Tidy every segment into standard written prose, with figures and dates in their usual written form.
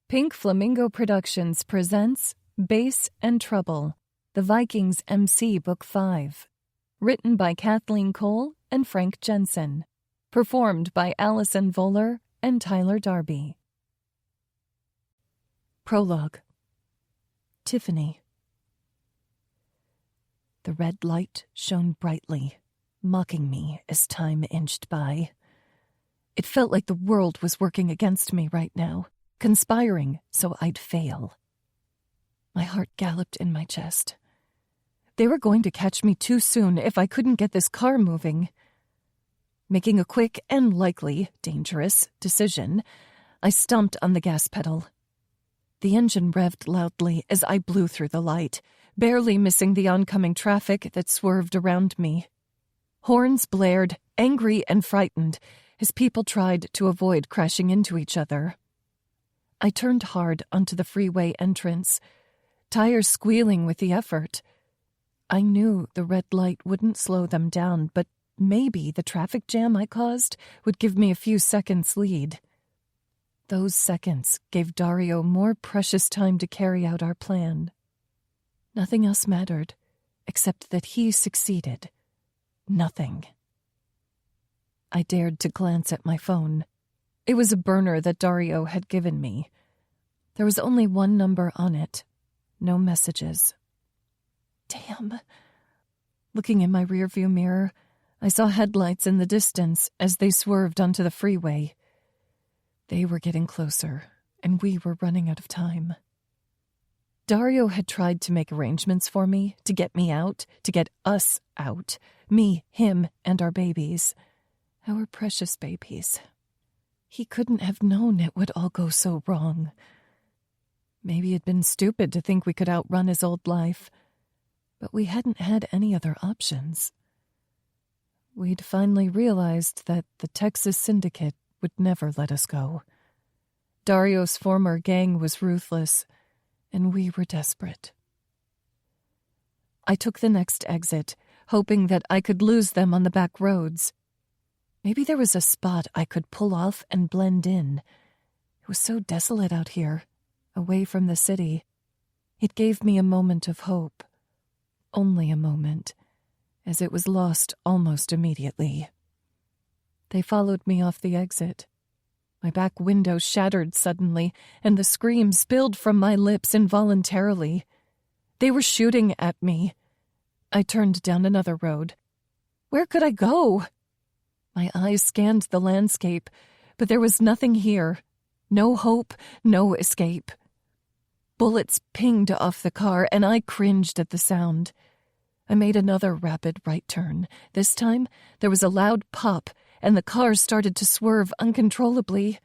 Pink Flamingo Productions presents Bass and Trouble, The Vikings MC Book 5. Written by Kathleen Cole and Frank Jensen. Performed by Allison Voller and Tyler Darby. Prologue. Tiffany. The red light shone brightly, mocking me as time inched by. It felt like the world was working against me right now, conspiring so I'd fail. My heart galloped in my chest. They were going to catch me too soon if I couldn't get this car moving. Making a quick and likely dangerous decision, I stomped on the gas pedal. The engine revved loudly as I blew through the light, barely missing the oncoming traffic that swerved around me. Horns blared, angry and frightened, as people tried to avoid crashing into each other. I turned hard onto the freeway entrance, tires squealing with the effort. I knew the red light wouldn't slow them down, but maybe the traffic jam I caused would give me a few seconds lead. Those seconds gave Dario more precious time to carry out our plan. Nothing else mattered, except that he succeeded. Nothing. I dared to glance at my phone. It was a burner that Dario had given me. There was only one number on it. No messages. Damn. Looking in my rearview mirror, I saw headlights in the distance as they swerved onto the freeway. They were getting closer, and we were running out of time. Dario had tried to make arrangements for me, to get me out, to get us out. Me, him, and our babies. Our precious babies. He couldn't have known it would all go so wrong. Maybe it'd been stupid to think we could outrun his old life, but we hadn't had any other options. We'd finally realized that the Texas Syndicate would never let us go. Dario's former gang was ruthless, and we were desperate. I took the next exit, hoping that I could lose them on the back roads. Maybe there was a spot I could pull off and blend in. It was so desolate out here, away from the city. It gave me a moment of hope. Only a moment, as it was lost almost immediately. They followed me off the exit. My back window shattered suddenly, and the scream spilled from my lips involuntarily. They were shooting at me. I turned down another road. Where could I go? My eyes scanned the landscape, but there was nothing here. No hope, no escape. Bullets pinged off the car, and I cringed at the sound. I made another rapid right turn. This time, there was a loud pop, and the car started to swerve uncontrollably.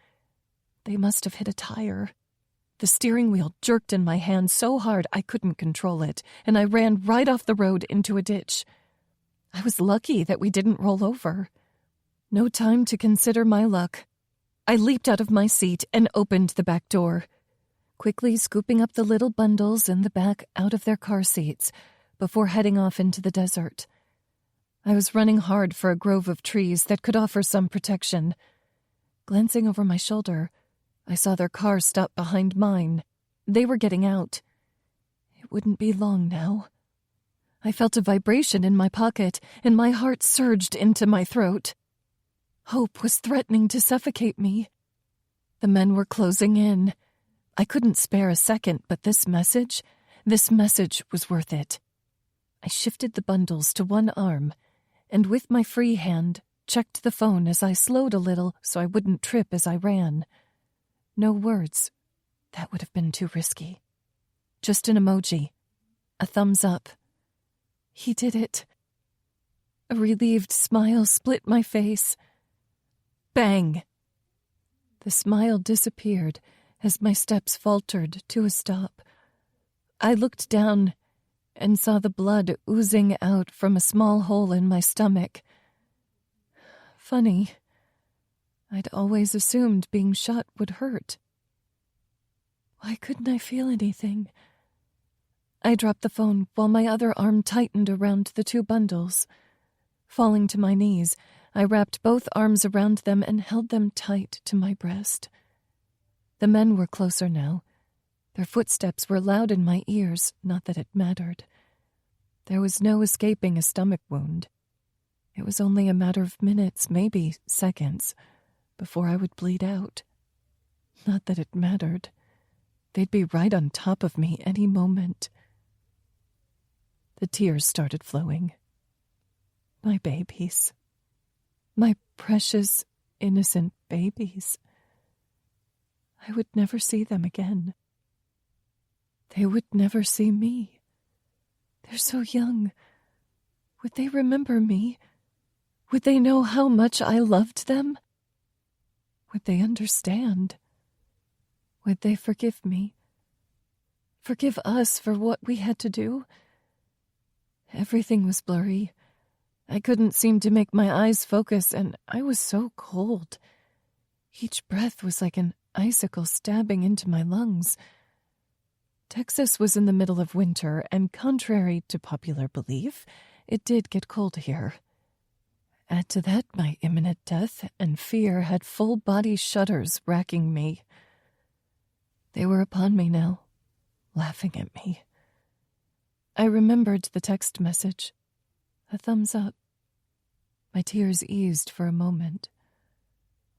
They must have hit a tire. The steering wheel jerked in my hand so hard I couldn't control it, and I ran right off the road into a ditch. I was lucky that we didn't roll over. No time to consider my luck. I leaped out of my seat and opened the back door, quickly scooping up the little bundles in the back out of their car seats before heading off into the desert. I was running hard for a grove of trees that could offer some protection. Glancing over my shoulder, I saw their car stop behind mine. They were getting out. It wouldn't be long now. I felt a vibration in my pocket, and my heart surged into my throat. Hope was threatening to suffocate me. The men were closing in. I couldn't spare a second, but this message was worth it. I shifted the bundles to one arm, and with my free hand, checked the phone as I slowed a little so I wouldn't trip as I ran. No words. That would have been too risky. Just an emoji. A thumbs up. He did it. A relieved smile split my face. Bang! The smile disappeared as my steps faltered to a stop. I looked down and saw the blood oozing out from a small hole in my stomach. Funny. I'd always assumed being shot would hurt. Why couldn't I feel anything? I dropped the phone while my other arm tightened around the two bundles. Falling to my knees, I wrapped both arms around them and held them tight to my breast. The men were closer now. Their footsteps were loud in my ears, not that it mattered. There was no escaping a stomach wound. It was only a matter of minutes, maybe seconds, before I would bleed out. Not that it mattered. They'd be right on top of me any moment. The tears started flowing. My babies. My precious, innocent babies. I would never see them again. They would never see me. They're so young. Would they remember me? Would they know how much I loved them? Would they understand? Would they forgive me? Forgive us for what we had to do? Everything was blurry. I couldn't seem to make my eyes focus, and I was so cold. Each breath was like an icicle stabbing into my lungs. Texas was in the middle of winter, and contrary to popular belief, it did get cold here. Add to that my imminent death, and fear had full-body shudders racking me. They were upon me now, laughing at me. I remembered the text message. A thumbs up. My tears eased for a moment.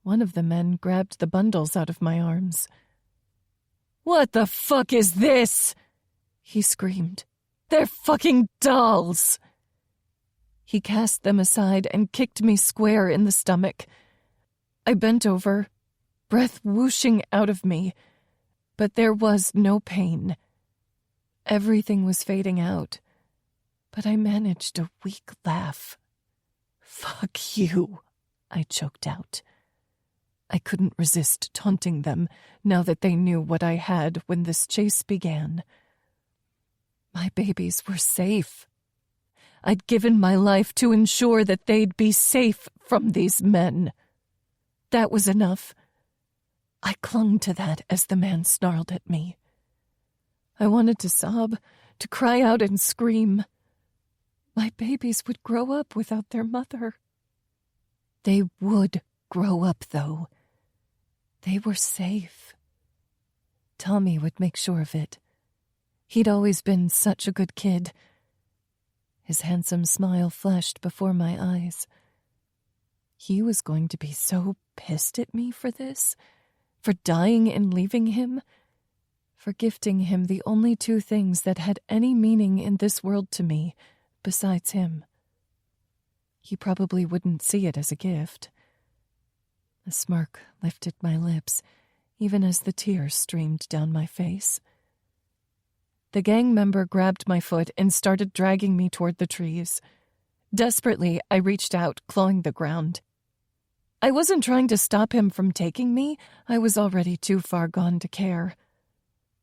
One of the men grabbed the bundles out of my arms. "What the fuck is this?" he screamed. "They're fucking dolls!" He cast them aside and kicked me square in the stomach. I bent over, breath whooshing out of me, but there was no pain. Everything was fading out, but I managed a weak laugh. "Fuck you," I choked out. I couldn't resist taunting them now that they knew what I had when this chase began. My babies were safe. I'd given my life to ensure that they'd be safe from these men. That was enough. I clung to that as the man snarled at me. I wanted to sob, to cry out and scream. My babies would grow up without their mother. They would grow up, though. They were safe. Tommy would make sure of it. He'd always been such a good kid. His handsome smile flashed before my eyes. He was going to be so pissed at me for this, for dying and leaving him, for gifting him the only two things that had any meaning in this world to me, besides him. He probably wouldn't see it as a gift. A smirk lifted my lips, even as the tears streamed down my face. The gang member grabbed my foot and started dragging me toward the trees. Desperately, I reached out, clawing the ground. I wasn't trying to stop him from taking me. I was already too far gone to care.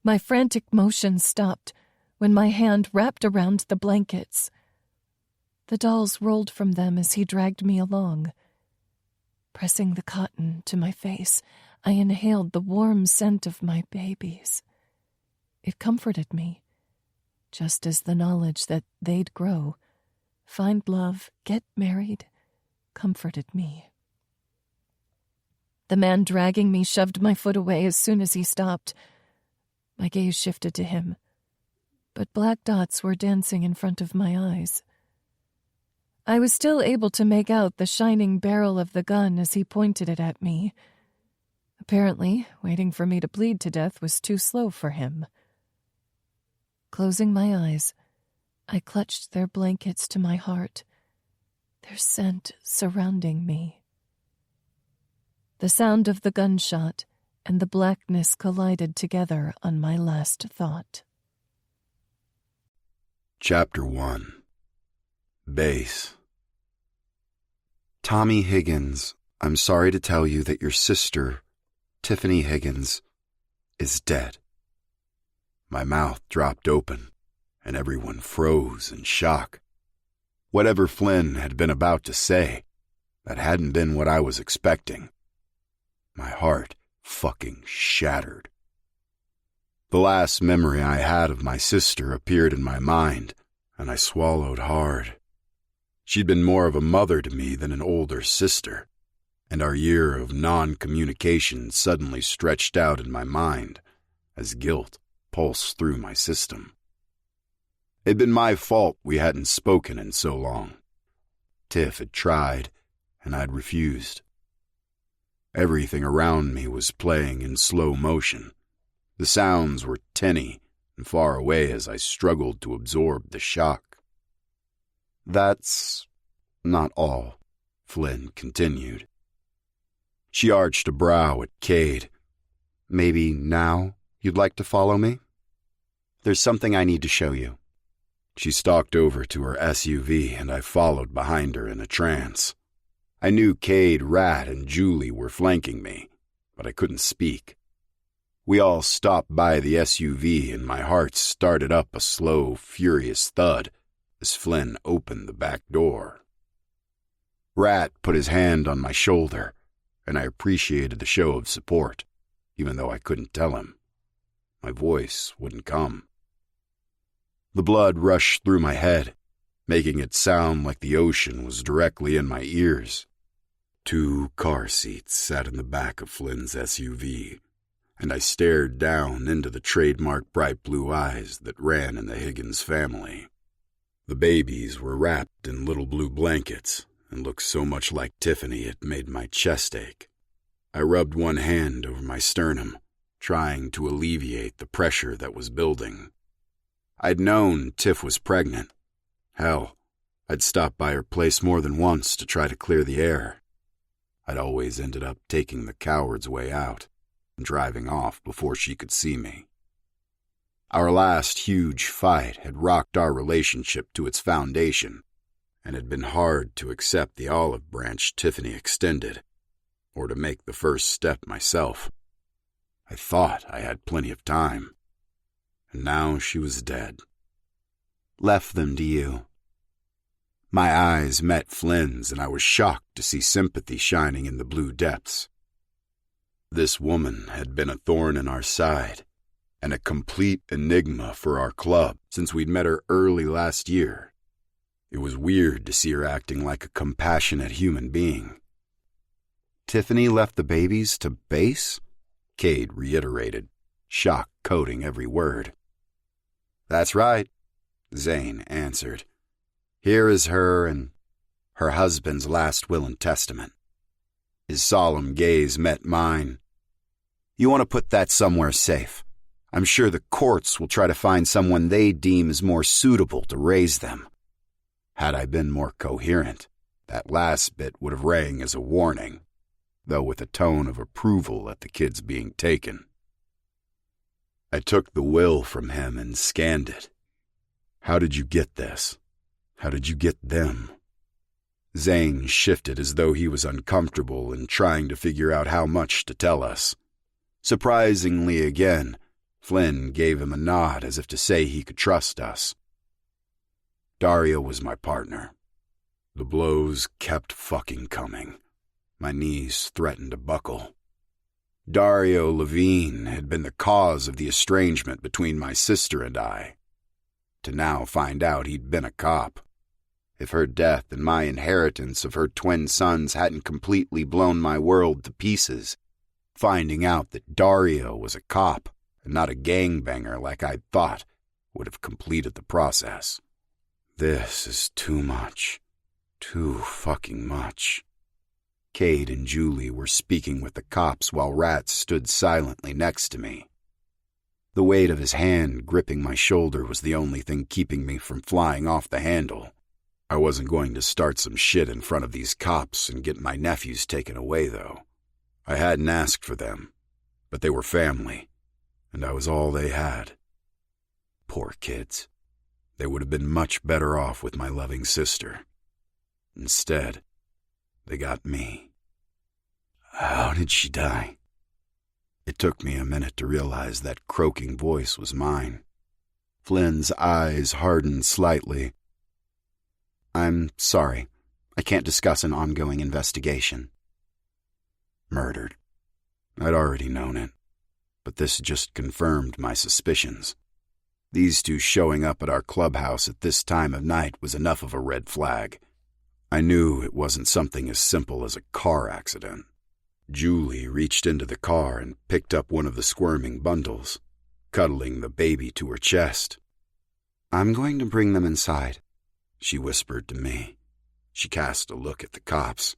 My frantic motion stopped when my hand wrapped around the blankets. The dolls rolled from them as he dragged me along. Pressing the cotton to my face, I inhaled the warm scent of my babies. It comforted me, just as the knowledge that they'd grow, find love, get married, comforted me. The man dragging me shoved my foot away as soon as he stopped. My gaze shifted to him, but black dots were dancing in front of my eyes. I was still able to make out the shining barrel of the gun as he pointed it at me. Apparently, waiting for me to bleed to death was too slow for him. Closing my eyes, I clutched their blankets to my heart, their scent surrounding me. The sound of the gunshot and the blackness collided together on my last thought. Chapter 1. Base. Tommy Higgins, I'm sorry to tell you that your sister, Tiffany Higgins, is dead. My mouth dropped open, and everyone froze in shock. Whatever Flynn had been about to say, that hadn't been what I was expecting. My heart fucking shattered. The last memory I had of my sister appeared in my mind, and I swallowed hard. She'd been more of a mother to me than an older sister. and our year of non-communication suddenly stretched out in my mind as guilt pulsed through my system. It'd been my fault we hadn't spoken in so long. Tiff had tried, and I'd refused. Everything around me was playing in slow motion. The sounds were tinny and far away as I struggled to absorb the shock. "That's not all," Flynn continued. She arched a brow at Cade. "Maybe now you'd like to follow me? There's something I need to show you." She stalked over to her SUV, and I followed behind her in a trance. I knew Cade, Rat, and Julie were flanking me, but I couldn't speak. We all stopped by the SUV, and my heart started up a slow, furious thud as Flynn opened the back door. Rat put his hand on my shoulder, and I appreciated the show of support, even though I couldn't tell him. My voice wouldn't come. The blood rushed through my head, making it sound like the ocean was directly in my ears. 2 car seats sat in the back of Flynn's SUV, and I stared down into the trademark bright blue eyes that ran in the Higgins family. The babies were wrapped in little blue blankets and looked so much like Tiffany it made my chest ache. I rubbed one hand over my sternum, trying to alleviate the pressure that was building. I'd known Tiff was pregnant. Hell, I'd stopped by her place more than once to try to clear the air. I'd always ended up taking the coward's way out and driving off before she could see me. Our last huge fight had rocked our relationship to its foundation, and had been hard to accept the olive branch Tiffany extended, or to make the first step myself. I thought I had plenty of time, and now she was dead. "Left them to you." My eyes met Flynn's, and I was shocked to see sympathy shining in the blue depths. This woman had been a thorn in our side, and a complete enigma for our club since we'd met her early last year. It was weird to see her acting like a compassionate human being. "Tiffany left the babies to base?" Cade reiterated, shock coating every word. "That's right," Zane answered. "Here is her and her husband's last will and testament." His solemn gaze met mine. "You want to put that somewhere safe. I'm sure the courts will try to find someone they deem is more suitable to raise them." Had I been more coherent, that last bit would have rang as a warning, though with a tone of approval at the kids being taken. I took the will from him and scanned it. "How did you get this? How did you get them?" Zane shifted as though he was uncomfortable and trying to figure out how much to tell us. Surprisingly again, Flynn gave him a nod as if to say he could trust us. Dario was my partner. The blows kept fucking coming. My knees threatened to buckle. Dario Levine had been the cause of the estrangement between my sister and I. To now find out he'd been a cop. If her death and my inheritance of her twin sons hadn't completely blown my world to pieces, finding out that Dario was a cop and not a gangbanger like I'd thought would have completed the process. This is too much. Too fucking much. Cade and Julie were speaking with the cops while Rat stood silently next to me. The weight of his hand gripping my shoulder was the only thing keeping me from flying off the handle. I wasn't going to start some shit in front of these cops and get my nephews taken away, though. I hadn't asked for them, but they were family, and I was all they had. Poor kids. They would have been much better off with my loving sister. Instead, they got me. How did she die? It took me a minute to realize that croaking voice was mine. Flynn's eyes hardened slightly. "I'm sorry. I can't discuss an ongoing investigation." Murdered. I'd already known it, but this just confirmed my suspicions. These two showing up at our clubhouse at this time of night was enough of a red flag. I knew it wasn't something as simple as a car accident. Julie reached into the car and picked up one of the squirming bundles, cuddling the baby to her chest. "I'm going to bring them inside," she whispered to me. She cast a look at the cops.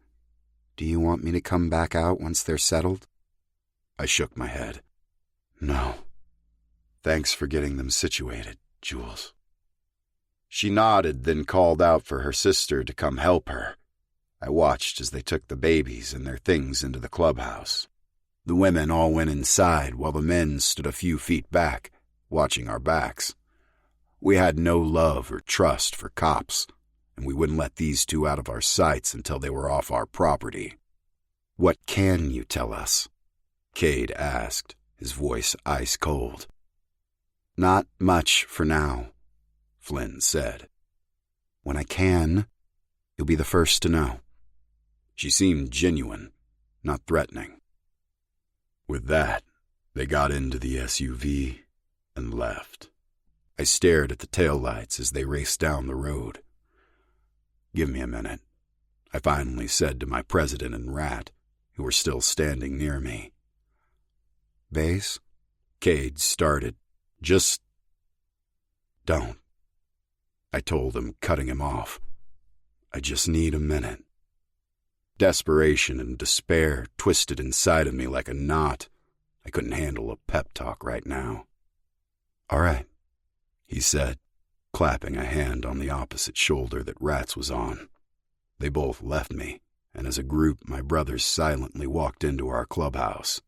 "Do you want me to come back out once they're settled?" I shook my head. "No. Thanks for getting them situated, Jules." She nodded, then called out for her sister to come help her. I watched as they took the babies and their things into the clubhouse. The women all went inside while the men stood a few feet back, watching our backs. We had no love or trust for cops, and we wouldn't let these two out of our sights until they were off our property. "What can you tell us?" Cade asked, his voice ice cold. "Not much for now," Flynn said. "When I can, you'll be the first to know." She seemed genuine, not threatening. With that, they got into the SUV and left. I stared at the taillights as they raced down the road. "Give me a minute," I finally said to my president and Rat, who were still standing near me. "Base?" Cade started. "Just don't," I told him, cutting him off. "I just need a minute." Desperation and despair twisted inside of me like a knot. I couldn't handle a pep talk right now. "All right," he said, clapping a hand on the opposite shoulder that Rat's was on. They both left me, and as a group my brothers silently walked into our clubhouse,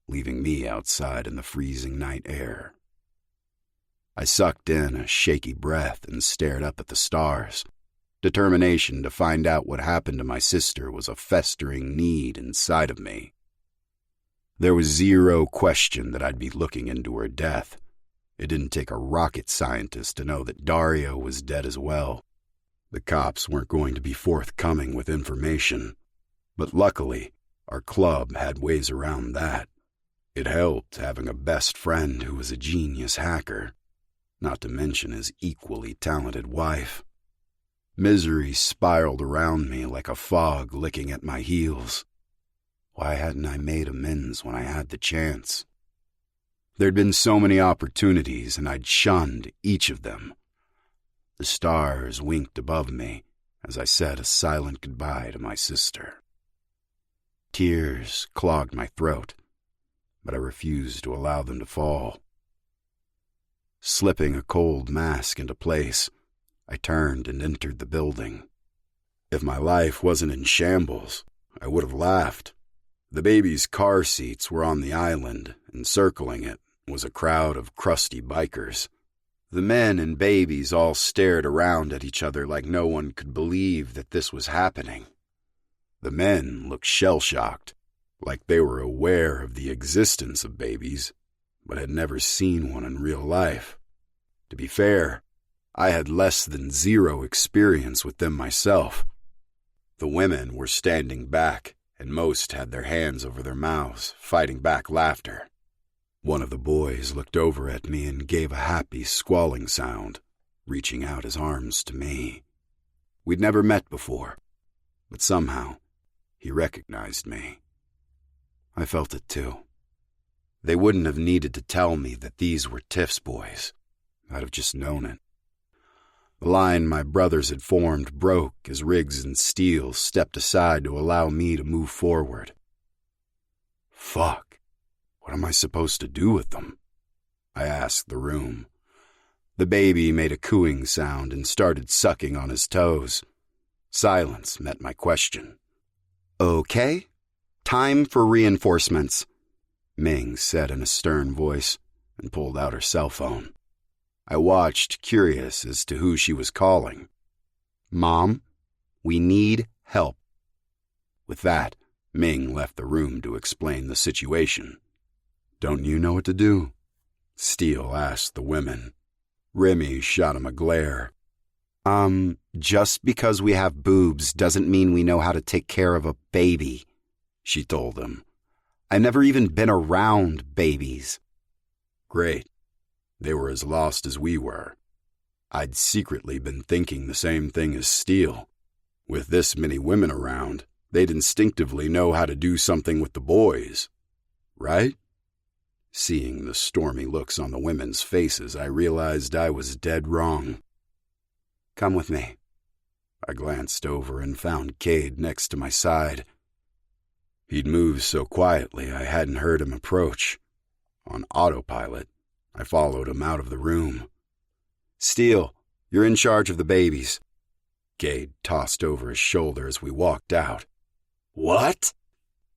leaving me outside in the freezing night air. I sucked in a shaky breath and stared up at the stars. Determination to find out what happened to my sister was a festering need inside of me. There was zero question that I'd be looking into her death. It didn't take a rocket scientist to know that Dario was dead as well. The cops weren't going to be forthcoming with information, but luckily, our club had ways around that. It helped having a best friend who was a genius hacker, not to mention his equally talented wife. Misery spiraled around me like a fog licking at my heels. Why hadn't I made amends when I had the chance? There'd been so many opportunities, and I'd shunned each of them. The stars winked above me as I said a silent goodbye to my sister. Tears clogged my throat, but I refused to allow them to fall. Slipping a cold mask into place, I turned and entered the building. If my life wasn't in shambles, I would have laughed. The baby's car seats were on the island, and circling it was a crowd of crusty bikers. The men and babies all stared around at each other like no one could believe that this was happening. The men looked shell-shocked, like they were aware of the existence of babies, but had never seen one in real life. To be fair, I had less than zero experience with them myself. The women were standing back, and most had their hands over their mouths, fighting back laughter. One of the boys looked over at me and gave a happy squalling sound, reaching out his arms to me. We'd never met before, but somehow he recognized me. I felt it too. They wouldn't have needed to tell me that these were Tiff's boys. I'd have just known it. The line my brothers had formed broke as Riggs and Steele stepped aside to allow me to move forward. Fuck. What am I supposed to do with them? I asked the room. The baby made a cooing sound and started sucking on his toes. Silence met my question. Okay, time for reinforcements, Ming said in a stern voice and pulled out her cell phone. I watched, curious as to who she was calling. Mom, we need help. With that, Ming left the room to explain the situation. Don't you know what to do? Steele asked the women. Remy shot him a glare. Just because we have boobs doesn't mean we know how to take care of a baby, she told him. I've never even been around babies. Great. They were as lost as we were. I'd secretly been thinking the same thing as Steele. With this many women around, they'd instinctively know how to do something with the boys, right? Seeing the stormy looks on the women's faces, I realized I was dead wrong. "Come with me." I glanced over and found Cade next to my side. He'd moved so quietly I hadn't heard him approach. On autopilot, I followed him out of the room. "Steele, you're in charge of the babies." Cade tossed over his shoulder as we walked out. "What?"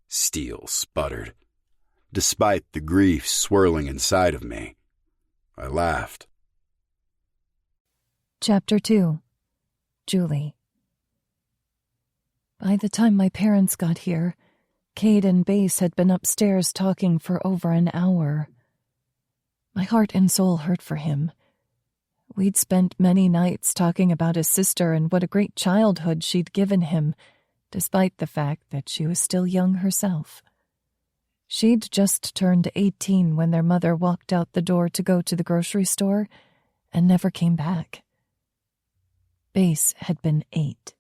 Steele sputtered. Despite the grief swirling inside of me, I laughed. Chapter 2. Julie. By the time my parents got here, Cade and Bass had been upstairs talking for over an hour. My heart and soul hurt for him. We'd spent many nights talking about his sister and what a great childhood she'd given him, despite the fact that she was still young herself. She'd just turned 18 when their mother walked out the door to go to the grocery store and never came back. Bass had been 8.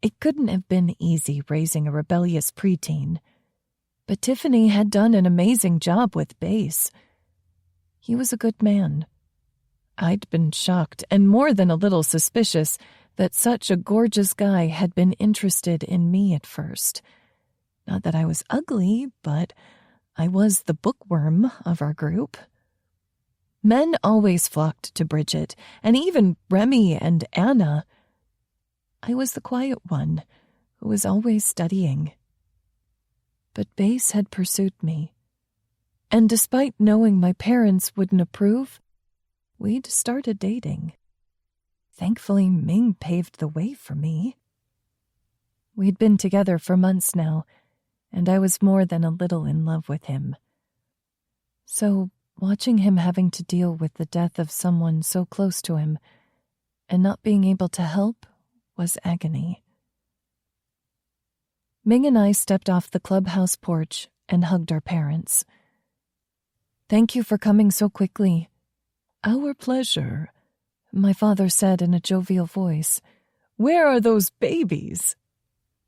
It couldn't have been easy raising a rebellious preteen, but Tiffany had done an amazing job with Bass. He was a good man. I'd been shocked and more than a little suspicious that such a gorgeous guy had been interested in me at first. Not that I was ugly, but I was the bookworm of our group. Men always flocked to Bridget, and even Remy and Anna. I was the quiet one, who was always studying. But Bass had pursued me, and despite knowing my parents wouldn't approve, we'd started dating. Thankfully, Ming paved the way for me. We'd been together for months now, and I was more than a little in love with him. So, watching him having to deal with the death of someone so close to him and not being able to help was agony. Ming and I stepped off the clubhouse porch and hugged our parents. "Thank you for coming so quickly." "Our pleasure," my father said in a jovial voice. "Where are those babies?"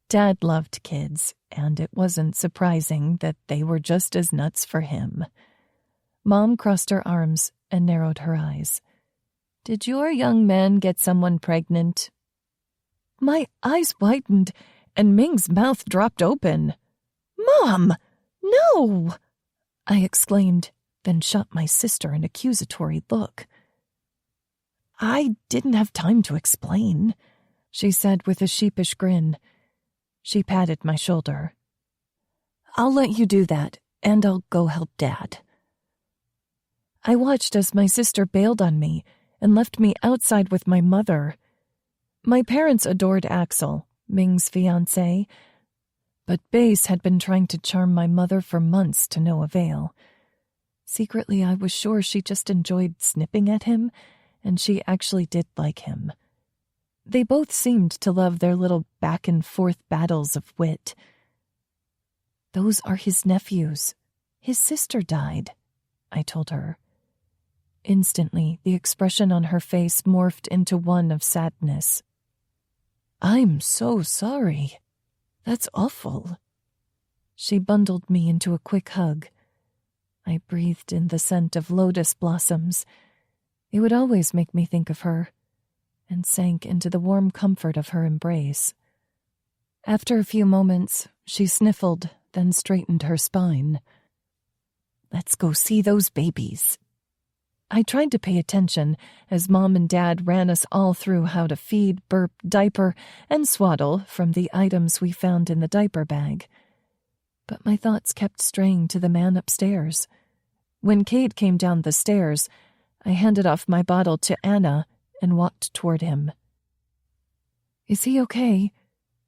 Dad loved kids, and it wasn't surprising that they were just as nuts for him. Mom crossed her arms and narrowed her eyes. "Did your young man get someone pregnant?" My eyes widened, and Ming's mouth dropped open. "Mom! No!" I exclaimed, then shot my sister an accusatory look. "I didn't have time to explain," she said with a sheepish grin. She patted my shoulder. "I'll let you do that, and I'll go help Dad." I watched as my sister bailed on me and left me outside with my mother. My parents adored Axel, Ming's fiancé, but Bass had been trying to charm my mother for months to no avail. Secretly, I was sure she just enjoyed snipping at him, and she actually did like him. They both seemed to love their little back-and-forth battles of wit. "Those are his nephews. His sister died," I told her. Instantly, the expression on her face morphed into one of sadness. "I'm so sorry. That's awful." She bundled me into a quick hug. I breathed in the scent of lotus blossoms. It would always make me think of her, and sank into the warm comfort of her embrace. After a few moments, she sniffled, then straightened her spine. "Let's go see those babies." I tried to pay attention as Mom and Dad ran us all through how to feed, burp, diaper, and swaddle from the items we found in the diaper bag. But my thoughts kept straying to the man upstairs. When Cade came down the stairs, I handed off my bottle to Anna and walked toward him. "Is he okay?"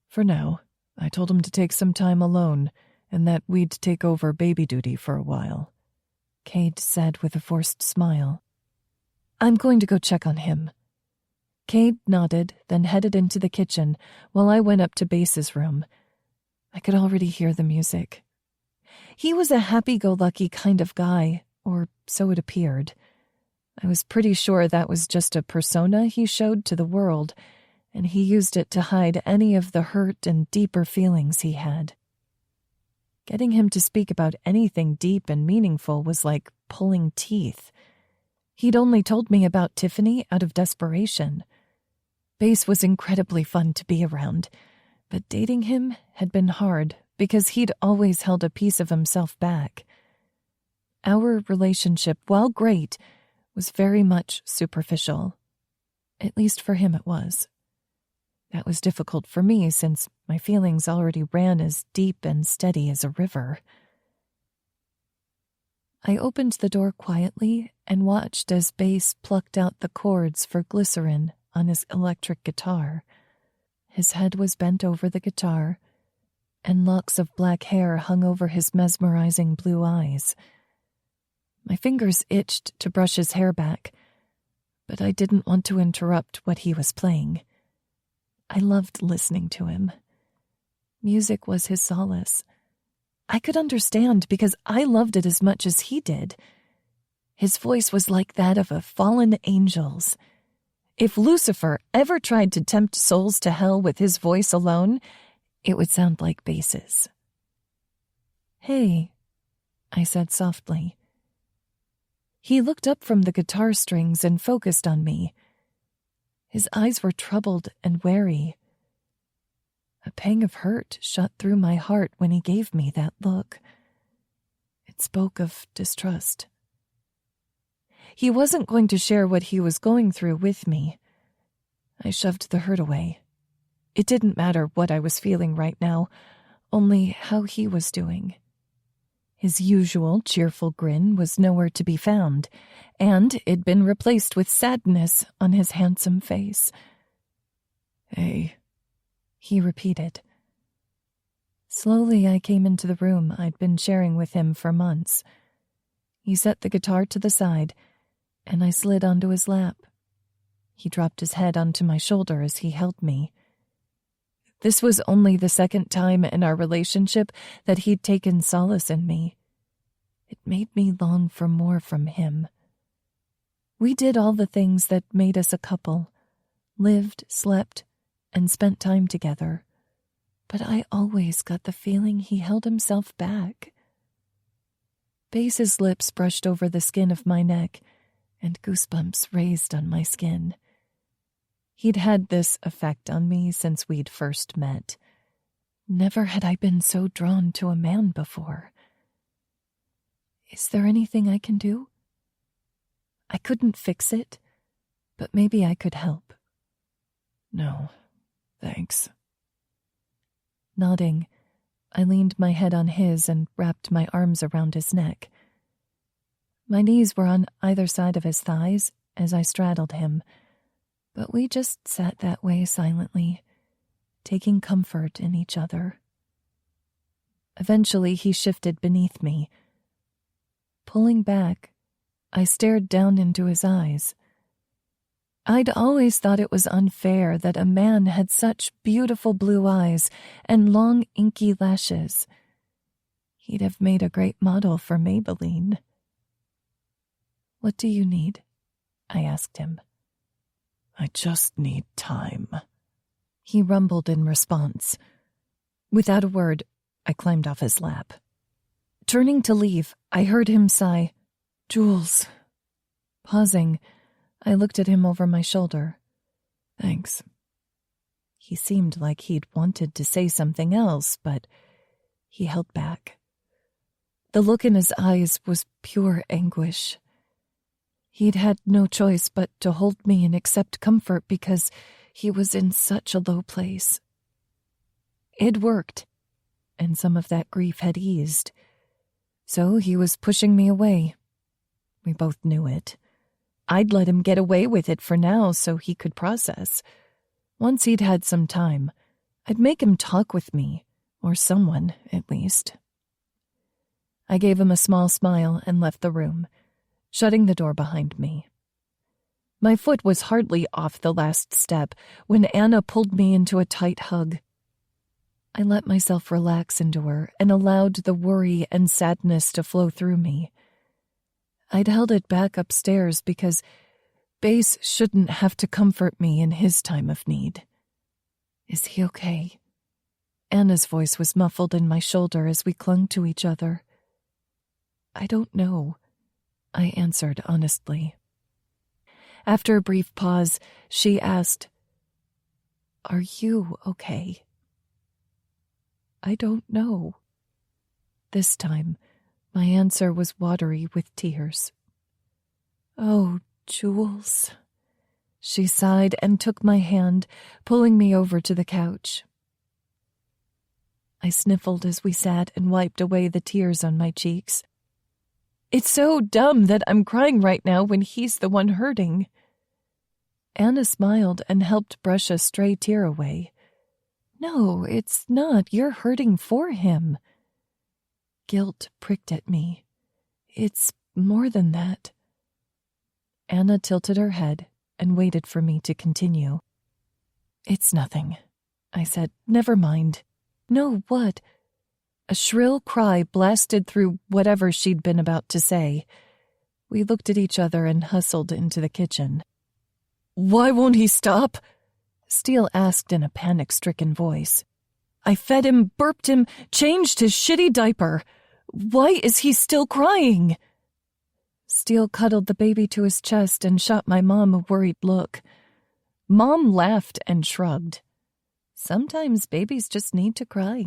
"For now. I told him to take some time alone, and that we'd take over baby duty for a while," Cade said with a forced smile. "I'm going to go check on him." Cade nodded, then headed into the kitchen, while I went up to Bass's room. I could already hear the music. He was a happy-go-lucky kind of guy, or so it appeared. I was pretty sure that was just a persona he showed to the world, and he used it to hide any of the hurt and deeper feelings he had. Getting him to speak about anything deep and meaningful was like pulling teeth. He'd only told me about Tiffany out of desperation. Bass was incredibly fun to be around, but dating him had been hard because he'd always held a piece of himself back. Our relationship, while great, was very much superficial. At least for him it was. That was difficult for me since my feelings already ran as deep and steady as a river. I opened the door quietly and watched as Bass plucked out the cords for glycerin on his electric guitar. His head was bent over the guitar, and locks of black hair hung over his mesmerizing blue eyes. My fingers itched to brush his hair back, but I didn't want to interrupt what he was playing. I loved listening to him. Music was his solace. I could understand because I loved it as much as he did. His voice was like that of a fallen angel's. If Lucifer ever tried to tempt souls to hell with his voice alone, it would sound like Bass's. "Hey," I said softly. He looked up from the guitar strings and focused on me. His eyes were troubled and wary. A pang of hurt shot through my heart when he gave me that look. It spoke of distrust. He wasn't going to share what he was going through with me. I shoved the hurt away. It didn't matter what I was feeling right now, only how he was doing. His usual cheerful grin was nowhere to be found, and it'd been replaced with sadness on his handsome face. "Hey," he repeated. Slowly I came into the room I'd been sharing with him for months. He set the guitar to the side, and I slid onto his lap. He dropped his head onto my shoulder as he held me. This was only the second time in our relationship that he'd taken solace in me. It made me long for more from him. We did all the things that made us a couple, lived, slept, and spent time together. But I always got the feeling he held himself back. Bass's lips brushed over the skin of my neck, and goosebumps raised on my skin. He'd had this effect on me since we'd first met. Never had I been so drawn to a man before. "Is there anything I can do?" I couldn't fix it, but maybe I could help. "No, thanks." Nodding, I leaned my head on his and wrapped my arms around his neck. My knees were on either side of his thighs as I straddled him, but we just sat that way silently, taking comfort in each other. Eventually, he shifted beneath me. Pulling back, I stared down into his eyes. I'd always thought it was unfair that a man had such beautiful blue eyes and long, inky lashes. He'd have made a great model for Maybelline. "What do you need?" I asked him. "I just need time," he rumbled in response. Without a word, I climbed off his lap. Turning to leave, I heard him sigh, "Jules." Pausing, I looked at him over my shoulder. "Thanks." He seemed like he'd wanted to say something else, but he held back. The look in his eyes was pure anguish. He'd had no choice but to hold me and accept comfort because he was in such a low place. It worked, and some of that grief had eased. So he was pushing me away. We both knew it. I'd let him get away with it for now so he could process. Once he'd had some time, I'd make him talk with me, or someone, at least. I gave him a small smile and left the room, shutting the door behind me. My foot was hardly off the last step when Anna pulled me into a tight hug. I let myself relax into her and allowed the worry and sadness to flow through me. I'd held it back upstairs because Bass shouldn't have to comfort me in his time of need. Is he okay? Anna's voice was muffled in my shoulder as we clung to each other. I don't know, I answered honestly. After a brief pause, she asked, Are you okay? I don't know. This time, my answer was watery with tears. Oh, Jules. She sighed and took my hand, pulling me over to the couch. I sniffled as we sat and wiped away the tears on my cheeks. It's so dumb that I'm crying right now when he's the one hurting. Anna smiled and helped brush a stray tear away. No, it's not. You're hurting for him. Guilt pricked at me. It's more than that. Anna tilted her head and waited for me to continue. It's nothing, I said. Never mind. No, what? A shrill cry blasted through whatever she'd been about to say. We looked at each other and hustled into the kitchen. Why won't he stop? Steele asked in a panic-stricken voice. I fed him, burped him, changed his shitty diaper. Why is he still crying? Steele cuddled the baby to his chest and shot my mom a worried look. Mom laughed and shrugged. Sometimes babies just need to cry.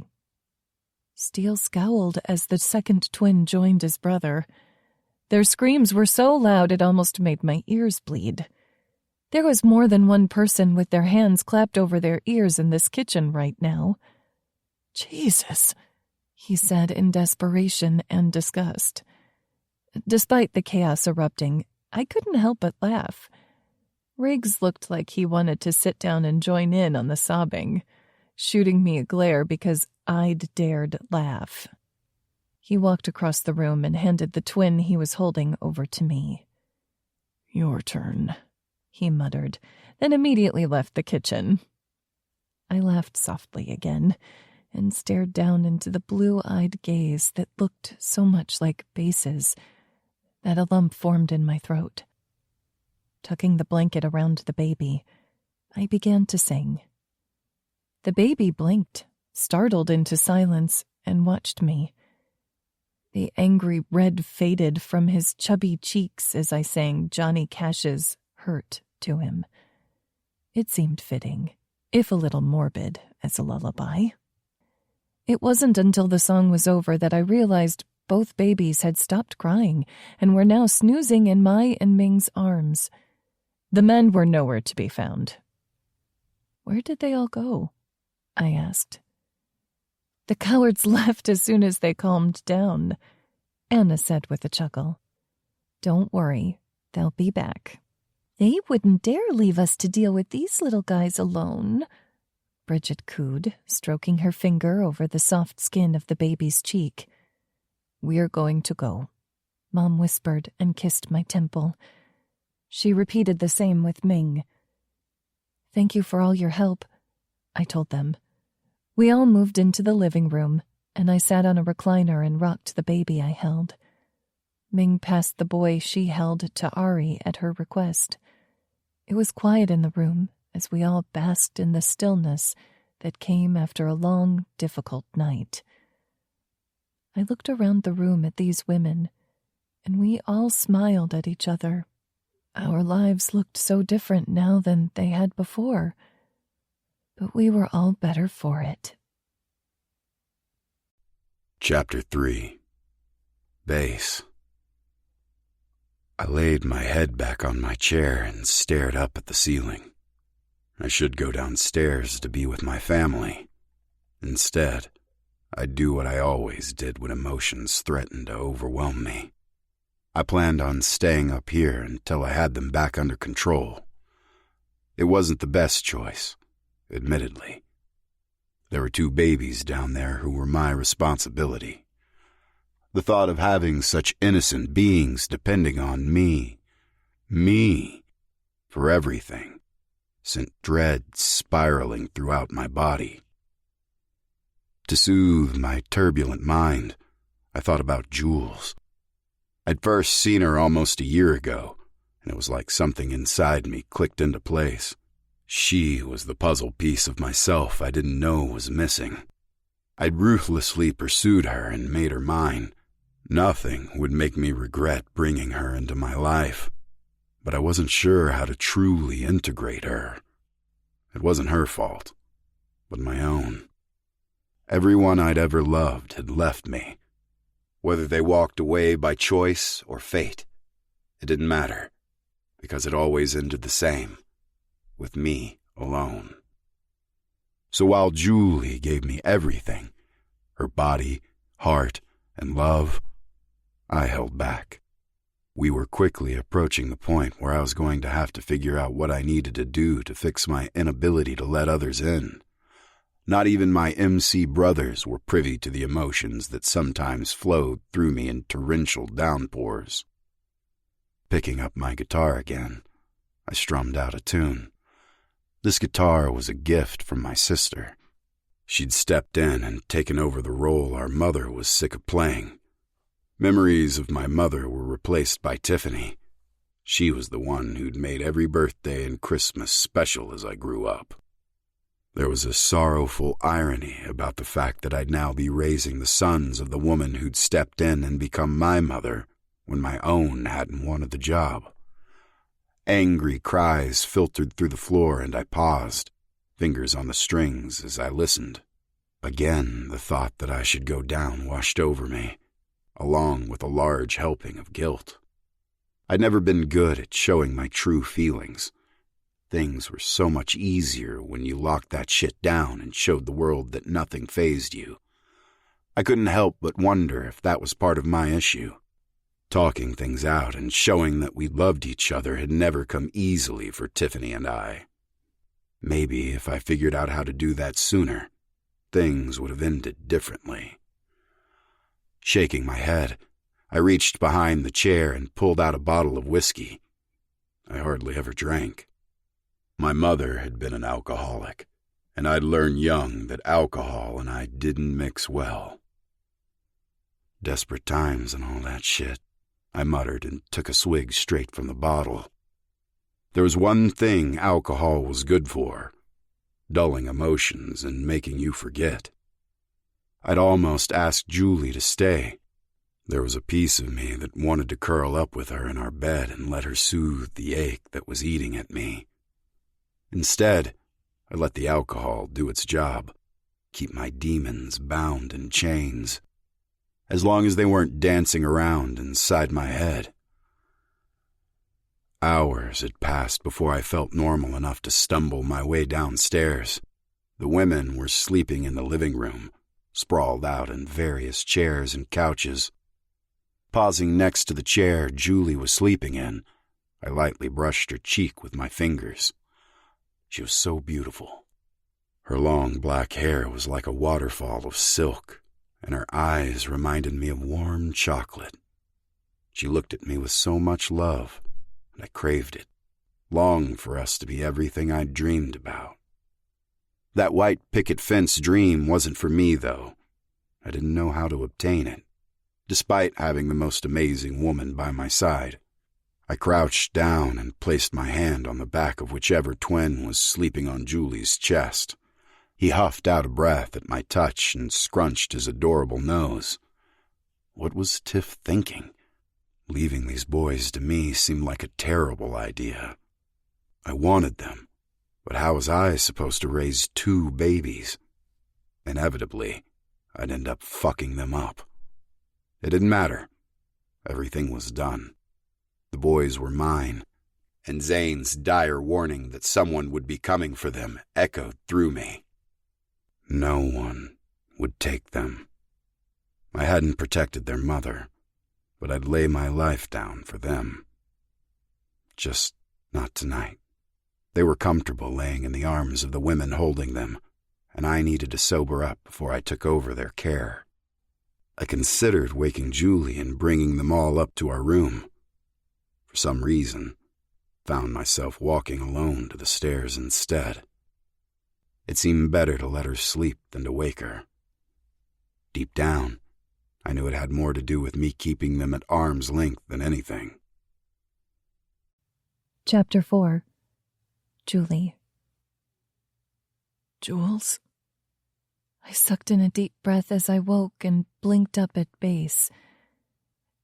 Steele scowled as the second twin joined his brother. Their screams were so loud it almost made my ears bleed. There was more than one person with their hands clapped over their ears in this kitchen right now. Jesus, he said in desperation and disgust. Despite the chaos erupting, I couldn't help but laugh. Riggs looked like he wanted to sit down and join in on the sobbing, shooting me a glare because I'd dared laugh. He walked across the room and handed the twin he was holding over to me. Your turn, he muttered, then immediately left the kitchen. I laughed softly again and stared down into the blue-eyed gaze that looked so much like Base's that a lump formed in my throat. Tucking the blanket around the baby, I began to sing. The baby blinked, startled into silence, and watched me. The angry red faded from his chubby cheeks as I sang Johnny Cash's Hurt to him. It seemed fitting, if a little morbid, as a lullaby. It wasn't until the song was over that I realized both babies had stopped crying and were now snoozing in my and Ming's arms. The men were nowhere to be found. Where did they all go? I asked. The cowards left as soon as they calmed down, Anna said with a chuckle. Don't worry, they'll be back. They wouldn't dare leave us to deal with these little guys alone, Bridget cooed, stroking her finger over the soft skin of the baby's cheek. We're going to go, Mom whispered and kissed my temple. She repeated the same with Ming. Thank you for all your help, I told them. We all moved into the living room, and I sat on a recliner and rocked the baby I held. Ming passed the boy she held to Ari at her request. It was quiet in the room as we all basked in the stillness that came after a long, difficult night. I looked around the room at these women, and we all smiled at each other. Our lives looked so different now than they had before, but we were all better for it. Chapter 3. Base. I laid my head back on my chair and stared up at the ceiling. I should go downstairs to be with my family. Instead, I'd do what I always did when emotions threatened to overwhelm me. I planned on staying up here until I had them back under control. It wasn't the best choice, admittedly. There were 2 babies down there who were my responsibility. The thought of having such innocent beings depending on me, for everything, sent dread spiraling throughout my body. To soothe my turbulent mind, I thought about Jules. I'd first seen her almost a year ago, and it was like something inside me clicked into place. She was the puzzle piece of myself I didn't know was missing. I'd ruthlessly pursued her and made her mine. Nothing would make me regret bringing her into my life, but I wasn't sure how to truly integrate her. It wasn't her fault, but my own. Everyone I'd ever loved had left me. Whether they walked away by choice or fate, it didn't matter, because it always ended the same, with me alone. So while Julie gave me everything, her body, heart, and love, I held back. We were quickly approaching the point where I was going to have to figure out what I needed to do to fix my inability to let others in. Not even my MC brothers were privy to the emotions that sometimes flowed through me in torrential downpours. Picking up my guitar again, I strummed out a tune. This guitar was a gift from my sister. She'd stepped in and taken over the role our mother was sick of playing. Memories of my mother were replaced by Tiffany. She was the one who'd made every birthday and Christmas special as I grew up. There was a sorrowful irony about the fact that I'd now be raising the sons of the woman who'd stepped in and become my mother when my own hadn't wanted the job. Angry cries filtered through the floor and I paused, fingers on the strings as I listened. Again, the thought that I should go down washed over me, along with a large helping of guilt. I'd never been good at showing my true feelings. Things were so much easier when you locked that shit down and showed the world that nothing fazed you. I couldn't help but wonder if that was part of my issue. Talking things out and showing that we loved each other had never come easily for Tiffany and I. Maybe if I figured out how to do that sooner, things would have ended differently. Shaking my head, I reached behind the chair and pulled out a bottle of whiskey. I hardly ever drank. My mother had been an alcoholic, and I'd learned young that alcohol and I didn't mix well. Desperate times and all that shit, I muttered and took a swig straight from the bottle. There was one thing alcohol was good for: dulling emotions and making you forget. I'd almost asked Julie to stay. There was a piece of me that wanted to curl up with her in our bed and let her soothe the ache that was eating at me. Instead, I let the alcohol do its job, keep my demons bound in chains, as long as they weren't dancing around inside my head. Hours had passed before I felt normal enough to stumble my way downstairs. The women were sleeping in the living room, sprawled out in various chairs and couches. Pausing next to the chair Julie was sleeping in, I lightly brushed her cheek with my fingers. She was so beautiful. Her long black hair was like a waterfall of silk, and her eyes reminded me of warm chocolate. She looked at me with so much love, and I craved it, longed for us to be everything I'd dreamed about. That white picket fence dream wasn't for me, though. I didn't know how to obtain it, despite having the most amazing woman by my side. I crouched down and placed my hand on the back of whichever twin was sleeping on Julie's chest. He huffed out a breath at my touch and scrunched his adorable nose. What was Tiff thinking? Leaving these boys to me seemed like a terrible idea. I wanted them, but how was I supposed to raise 2 babies? Inevitably, I'd end up fucking them up. It didn't matter. Everything was done. The boys were mine, and Zane's dire warning that someone would be coming for them echoed through me. No one would take them. I hadn't protected their mother, but I'd lay my life down for them. Just not tonight. They were comfortable laying in the arms of the women holding them, and I needed to sober up before I took over their care. I considered waking Julie and bringing them all up to our room. For some reason, found myself walking alone to the stairs instead. It seemed better to let her sleep than to wake her. Deep down, I knew it had more to do with me keeping them at arm's length than anything. Chapter 4. Julie. Jules? I sucked in a deep breath as I woke and blinked up at Base.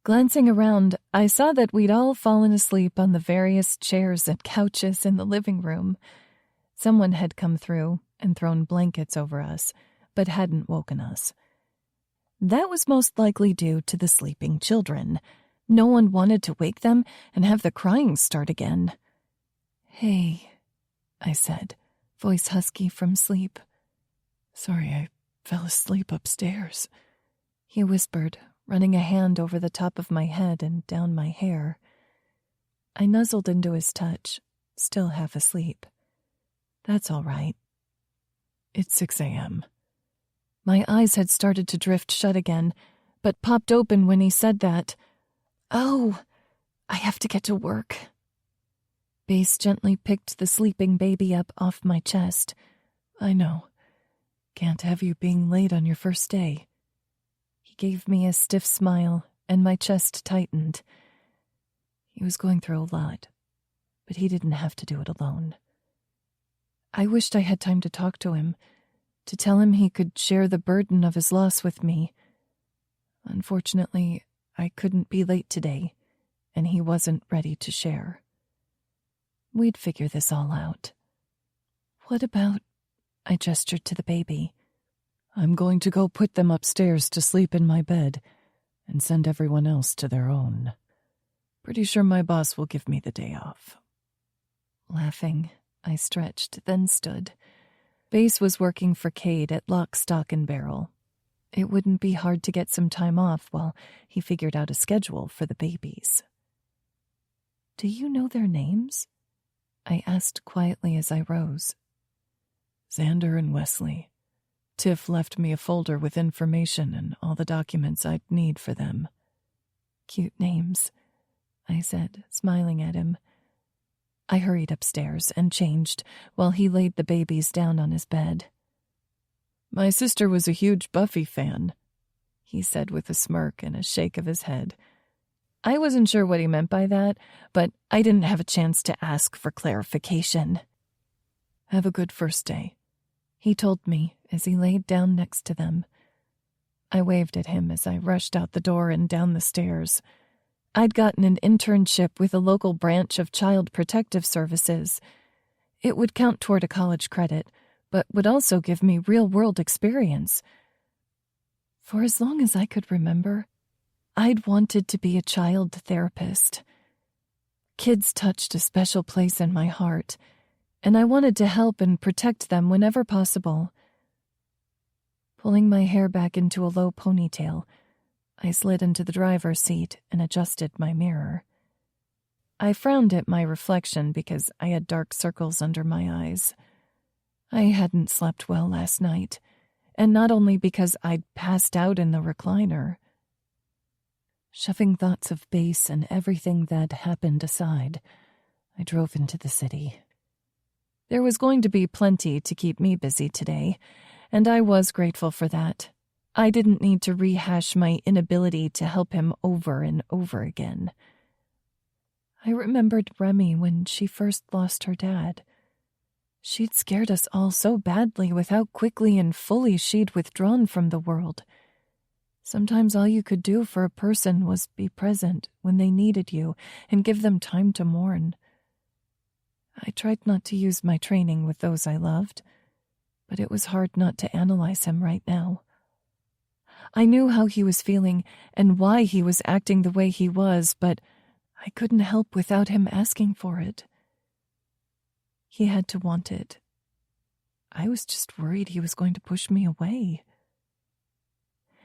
Glancing around, I saw that we'd all fallen asleep on the various chairs and couches in the living room. Someone had come through and thrown blankets over us, but hadn't woken us. That was most likely due to the sleeping children. No one wanted to wake them and have the crying start again. "Hey," I said, voice husky from sleep. "Sorry, I fell asleep upstairs," he whispered, running a hand over the top of my head and down my hair. I nuzzled into his touch, still half asleep. "That's all right." "It's 6 a.m. My eyes had started to drift shut again, but popped open when he said that. "Oh, I have to get to work." Base gently picked the sleeping baby up off my chest. "I know. Can't have you being late on your first day." He gave me a stiff smile, and my chest tightened. He was going through a lot, but he didn't have to do it alone. I wished I had time to talk to him, to tell him he could share the burden of his loss with me. Unfortunately, I couldn't be late today, and he wasn't ready to share. We'd figure this all out. "What about—" I gestured to the baby. "I'm going to go put them upstairs to sleep in my bed and send everyone else to their own. Pretty sure my boss will give me the day off." Laughing, I stretched, then stood. Base was working for Cade at Lock, Stock, and Barrel. It wouldn't be hard to get some time off while he figured out a schedule for the babies. "Do you know their names?" I asked quietly as I rose. "Xander and Wesley. Tiff left me a folder with information and all the documents I'd need for them." "Cute names," I said, smiling at him. I hurried upstairs and changed while he laid the babies down on his bed. "My sister was a huge Buffy fan," he said with a smirk and a shake of his head. I wasn't sure what he meant by that, but I didn't have a chance to ask for clarification. "Have a good first day," he told me as he laid down next to them. I waved at him as I rushed out the door and down the stairs. I'd gotten an internship with a local branch of Child Protective Services. It would count toward a college credit, but would also give me real-world experience. For as long as I could remember, I'd wanted to be a child therapist. Kids touched a special place in my heart, and I wanted to help and protect them whenever possible. Pulling my hair back into a low ponytail, I slid into the driver's seat and adjusted my mirror. I frowned at my reflection because I had dark circles under my eyes. I hadn't slept well last night, and not only because I'd passed out in the recliner. Shoving thoughts of Base and everything that happened aside, I drove into the city. There was going to be plenty to keep me busy today, and I was grateful for that. I didn't need to rehash my inability to help him over and over again. I remembered Remy when she first lost her dad. She'd scared us all so badly with how quickly and fully she'd withdrawn from the world. Sometimes all you could do for a person was be present when they needed you and give them time to mourn. I tried not to use my training with those I loved, but it was hard not to analyze him right now. I knew how he was feeling and why he was acting the way he was, but I couldn't help without him asking for it. He had to want it. I was just worried he was going to push me away.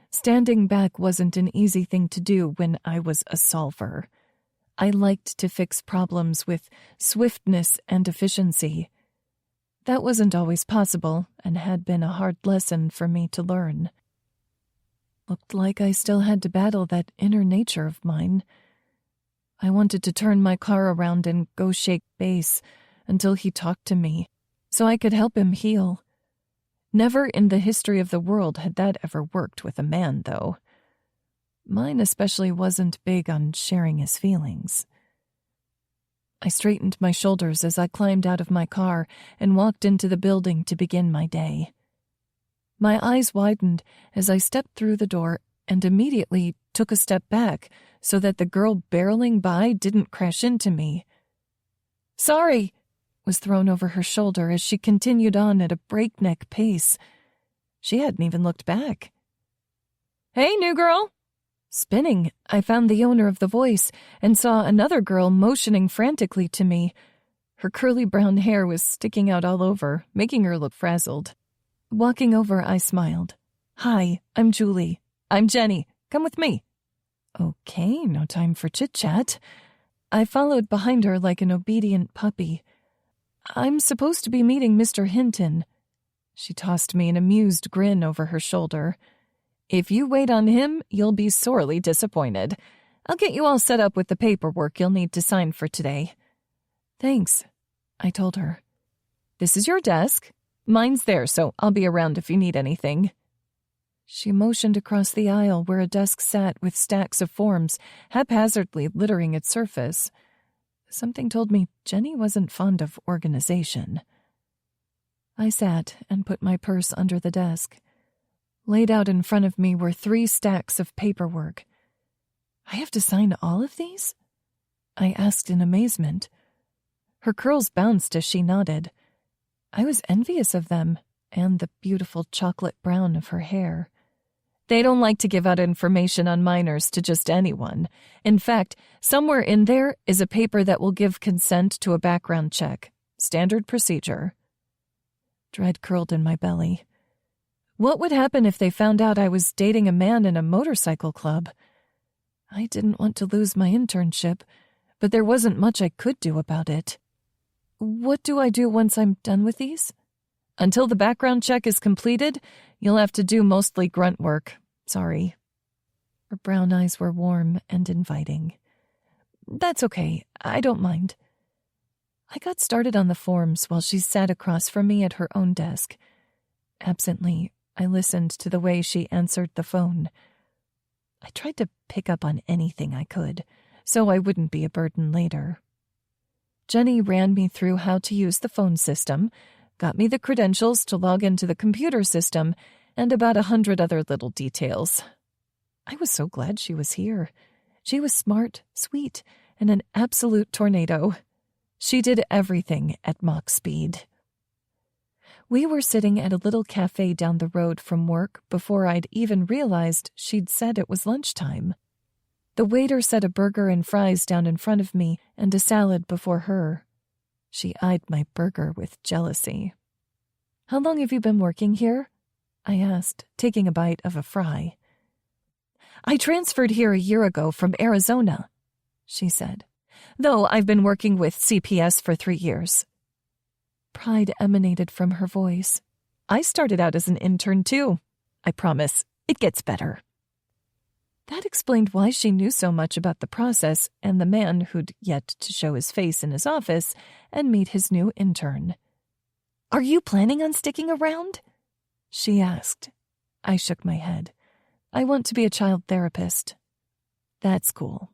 Standing back wasn't an easy thing to do when I was a solver. I liked to fix problems with swiftness and efficiency. That wasn't always possible and had been a hard lesson for me to learn. Looked like I still had to battle that inner nature of mine. I wanted to turn my car around and go shake Base until he talked to me, so I could help him heal. Never in the history of the world had that ever worked with a man, though. Mine especially wasn't big on sharing his feelings. I straightened my shoulders as I climbed out of my car and walked into the building to begin my day. My eyes widened as I stepped through the door and immediately took a step back so that the girl barreling by didn't crash into me. "Sorry," was thrown over her shoulder as she continued on at a breakneck pace. She hadn't even looked back. "Hey, new girl!" Spinning, I found the owner of the voice and saw another girl motioning frantically to me. Her curly brown hair was sticking out all over, making her look frazzled. Walking over, I smiled. "Hi, I'm Julie. I'm Jenny. Come with me." Okay, no time for chit-chat. I followed behind her like an obedient puppy. "I'm supposed to be meeting Mr. Hinton." She tossed me an amused grin over her shoulder. "If you wait on him, you'll be sorely disappointed. I'll get you all set up with the paperwork you'll need to sign for today." "Thanks," I told her. "This is your desk. Mine's there, so I'll be around if you need anything." She motioned across the aisle where a desk sat with stacks of forms haphazardly littering its surface. Something told me Jenny wasn't fond of organization. I sat and put my purse under the desk. Laid out in front of me were 3 stacks of paperwork. "I have to sign all of these?" I asked in amazement. Her curls bounced as she nodded. I was envious of them and the beautiful chocolate brown of her hair. "They don't like to give out information on minors to just anyone. In fact, somewhere in there is a paper that will give consent to a background check. Standard procedure." Dread curled in my belly. What would happen if they found out I was dating a man in a motorcycle club? I didn't want to lose my internship, but there wasn't much I could do about it. "What do I do once I'm done with these?" "Until the background check is completed, you'll have to do mostly grunt work. Sorry." Her brown eyes were warm and inviting. "That's okay. I don't mind." I got started on the forms while she sat across from me at her own desk. Absently, I listened to the way she answered the phone. I tried to pick up on anything I could, so I wouldn't be a burden later. Jenny ran me through how to use the phone system, got me the credentials to log into the computer system, and about 100 other little details. I was so glad she was here. She was smart, sweet, and an absolute tornado. She did everything at Mach speed. We were sitting at a little cafe down the road from work before I'd even realized she'd said it was lunchtime. The waiter set a burger and fries down in front of me and a salad before her. She eyed my burger with jealousy. "How long have you been working here?" I asked, taking a bite of a fry. "I transferred here a year ago from Arizona," she said, "though I've been working with CPS for 3 years. Pride emanated from her voice. "I started out as an intern, too. I promise, it gets better." That explained why she knew so much about the process and the man who'd yet to show his face in his office and meet his new intern. "Are you planning on sticking around?" she asked. I shook my head. "I want to be a child therapist." "That's cool,"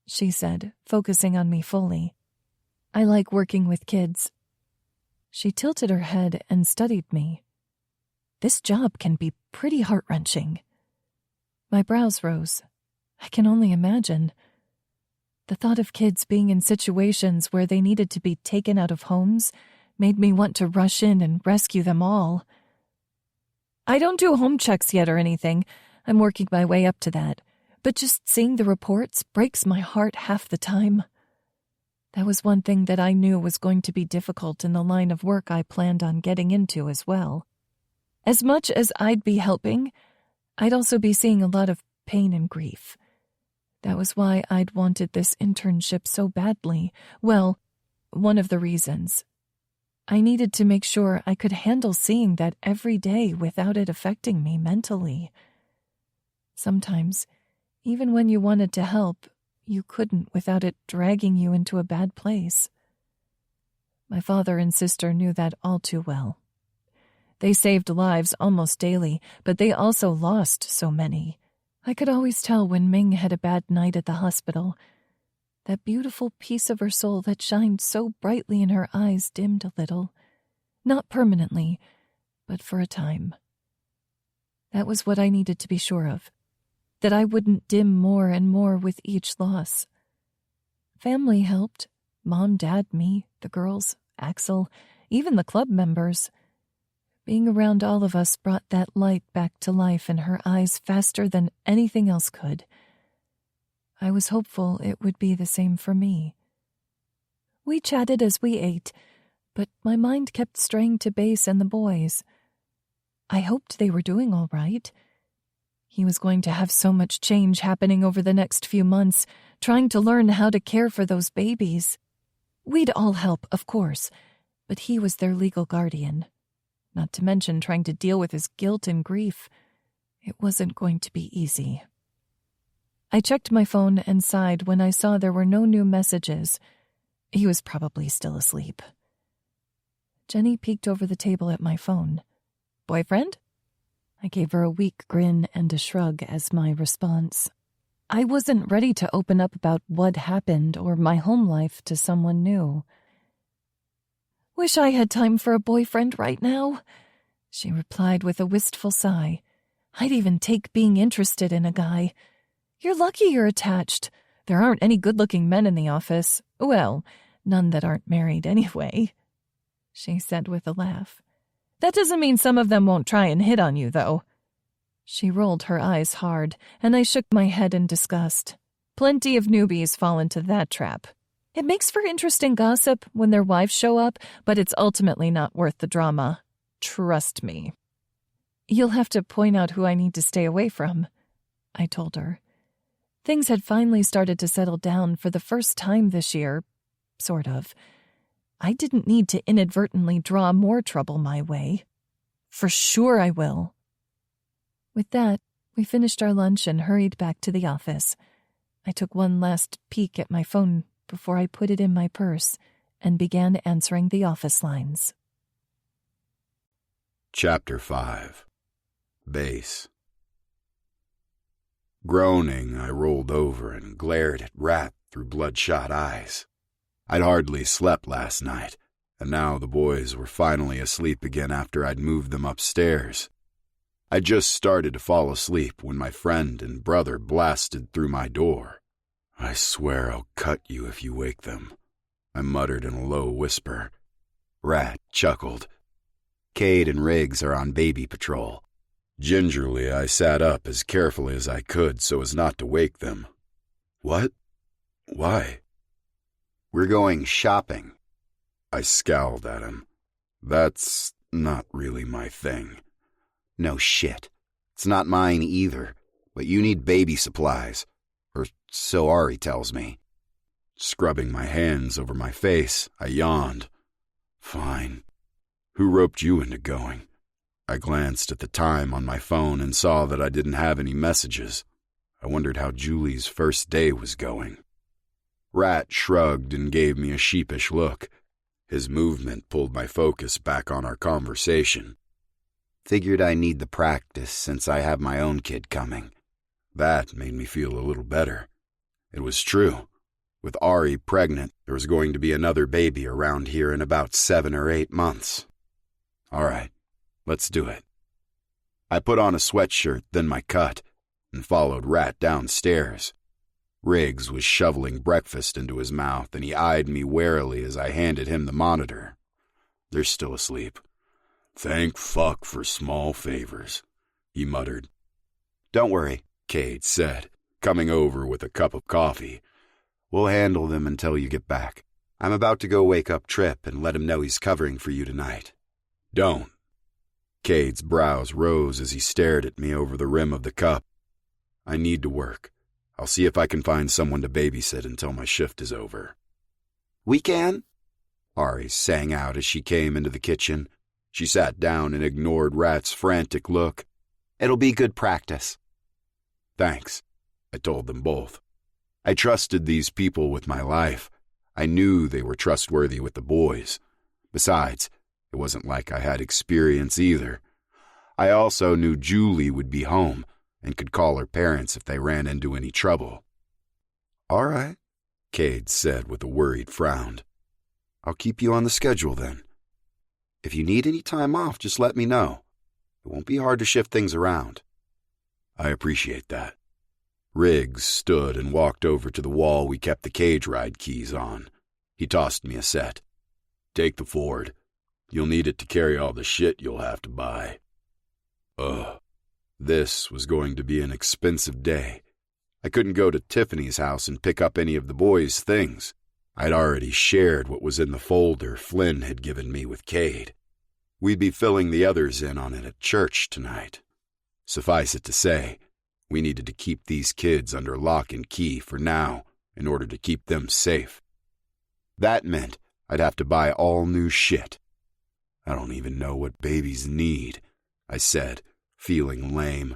she said, focusing on me fully. "I like working with kids." She tilted her head and studied me. "This job can be pretty heart-wrenching." My brows rose. I can only imagine. The thought of kids being in situations where they needed to be taken out of homes made me want to rush in and rescue them all. "I don't do home checks yet or anything. I'm working my way up to that. But just seeing the reports breaks my heart half the time." That was one thing that I knew was going to be difficult in the line of work I planned on getting into as well. As much as I'd be helping, I'd also be seeing a lot of pain and grief. That was why I'd wanted this internship so badly. Well, one of the reasons. I needed to make sure I could handle seeing that every day without it affecting me mentally. Sometimes, even when you wanted to help, you couldn't without it dragging you into a bad place. My father and sister knew that all too well. They saved lives almost daily, but they also lost so many. I could always tell when Ming had a bad night at the hospital. That beautiful piece of her soul that shined so brightly in her eyes dimmed a little. Not permanently, but for a time. That was what I needed to be sure of, that I wouldn't dim more and more with each loss. Family helped. Mom, Dad, me, the girls, Axel, even the club members. Being around all of us brought that light back to life in her eyes faster than anything else could. I was hopeful it would be the same for me. We chatted as we ate, but my mind kept straying to Bass and the boys. I hoped they were doing all right. He was going to have so much change happening over the next few months, trying to learn how to care for those babies. We'd all help, of course, but he was their legal guardian. Not to mention trying to deal with his guilt and grief. It wasn't going to be easy. I checked my phone and sighed when I saw there were no new messages. He was probably still asleep. Jenny peeked over the table at my phone. Boyfriend? I gave her a weak grin and a shrug as my response. I wasn't ready to open up about what happened or my home life to someone new. Wish I had time for a boyfriend right now, she replied with a wistful sigh. I'd even take being interested in a guy. You're lucky you're attached. There aren't any good-looking men in the office. Well, none that aren't married anyway, she said with a laugh. That doesn't mean some of them won't try and hit on you, though. She rolled her eyes hard, and I shook my head in disgust. Plenty of newbies fall into that trap. It makes for interesting gossip when their wives show up, but it's ultimately not worth the drama. Trust me. You'll have to point out who I need to stay away from, I told her. Things had finally started to settle down for the first time this year, sort of. I didn't need to inadvertently draw more trouble my way. For sure I will. With that, we finished our lunch and hurried back to the office. I took one last peek at my phone before I put it in my purse and began answering the office lines. Chapter 5. Bass. Groaning, I rolled over and glared at Rat through bloodshot eyes. I'd hardly slept last night, and now the boys were finally asleep again after I'd moved them upstairs. I just started to fall asleep when my friend and brother blasted through my door. I swear I'll cut you if you wake them, I muttered in a low whisper. Rat chuckled. Cade and Riggs are on baby patrol. Gingerly, I sat up as carefully as I could so as not to wake them. What? Why? We're going shopping. I scowled at him. That's not really my thing. No shit. It's not mine either, but you need baby supplies. Or so Ari tells me. Scrubbing my hands over my face, I yawned. Fine. Who roped you into going? I glanced at the time on my phone and saw that I didn't have any messages. I wondered how Julie's first day was going. Rat shrugged and gave me a sheepish look. His movement pulled my focus back on our conversation. Figured I need the practice since I have my own kid coming. That made me feel a little better. It was true. With Ari pregnant, there was going to be another baby around here in about 7 or 8 months. All right, let's do it. I put on a sweatshirt, then my cut, and followed Rat downstairs. Riggs was shoveling breakfast into his mouth, and he eyed me warily as I handed him the monitor. They're still asleep. Thank fuck for small favors, he muttered. Don't worry, Cade said, coming over with a cup of coffee. We'll handle them until you get back. I'm about to go wake up Trip and let him know he's covering for you tonight. Don't. Cade's brows rose as he stared at me over the rim of the cup. I need to work. I'll see if I can find someone to babysit until my shift is over. We can? Ari sang out as she came into the kitchen. She sat down and ignored Rat's frantic look. It'll be good practice. Thanks, I told them both. I trusted these people with my life. I knew they were trustworthy with the boys. Besides, it wasn't like I had experience either. I also knew Julie would be home and could call her parents if they ran into any trouble. All right, Cade said with a worried frown. "I'll keep you on the schedule then. If you need any time off, just let me know. It won't be hard to shift things around." "I appreciate that." Riggs stood and walked over to the wall we kept the cage ride keys on. He tossed me a set. "Take the Ford. You'll need it to carry all the shit you'll have to buy." This was going to be an expensive day. I couldn't go to Tiffany's house and pick up any of the boys' things. I'd already shared what was in the folder Flynn had given me with Cade. We'd be filling the others in on it at church tonight. Suffice it to say, we needed to keep these kids under lock and key for now in order to keep them safe. That meant I'd have to buy all new shit. "I don't even know what babies need," I said, feeling lame.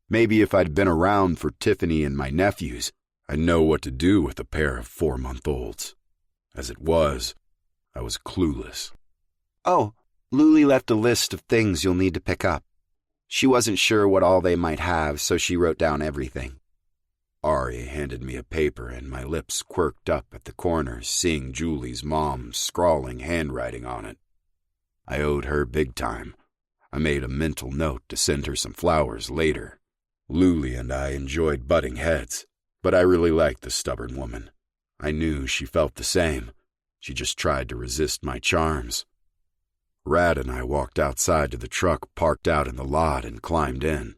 Maybe if I'd been around for Tiffany and my nephews, I'd know what to do with a pair of 4-month-olds. As it was, I was clueless. "Oh, Luli left a list of things you'll need to pick up. She wasn't sure what all they might have, so she wrote down everything." Ari handed me a paper and my lips quirked up at the corners seeing Julie's mom's scrawling handwriting on it. I owed her big time. I made a mental note to send her some flowers later. Luli and I enjoyed butting heads, but I really liked the stubborn woman. I knew she felt the same. She just tried to resist my charms. Rad and I walked outside to the truck parked out in the lot and climbed in.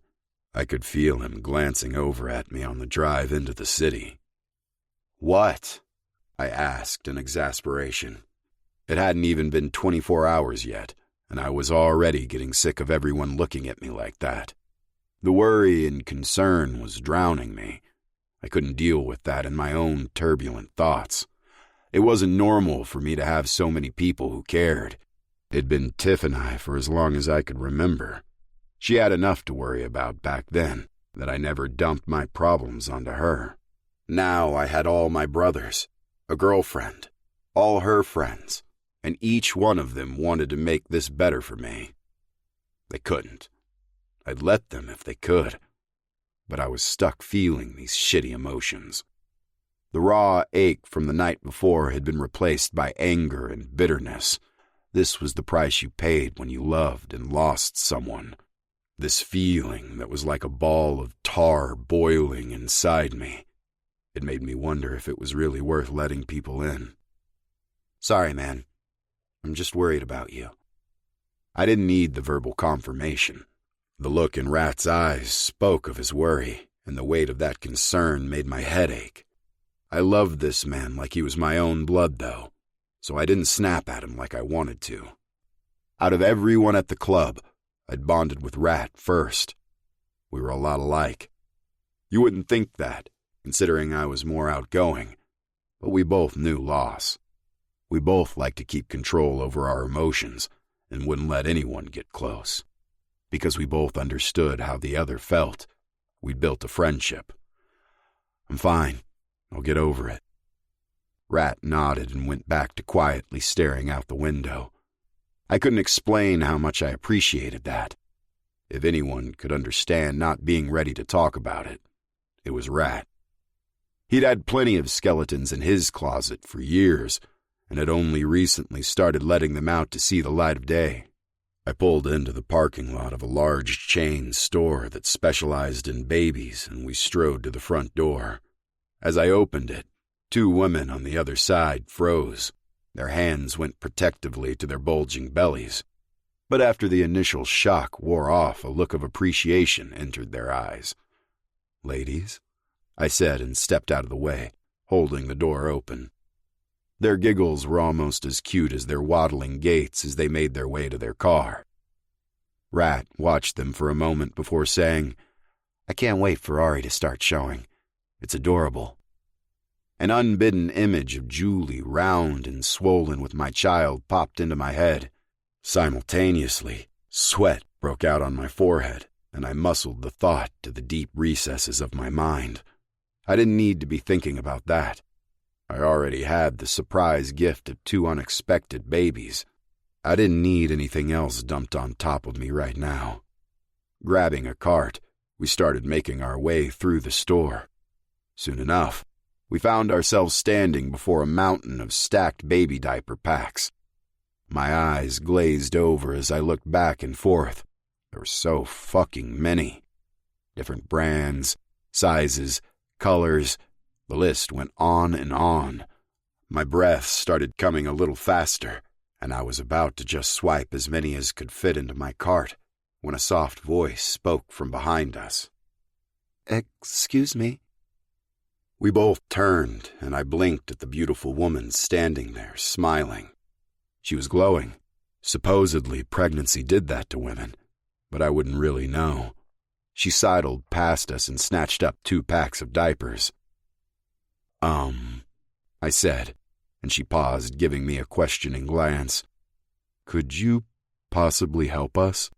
I could feel him glancing over at me on the drive into the city. "What?" I asked in exasperation. It hadn't even been 24 hours yet, and I was already getting sick of everyone looking at me like that. The worry and concern was drowning me. I couldn't deal with that in my own turbulent thoughts. It wasn't normal for me to have so many people who cared. It'd been Tiff and I for as long as I could remember. She had enough to worry about back then that I never dumped my problems onto her. Now I had all my brothers, a girlfriend, all her friends, and each one of them wanted to make this better for me. They couldn't. I'd let them if they could, but I was stuck feeling these shitty emotions. The raw ache from the night before had been replaced by anger and bitterness. This was the price you paid when you loved and lost someone. This feeling that was like a ball of tar boiling inside me. It made me wonder if it was really worth letting people in. "Sorry, man. I'm just worried about you." I didn't need the verbal confirmation. The look in Rat's eyes spoke of his worry, and the weight of that concern made my head ache. I loved this man like he was my own blood, though, so I didn't snap at him like I wanted to. Out of everyone at the club, I'd bonded with Rat first. We were a lot alike. You wouldn't think that, considering I was more outgoing, but we both knew loss. We both liked to keep control over our emotions and wouldn't let anyone get close. Because we both understood how the other felt, we'd built a friendship. "I'm fine. I'll get over it." Rat nodded and went back to quietly staring out the window. I couldn't explain how much I appreciated that. If anyone could understand not being ready to talk about it, it was Rat. He'd had plenty of skeletons in his closet for years, and had only recently started letting them out to see the light of day. I pulled into the parking lot of a large chain store that specialized in babies, and we strode to the front door. As I opened it, 2 women on the other side froze. Their hands went protectively to their bulging bellies. But after the initial shock wore off, a look of appreciation entered their eyes. "Ladies?" I said and stepped out of the way, holding the door open. Their giggles were almost as cute as their waddling gaits as they made their way to their car. Rat watched them for a moment before saying, "I can't wait for Ari to start showing. It's adorable." An unbidden image of Julie, round and swollen with my child, popped into my head. Simultaneously, sweat broke out on my forehead, and I muscled the thought to the deep recesses of my mind. I didn't need to be thinking about that. I already had the surprise gift of 2 unexpected babies. I didn't need anything else dumped on top of me right now. Grabbing a cart, we started making our way through the store. Soon enough, We found ourselves standing before a mountain of stacked baby diaper packs. My eyes glazed over as I looked back and forth. There were so fucking many. Different brands, sizes, colors. The list went on and on. My breath started coming a little faster, and I was about to just swipe as many as could fit into my cart when a soft voice spoke from behind us. "Excuse me?" We both turned, and I blinked at the beautiful woman standing there, smiling. She was glowing. Supposedly, pregnancy did that to women, but I wouldn't really know. She sidled past us and snatched up 2 packs of diapers. I said, and she paused, giving me a questioning glance. "Could you possibly help us?"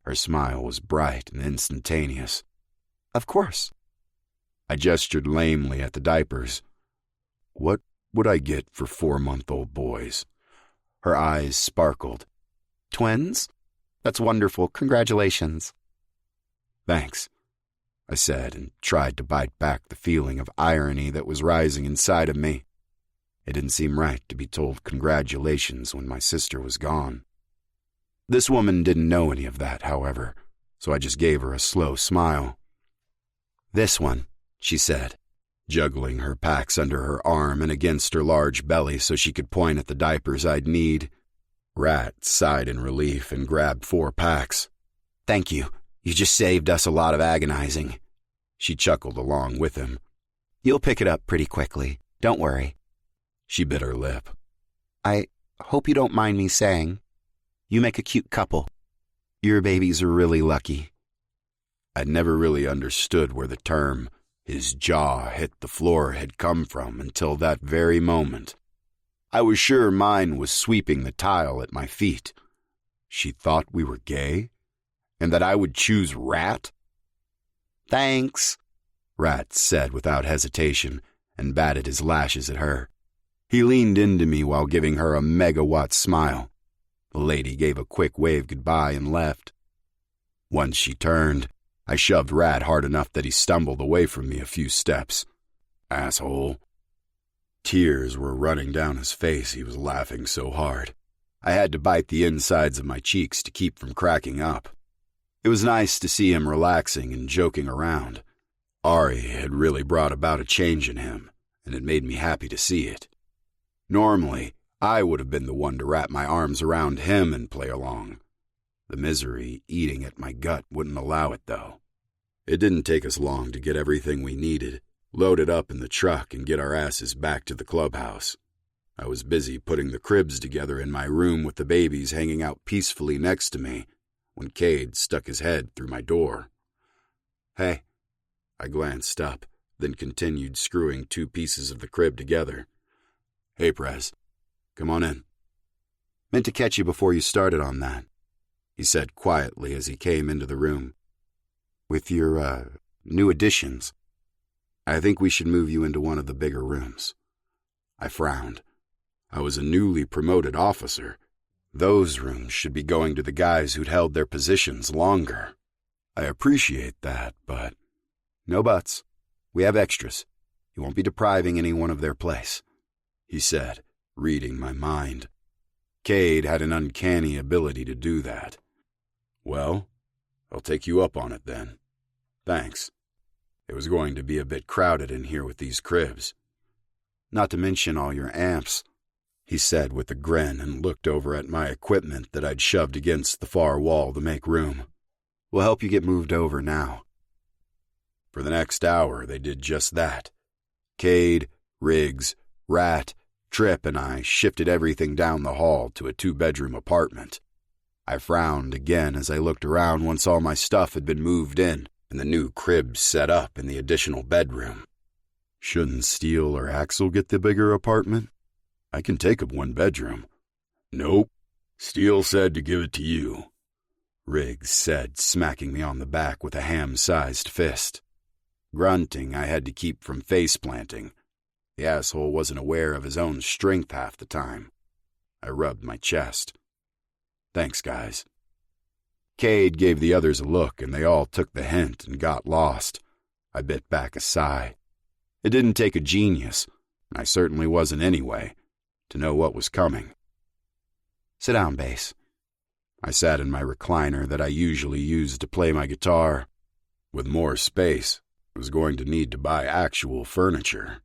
Her smile was bright and instantaneous. "Of course." I gestured lamely at the diapers. "What would I get for 4-month-old boys?" Her eyes sparkled. "Twins? That's wonderful. Congratulations." "Thanks," I said, and tried to bite back the feeling of irony that was rising inside of me. It didn't seem right to be told congratulations when my sister was gone. This woman didn't know any of that, however, so I just gave her a slow smile. "This one," she said, juggling her packs under her arm and against her large belly so she could point at the diapers I'd need. Rat sighed in relief and grabbed 4 packs. "Thank you. You just saved us a lot of agonizing." She chuckled along with him. "You'll pick it up pretty quickly. Don't worry." She bit her lip. "I hope you don't mind me saying, you make a cute couple. Your babies are really lucky." I'd never really understood where the term, "his jaw hit the floor," had come from until that very moment. I was sure mine was sweeping the tile at my feet. She thought we were gay? And that I would choose Rat? "Thanks," Rat said without hesitation, and batted his lashes at her. He leaned into me while giving her a megawatt smile. The lady gave a quick wave goodbye and left. Once she turned, I shoved Rat hard enough that he stumbled away from me a few steps. Asshole. Tears were running down his face, he was laughing so hard. I had to bite the insides of my cheeks to keep from cracking up. It was nice to see him relaxing and joking around. Ari had really brought about a change in him, and it made me happy to see it. Normally, I would have been the one to wrap my arms around him and play along. The misery eating at my gut wouldn't allow it, though. It didn't take us long to get everything we needed, load it up in the truck, and get our asses back to the clubhouse. I was busy putting the cribs together in my room with the babies hanging out peacefully next to me when Cade stuck his head through my door. "Hey." I glanced up, then continued screwing 2 pieces of the crib together. "Hey, Prez. Come on in." "Meant to catch you before you started on that," he said quietly as he came into the room. "With your, new additions, I think we should move you into one of the bigger rooms." I frowned. I was a newly promoted officer. Those rooms should be going to the guys who'd held their positions longer. I appreciate that, but no buts. We have extras. You won't be depriving anyone of their place, he said, reading my mind. Cade had an uncanny ability to do that. "Well, I'll take you up on it then. Thanks. It was going to be a bit crowded in here with these cribs. Not to mention all your amps," he said with a grin and looked over at my equipment that I'd shoved against the far wall to make room. "We'll help you get moved over now." For the next hour, they did just that. Cade, Riggs, Rat, Tripp, and I shifted everything down the hall to a 2-bedroom apartment. I frowned again as I looked around once all my stuff had been moved in and the new cribs set up in the additional bedroom. Shouldn't Steele or Axel get the bigger apartment? I can take up 1 bedroom. "Nope. Steele said to give it to you," Riggs said, smacking me on the back with a ham-sized fist. Grunting, I had to keep from face-planting. The asshole wasn't aware of his own strength half the time. I rubbed my chest. "Thanks, guys." Cade gave the others a look, and they all took the hint and got lost. I bit back a sigh. It didn't take a genius, and I certainly wasn't anyway, to know what was coming. Sit down, Bass. I sat in my recliner that I usually use to play my guitar. With more space, I was going to need to buy actual furniture.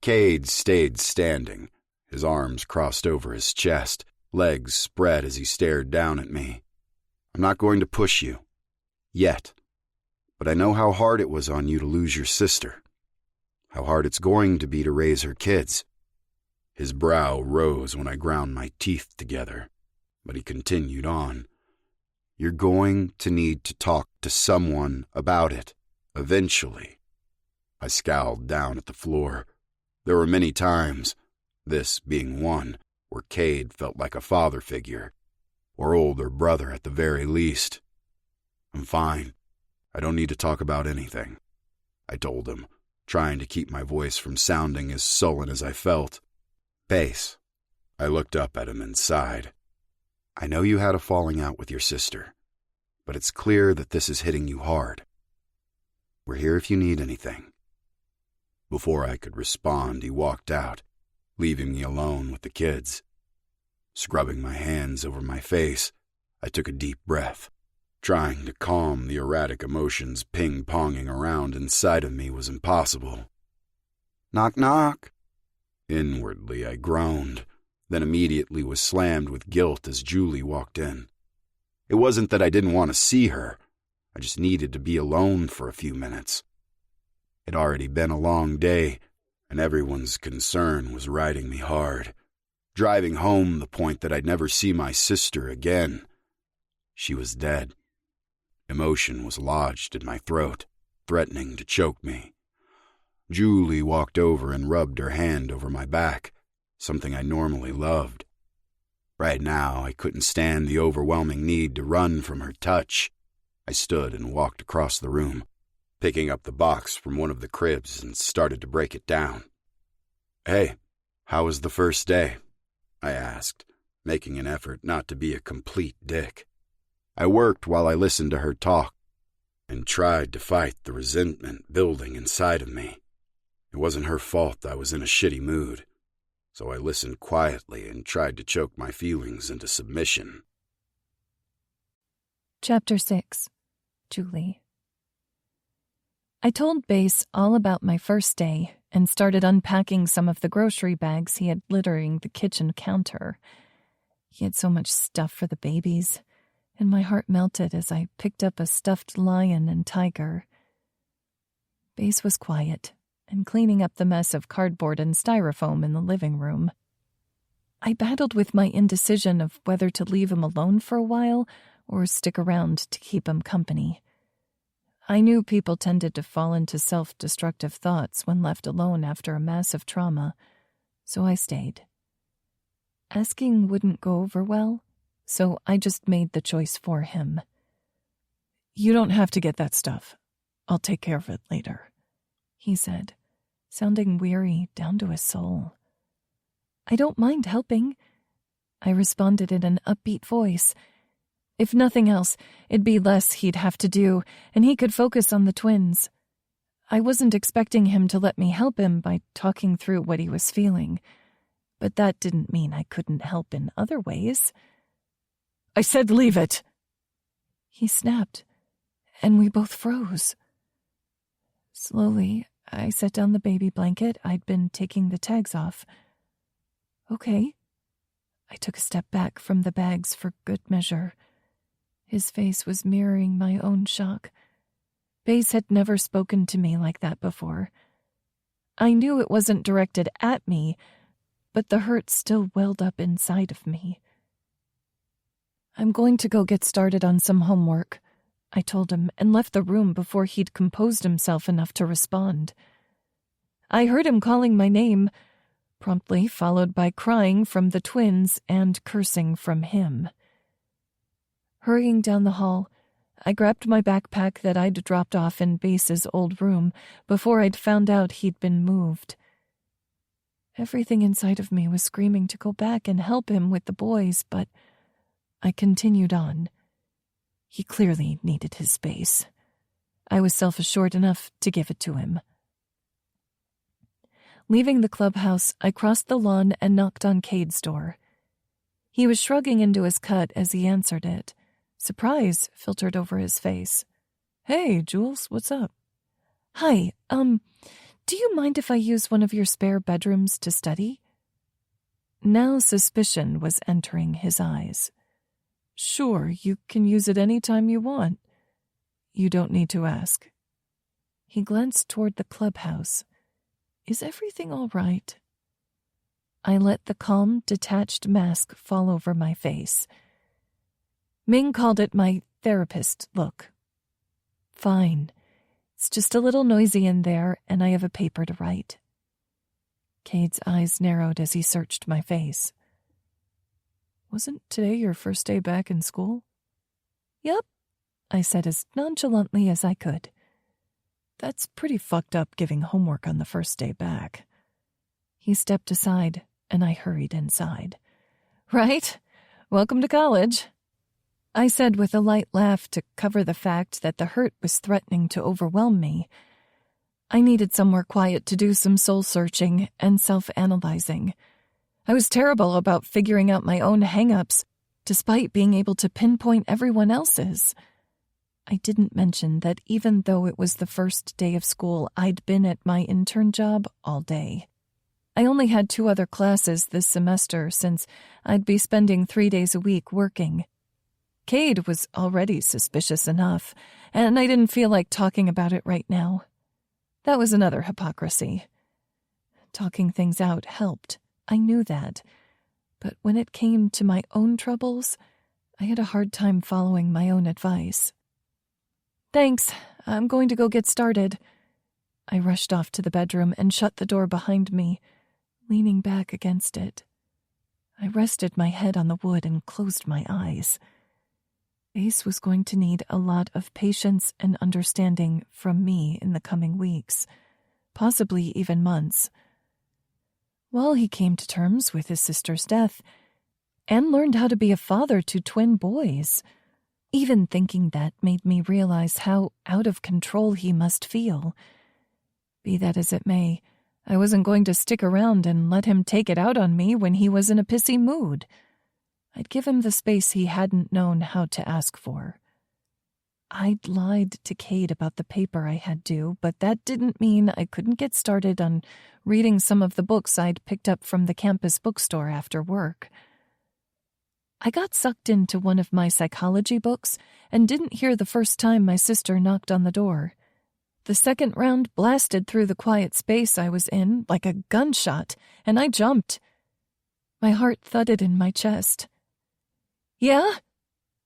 Cade stayed standing, his arms crossed over his chest, legs spread as he stared down at me. I'm not going to push you. Yet. But I know how hard it was on you to lose your sister. How hard it's going to be to raise her kids. His brow rose when I ground my teeth together, but he continued on. You're going to need to talk to someone about it, eventually. I scowled down at the floor. There were many times, this being one, where Cade felt like a father figure, or older brother at the very least. I'm fine. I don't need to talk about anything, I told him, trying to keep my voice from sounding as sullen as I felt. Bass. I looked up at him and sighed. I know you had a falling out with your sister, but it's clear that this is hitting you hard. We're here if you need anything. Before I could respond, he walked out, leaving me alone with the kids. Scrubbing my hands over my face, I took a deep breath. Trying to calm the erratic emotions ping-ponging around inside of me was impossible. Knock, knock. Inwardly, I groaned, then immediately was slammed with guilt as Julie walked in. It wasn't that I didn't want to see her. I just needed to be alone for a few minutes. It'd already been a long day, and everyone's concern was riding me hard, driving home the point that I'd never see my sister again. She was dead. Emotion was lodged in my throat, threatening to choke me. Julie walked over and rubbed her hand over my back, something I normally loved. Right now, I couldn't stand the overwhelming need to run from her touch. I stood and walked across the room, picking up the box from one of the cribs and started to break it down. Hey, how was the first day? I asked, making an effort not to be a complete dick. I worked while I listened to her talk and tried to fight the resentment building inside of me. It wasn't her fault I was in a shitty mood, so I listened quietly and tried to choke my feelings into submission. Chapter 6. Julie. I told Bass all about my first day and started unpacking some of the grocery bags he had littering the kitchen counter. He had so much stuff for the babies, and my heart melted as I picked up a stuffed lion and tiger. Bass was quiet and cleaning up the mess of cardboard and styrofoam in the living room. I battled with my indecision of whether to leave him alone for a while or stick around to keep him company. I knew people tended to fall into self-destructive thoughts when left alone after a massive trauma, so I stayed. Asking wouldn't go over well, so I just made the choice for him. You don't have to get that stuff. I'll take care of it later, he said, sounding weary down to his soul. I don't mind helping, I responded in an upbeat voice. If nothing else, it'd be less he'd have to do, and he could focus on the twins. I wasn't expecting him to let me help him by talking through what he was feeling, but that didn't mean I couldn't help in other ways. I said leave it, he snapped, and we both froze. Slowly, I set down the baby blanket I'd been taking the tags off. Okay. I took a step back from the bags for good measure. His face was mirroring my own shock. Bass had never spoken to me like that before. I knew it wasn't directed at me, but the hurt still welled up inside of me. I'm going to go get started on some homework, I told him, and left the room before he'd composed himself enough to respond. I heard him calling my name, promptly followed by crying from the twins and cursing from him. Hurrying down the hall, I grabbed my backpack that I'd dropped off in Bass's old room before I'd found out he'd been moved. Everything inside of me was screaming to go back and help him with the boys, but I continued on. He clearly needed his space. I was self-assured enough to give it to him. Leaving the clubhouse, I crossed the lawn and knocked on Cade's door. He was shrugging into his cut as he answered it. Surprise filtered over his face. "Hey, Jules, what's up?" "Hi, do you mind if I use one of your spare bedrooms to study?" Now suspicion was entering his eyes. "Sure, you can use it any time you want. You don't need to ask." He glanced toward the clubhouse. "Is everything all right?" I let the calm, detached mask fall over my face. Ming called it my therapist look. "Fine. It's just a little noisy in there, and I have a paper to write." Cade's eyes narrowed as he searched my face. "Wasn't today your first day back in school?" "Yep," I said as nonchalantly as I could. "That's pretty fucked up giving homework on the first day back." He stepped aside, and I hurried inside. "Right? Welcome to college," I said with a light laugh to cover the fact that the hurt was threatening to overwhelm me. I needed somewhere quiet to do some soul-searching and self-analyzing. I was terrible about figuring out my own hang-ups, despite being able to pinpoint everyone else's. I didn't mention that even though it was the first day of school, I'd been at my intern job all day. I only had 2 other classes this semester since I'd be spending 3 days a week working. Cade was already suspicious enough, and I didn't feel like talking about it right now. That was another hypocrisy. Talking things out helped. I knew that. But when it came to my own troubles, I had a hard time following my own advice. "Thanks. I'm going to go get started." I rushed off to the bedroom and shut the door behind me, leaning back against it. I rested my head on the wood and closed my eyes. Ace was going to need a lot of patience and understanding from me in the coming weeks, possibly even months, while he came to terms with his sister's death and learned how to be a father to twin boys. Even thinking that made me realize how out of control he must feel. Be that as it may, I wasn't going to stick around and let him take it out on me when he was in a pissy mood. I'd give him the space he hadn't known how to ask for. I'd lied to Cade about the paper I had due, but that didn't mean I couldn't get started on reading some of the books I'd picked up from the campus bookstore after work. I got sucked into one of my psychology books and didn't hear the first time my sister knocked on the door. The second round blasted through the quiet space I was in like a gunshot, and I jumped. My heart thudded in my chest. "Yeah?"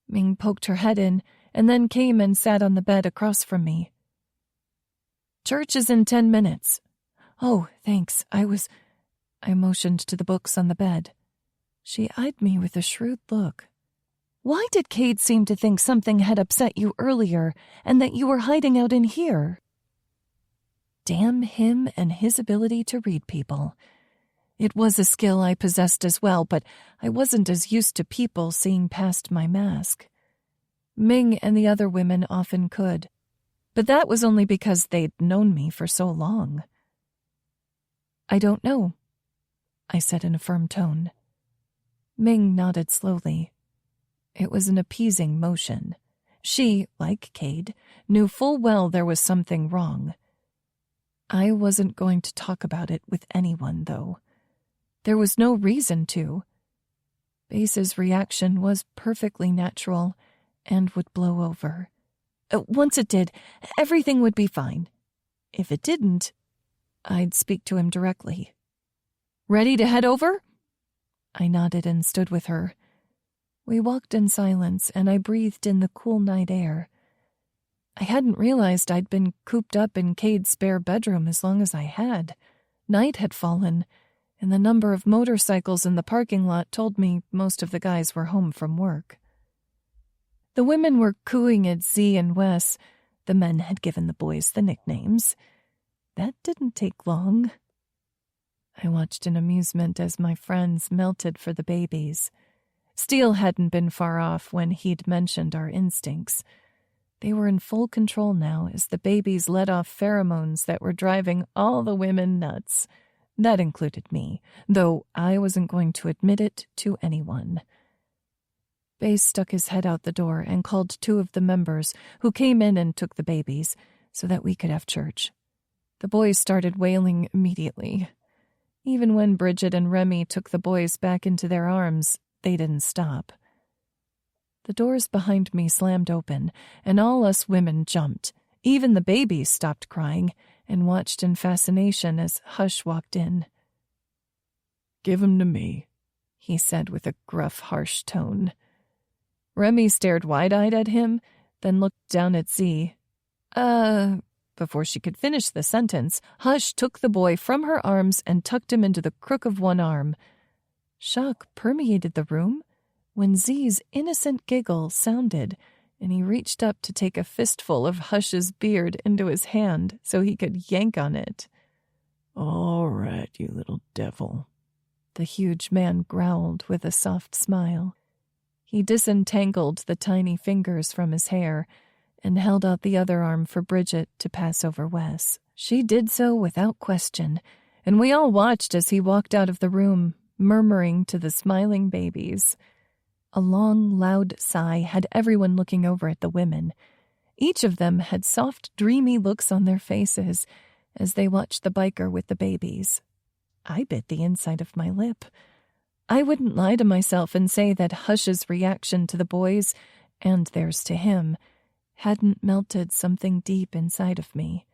Ming poked her head in, and then came and sat on the bed across from me. "Church is in 10 minutes. "Oh, thanks. I motioned to the books on the bed. She eyed me with a shrewd look. "Why did Cade seem to think something had upset you earlier and that you were hiding out in here?" Damn him and his ability to read people. It was a skill I possessed as well, but I wasn't as used to people seeing past my mask. Ming and the other women often could, but that was only because they'd known me for so long. "I don't know," I said in a firm tone. Ming nodded slowly. It was an appeasing motion. She, like Cade, knew full well there was something wrong. I wasn't going to talk about it with anyone, though. There was no reason to. Base's reaction was perfectly natural and would blow over. Once it did, everything would be fine. If it didn't, I'd speak to him directly. "Ready to head over?" I nodded and stood with her. We walked in silence, and I breathed in the cool night air. I hadn't realized I'd been cooped up in Cade's spare bedroom as long as I had. Night had fallen, and the number of motorcycles in the parking lot told me most of the guys were home from work. The women were cooing at Z and Wes. The men had given the boys the nicknames. That didn't take long. I watched in amusement as my friends melted for the babies. Steele hadn't been far off when he'd mentioned our instincts. They were in full control now as the babies let off pheromones that were driving all the women nuts. That included me, though I wasn't going to admit it to anyone. Bass stuck his head out the door and called 2 of the members, who came in and took the babies, so that we could have church. The boys started wailing immediately. Even when Bridget and Remy took the boys back into their arms, they didn't stop. The doors behind me slammed open, and all us women jumped. Even the babies stopped crying and watched in fascination as Hush walked in. "Give 'em to me," he said with a gruff, harsh tone. Remy stared wide-eyed at him, then looked down at Z. Before she could finish the sentence, Hush took the boy from her arms and tucked him into the crook of one arm. Shock permeated the room when Z's innocent giggle sounded, and he reached up to take a fistful of Hush's beard into his hand so he could yank on it. "All right, you little devil," the huge man growled with a soft smile. He disentangled the tiny fingers from his hair and held out the other arm for Bridget to pass over Wes. She did so without question, and we all watched as he walked out of the room, murmuring to the smiling babies. A long, loud sigh had everyone looking over at the women. Each of them had soft, dreamy looks on their faces as they watched the biker with the babies. I bit the inside of my lip. I wouldn't lie to myself and say that Hush's reaction to the boys, and theirs to him, hadn't melted something deep inside of me.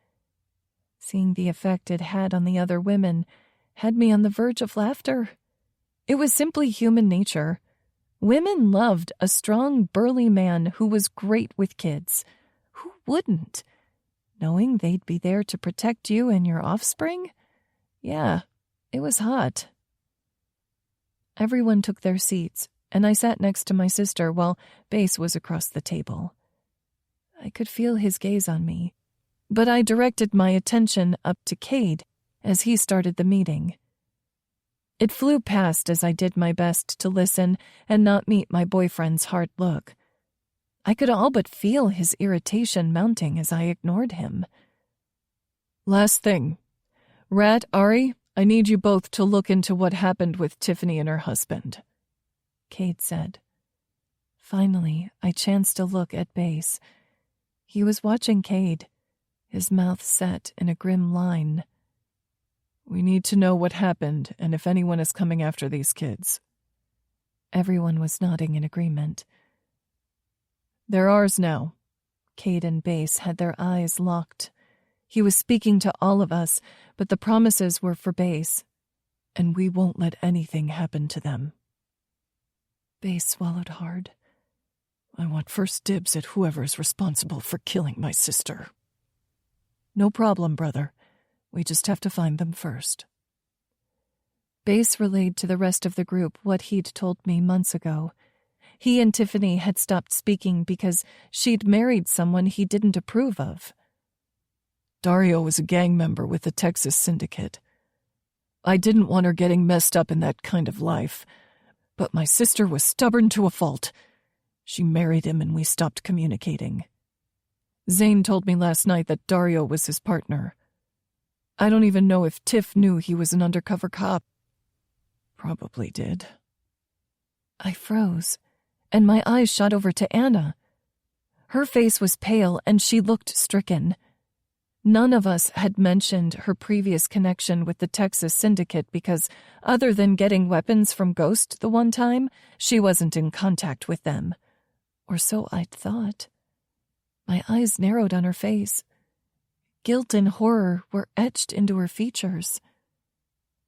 Seeing the effect it had on the other women had me on the verge of laughter. It was simply human nature. Women loved a strong, burly man who was great with kids. Who wouldn't? Knowing they'd be there to protect you and your offspring? Yeah, it was hot. Everyone took their seats, and I sat next to my sister while Bass was across the table. I could feel his gaze on me, but I directed my attention up to Cade as he started the meeting. It flew past as I did my best to listen and not meet my boyfriend's hard look. I could all but feel his irritation mounting as I ignored him. "Last thing. Rat, Ari, I need you both to look into what happened with Tiffany and her husband," Cade said. Finally, I chanced a look at Bass. He was watching Cade, his mouth set in a grim line. "We need to know what happened and if anyone is coming after these kids." Everyone was nodding in agreement. "They're ours now." Cade and Bass had their eyes locked. He was speaking to all of us, but the promises were for Bass, and we won't let anything happen to them. Bass swallowed hard. "I want first dibs at whoever is responsible for killing my sister." "No problem, brother. We just have to find them first." Bass relayed to the rest of the group what he'd told me months ago. He and Tiffany had stopped speaking because she'd married someone he didn't approve of. "Dario was a gang member with the Texas Syndicate. I didn't want her getting messed up in that kind of life, but my sister was stubborn to a fault. She married him and we stopped communicating. Zane told me last night that Dario was his partner. I don't even know if Tiff knew he was an undercover cop. Probably did." I froze, and my eyes shot over to Anna. Her face was pale and she looked stricken. None of us had mentioned her previous connection with the Texas Syndicate because, other than getting weapons from Ghost the one time, she wasn't in contact with them. Or so I'd thought. My eyes narrowed on her face. Guilt and horror were etched into her features.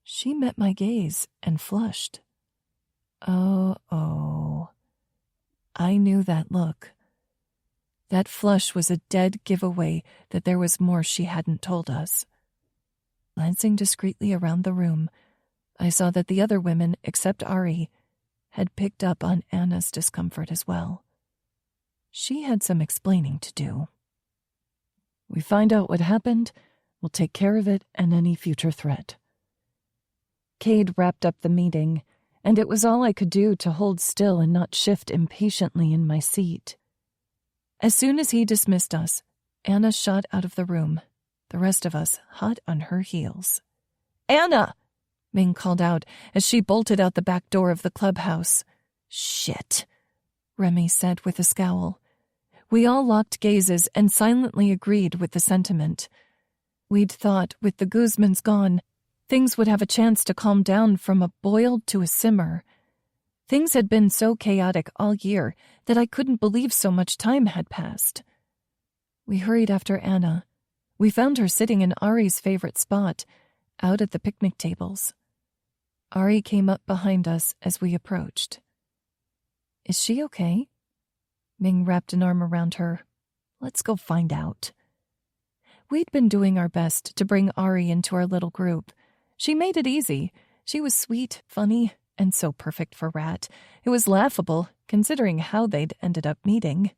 She met my gaze and flushed. Oh. I knew that look. That flush was a dead giveaway that there was more she hadn't told us. Glancing discreetly around the room, I saw that the other women, except Ari, had picked up on Anna's discomfort as well. She had some explaining to do. "We find out what happened, we'll take care of it and any future threat." Cade wrapped up the meeting, and it was all I could do to hold still and not shift impatiently in my seat. As soon as he dismissed us, Anna shot out of the room, the rest of us hot on her heels. "Anna!" Ming called out as she bolted out the back door of the clubhouse. "Shit," Remy said with a scowl. We all locked gazes and silently agreed with the sentiment. We'd thought, with the Guzmans gone, things would have a chance to calm down from a boil to a simmer. Things had been so chaotic all year that I couldn't believe so much time had passed. We hurried after Anna. We found her sitting in Ari's favorite spot, out at the picnic tables. Ari came up behind us as we approached. "Is she okay?" Ming wrapped an arm around her. "Let's go find out." We'd been doing our best to bring Ari into our little group. She made it easy. She was sweet, funny, and so perfect for Rat. It was laughable, considering how they'd ended up meeting.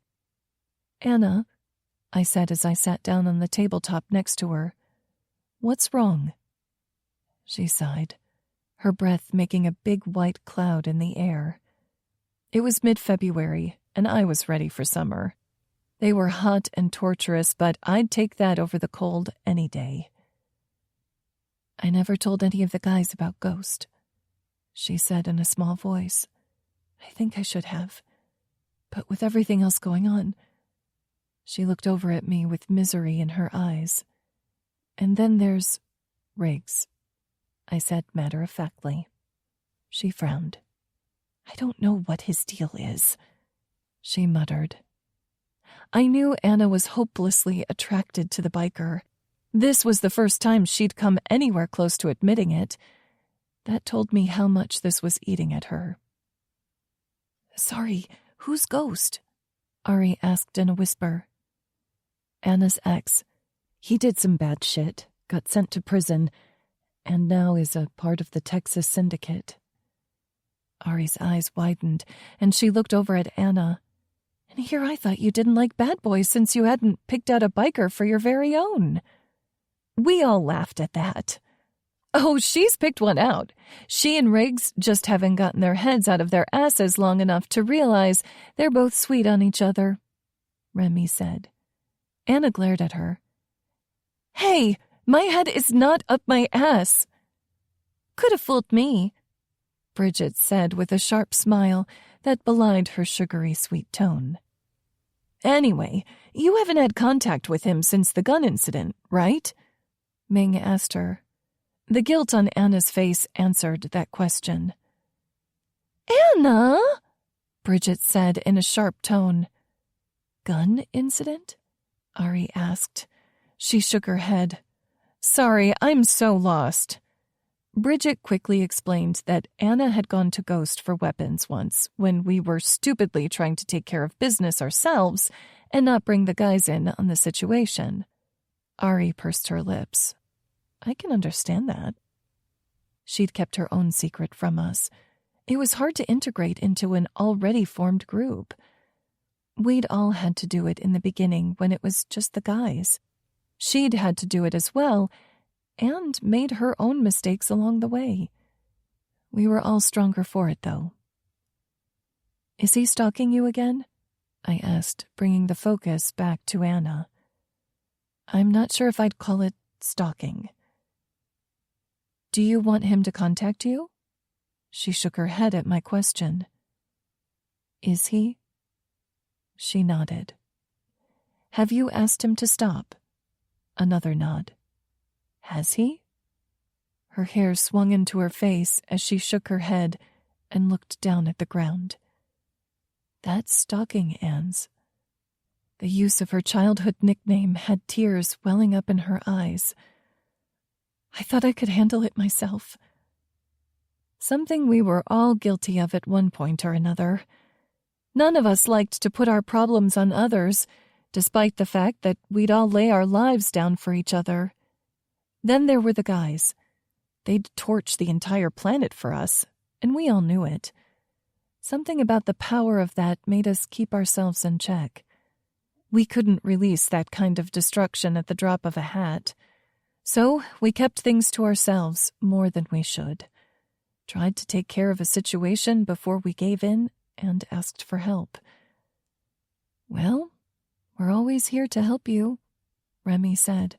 "Anna," I said as I sat down on the tabletop next to her, "what's wrong?" She sighed, her breath making a big white cloud in the air. It was mid-February, and I was ready for summer. They were hot and torturous, but I'd take that over the cold any day. "I never told any of the guys about Ghost," she said in a small voice. "I think I should have. But with everything else going on..." She looked over at me with misery in her eyes. "And then there's Riggs," I said matter-of-factly. She frowned. "I don't know what his deal is," she muttered. I knew Anna was hopelessly attracted to the biker. This was the first time she'd come anywhere close to admitting it. That told me how much this was eating at her. "Sorry, who's Ghost?" Ari asked in a whisper. "Anna's ex. He did some bad shit, got sent to prison, and now is a part of the Texas syndicate." Ari's eyes widened, and she looked over at Anna. "And here I thought you didn't like bad boys since you hadn't picked out a biker for your very own." We all laughed at that. "Oh, she's picked one out. She and Riggs just haven't gotten their heads out of their asses long enough to realize they're both sweet on each other," Remy said. Anna glared at her. "Hey, my head is not up my ass." "Could have fooled me," Bridget said with a sharp smile that belied her sugary sweet tone. "Anyway, you haven't had contact with him since the gun incident, right?" Ming asked her. The guilt on Anna's face answered that question. "Anna," Bridget said in a sharp tone. "Gun incident?" Ari asked. She shook her head. "Sorry, I'm so lost." Bridget quickly explained that Anna had gone to Ghost for weapons once when we were stupidly trying to take care of business ourselves and not bring the guys in on the situation. Ari pursed her lips. I can understand that. She'd kept her own secret from us. It was hard to integrate into an already formed group. We'd all had to do it in the beginning when it was just the guys. She'd had to do it as well, and made her own mistakes along the way. We were all stronger for it, though. "Is he stalking you again?" I asked, bringing the focus back to Anna. "I'm not sure if I'd call it stalking." "Do you want him to contact you?" She shook her head at my question. "Is he?" She nodded. "Have you asked him to stop?" Another nod. "Has he?" Her hair swung into her face as she shook her head and looked down at the ground. That's stalking, Anne's. The use of her childhood nickname had tears welling up in her eyes. I thought I could handle it myself. Something we were all guilty of at one point or another. None of us liked to put our problems on others, despite the fact that we'd all lay our lives down for each other. Then there were the guys. They'd torch the entire planet for us, and we all knew it. Something about the power of that made us keep ourselves in check. We couldn't release that kind of destruction at the drop of a hat. So we kept things to ourselves more than we should. Tried to take care of a situation before we gave in and asked for help. Well, we're always here to help you, Remy said,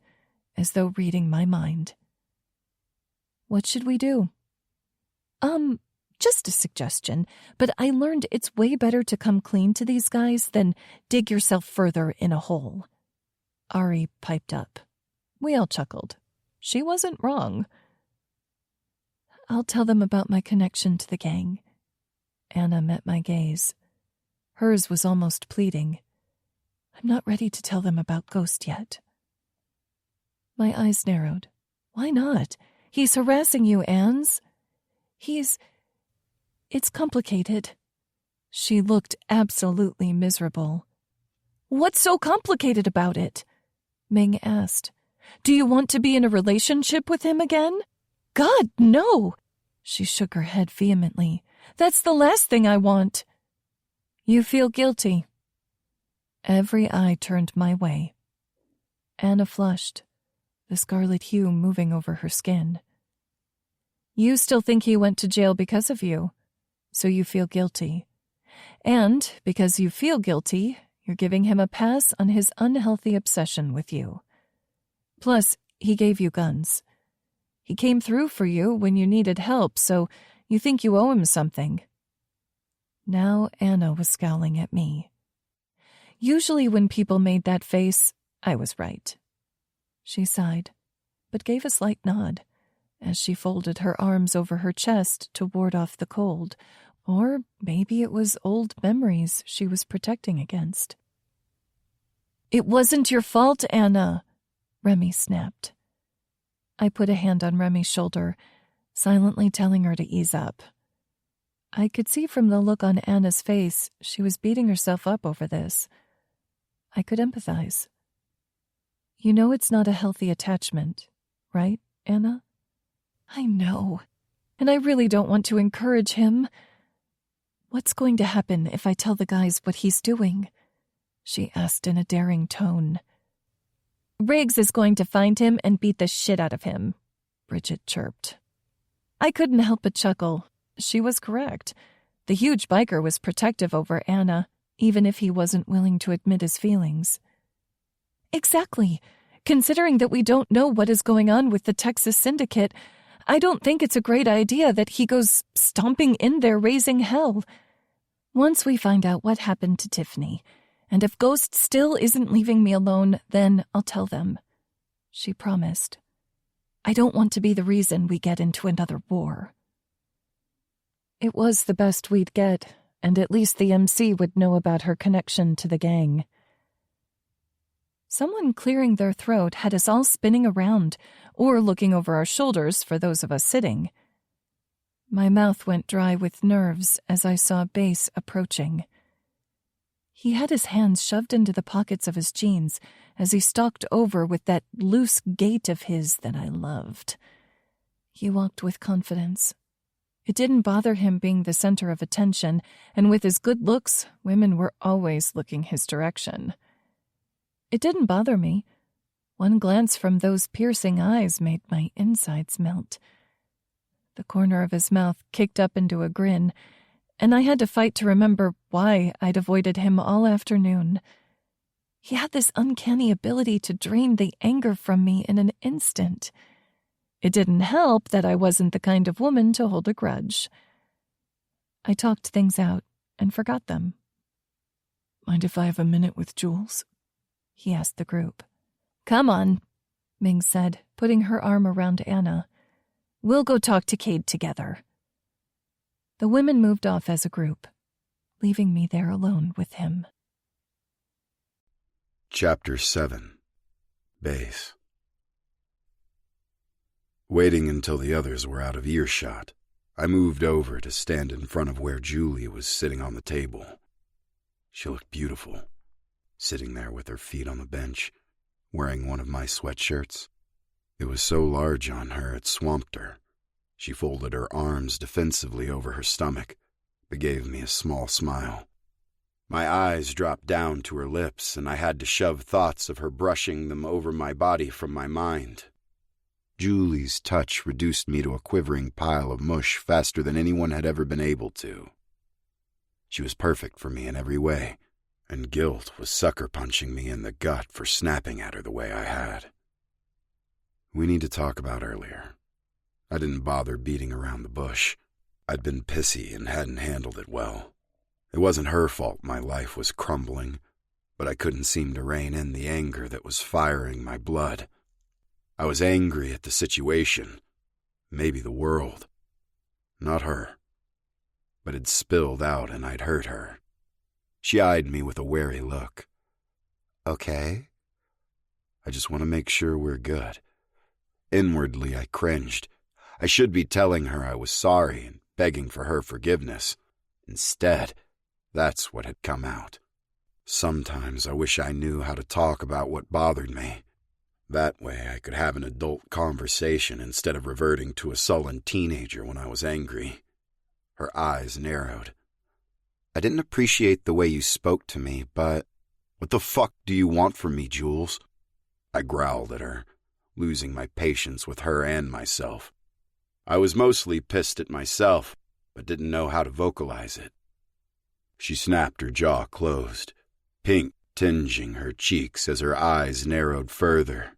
as though reading my mind. What should we do? Just a suggestion, but I learned it's way better to come clean to these guys than dig yourself further in a hole. Ari piped up. We all chuckled. She wasn't wrong. I'll tell them about my connection to the gang. Anna met my gaze. Hers was almost pleading. I'm not ready to tell them about Ghost yet. My eyes narrowed. Why not? He's harassing you, Anse. It's complicated. She looked absolutely miserable. What's so complicated about it? Ming asked. Do you want to be in a relationship with him again? God, no! She shook her head vehemently. That's the last thing I want. You feel guilty. Every eye turned my way. Anna flushed, the scarlet hue moving over her skin. You still think he went to jail because of you, so you feel guilty. And because you feel guilty, you're giving him a pass on his unhealthy obsession with you. Plus, he gave you guns. He came through for you when you needed help, so you think you owe him something. Now Anna was scowling at me. Usually when people made that face, I was right. She sighed, but gave a slight nod as she folded her arms over her chest to ward off the cold, or maybe it was old memories she was protecting against. It wasn't your fault, Anna, Remy snapped. I put a hand on Remy's shoulder, silently telling her to ease up. I could see from the look on Anna's face she was beating herself up over this. I could empathize. You know it's not a healthy attachment, right, Anna? I know, and I really don't want to encourage him. What's going to happen if I tell the guys what he's doing? She asked in a daring tone. Riggs is going to find him and beat the shit out of him, Bridget chirped. I couldn't help but chuckle. She was correct. The huge biker was protective over Anna, even if he wasn't willing to admit his feelings. Exactly. Considering that we don't know what is going on with the Texas Syndicate, I don't think it's a great idea that he goes stomping in there raising hell. Once we find out what happened to Tiffany, and if Ghost still isn't leaving me alone, then I'll tell them, she promised. I don't want to be the reason we get into another war. It was the best we'd get, and at least the MC would know about her connection to the gang. Someone clearing their throat had us all spinning around, or looking over our shoulders for those of us sitting. My mouth went dry with nerves as I saw Bass approaching. He had his hands shoved into the pockets of his jeans as he stalked over with that loose gait of his that I loved. He walked with confidence. It didn't bother him being the center of attention, and with his good looks, women were always looking his direction. It didn't bother me. One glance from those piercing eyes made my insides melt. The corner of his mouth kicked up into a grin, and I had to fight to remember why I'd avoided him all afternoon. He had this uncanny ability to drain the anger from me in an instant. It didn't help that I wasn't the kind of woman to hold a grudge. I talked things out and forgot them. Mind if I have a minute with Jules? He asked the group. Come on, Ming said, putting her arm around Anna. We'll go talk to Cade together. The women moved off as a group, leaving me there alone with him. Chapter 7. Bass. Waiting until the others were out of earshot, I moved over to stand in front of where Julie was sitting on the table. She looked beautiful, sitting there with her feet on the bench, wearing one of my sweatshirts. It was so large on her it swamped her. She folded her arms defensively over her stomach, but gave me a small smile. My eyes dropped down to her lips, and I had to shove thoughts of her brushing them over my body from my mind. Julie's touch reduced me to a quivering pile of mush faster than anyone had ever been able to. She was perfect for me in every way, and guilt was sucker-punching me in the gut for snapping at her the way I had. We need to talk about earlier. I didn't bother beating around the bush. I'd been pissy and hadn't handled it well. It wasn't her fault my life was crumbling, but I couldn't seem to rein in the anger that was firing my blood. I was angry at the situation, maybe the world. Not her. But it spilled out and I'd hurt her. She eyed me with a wary look. Okay? I just want to make sure we're good. Inwardly, I cringed. I should be telling her I was sorry and begging for her forgiveness. Instead, that's what had come out. Sometimes I wish I knew how to talk about what bothered me. That way I could have an adult conversation instead of reverting to a sullen teenager when I was angry. Her eyes narrowed. I didn't appreciate the way you spoke to me, but what the fuck do you want from me, Jules? I growled at her, losing my patience with her and myself. I was mostly pissed at myself, but didn't know how to vocalize it. She snapped her jaw closed, pink tinging her cheeks as her eyes narrowed further.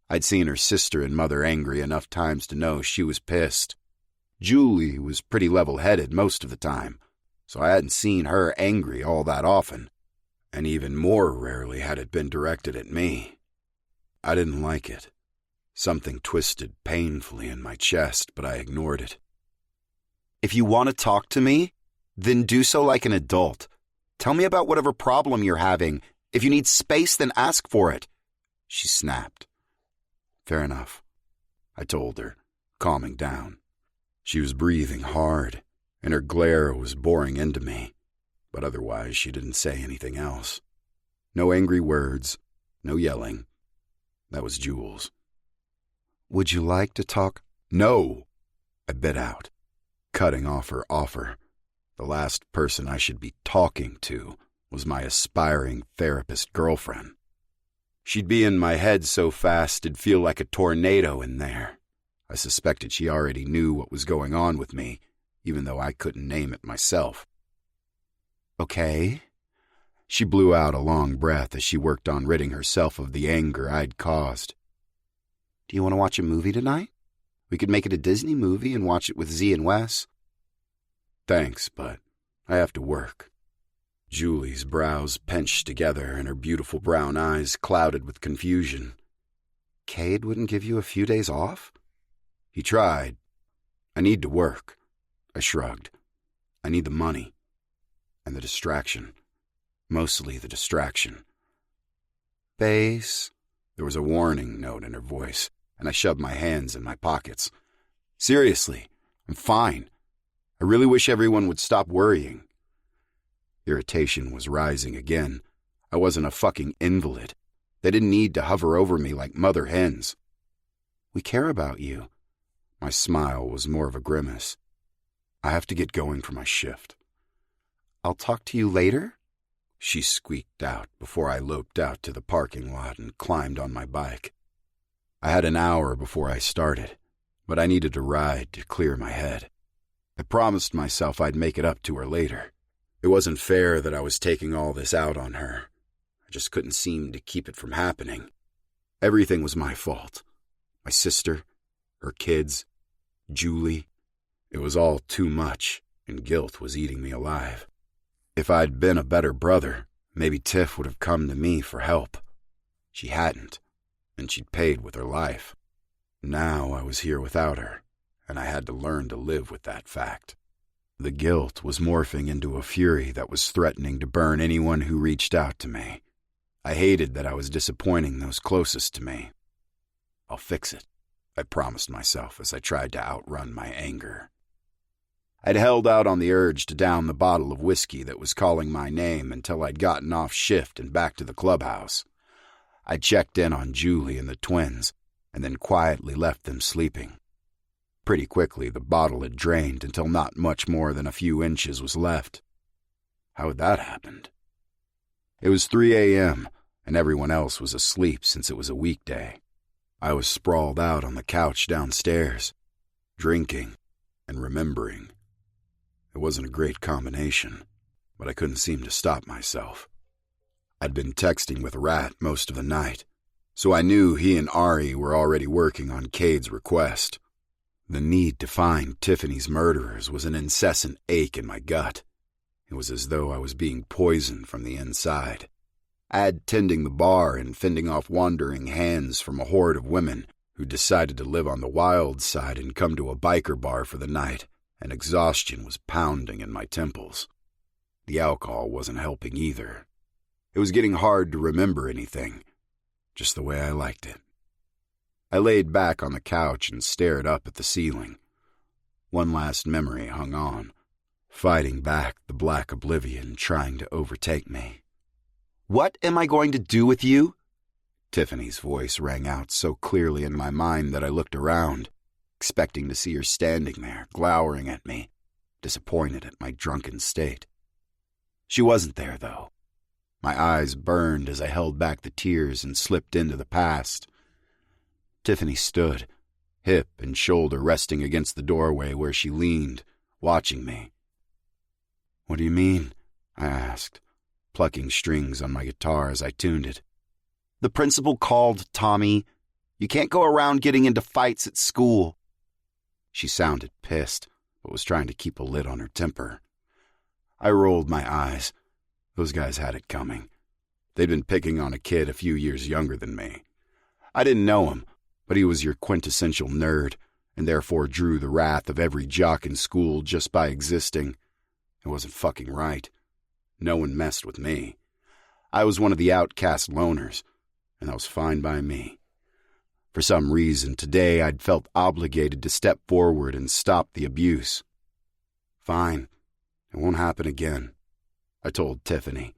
I'd seen her sister and mother angry enough times to know she was pissed. Julie was pretty level-headed most of the time, so I hadn't seen her angry all that often, and even more rarely had it been directed at me. I didn't like it. Something twisted painfully in my chest, but I ignored it. If you want to talk to me, then do so like an adult. Tell me about whatever problem you're having. If you need space, then ask for it, she snapped. Fair enough, I told her, calming down. She was breathing hard, and her glare was boring into me, but otherwise she didn't say anything else. No angry words, no yelling. That was Jules. Would you like to talk? No, I bit out, cutting off her offer. The last person I should be talking to was my aspiring therapist girlfriend. She'd be in my head so fast it'd feel like a tornado in there. I suspected she already knew what was going on with me, even though I couldn't name it myself. Okay. She blew out a long breath as she worked on ridding herself of the anger I'd caused. Do you want to watch a movie tonight? We could make it a Disney movie and watch it with Z and Wes. Thanks, but I have to work. Julie's brows pinched together and her beautiful brown eyes clouded with confusion. Cade wouldn't give you a few days off? He tried. I need to work. I shrugged. I need the money. And the distraction. Mostly the distraction. Base. There was a warning note in her voice, and I shoved my hands in my pockets. Seriously, I'm fine. I really wish everyone would stop worrying. Irritation was rising again. I wasn't a fucking invalid. They didn't need to hover over me like mother hens. We care about you. My smile was more of a grimace. I have to get going for my shift. I'll talk to you later? She squeaked out before I loped out to the parking lot and climbed on my bike. I had an hour before I started, but I needed a ride to clear my head. I promised myself I'd make it up to her later. It wasn't fair that I was taking all this out on her. I just couldn't seem to keep it from happening. Everything was my fault. My sister, her kids, Julie. It was all too much, and guilt was eating me alive. If I'd been a better brother, maybe Tiff would have come to me for help. She hadn't, and she'd paid with her life. Now I was here without her, and I had to learn to live with that fact. The guilt was morphing into a fury that was threatening to burn anyone who reached out to me. I hated that I was disappointing those closest to me. I'll fix it, I promised myself as I tried to outrun my anger. I'd held out on the urge to down the bottle of whiskey that was calling my name until I'd gotten off shift and back to the clubhouse. I checked in on Julie and the twins, and then quietly left them sleeping. Pretty quickly, the bottle had drained until not much more than a few inches was left. How had that happened? It was 3 a.m., and everyone else was asleep since it was a weekday. I was sprawled out on the couch downstairs, drinking and remembering. It wasn't a great combination, but I couldn't seem to stop myself. I'd been texting with Rat most of the night, so I knew he and Ari were already working on Cade's request. The need to find Tiffany's murderers was an incessant ache in my gut. It was as though I was being poisoned from the inside. Add tending the bar and fending off wandering hands from a horde of women who decided to live on the wild side and come to a biker bar for the night, and exhaustion was pounding in my temples. The alcohol wasn't helping either. It was getting hard to remember anything, just the way I liked it. I laid back on the couch and stared up at the ceiling. One last memory hung on, fighting back the black oblivion trying to overtake me. "What am I going to do with you?" Tiffany's voice rang out so clearly in my mind that I looked around, expecting to see her standing there, glowering at me, disappointed at my drunken state. She wasn't there, though. My eyes burned as I held back the tears and slipped into the past. Tiffany stood, hip and shoulder resting against the doorway where she leaned, watching me. "What do you mean?" I asked, plucking strings on my guitar as I tuned it. "The principal called, Tommy. You can't go around getting into fights at school." She sounded pissed, but was trying to keep a lid on her temper. I rolled my eyes. Those guys had it coming. They'd been picking on a kid a few years younger than me. I didn't know him, but he was your quintessential nerd, and therefore drew the wrath of every jock in school just by existing. It wasn't fucking right. No one messed with me. I was one of the outcast loners, and that was fine by me. For some reason, today I'd felt obligated to step forward and stop the abuse. "Fine. It won't happen again," I told Tiffany.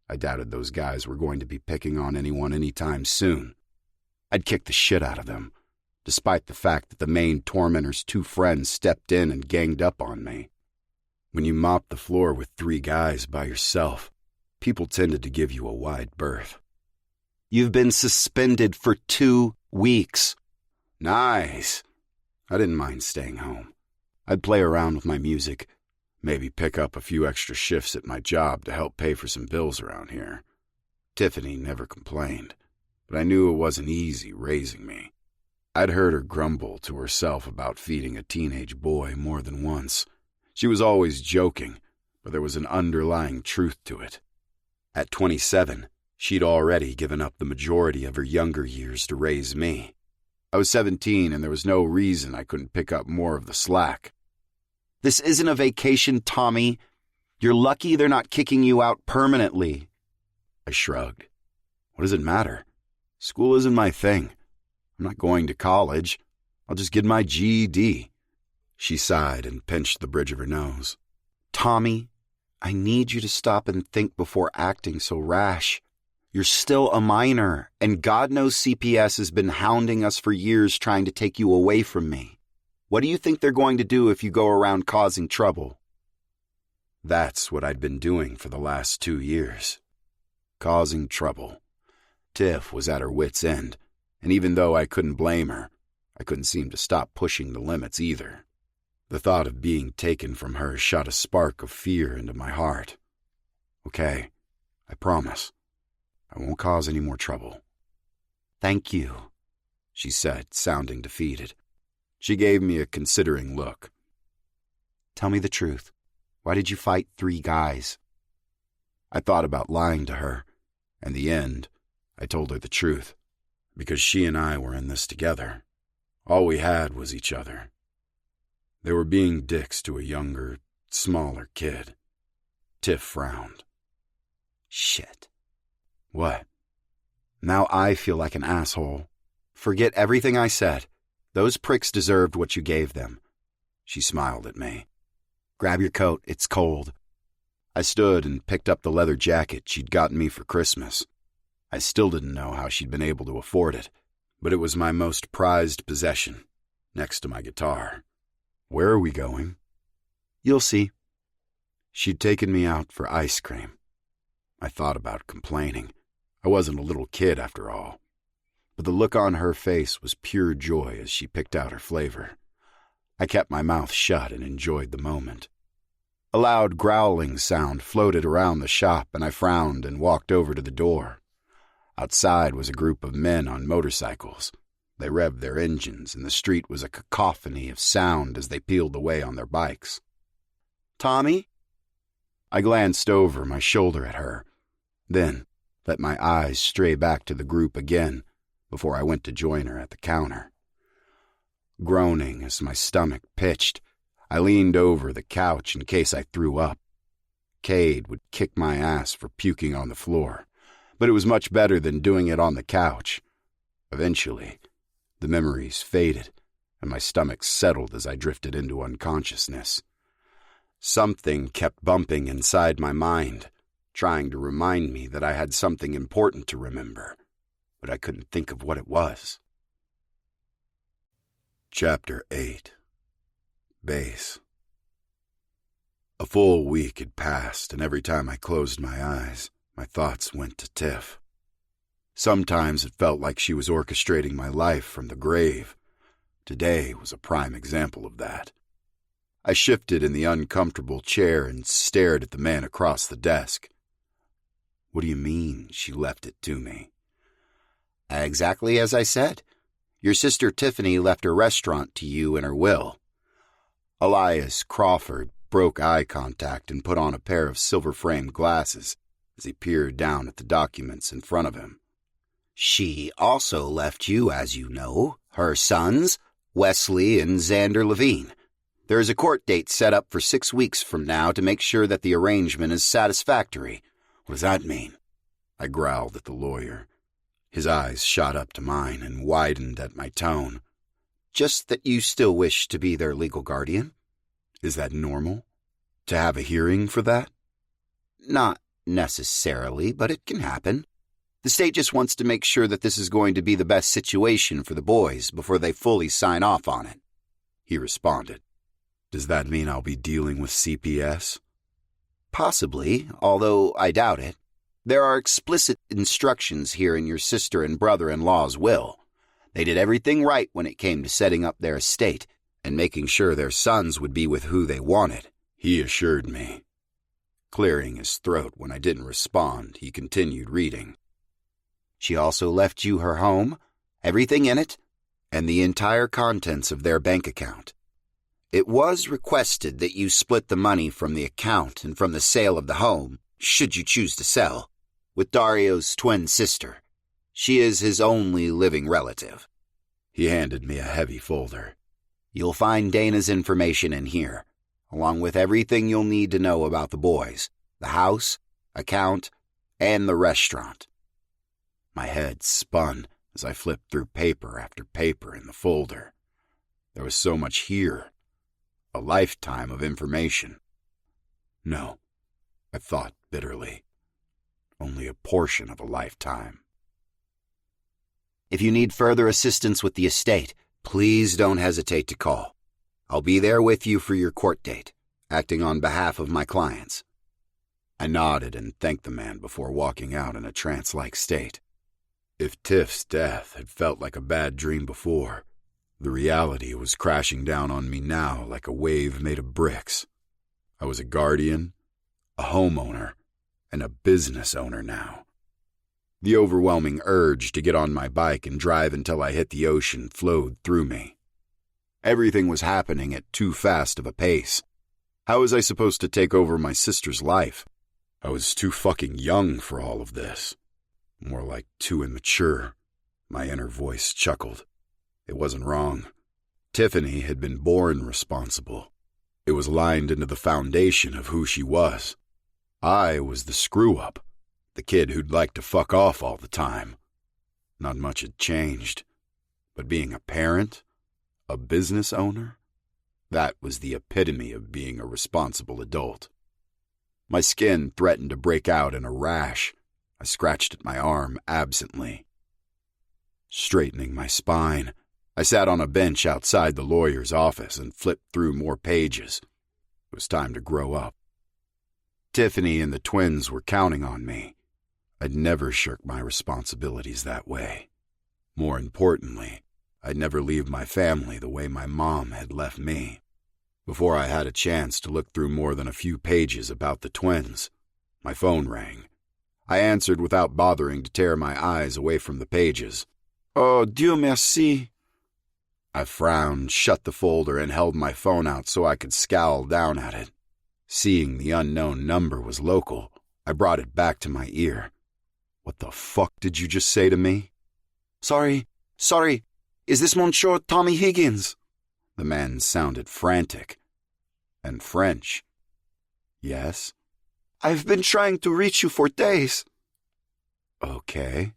I doubted those guys were going to be picking on anyone anytime soon. I'd kick the shit out of them, despite the fact that the main tormentor's two friends stepped in and ganged up on me. When you mopped the floor with 3 guys by yourself, people tended to give you a wide berth. "You've been suspended for 2 weeks. Nice. I didn't mind staying home. I'd play around with my music, maybe pick up a few extra shifts at my job to help pay for some bills around here. Tiffany never complained, but I knew it wasn't easy raising me. I'd heard her grumble to herself about feeding a teenage boy more than once. She was always joking, but there was an underlying truth to it. At 27, she'd already given up the majority of her younger years to raise me. I was 17, and there was no reason I couldn't pick up more of the slack. "This isn't a vacation, Tommy. You're lucky they're not kicking you out permanently." I shrugged. What does it matter? School isn't my thing. I'm not going to college. I'll just get my GED. She sighed and pinched the bridge of her nose. "Tommy, I need you to stop and think before acting so rash. You're still a minor, and God knows CPS has been hounding us for years trying to take you away from me. What do you think they're going to do if you go around causing trouble?" That's what I'd been doing for the last 2 years. Causing trouble. Tiff was at her wit's end, and even though I couldn't blame her, I couldn't seem to stop pushing the limits either. The thought of being taken from her shot a spark of fear into my heart. "Okay, I promise. I won't cause any more trouble." "Thank you," she said, sounding defeated. She gave me a considering look. "Tell me the truth. Why did you fight 3 guys?" I thought about lying to her. In the end, I told her the truth, because she and I were in this together. All we had was each other. They were being dicks to a younger, smaller kid. Tiff frowned. "Shit." "What?" "Now I feel like an asshole. Forget everything I said. Those pricks deserved what you gave them." She smiled at me. "Grab your coat, it's cold." I stood and picked up the leather jacket she'd gotten me for Christmas. I still didn't know how she'd been able to afford it, but it was my most prized possession, next to my guitar. "Where are we going?" "You'll see." She'd taken me out for ice cream. I thought about complaining. I wasn't a little kid after all. But the look on her face was pure joy as she picked out her flavor. I kept my mouth shut and enjoyed the moment. A loud growling sound floated around the shop, and I frowned and walked over to the door. Outside was a group of men on motorcycles. They revved their engines, and the street was a cacophony of sound as they peeled away on their bikes. "Tommy?" I glanced over my shoulder at her, then let my eyes stray back to the group again before I went to join her at the counter. Groaning as my stomach pitched, I leaned over the couch in case I threw up. Cade would kick my ass for puking on the floor, but it was much better than doing it on the couch. Eventually, the memories faded, and my stomach settled as I drifted into unconsciousness. Something kept bumping inside my mind, trying to remind me that I had something important to remember, but I couldn't think of what it was. Chapter 8. Base. A full week had passed, and every time I closed my eyes, my thoughts went to Tiff. Sometimes it felt like she was orchestrating my life from the grave. Today was a prime example of that. I shifted in the uncomfortable chair and stared at the man across the desk. "What do you mean she left it to me?" "Exactly as I said. Your sister Tiffany left her restaurant to you in her will." Elias Crawford broke eye contact and put on a pair of silver-framed glasses as he peered down at the documents in front of him. "She also left you, as you know, her sons, Wesley and Xander Levine. There is a court date set up for 6 weeks from now to make sure that the arrangement is satisfactory. What does that mean?" I growled at the lawyer. His eyes shot up to mine and widened at my tone. "Just that you still wish to be their legal guardian." "Is that normal? To have a hearing for that?" "Not necessarily, but it can happen. The state just wants to make sure that this is going to be the best situation for the boys before they fully sign off on it," he responded. "Does that mean I'll be dealing with CPS?" "Possibly, although I doubt it. There are explicit instructions here in your sister and brother-in-law's will. They did everything right when it came to setting up their estate and making sure their sons would be with who they wanted," he assured me. Clearing his throat when I didn't respond, he continued reading. "She also left you her home, everything in it, and the entire contents of their bank account. It was requested that you split the money from the account and from the sale of the home, should you choose to sell, with Dario's twin sister. She is his only living relative." He handed me a heavy folder. "You'll find Dana's information in here, along with everything you'll need to know about the boys, the house, account, and the restaurant." My head spun as I flipped through paper after paper in the folder. There was so much here. A lifetime of information. No, I thought bitterly. Only a portion of a lifetime. "If you need further assistance with the estate, please don't hesitate to call. I'll be there with you for your court date, acting on behalf of my clients." I nodded and thanked the man before walking out in a trance-like state. If Tiff's death had felt like a bad dream before, the reality was crashing down on me now like a wave made of bricks. I was a guardian, a homeowner, and a business owner now. The overwhelming urge to get on my bike and drive until I hit the ocean flowed through me. Everything was happening at too fast of a pace. How was I supposed to take over my sister's life? I was too fucking young for all of this. More like too immature. My inner voice chuckled. It wasn't wrong. Tiffany had been born responsible. It was lined into the foundation of who she was. I was the screw-up, the kid who'd like to fuck off all the time. Not much had changed, but being a parent, a business owner, that was the epitome of being a responsible adult. My skin threatened to break out in a rash. I scratched at my arm absently. Straightening my spine, I sat on a bench outside the lawyer's office and flipped through more pages. It was time to grow up. Tiffany and the twins were counting on me. I'd never shirk my responsibilities that way. More importantly, I'd never leave my family the way my mom had left me. Before I had a chance to look through more than a few pages about the twins, my phone rang. I answered without bothering to tear my eyes away from the pages. Oh, Dieu merci. I frowned, shut the folder, and held my phone out so I could scowl down at it. Seeing the unknown number was local, I brought it back to my ear. What the fuck did you just say to me? Sorry. Is this Monsieur Tommy Higgins? The man sounded frantic. And French. Yes? I've been trying to reach you for days. Okay.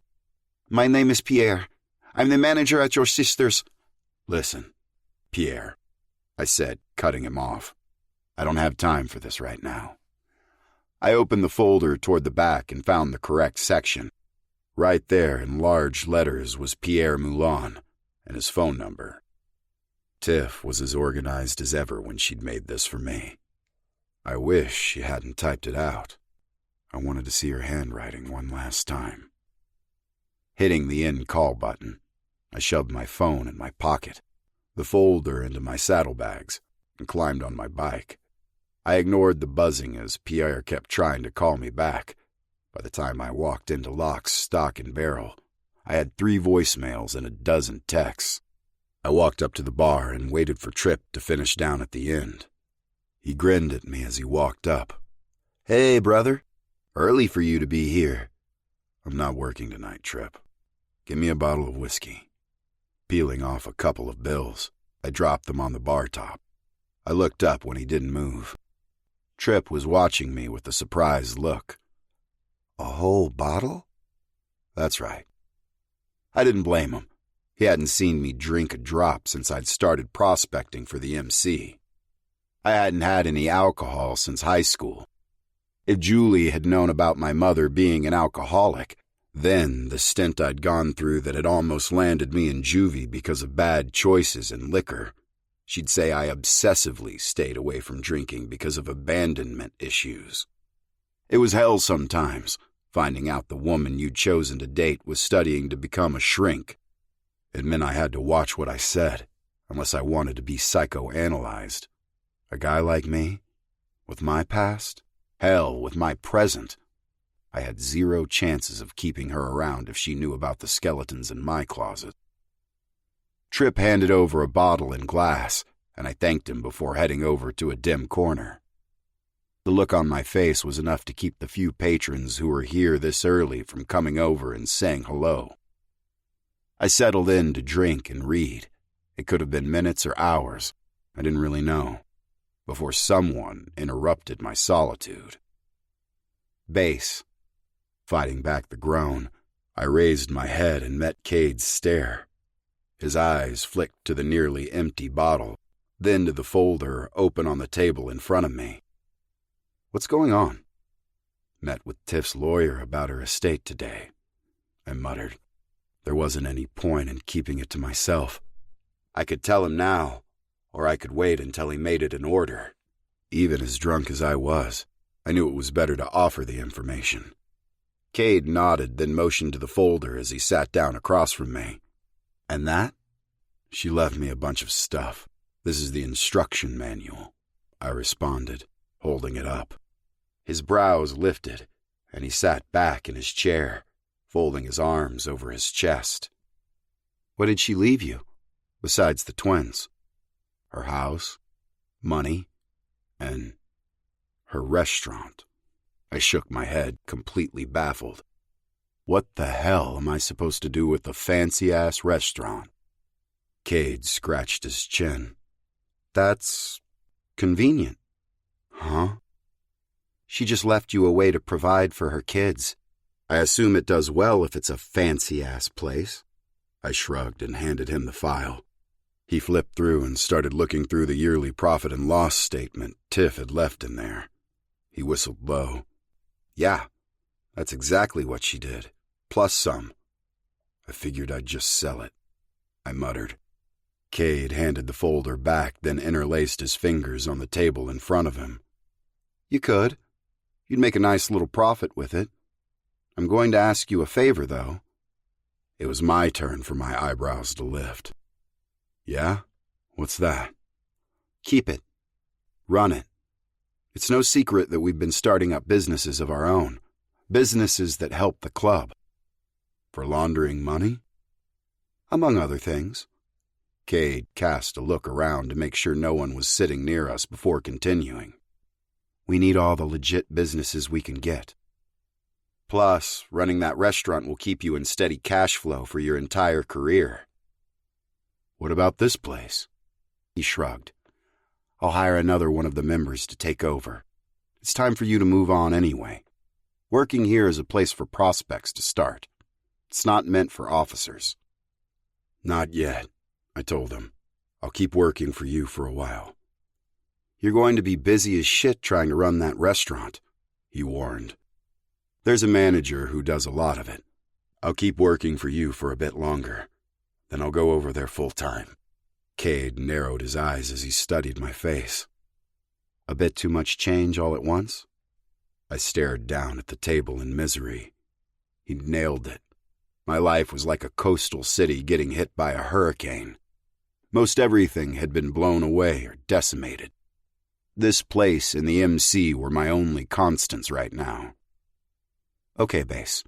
My name is Pierre. I'm the manager at your sister's. Listen, Pierre, I said, cutting him off. I don't have time for this right now. I opened the folder toward the back and found the correct section. Right there in large letters was Pierre Moulin and his phone number. Tiff was as organized as ever when she'd made this for me. I wish she hadn't typed it out. I wanted to see her handwriting one last time. Hitting the end call button, I shoved my phone in my pocket, the folder into my saddlebags, and climbed on my bike. I ignored the buzzing as Pierre kept trying to call me back. By the time I walked into Locke's stock and barrel, I had 3 voicemails and a dozen texts. I walked up to the bar and waited for Tripp to finish down at the end. He grinned at me as he walked up. Hey, brother. Early for you to be here. I'm not working tonight, Tripp. Give me a bottle of whiskey. Peeling off a couple of bills, I dropped them on the bar top. I looked up when he didn't move. Tripp was watching me with a surprised look. A whole bottle? That's right. I didn't blame him. He hadn't seen me drink a drop since I'd started prospecting for the MC. I hadn't had any alcohol since high school. If Julie had known about my mother being an alcoholic, then the stint I'd gone through that had almost landed me in juvie because of bad choices in liquor, she'd say I obsessively stayed away from drinking because of abandonment issues. It was hell sometimes, finding out the woman you'd chosen to date was studying to become a shrink. It meant I had to watch what I said, unless I wanted to be psychoanalyzed. A guy like me, with my past, hell, with my present, I had 0 chances of keeping her around if she knew about the skeletons in my closet. Tripp handed over a bottle and glass, and I thanked him before heading over to a dim corner. The look on my face was enough to keep the few patrons who were here this early from coming over and saying hello. I settled in to drink and read. It could have been minutes or hours, I didn't really know, before someone interrupted my solitude. Bass. Fighting back the groan, I raised my head and met Cade's stare. His eyes flicked to the nearly empty bottle, then to the folder open on the table in front of me. What's going on? Met with Tiff's lawyer about her estate today, I muttered. There wasn't any point in keeping it to myself. I could tell him now, or I could wait until he made it an order. Even as drunk as I was, I knew it was better to offer the information. Cade nodded, then motioned to the folder as he sat down across from me. And that? She left me a bunch of stuff. This is the instruction manual, I responded, holding it up. His brows lifted, and he sat back in his chair, folding his arms over his chest. What did she leave you, besides the twins? Her house, money, and her restaurant. I shook my head, completely baffled. What the hell am I supposed to do with a fancy-ass restaurant? Cade scratched his chin. That's convenient. Huh? She just left you a way to provide for her kids. I assume it does well if it's a fancy-ass place. I shrugged and handed him the file. He flipped through and started looking through the yearly profit and loss statement Tiff had left in there. He whistled low. Yeah, that's exactly what she did, plus some. I figured I'd just sell it, I muttered. Cade handed the folder back, then interlaced his fingers on the table in front of him. You could. You'd make a nice little profit with it. I'm going to ask you a favor, though. It was my turn for my eyebrows to lift. Yeah? What's that? Keep it. Run it. It's no secret that we've been starting up businesses of our own, businesses that help the club. For laundering money? Among other things. Cade cast a look around to make sure no one was sitting near us before continuing. We need all the legit businesses we can get. Plus, running that restaurant will keep you in steady cash flow for your entire career. What about this place? He shrugged. I'll hire another one of the members to take over. It's time for you to move on anyway. Working here is a place for prospects to start. It's not meant for officers. Not yet, I told him. I'll keep working for you for a while. You're going to be busy as shit trying to run that restaurant, he warned. There's a manager who does a lot of it. I'll keep working for you for a bit longer. Then I'll go over there full time. Cade narrowed his eyes as he studied my face. A bit too much change all at once? I stared down at the table in misery. He'd nailed it. My life was like a coastal city getting hit by a hurricane. Most everything had been blown away or decimated. This place and the MC were my only constants right now. Okay, Base.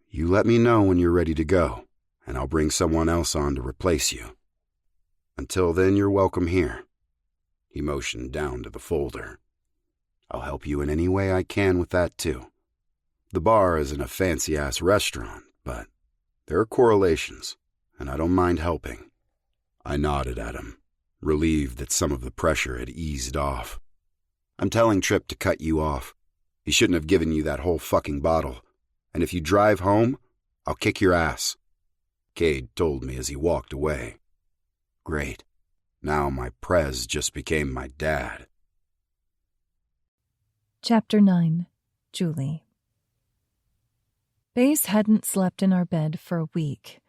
You let me know when you're ready to go, and I'll bring someone else on to replace you. Until then, you're welcome here. He motioned down to the folder. I'll help you in any way I can with that, too. The bar isn't a fancy-ass restaurant, but there are correlations, and I don't mind helping. I nodded at him, relieved that some of the pressure had eased off. I'm telling Tripp to cut you off. He shouldn't have given you that whole fucking bottle. And if you drive home, I'll kick your ass. Cade told me as he walked away. Great. Now my prez just became my dad. Chapter 9. Julie. Base hadn't slept in our bed for a week.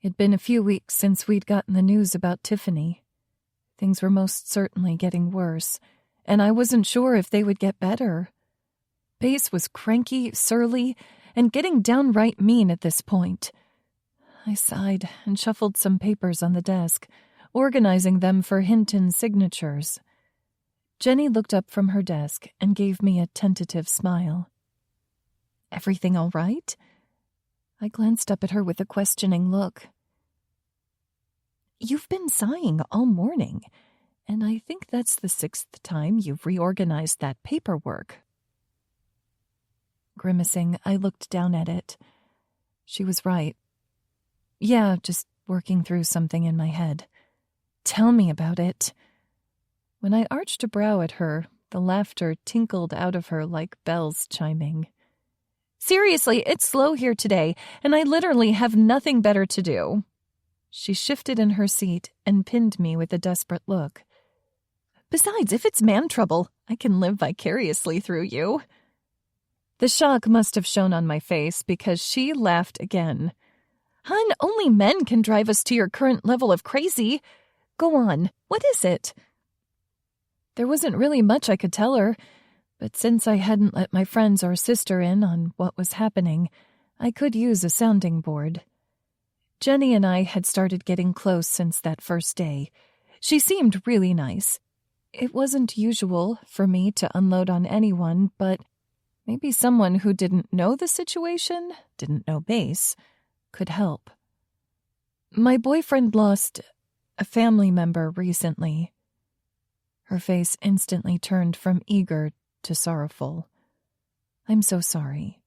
It'd been a few weeks since we'd gotten the news about Tiffany. Things were most certainly getting worse, and I wasn't sure if they would get better. Base was cranky, surly, and getting downright mean at this point. I sighed and shuffled some papers on the desk, organizing them for Hinton's signatures. Jenny looked up from her desk and gave me a tentative smile. Everything all right? I glanced up at her with a questioning look. You've been sighing all morning, and I think that's the 6th time you've reorganized that paperwork. Grimacing, I looked down at it. She was right. Yeah, just working through something in my head. Tell me about it. When I arched a brow at her, the laughter tinkled out of her like bells chiming. Seriously, it's slow here today, and I literally have nothing better to do. She shifted in her seat and pinned me with a desperate look. Besides, if it's man trouble, I can live vicariously through you. The shock must have shown on my face because she laughed again. Hun, only men can drive us to your current level of crazy. Go on, what is it? There wasn't really much I could tell her, but since I hadn't let my friends or sister in on what was happening, I could use a sounding board. Jenny and I had started getting close since that first day. She seemed really nice. It wasn't usual for me to unload on anyone, but maybe someone who didn't know the situation, didn't know Base, could help. My boyfriend lost a family member recently. Her face instantly turned from eager to sorrowful. I'm so sorry.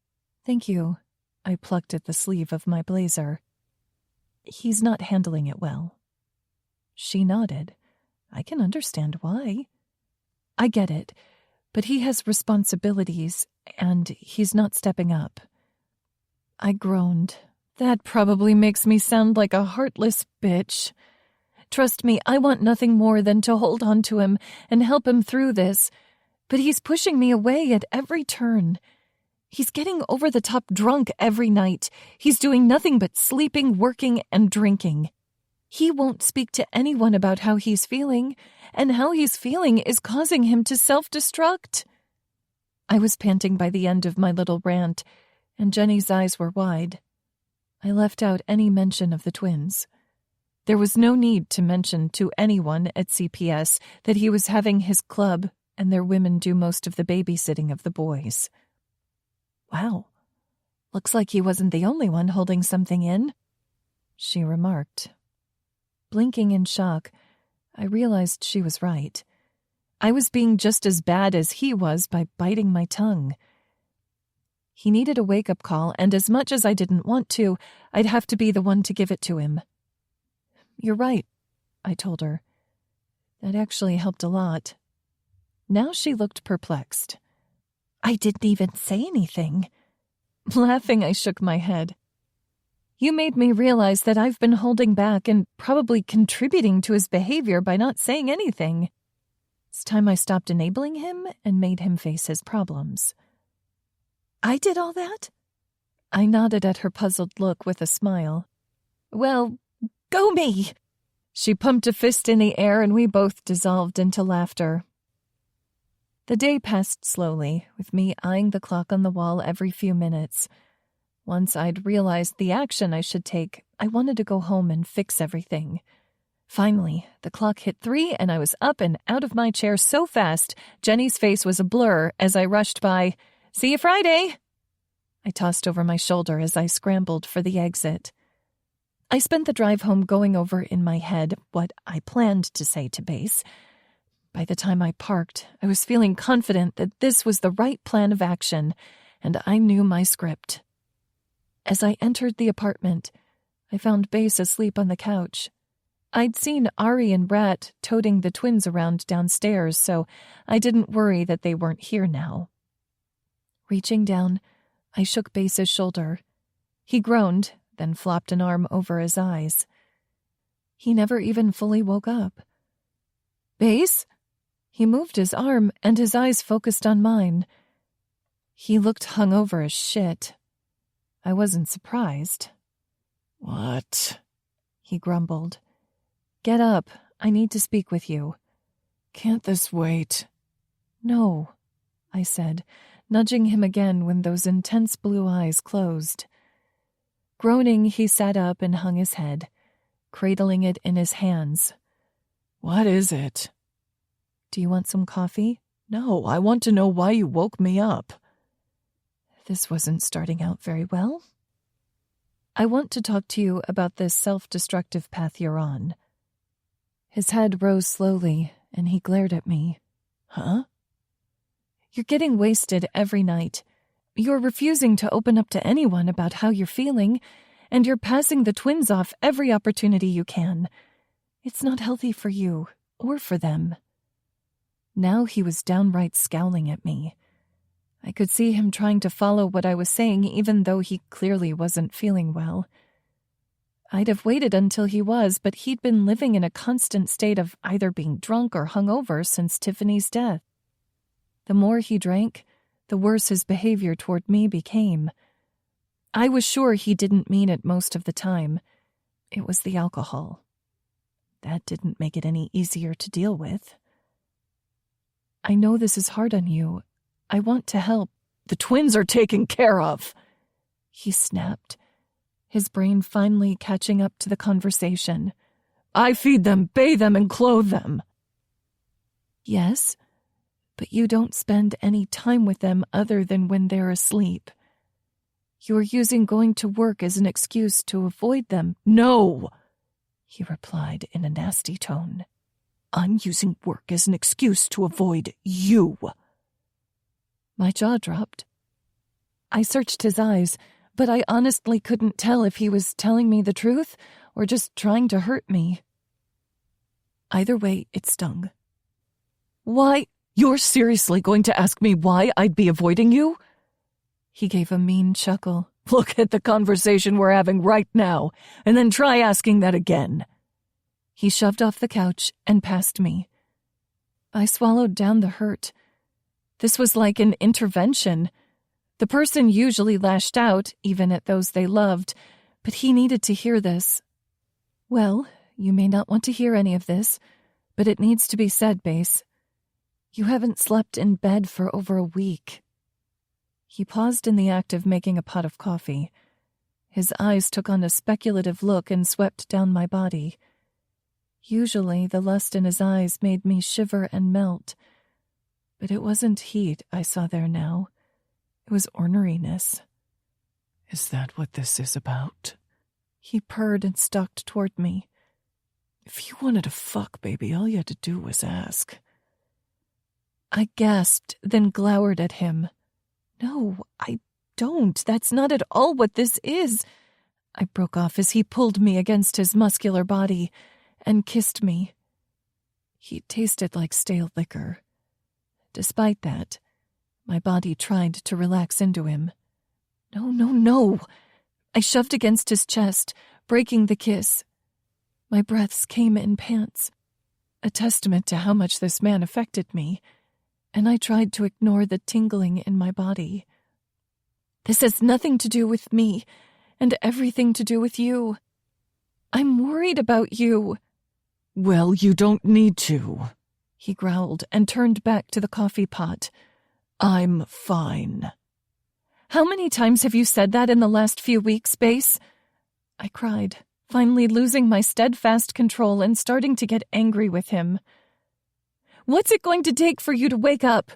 Thank you. I plucked at the sleeve of my blazer. He's not handling it well. She nodded. I can understand why. I get it, but he has responsibilities, and he's not stepping up. I groaned. That probably makes me sound like a heartless bitch. Trust me, I want nothing more than to hold on to him and help him through this, but he's pushing me away at every turn. He's getting over-the-top drunk every night. He's doing nothing but sleeping, working, and drinking. He won't speak to anyone about how he's feeling, and how he's feeling is causing him to self-destruct. I was panting by the end of my little rant, and Jenny's eyes were wide. I left out any mention of the twins. There was no need to mention to anyone at CPS that he was having his club and their women do most of the babysitting of the boys. Wow. Looks like he wasn't the only one holding something in. she remarked. Blinking in shock, I realized she was right. I was being just as bad as he was by biting my tongue. He needed a wake-up call, and as much as I didn't want to, I'd have to be the one to give it to him. You're right, I told her. That actually helped a lot. Now she looked perplexed. I didn't even say anything. Laughing, I shook my head. You made me realize that I've been holding back and probably contributing to his behavior by not saying anything. It's time I stopped enabling him and made him face his problems. I did all that? I nodded at her puzzled look with a smile. Well, go me! She pumped a fist in the air and we both dissolved into laughter. The day passed slowly, with me eyeing the clock on the wall every few minutes. Once I'd realized the action I should take, I wanted to go home and fix everything. Finally, the clock hit 3 and I was up and out of my chair so fast, Jenny's face was a blur as I rushed by. See you Friday! I tossed over my shoulder as I scrambled for the exit. I spent the drive home going over in my head what I planned to say to Base. By the time I parked, I was feeling confident that this was the right plan of action, and I knew my script. As I entered the apartment, I found Base asleep on the couch. I'd seen Ari and Rat toting the twins around downstairs, so I didn't worry that they weren't here now. Reaching down, I shook Base's shoulder. He groaned, then flopped an arm over his eyes. He never even fully woke up. Base? He moved his arm, and his eyes focused on mine. He looked hungover as shit. I wasn't surprised. What? He grumbled. Get up. I need to speak with you. Can't this wait? No, I said, nudging him again when those intense blue eyes closed. Groaning, he sat up and hung his head, cradling it in his hands. What is it? Do you want some coffee? No, I want to know why you woke me up. This wasn't starting out very well. I want to talk to you about this self-destructive path you're on. His head rose slowly, and he glared at me. Huh? You're getting wasted every night. You're refusing to open up to anyone about how you're feeling, and you're passing the twins off every opportunity you can. It's not healthy for you, or for them. Now he was downright scowling at me. I could see him trying to follow what I was saying, even though he clearly wasn't feeling well. I'd have waited until he was, but he'd been living in a constant state of either being drunk or hungover since Tiffany's death. The more he drank, the worse his behavior toward me became. I was sure he didn't mean it most of the time. It was the alcohol. That didn't make it any easier to deal with. I know this is hard on you. I want to help. The twins are taken care of, he snapped, his brain finally catching up to the conversation. I feed them, bathe them, and clothe them. Yes, but you don't spend any time with them other than when they're asleep. You're using going to work as an excuse to avoid them. No, he replied in a nasty tone. I'm using work as an excuse to avoid you. My jaw dropped. I searched his eyes, but I honestly couldn't tell if he was telling me the truth or just trying to hurt me. Either way, it stung. Why? You're seriously going to ask me why I'd be avoiding you? He gave a mean chuckle. Look at the conversation we're having right now, and then try asking that again. He shoved off the couch and past me. I swallowed down the hurt. This was like an intervention. The person usually lashed out, even at those they loved, but he needed to hear this. Well, you may not want to hear any of this, but it needs to be said, Base. You haven't slept in bed for over a week. He paused in the act of making a pot of coffee. His eyes took on a speculative look and swept down my body. Usually, the lust in his eyes made me shiver and melt. But it wasn't heat I saw there now. It was orneriness. Is that what this is about? He purred and stalked toward me. "If you wanted to fuck, baby, all you had to do was ask." I gasped, then glowered at him. "No, I don't. That's not at all what this is." I broke off as he pulled me against his muscular body and kissed me. He tasted like stale liquor. Despite that, my body tried to relax into him. "No, no, no." I shoved against his chest, breaking the kiss. My breaths came in pants, a testament to how much this man affected me, and I tried to ignore the tingling in my body. "This has nothing to do with me, and everything to do with you. I'm worried about you." "Well, you don't need to," he growled and turned back to the coffee pot. "I'm fine." "How many times have you said that in the last few weeks, Bass?" I cried, finally losing my steadfast control and starting to get angry with him. "What's it going to take for you to wake up?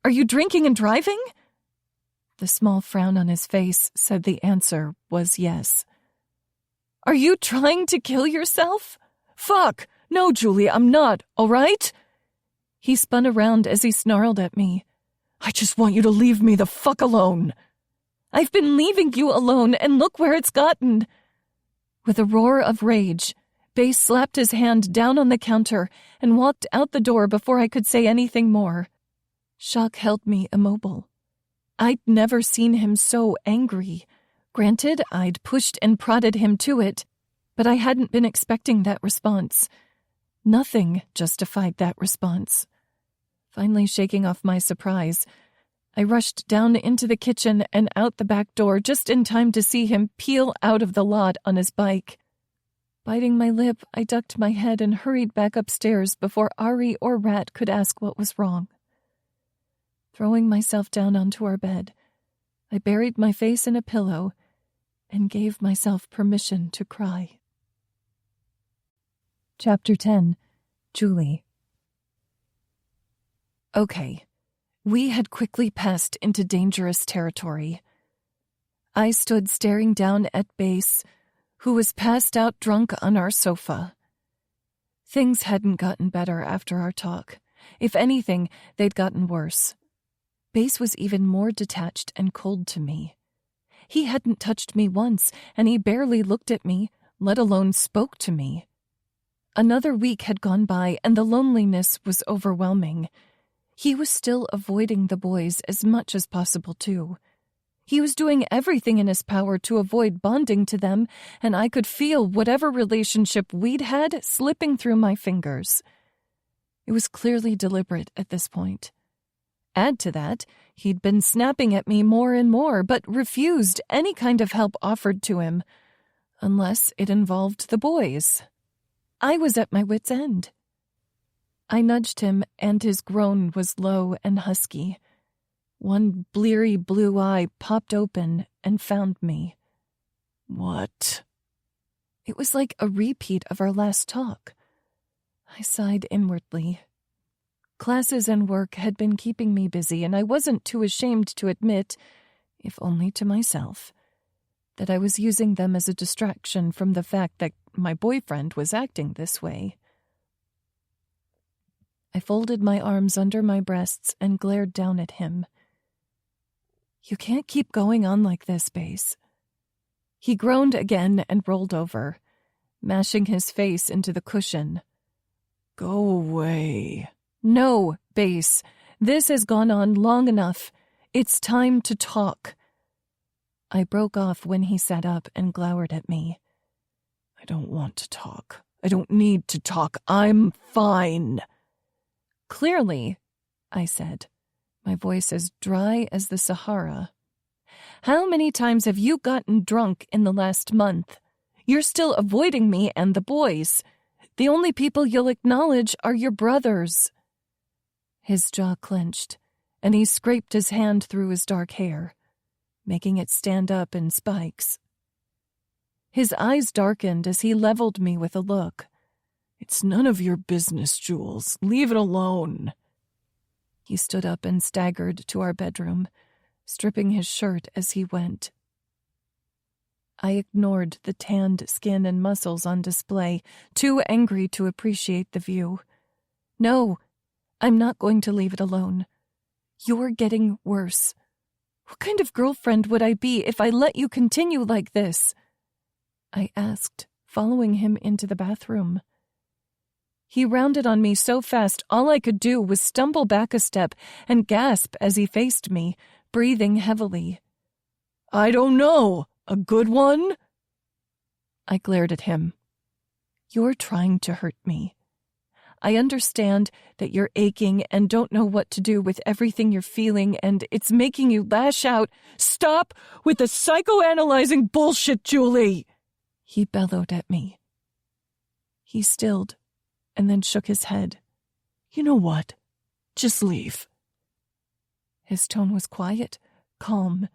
Are you drinking and driving?" The small frown on his face said the answer was yes. "Are you trying to kill yourself?" "Fuck! No, Julie, I'm not, all right?" He spun around as he snarled at me. "I just want you to leave me the fuck alone." "I've been leaving you alone, and look where it's gotten." With a roar of rage, Bass slapped his hand down on the counter and walked out the door before I could say anything more. Shock held me immobile. I'd never seen him so angry. Granted, I'd pushed and prodded him to it, but I hadn't been expecting that response. Nothing justified that response. Finally shaking off my surprise, I rushed down into the kitchen and out the back door just in time to see him peel out of the lot on his bike. Biting my lip, I ducked my head and hurried back upstairs before Ari or Rat could ask what was wrong. Throwing myself down onto our bed, I buried my face in a pillow and gave myself permission to cry. Chapter 10. Julie. Okay, we had quickly passed into dangerous territory. I stood staring down at Bass, who was passed out drunk on our sofa. Things hadn't gotten better after our talk. If anything, they'd gotten worse. Bass was even more detached and cold to me. He hadn't touched me once, and he barely looked at me, let alone spoke to me. Another week had gone by, and the loneliness was overwhelming. He was still avoiding the boys as much as possible, too. He was doing everything in his power to avoid bonding to them, and I could feel whatever relationship we'd had slipping through my fingers. It was clearly deliberate at this point. Add to that, he'd been snapping at me more and more, but refused any kind of help offered to him, unless it involved the boys. I was at my wit's end. I nudged him, and his groan was low and husky. One bleary blue eye popped open and found me. "What?" It was like a repeat of our last talk. I sighed inwardly. Classes and work had been keeping me busy, and I wasn't too ashamed to admit, if only to myself, that I was using them as a distraction from the fact that my boyfriend was acting this way. I folded my arms under my breasts and glared down at him. "You can't keep going on like this, Bass." He groaned again and rolled over, mashing his face into the cushion. "Go away." "No, Bass. This has gone on long enough. It's time to talk." I broke off when he sat up and glowered at me. "I don't want to talk. I don't need to talk. I'm fine." "Clearly," I said, my voice as dry as the Sahara. "How many times have you gotten drunk in the last month? You're still avoiding me and the boys. The only people you'll acknowledge are your brothers." His jaw clenched, and he scraped his hand through his dark hair, making it stand up in spikes. His eyes darkened as he leveled me with a look. "It's none of your business, Jules. Leave it alone." He stood up and staggered to our bedroom, stripping his shirt as he went. I ignored the tanned skin and muscles on display, too angry to appreciate the view. No, I'm not going to leave it alone. You're getting worse. What kind of girlfriend would I be if I let you continue like this? I asked, following him into the bathroom. He rounded on me so fast all I could do was stumble back a step and gasp as he faced me, breathing heavily. I don't know. A good one? I glared at him. You're trying to hurt me. I understand that you're aching and don't know what to do with everything you're feeling, and it's making you lash out. Stop with the psychoanalyzing bullshit, Julie! He bellowed at me. He stilled and then shook his head. You know what? Just leave. His tone was quiet, calm,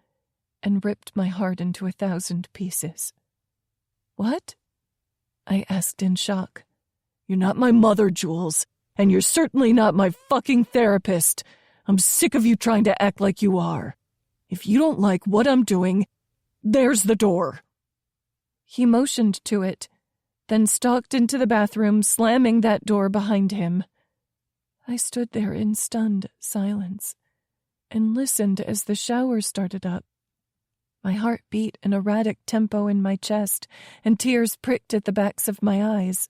and ripped my heart into 1,000 pieces. What? I asked in shock. You're not my mother, Jules, and you're certainly not my fucking therapist. I'm sick of you trying to act like you are. If you don't like what I'm doing, there's the door. He motioned to it, then stalked into the bathroom, slamming that door behind him. I stood there in stunned silence and listened as the shower started up. My heart beat an erratic tempo in my chest, and tears pricked at the backs of my eyes.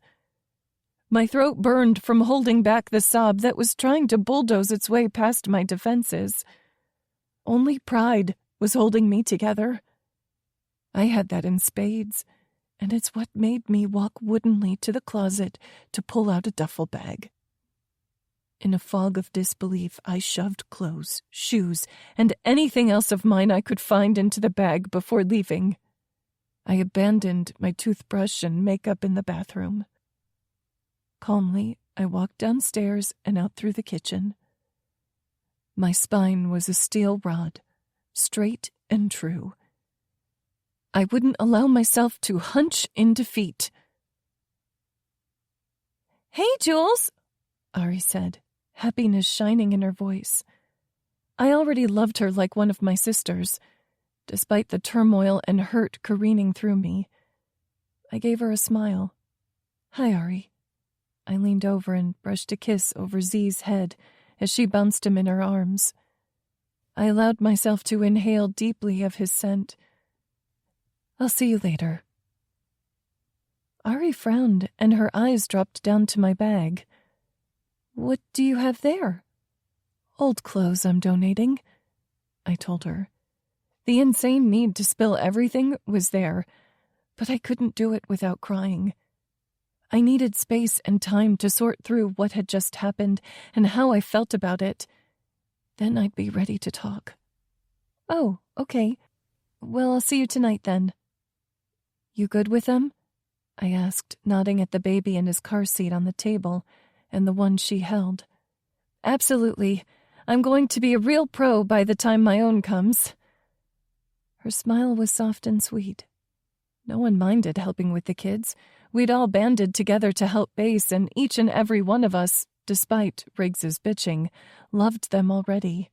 My throat burned from holding back the sob that was trying to bulldoze its way past my defenses. Only pride was holding me together. I had that in spades, and it's what made me walk woodenly to the closet to pull out a duffel bag. In a fog of disbelief, I shoved clothes, shoes, and anything else of mine I could find into the bag before leaving. I abandoned my toothbrush and makeup in the bathroom. Calmly, I walked downstairs and out through the kitchen. My spine was a steel rod, straight and true. I wouldn't allow myself to hunch in defeat. "Hey, Jules," Ari said, happiness shining in her voice. I already loved her like one of my sisters, despite the turmoil and hurt careening through me. I gave her a smile. "Hi, Ari." I leaned over and brushed a kiss over Z's head as she bounced him in her arms. I allowed myself to inhale deeply of his scent. "I'll see you later." Ari frowned, and her eyes dropped down to my bag. "What do you have there?" "Old clothes I'm donating," I told her. The insane need to spill everything was there, but I couldn't do it without crying. I needed space and time to sort through what had just happened and how I felt about it. Then I'd be ready to talk. "Oh, okay. Well, I'll see you tonight then." "You good with them?" I asked, nodding at the baby in his car seat on the table and the one she held. "Absolutely. I'm going to be a real pro by the time my own comes." Her smile was soft and sweet. No one minded helping with the kids. We'd all banded together to help base, and each and every one of us, despite Riggs's bitching, loved them already.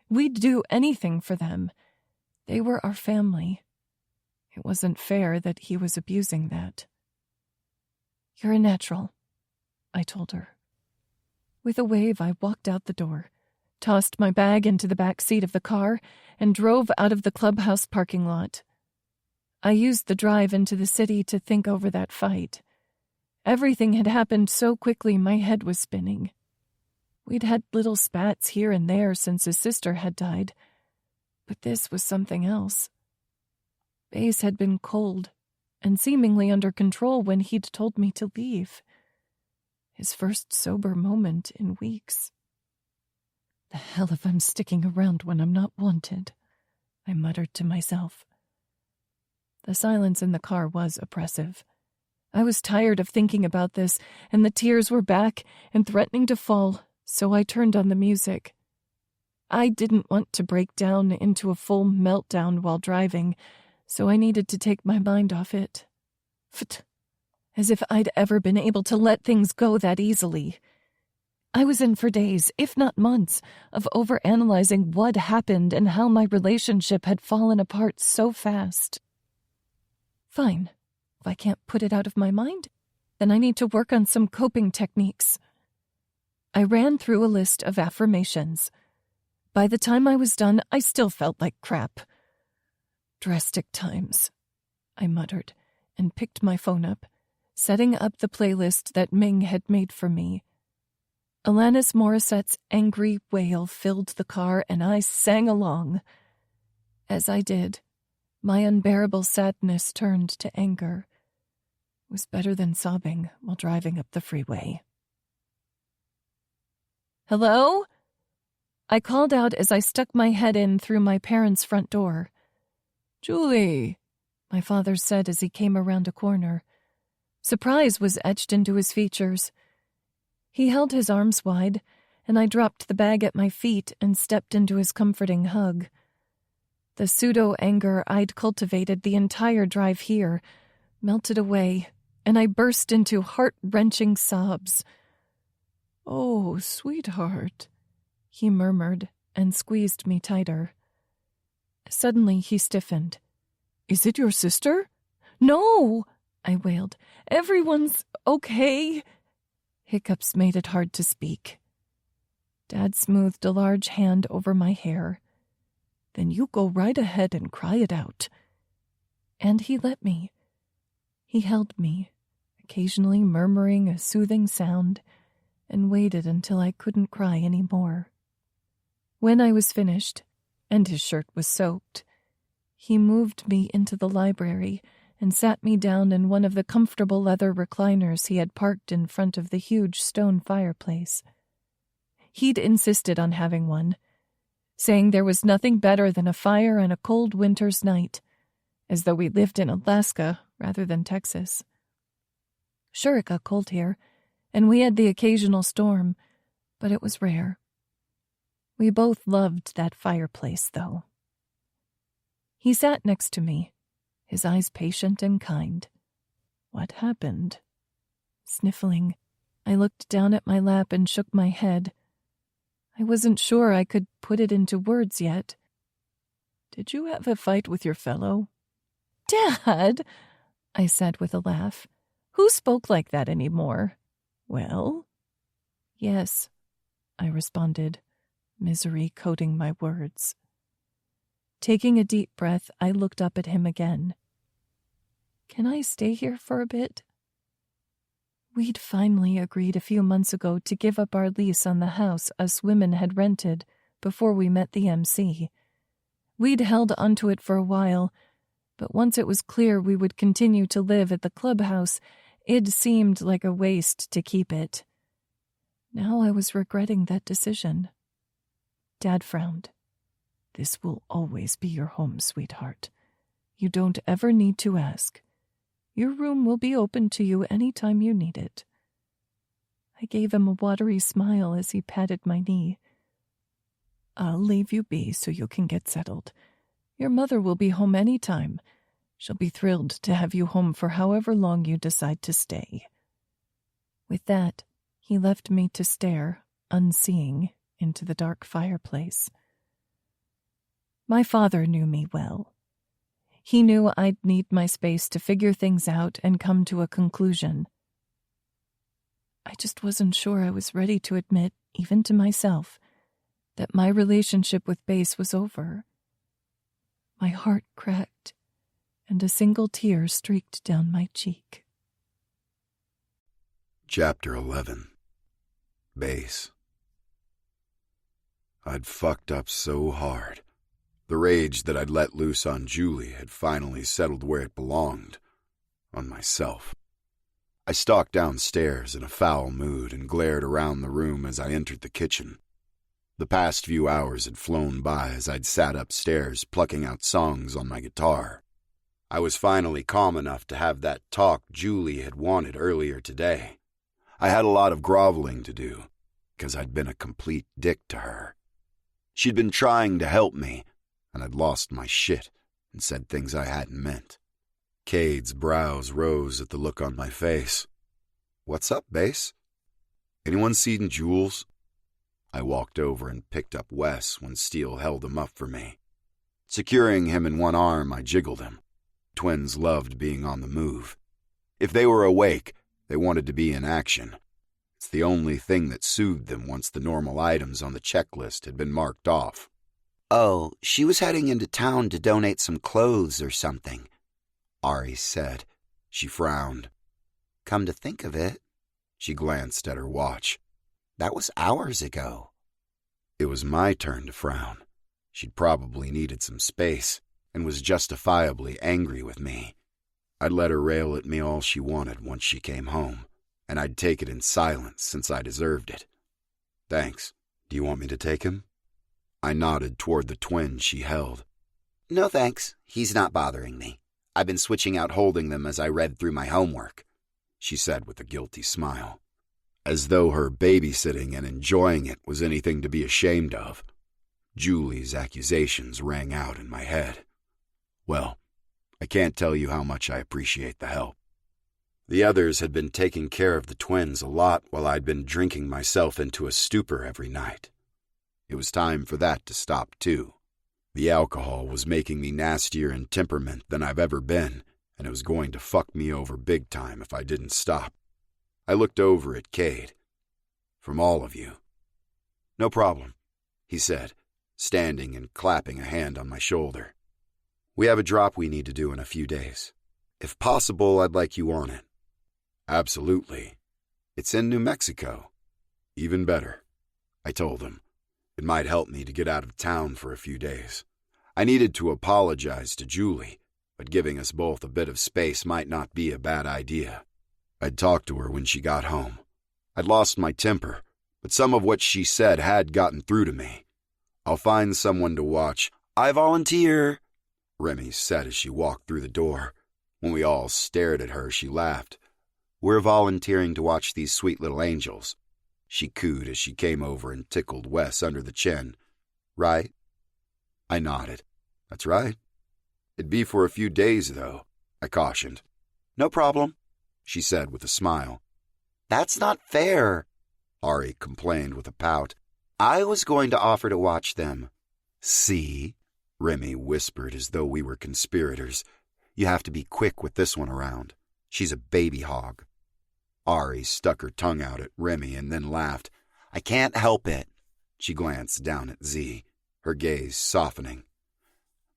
We'd do anything for them. They were our family. It wasn't fair that he was abusing that. "You're a natural," I told her. With a wave, I walked out the door, tossed my bag into the back seat of the car, and drove out of the clubhouse parking lot. I used the drive into the city to think over that fight. Everything had happened so quickly my head was spinning. We'd had little spats here and there since his sister had died, but this was something else. Baze had been cold and seemingly under control when he'd told me to leave. His first sober moment in weeks. "The hell if I'm sticking around when I'm not wanted," I muttered to myself. The silence in the car was oppressive. I was tired of thinking about this, and the tears were back and threatening to fall, so I turned on the music. I didn't want to break down into a full meltdown while driving, so I needed to take my mind off it. As if I'd ever been able to let things go that easily. I was in for days, if not months, of overanalyzing what happened and how my relationship had fallen apart so fast. Fine. If I can't put it out of my mind, then I need to work on some coping techniques. I ran through a list of affirmations. By the time I was done, I still felt like crap. Drastic times, I muttered, and picked my phone up, setting up the playlist that Ming had made for me. Alanis Morissette's Angry Wail filled the car, and I sang along. As I did, my unbearable sadness turned to anger. It was better than sobbing while driving up the freeway. "Hello?" I called out as I stuck my head in through my parents' front door. "Julie," my father said as he came around a corner. Surprise was etched into his features. He held his arms wide, and I dropped the bag at my feet and stepped into his comforting hug. The pseudo-anger I'd cultivated the entire drive here melted away, and I burst into heart-wrenching sobs. "Oh, sweetheart," he murmured and squeezed me tighter. Suddenly he stiffened. "Is it your sister?" "No," I wailed. "Everyone's okay." Hiccups made it hard to speak. Dad smoothed a large hand over my hair. "Then you go right ahead and cry it out." And he let me. He held me, occasionally murmuring a soothing sound, and waited until I couldn't cry any more. When I was finished, and his shirt was soaked, he moved me into the library and sat me down in one of the comfortable leather recliners he had parked in front of the huge stone fireplace. He'd insisted on having one, saying there was nothing better than a fire on a cold winter's night, as though we lived in Alaska rather than Texas. Sure, it got cold here, and we had the occasional storm, but it was rare. We both loved that fireplace, though. He sat next to me, his eyes patient and kind. "What happened?" Sniffling, I looked down at my lap and shook my head. I wasn't sure I could put it into words yet. "Did you have a fight with your fellow?" "Dad," I said with a laugh. "Who spoke like that anymore?" "Well?" "Yes," I responded, misery coating my words. Taking a deep breath, I looked up at him again. "Can I stay here for a bit?" We'd finally agreed a few months ago to give up our lease on the house us women had rented before we met the MC. We'd held onto it for a while, but once it was clear we would continue to live at the clubhouse, it seemed like a waste to keep it. Now I was regretting that decision. Dad frowned. "This will always be your home, sweetheart. You don't ever need to ask. Your room will be open to you any time you need it." I gave him a watery smile as he patted my knee. "I'll leave you be so you can get settled. Your mother will be home any time. She'll be thrilled to have you home for however long you decide to stay." With that, he left me to stare, unseeing, into the dark fireplace. My father knew me well. He knew I'd need my space to figure things out and come to a conclusion. I just wasn't sure I was ready to admit, even to myself, that my relationship with Bass was over. My heart cracked, and a single tear streaked down my cheek. Chapter 11. Bass. I'd fucked up so hard. The rage that I'd let loose on Julie had finally settled where it belonged, on myself. I stalked downstairs in a foul mood and glared around the room as I entered the kitchen. The past few hours had flown by as I'd sat upstairs plucking out songs on my guitar. I was finally calm enough to have that talk Julie had wanted earlier today. I had a lot of groveling to do, because I'd been a complete dick to her. She'd been trying to help me, and I'd lost my shit and said things I hadn't meant. Cade's brows rose at the look on my face. "What's up, Bass? Anyone seen Jules?" I walked over and picked up Wes when Steele held him up for me. Securing him in one arm, I jiggled him. Twins loved being on the move. If they were awake, they wanted to be in action. It's the only thing that soothed them once the normal items on the checklist had been marked off. "Oh, she was heading into town to donate some clothes or something," Ari said. She frowned. "Come to think of it," She glanced at her watch. "that was hours ago." It was my turn to frown. She'd probably needed some space and was justifiably angry with me. I'd let her rail at me all she wanted once she came home, and I'd take it in silence since I deserved it. "Thanks. Do you want me to take him?" I nodded toward the twin she held. "No thanks, he's not bothering me. I've been switching out holding them as I read through my homework," she said with a guilty smile, as though her babysitting and enjoying it was anything to be ashamed of. Julie's accusations rang out in my head. Well, I can't tell you how much I appreciate the help. The others had been taking care of the twins a lot while I'd been drinking myself into a stupor every night. It was time for that to stop, too. The alcohol was making me nastier in temperament than I've ever been, and it was going to fuck me over big time if I didn't stop. I looked over at Cade. "From all of you." "No problem," he said, standing and clapping a hand on my shoulder. "We have a drop we need to do in a few days. If possible, I'd like you on it." "Absolutely. It's in New Mexico." "Even better," I told him. It might help me to get out of town for a few days. I needed to apologize to Julie, but giving us both a bit of space might not be a bad idea. I'd talk to her when she got home. I'd lost my temper, but some of what she said had gotten through to me. "I'll find someone to watch." "I volunteer," Remy said as she walked through the door. When we all stared at her, she laughed. "We're volunteering to watch these sweet little angels," she cooed as she came over and tickled Wes under the chin. "Right?" I nodded. "That's right." "It'd be for a few days, though," I cautioned. "No problem," she said with a smile. "That's not fair," Ari complained with a pout. "I was going to offer to watch them." "See?" Remy whispered as though we were conspirators. "You have to be quick with this one around. She's a baby hog." Ari stuck her tongue out at Remy and then laughed. "I can't help it." She glanced down at Z, her gaze softening.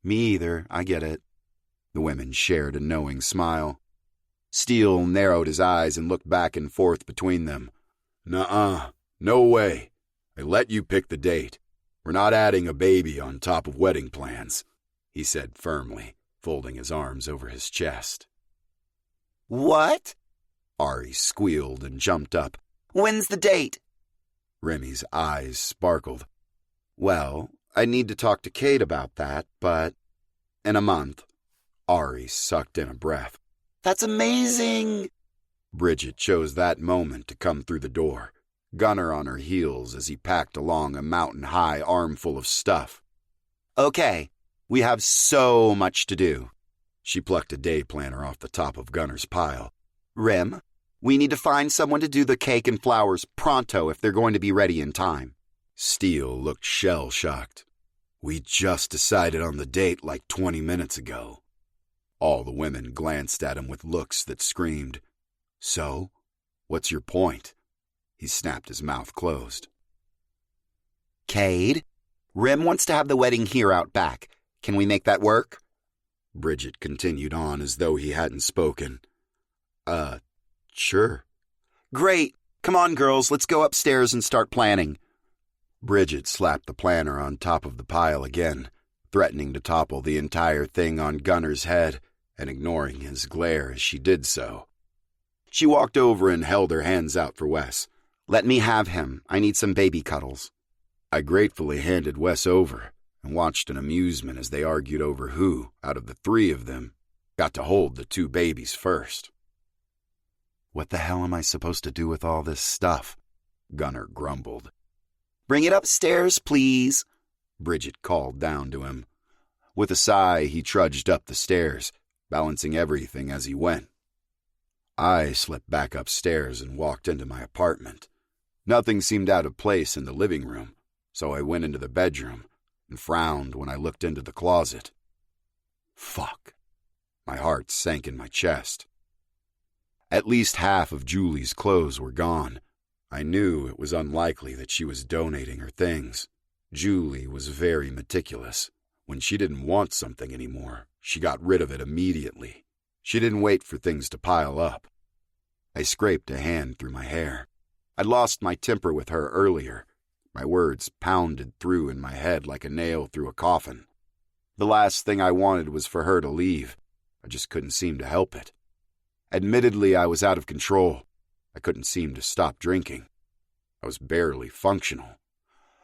"Me either, I get it." The women shared a knowing smile. Steele narrowed his eyes and looked back and forth between them. "Nuh-uh, no way. I let you pick the date. We're not adding a baby on top of wedding plans," he said firmly, folding his arms over his chest. "What?" Ari squealed and jumped up. "When's the date?" Remy's eyes sparkled. "Well, I need to talk to Cade about that, but in a month." Ari sucked in a breath. "That's amazing!" Bridget chose that moment to come through the door, Gunner on her heels as he packed along a mountain-high armful of stuff. "Okay, we have so much to do." She plucked a day planner off the top of Gunner's pile. "Rem, we need to find someone to do the cake and flowers pronto if they're going to be ready in time." Steele looked shell-shocked. "We just decided on the date like 20 minutes ago." All the women glanced at him with looks that screamed, "So? What's your point?" He snapped his mouth closed. "Cade, Rem wants to have the wedding here out back. Can we make that work?" Bridget continued on as though he hadn't spoken. Sure." "Great. Come on, girls, let's go upstairs and start planning." Bridget slapped the planner on top of the pile again, threatening to topple the entire thing on Gunner's head and ignoring his glare as she did so. She walked over and held her hands out for Wes. "Let me have him. I need some baby cuddles." I gratefully handed Wes over and watched in amusement as they argued over who, out of the three of them, got to hold the two babies first. "What the hell am I supposed to do with all this stuff?" Gunner grumbled. "Bring it upstairs, please," Bridget called down to him. With a sigh, he trudged up the stairs, balancing everything as he went. I slipped back upstairs and walked into my apartment. Nothing seemed out of place in the living room, so I went into the bedroom and frowned when I looked into the closet. Fuck. My heart sank in my chest. At least half of Julie's clothes were gone. I knew it was unlikely that she was donating her things. Julie was very meticulous. When she didn't want something anymore, she got rid of it immediately. She didn't wait for things to pile up. I scraped a hand through my hair. I'd lost my temper with her earlier. My words pounded through in my head like a nail through a coffin. The last thing I wanted was for her to leave. I just couldn't seem to help it. Admittedly, I was out of control. I couldn't seem to stop drinking. I was barely functional.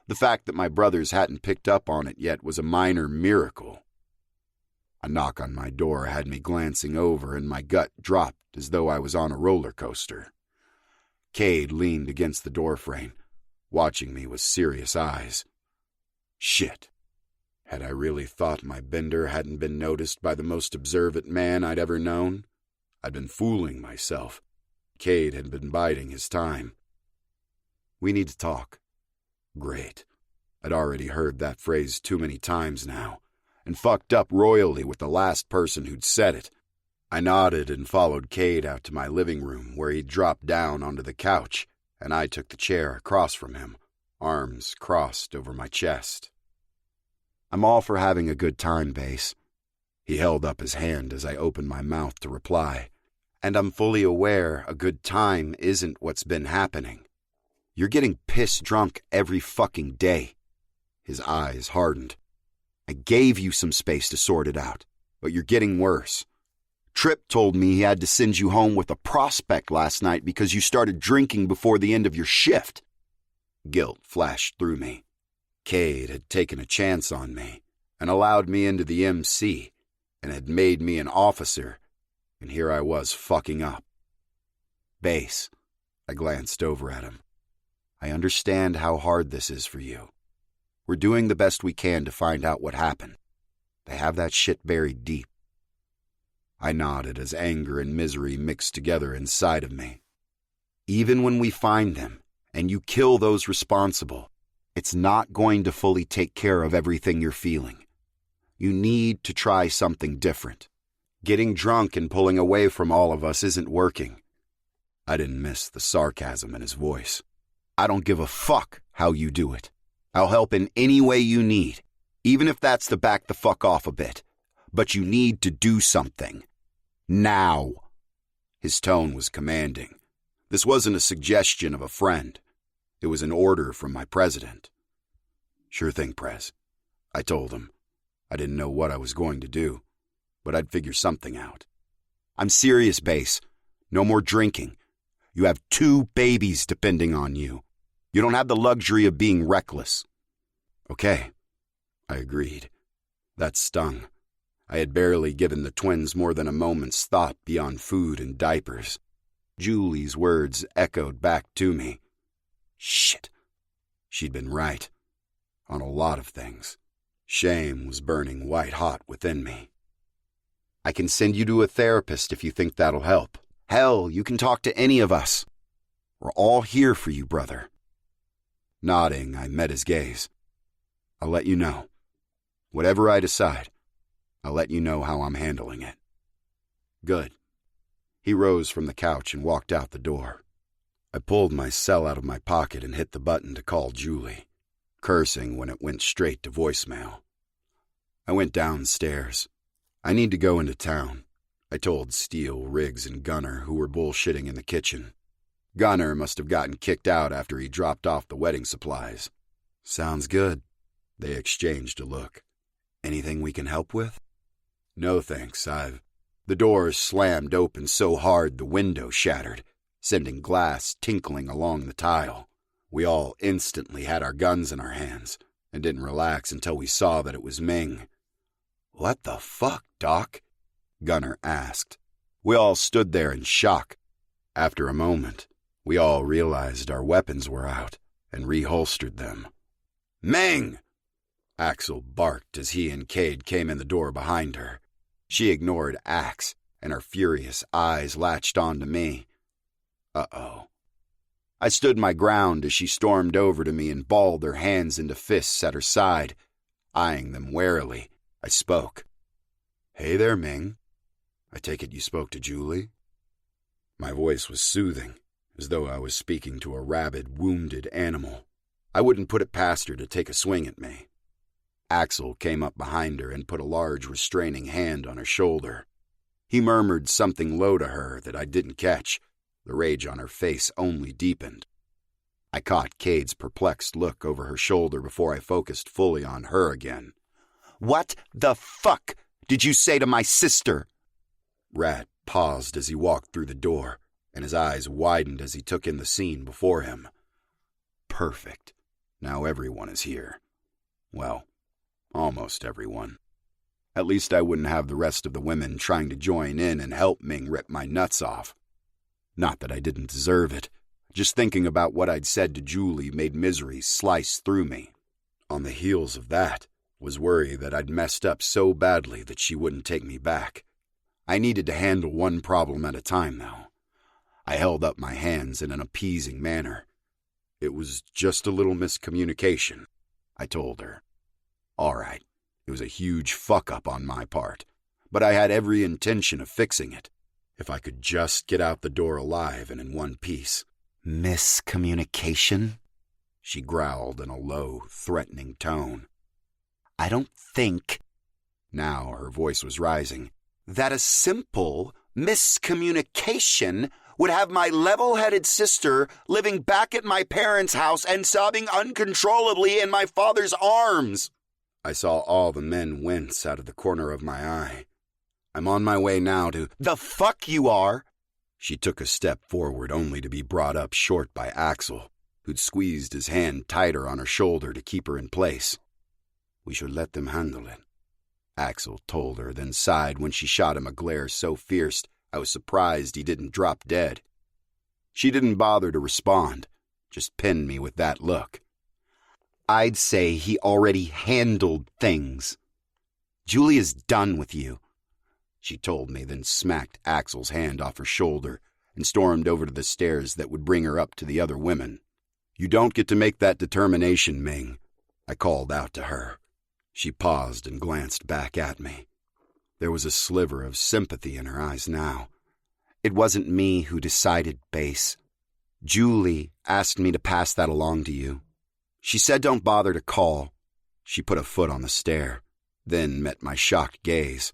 The fact that my brothers hadn't picked up on it yet was a minor miracle. A knock on my door had me glancing over, and my gut dropped as though I was on a roller coaster. Cade leaned against the doorframe, watching me with serious eyes. Shit. Had I really thought my bender hadn't been noticed by the most observant man I'd ever known? I'd been fooling myself. Cade had been biding his time. We need to talk. Great. I'd already heard that phrase too many times now, and fucked up royally with the last person who'd said it. I nodded and followed Cade out to my living room, where he dropped down onto the couch, and I took the chair across from him, arms crossed over my chest. I'm all for having a good time, Bass. He held up his hand as I opened my mouth to reply. And I'm fully aware a good time isn't what's been happening. You're getting piss-drunk every fucking day. His eyes hardened. I gave you some space to sort it out, but you're getting worse. Tripp told me he had to send you home with a prospect last night because you started drinking before the end of your shift. Guilt flashed through me. Cade had taken a chance on me and allowed me into the MC and had made me an officer, and here I was fucking up. Bass, I glanced over at him. I understand how hard this is for you. We're doing the best we can to find out what happened. They have that shit buried deep. I nodded as anger and misery mixed together inside of me. Even when we find them, and you kill those responsible, it's not going to fully take care of everything you're feeling. You need to try something different. Getting drunk and pulling away from all of us isn't working. I didn't miss the sarcasm in his voice. I don't give a fuck how you do it. I'll help in any way you need, even if that's to back the fuck off a bit. But you need to do something. Now. His tone was commanding. This wasn't a suggestion of a friend. It was an order from my president. Sure thing, Prez. I told him. I didn't know what I was going to do, but I'd figure something out. I'm serious, Bass. No more drinking. You have 2 babies depending on you. You don't have the luxury of being reckless. Okay, I agreed. That stung. I had barely given the twins more than a moment's thought beyond food and diapers. Julie's words echoed back to me. Shit. She'd been right. On a lot of things. Shame was burning white hot within me. I can send you to a therapist if you think that'll help. Hell, you can talk to any of us. We're all here for you, brother. Nodding, I met his gaze. I'll let you know. Whatever I decide, I'll let you know how I'm handling it. Good. He rose from the couch and walked out the door. I pulled my cell out of my pocket and hit the button to call Julie, cursing when it went straight to voicemail. I went downstairs. I need to go into town, I told Steele, Riggs, and Gunner, who were bullshitting in the kitchen. Gunner must have gotten kicked out after he dropped off the wedding supplies. Sounds good. They exchanged a look. Anything we can help with? No thanks, The door slammed open so hard the window shattered, sending glass tinkling along the tile. We all instantly had our guns in our hands, and didn't relax until we saw that it was Ming. What the fuck, Doc? Gunner asked. We all stood there in shock. After a moment, we all realized our weapons were out and reholstered them. Ming! Axel barked as he and Cade came in the door behind her. She ignored Axe, and her furious eyes latched onto me. Uh-oh. I stood my ground as she stormed over to me and balled her hands into fists at her side. Eyeing them warily, I spoke. Hey there, Ming. I take it you spoke to Julie? My voice was soothing, as though I was speaking to a rabid, wounded animal. I wouldn't put it past her to take a swing at me. Axel came up behind her and put a large restraining hand on her shoulder. He murmured something low to her that I didn't catch. The rage on her face only deepened. I caught Cade's perplexed look over her shoulder before I focused fully on her again. "What the fuck did you say to my sister?" Rat paused as he walked through the door, and his eyes widened as he took in the scene before him. Perfect. Now everyone is here. Well, almost everyone. At least I wouldn't have the rest of the women trying to join in and help Ming rip my nuts off. Not that I didn't deserve it. Just thinking about what I'd said to Julie made misery slice through me. On the heels of that was worry that I'd messed up so badly that she wouldn't take me back. I needed to handle one problem at a time, though. I held up my hands in an appeasing manner. It was just a little miscommunication, I told her. All right, it was a huge fuck-up on my part, but I had every intention of fixing it, if I could just get out the door alive and in one piece. "Miscommunication?" she growled in a low, threatening tone. "I don't think," now her voice was rising, "that a simple miscommunication would have my level-headed sister living back at my parents' house and sobbing uncontrollably in my father's arms." I saw all the men wince out of the corner of my eye. I'm on my way now to "The fuck you are!" She took a step forward only to be brought up short by Axel, who'd squeezed his hand tighter on her shoulder to keep her in place. "We should let them handle it," Axel told her, then sighed when she shot him a glare so fierce I was surprised he didn't drop dead. She didn't bother to respond, just pinned me with that look. "I'd say he already handled things. Julie is done with you," she told me, then smacked Axel's hand off her shoulder and stormed over to the stairs that would bring her up to the other women. "You don't get to make that determination, Ming," I called out to her. She paused and glanced back at me. There was a sliver of sympathy in her eyes now. "It wasn't me who decided, Base. Julie asked me to pass that along to you. She said don't bother to call." She put a foot on the stair, then met my shocked gaze.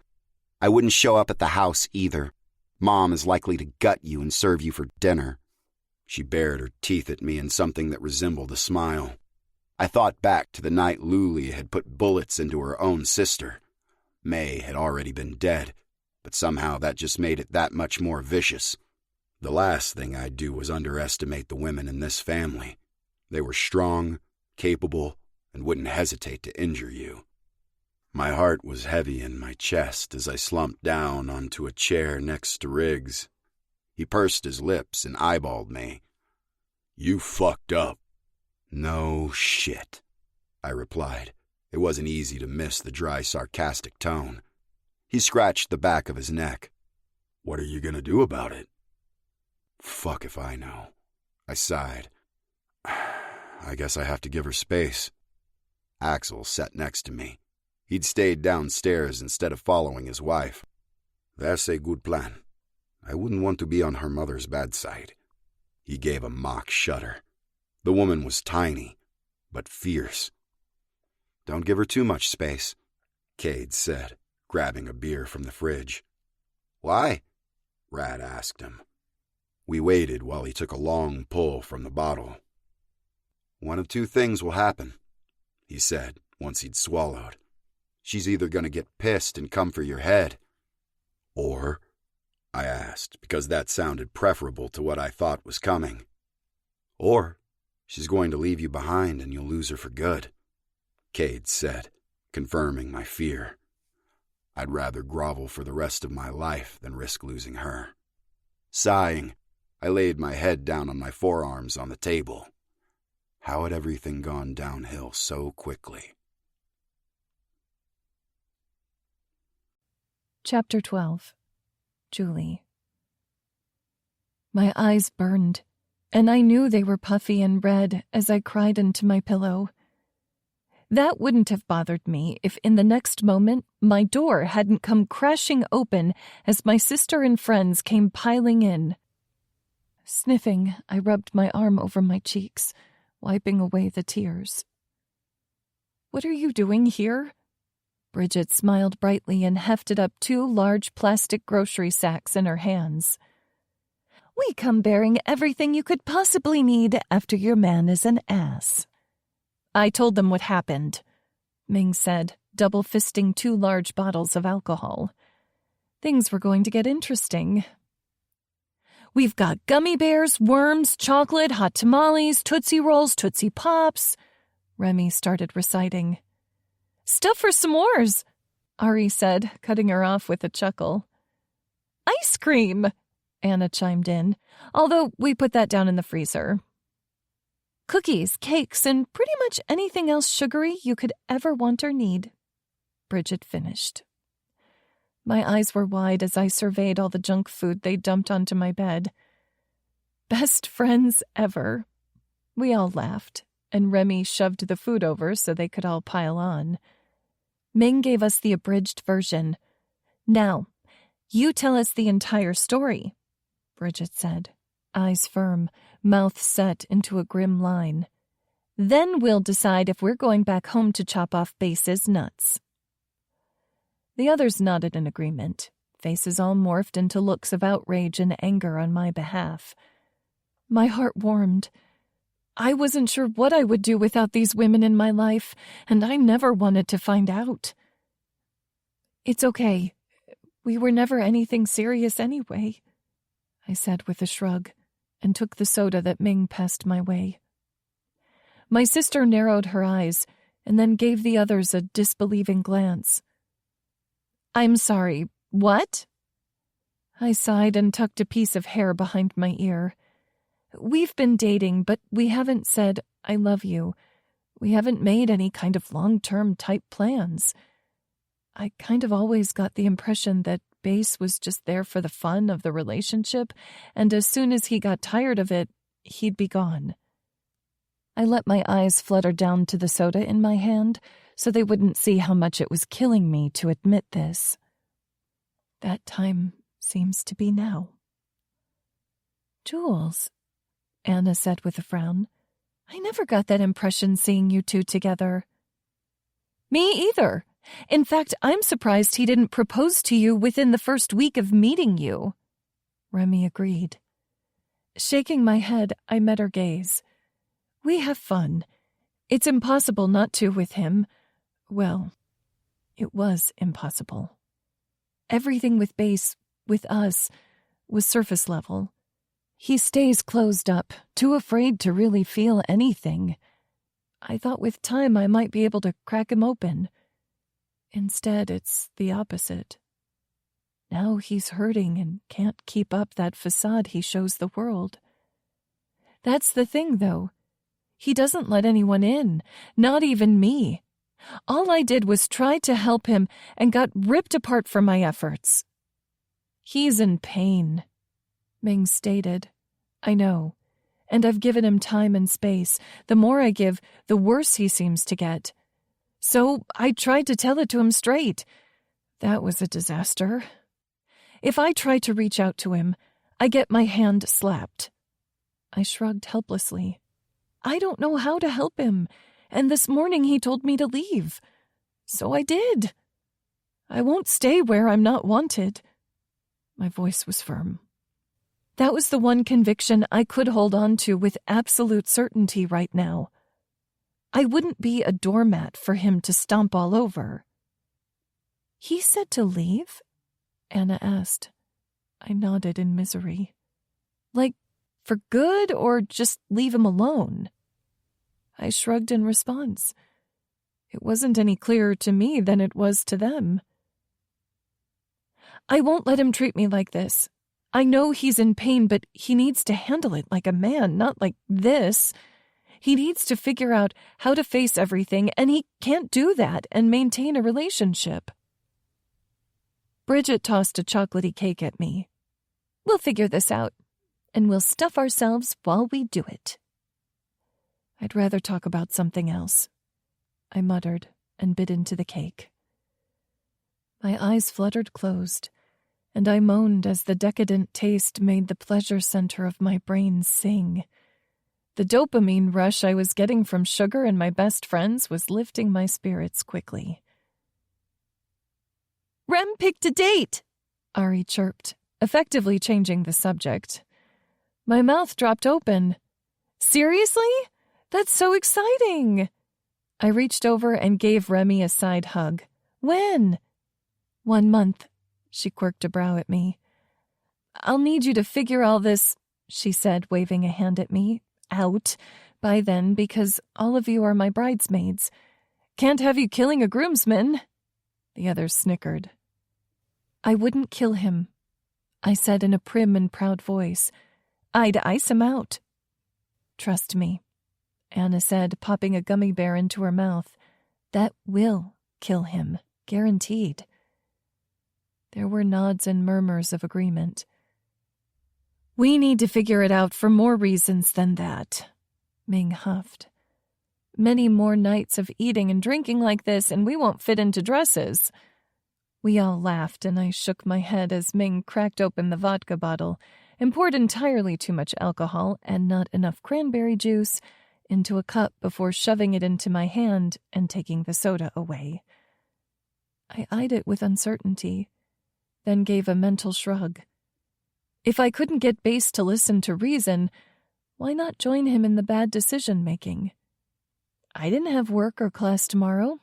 "I wouldn't show up at the house either. Mom is likely to gut you and serve you for dinner." She bared her teeth at me in something that resembled a smile. I thought back to the night Luli had put bullets into her own sister. May had already been dead, but somehow that just made it that much more vicious. The last thing I'd do was underestimate the women in this family. They were strong, capable, and wouldn't hesitate to injure you. My heart was heavy in my chest as I slumped down onto a chair next to Riggs. He pursed his lips and eyeballed me. "You fucked up." "No shit," I replied. It wasn't easy to miss the dry, sarcastic tone. He scratched the back of his neck. "What are you gonna do about it?" "Fuck if I know," I sighed. "I guess I have to give her space." Axel sat next to me. He'd stayed downstairs instead of following his wife. "That's a good plan. I wouldn't want to be on her mother's bad side." He gave a mock shudder. The woman was tiny, but fierce. "Don't give her too much space," Cade said, grabbing a beer from the fridge. "Why?" Rad asked him. We waited while he took a long pull from the bottle. "One of two things will happen," he said once he'd swallowed. "She's either going to get pissed and come for your head." "Or?" I asked, because that sounded preferable to what I thought was coming. "Or she's going to leave you behind and you'll lose her for good," Cade said, confirming my fear. I'd rather grovel for the rest of my life than risk losing her. Sighing, I laid my head down on my forearms on the table. How had everything gone downhill so quickly? Chapter 12. Julie. My eyes burned, and I knew they were puffy and red as I cried into my pillow. That wouldn't have bothered me if in the next moment my door hadn't come crashing open as my sister and friends came piling in. Sniffing, I rubbed my arm over my cheeks, wiping away the tears. "What are you doing here?" Bridget smiled brightly and hefted up 2 large plastic grocery sacks in her hands. "We come bearing everything you could possibly need after your man is an ass." I told them what happened, Ming said, double-fisting 2 large bottles of alcohol. Things were going to get interesting. "We've got gummy bears, worms, chocolate, hot tamales, Tootsie Rolls, Tootsie Pops," Remy started reciting. "Stuff for s'mores," Ari said, cutting her off with a chuckle. "Ice cream," Anna chimed in, although we put that down in the freezer. "Cookies, cakes, and pretty much anything else sugary you could ever want or need," Bridget finished. My eyes were wide as I surveyed all the junk food they dumped onto my bed. Best friends ever. We all laughed, and Remy shoved the food over so they could all pile on. Ming gave us the abridged version. "Now, you tell us the entire story," Bridget said, eyes firm, mouth set into a grim line. "Then we'll decide if we're going back home to chop off Base's nuts." The others nodded in agreement, faces all morphed into looks of outrage and anger on my behalf. My heart warmed. I wasn't sure what I would do without these women in my life, and I never wanted to find out. "It's okay. We were never anything serious anyway," I said with a shrug, and took the soda that Ming passed my way. My sister narrowed her eyes, and then gave the others a disbelieving glance. "I'm sorry, what?" I sighed and tucked a piece of hair behind my ear. "We've been dating, but we haven't said, 'I love you.' We haven't made any kind of long-term type plans. I kind of always got the impression that Base was just there for the fun of the relationship, and as soon as he got tired of it, he'd be gone." I let my eyes flutter down to the soda in my hand so they wouldn't see how much it was killing me to admit this. That time seems to be now. "Jules," Anna said with a frown, "I never got that impression seeing you two together." "Me either. In fact, I'm surprised he didn't propose to you within the first week of meeting you," Remy agreed. Shaking my head, I met her gaze. "We have fun. It's impossible not to with him. Well, it was impossible. Everything with Base, with us, was surface level. He stays closed up, too afraid to really feel anything. I thought with time I might be able to crack him open. Instead, it's the opposite. Now he's hurting and can't keep up that facade he shows the world. That's the thing, though. He doesn't let anyone in, not even me. All I did was try to help him and got ripped apart for my efforts." "He's in pain," Ming stated. "I know, and I've given him time and space. The more I give, the worse he seems to get. So I tried to tell it to him straight. That was a disaster. If I try to reach out to him, I get my hand slapped." I shrugged helplessly. "I don't know how to help him, and this morning he told me to leave. So I did. I won't stay where I'm not wanted." My voice was firm. That was the one conviction I could hold on to with absolute certainty right now. I wouldn't be a doormat for him to stomp all over. "He said to leave?" Anna asked. I nodded in misery. "Like, for good, or just leave him alone?" I shrugged in response. It wasn't any clearer to me than it was to them. "I won't let him treat me like this. I know he's in pain, but he needs to handle it like a man, not like this. He needs to figure out how to face everything, and he can't do that and maintain a relationship." Bridget tossed a chocolatey cake at me. "We'll figure this out, and we'll stuff ourselves while we do it." I'd rather talk about something else. I muttered and bit into the cake. My eyes fluttered closed, and I moaned as the decadent taste made the pleasure center of my brain sing. The dopamine rush I was getting from sugar and my best friends was lifting my spirits quickly. "Rem picked a date," Ari chirped, effectively changing the subject. My mouth dropped open. "Seriously? That's so exciting!" I reached over and gave Remy a side hug. "When?" "1 month," she quirked a brow at me. "I'll need you to figure all this," she said, waving a hand at me, "out by then because all of you are my bridesmaids. Can't have you killing a groomsman." The others snickered. "I wouldn't kill him," I said in a prim and proud voice. "I'd ice him out." "Trust me," Anna said, popping a gummy bear into her mouth. "That will kill him, guaranteed." There were nods and murmurs of agreement. "We need to figure it out for more reasons than that," Ming huffed. "Many more nights of eating and drinking like this, and we won't fit into dresses." We all laughed, and I shook my head as Ming cracked open the vodka bottle and poured entirely too much alcohol and not enough cranberry juice into a cup before shoving it into my hand and taking the soda away. I eyed it with uncertainty, then gave a mental shrug. If I couldn't get Base to listen to reason, why not join him in the bad decision-making? I didn't have work or class tomorrow.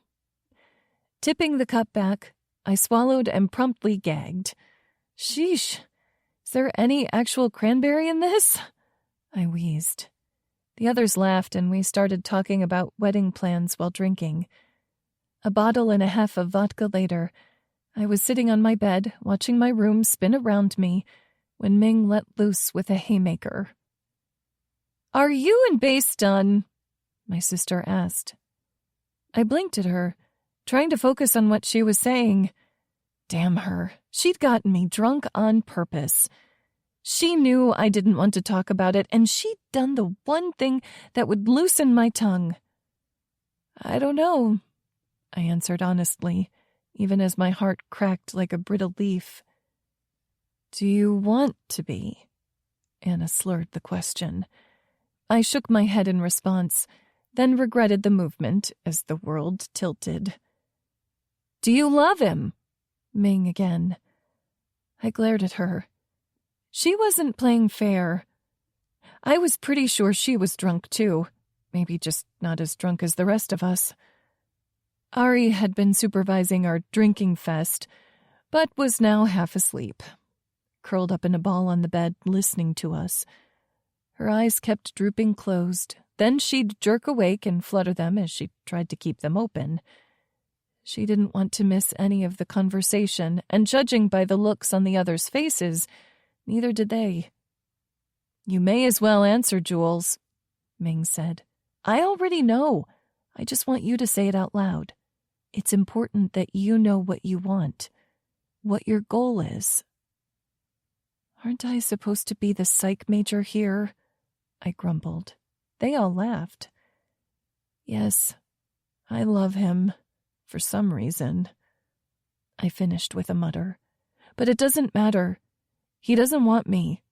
Tipping the cup back, I swallowed and promptly gagged. "Sheesh, is there any actual cranberry in this?" I wheezed. The others laughed and we started talking about wedding plans while drinking. A bottle and a half of vodka later, I was sitting on my bed, watching my room spin around me, when Ming let loose with a haymaker. "Are you and Base done?" my sister asked. I blinked at her, trying to focus on what she was saying. Damn her, she'd gotten me drunk on purpose. She knew I didn't want to talk about it, and she'd done the one thing that would loosen my tongue. "I don't know," I answered honestly, even as my heart cracked like a brittle leaf. "Do you want to be?" Anna slurred the question. I shook my head in response, then regretted the movement as the world tilted. "Do you love him?" Ming again. I glared at her. She wasn't playing fair. I was pretty sure she was drunk too, maybe just not as drunk as the rest of us. Ari had been supervising our drinking fest, but was now half asleep, curled up in a ball on the bed, listening to us. Her eyes kept drooping closed, then she'd jerk awake and flutter them as she tried to keep them open. She didn't want to miss any of the conversation, and judging by the looks on the others' faces, neither did they. "You may as well answer, Jules," Ming said. "I already know. I just want you to say it out loud. It's important that you know what you want, what your goal is." "Aren't I supposed to be the psych major here?" I grumbled. They all laughed. "Yes, I love him, for some reason," I finished with a mutter. "But it doesn't matter. He doesn't want me."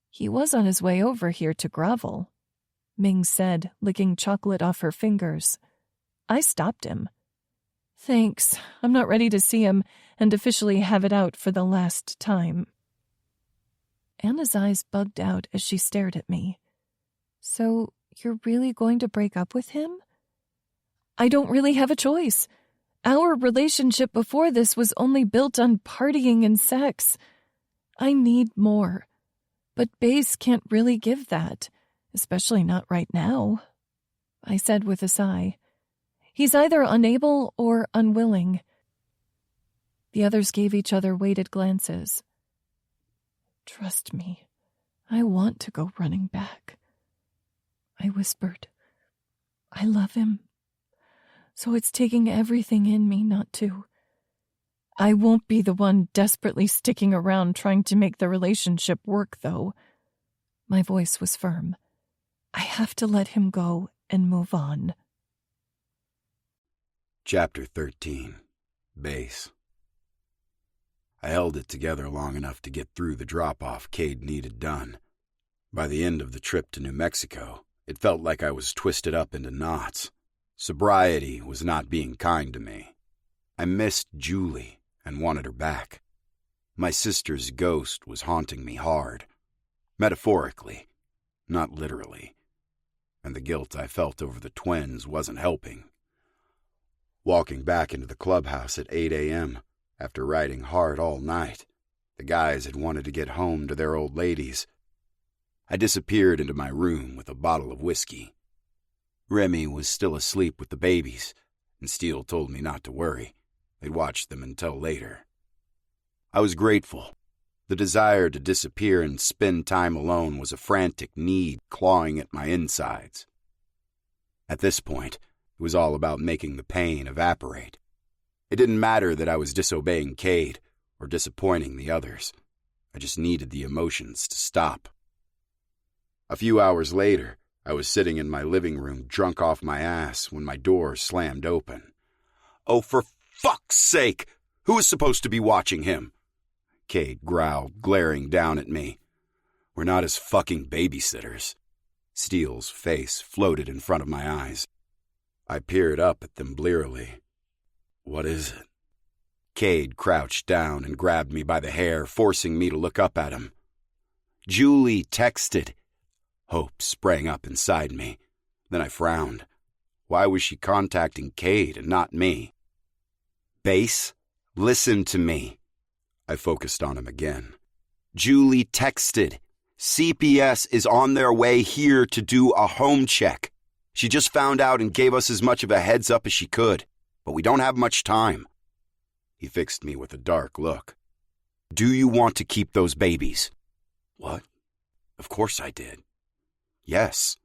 "He was on his way over here to grovel," Ming said, licking chocolate off her fingers. I stopped him. "Thanks, I'm not ready to see him and officially have it out for the last time." Anna's eyes bugged out as she stared at me. "So, you're really going to break up with him?" "I don't really have a choice. Our relationship before this was only built on partying and sex. I need more. But Base can't really give that, especially not right now," I said with a sigh. "He's either unable or unwilling." The others gave each other weighted glances. "Trust me, I want to go running back," I whispered. "I love him, so it's taking everything in me not to. I won't be the one desperately sticking around trying to make the relationship work, though." My voice was firm. "I have to let him go and move on." Chapter 13. Base. I held it together long enough to get through the drop-off Cade needed done. By the end of the trip to New Mexico, it felt like I was twisted up into knots. Sobriety was not being kind to me. I missed Julie and wanted her back. My sister's ghost was haunting me hard. Metaphorically, not literally. And the guilt I felt over the twins wasn't helping. Walking back into the clubhouse at 8 a.m., after riding hard all night, the guys had wanted to get home to their old ladies. I disappeared into my room with a bottle of whiskey. Remy was still asleep with the babies, and Steele told me not to worry. They'd watch them until later. I was grateful. The desire to disappear and spend time alone was a frantic need clawing at my insides. At this point, it was all about making the pain evaporate. It didn't matter that I was disobeying Cade or disappointing the others. I just needed the emotions to stop. A few hours later, I was sitting in my living room drunk off my ass when my door slammed open. "Oh, for fuck's sake! Who is supposed to be watching him?" Cade growled, glaring down at me. "We're not his fucking babysitters." Steele's face floated in front of my eyes. I peered up at them blearily. "What is it?" Cade crouched down and grabbed me by the hair, forcing me to look up at him. "Julie texted." Hope sprang up inside me. Then I frowned. Why was she contacting Cade and not me? "Base, listen to me." I focused on him again. "Julie texted. CPS is on their way here to do a home check. She just found out and gave us as much of a heads up as she could, but we don't have much time." He fixed me with a dark look. "Do you want to keep those babies?" "What? Of course I did." "Yes."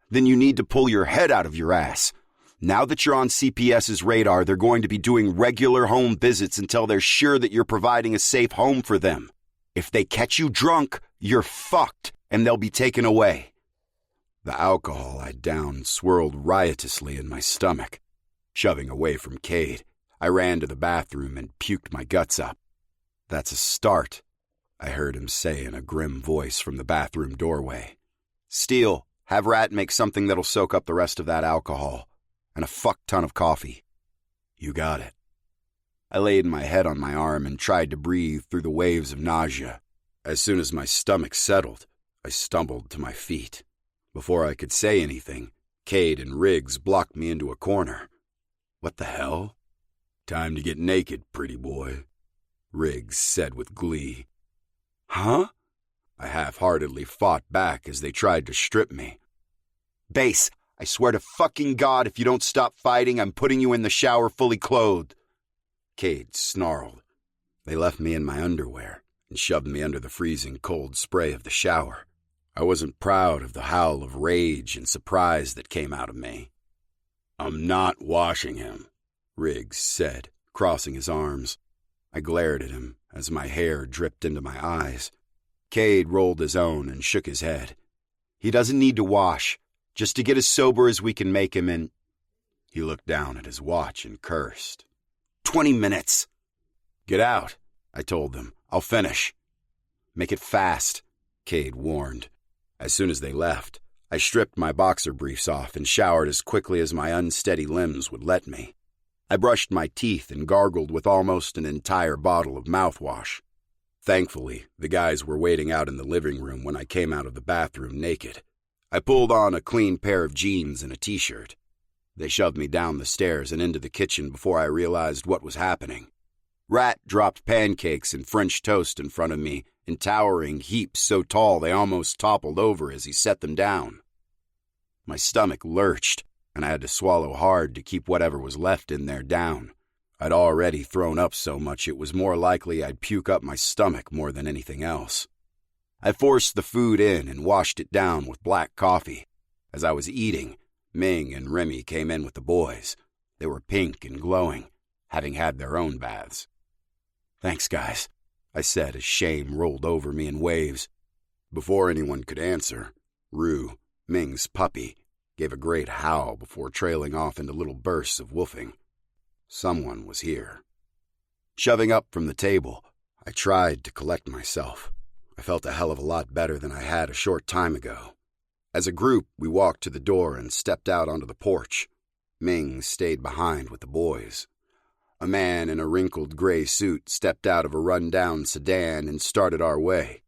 "Then you need to pull your head out of your ass. Now that you're on CPS's radar, they're going to be doing regular home visits until they're sure that you're providing a safe home for them. If they catch you drunk, you're fucked, and they'll be taken away." The alcohol I downed swirled riotously in my stomach. Shoving away from Cade, I ran to the bathroom and puked my guts up. "That's a start," I heard him say in a grim voice from the bathroom doorway. "Steele, have Rat make something that'll soak up the rest of that alcohol. And a fuck ton of coffee." "You got it." I laid my head on my arm and tried to breathe through the waves of nausea. As soon as my stomach settled, I stumbled to my feet. Before I could say anything, Cade and Riggs blocked me into a corner. "What the hell?" "Time to get naked, pretty boy," Riggs said with glee. "Huh?" I half-heartedly fought back as they tried to strip me. "Base, I swear to fucking God, if you don't stop fighting, I'm putting you in the shower fully clothed." Cade snarled. They left me in my underwear and shoved me under the freezing cold spray of the shower. I wasn't proud of the howl of rage and surprise that came out of me. "I'm not washing him," Riggs said, crossing his arms. I glared at him as my hair dripped into my eyes. Cade rolled his own and shook his head. "He doesn't need to wash, just to get as sober as we can make him in." He looked down at his watch and cursed. 20 minutes. "Get out," I told them. "I'll finish." "Make it fast," Cade warned. As soon as they left, I stripped my boxer briefs off and showered as quickly as my unsteady limbs would let me. I brushed my teeth and gargled with almost an entire bottle of mouthwash. Thankfully, the guys were waiting out in the living room when I came out of the bathroom naked. I pulled on a clean pair of jeans and a t-shirt. They shoved me down the stairs and into the kitchen before I realized what was happening. Rat dropped pancakes and French toast in front of me in towering heaps so tall they almost toppled over as he set them down. My stomach lurched, and I had to swallow hard to keep whatever was left in there down. I'd already thrown up so much it was more likely I'd puke up my stomach more than anything else. I forced the food in and washed it down with black coffee. As I was eating, Ming and Remy came in with the boys. They were pink and glowing, having had their own baths. "Thanks, guys," I said as shame rolled over me in waves. Before anyone could answer, Rue, Ming's puppy, gave a great howl before trailing off into little bursts of woofing. Someone was here. Shoving up from the table, I tried to collect myself. I felt a hell of a lot better than I had a short time ago. As a group, we walked to the door and stepped out onto the porch. Ming stayed behind with the boys. A man in a wrinkled gray suit stepped out of a run-down sedan and started our way.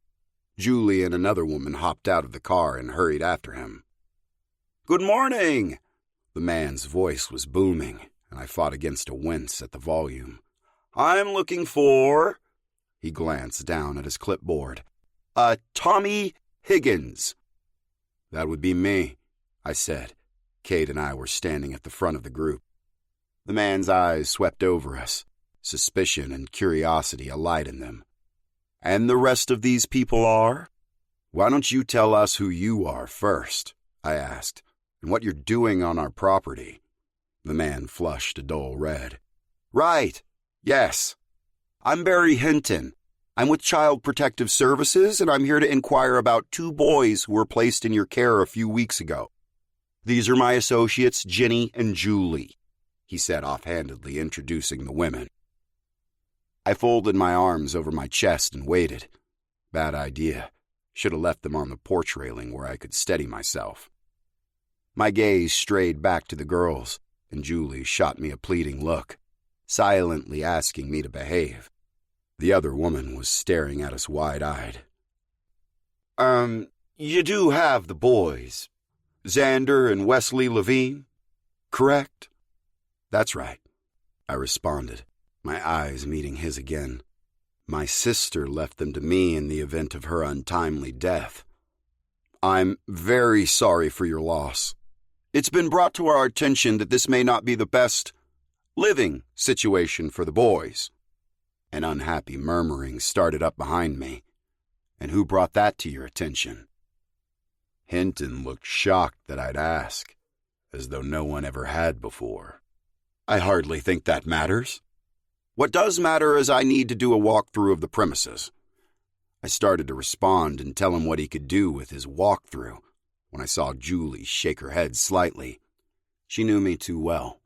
Julie and another woman hopped out of the car and hurried after him. "Good morning!" The man's voice was booming, and I fought against a wince at the volume. "I'm looking for—" He glanced down at his clipboard. Tommy Higgins." "That would be me," I said. Kate and I were standing at the front of the group. The man's eyes swept over us, suspicion and curiosity alight in them. "And the rest of these people are?" "Why don't you tell us who you are first?" I asked, "and what you're doing on our property." The man flushed a dull red. "Right, yes. I'm Barry Hinton. I'm with Child Protective Services, and I'm here to inquire about 2 boys who were placed in your care a few weeks ago. These are my associates, Jenny and Julie," he said offhandedly, introducing the women. I folded my arms over my chest and waited. Bad idea. Should have left them on the porch railing where I could steady myself. My gaze strayed back to the girls, and Julie shot me a pleading look, silently asking me to behave. The other woman was staring at us wide-eyed. You do have the boys, Xander and Wesley Levine, correct?" "That's right," I responded, my eyes meeting his again. "My sister left them to me in the event of her untimely death. I'm very sorry for your loss. It's been brought to our attention that this may not be the best living situation for the boys." An unhappy murmuring started up behind me. "And who brought that to your attention?" Hinton looked shocked that I'd ask, as though no one ever had before. "I hardly think that matters. What does matter is I need to do a walkthrough of the premises." I started to respond and tell him what he could do with his walkthrough when I saw Julie shake her head slightly. She knew me too well.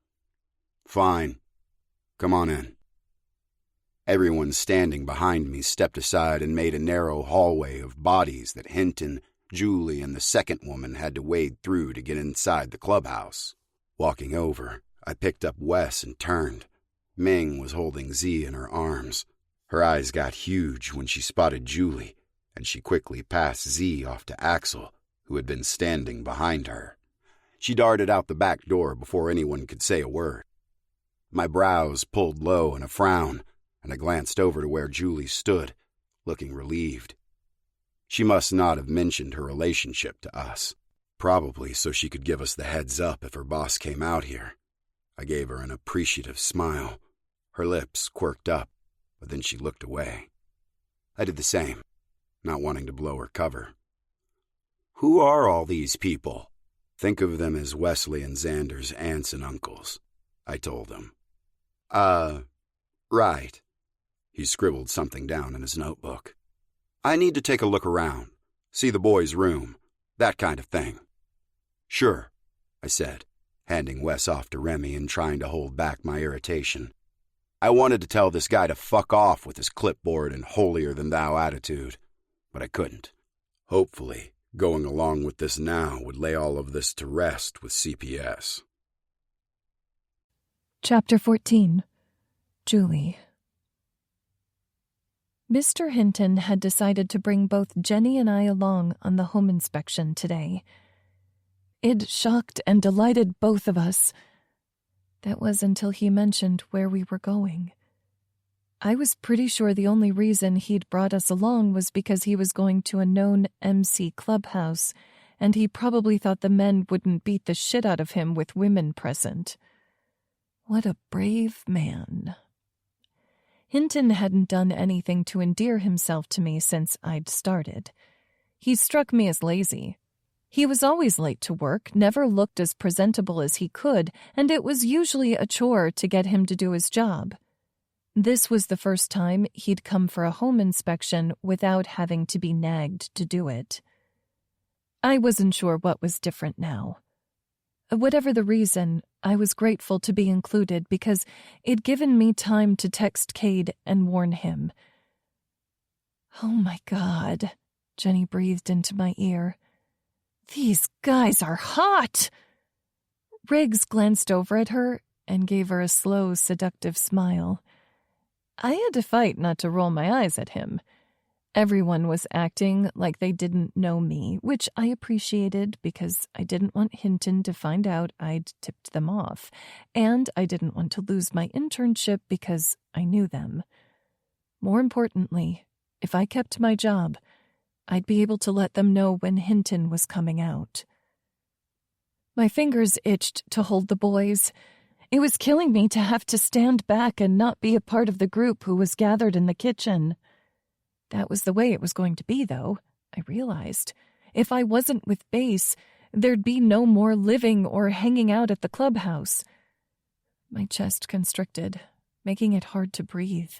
"Fine. Come on in." Everyone standing behind me stepped aside and made a narrow hallway of bodies that Hinton, Julie, and the second woman had to wade through to get inside the clubhouse. Walking over, I picked up Wes and turned. Ming was holding Z in her arms. Her eyes got huge when she spotted Julie, and she quickly passed Z off to Axel, who had been standing behind her. She darted out the back door before anyone could say a word. My brows pulled low in a frown, and I glanced over to where Julie stood, looking relieved. She must not have mentioned her relationship to us, probably so she could give us the heads up if her boss came out here. I gave her an appreciative smile. Her lips quirked up, but then she looked away. I did the same, not wanting to blow her cover. "Who are all these people?" "Think of them as Wesley and Xander's aunts and uncles," I told him. Right." He scribbled something down in his notebook. "I need to take a look around, see the boys' room, that kind of thing." "Sure," I said, handing Wes off to Remy and trying to hold back my irritation. I wanted to tell this guy to fuck off with his clipboard and holier-than-thou attitude, but I couldn't. Hopefully, going along with this now would lay all of this to rest with CPS. Chapter 14. Julie. Mr. Hinton had decided to bring both Jenny and I along on the home inspection today. It shocked and delighted both of us. That was until he mentioned where we were going. I was pretty sure the only reason he'd brought us along was because he was going to a known MC clubhouse, and he probably thought the men wouldn't beat the shit out of him with women present. What a brave man. Hinton hadn't done anything to endear himself to me since I'd started. He struck me as lazy. He was always late to work, never looked as presentable as he could, and it was usually a chore to get him to do his job. This was the first time he'd come for a home inspection without having to be nagged to do it. I wasn't sure what was different now. Whatever the reason, I was grateful to be included because it'd given me time to text Cade and warn him. "Oh my God," Jenny breathed into my ear. "These guys are hot!" Riggs glanced over at her and gave her a slow, seductive smile. I had to fight not to roll my eyes at him. Everyone was acting like they didn't know me, which I appreciated because I didn't want Hinton to find out I'd tipped them off, and I didn't want to lose my internship because I knew them. More importantly, if I kept my job, I'd be able to let them know when Hinton was coming out. My fingers itched to hold the boys. It was killing me to have to stand back and not be a part of the group who was gathered in the kitchen. That was the way it was going to be, though, I realized. If I wasn't with Base, there'd be no more living or hanging out at the clubhouse. My chest constricted, making it hard to breathe.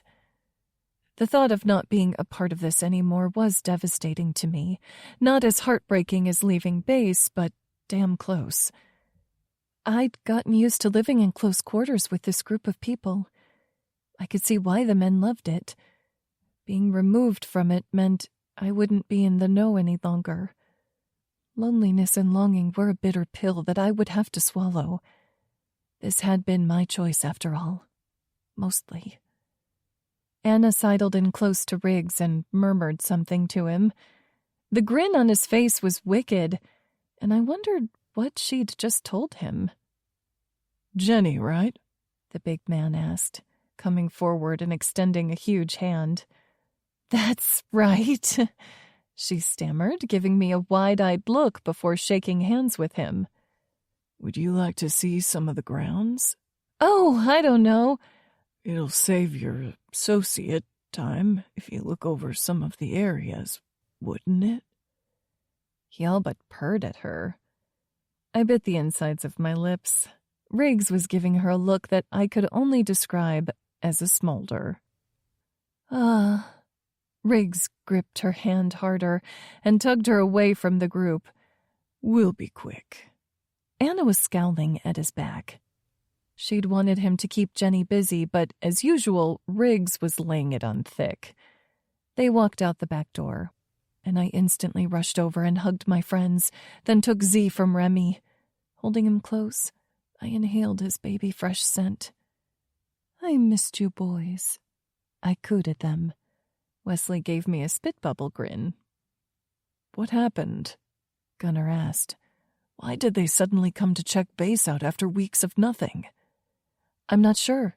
The thought of not being a part of this anymore was devastating to me. Not as heartbreaking as leaving Base, but damn close. I'd gotten used to living in close quarters with this group of people. I could see why the men loved it. Being removed from it meant I wouldn't be in the know any longer. Loneliness and longing were a bitter pill that I would have to swallow. This had been my choice after all. Mostly. Anna sidled in close to Riggs and murmured something to him. The grin on his face was wicked, and I wondered what she'd just told him. "Jenny, right?" the big man asked, coming forward and extending a huge hand. "That's right," she stammered, giving me a wide-eyed look before shaking hands with him. "Would you like to see some of the grounds?" "Oh, I don't know." "It'll save your associate time if you look over some of the areas, wouldn't it?" He all but purred at her. I bit the insides of my lips. Riggs was giving her a look that I could only describe as a smolder. "Ah." Riggs gripped her hand harder and tugged her away from the group. "We'll be quick." Anna was scowling at his back. She'd wanted him to keep Jenny busy, but as usual, Riggs was laying it on thick. They walked out the back door, and I instantly rushed over and hugged my friends, then took Z from Remy. Holding him close, I inhaled his baby fresh scent. "I missed you boys." I cooed at them. Wesley gave me a spit bubble grin. "What happened?" Gunnar asked. "Why did they suddenly come to check Base out after weeks of nothing?" "I'm not sure,"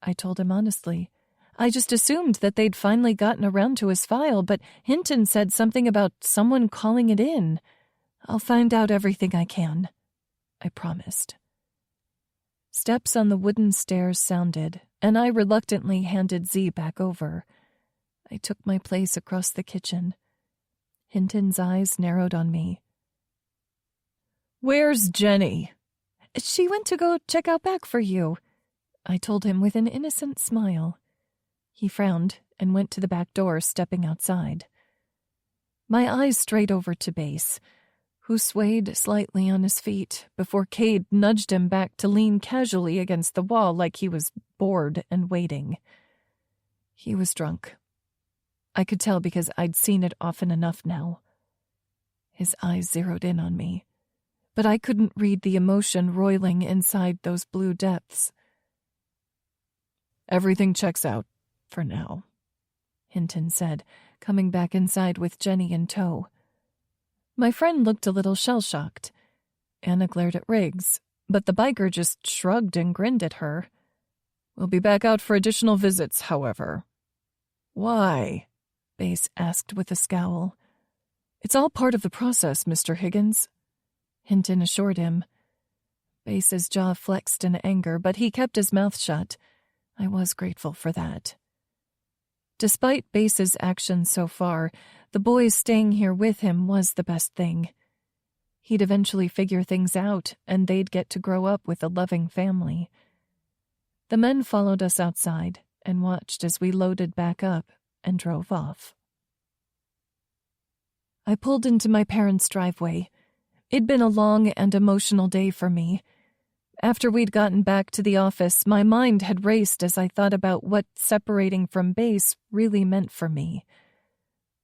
I told him honestly. "I just assumed that they'd finally gotten around to his file, but Hinton said something about someone calling it in. I'll find out everything I can," I promised. Steps on the wooden stairs sounded, and I reluctantly handed Z back over. I took my place across the kitchen. Hinton's eyes narrowed on me. "Where's Jenny?" "She went to go check out back for you," I told him with an innocent smile. He frowned and went to the back door, stepping outside. My eyes strayed over to Base, who swayed slightly on his feet before Cade nudged him back to lean casually against the wall like he was bored and waiting. He was drunk. I could tell because I'd seen it often enough now. His eyes zeroed in on me, but I couldn't read the emotion roiling inside those blue depths. "Everything checks out, for now," Hinton said, coming back inside with Jenny in tow. My friend looked a little shell-shocked. Anna glared at Riggs, but the biker just shrugged and grinned at her. "We'll be back out for additional visits, however." "Why?" Base asked with a scowl. "It's all part of the process, Mr. Higgins," Hinton assured him. Base's jaw flexed in anger, but he kept his mouth shut. I was grateful for that. Despite Base's actions so far, the boys staying here with him was the best thing. He'd eventually figure things out, and they'd get to grow up with a loving family. The men followed us outside and watched as we loaded back up and drove off. I pulled into my parents' driveway. It'd been a long and emotional day for me. After we'd gotten back to the office, my mind had raced as I thought about what separating from base really meant for me.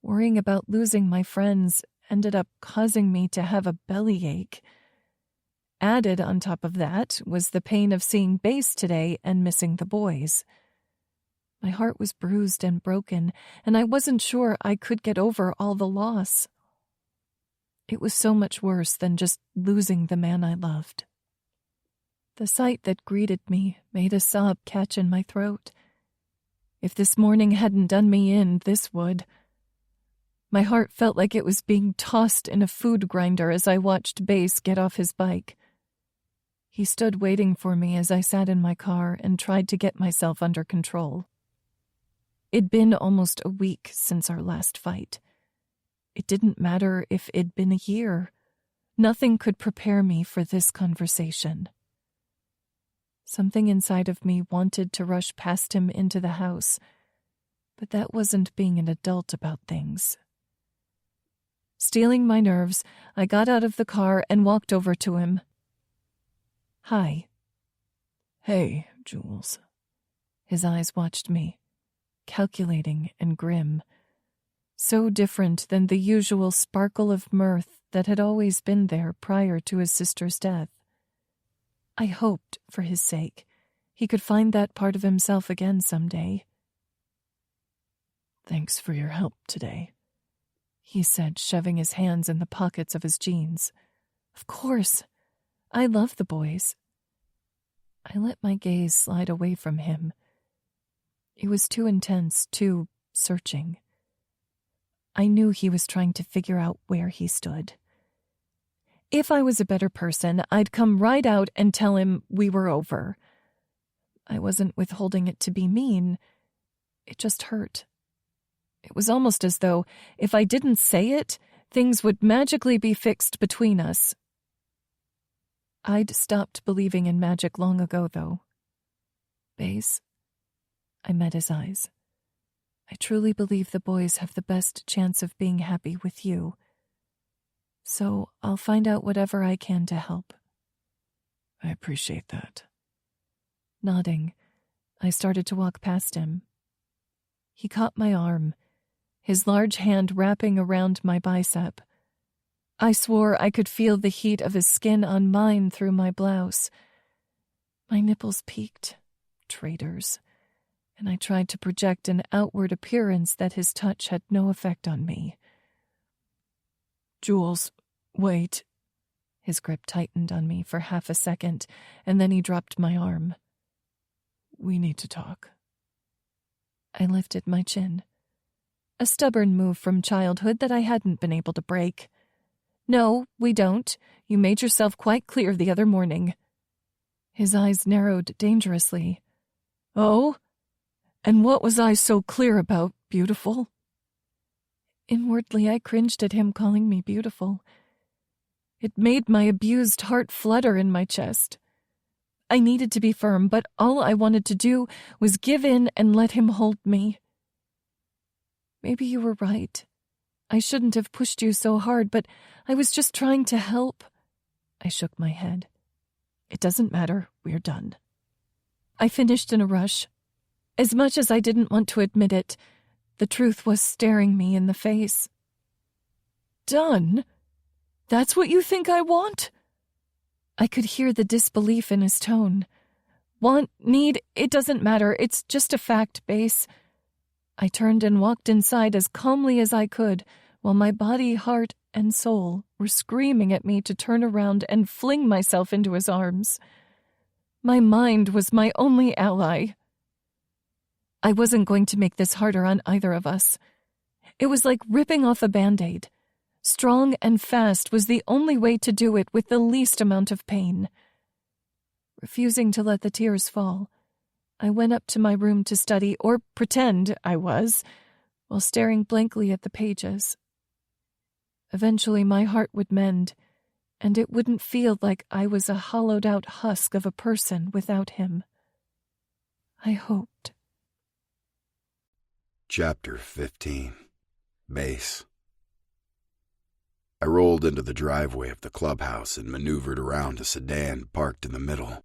Worrying about losing my friends ended up causing me to have a bellyache. Added on top of that was the pain of seeing base today and missing the boys. My heart was bruised and broken, and I wasn't sure I could get over all the loss. It was so much worse than just losing the man I loved. The sight that greeted me made a sob catch in my throat. If this morning hadn't done me in, this would. My heart felt like it was being tossed in a food grinder as I watched Base get off his bike. He stood waiting for me as I sat in my car and tried to get myself under control. It'd been almost a week since our last fight. It didn't matter if it'd been a year. Nothing could prepare me for this conversation. Something inside of me wanted to rush past him into the house, but that wasn't being an adult about things. Steeling my nerves, I got out of the car and walked over to him. "Hi." "Hey, Jules." His eyes watched me, calculating and grim, so different than the usual sparkle of mirth that had always been there prior to his sister's death. I hoped, for his sake, he could find that part of himself again someday. "Thanks for your help today," he said, shoving his hands in the pockets of his jeans. "Of course. I love the boys." I let my gaze slide away from him. It was too intense, too searching. I knew he was trying to figure out where he stood. If I was a better person, I'd come right out and tell him we were over. I wasn't withholding it to be mean. It just hurt. It was almost as though, if I didn't say it, things would magically be fixed between us. I'd stopped believing in magic long ago, though. Base, I met his eyes. I truly believe the boys have the best chance of being happy with you. So I'll find out whatever I can to help. I appreciate that. Nodding, I started to walk past him. He caught my arm, his large hand wrapping around my bicep. I swore I could feel the heat of his skin on mine through my blouse. My nipples peaked, traitors, and I tried to project an outward appearance that his touch had no effect on me. "Jules, wait." His grip tightened on me for half a second, and then he dropped my arm. "We need to talk." I lifted my chin. A stubborn move from childhood that I hadn't been able to break. "No, we don't. You made yourself quite clear the other morning." His eyes narrowed dangerously. "Oh? And what was I so clear about, beautiful?" Inwardly, I cringed at him calling me beautiful. It made my abused heart flutter in my chest. I needed to be firm, but all I wanted to do was give in and let him hold me. Maybe you were right. I shouldn't have pushed you so hard, but I was just trying to help. I shook my head. It doesn't matter. We're done. I finished in a rush. As much as I didn't want to admit it, the truth was staring me in the face. "Done? That's what you think I want?" I could hear the disbelief in his tone. Want, need, it doesn't matter. It's just a fact, Base. I turned and walked inside as calmly as I could, while my body, heart, and soul were screaming at me to turn around and fling myself into his arms. My mind was my only ally. I wasn't going to make this harder on either of us. It was like ripping off a Band-Aid. Strong and fast was the only way to do it with the least amount of pain. Refusing to let the tears fall, I went up to my room to study, or pretend I was, while staring blankly at the pages. Eventually my heart would mend, and it wouldn't feel like I was a hollowed-out husk of a person without him. I hoped. Chapter 15. Base. I rolled into the driveway of the clubhouse and maneuvered around a sedan parked in the middle.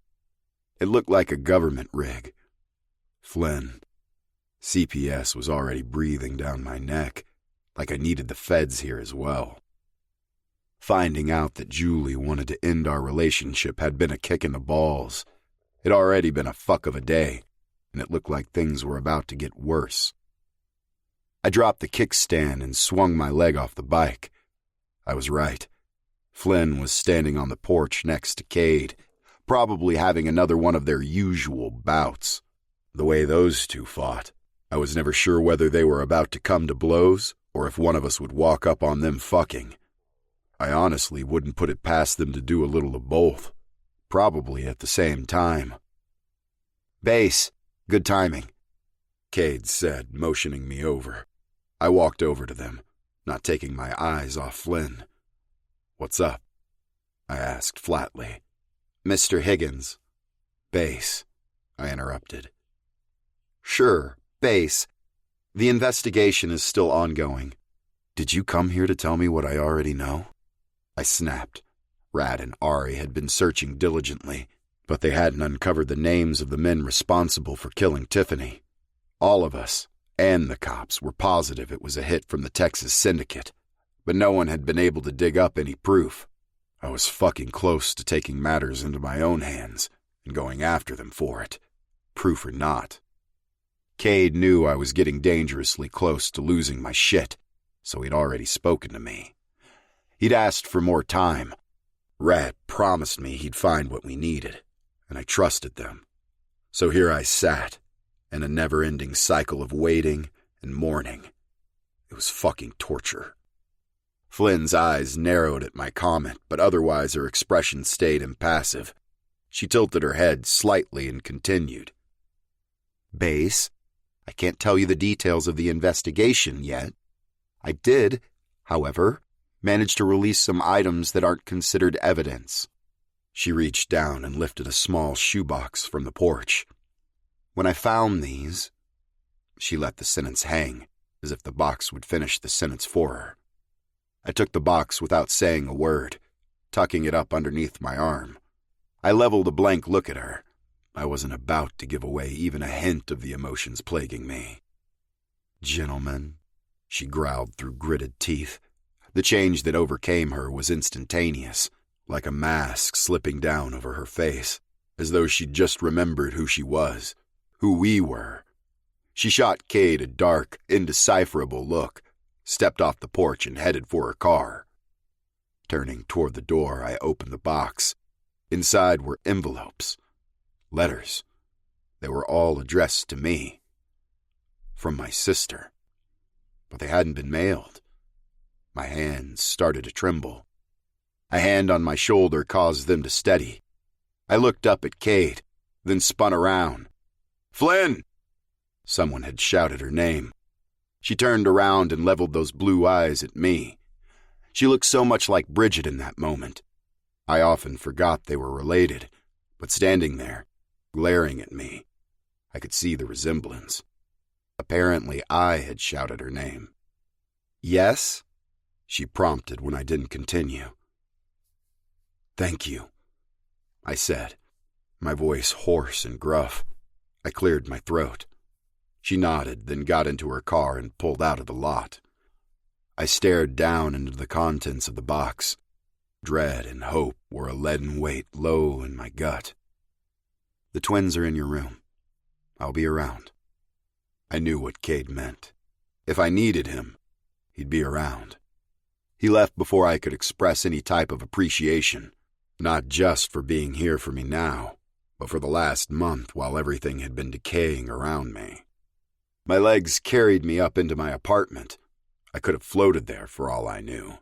It looked like a government rig. Flynn. CPS was already breathing down my neck, like I needed the feds here as well. Finding out that Julie wanted to end our relationship had been a kick in the balls. It'd already been a fuck of a day, and it looked like things were about to get worse. I dropped the kickstand and swung my leg off the bike. I was right. Flynn was standing on the porch next to Cade, probably having another one of their usual bouts. The way those two fought, I was never sure whether they were about to come to blows or if one of us would walk up on them fucking. I honestly wouldn't put it past them to do a little of both, probably at the same time. "Base, good timing," Cade said, motioning me over. I walked over to them, not taking my eyes off Flynn. "What's up?" I asked flatly. "Mr. Higgins." "Base," I interrupted. "Sure, Base. The investigation is still ongoing. Did you come here to tell me what I already know?" I snapped. Rad and Ari had been searching diligently, but they hadn't uncovered the names of the men responsible for killing Tiffany. All of us, and the cops, were positive it was a hit from the Texas syndicate, but no one had been able to dig up any proof. I was fucking close to taking matters into my own hands and going after them for it, proof or not. Cade knew I was getting dangerously close to losing my shit, so he'd already spoken to me. He'd asked for more time. Rad promised me he'd find what we needed, and I trusted them. So here I sat, in a never-ending cycle of waiting and mourning. It was fucking torture. Flynn's eyes narrowed at my comment, but otherwise her expression stayed impassive. She tilted her head slightly and continued. "Base, I can't tell you the details of the investigation yet. I did, however, manage to release some items that aren't considered evidence." She reached down and lifted a small shoebox from the porch. "When I found these..." She let the sentence hang, as if the box would finish the sentence for her. I took the box without saying a word, tucking it up underneath my arm. I leveled a blank look at her. I wasn't about to give away even a hint of the emotions plaguing me. "Gentlemen," she growled through gritted teeth. The change that overcame her was instantaneous, like a mask slipping down over her face, as though she'd just remembered who she was, who we were. She shot Cade a dark, indecipherable look, stepped off the porch and headed for her car. Turning toward the door, I opened the box. Inside were envelopes, letters. They were all addressed to me. From my sister. But they hadn't been mailed. My hands started to tremble. A hand on my shoulder caused them to steady. I looked up at Cade, then spun around. "Flynn!" Someone had shouted her name. She turned around and leveled those blue eyes at me. She looked so much like Bridget in that moment. I often forgot they were related, but standing there, glaring at me, I could see the resemblance. Apparently I had shouted her name. "Yes?" she prompted when I didn't continue. "Thank you," I said, my voice hoarse and gruff. I cleared my throat. She nodded, then got into her car and pulled out of the lot. I stared down into the contents of the box. Dread and hope were a leaden weight low in my gut. "The twins are in your room. I'll be around." I knew what Cade meant. If I needed him, he'd be around. He left before I could express any type of appreciation, not just for being here for me now, but for the last month while everything had been decaying around me. My legs carried me up into my apartment. I could have floated there for all I knew.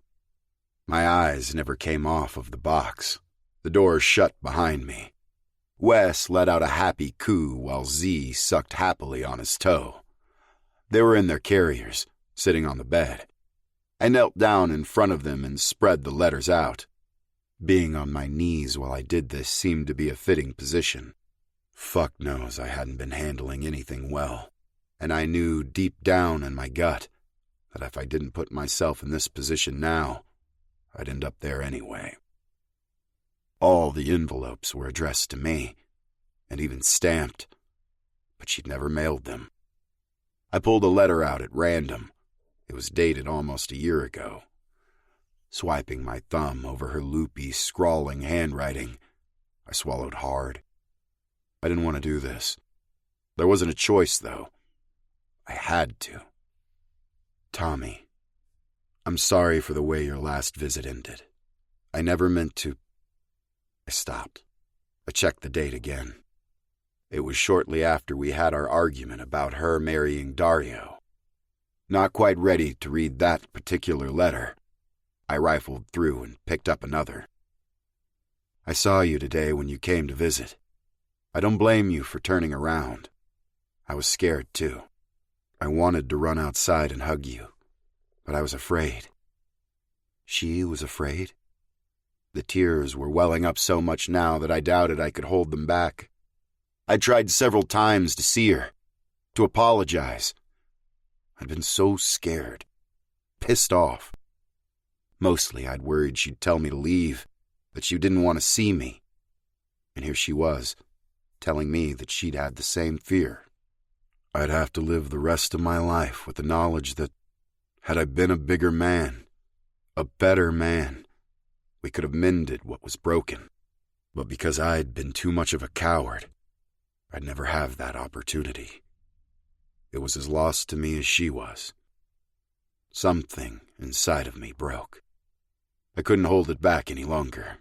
My eyes never came off of the box. The door shut behind me. Wes let out a happy coo while Z sucked happily on his toe. They were in their carriers, sitting on the bed. I knelt down in front of them and spread the letters out. Being on my knees while I did this seemed to be a fitting position. Fuck knows I hadn't been handling anything well, and I knew deep down in my gut that if I didn't put myself in this position now, I'd end up there anyway. All the envelopes were addressed to me, and even stamped, but she'd never mailed them. I pulled a letter out at random. It was dated almost a year ago. Swiping my thumb over her loopy, scrawling handwriting, I swallowed hard. I didn't want to do this. There wasn't a choice, though. I had to. Tommy, I'm sorry for the way your last visit ended. I never meant to... I stopped. I checked the date again. It was shortly after we had our argument about her marrying Dario. Not quite ready to read that particular letter, I rifled through and picked up another. I saw you today when you came to visit. I don't blame you for turning around. I was scared, too. I wanted to run outside and hug you, but I was afraid. She was afraid? The tears were welling up so much now that I doubted I could hold them back. I tried several times to see her, to apologize. I'd been so scared, pissed off. Mostly I'd worried she'd tell me to leave, that she didn't want to see me. And here she was, telling me that she'd had the same fear. I'd have to live the rest of my life with the knowledge that, had I been a bigger man, a better man, we could have mended what was broken. But because I'd been too much of a coward, I'd never have that opportunity. It was as lost to me as she was. Something inside of me broke. I couldn't hold it back any longer.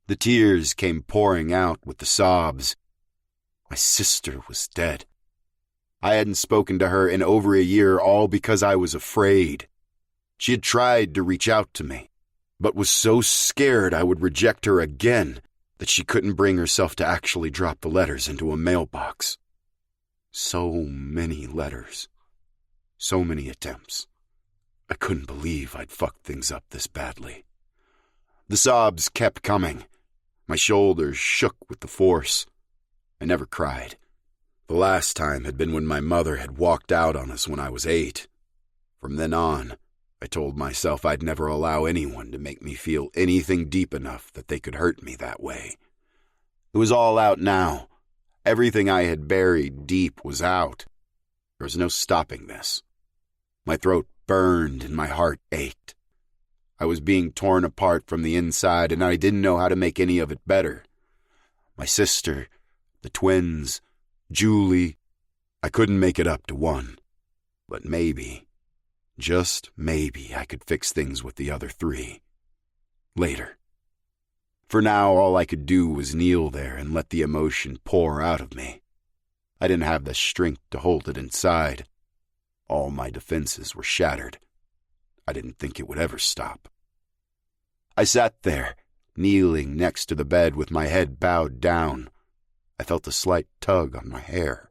The tears came pouring out with the sobs. My sister was dead. I hadn't spoken to her in over a year, all because I was afraid. She had tried to reach out to me, but was so scared I would reject her again that she couldn't bring herself to actually drop the letters into a mailbox. So many letters. So many attempts. I couldn't believe I'd fucked things up this badly. The sobs kept coming. My shoulders shook with the force. I never cried. The last time had been when my mother had walked out on us when I was 8. From then on, I told myself I'd never allow anyone to make me feel anything deep enough that they could hurt me that way. It was all out now. Everything I had buried deep was out. There was no stopping this. My throat burned and my heart ached. I was being torn apart from the inside, and I didn't know how to make any of it better. My sister, the twins, Julie, I couldn't make it up to one. But maybe, just maybe, I could fix things with the other 3. Later. For now, all I could do was kneel there and let the emotion pour out of me. I didn't have the strength to hold it inside. All my defenses were shattered. I didn't think it would ever stop. I sat there, kneeling next to the bed with my head bowed down. I felt a slight tug on my hair.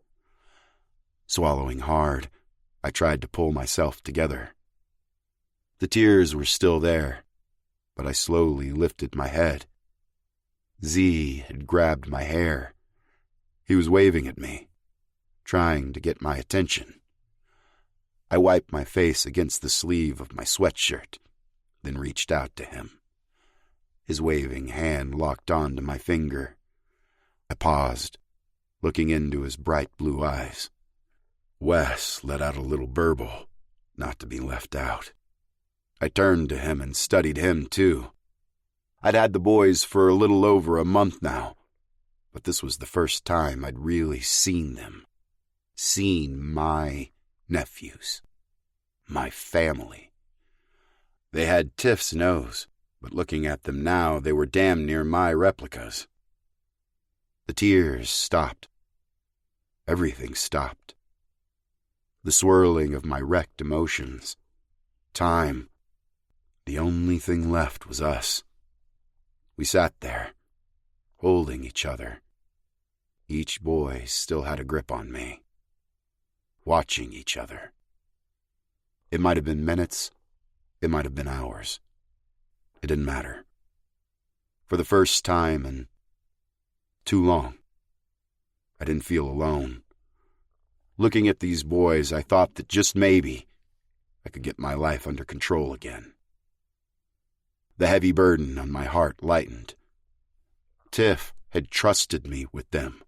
Swallowing hard, I tried to pull myself together. The tears were still there, but I slowly lifted my head. Z had grabbed my hair. He was waving at me, trying to get my attention. I wiped my face against the sleeve of my sweatshirt, then reached out to him. His waving hand locked onto my finger. I paused, looking into his bright blue eyes. Wes let out a little burble, not to be left out. I turned to him and studied him, too. I'd had the boys for a little over a month now, but this was the first time I'd really seen them. Seen my nephews. My family. They had Tiff's nose, but looking at them now, they were damn near my replicas. The tears stopped. Everything stopped. The swirling of my wrecked emotions. Time. The only thing left was us. We sat there, holding each other. Each boy still had a grip on me. Watching each other. It might have been minutes. It might have been hours. It didn't matter. For the first time in too long, I didn't feel alone. Looking at these boys, I thought that just maybe I could get my life under control again. The heavy burden on my heart lightened. Tiff had trusted me with them.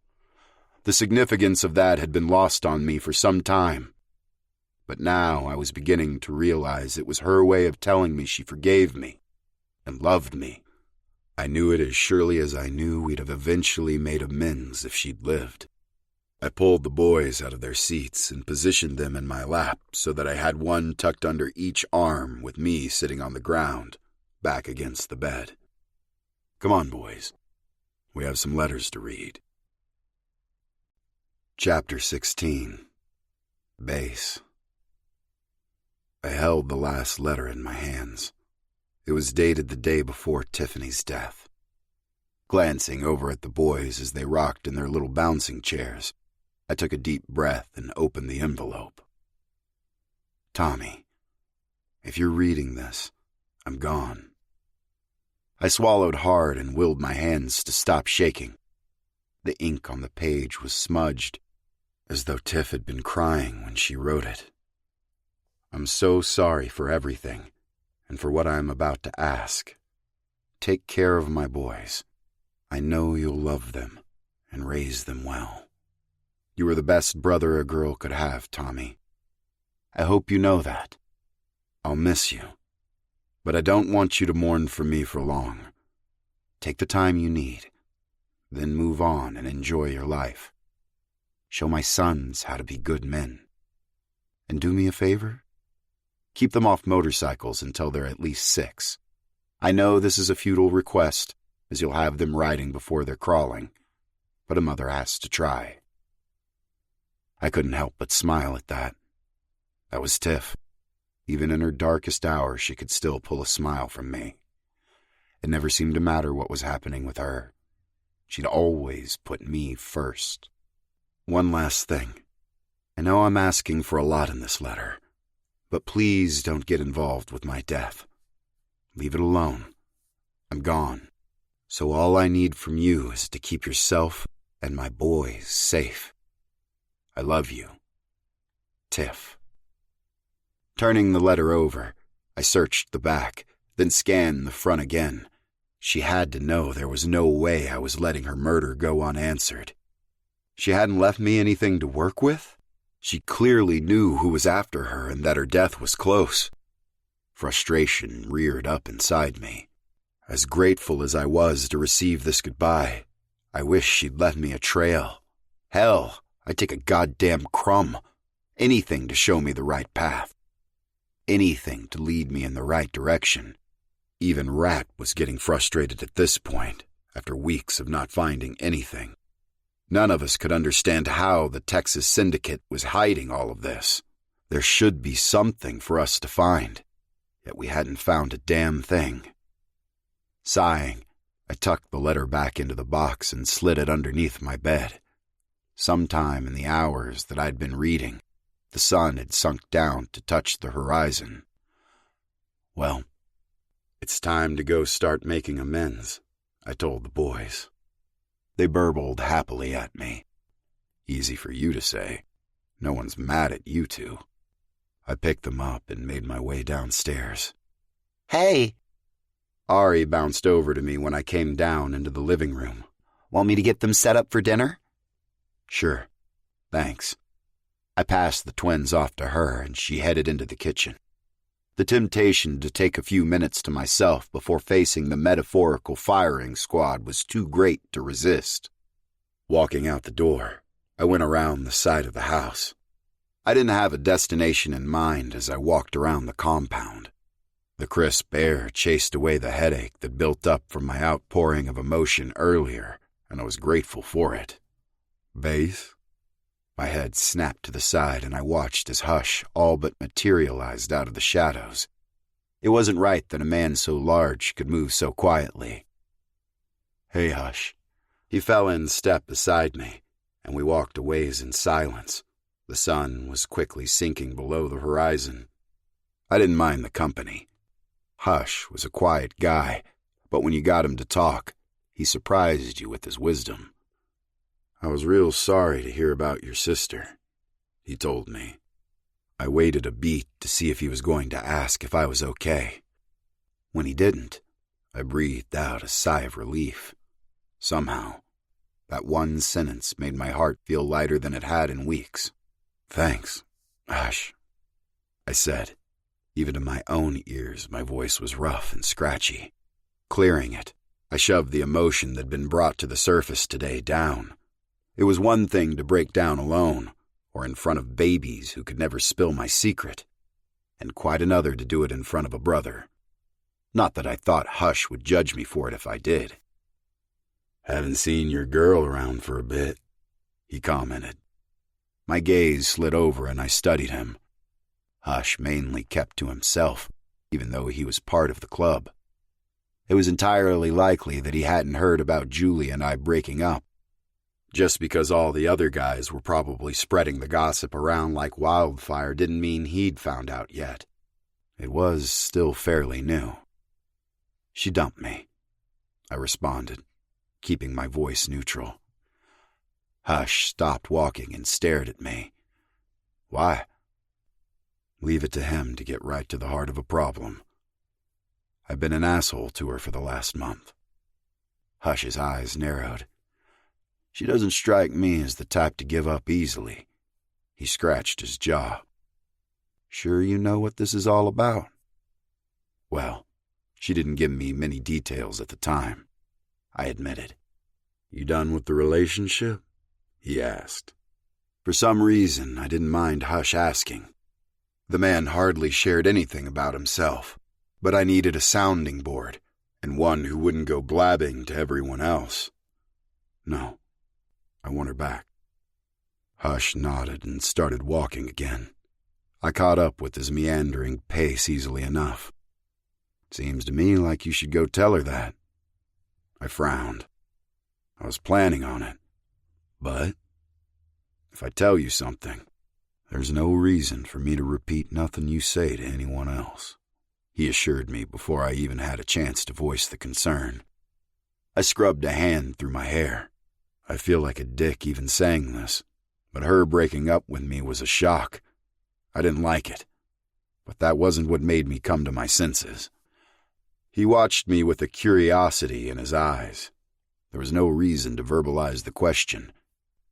The significance of that had been lost on me for some time. But now I was beginning to realize it was her way of telling me she forgave me and loved me. I knew it as surely as I knew we'd have eventually made amends if she'd lived. I pulled the boys out of their seats and positioned them in my lap so that I had one tucked under each arm with me sitting on the ground, back against the bed. Come on, boys. We have some letters to read. Chapter 16. Base. I held the last letter in my hands. It was dated the day before Tiffany's death. Glancing over at the boys as they rocked in their little bouncing chairs, I took a deep breath and opened the envelope. Tommy, if you're reading this, I'm gone. I swallowed hard and willed my hands to stop shaking. The ink on the page was smudged, as though Tiff had been crying when she wrote it. I'm so sorry for everything, and for what I am about to ask. Take care of my boys. I know you'll love them and raise them well. You are the best brother a girl could have, Tommy. I hope you know that. I'll miss you, but I don't want you to mourn for me for long. Take the time you need, then move on and enjoy your life. Show my sons how to be good men. And do me a favor? Keep them off motorcycles until they're at least 6. I know this is a futile request, as you'll have them riding before they're crawling, but a mother has to try. I couldn't help but smile at that. That was Tiff. Even in her darkest hour, she could still pull a smile from me. It never seemed to matter what was happening with her. She'd always put me first. One last thing. I know I'm asking for a lot in this letter, but please don't get involved with my death. Leave it alone. I'm gone. So all I need from you is to keep yourself and my boys safe. I love you. Tiff. Turning the letter over, I searched the back, then scanned the front again. She had to know there was no way I was letting her murder go unanswered. She hadn't left me anything to work with? She clearly knew who was after her and that her death was close. Frustration reared up inside me. As grateful as I was to receive this goodbye, I wish she'd left me a trail. Hell, I'd take a goddamn crumb. Anything to show me the right path. Anything to lead me in the right direction. Even Rat was getting frustrated at this point, after weeks of not finding anything. None of us could understand how the Texas Syndicate was hiding all of this. There should be something for us to find, yet we hadn't found a damn thing. Sighing, I tucked the letter back into the box and slid it underneath my bed. Sometime in the hours that I'd been reading, the sun had sunk down to touch the horizon. Well, it's time to go start making amends, I told the boys. They burbled happily at me. Easy for you to say. No one's mad at you two. I picked them up and made my way downstairs. Hey! Ari bounced over to me when I came down into the living room. Want me to get them set up for dinner? Sure. Thanks. I passed the twins off to her and she headed into the kitchen. The temptation to take a few minutes to myself before facing the metaphorical firing squad was too great to resist. Walking out the door, I went around the side of the house. I didn't have a destination in mind as I walked around the compound. The crisp air chased away the headache that built up from my outpouring of emotion earlier, and I was grateful for it. Base? My head snapped to the side and I watched as Hush all but materialized out of the shadows. It wasn't right that a man so large could move so quietly. Hey, Hush. He fell in step beside me, and we walked a ways in silence. The sun was quickly sinking below the horizon. I didn't mind the company. Hush was a quiet guy, but when you got him to talk, he surprised you with his wisdom. I was real sorry to hear about your sister, he told me. I waited a beat to see if he was going to ask if I was okay. When he didn't, I breathed out a sigh of relief. Somehow, that one sentence made my heart feel lighter than it had in weeks. "Thanks, Hush," I said. Even to my own ears, my voice was rough and scratchy. Clearing it, I shoved the emotion that'd been brought to the surface today down. It was one thing to break down alone, or in front of babies who could never spill my secret, and quite another to do it in front of a brother. Not that I thought Hush would judge me for it if I did. "Haven't seen your girl around for a bit," he commented. My gaze slid over and I studied him. Hush mainly kept to himself, even though he was part of the club. It was entirely likely that he hadn't heard about Julie and I breaking up. Just because all the other guys were probably spreading the gossip around like wildfire didn't mean he'd found out yet. It was still fairly new. "She dumped me," I responded, keeping my voice neutral. Hush stopped walking and stared at me. "Why?" Leave it to him to get right to the heart of a problem. "I've been an asshole to her for the last month." Hush's eyes narrowed. "She doesn't strike me as the type to give up easily." He scratched his jaw. "Sure you know what this is all about?" "Well, she didn't give me many details at the time," I admitted. "You done with the relationship?" he asked. For some reason, I didn't mind Hush asking. The man hardly shared anything about himself, but I needed a sounding board, and one who wouldn't go blabbing to everyone else. "No, I want her back." Hush nodded and started walking again. I caught up with his meandering pace easily enough. "Seems to me like you should go tell her that." I frowned. I was planning on it. "But if I tell you something, there's no reason for me to repeat nothing you say to anyone else," he assured me before I even had a chance to voice the concern. I scrubbed a hand through my hair. I feel like a dick even saying this, but her breaking up with me was a shock. I didn't like it, but that wasn't what made me come to my senses. He watched me with a curiosity in his eyes. There was no reason to verbalize the question.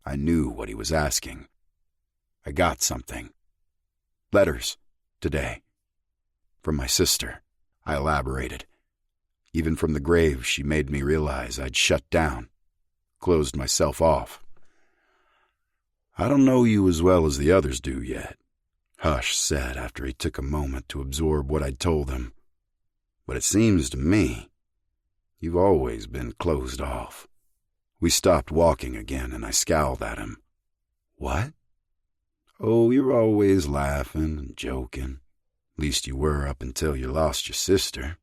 I knew what he was asking. "I got something. Letters, today. From my sister," I elaborated. Even from the grave, she made me realize I'd shut down, closed myself off. "I don't know you as well as the others do yet," Hush said after he took a moment to absorb what I'd told him. "But it seems to me you've always been closed off." We stopped walking again and I scowled at him. "What?" "Oh, you're always laughing and joking. At least you were up until you lost your sister.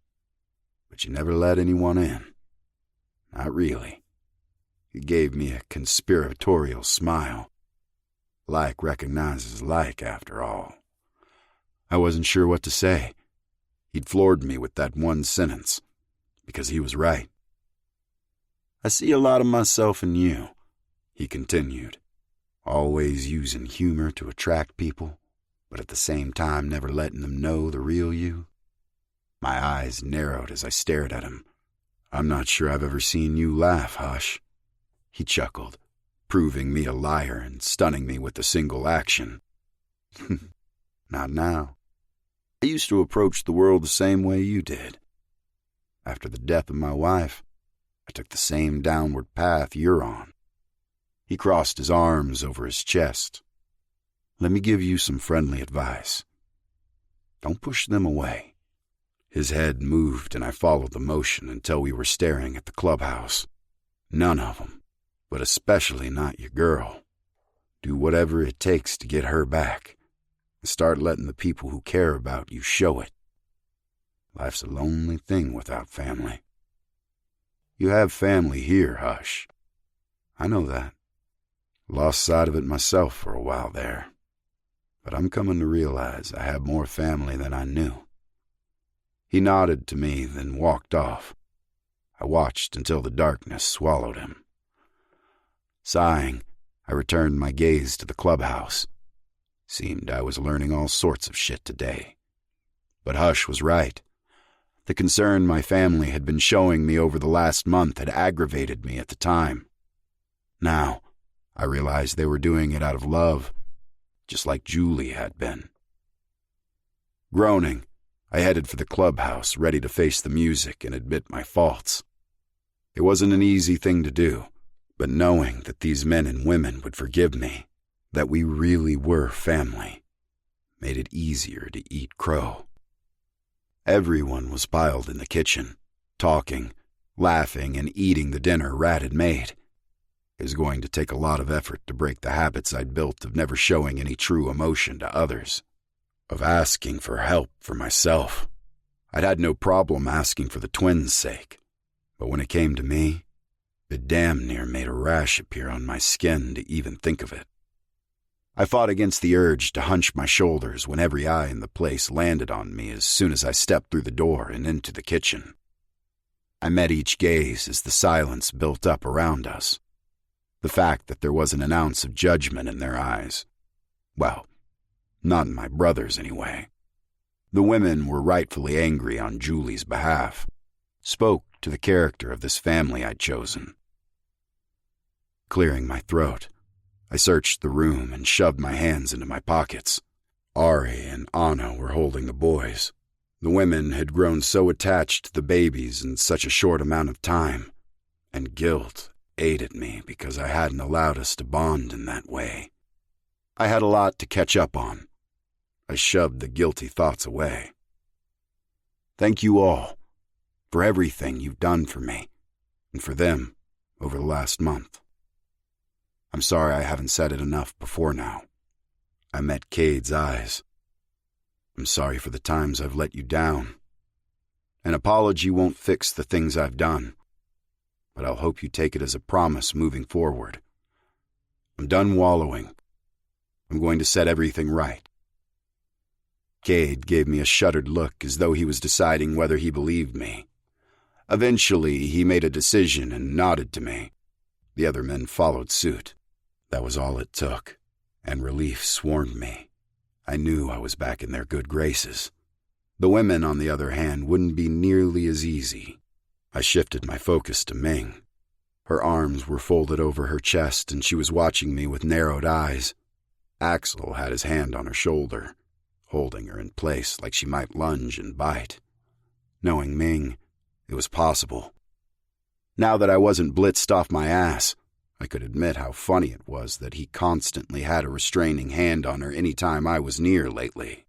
But you never let anyone in. Not really." He gave me a conspiratorial smile. Like recognizes like, after all. I wasn't sure what to say. He'd floored me with that one sentence, because he was right. "I see a lot of myself in you," he continued, always using humor to attract people, but at the same time never letting them know the real you. My eyes narrowed as I stared at him. "I'm not sure I've ever seen you laugh, Hush." He chuckled, proving me a liar and stunning me with a single action. "Not now. I used to approach the world the same way you did. After the death of my wife, I took the same downward path you're on." He crossed his arms over his chest. "Let me give you some friendly advice. Don't push them away." His head moved and I followed the motion until we were staring at the clubhouse. "None of them, but especially not your girl. Do whatever it takes to get her back, and start letting the people who care about you show it. Life's a lonely thing without family. You have family here, Hush. I know that. Lost sight of it myself for a while there. But I'm coming to realize I have more family than I knew." He nodded to me, then walked off. I watched until the darkness swallowed him. Sighing, I returned my gaze to the clubhouse. Seemed I was learning all sorts of shit today. But Hush was right. The concern my family had been showing me over the last month had aggravated me at the time. Now, I realized they were doing it out of love, just like Julie had been. Groaning, I headed for the clubhouse, ready to face the music and admit my faults. It wasn't an easy thing to do, but knowing that these men and women would forgive me, that we really were family, made it easier to eat crow. Everyone was piled in the kitchen, talking, laughing, and eating the dinner Rat had made. It was going to take a lot of effort to break the habits I'd built of never showing any true emotion to others, of asking for help for myself. I'd had no problem asking for the twins' sake, but when it came to me, it damn near made a rash appear on my skin to even think of it. I fought against the urge to hunch my shoulders when every eye in the place landed on me as soon as I stepped through the door and into the kitchen. I met each gaze as the silence built up around us. The fact that there wasn't an ounce of judgment in their eyes. Well, not in my brother's anyway. The women were rightfully angry on Julie's behalf, spoke to the character of this family I'd chosen. Clearing my throat, I searched the room and shoved my hands into my pockets. Ari and Anna were holding the boys. The women had grown so attached to the babies in such a short amount of time, and guilt ate at me because I hadn't allowed us to bond in that way. I had a lot to catch up on. I shoved the guilty thoughts away. Thank you all for everything you've done for me and for them over the last month. I'm sorry I haven't said it enough before now. I met Cade's eyes. I'm sorry for the times I've let you down. An apology won't fix the things I've done, but I'll hope you take it as a promise moving forward. I'm done wallowing. I'm going to set everything right. Cade gave me a shuddered look as though he was deciding whether he believed me. Eventually, he made a decision and nodded to me. The other men followed suit. That was all it took, and relief swarmed me. I knew I was back in their good graces. The women, on the other hand, wouldn't be nearly as easy. I shifted my focus to Ming. Her arms were folded over her chest, and she was watching me with narrowed eyes. Axel had his hand on her shoulder, holding her in place like she might lunge and bite. Knowing Ming, it was possible. Now that I wasn't blitzed off my ass, I could admit how funny it was that he constantly had a restraining hand on her any time I was near lately.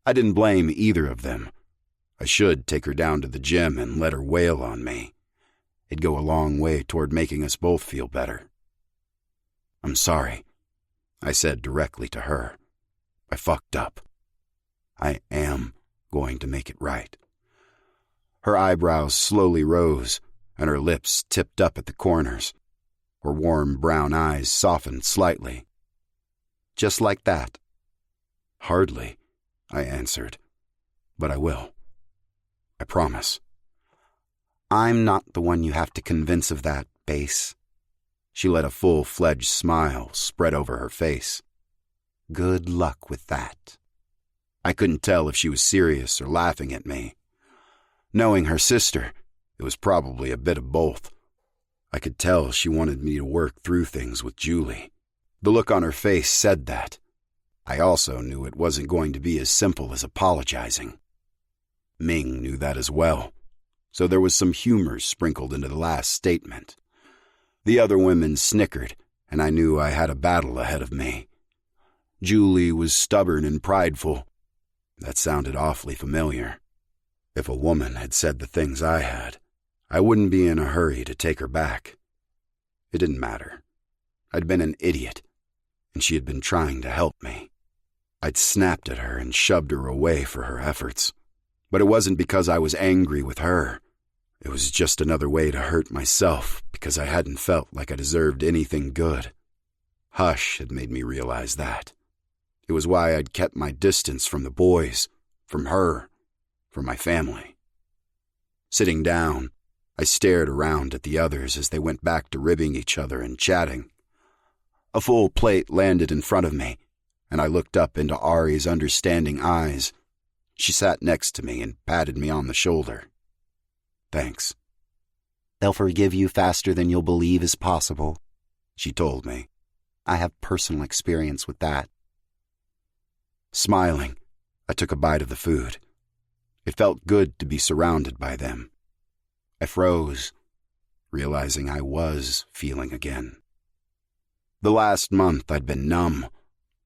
I didn't blame either of them. I should take her down to the gym and let her wail on me. It'd go a long way toward making us both feel better. I'm sorry, I said directly to her. I fucked up. I am going to make it right. Her eyebrows slowly rose, and her lips tipped up at the corners. Her warm brown eyes softened slightly. Just like that. Hardly, I answered, but I will. I promise. I'm not the one you have to convince of that, Base. She let a full-fledged smile spread over her face. Good luck with that. I couldn't tell if she was serious or laughing at me. Knowing her sister, it was probably a bit of both. I could tell she wanted me to work through things with Julie. The look on her face said that. I also knew it wasn't going to be as simple as apologizing. Ming knew that as well, so there was some humor sprinkled into the last statement. The other women snickered, and I knew I had a battle ahead of me. Julie was stubborn and prideful. That sounded awfully familiar. If a woman had said the things I had, I wouldn't be in a hurry to take her back. It didn't matter. I'd been an idiot, and she had been trying to help me. I'd snapped at her and shoved her away for her efforts. But it wasn't because I was angry with her. It was just another way to hurt myself because I hadn't felt like I deserved anything good. Hush had made me realize that. It was why I'd kept my distance from the boys, from her, from my family. Sitting down, I stared around at the others as they went back to ribbing each other and chatting. A full plate landed in front of me, and I looked up into Ari's understanding eyes. She sat next to me and patted me on the shoulder. Thanks. They'll forgive you faster than you'll believe is possible, she told me. I have personal experience with that. Smiling, I took a bite of the food. It felt good to be surrounded by them. I froze, realizing I was feeling again. The last month I'd been numb.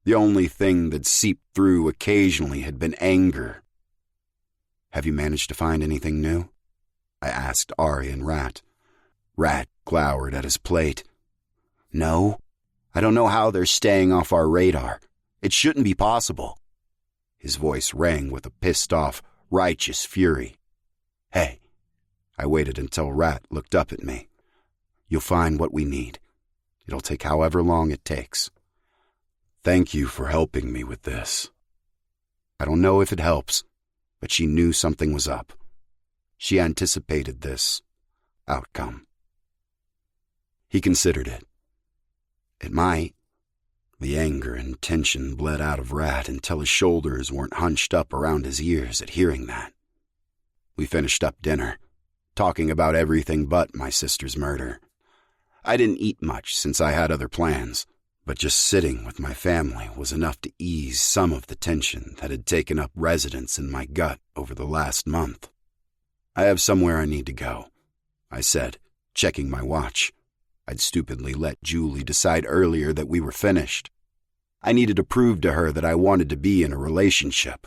The only thing that seeped through occasionally had been anger. Have you managed to find anything new? I asked Ari and Rat. Rat glowered at his plate. No, I don't know how they're staying off our radar. It shouldn't be possible. His voice rang with a pissed-off, righteous fury. Hey, I waited until Rat looked up at me. You'll find what we need. It'll take however long it takes. Thank you for helping me with this. I don't know if it helps, but she knew something was up. She anticipated this outcome. He considered it. It might. The anger and tension bled out of Rat until his shoulders weren't hunched up around his ears at hearing that. We finished up dinner, talking about everything but my sister's murder. I didn't eat much since I had other plans, but just sitting with my family was enough to ease some of the tension that had taken up residence in my gut over the last month. I have somewhere I need to go, I said, checking my watch. I'd stupidly let Julie decide earlier that we were finished. I needed to prove to her that I wanted to be in a relationship,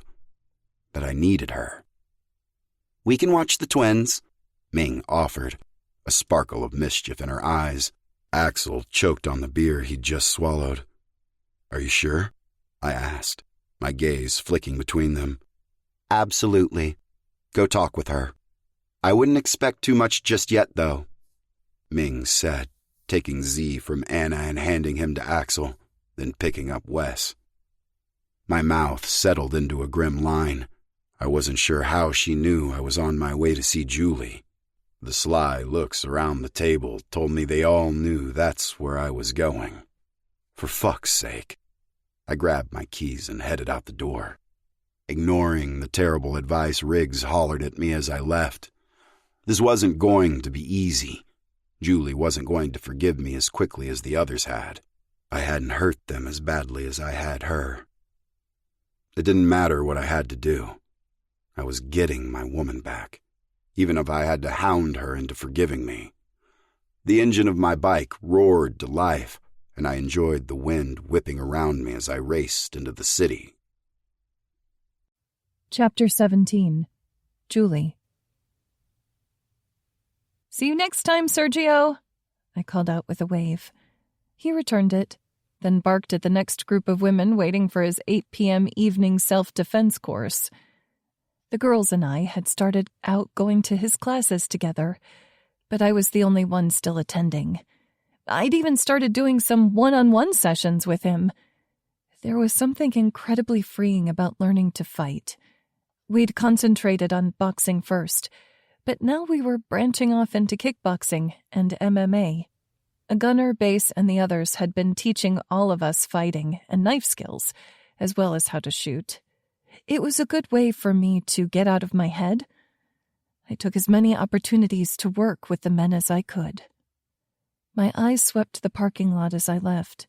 that I needed her. We can watch the twins, Ming offered, a sparkle of mischief in her eyes. Axel choked on the beer he'd just swallowed. Are you sure? I asked, my gaze flicking between them. Absolutely. Go talk with her. I wouldn't expect too much just yet, though, Ming said, taking Z from Anna and handing him to Axel, then picking up Wes. My mouth settled into a grim line. I wasn't sure how she knew I was on my way to see Julie. The sly looks around the table told me they all knew that's where I was going. For fuck's sake. I grabbed my keys and headed out the door, ignoring the terrible advice Riggs hollered at me as I left. This wasn't going to be easy. Julie wasn't going to forgive me as quickly as the others had. I hadn't hurt them as badly as I had her. It didn't matter what I had to do. I was getting my woman back, even if I had to hound her into forgiving me. The engine of my bike roared to life, and I enjoyed the wind whipping around me as I raced into the city. Chapter 17. Julie. See you next time, Sergio, I called out with a wave. He returned it, then barked at the next group of women waiting for his 8 p.m. evening self-defense course. The girls and I had started out going to his classes together, but I was the only one still attending. I'd even started doing some one-on-one sessions with him. There was something incredibly freeing about learning to fight. We'd concentrated on boxing first, but now we were branching off into kickboxing and MMA. Gunner, Base, and the others had been teaching all of us fighting and knife skills, as well as how to shoot. It was a good way for me to get out of my head. I took as many opportunities to work with the men as I could. My eyes swept the parking lot as I left.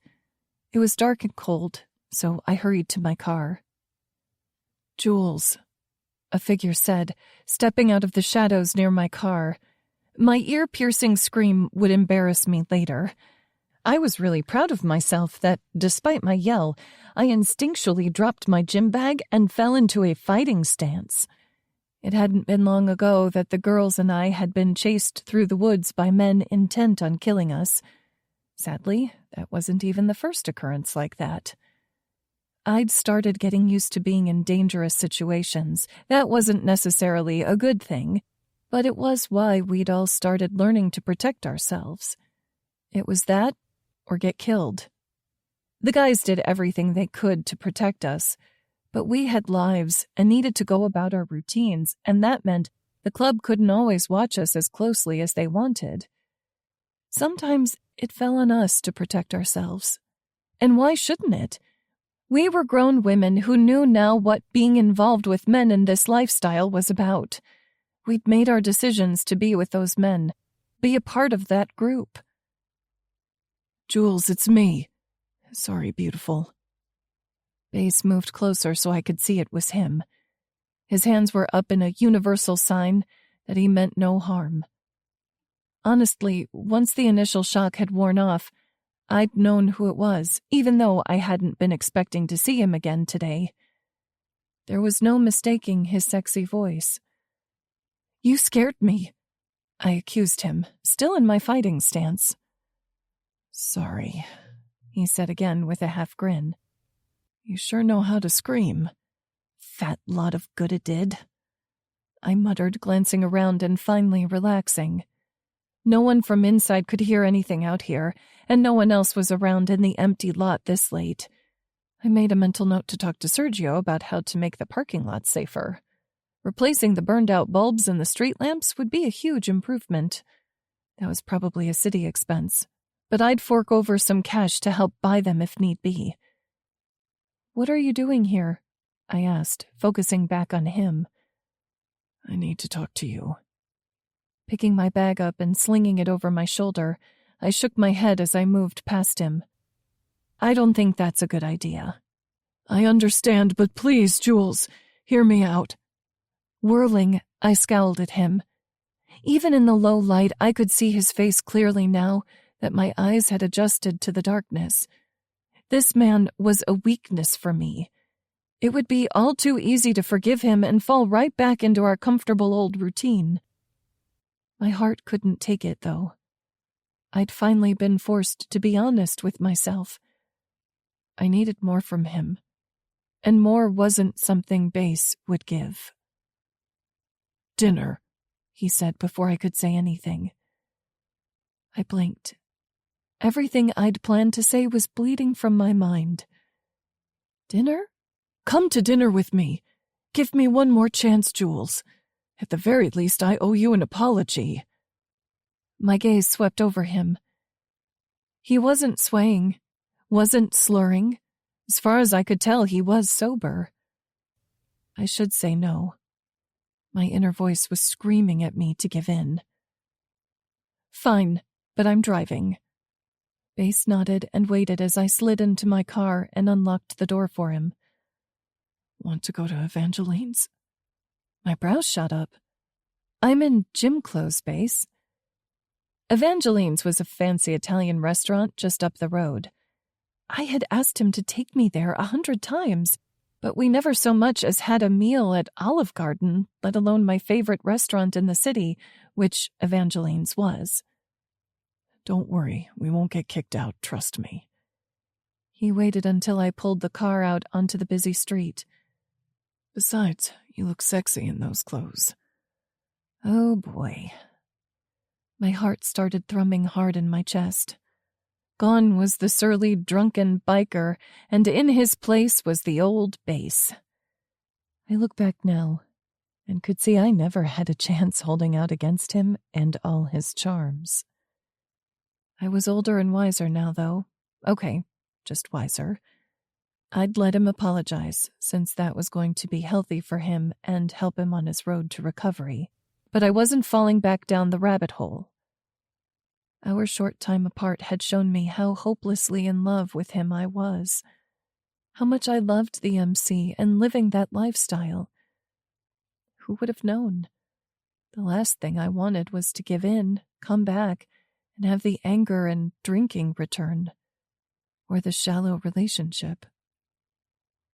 It was dark and cold, so I hurried to my car. Jules, a figure said, stepping out of the shadows near my car. My ear-piercing scream would embarrass me later. I was really proud of myself that, despite my yell, I instinctually dropped my gym bag and fell into a fighting stance. It hadn't been long ago that the girls and I had been chased through the woods by men intent on killing us. Sadly, that wasn't even the first occurrence like that. I'd started getting used to being in dangerous situations. That wasn't necessarily a good thing, but it was why we'd all started learning to protect ourselves. It was that or get killed. The guys did everything they could to protect us, but we had lives and needed to go about our routines, and that meant the club couldn't always watch us as closely as they wanted. Sometimes it fell on us to protect ourselves. And why shouldn't it? We were grown women who knew now what being involved with men in this lifestyle was about. We'd made our decisions to be with those men, be a part of that group. Jules, it's me. Sorry, beautiful. Bass moved closer so I could see it was him. His hands were up in a universal sign that he meant no harm. Honestly, once the initial shock had worn off, I'd known who it was, even though I hadn't been expecting to see him again today. There was no mistaking his sexy voice. "You scared me," I accused him, still in my fighting stance. "Sorry," he said again with a half grin. "You sure know how to scream." "Fat lot of good it did," I muttered, glancing around and finally relaxing. No one from inside could hear anything out here, and no one else was around in the empty lot this late. I made a mental note to talk to Sergio about how to make the parking lot safer. Replacing the burned-out bulbs and the street lamps would be a huge improvement. That was probably a city expense, but I'd fork over some cash to help buy them if need be. "What are you doing here?" I asked, focusing back on him. "I need to talk to you." Picking my bag up and slinging it over my shoulder, I shook my head as I moved past him. "I don't think that's a good idea." "I understand, but please, Jules, hear me out." Whirling, I scowled at him. Even in the low light, I could see his face clearly now that my eyes had adjusted to the darkness. This man was a weakness for me. It would be all too easy to forgive him and fall right back into our comfortable old routine. My heart couldn't take it, though. I'd finally been forced to be honest with myself. I needed more from him, and more wasn't something Bass would give. "Dinner," he said before I could say anything. I blinked. Everything I'd planned to say was bleeding from my mind. "Dinner? Come to dinner with me. Give me one more chance, Jules. At the very least, I owe you an apology." My gaze swept over him. He wasn't swaying, wasn't slurring. As far as I could tell, he was sober. I should say no. My inner voice was screaming at me to give in. "Fine, but I'm driving." Bass nodded and waited as I slid into my car and unlocked the door for him. "Want to go to Evangeline's?" My brows shot up. "I'm in gym clothes, Bass." Evangeline's was a fancy Italian restaurant just up the road. I had asked him to take me there 100 times, but we never so much as had a meal at Olive Garden, let alone my favorite restaurant in the city, which Evangeline's was. "Don't worry, we won't get kicked out, trust me." He waited until I pulled the car out onto the busy street. "Besides, you look sexy in those clothes." Oh boy. My heart started thrumming hard in my chest. Gone was the surly, drunken biker, and in his place was the old Bass. I look back now, and could see I never had a chance holding out against him and all his charms. I was older and wiser now, though. Okay, just wiser. I'd let him apologize, since that was going to be healthy for him and help him on his road to recovery. But I wasn't falling back down the rabbit hole. Our short time apart had shown me how hopelessly in love with him I was. How much I loved the MC and living that lifestyle. Who would have known? The last thing I wanted was to give in, come back, and have the anger and drinking return. Or the shallow relationship.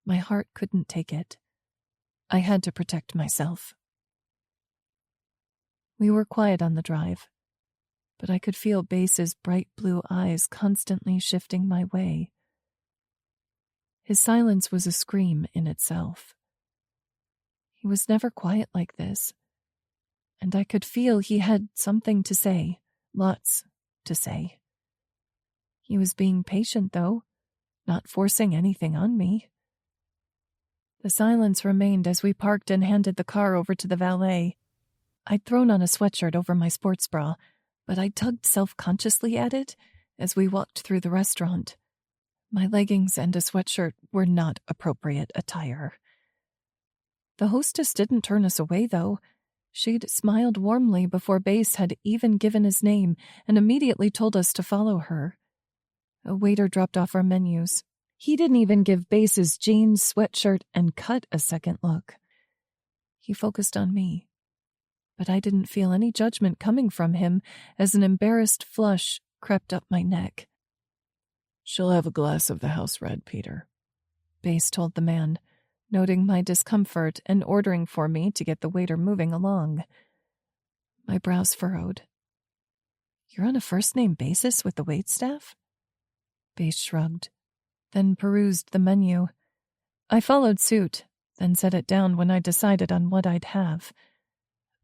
My heart couldn't take it. I had to protect myself. We were quiet on the drive, but I could feel Bass's bright blue eyes constantly shifting my way. His silence was a scream in itself. He was never quiet like this, and I could feel he had something to say, lots to say. He was being patient, though, not forcing anything on me. The silence remained as we parked and handed the car over to the valet. I'd thrown on a sweatshirt over my sports bra, but I tugged self-consciously at it as we walked through the restaurant. My leggings and a sweatshirt were not appropriate attire. The hostess didn't turn us away, though. She'd smiled warmly before Bass had even given his name and immediately told us to follow her. A waiter dropped off our menus. He didn't even give Bass's jeans, sweatshirt, and cut a second look. He focused on me, but I didn't feel any judgment coming from him as an embarrassed flush crept up my neck. "She'll have a glass of the house red, Peter," Bass told the man, noting my discomfort and ordering for me to get the waiter moving along. My brows furrowed. "You're on a first-name basis with the waitstaff?" Bass shrugged, then perused the menu. I followed suit, then set it down when I decided on what I'd have.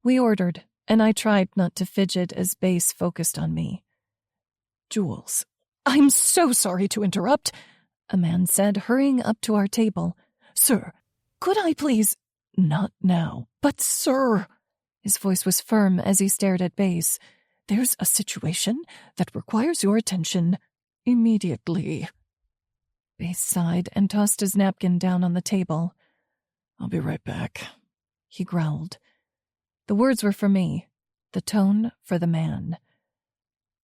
We ordered, and I tried not to fidget as Bass focused on me. "Jules, I'm so sorry to interrupt," a man said, hurrying up to our table. "Sir, could I please—" "Not now, but sir," his voice was firm as he stared at Bass. "There's a situation that requires your attention immediately." Bass sighed and tossed his napkin down on the table. "I'll be right back," he growled. The words were for me, the tone for the man.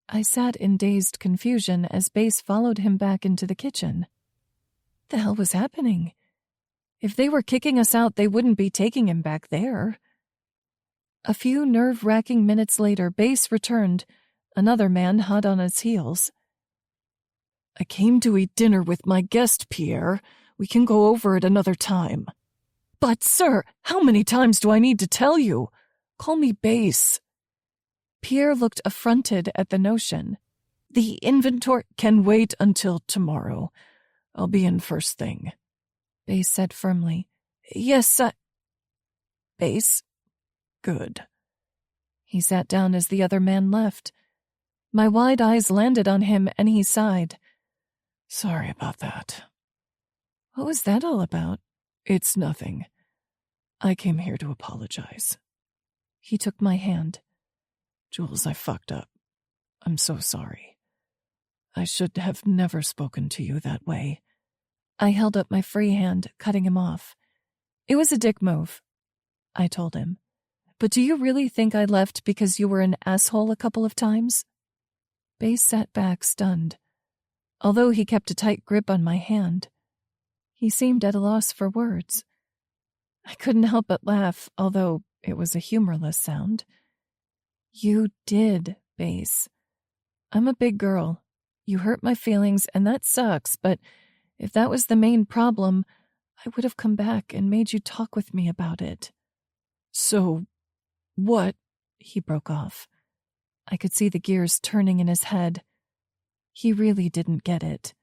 I sat in dazed confusion as Bass followed him back into the kitchen. The hell was happening? If they were kicking us out, they wouldn't be taking him back there. A few nerve-wracking minutes later, Bass returned, another man hot on his heels. "I came to eat dinner with my guest, Pierre. We can go over it another time." "But, sir, how many times do I need to tell you? Call me Bass." Pierre looked affronted at the notion. "The inventory can wait until tomorrow. I'll be in first thing," Bass said firmly. "Yes, Bass? Good." He sat down as the other man left. My wide eyes landed on him and he sighed. "Sorry about that." What was that all about? "It's nothing. I came here to apologize." He took my hand. "Jules, I fucked up. I'm so sorry. I should have never spoken to you that way." I held up my free hand, cutting him off. "It was a dick move," I told him. "But do you really think I left because you were an asshole a couple of times?" Bass sat back, stunned. Although he kept a tight grip on my hand, he seemed at a loss for words. I couldn't help but laugh, although it was a humorless sound. "You did, Bass. I'm a big girl. You hurt my feelings, and that sucks, but if that was the main problem, I would have come back and made you talk with me about it." "So, what?" He broke off. I could see the gears turning in his head. He really didn't get it.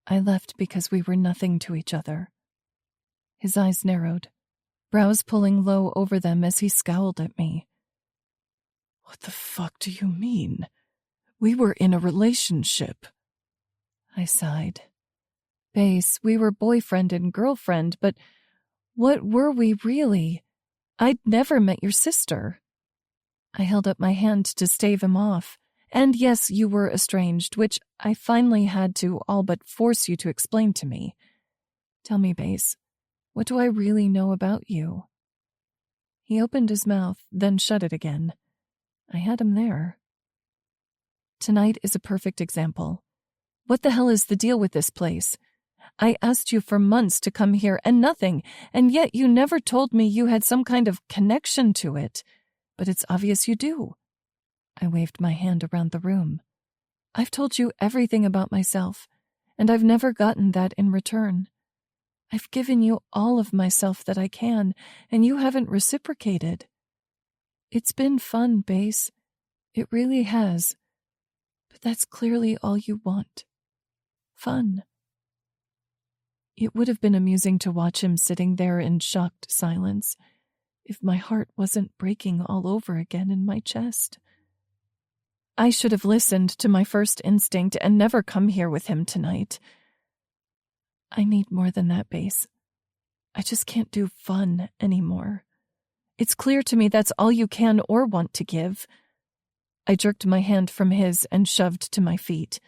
I left because we were nothing to each other. His eyes narrowed, brows pulling low over them as he scowled at me. "What the fuck do you mean? We were in a relationship." I sighed. "Bass, we were boyfriend and girlfriend, but what were we really? I'd never met your sister." I held up my hand to stave him off. "And yes, you were estranged, which I finally had to all but force you to explain to me. Tell me, Bass, what do I really know about you?" He opened his mouth, then shut it again. I had him there. Tonight is a perfect example. What the hell is the deal with this place? I asked you for months to come here and nothing, and yet you never told me you had some kind of connection to it. But it's obvious you do. I waved my hand around the room. I've told you everything about myself, and I've never gotten that in return. I've given you all of myself that I can, and you haven't reciprocated. It's been fun, Bass. It really has. But that's clearly all you want. Fun. It would have been amusing to watch him sitting there in shocked silence, if my heart wasn't breaking all over again in my chest. I should have listened to my first instinct and never come here with him tonight. I need more than that, Bass. I just can't do fun anymore. It's clear to me that's all you can or want to give. I jerked my hand from his and shoved to my feet.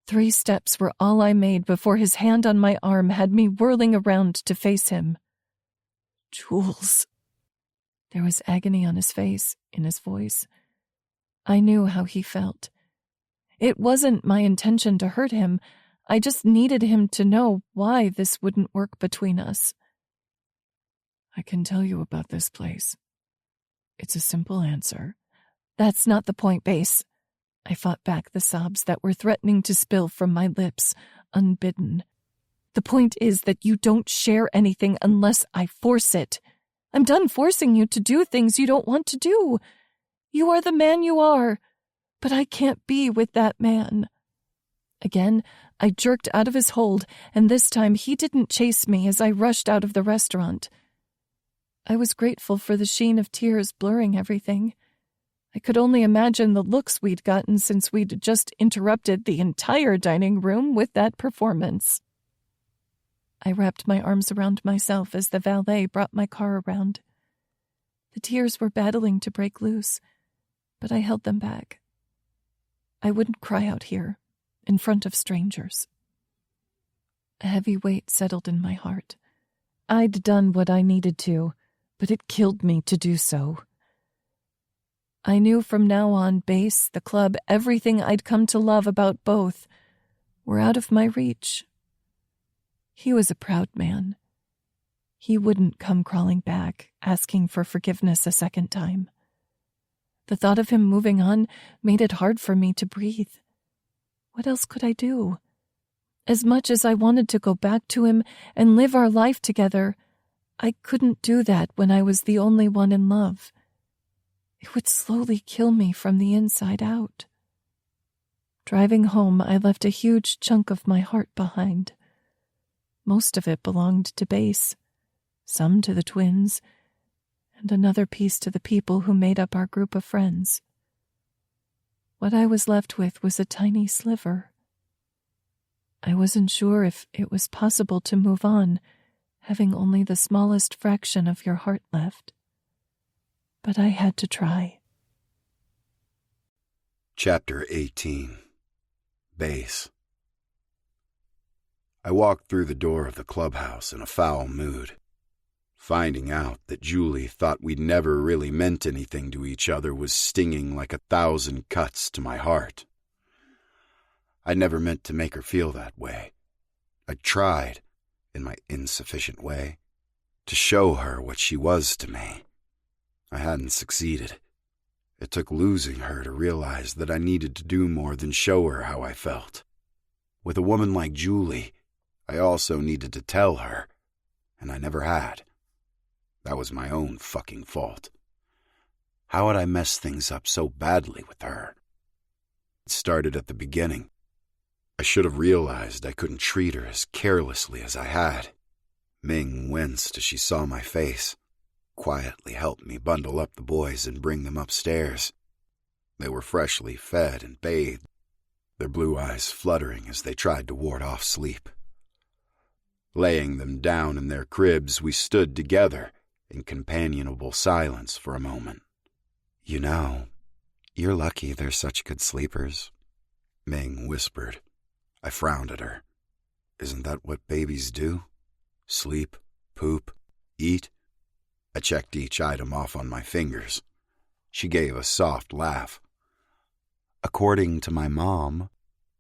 3 steps were all I made before his hand on my arm had me whirling around to face him. Jules. There was agony on his face, in his voice. I knew how he felt. It wasn't my intention to hurt him. I just needed him to know why this wouldn't work between us. I can tell you about this place. It's a simple answer. That's not the point, Base. I fought back the sobs that were threatening to spill from my lips, unbidden. The point is that you don't share anything unless I force it. I'm done forcing you to do things you don't want to do. You are the man you are, but I can't be with that man. Again, I jerked out of his hold, and this time he didn't chase me as I rushed out of the restaurant. I was grateful for the sheen of tears blurring everything. I could only imagine the looks we'd gotten since we'd just interrupted the entire dining room with that performance. I wrapped my arms around myself as the valet brought my car around. The tears were battling to break loose, but I held them back. I wouldn't cry out here, in front of strangers. A heavy weight settled in my heart. I'd done what I needed to, but it killed me to do so. I knew from now on, Base, the club, everything I'd come to love about both were out of my reach. He was a proud man. He wouldn't come crawling back, asking for forgiveness a second time. The thought of him moving on made it hard for me to breathe. What else could I do? As much as I wanted to go back to him and live our life together, I couldn't do that when I was the only one in love. It would slowly kill me from the inside out. Driving home, I left a huge chunk of my heart behind. Most of it belonged to Base, some to the twins, and another piece to the people who made up our group of friends. What I was left with was a tiny sliver. I wasn't sure if it was possible to move on, having only the smallest fraction of your heart left. But I had to try. Chapter 18. Base. I walked through the door of the clubhouse in a foul mood. Finding out that Julie thought we'd never really meant anything to each other was stinging like 1,000 cuts to my heart. I never meant to make her feel that way. I tried, in my insufficient way, to show her what she was to me. I hadn't succeeded. It took losing her to realize that I needed to do more than show her how I felt. With a woman like Julie, I also needed to tell her, and I never had. That was my own fucking fault. How had I messed things up so badly with her? It started at the beginning. I should have realized I couldn't treat her as carelessly as I had. Ming winced as she saw my face, quietly helped me bundle up the boys and bring them upstairs. They were freshly fed and bathed, their blue eyes fluttering as they tried to ward off sleep. Laying them down in their cribs, we stood together in companionable silence for a moment. "You know, you're lucky they're such good sleepers," Ming whispered. I frowned at her. "Isn't that what babies do? Sleep, poop, eat?" I checked each item off on my fingers. She gave a soft laugh. "According to my mom,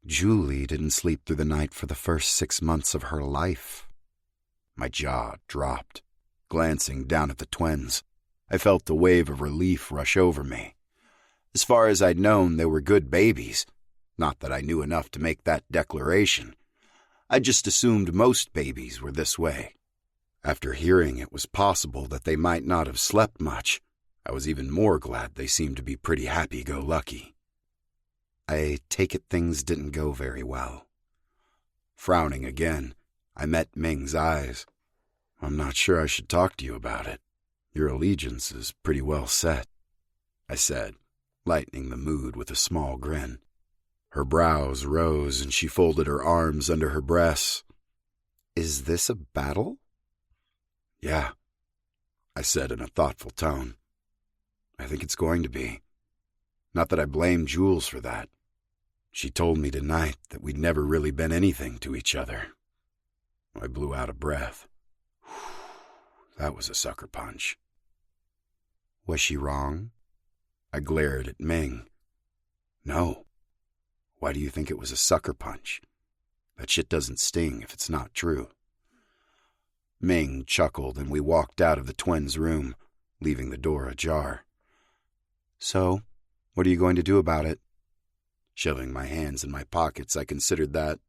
Julie didn't sleep through the night for the first 6 months of her life." My jaw dropped. Glancing down at the twins, I felt a wave of relief rush over me. As far as I'd known, they were good babies. Not that I knew enough to make that declaration. I just assumed most babies were this way. After hearing it was possible that they might not have slept much, I was even more glad they seemed to be pretty happy-go-lucky. "I take it things didn't go very well." Frowning again, I met Ming's eyes. "I'm not sure I should talk to you about it. Your allegiance is pretty well set," I said, lightening the mood with a small grin. Her brows rose and she folded her arms under her breasts. "Is this a battle?" "Yeah," I said in a thoughtful tone. "I think it's going to be. Not that I blame Jules for that. She told me tonight that we'd never really been anything to each other. I blew out a breath. That was a sucker punch. Was she wrong? I glared at Ming. No. Why do you think it was a sucker punch? That shit doesn't sting if it's not true. Ming chuckled and we walked out of the twins' room, leaving the door ajar. So, what are you going to do about it? Shoving my hands in my pockets, I considered that.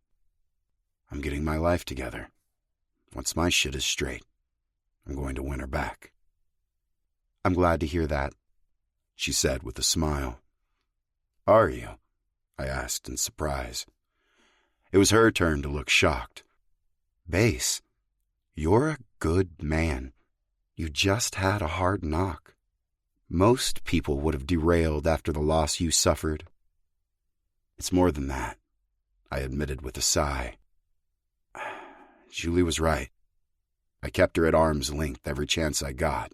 I'm getting my life together. Once my shit is straight, I'm going to win her back. I'm glad to hear that, she said with a smile. Are you? I asked in surprise. It was her turn to look shocked. Bass, you're a good man. You just had a hard knock. Most people would have derailed after the loss you suffered. It's more than that, I admitted with a sigh. Julie was right. I kept her at arm's length every chance I got.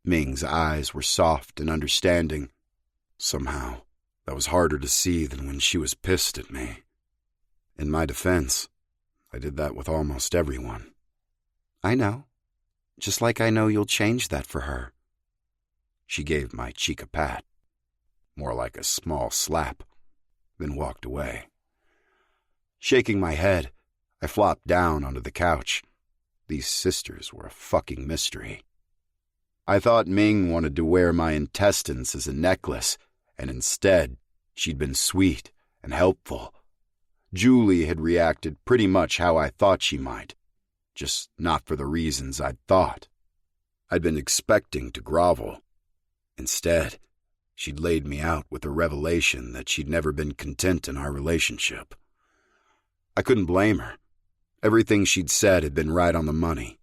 Ming's eyes were soft and understanding. Somehow, that was harder to see than when she was pissed at me. In my defense, I did that with almost everyone. I know. Just like I know you'll change that for her. She gave my cheek a pat, more like a small slap, then walked away. Shaking my head, I flopped down onto the couch. These sisters were a fucking mystery. I thought Ming wanted to wear my intestines as a necklace, and instead, she'd been sweet and helpful. Julie had reacted pretty much how I thought she might, just not for the reasons I'd thought. I'd been expecting to grovel. Instead, she'd laid me out with a revelation that she'd never been content in our relationship. I couldn't blame her. Everything she'd said had been right on the money.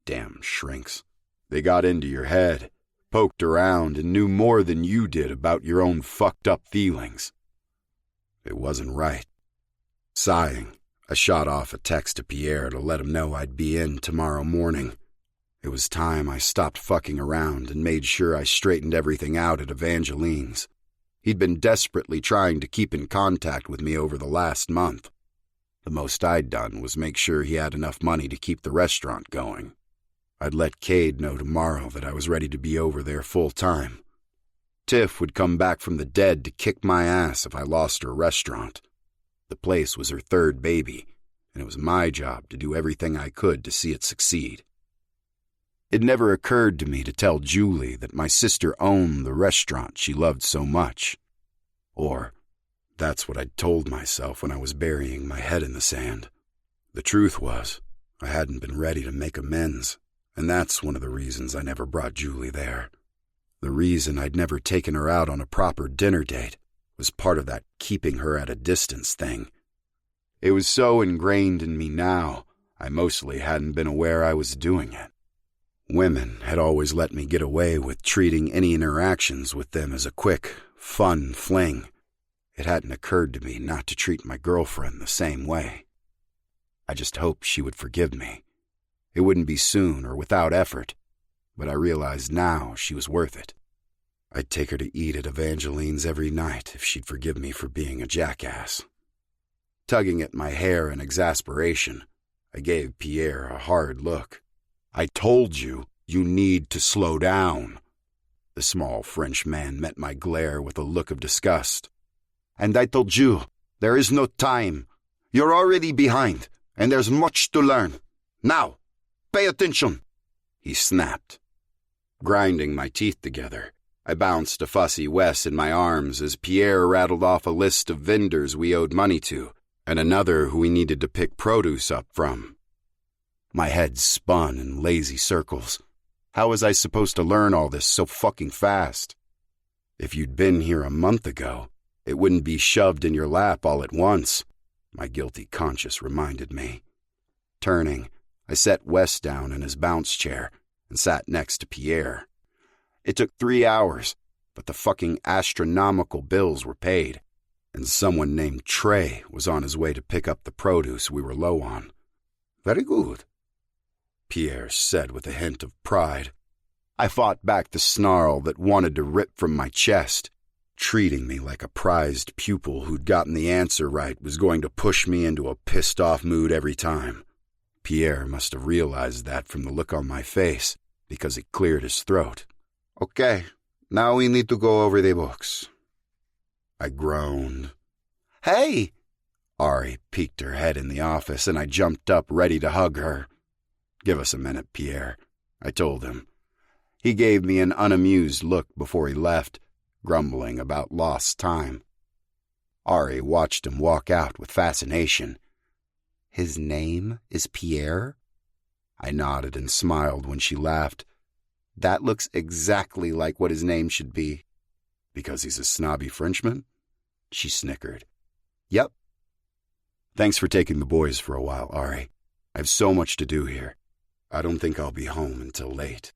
Damn shrinks. They got into your head, poked around, and knew more than you did about your own fucked-up feelings. It wasn't right. Sighing, I shot off a text to Pierre to let him know I'd be in tomorrow morning. It was time I stopped fucking around and made sure I straightened everything out at Evangeline's. He'd been desperately trying to keep in contact with me over the last month. The most I'd done was make sure he had enough money to keep the restaurant going. I'd let Cade know tomorrow that I was ready to be over there full time. Tiff would come back from the dead to kick my ass if I lost her restaurant. The place was her third baby, and it was my job to do everything I could to see it succeed. It never occurred to me to tell Julie that my sister owned the restaurant she loved so much. Or, that's what I'd told myself when I was burying my head in the sand. The truth was, I hadn't been ready to make amends, and that's one of the reasons I never brought Julie there. The reason I'd never taken her out on a proper dinner date was part of that keeping her at a distance thing. It was so ingrained in me now, I mostly hadn't been aware I was doing it. Women had always let me get away with treating any interactions with them as a quick, fun fling. It hadn't occurred to me not to treat my girlfriend the same way. I just hoped she would forgive me. It wouldn't be soon or without effort, but I realized now she was worth it. I'd take her to eat at Evangeline's every night if she'd forgive me for being a jackass. Tugging at my hair in exasperation, I gave Pierre a hard look. I told you, you need to slow down. The small French man met my glare with a look of disgust. And I told you, there is no time. You're already behind, and there's much to learn. Now, pay attention, he snapped. Grinding my teeth together, I bounced a fussy Wes in my arms as Pierre rattled off a list of vendors we owed money to, and another who we needed to pick produce up from. My head spun in lazy circles. How was I supposed to learn all this so fucking fast? If you'd been here a month ago, it wouldn't be shoved in your lap all at once, my guilty conscience reminded me. Turning, I set Wes down in his bounce chair and sat next to Pierre. It took 3 hours, but the fucking astronomical bills were paid, and someone named Trey was on his way to pick up the produce we were low on. Very good, Pierre said with a hint of pride. I fought back the snarl that wanted to rip from my chest. treating me like a prized pupil who'd gotten the answer right was going to push me into a pissed-off mood every time. Pierre must have realized that from the look on my face, because he cleared his throat. "Okay, now we need to go over the books." I groaned. "Hey!" Ari peeked her head in the office, and I jumped up ready to hug her. "Give us a minute, Pierre," I told him. He gave me an unamused look before he left, grumbling about lost time. Ari watched him walk out with fascination. "His name is Pierre?" I nodded and smiled when she laughed. "That looks exactly like what his name should be." "Because he's a snobby Frenchman?" She snickered. "Yep." "Thanks for taking the boys for a while, Ari. I have so much to do here. I don't think I'll be home until late."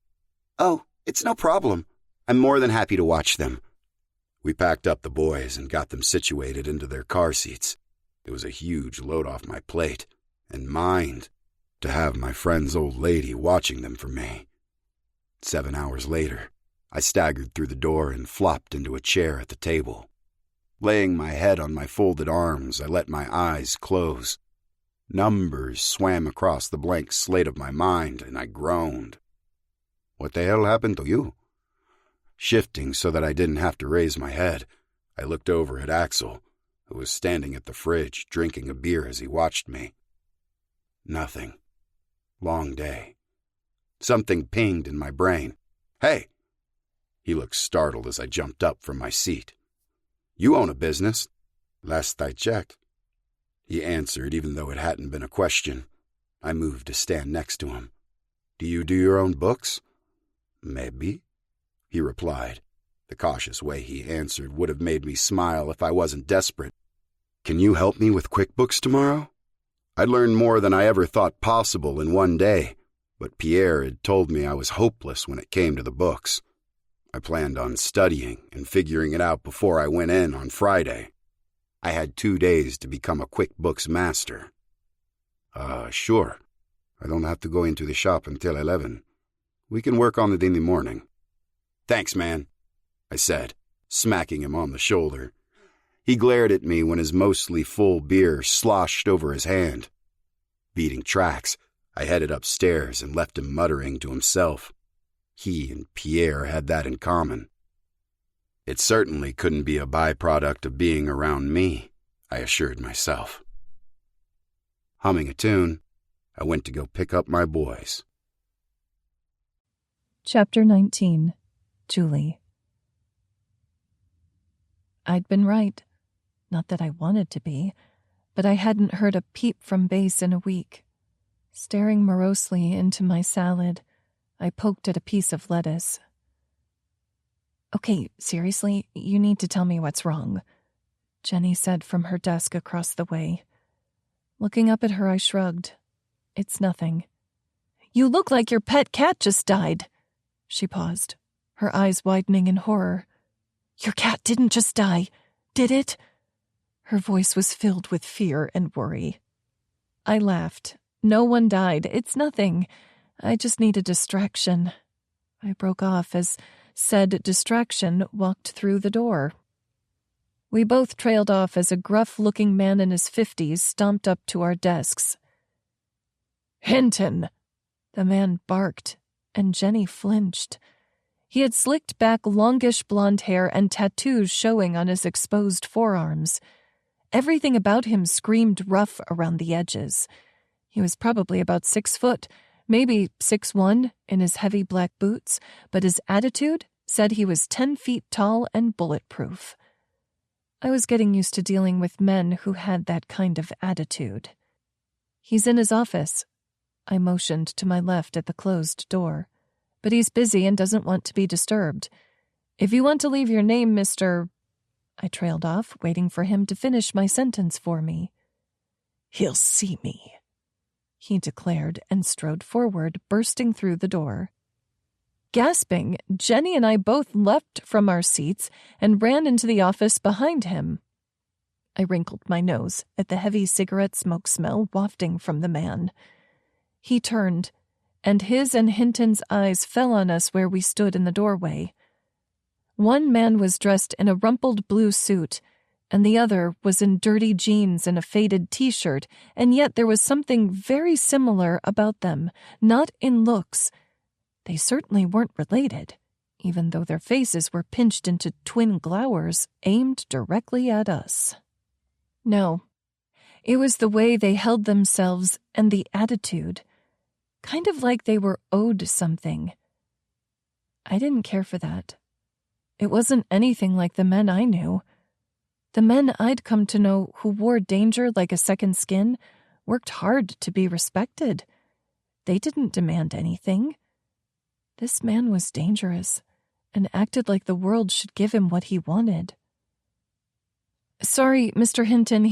"Oh, it's no problem. I'm more than happy to watch them." We packed up the boys and got them situated into their car seats. It was a huge load off my plate, and mind, to have my friend's old lady watching them for me. 7 hours later, I staggered through the door and flopped into a chair at the table. Laying my head on my folded arms, I let my eyes close. Numbers swam across the blank slate of my mind, and I groaned. "What the hell happened to you?" Shifting so that I didn't have to raise my head, I looked over at Axel, who was standing at the fridge drinking a beer as he watched me. Nothing. Long day. Something pinged in my brain. "Hey!" He looked startled as I jumped up from my seat. "You own a business?" "Last I checked," he answered, even though it hadn't been a question. I moved to stand next to him. "Do you do your own books?" "Maybe," he replied. The cautious way he answered would have made me smile if I wasn't desperate. "Can you help me with QuickBooks tomorrow?" I'd learned more than I ever thought possible in one day, but Pierre had told me I was hopeless when it came to the books. I planned on studying and figuring it out before I went in on Friday. I had 2 days to become a QuickBooks master. Sure. I don't have to go into the shop until 11. We can work on it in the morning." "Thanks, man," I said, smacking him on the shoulder. He glared at me when his mostly full beer sloshed over his hand. Beating tracks, I headed upstairs and left him muttering to himself. He and Pierre had that in common. It certainly couldn't be a byproduct of being around me, I assured myself. Humming a tune, I went to go pick up my boys. Chapter 19. Julie. I'd been right. Not that I wanted to be, but I hadn't heard a peep from base in a week. Staring morosely into my salad, I poked at a piece of lettuce. "Okay, seriously, you need to tell me what's wrong," Jenny said from her desk across the way. Looking up at her, I shrugged. "It's nothing." "You look like your pet cat just died." She paused, her eyes widening in horror. "Your cat didn't just die, did it?" Her voice was filled with fear and worry. I laughed. "No one died. It's nothing. I just need a distraction." I broke off as said distraction walked through the door. We both trailed off as a gruff-looking man in his 50s stomped up to our desks. "Hinton!" The man barked, and Jenny flinched. He had slicked back longish blonde hair and tattoos showing on his exposed forearms. Everything about him screamed rough around the edges. He was probably about 6 foot, maybe 6'1" in his heavy black boots, but his attitude said he was 10 feet tall and bulletproof. I was getting used to dealing with men who had that kind of attitude. "He's in his office." I motioned to my left at the closed door. "But he's busy and doesn't want to be disturbed. If you want to leave your name, Mr. I trailed off, waiting for him to finish my sentence for me. "He'll see me," he declared and strode forward, bursting through the door. Gasping, Jenny and I both leapt from our seats and ran into the office behind him. I wrinkled my nose at the heavy cigarette smoke smell wafting from the man. He turned, and his and Hinton's eyes fell on us where we stood in the doorway. One man was dressed in a rumpled blue suit, and the other was in dirty jeans and a faded t-shirt, and yet there was something very similar about them, not in looks. They certainly weren't related, even though their faces were pinched into twin glowers aimed directly at us. No, it was the way they held themselves and the attitude, kind of like they were owed something. I didn't care for that. It wasn't anything like the men I knew. The men I'd come to know who wore danger like a second skin worked hard to be respected. They didn't demand anything. This man was dangerous and acted like the world should give him what he wanted. "Sorry, Mr. Hinton,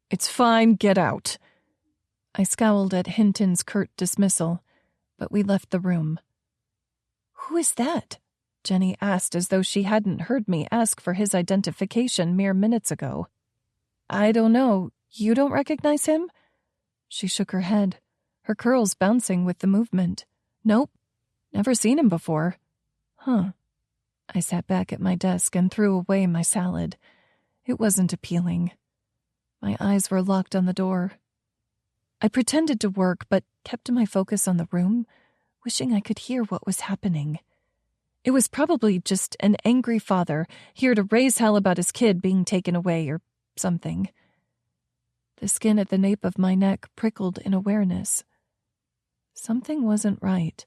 It's fine, get out." I scowled at Hinton's curt dismissal, but we left the room. "Who is that?" Jenny asked as though she hadn't heard me ask for his identification mere minutes ago. "I don't know. You don't recognize him?" She shook her head, her curls bouncing with the movement. "Nope. Never seen him before." "Huh." I sat back at my desk and threw away my salad. It wasn't appealing. My eyes were locked on the door. I pretended to work, but kept my focus on the room, wishing I could hear what was happening. It was probably just an angry father here to raise hell about his kid being taken away or something. The skin at the nape of my neck prickled in awareness. Something wasn't right.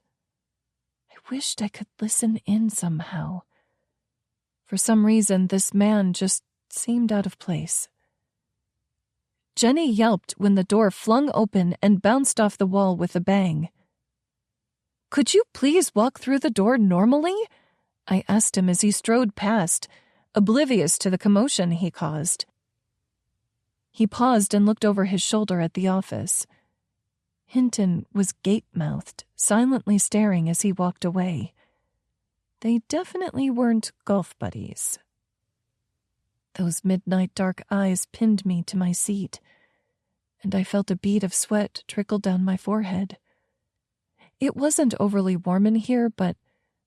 I wished I could listen in somehow. For some reason, this man just seemed out of place. Jenny yelped when the door flung open and bounced off the wall with a bang. "Could you please walk through the door normally?" I asked him as he strode past, oblivious to the commotion he caused. He paused and looked over his shoulder at the office. Hinton was gape-mouthed, silently staring as he walked away. They definitely weren't golf buddies. Those midnight dark eyes pinned me to my seat, and I felt a bead of sweat trickle down my forehead. It wasn't overly warm in here, but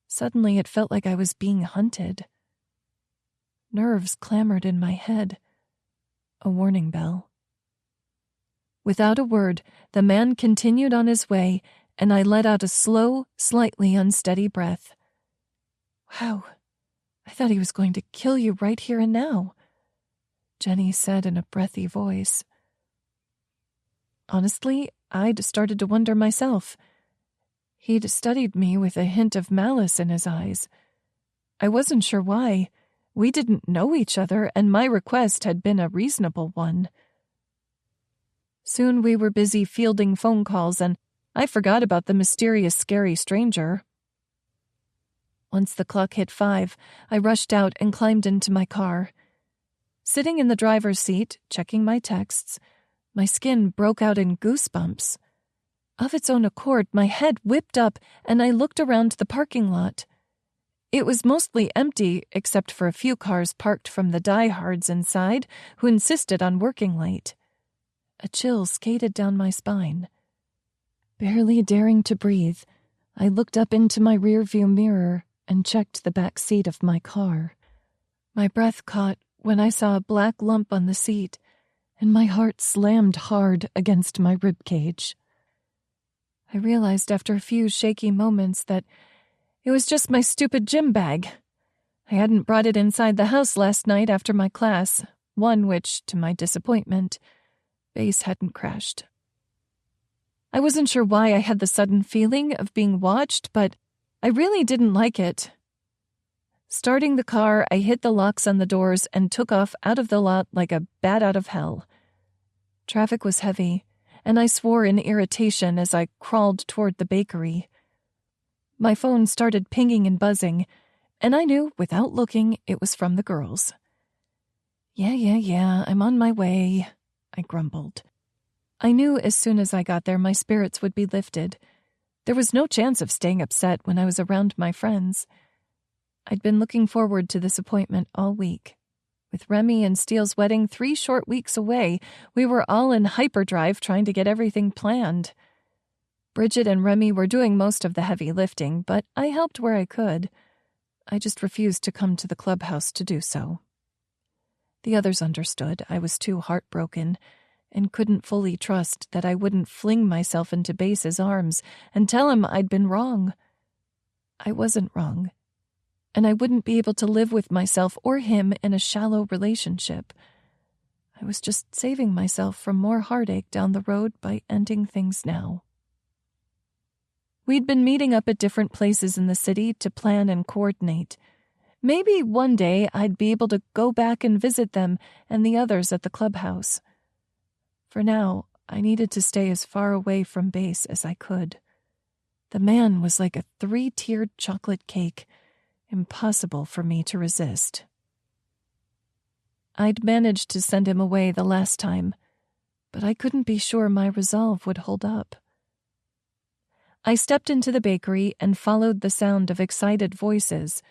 suddenly it felt like I was being hunted. Nerves clamored in my head. A warning bell. Without a word, the man continued on his way, and I let out a slow, slightly unsteady breath. "Wow, I thought he was going to kill you right here and now," Jenny said in a breathy voice. Honestly, I'd started to wonder myself. He'd studied me with a hint of malice in his eyes. I wasn't sure why. We didn't know each other, and my request had been a reasonable one. Soon we were busy fielding phone calls, and I forgot about the mysterious, scary stranger. Once the clock hit 5, I rushed out and climbed into my car. Sitting in the driver's seat, checking my texts, my skin broke out in goosebumps. Of its own accord, my head whipped up, and I looked around the parking lot. It was mostly empty, except for a few cars parked from the diehards inside who insisted on working late. A chill skated down my spine. Barely daring to breathe, I looked up into my rearview mirror and checked the back seat of my car. My breath caught when I saw a black lump on the seat, and my heart slammed hard against my ribcage. I realized after a few shaky moments that it was just my stupid gym bag. I hadn't brought it inside the house last night after my class, one which, to my disappointment, base hadn't crashed. I wasn't sure why I had the sudden feeling of being watched, but I really didn't like it. Starting the car, I hit the locks on the doors and took off out of the lot like a bat out of hell. Traffic was heavy, and I swore in irritation as I crawled toward the bakery. My phone started pinging and buzzing, and I knew, without looking, it was from the girls. Yeah, I'm on my way," I grumbled. I knew as soon as I got there my spirits would be lifted. There was no chance of staying upset when I was around my friends. I'd been looking forward to this appointment all week. With Remy and Steele's wedding 3 short weeks away, we were all in hyperdrive trying to get everything planned. Bridget and Remy were doing most of the heavy lifting, but I helped where I could. I just refused to come to the clubhouse to do so. The others understood I was too heartbroken and couldn't fully trust that I wouldn't fling myself into Base's arms and tell him I'd been wrong. I wasn't wrong, and I wouldn't be able to live with myself or him in a shallow relationship. I was just saving myself from more heartache down the road by ending things now. We'd been meeting up at different places in the city to plan and coordinate. Maybe one day I'd be able to go back and visit them and the others at the clubhouse. For now, I needed to stay as far away from Base as I could. The man was like a 3-tiered chocolate cake, impossible for me to resist. I'd managed to send him away the last time, but I couldn't be sure my resolve would hold up. I stepped into the bakery and followed the sound of excited voices.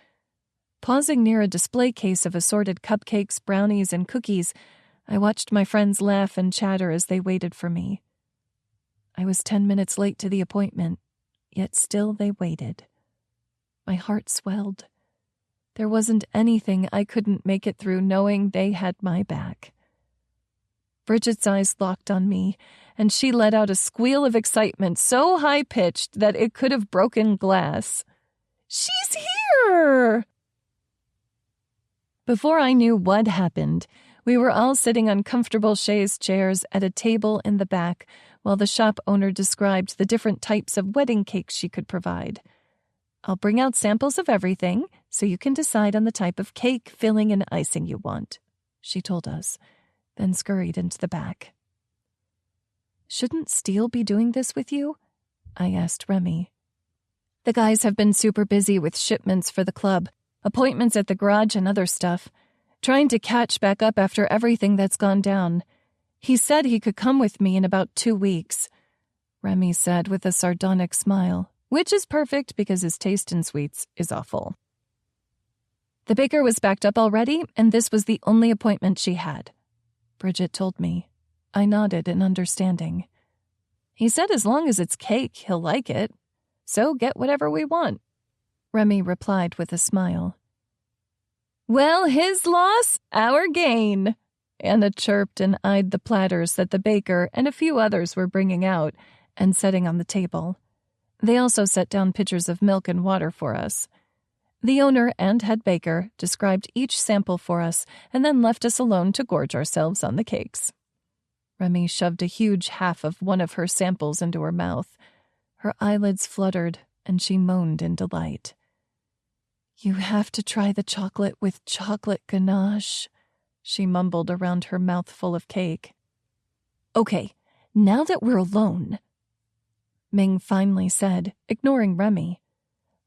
Pausing near a display case of assorted cupcakes, brownies, and cookies, I watched my friends laugh and chatter as they waited for me. I was 10 minutes late to the appointment, yet still they waited. My heart swelled. There wasn't anything I couldn't make it through knowing they had my back. Bridget's eyes locked on me, and she let out a squeal of excitement so high-pitched that it could have broken glass. "She's here!" Before I knew what happened, we were all sitting on comfortable chaise chairs at a table in the back while the shop owner described the different types of wedding cakes she could provide. "I'll bring out samples of everything so you can decide on the type of cake, filling, and icing you want," she told us, then scurried into the back. "Shouldn't Steele be doing this with you?" I asked Remy. "The guys have been super busy with shipments for the club, appointments at the garage and other stuff, trying to catch back up after everything that's gone down. He said he could come with me in about 2 weeks," Remy said with a sardonic smile, which is perfect because his taste in sweets is awful. The baker was backed up already, and this was the only appointment she had, Bridget told me. I nodded in understanding. "He said as long as it's cake, he'll like it. So get whatever we want," Remy replied with a smile. "Well, his loss, our gain," Anna chirped and eyed the platters that the baker and a few others were bringing out and setting on the table. They also set down pitchers of milk and water for us. The owner and head baker described each sample for us and then left us alone to gorge ourselves on the cakes. Remy shoved a huge half of one of her samples into her mouth. Her eyelids fluttered, and she moaned in delight. "You have to try the chocolate with chocolate ganache," she mumbled around her mouth full of cake. "Okay, now that we're alone," Ming finally said, ignoring Remy.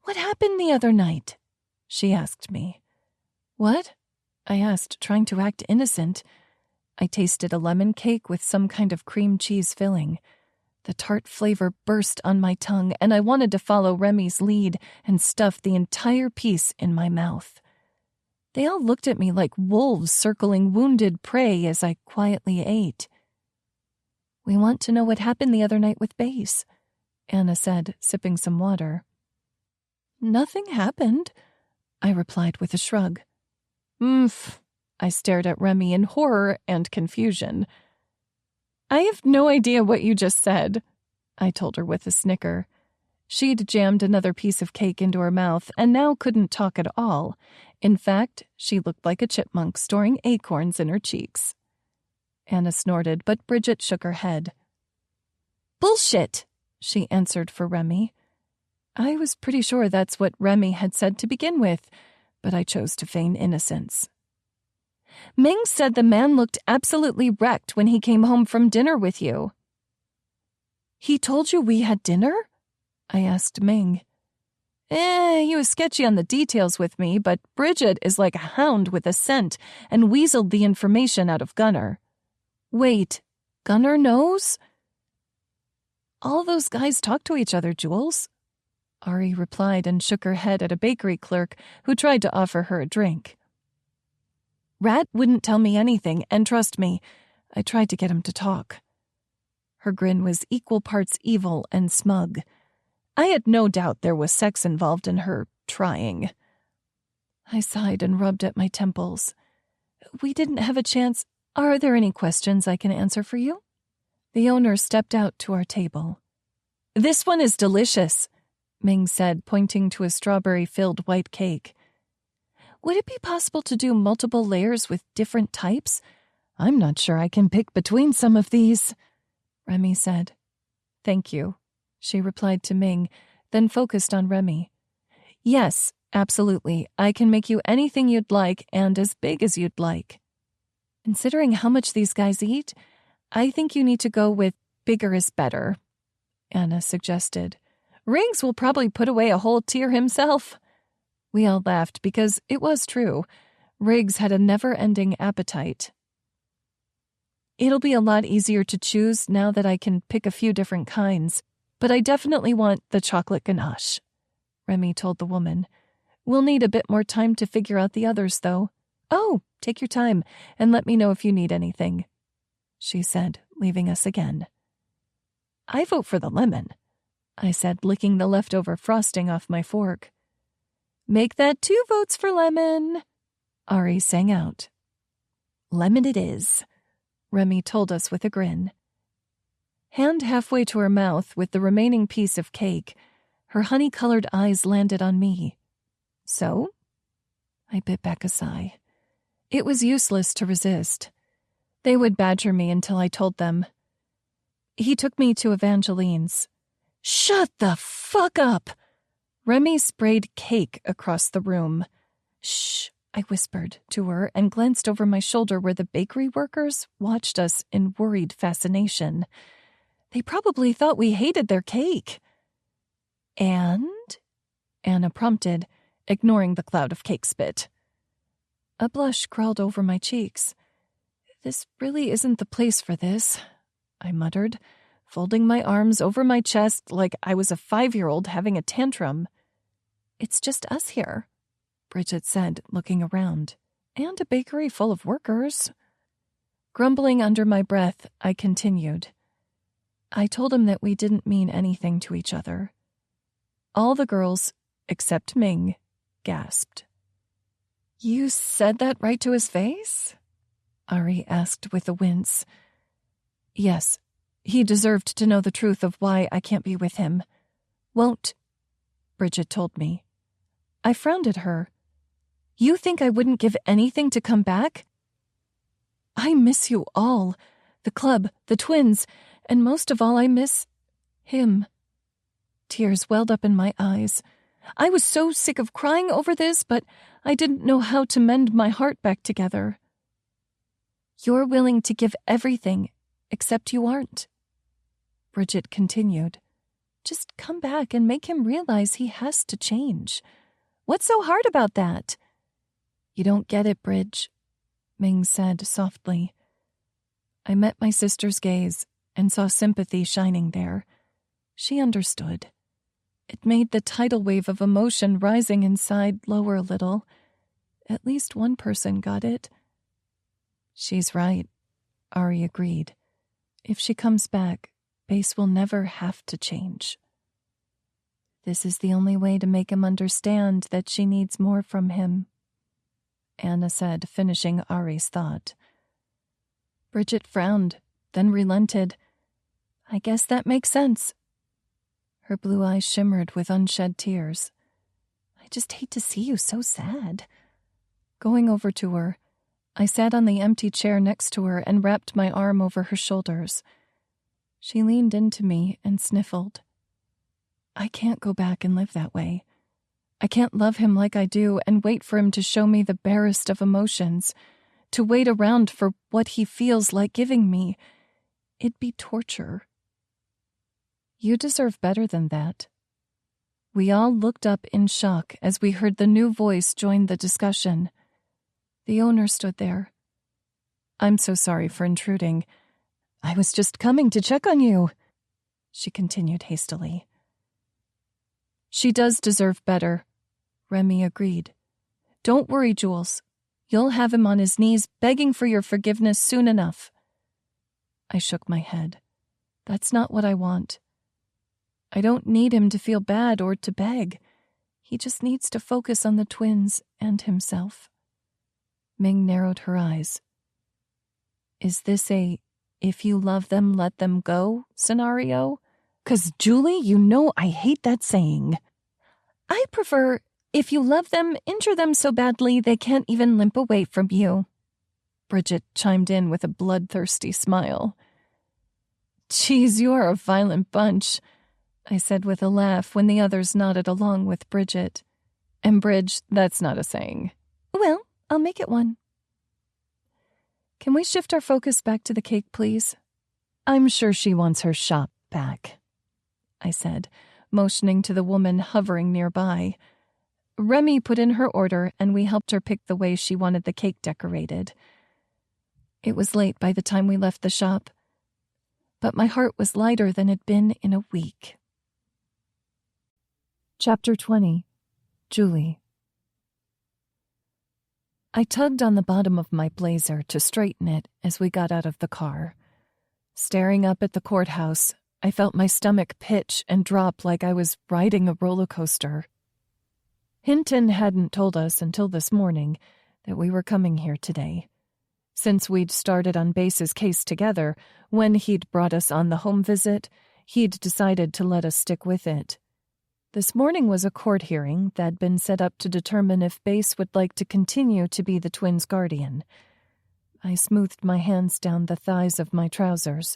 "What happened the other night?" she asked me. "What?" I asked, trying to act innocent. I tasted a lemon cake with some kind of cream cheese filling. The tart flavor burst on my tongue, and I wanted to follow Remy's lead and stuff the entire piece in my mouth. They all looked at me like wolves circling wounded prey as I quietly ate. "We want to know what happened the other night with Base," Anna said, sipping some water. "Nothing happened," I replied with a shrug. "Oomph." I stared at Remy in horror and confusion. "I have no idea what you just said," I told her with a snicker. She'd jammed another piece of cake into her mouth and now couldn't talk at all. In fact, she looked like a chipmunk storing acorns in her cheeks. Anna snorted, but Bridget shook her head. "Bullshit," she answered for Remy. I was pretty sure that's what Remy had said to begin with, but I chose to feign innocence. "Ming said the man looked absolutely wrecked when he came home from dinner with you." "He told you we had dinner?" I asked Ming. He was sketchy on the details with me, but Bridget is like a hound with a scent and weaseled the information out of Gunnar." "Wait, Gunnar knows?" "All those guys talk to each other, Jules," Ari replied and shook her head at a bakery clerk who tried to offer her a drink. "Rat wouldn't tell me anything, and trust me, I tried to get him to talk." Her grin was equal parts evil and smug. I had no doubt there was sex involved in her trying. I sighed and rubbed at my temples. We didn't have a chance. Are there any questions I can answer for you? The owner stepped out to our table. This one is delicious, Ming said, pointing to a strawberry-filled white cake. Would it be possible to do multiple layers with different types? I'm not sure I can pick between some of these, Remy said. Thank you, she replied to Ming, then focused on Remy. Yes, absolutely. I can make you anything you'd like and as big as you'd like. Considering how much these guys eat, I think you need to go with bigger is better, Anna suggested. Riggs will probably put away a whole tier himself. We all laughed because it was true. Riggs had a never-ending appetite. It'll be a lot easier to choose now that I can pick a few different kinds, but I definitely want the chocolate ganache, Remy told the woman. We'll need a bit more time to figure out the others, though. Oh, take your time and let me know if you need anything, she said, leaving us again. I vote for the lemon, I said, licking the leftover frosting off my fork. Make that 2 votes for lemon, Ari sang out. Lemon it is, Remy told us with a grin. Hand halfway to her mouth with the remaining piece of cake, her honey-colored eyes landed on me. So? I bit back a sigh. It was useless to resist. They would badger me until I told them. He took me to Evangeline's. Shut the fuck up! Remy sprayed cake across the room. Shh, I whispered to her and glanced over my shoulder where the bakery workers watched us in worried fascination. They probably thought we hated their cake. And? Anna prompted, ignoring the cloud of cake spit. A blush crawled over my cheeks. This really isn't the place for this, I muttered, folding my arms over my chest like I was a 5-year-old having a tantrum. It's just us here, Bridget said, looking around. And a bakery full of workers. Grumbling under my breath, I continued. I told him that we didn't mean anything to each other. All the girls, except Ming, gasped. You said that right to his face? Ari asked with a wince. Yes, he deserved to know the truth of why I can't be with him. Won't, Bridget told me. I frowned at her. You think I wouldn't give anything to come back? I miss you all. The club, the twins, and most of all I miss him. Tears welled up in my eyes. I was so sick of crying over this, but I didn't know how to mend my heart back together. You're willing to give everything, except you aren't, Bridget continued. Just come back and make him realize he has to change. What's so hard about that? You don't get it, Bridge, Ming said softly. I met my sister's gaze and saw sympathy shining there. She understood. It made the tidal wave of emotion rising inside lower a little. At least one person got it. She's right, Ari agreed. If she comes back, Base will never have to change. This is the only way to make him understand that she needs more from him, Anna said, finishing Ari's thought. Bridget frowned, then relented. I guess that makes sense. Her blue eyes shimmered with unshed tears. I just hate to see you so sad. Going over to her, I sat on the empty chair next to her and wrapped my arm over her shoulders. She leaned into me and sniffled. I can't go back and live that way. I can't love him like I do and wait for him to show me the barest of emotions, to wait around for what he feels like giving me. It'd be torture. You deserve better than that. We all looked up in shock as we heard the new voice join the discussion. The owner stood there. I'm so sorry for intruding. I was just coming to check on you, she continued hastily. She does deserve better, Remy agreed. Don't worry, Jules. You'll have him on his knees begging for your forgiveness soon enough. I shook my head. That's not what I want. I don't need him to feel bad or to beg. He just needs to focus on the twins and himself. Ming narrowed her eyes. Is this a "if you love them, let them go" scenario? 'Cause, Julie, you know I hate that saying. I prefer, "if you love them, injure them so badly they can't even limp away from you." Bridget chimed in with a bloodthirsty smile. "Geez, you are a violent bunch," I said with a laugh when the others nodded along with Bridget. And Bridge, that's not a saying. Well, I'll make it one. Can we shift our focus back to the cake, please? I'm sure she wants her shop back, I said, motioning to the woman hovering nearby. Remy put in her order, and we helped her pick the way she wanted the cake decorated. It was late by the time we left the shop, but my heart was lighter than it'd been in a week. Chapter 20. Julie. I tugged on the bottom of my blazer to straighten it as we got out of the car. Staring up at the courthouse, I felt my stomach pitch and drop like I was riding a roller coaster. Hinton hadn't told us until this morning that we were coming here today. Since we'd started on Base's case together, when he'd brought us on the home visit, he'd decided to let us stick with it. This morning was a court hearing that'd been set up to determine if Base would like to continue to be the twins' guardian. I smoothed my hands down the thighs of my trousers.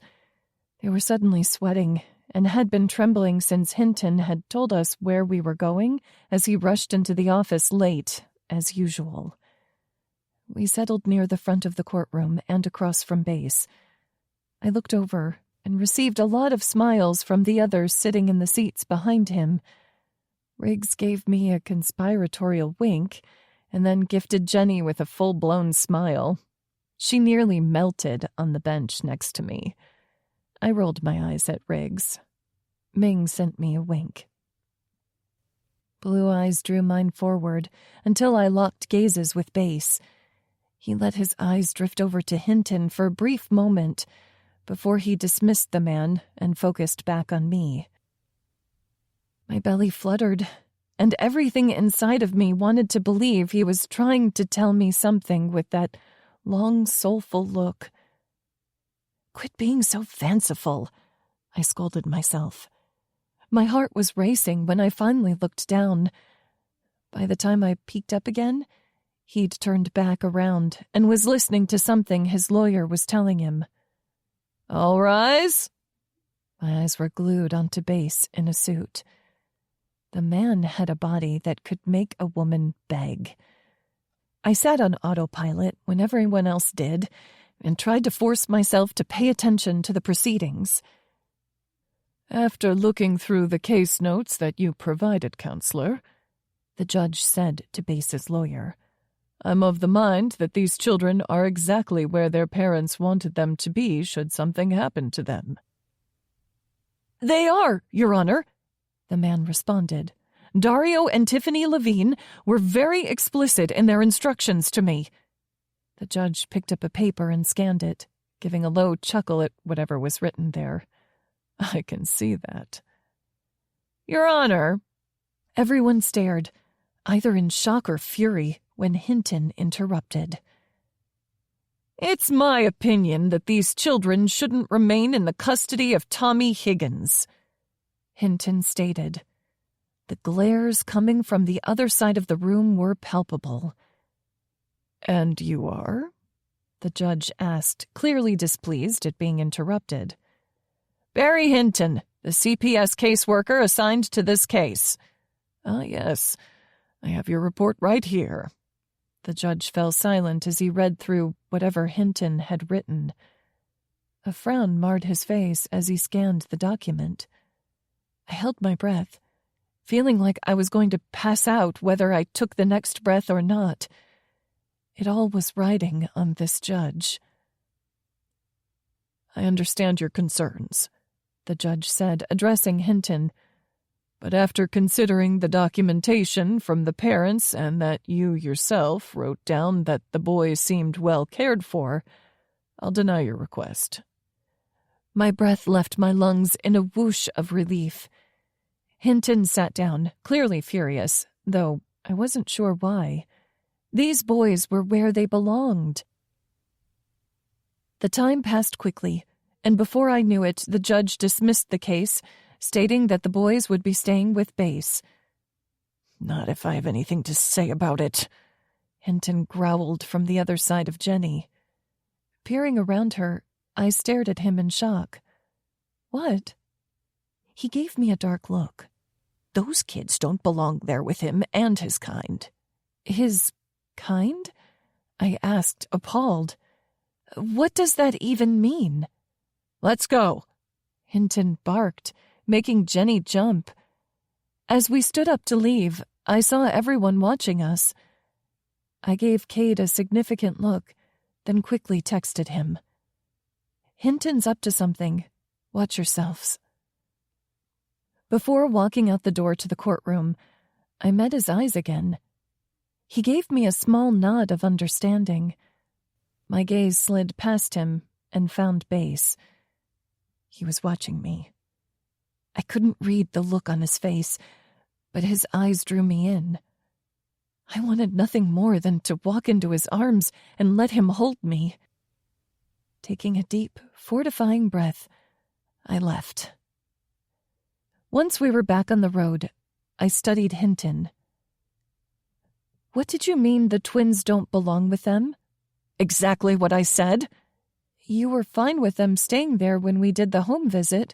They were suddenly sweating and had been trembling since Hinton had told us where we were going as he rushed into the office late, as usual. We settled near the front of the courtroom and across from Base. I looked over and received a lot of smiles from the others sitting in the seats behind him. Riggs gave me a conspiratorial wink and then gifted Jenny with a full-blown smile. She nearly melted on the bench next to me. I rolled my eyes at Riggs. Ming sent me a wink. Blue eyes drew mine forward until I locked gazes with Base. He let his eyes drift over to Hinton for a brief moment before he dismissed the man and focused back on me. My belly fluttered, and everything inside of me wanted to believe he was trying to tell me something with that long, soulful look. Quit being so fanciful, I scolded myself. My heart was racing when I finally looked down. By the time I peeked up again, he'd turned back around and was listening to something his lawyer was telling him. All rise. My eyes were glued onto Base in a suit. The man had a body that could make a woman beg. I sat on autopilot when everyone else did and tried to force myself to pay attention to the proceedings. After looking through the case notes that you provided, Counselor, the judge said to Base's lawyer, I'm of the mind that these children are exactly where their parents wanted them to be should something happen to them. They are, Your Honor, the man responded. Dario and Tiffany Levine were very explicit in their instructions to me. The judge picked up a paper and scanned it, giving a low chuckle at whatever was written there. I can see that. Your Honor. Everyone stared, either in shock or fury, when Hinton interrupted. It's my opinion that these children shouldn't remain in the custody of Tommy Higgins, Hinton stated. The glares coming from the other side of the room were palpable. And you are? The judge asked, clearly displeased at being interrupted. Barry Hinton, the CPS caseworker assigned to this case. Ah, yes, I have your report right here. The judge fell silent as he read through whatever Hinton had written. A frown marred his face as he scanned the document. I held my breath, feeling like I was going to pass out whether I took the next breath or not. It all was riding on this judge. I understand your concerns, the judge said, addressing Hinton. But after considering the documentation from the parents and that you yourself wrote down that the boys seemed well cared for, I'll deny your request. My breath left my lungs in a whoosh of relief. Hinton sat down, clearly furious, though I wasn't sure why. These boys were where they belonged. The time passed quickly, and before I knew it, the judge dismissed the case, stating that the boys would be staying with Base. "Not if I have anything to say about it," Hinton growled from the other side of Jenny. Peering around her, I stared at him in shock. What? He gave me a dark look. "Those kids don't belong there with him and his kind." His kind? I asked, appalled. What does that even mean? "Let's go," Hinton barked, making Jenny jump. As we stood up to leave, I saw everyone watching us. I gave Cade a significant look, then quickly texted him. Hinton's up to something. Watch yourselves. Before walking out the door to the courtroom, I met his eyes again. He gave me a small nod of understanding. My gaze slid past him and found Base. He was watching me. I couldn't read the look on his face, but his eyes drew me in. I wanted nothing more than to walk into his arms and let him hold me. Taking a deep, fortifying breath, I left. Once we were back on the road, I studied Hinton. What did you mean the twins don't belong with them? "Exactly what I said." You were fine with them staying there when we did the home visit.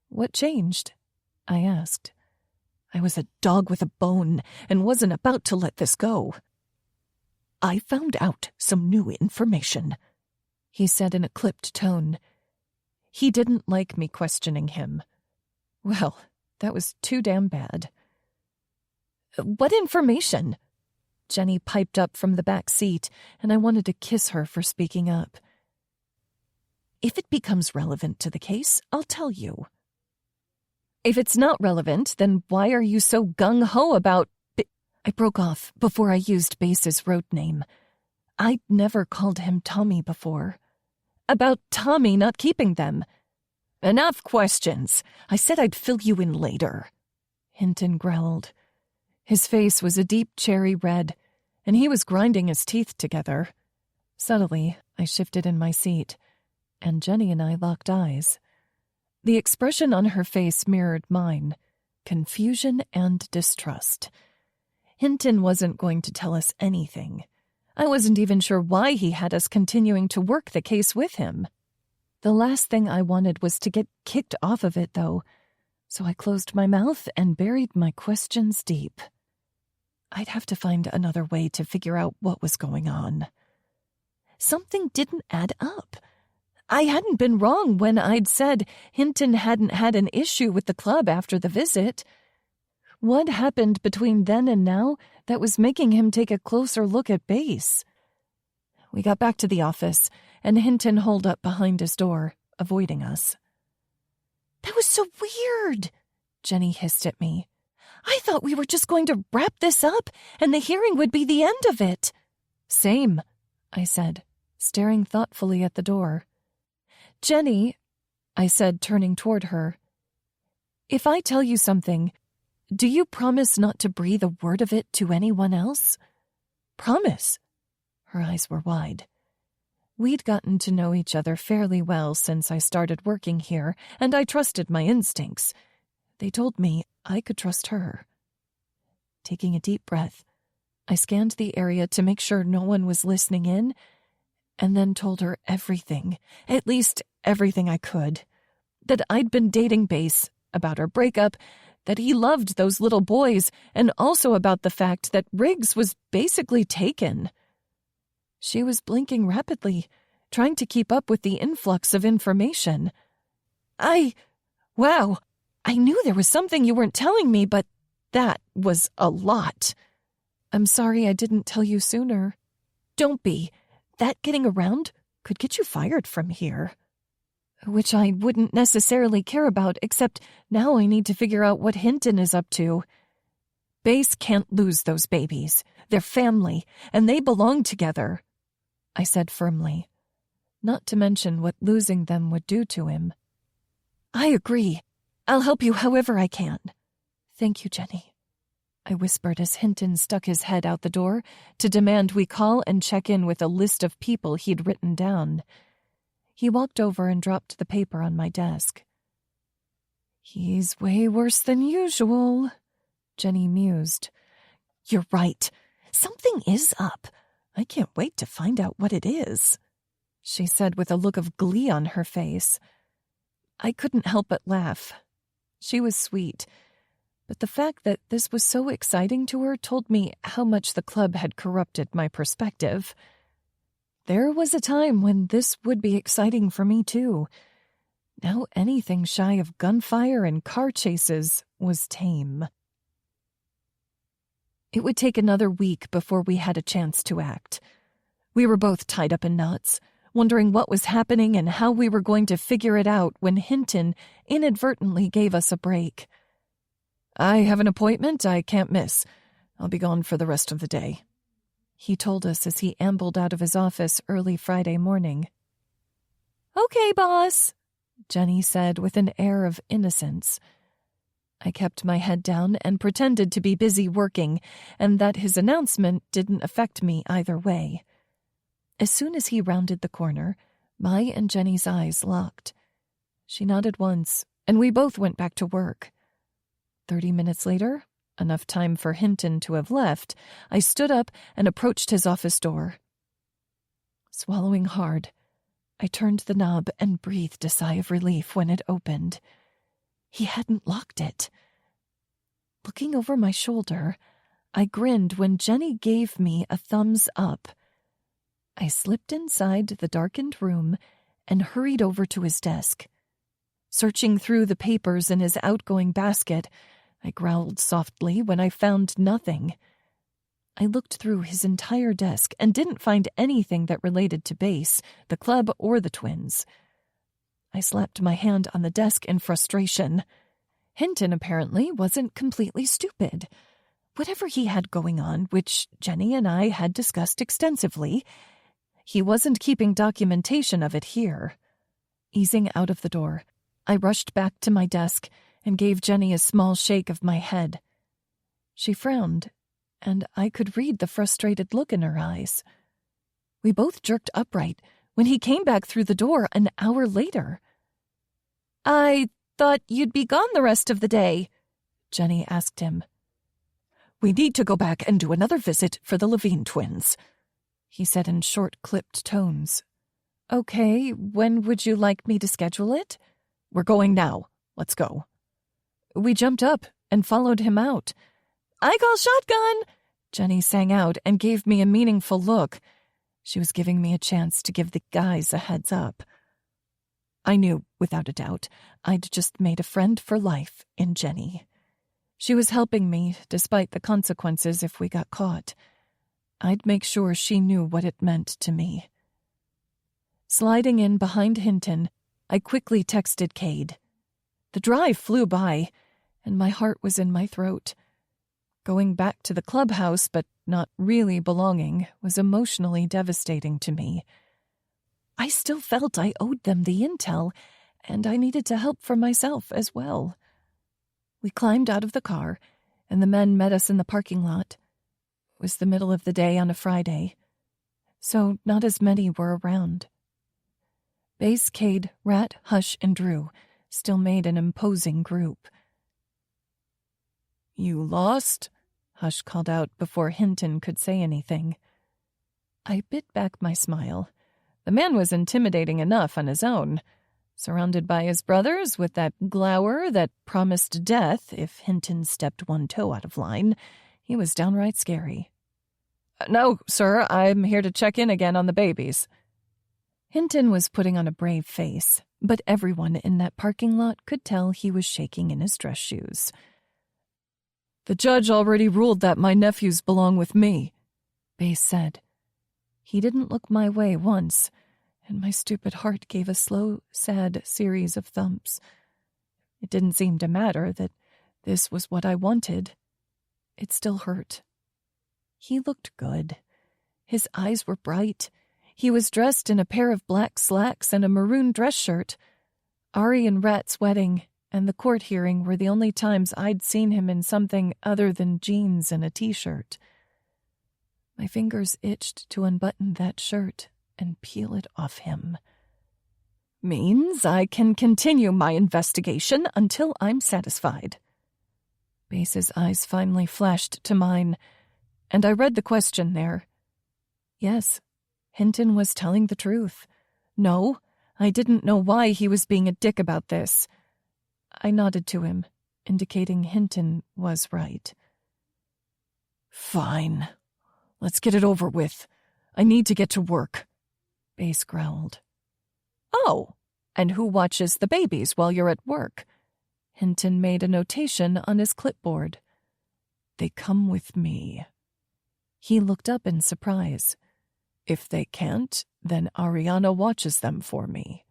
What changed? I asked. I was a dog with a bone and wasn't about to let this go. "I found out some new information," he said in a clipped tone. He didn't like me questioning him. Well, that was too damn bad. "What information?" Jenny piped up from the back seat, and I wanted to kiss her for speaking up. "If it becomes relevant to the case, I'll tell you." If it's not relevant, then why are you so gung-ho about... I broke off before I used Base's road name. I'd never called him Tommy before. About Tommy not keeping them. "Enough questions. I said I'd fill you in later," Hinton growled. His face was a deep cherry red, and he was grinding his teeth together. Subtly, I shifted in my seat, and Jenny and I locked eyes. The expression on her face mirrored mine, confusion and distrust. Hinton wasn't going to tell us anything. I wasn't even sure why he had us continuing to work the case with him. The last thing I wanted was to get kicked off of it, though, so I closed my mouth and buried my questions deep. I'd have to find another way to figure out what was going on. Something didn't add up. I hadn't been wrong when I'd said Hinton hadn't had an issue with the club after the visit. What happened between then and now that was making him take a closer look at Base? We got back to the office, and Hinton holed up behind his door, avoiding us. "That was so weird," Jenny hissed at me. "I thought we were just going to wrap this up, and the hearing would be the end of it." "Same," I said, staring thoughtfully at the door. "Jenny," I said, turning toward her, "if I tell you something, do you promise not to breathe a word of it to anyone else?" "Promise?" Her eyes were wide. We'd gotten to know each other fairly well since I started working here, and I trusted my instincts. They told me I could trust her. Taking a deep breath, I scanned the area to make sure no one was listening in, and then told her everything, at least everything I could. That I'd been dating Base, about our breakup, that he loved those little boys, and also about the fact that Riggs was basically taken. She was blinking rapidly, trying to keep up with the influx of information. Wow, I knew there was something you weren't telling me, but that was a lot. I'm sorry I didn't tell you sooner. Don't be. That getting around could get you fired from here. Which I wouldn't necessarily care about, except now I need to figure out what Hinton is up to. Base can't lose those babies. They're family, and they belong together, I said firmly, not to mention what losing them would do to him. I agree. I'll help you however I can. Thank you, Jenny. I whispered as Hinton stuck his head out the door to demand we call and check in with a list of people he'd written down. He walked over and dropped the paper on my desk. "He's way worse than usual," Jenny mused. "You're right. Something is up. I can't wait to find out what it is," she said with a look of glee on her face. I couldn't help but laugh. She was sweet, but the fact that this was so exciting to her told me how much the club had corrupted my perspective. There was a time when this would be exciting for me, too. Now anything shy of gunfire and car chases was tame. It would take another week before we had a chance to act. We were both tied up in knots, wondering what was happening and how we were going to figure it out when Hinton inadvertently gave us a break. "I have an appointment I can't miss. I'll be gone for the rest of the day," he told us as he ambled out of his office early Friday morning. "Okay, boss," Jenny said with an air of innocence. I kept my head down and pretended to be busy working, and that his announcement didn't affect me either way. As soon as he rounded the corner, my and Jenny's eyes locked. She nodded once, and we both went back to work. 30 minutes later, enough time for Hinton to have left, I stood up and approached his office door. Swallowing hard, I turned the knob and breathed a sigh of relief when it opened. He hadn't locked it. Looking over my shoulder, I grinned when Jenny gave me a thumbs up. I slipped inside the darkened room and hurried over to his desk. Searching through the papers in his outgoing basket, I growled softly when I found nothing. I looked through his entire desk and didn't find anything that related to Base, the club, or the twins. I slapped my hand on the desk in frustration. Hinton apparently wasn't completely stupid. Whatever he had going on, which Jenny and I had discussed extensively, he wasn't keeping documentation of it here. Easing out of the door, I rushed back to my desk and gave Jenny a small shake of my head. She frowned, and I could read the frustrated look in her eyes. We both jerked upright when he came back through the door an hour later. "I thought you'd be gone the rest of the day," Jenny asked him. "We need to go back and do another visit for the Levine twins," he said in short, clipped tones. "Okay, when would you like me to schedule it?" "We're going now. Let's go." We jumped up and followed him out. "I call shotgun," Jenny sang out and gave me a meaningful look. She was giving me a chance to give the guys a heads up. I knew, without a doubt, I'd just made a friend for life in Jenny. She was helping me, despite the consequences if we got caught. I'd make sure she knew what it meant to me. Sliding in behind Hinton, I quickly texted Cade. The drive flew by, and my heart was in my throat. Going back to the clubhouse, but not really belonging, was emotionally devastating to me. I still felt I owed them the intel, and I needed to help for myself as well. We climbed out of the car, and the men met us in the parking lot. It was the middle of the day on a Friday, so not as many were around. Base, Cade, Rat, Hush, and Drew still made an imposing group. "You lost?" Hush called out before Hinton could say anything. I bit back my smile. The man was intimidating enough on his own. Surrounded by his brothers with that glower that promised death if Hinton stepped one toe out of line, he was downright scary. "No, sir, I'm here to check in again on the babies." Hinton was putting on a brave face, but everyone in that parking lot could tell he was shaking in his dress shoes. "The judge already ruled that my nephews belong with me," Base said. He didn't look my way once, and my stupid heart gave a slow, sad series of thumps. It didn't seem to matter that this was what I wanted. It still hurt. He looked good. His eyes were bright. He was dressed in a pair of black slacks and a maroon dress shirt. Ari and Rat's wedding, and the court hearing were the only times I'd seen him in something other than jeans and a t-shirt. My fingers itched to unbutton that shirt and peel it off him. Means I can continue my investigation until I'm satisfied. Base's eyes finally flashed to mine, and I read the question there. Yes, Hinton was telling the truth. No, I didn't know why he was being a dick about this. I nodded to him, indicating Hinton was right. Fine. Let's get it over with. I need to get to work, Base growled. Oh, and who watches the babies while you're at work? Hinton made a notation on his clipboard. They come with me. He looked up in surprise. If they can't, then Ariana watches them for me.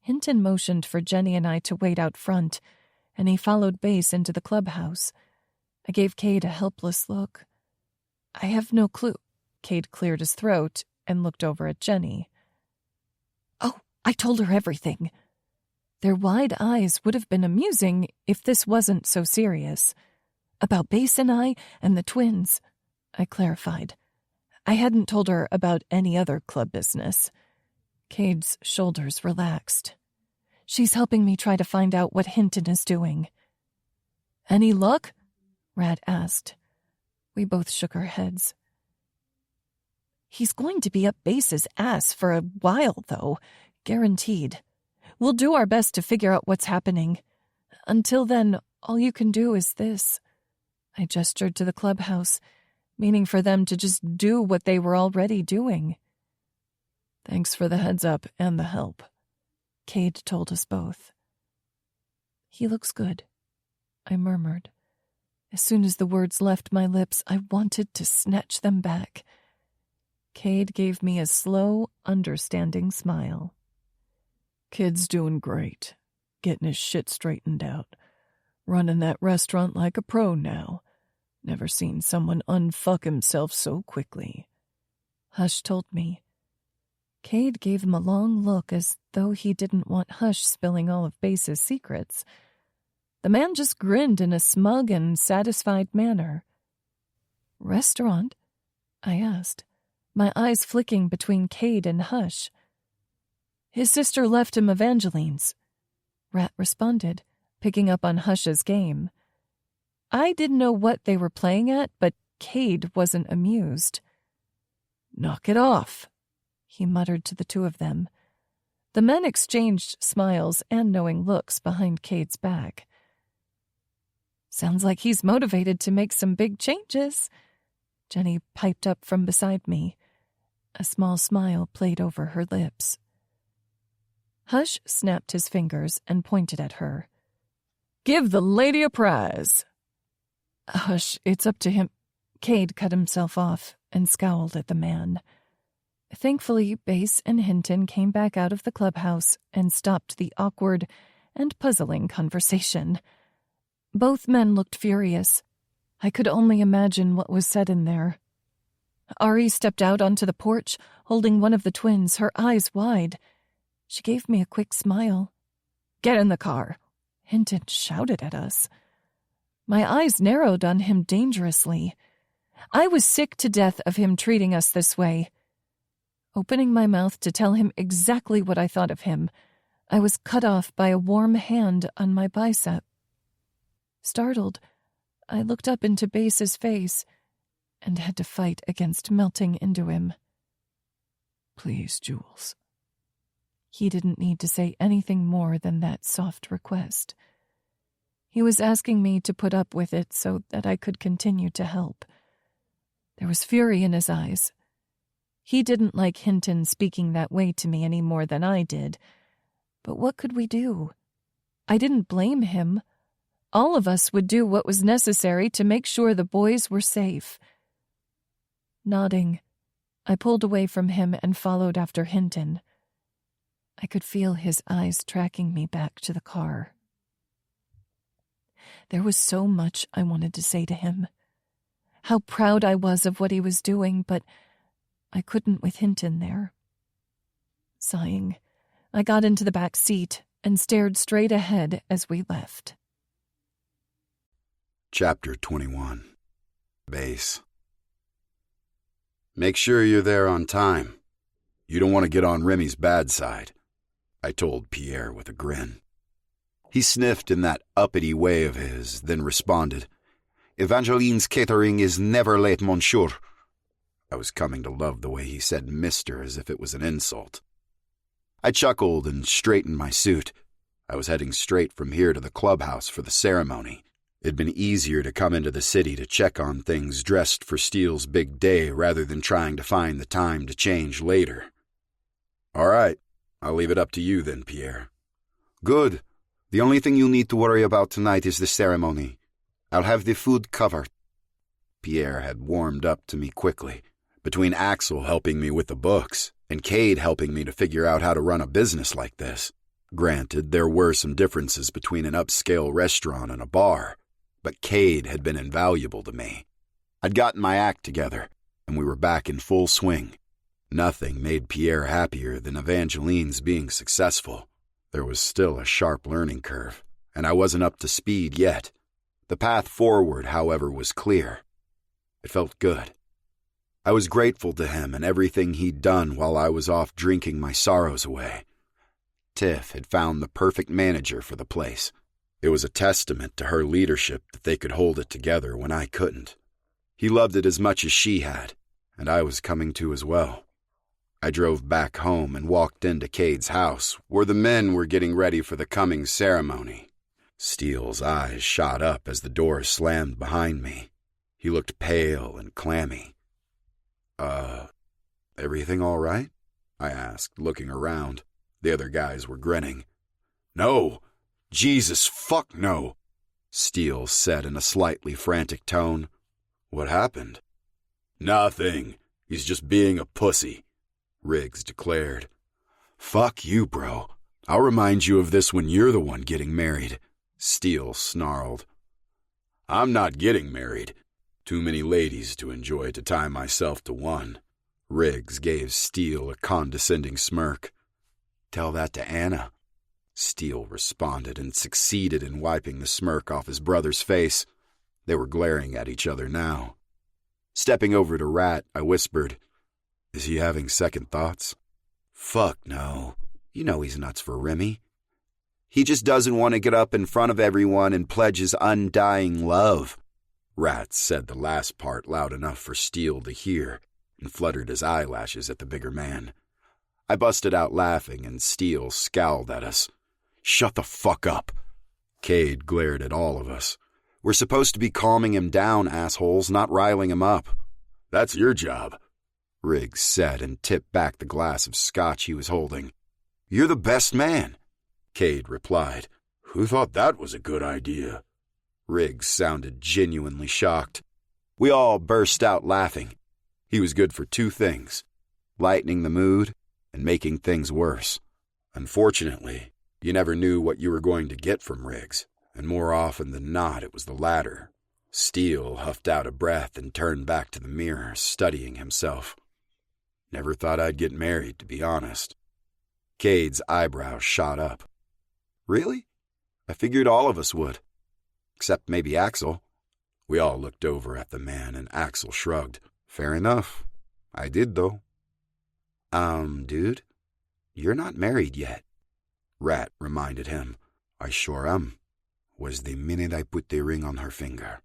Hinton motioned for Jenny and I to wait out front, and he followed Base into the clubhouse. I gave Cade a helpless look. I have no clue. Cade cleared his throat and looked over at Jenny. Oh, I told her everything. Their wide eyes would have been amusing if this wasn't so serious. About Base and I and the twins, I clarified. I hadn't told her about any other club business. Cade's shoulders relaxed. She's helping me try to find out what Hinton is doing. Any luck? Rat asked. We both shook our heads. He's going to be up Base's ass for a while, though. Guaranteed. We'll do our best to figure out what's happening. Until then, all you can do is this. I gestured to the clubhouse, meaning for them to just do what they were already doing. Thanks for the heads up and the help, Cade told us both. He looks good, I murmured. As soon as the words left my lips, I wanted to snatch them back. Cade gave me a slow, understanding smile. Kid's doing great, getting his shit straightened out. Running that restaurant like a pro now. Never seen someone unfuck himself so quickly. Hush told me. Cade gave him a long look as though he didn't want Hush spilling all of Base's secrets. The man just grinned in a smug and satisfied manner. Restaurant? I asked, my eyes flicking between Cade and Hush. His sister left him Evangeline's, Rat responded, picking up on Hush's game. I didn't know what they were playing at, but Cade wasn't amused. Knock it off, he muttered to the two of them. The men exchanged smiles and knowing looks behind Cade's back. Sounds like he's motivated to make some big changes, Jenny piped up from beside me. A small smile played over her lips. Hush snapped his fingers and pointed at her. Give the lady a prize. Hush, it's up to him. Cade cut himself off and scowled at the man. Thankfully, Base and Hinton came back out of the clubhouse and stopped the awkward and puzzling conversation. Both men looked furious. I could only imagine what was said in there. Ari stepped out onto the porch, holding one of the twins, her eyes wide. She gave me a quick smile. Get in the car, Hinton shouted at us. My eyes narrowed on him dangerously. I was sick to death of him treating us this way. Opening my mouth to tell him exactly what I thought of him, I was cut off by a warm hand on my bicep. Startled, I looked up into Base's face and had to fight against melting into him. Please, Jules. He didn't need to say anything more than that soft request. He was asking me to put up with it so that I could continue to help. There was fury in his eyes. He didn't like Hinton speaking that way to me any more than I did. But what could we do? I didn't blame him. All of us would do what was necessary to make sure the boys were safe. Nodding, I pulled away from him and followed after Hinton. I could feel his eyes tracking me back to the car. There was so much I wanted to say to him. How proud I was of what he was doing, but I couldn't with Hinton there. Sighing, I got into the back seat and stared straight ahead as we left. Chapter 21. Base. Make sure you're there on time. You don't want to get on Remy's bad side, I told Pierre with a grin. He sniffed in that uppity way of his, then responded, Evangeline's catering is never late, monsieur. I was coming to love the way he said mister as if it was an insult. I chuckled and straightened my suit. I was heading straight from here to the clubhouse for the ceremony. It'd been easier to come into the city to check on things dressed for Steele's big day rather than trying to find the time to change later. All right, I'll leave it up to you then, Pierre. Good. The only thing you'll need to worry about tonight is the ceremony. I'll have the food covered. Pierre had warmed up to me quickly, between Axel helping me with the books and Cade helping me to figure out how to run a business like this. Granted, there were some differences between an upscale restaurant and a bar, but Cade had been invaluable to me. I'd gotten my act together, and we were back in full swing. Nothing made Pierre happier than Evangeline's being successful. There was still a sharp learning curve, and I wasn't up to speed yet. The path forward, however, was clear. It felt good. I was grateful to him and everything he'd done while I was off drinking my sorrows away. Tiff had found the perfect manager for the place. It was a testament to her leadership that they could hold it together when I couldn't. He loved it as much as she had, and I was coming to as well. I drove back home and walked into Cade's house, where the men were getting ready for the coming ceremony. Steele's eyes shot up as the door slammed behind me. He looked pale and clammy. Everything all right? I asked, looking around. The other guys were grinning. No! Jesus, fuck no! Steele said in a slightly frantic tone. What happened? Nothing. He's just being a pussy, Riggs declared. Fuck you, bro. I'll remind you of this when you're the one getting married, Steele snarled. I'm not getting married. Too many ladies to enjoy to tie myself to one. Riggs gave Steele a condescending smirk. Tell that to Anna. Steele responded and succeeded in wiping the smirk off his brother's face. They were glaring at each other now. Stepping over to Rat, I whispered, Is he having second thoughts? Fuck no. You know he's nuts for Remy. He just doesn't want to get up in front of everyone and pledge his undying love. Rat said the last part loud enough for Steele to hear and fluttered his eyelashes at the bigger man. I busted out laughing and Steele scowled at us. Shut the fuck up. Cade glared at all of us. We're supposed to be calming him down, assholes, not riling him up. That's your job, Riggs said and tipped back the glass of scotch he was holding. You're the best man, Cade replied. Who thought that was a good idea? Riggs sounded genuinely shocked. We all burst out laughing. He was good for two things, lightening the mood and making things worse. Unfortunately, you never knew what you were going to get from Riggs, and more often than not it was the latter. Steele huffed out a breath and turned back to the mirror, studying himself. Never thought I'd get married, to be honest. Cade's eyebrows shot up. Really? I figured all of us would. Except maybe Axel. We all looked over at the man, and Axel shrugged. Fair enough. I did, though. Dude, you're not married yet, Rat reminded him. I sure am. Was the minute I put the ring on her finger,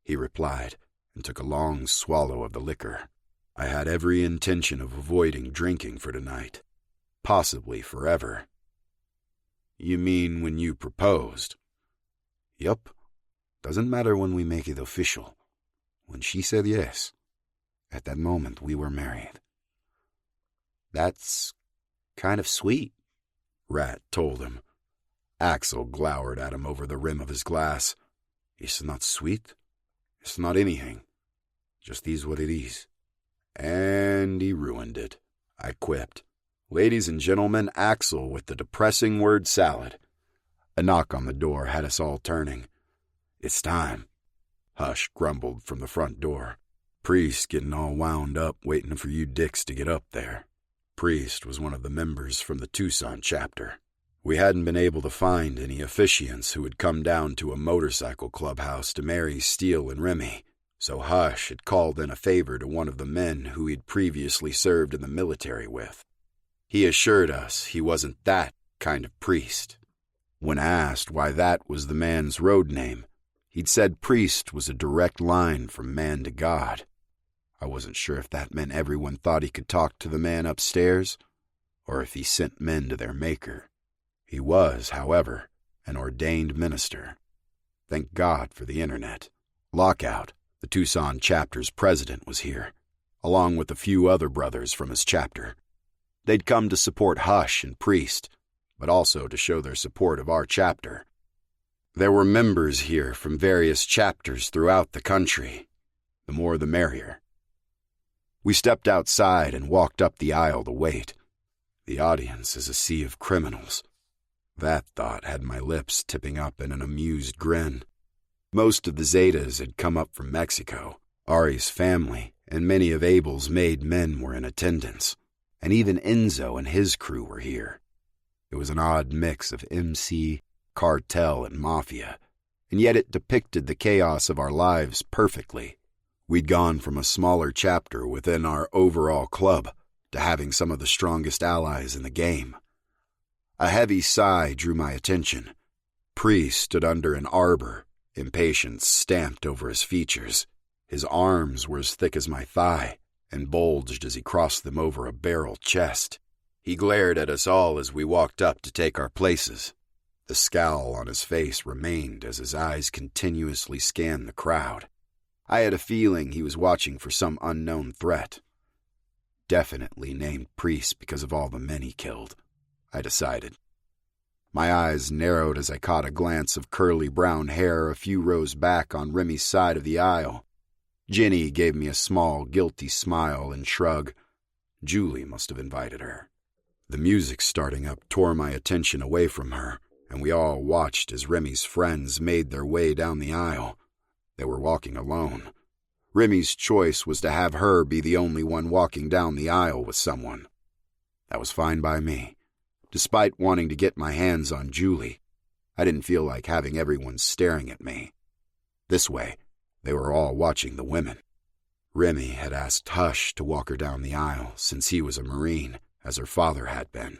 he replied, and took a long swallow of the liquor. I had every intention of avoiding drinking for tonight, possibly forever. You mean when you proposed? Yup. Doesn't matter when we make it official. When she said yes, at that moment we were married. That's kind of sweet, Rat told him. Axel glowered at him over the rim of his glass. It's not sweet. It's not anything. Just is what it is. And he ruined it, I quipped. Ladies and gentlemen, Axel with the depressing word salad. A knock on the door had us all turning. It's time, Hush grumbled from the front door. Priest getting all wound up waiting for you dicks to get up there. Priest was one of the members from the Tucson chapter. We hadn't been able to find any officiants who had come down to a motorcycle clubhouse to marry Steele and Remy, so Hush had called in a favor to one of the men who he'd previously served in the military with. He assured us he wasn't that kind of priest. When asked why that was the man's road name, he'd said priest was a direct line from man to God. I wasn't sure if that meant everyone thought he could talk to the man upstairs, or if he sent men to their maker. He was, however, an ordained minister. Thank God for the internet. Lockout, the Tucson chapter's president, was here, along with a few other brothers from his chapter. They'd come to support Hush and Priest, but also to show their support of our chapter. There were members here from various chapters throughout the country. The more the merrier. We stepped outside and walked up the aisle to wait. The audience is a sea of criminals. That thought had my lips tipping up in an amused grin. Most of the Zetas had come up from Mexico. Ari's family and many of Abel's made men were in attendance, and even Enzo and his crew were here. It was an odd mix of MC, cartel, and mafia, and yet it depicted the chaos of our lives perfectly. We'd gone from a smaller chapter within our overall club to having some of the strongest allies in the game. A heavy sigh drew my attention. Priest stood under an arbor, impatience stamped over his features. His arms were as thick as my thigh and bulged as he crossed them over a barrel chest. He glared at us all as we walked up to take our places. The scowl on his face remained as his eyes continuously scanned the crowd. I had a feeling he was watching for some unknown threat. Definitely named Priest because of all the men he killed, I decided. My eyes narrowed as I caught a glance of curly brown hair a few rows back on Remy's side of the aisle. Ginny gave me a small, guilty smile and shrug. Julie must have invited her. The music starting up tore my attention away from her, and we all watched as Remy's friends made their way down the aisle. They were walking alone. Remy's choice was to have her be the only one walking down the aisle with someone. That was fine by me. Despite wanting to get my hands on Julie, I didn't feel like having everyone staring at me. This way, they were all watching the women. Remy had asked Hush to walk her down the aisle since he was a Marine, as her father had been.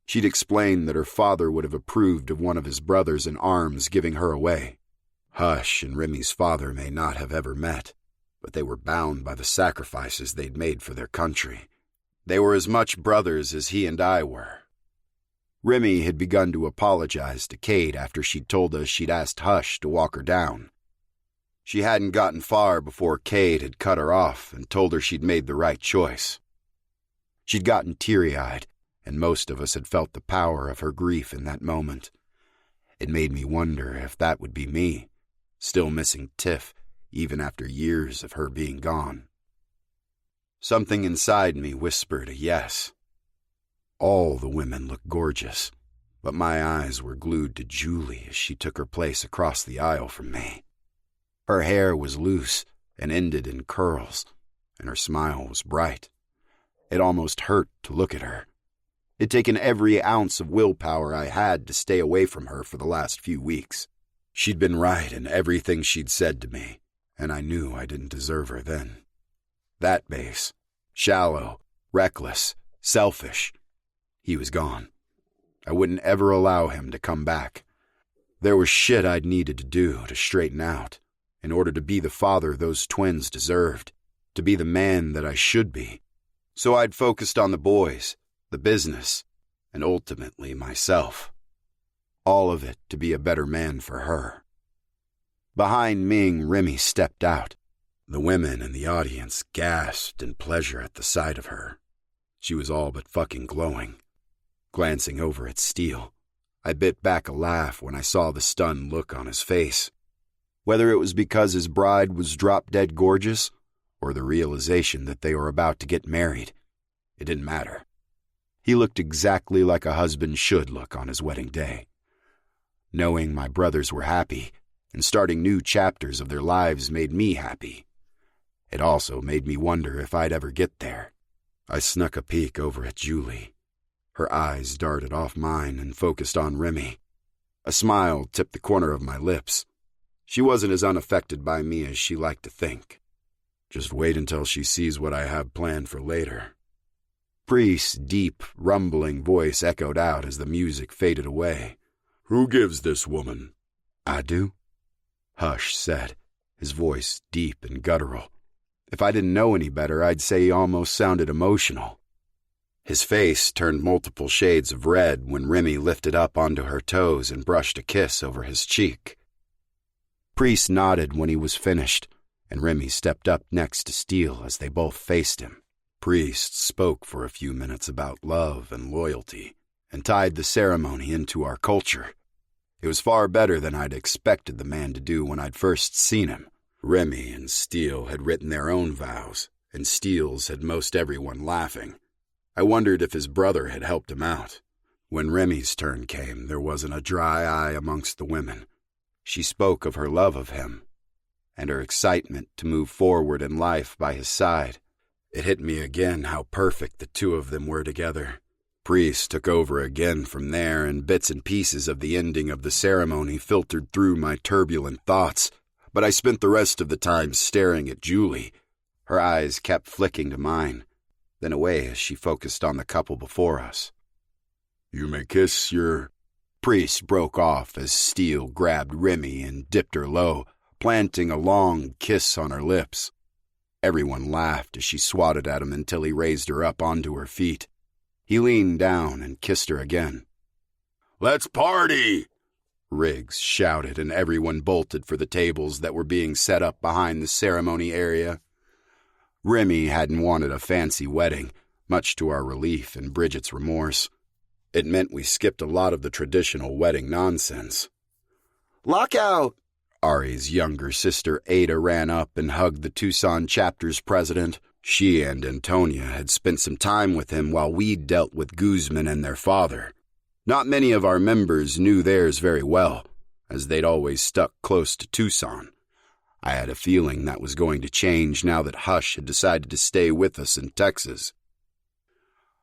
She'd explained that her father would have approved of one of his brothers in arms giving her away. Hush and Remy's father may not have ever met, but they were bound by the sacrifices they'd made for their country. They were as much brothers as he and I were. Remy had begun to apologize to Cade after she'd told us she'd asked Hush to walk her down. She hadn't gotten far before Cade had cut her off and told her she'd made the right choice. She'd gotten teary-eyed, and most of us had felt the power of her grief in that moment. It made me wonder if that would be me, still missing Tiff, even after years of her being gone. Something inside me whispered a yes. All the women looked gorgeous, but my eyes were glued to Julie as she took her place across the aisle from me. Her hair was loose and ended in curls, and her smile was bright. It almost hurt to look at her. It'd taken every ounce of willpower I had to stay away from her for the last few weeks. She'd been right in everything she'd said to me, and I knew I didn't deserve her then. That base, shallow, reckless, selfish, he was gone. I wouldn't ever allow him to come back. There was shit I'd needed to do to straighten out, in order to be the father those twins deserved, to be the man that I should be. So I'd focused on the boys, the business, and ultimately myself. All of it to be a better man for her. Behind Ming, Remy stepped out. The women in the audience gasped in pleasure at the sight of her. She was all but fucking glowing. Glancing over at Steele, I bit back a laugh when I saw the stunned look on his face. Whether it was because his bride was drop-dead gorgeous, or the realization that they were about to get married, it didn't matter. He looked exactly like a husband should look on his wedding day. Knowing my brothers were happy, and starting new chapters of their lives made me happy. It also made me wonder if I'd ever get there. I snuck a peek over at Julie. Her eyes darted off mine and focused on Remy. A smile tipped the corner of my lips. She wasn't as unaffected by me as she liked to think. Just wait until she sees what I have planned for later. Priest's deep, rumbling voice echoed out as the music faded away. Who gives this woman? I do, Hush said, his voice deep and guttural. If I didn't know any better, I'd say he almost sounded emotional. His face turned multiple shades of red when Remy lifted up onto her toes and brushed a kiss over his cheek. Priest nodded when he was finished, and Remy stepped up next to Steele as they both faced him. Priest spoke for a few minutes about love and loyalty, and tied the ceremony into our culture. It was far better than I'd expected the man to do when I'd first seen him. Remy and Steele had written their own vows, and Steele's had most everyone laughing. I wondered if his brother had helped him out. When Remy's turn came, there wasn't a dry eye amongst the women. She spoke of her love of him, and her excitement to move forward in life by his side. It hit me again how perfect the two of them were together. Priest took over again from there, and bits and pieces of the ending of the ceremony filtered through my turbulent thoughts, but I spent the rest of the time staring at Julie. Her eyes kept flicking to mine, then away as she focused on the couple before us. You may kiss your... Priest broke off as Steele grabbed Remy and dipped her low, planting a long kiss on her lips. Everyone laughed as she swatted at him until he raised her up onto her feet. He leaned down and kissed her again. Let's party! Riggs shouted, and everyone bolted for the tables that were being set up behind the ceremony area. Remy hadn't wanted a fancy wedding, much to our relief and Bridget's remorse. It meant we skipped a lot of the traditional wedding nonsense. Lockout! Ari's younger sister Ada ran up and hugged the Tucson chapter's president. She and Antonia had spent some time with him while we'd dealt with Guzman and their father. Not many of our members knew theirs very well, as they'd always stuck close to Tucson. I had a feeling that was going to change now that Hush had decided to stay with us in Texas.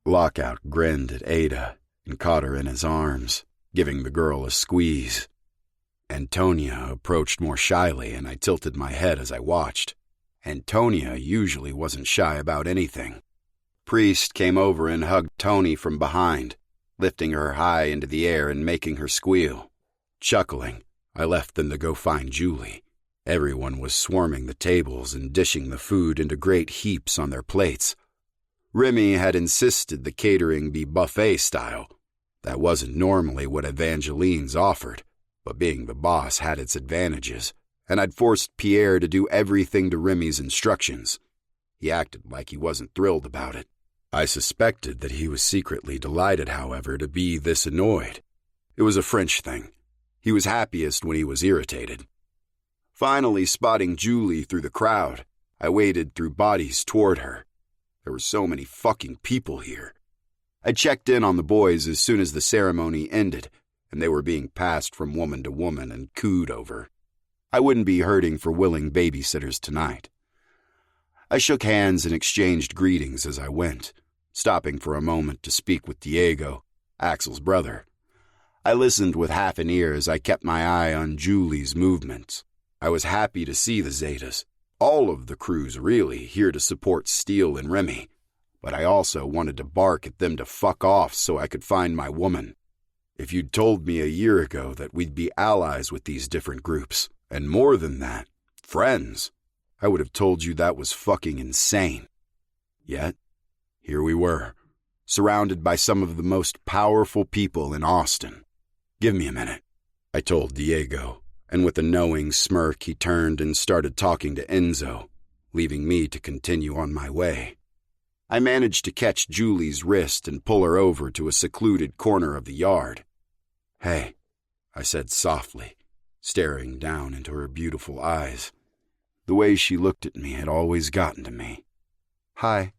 Lockout grinned at Ada and caught her in his arms, giving the girl a squeeze. Antonia approached more shyly, and I tilted my head as I watched. Antonia usually wasn't shy about anything. Priest came over and hugged Tony from behind, lifting her high into the air and making her squeal. Chuckling, I left them to go find Julie. Everyone was swarming the tables and dishing the food into great heaps on their plates. Remy had insisted the catering be buffet style. That wasn't normally what Evangeline's offered, but being the boss had its advantages, and I'd forced Pierre to do everything to Remy's instructions. He acted like he wasn't thrilled about it. I suspected that he was secretly delighted, however, to be this annoyed. It was a French thing. He was happiest when he was irritated. Finally spotting Julie through the crowd, I waded through bodies toward her. There were so many fucking people here. I checked in on the boys as soon as the ceremony ended, and they were being passed from woman to woman and cooed over. I wouldn't be hurting for willing babysitters tonight. I shook hands and exchanged greetings as I went, stopping for a moment to speak with Diego, Axel's brother. I listened with half an ear as I kept my eye on Julie's movements. I was happy to see the Zetas, all of the crews really, here to support Steele and Remy, but I also wanted to bark at them to fuck off so I could find my woman. If you'd told me a year ago that we'd be allies with these different groups, and more than that, friends, I would have told you that was fucking insane. Yet, here we were, surrounded by some of the most powerful people in Austin. Give me a minute, I told Diego, and with a knowing smirk he turned and started talking to Enzo, leaving me to continue on my way. I managed to catch Julie's wrist and pull her over to a secluded corner of the yard. Hey, I said softly, staring down into her beautiful eyes. The way she looked at me had always gotten to me. Hi.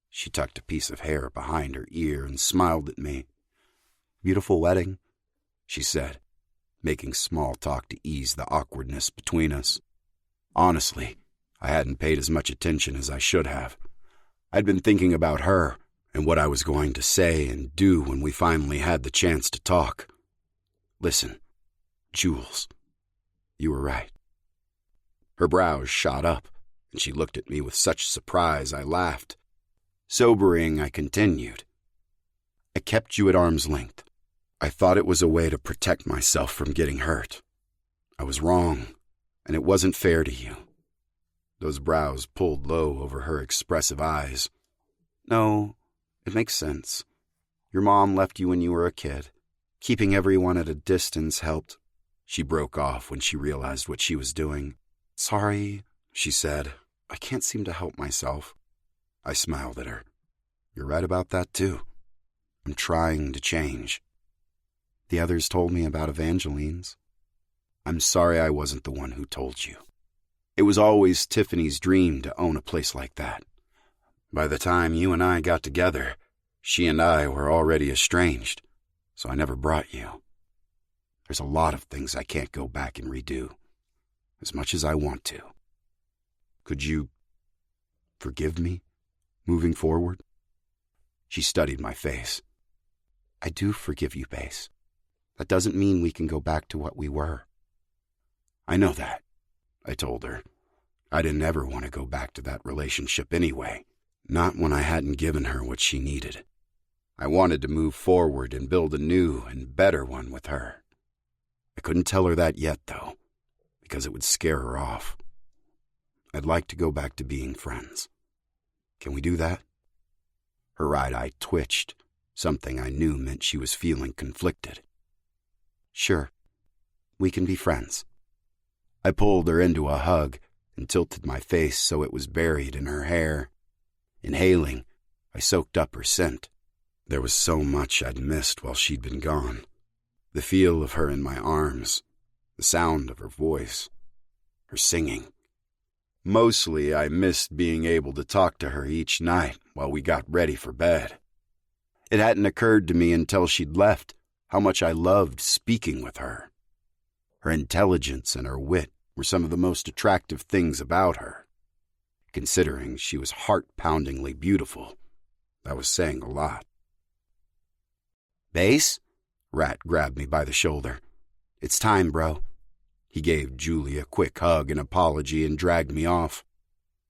She tucked a piece of hair behind her ear and smiled at me. Beautiful wedding, she said, making small talk to ease the awkwardness between us. Honestly, I hadn't paid as much attention as I should have. I'd been thinking about her and what I was going to say and do when we finally had the chance to talk. Listen, Jules, you were right. Her brows shot up, and she looked at me with such surprise I laughed. Sobering, I continued. I kept you at arm's length. I thought it was a way to protect myself from getting hurt. I was wrong, and it wasn't fair to you. Those brows pulled low over her expressive eyes. No, it makes sense. Your mom left you when you were a kid. Keeping everyone at a distance helped. She broke off when she realized what she was doing. Sorry, she said. I can't seem to help myself. I smiled at her. You're right about that, too. I'm trying to change. The others told me about Evangeline's. I'm sorry I wasn't the one who told you. It was always Tiffany's dream to own a place like that. By the time you and I got together, she and I were already estranged, so I never brought you. There's a lot of things I can't go back and redo, as much as I want to. Could you forgive me, moving forward? She studied my face. I do forgive you, Base. That doesn't mean we can go back to what we were. I know that, I told her. I didn't ever want to go back to that relationship anyway, not when I hadn't given her what she needed. I wanted to move forward and build a new and better one with her. I couldn't tell her that yet, though, because it would scare her off. I'd like to go back to being friends. Can we do that? Her right eye twitched, something I knew meant she was feeling conflicted. Sure, we can be friends. I pulled her into a hug and tilted my face so it was buried in her hair. Inhaling, I soaked up her scent. There was so much I'd missed while she'd been gone. The feel of her in my arms, the sound of her voice, her singing. Mostly I missed being able to talk to her each night while we got ready for bed. It hadn't occurred to me until she'd left how much I loved speaking with her. Her intelligence and her wit were some of the most attractive things about her. Considering she was heart-poundingly beautiful, that was saying a lot. Base? Rat grabbed me by the shoulder. It's time, bro. He gave Julie a quick hug and apology and dragged me off.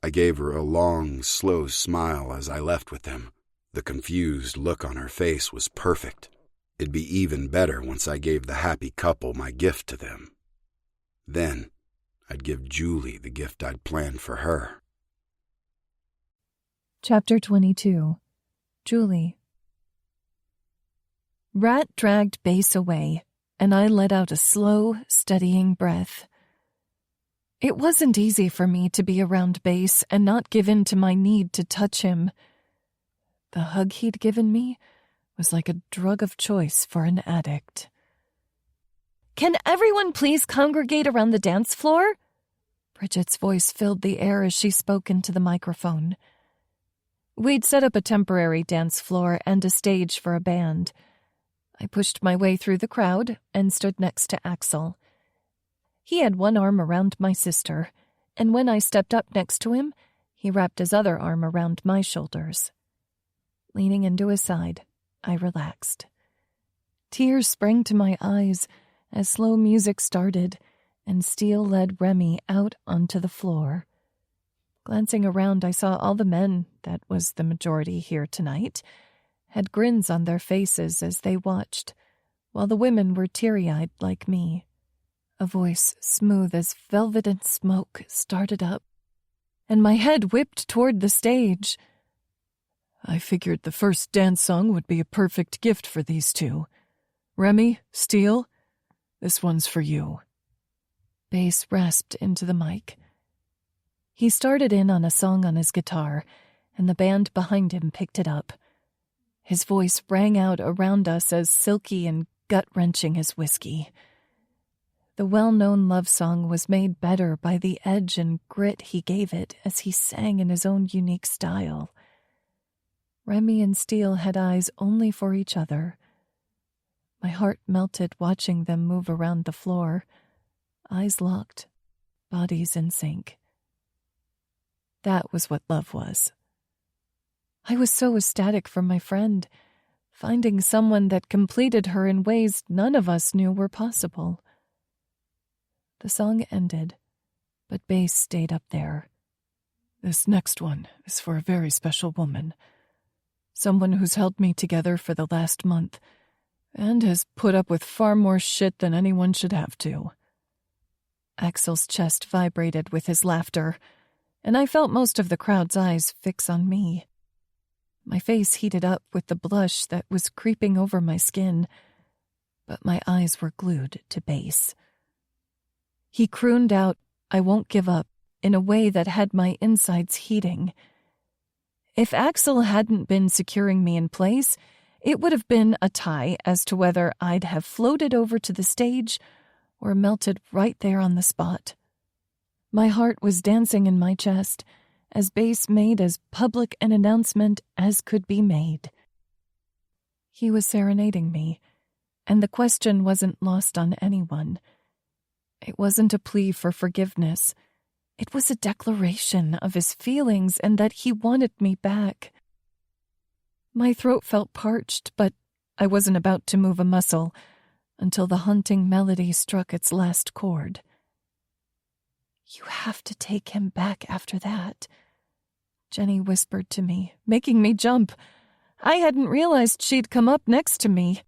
I gave her a long, slow smile as I left with him. The confused look on her face was perfect. It'd be even better once I gave the happy couple my gift to them. Then, I'd give Julie the gift I'd planned for her. Chapter 22. Julie. Rat dragged Base away, and I let out a slow, steadying breath. It wasn't easy for me to be around Base and not give in to my need to touch him. The hug he'd given me was like a drug of choice for an addict. Can everyone please congregate around the dance floor? Bridget's voice filled the air as she spoke into the microphone. We'd set up a temporary dance floor and a stage for a band. I pushed my way through the crowd and stood next to Axel. He had one arm around my sister, and when I stepped up next to him, he wrapped his other arm around my shoulders. Leaning into his side, I relaxed. Tears sprang to my eyes as slow music started and Steele led Remy out onto the floor. Glancing around, I saw all the men, that was the majority here tonight, had grins on their faces as they watched, while the women were teary-eyed like me. A voice smooth as velvet and smoke started up, and my head whipped toward the stage. I figured the first dance song would be a perfect gift for these two. Remy, Steele, this one's for you. Bass rasped into the mic. He started in on a song on his guitar, and the band behind him picked it up. His voice rang out around us as silky and gut-wrenching as whiskey. The well-known love song was made better by the edge and grit he gave it as he sang in his own unique style. Remy and Steele had eyes only for each other. My heart melted watching them move around the floor, eyes locked, bodies in sync. That was what love was. I was so ecstatic for my friend, finding someone that completed her in ways none of us knew were possible. The song ended, but bass stayed up there. This next one is for a very special woman. Someone who's held me together for the last month and has put up with far more shit than anyone should have to. Axel's chest vibrated with his laughter, and I felt most of the crowd's eyes fix on me. My face heated up with the blush that was creeping over my skin, but my eyes were glued to bass. He crooned out, "I won't give up," in a way that had my insides heating. If Axel hadn't been securing me in place, it would have been a tie as to whether I'd have floated over to the stage or melted right there on the spot. My heart was dancing in my chest as bass made as public an announcement as could be made. He was serenading me, and the question wasn't lost on anyone. It wasn't a plea for forgiveness. It was a declaration of his feelings and that he wanted me back. My throat felt parched, but I wasn't about to move a muscle until the haunting melody struck its last chord. "You have to take him back after that," Jenny whispered to me, making me jump. I hadn't realized she'd come up next to me.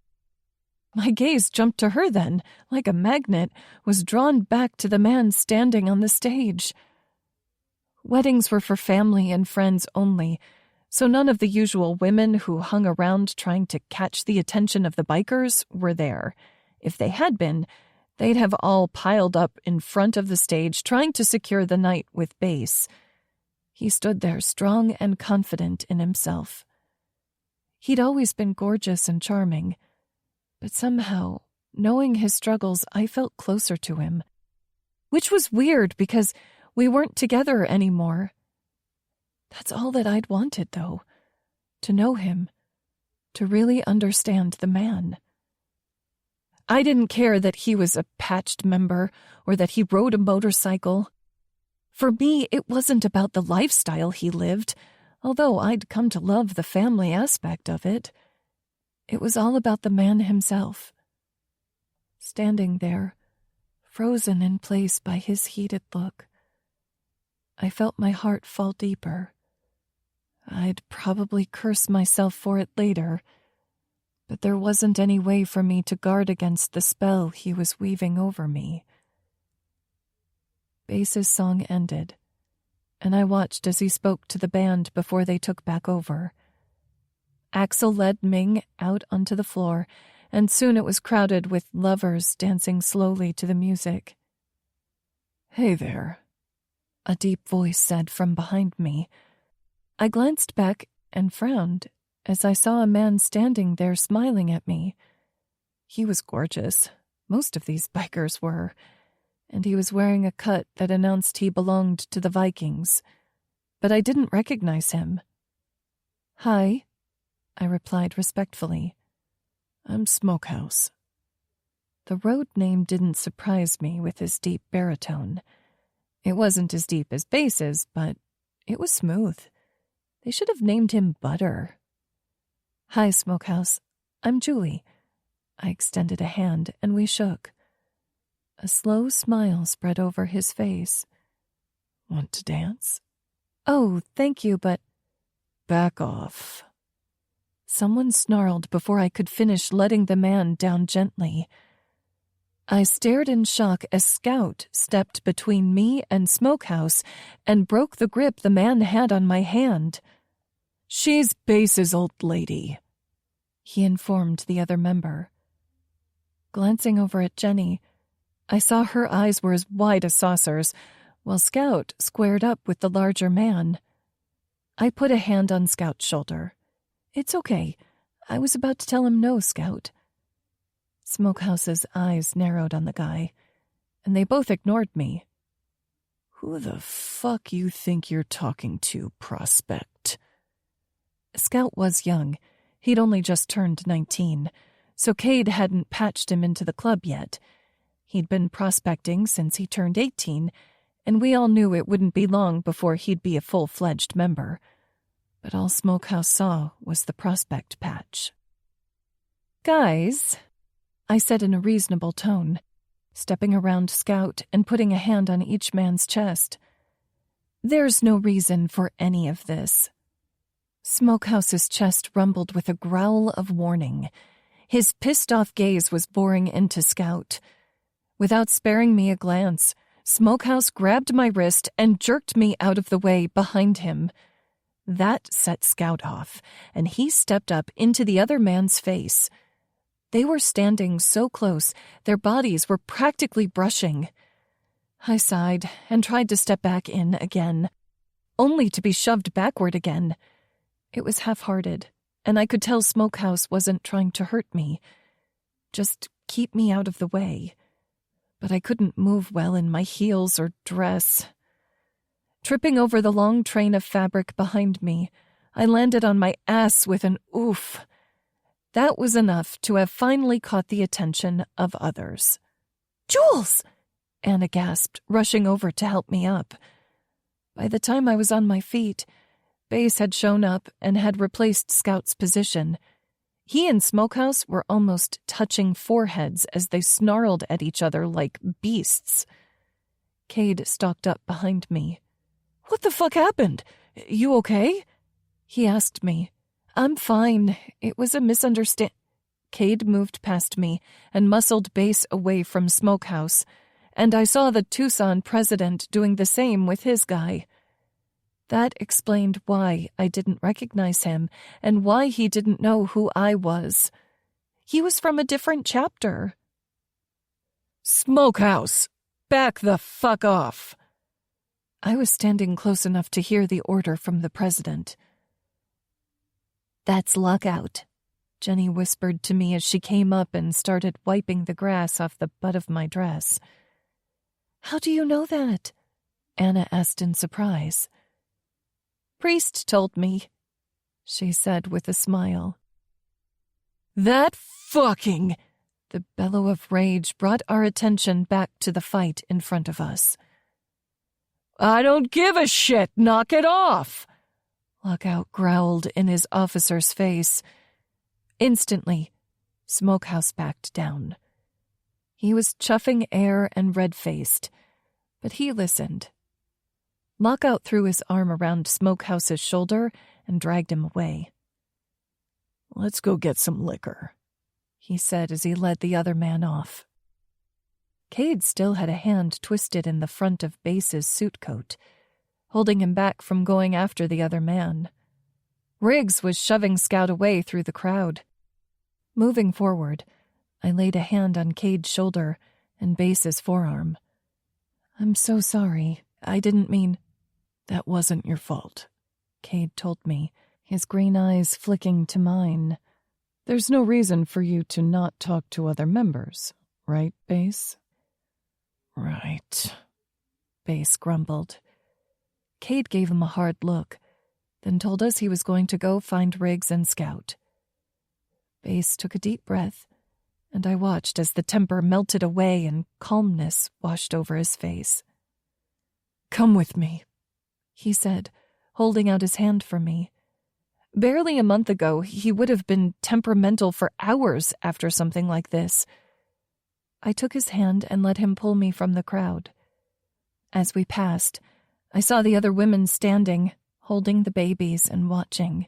My gaze jumped to her then, like a magnet, was drawn back to the man standing on the stage. Weddings were for family and friends only, so none of the usual women who hung around trying to catch the attention of the bikers were there. If they had been, they'd have all piled up in front of the stage trying to secure the night with bass. He stood there strong and confident in himself. He'd always been gorgeous and charming, but somehow, knowing his struggles, I felt closer to him. Which was weird because we weren't together anymore. That's all that I'd wanted, though. To know him. To really understand the man. I didn't care that he was a patched member or that he rode a motorcycle. For me, it wasn't about the lifestyle he lived, although I'd come to love the family aspect of it. It was all about the man himself. Standing there, frozen in place by his heated look, I felt my heart fall deeper. I'd probably curse myself for it later, but there wasn't any way for me to guard against the spell he was weaving over me. Bass's song ended, and I watched as he spoke to the band before they took back over. Axel led Ming out onto the floor, and soon it was crowded with lovers dancing slowly to the music. "Hey there," a deep voice said from behind me. I glanced back and frowned as I saw a man standing there smiling at me. He was gorgeous. Most of these bikers were. And he was wearing a cut that announced he belonged to the Vikings. But I didn't recognize him. "Hi," I replied respectfully. "I'm Smokehouse." The road name didn't surprise me with his deep baritone. It wasn't as deep as Bass's, but it was smooth. They should have named him Butter. "Hi, Smokehouse. I'm Julie." I extended a hand, and we shook. A slow smile spread over his face. "Want to dance?" "Oh, thank you, but—" "Back off." Someone snarled before I could finish letting the man down gently. I stared in shock as Scout stepped between me and Smokehouse and broke the grip the man had on my hand. "She's Bass's old lady," he informed the other member. Glancing over at Jenny, I saw her eyes were as wide as saucers, while Scout squared up with the larger man. I put a hand on Scout's shoulder. "It's okay. I was about to tell him no, Scout." Smokehouse's eyes narrowed on the guy, and they both ignored me. "Who the fuck you think you're talking to, prospect?" Scout was young. He'd only just turned 19, so Cade hadn't patched him into the club yet. He'd been prospecting since he turned 18, and we all knew it wouldn't be long before he'd be a full-fledged member. but all Smokehouse saw was the prospect patch. "Guys," I said in a reasonable tone, stepping around Scout and putting a hand on each man's chest. "There's no reason for any of this." Smokehouse's chest rumbled with a growl of warning. His pissed-off gaze was boring into Scout. Without sparing me a glance, Smokehouse grabbed my wrist and jerked me out of the way behind him. That set Scout off, and he stepped up into the other man's face. They were standing so close, their bodies were practically brushing. I sighed and tried to step back in again, only to be shoved backward again. It was half-hearted, and I could tell Smokehouse wasn't trying to hurt me. Just keep me out of the way. But I couldn't move well in my heels or dress. Tripping over the long train of fabric behind me, I landed on my ass with an oof. That was enough to have finally caught the attention of others. "Jules!" Anna gasped, rushing over to help me up. By the time I was on my feet, Bass had shown up and had replaced Scout's position. He and Smokehouse were almost touching foreheads as they snarled at each other like beasts. Cade stalked up behind me. "What the fuck happened? You okay?" he asked me. "I'm fine. It was a misunderstanding." Cade moved past me and muscled Bass away from Smokehouse, and I saw the Tucson president doing the same with his guy. That explained why I didn't recognize him and why he didn't know who I was. He was from a different chapter. "Smokehouse, back the fuck off!" I was standing close enough to hear the order from the president. "That's lockout," Jenny whispered to me as she came up and started wiping the grass off the butt of my dress. "How do you know that?" Anna asked in surprise. "Priest told me," she said with a smile. "That fucking—" The bellow of rage brought our attention back to the fight in front of us. "I don't give a shit! Knock it off!" Lockout growled in his officer's face. Instantly, Smokehouse backed down. He was chuffing air and red-faced, but he listened. Lockout threw his arm around Smokehouse's shoulder and dragged him away. "Let's go get some liquor," he said as he led the other man off. Cade still had a hand twisted in the front of Bass's suit coat, holding him back from going after the other man. Riggs was shoving Scout away through the crowd. Moving forward, I laid a hand on Cade's shoulder and Bass's forearm. "I'm so sorry. I didn't mean—" "That wasn't your fault," Cade told me, his green eyes flicking to mine. "There's no reason for you to not talk to other members, right, Bass?" "Right," Bass grumbled. Cade gave him a hard look, then told us he was going to go find Riggs and Scout. Bass took a deep breath, and I watched as the temper melted away and calmness washed over his face. "Come with me," he said, holding out his hand for me. Barely a month ago, he would have been temperamental for hours after something like this. I took his hand and let him pull me from the crowd. As we passed, I saw the other women standing, holding the babies and watching.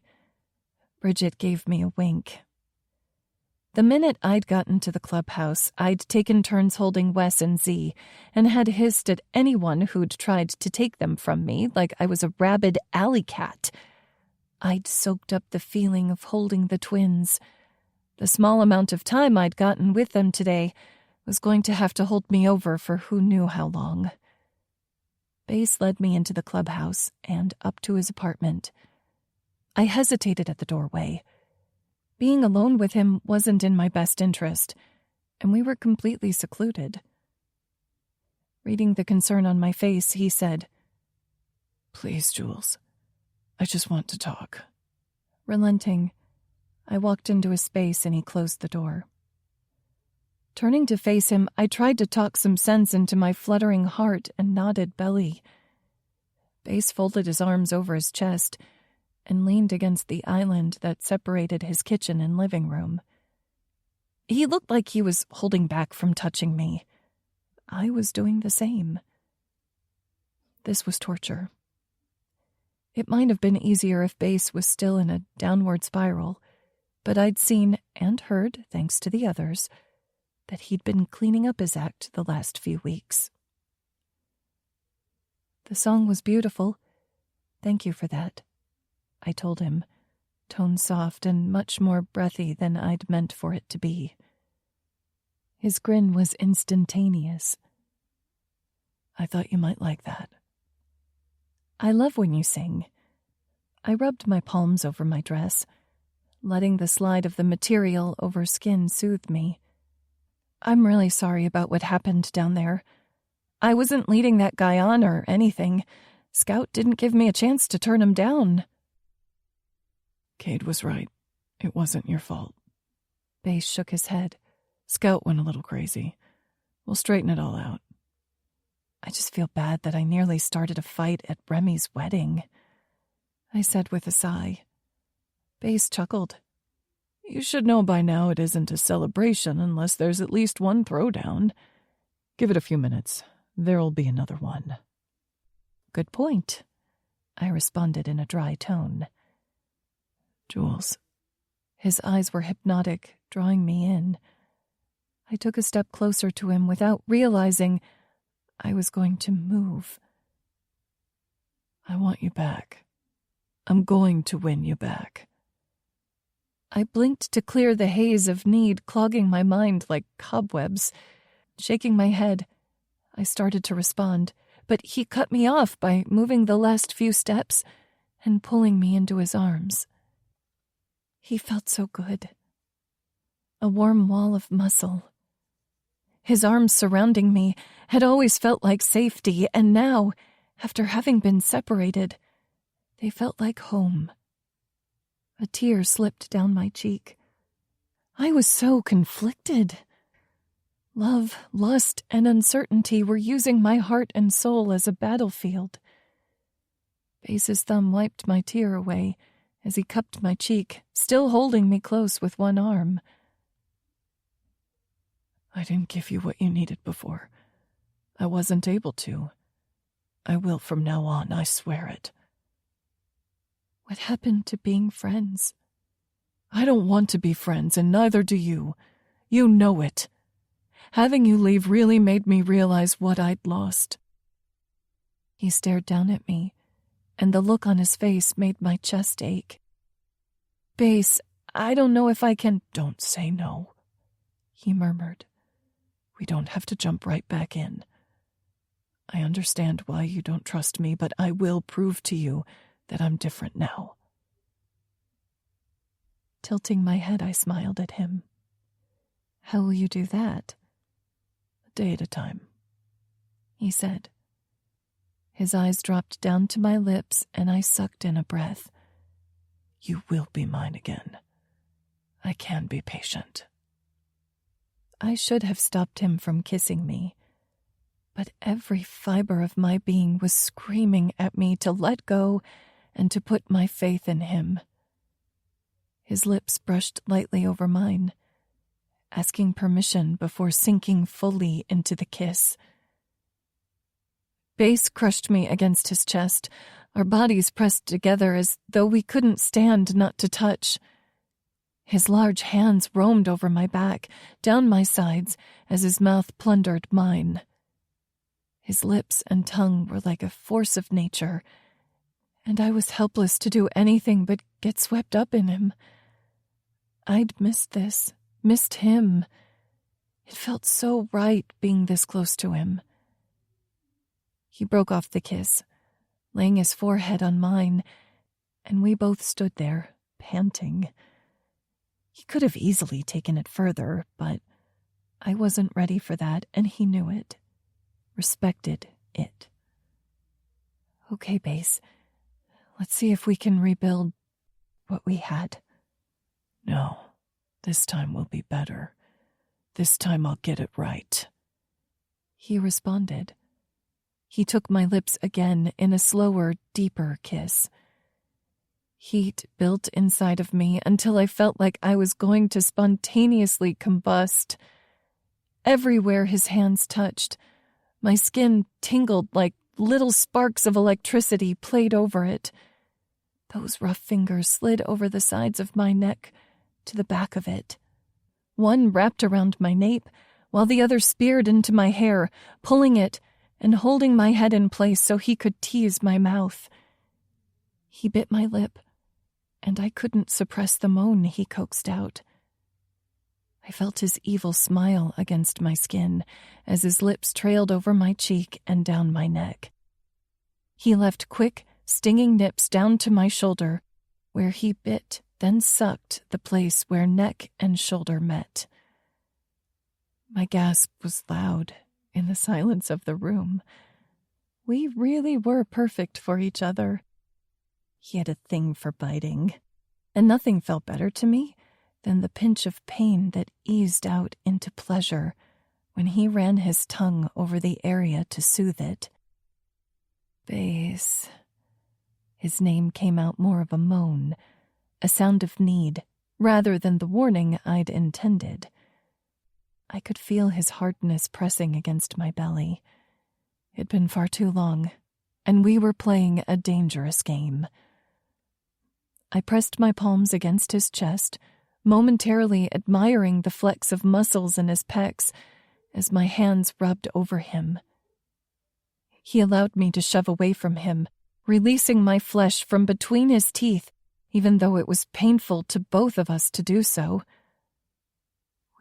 Bridget gave me a wink. The minute I'd gotten to the clubhouse, I'd taken turns holding Wes and Z, and had hissed at anyone who'd tried to take them from me like I was a rabid alley cat. I'd soaked up the feeling of holding the twins. The small amount of time I'd gotten with them today was going to have to hold me over for who knew how long. Bass led me into the clubhouse and up to his apartment. I hesitated at the doorway. Being alone with him wasn't in my best interest, and we were completely secluded. Reading the concern on my face, he said, "Please, Jules, I just want to talk." Relenting, I walked into his space and he closed the door. Turning to face him, I tried to talk some sense into my fluttering heart and knotted belly. Bass folded his arms over his chest, and leaned against the island that separated his kitchen and living room. He looked like he was holding back from touching me. I was doing the same. This was torture. It might have been easier if Bass was still in a downward spiral, but I'd seen and heard, thanks to the others, that he'd been cleaning up his act the last few weeks. The song was beautiful. Thank you for that, I told him, tone soft and much more breathy than I'd meant for it to be. His grin was instantaneous. I thought you might like that. I love when you sing. I rubbed my palms over my dress, letting the slide of the material over skin soothe me. I'm really sorry about what happened down there. I wasn't leading that guy on or anything. Scout didn't give me a chance to turn him down. Cade was right. It wasn't your fault. Bass shook his head. Scout went a little crazy. We'll straighten it all out. I just feel bad that I nearly started a fight at Remy's wedding, I said with a sigh. Bass chuckled. You should know by now it isn't a celebration unless there's at least one throwdown. Give it a few minutes. There'll be another one. Good point, I responded in a dry tone. Jules. His eyes were hypnotic, drawing me in. I took a step closer to him without realizing I was going to move. I want you back. I'm going to win you back. I blinked to clear the haze of need clogging my mind like cobwebs. Shaking my head, I started to respond, but he cut me off by moving the last few steps and pulling me into his arms. He felt so good. A warm wall of muscle. His arms surrounding me had always felt like safety, and now, after having been separated, they felt like home. A tear slipped down my cheek. I was so conflicted. Love, lust, and uncertainty were using my heart and soul as a battlefield. Bass's thumb wiped my tear away as he cupped my cheek, still holding me close with one arm. I didn't give you what you needed before. I wasn't able to. I will from now on, I swear it. What happened to being friends? I don't want to be friends, and neither do you. You know it. Having you leave really made me realize what I'd lost. He stared down at me, and the look on his face made my chest ache. Bass, I don't know if I can— Don't say no, he murmured. We don't have to jump right back in. I understand why you don't trust me, but I will prove to you that I'm different now. Tilting my head, I smiled at him. How will you do that? A day at a time, he said. His eyes dropped down to my lips, and I sucked in a breath. You will be mine again. I can be patient. I should have stopped him from kissing me, but every fiber of my being was screaming at me to let go and to put my faith in him. His lips brushed lightly over mine, asking permission before sinking fully into the kiss. Bass crushed me against his chest, our bodies pressed together as though we couldn't stand not to touch. His large hands roamed over my back, down my sides, as his mouth plundered mine. His lips and tongue were like a force of nature, and I was helpless to do anything but get swept up in him. I'd missed this, missed him. It felt so right being this close to him. He broke off the kiss, laying his forehead on mine, and we both stood there, panting. He could have easily taken it further, but I wasn't ready for that, and he knew it, respected it. Okay, Bass, let's see if we can rebuild what we had. No, this time will be better. This time I'll get it right. He responded. He took my lips again in a slower, deeper kiss. Heat built inside of me until I felt like I was going to spontaneously combust. Everywhere his hands touched, my skin tingled like little sparks of electricity played over it. Those rough fingers slid over the sides of my neck to the back of it. One wrapped around my nape, while the other speared into my hair, pulling it and holding my head in place so he could tease my mouth. He bit my lip, and I couldn't suppress the moan he coaxed out. I felt his evil smile against my skin as his lips trailed over my cheek and down my neck. He left quick, stinging nips down to my shoulder, where he bit, then sucked the place where neck and shoulder met. My gasp was loud in the silence of the room. We really were perfect for each other. He had a thing for biting, and nothing felt better to me than the pinch of pain that eased out into pleasure when he ran his tongue over the area to soothe it. Bass. His name came out more of a moan, a sound of need, rather than the warning I'd intended. I could feel his hardness pressing against my belly. It'd been far too long, and we were playing a dangerous game. I pressed my palms against his chest, momentarily admiring the flex of muscles in his pecs as my hands rubbed over him. He allowed me to shove away from him, releasing my flesh from between his teeth, even though it was painful to both of us to do so.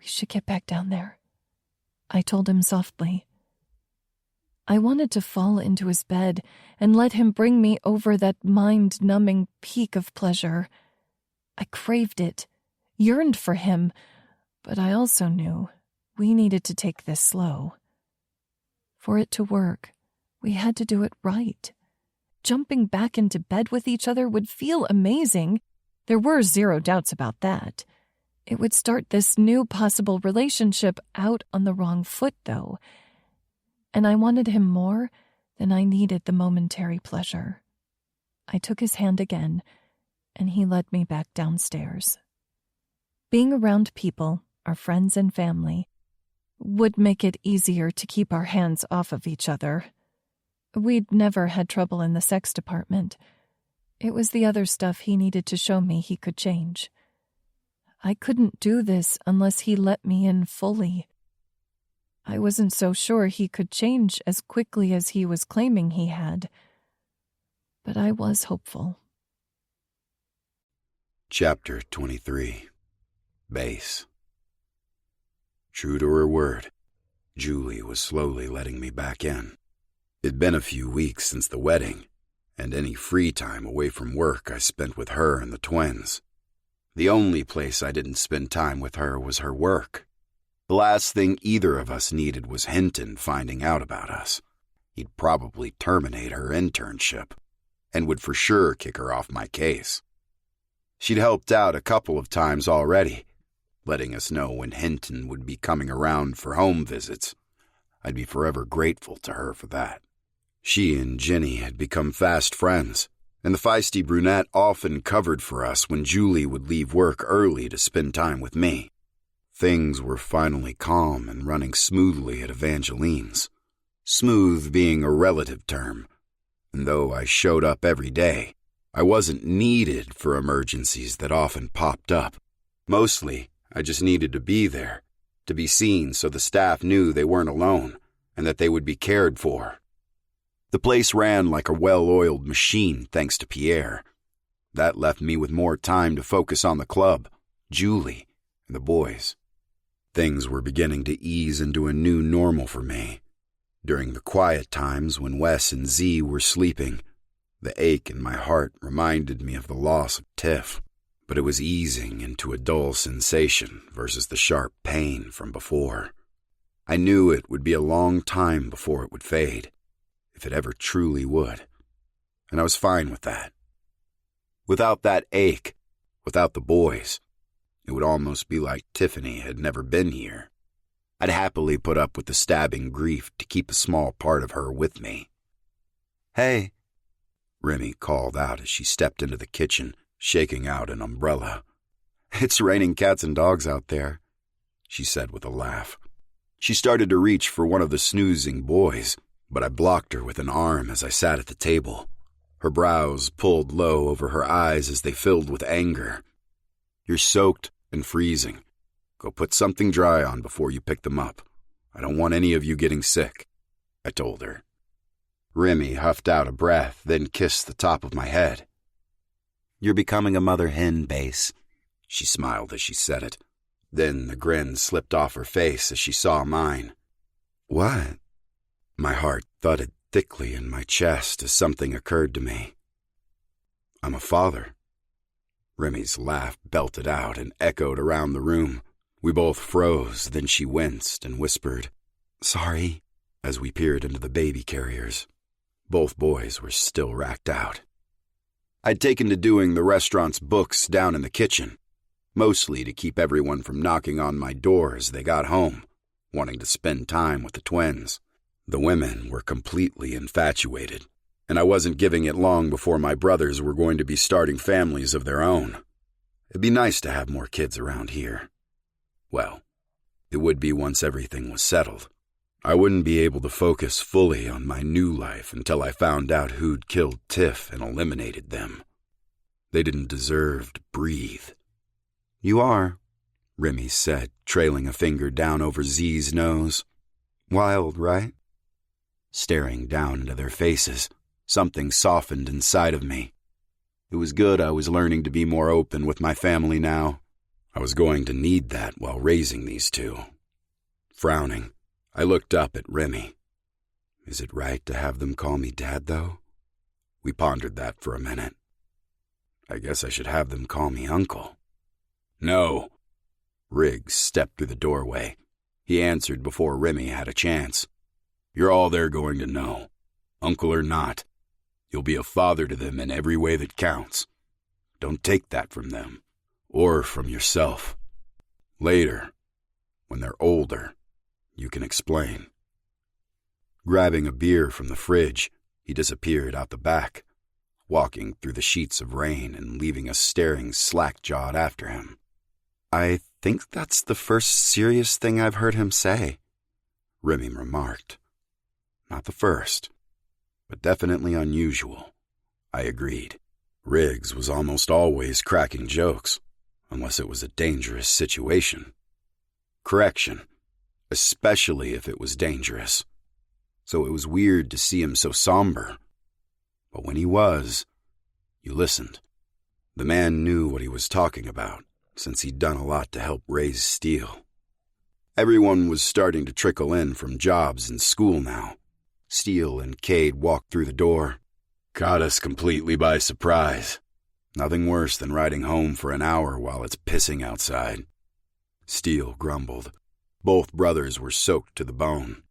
We should get back down there, I told him softly. I wanted to fall into his bed and let him bring me over that mind-numbing peak of pleasure. I craved it, yearned for him, but I also knew we needed to take this slow. For it to work, we had to do it right. Jumping back into bed with each other would feel amazing. There were zero doubts about that. It would start this new possible relationship out on the wrong foot, though. And I wanted him more than I needed the momentary pleasure. I took his hand again, and he led me back downstairs. Being around people, our friends and family, would make it easier to keep our hands off of each other. We'd never had trouble in the sex department. It was the other stuff he needed to show me he could change. I couldn't do this unless he let me in fully. I wasn't so sure he could change as quickly as he was claiming he had, but I was hopeful. Chapter 23. Base. True to her word, Julie was slowly letting me back in. It'd been a few weeks since the wedding, and any free time away from work I spent with her and the twins. The only place I didn't spend time with her was her work. The last thing either of us needed was Hinton finding out about us. He'd probably terminate her internship, and would for sure kick her off my case. She'd helped out a couple of times already, letting us know when Hinton would be coming around for home visits. I'd be forever grateful to her for that. She and Ginny had become fast friends, and the feisty brunette often covered for us when Julie would leave work early to spend time with me. Things were finally calm and running smoothly at Evangeline's. Smooth being a relative term, and though I showed up every day, I wasn't needed for emergencies that often popped up. Mostly, I just needed to be there, to be seen so the staff knew they weren't alone and that they would be cared for. The place ran like a well-oiled machine thanks to Pierre. That left me with more time to focus on the club, Julie, and the boys. Things were beginning to ease into a new normal for me. During the quiet times when Wes and Z were sleeping, the ache in my heart reminded me of the loss of Tiff, but it was easing into a dull sensation versus the sharp pain from before. I knew it would be a long time before it would fade, if it ever truly would, and I was fine with that. Without that ache, without the boys, it would almost be like Tiffany had never been here. I'd happily put up with the stabbing grief to keep a small part of her with me. "Hey," Remy called out as she stepped into the kitchen, shaking out an umbrella. "It's raining cats and dogs out there," she said with a laugh. She started to reach for one of the snoozing boys, but I blocked her with an arm as I sat at the table. Her brows pulled low over her eyes as they filled with anger. "You're soaked and freezing. Go put something dry on before you pick them up. I don't want any of you getting sick," I told her. Remy huffed out a breath, then kissed the top of my head. "You're becoming a mother hen, Base," she smiled as she said it. Then the grin slipped off her face as she saw mine. "What?" My heart thudded thickly in my chest as something occurred to me. "I'm a father." Remy's laugh belted out and echoed around the room. We both froze, then she winced and whispered, "Sorry," as we peered into the baby carriers. Both boys were still racked out. I'd taken to doing the restaurant's books down in the kitchen, mostly to keep everyone from knocking on my door as they got home, wanting to spend time with the twins. The women were completely infatuated, and I wasn't giving it long before my brothers were going to be starting families of their own. It'd be nice to have more kids around here. Well, it would be once everything was settled. I wouldn't be able to focus fully on my new life until I found out who'd killed Tiff and eliminated them. They didn't deserve to breathe. "You are," Remy said, trailing a finger down over Z's nose. "Wild, right?" Staring down into their faces, something softened inside of me. It was good I was learning to be more open with my family now. I was going to need that while raising these two. Frowning, I looked up at Remy. Is it right to have them call me Dad, though? We pondered that for a minute. I guess I should have them call me Uncle. "No." Riggs stepped through the doorway. He answered before Remy had a chance. "You're all they're going to know. Uncle or not, you'll be a father to them in every way that counts. Don't take that from them, or from yourself. Later, when they're older, you can explain." Grabbing a beer from the fridge, he disappeared out the back, walking through the sheets of rain and leaving us staring slack-jawed after him. "I think that's the first serious thing I've heard him say," Remy remarked. "Not the first, but definitely unusual," I agreed. Riggs was almost always cracking jokes, unless it was a dangerous situation. Correction, especially if it was dangerous. So it was weird to see him so somber. But when he was, you listened. The man knew what he was talking about, since he'd done a lot to help raise Steele. Everyone was starting to trickle in from jobs and school now. Steele and Cade walked through the door. Caught us completely by surprise. Nothing worse than riding home for an hour while it's pissing outside. Steele grumbled. Both brothers were soaked to the bone.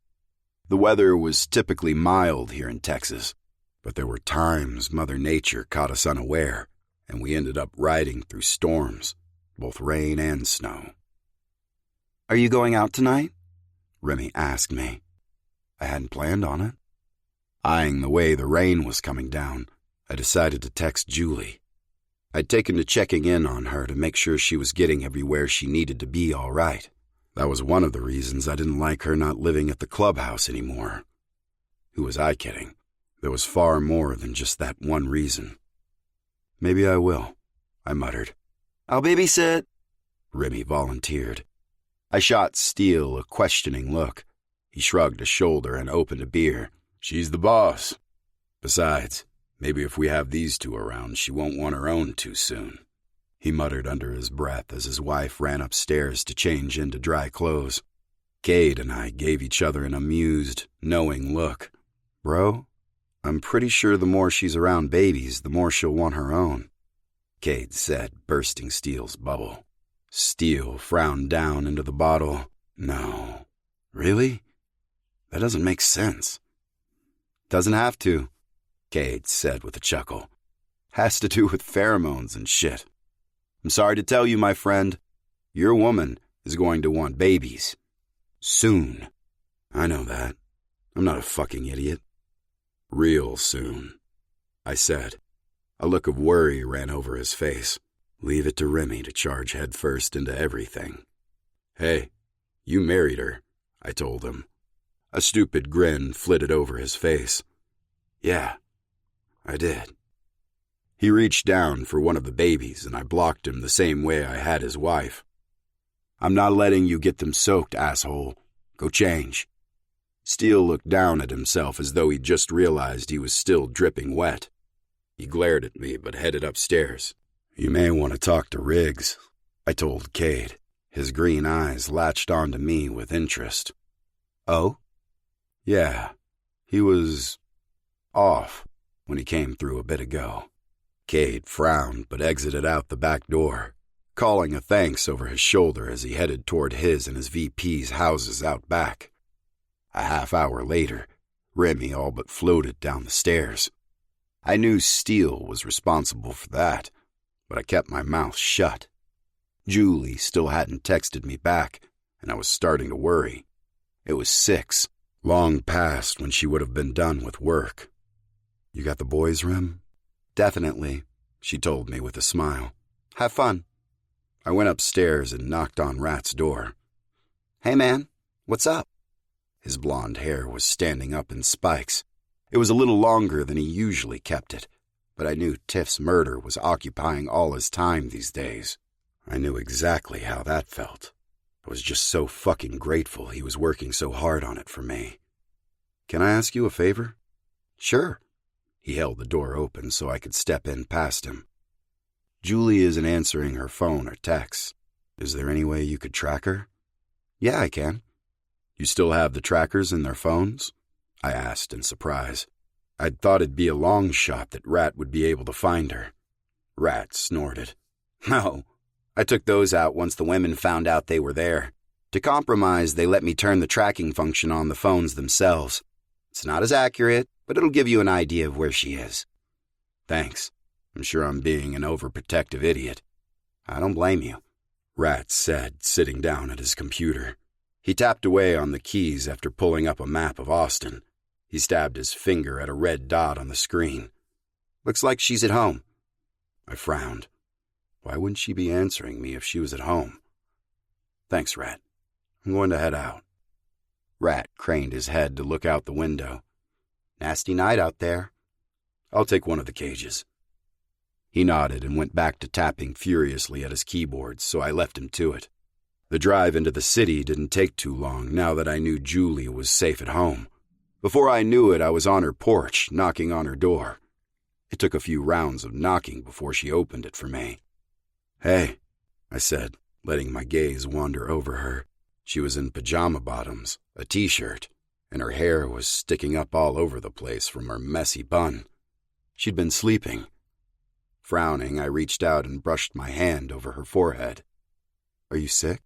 The weather was typically mild here in Texas, but there were times Mother Nature caught us unaware, and we ended up riding through storms, both rain and snow. "Are you going out tonight?" Remy asked me. I hadn't planned on it. Eyeing the way the rain was coming down, I decided to text Julie. I'd taken to checking in on her to make sure she was getting everywhere she needed to be all right. That was one of the reasons I didn't like her not living at the clubhouse anymore. Who was I kidding? There was far more than just that one reason. "Maybe I will," I muttered. "I'll babysit," Remy volunteered. I shot Steele a questioning look. He shrugged a shoulder and opened a beer. "She's the boss. Besides, maybe if we have these two around, she won't want her own too soon," he muttered under his breath as his wife ran upstairs to change into dry clothes. Cade and I gave each other an amused, knowing look. "Bro, I'm pretty sure the more she's around babies, the more she'll want her own," Cade said, bursting Steele's bubble. Steele frowned down into the bottle. "No. Really? That doesn't make sense." "Doesn't have to," Cade said with a chuckle. "Has to do with pheromones and shit. I'm sorry to tell you, my friend, your woman is going to want babies. Soon." "I know that. I'm not a fucking idiot." "Real soon," I said. A look of worry ran over his face. Leave it to Remy to charge headfirst into everything. Hey, you married her, I told him. A stupid grin flitted over his face. Yeah, I did. He reached down for one of the babies, and I blocked him the same way I had his wife. I'm not letting you get them soaked, asshole. Go change. Steele looked down at himself as though he'd just realized he was still dripping wet. He glared at me but headed upstairs. You may want to talk to Riggs, I told Cade. His green eyes latched onto me with interest. Oh? Yeah, he was off when he came through a bit ago. Cade frowned but exited out the back door, calling a thanks over his shoulder as he headed toward his and his VP's houses out back. A half hour later, Remy all but floated down the stairs. I knew Steele was responsible for that, but I kept my mouth shut. Julie still hadn't texted me back, and I was starting to worry. It was 6, long past when she would have been done with work. You got the boys, Rem? Definitely, she told me with a smile. Have fun. I went upstairs and knocked on Rat's door. Hey man, what's up? His blonde hair was standing up in spikes. It was a little longer than he usually kept it, but I knew Tiff's murder was occupying all his time these days. I knew exactly how that felt. I was just so fucking grateful he was working so hard on it for me. Can I ask you a favor? Sure. He held the door open so I could step in past him. Julie isn't answering her phone or texts. Is there any way you could track her? Yeah, I can. You still have the trackers in their phones? I asked in surprise. I'd thought it'd be a long shot that Rat would be able to find her. Rat snorted. No, I took those out once the women found out they were there. To compromise, they let me turn the tracking function on the phones themselves. It's not as accurate, but it'll give you an idea of where she is. Thanks. I'm sure I'm being an overprotective idiot. I don't blame you, Rat said, sitting down at his computer. He tapped away on the keys after pulling up a map of Austin. He stabbed his finger at a red dot on the screen. Looks like she's at home. I frowned. Why wouldn't she be answering me if she was at home? Thanks, Rat. I'm going to head out. Rat craned his head to look out the window. Nasty night out there. I'll take one of the cages. He nodded and went back to tapping furiously at his keyboard, so I left him to it. The drive into the city didn't take too long now that I knew Julie was safe at home. Before I knew it, I was on her porch, knocking on her door. It took a few rounds of knocking before she opened it for me. Hey, I said, letting my gaze wander over her. She was in pajama bottoms, a t-shirt, and her hair was sticking up all over the place from her messy bun. She'd been sleeping. Frowning, I reached out and brushed my hand over her forehead. Are you sick?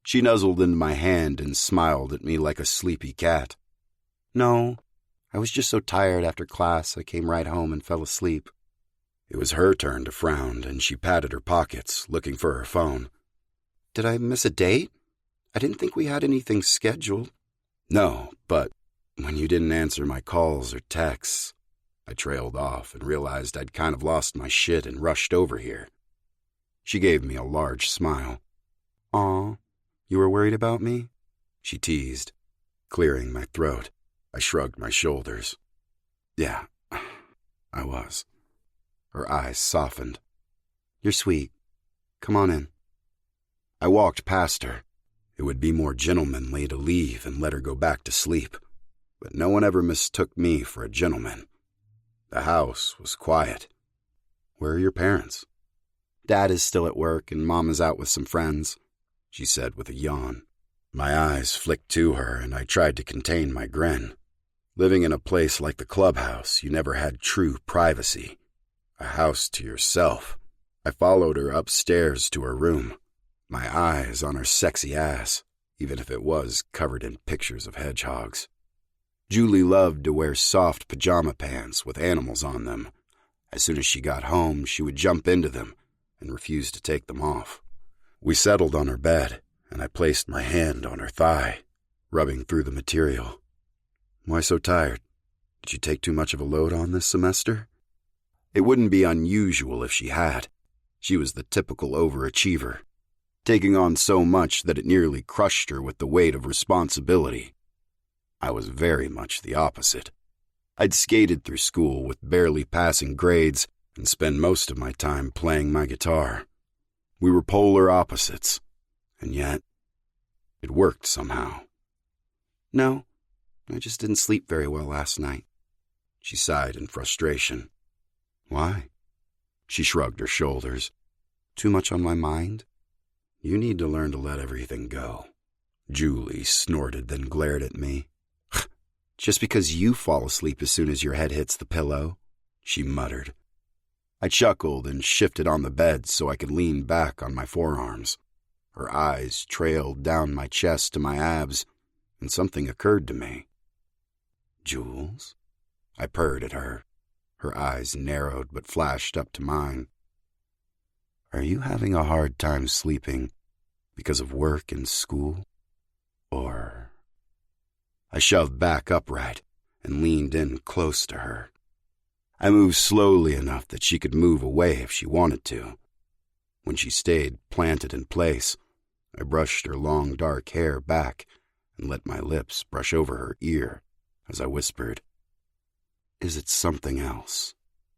She nuzzled into my hand and smiled at me like a sleepy cat. No, I was just so tired after class I came right home and fell asleep. It was her turn to frown, and she patted her pockets, looking for her phone. Did I miss a date? I didn't think we had anything scheduled. No, but when you didn't answer my calls or texts, I trailed off and realized I'd kind of lost my shit and rushed over here. She gave me a large smile. Aw, you were worried about me? She teased. Clearing my throat, I shrugged my shoulders. Yeah, I was. Her eyes softened. You're sweet. Come on in. I walked past her. It would be more gentlemanly to leave and let her go back to sleep, but no one ever mistook me for a gentleman. The house was quiet. Where are your parents? Dad is still at work and Mom is out with some friends, she said with a yawn. My eyes flicked to her and I tried to contain my grin. Living in a place like the clubhouse, you never had true privacy. A house to yourself. I followed her upstairs to her room, my eyes on her sexy ass, even if it was covered in pictures of hedgehogs. Julie loved to wear soft pajama pants with animals on them. As soon as she got home, she would jump into them and refuse to take them off. We settled on her bed, and I placed my hand on her thigh, rubbing through the material. Why so tired? Did you take too much of a load on this semester? It wouldn't be unusual if she had. She was the typical overachiever, taking on so much that it nearly crushed her with the weight of responsibility. I was very much the opposite. I'd skated through school with barely passing grades and spend most of my time playing my guitar. We were polar opposites, and yet it worked somehow. No, I just didn't sleep very well last night. She sighed in frustration. Why? She shrugged her shoulders. Too much on my mind? You need to learn to let everything go. Julie snorted, then glared at me. Just because you fall asleep as soon as your head hits the pillow, she muttered. I chuckled and shifted on the bed so I could lean back on my forearms. Her eyes trailed down my chest to my abs, and something occurred to me. Jules? I purred at her. Her eyes narrowed but flashed up to mine. Are you having a hard time sleeping because of work and school? Or... I shoved back upright and leaned in close to her. I moved slowly enough that she could move away if she wanted to. When she stayed planted in place, I brushed her long dark hair back and let my lips brush over her ear as I whispered, Is it something else?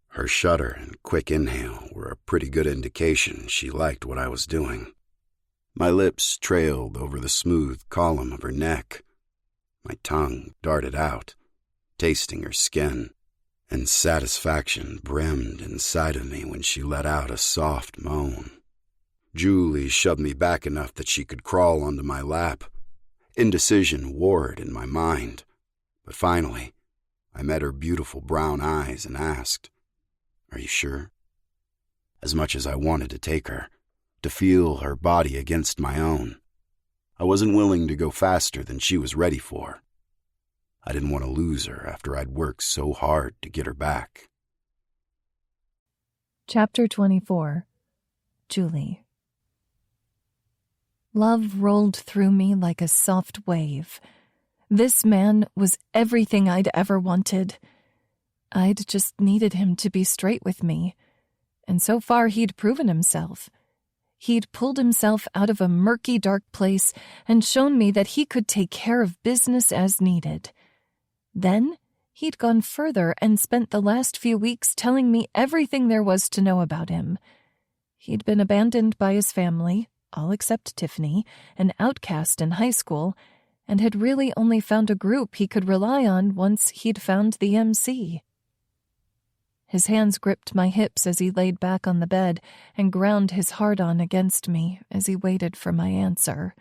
Her shudder and quick inhale were a pretty good indication she liked what I was doing. My lips trailed over the smooth column of her neck. My tongue darted out, tasting her skin, and satisfaction brimmed inside of me when she let out a soft moan. Julie shoved me back enough that she could crawl onto my lap. Indecision warred in my mind, but finally, I met her beautiful brown eyes and asked, Are you sure? As much as I wanted to take her, to feel her body against my own, I wasn't willing to go faster than she was ready for. I didn't want to lose her after I'd worked so hard to get her back. Chapter 24. Julie. Love rolled through me like a soft wave. This man was everything I'd ever wanted. I'd just needed him to be straight with me, and so far he'd proven himself. He'd pulled himself out of a murky, dark place and shown me that he could take care of business as needed. Then, he'd gone further and spent the last few weeks telling me everything there was to know about him. He'd been abandoned by his family, all except Tiffany, an outcast in high school, and had really only found a group he could rely on once he'd found the MC. His hands gripped my hips as he laid back on the bed and ground his hard-on against me as he waited for my answer.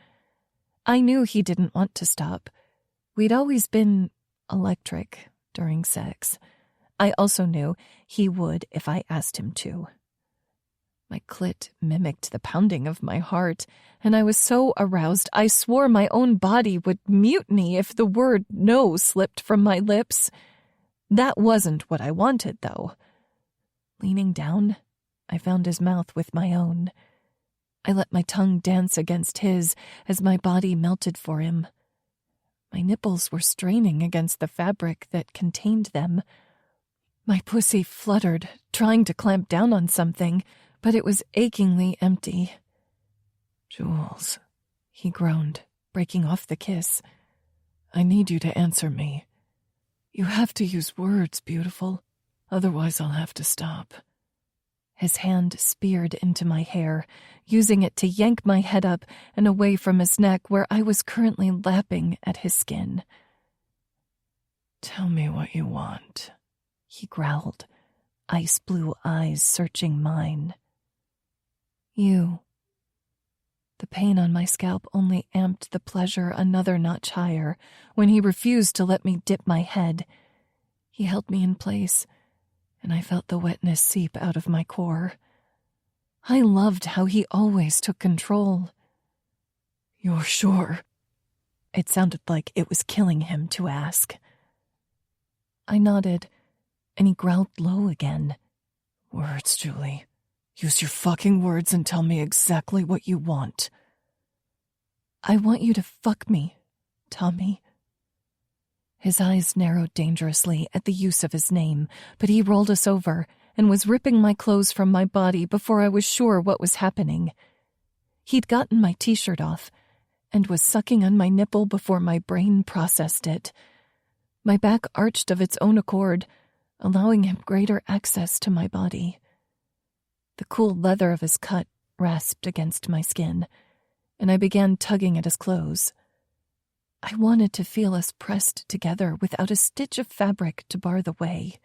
I knew he didn't want to stop. We'd always been electric during sex. I also knew he would if I asked him to. My clit mimicked the pounding of my heart, and I was so aroused I swore my own body would mutiny if the word no slipped from my lips. That wasn't what I wanted, though. Leaning down, I found his mouth with my own. I let my tongue dance against his as my body melted for him. My nipples were straining against the fabric that contained them. My pussy fluttered, trying to clamp down on something, but it was achingly empty. Jules, he groaned, breaking off the kiss. I need you to answer me. You have to use words, beautiful. Otherwise I'll have to stop. His hand speared into my hair, using it to yank my head up and away from his neck where I was currently lapping at his skin. Tell me what you want, he growled, ice blue eyes searching mine. You. The pain on my scalp only amped the pleasure another notch higher when he refused to let me dip my head. He held me in place, and I felt the wetness seep out of my core. I loved how he always took control. You're sure? It sounded like it was killing him to ask. I nodded, and he growled low again. Words, Julie. Use your fucking words and tell me exactly what you want. I want you to fuck me, Tommy. His eyes narrowed dangerously at the use of his name, but he rolled us over, and was ripping my clothes from my body before I was sure what was happening. He'd gotten my t-shirt off and was sucking on my nipple before my brain processed it. My back arched of its own accord, allowing him greater access to my body. The cool leather of his cut rasped against my skin, and I began tugging at his clothes. I wanted to feel us pressed together without a stitch of fabric to bar the way.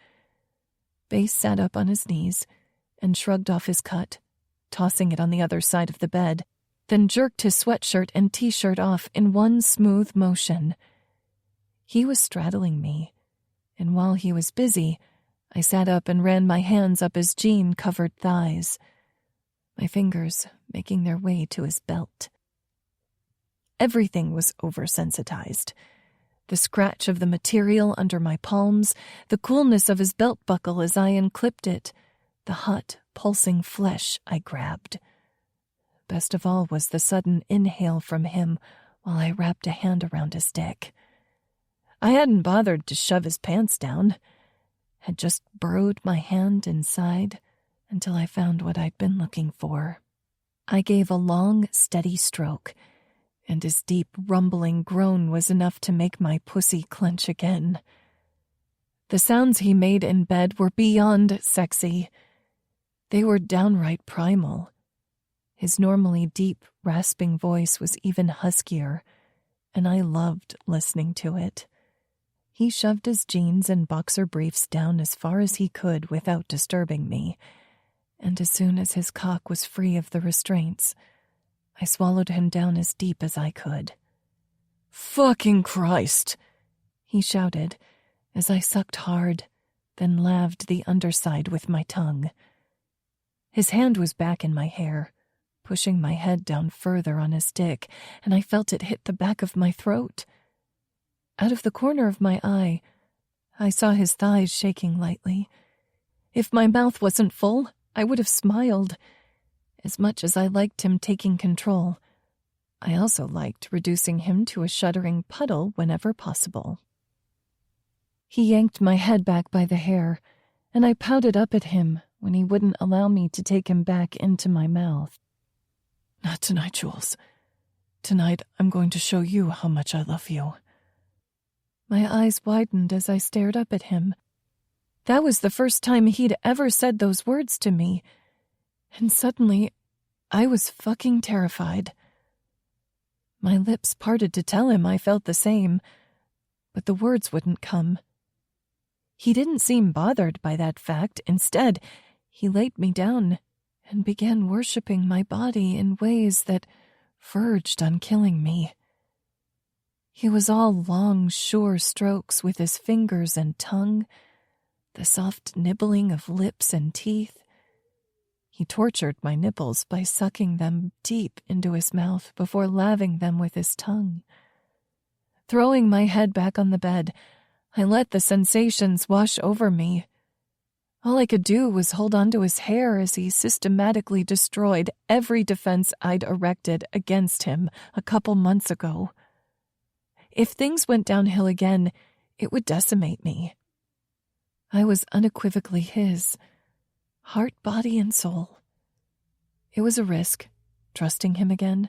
Bass sat up on his knees and shrugged off his cut, tossing it on the other side of the bed, then jerked his sweatshirt and t-shirt off in one smooth motion. He was straddling me, and while he was busy, I sat up and ran my hands up his jean-covered thighs, my fingers making their way to his belt. Everything was oversensitized. The scratch of the material under my palms, the coolness of his belt buckle as I unclipped it, the hot, pulsing flesh I grabbed. Best of all was the sudden inhale from him while I wrapped a hand around his dick. I hadn't bothered to shove his pants down, had just burrowed my hand inside until I found what I'd been looking for. I gave a long, steady stroke, and his deep, rumbling groan was enough to make my pussy clench again. The sounds he made in bed were beyond sexy. They were downright primal. His normally deep, rasping voice was even huskier, and I loved listening to it. He shoved his jeans and boxer briefs down as far as he could without disturbing me, and as soon as his cock was free of the restraints, I swallowed him down as deep as I could. "Fucking Christ!" he shouted as I sucked hard, then laved the underside with my tongue. His hand was back in my hair, pushing my head down further on his dick, and I felt it hit the back of my throat. Out of the corner of my eye, I saw his thighs shaking lightly. If my mouth wasn't full, I would have smiled. As much as I liked him taking control, I also liked reducing him to a shuddering puddle whenever possible. He yanked my head back by the hair, and I pouted up at him when he wouldn't allow me to take him back into my mouth. "Not tonight, Jules. Tonight I'm going to show you how much I love you." My eyes widened as I stared up at him. That was the first time he'd ever said those words to me, and suddenly I was fucking terrified. My lips parted to tell him I felt the same, but the words wouldn't come. He didn't seem bothered by that fact. Instead, he laid me down and began worshipping my body in ways that verged on killing me. He was all long, sure strokes with his fingers and tongue, the soft nibbling of lips and teeth. He tortured my nipples by sucking them deep into his mouth before laving them with his tongue. Throwing my head back on the bed, I let the sensations wash over me. All I could do was hold onto his hair as he systematically destroyed every defense I'd erected against him a couple months ago. If things went downhill again, it would decimate me. I was unequivocally his, heart, body, and soul. It was a risk, trusting him again,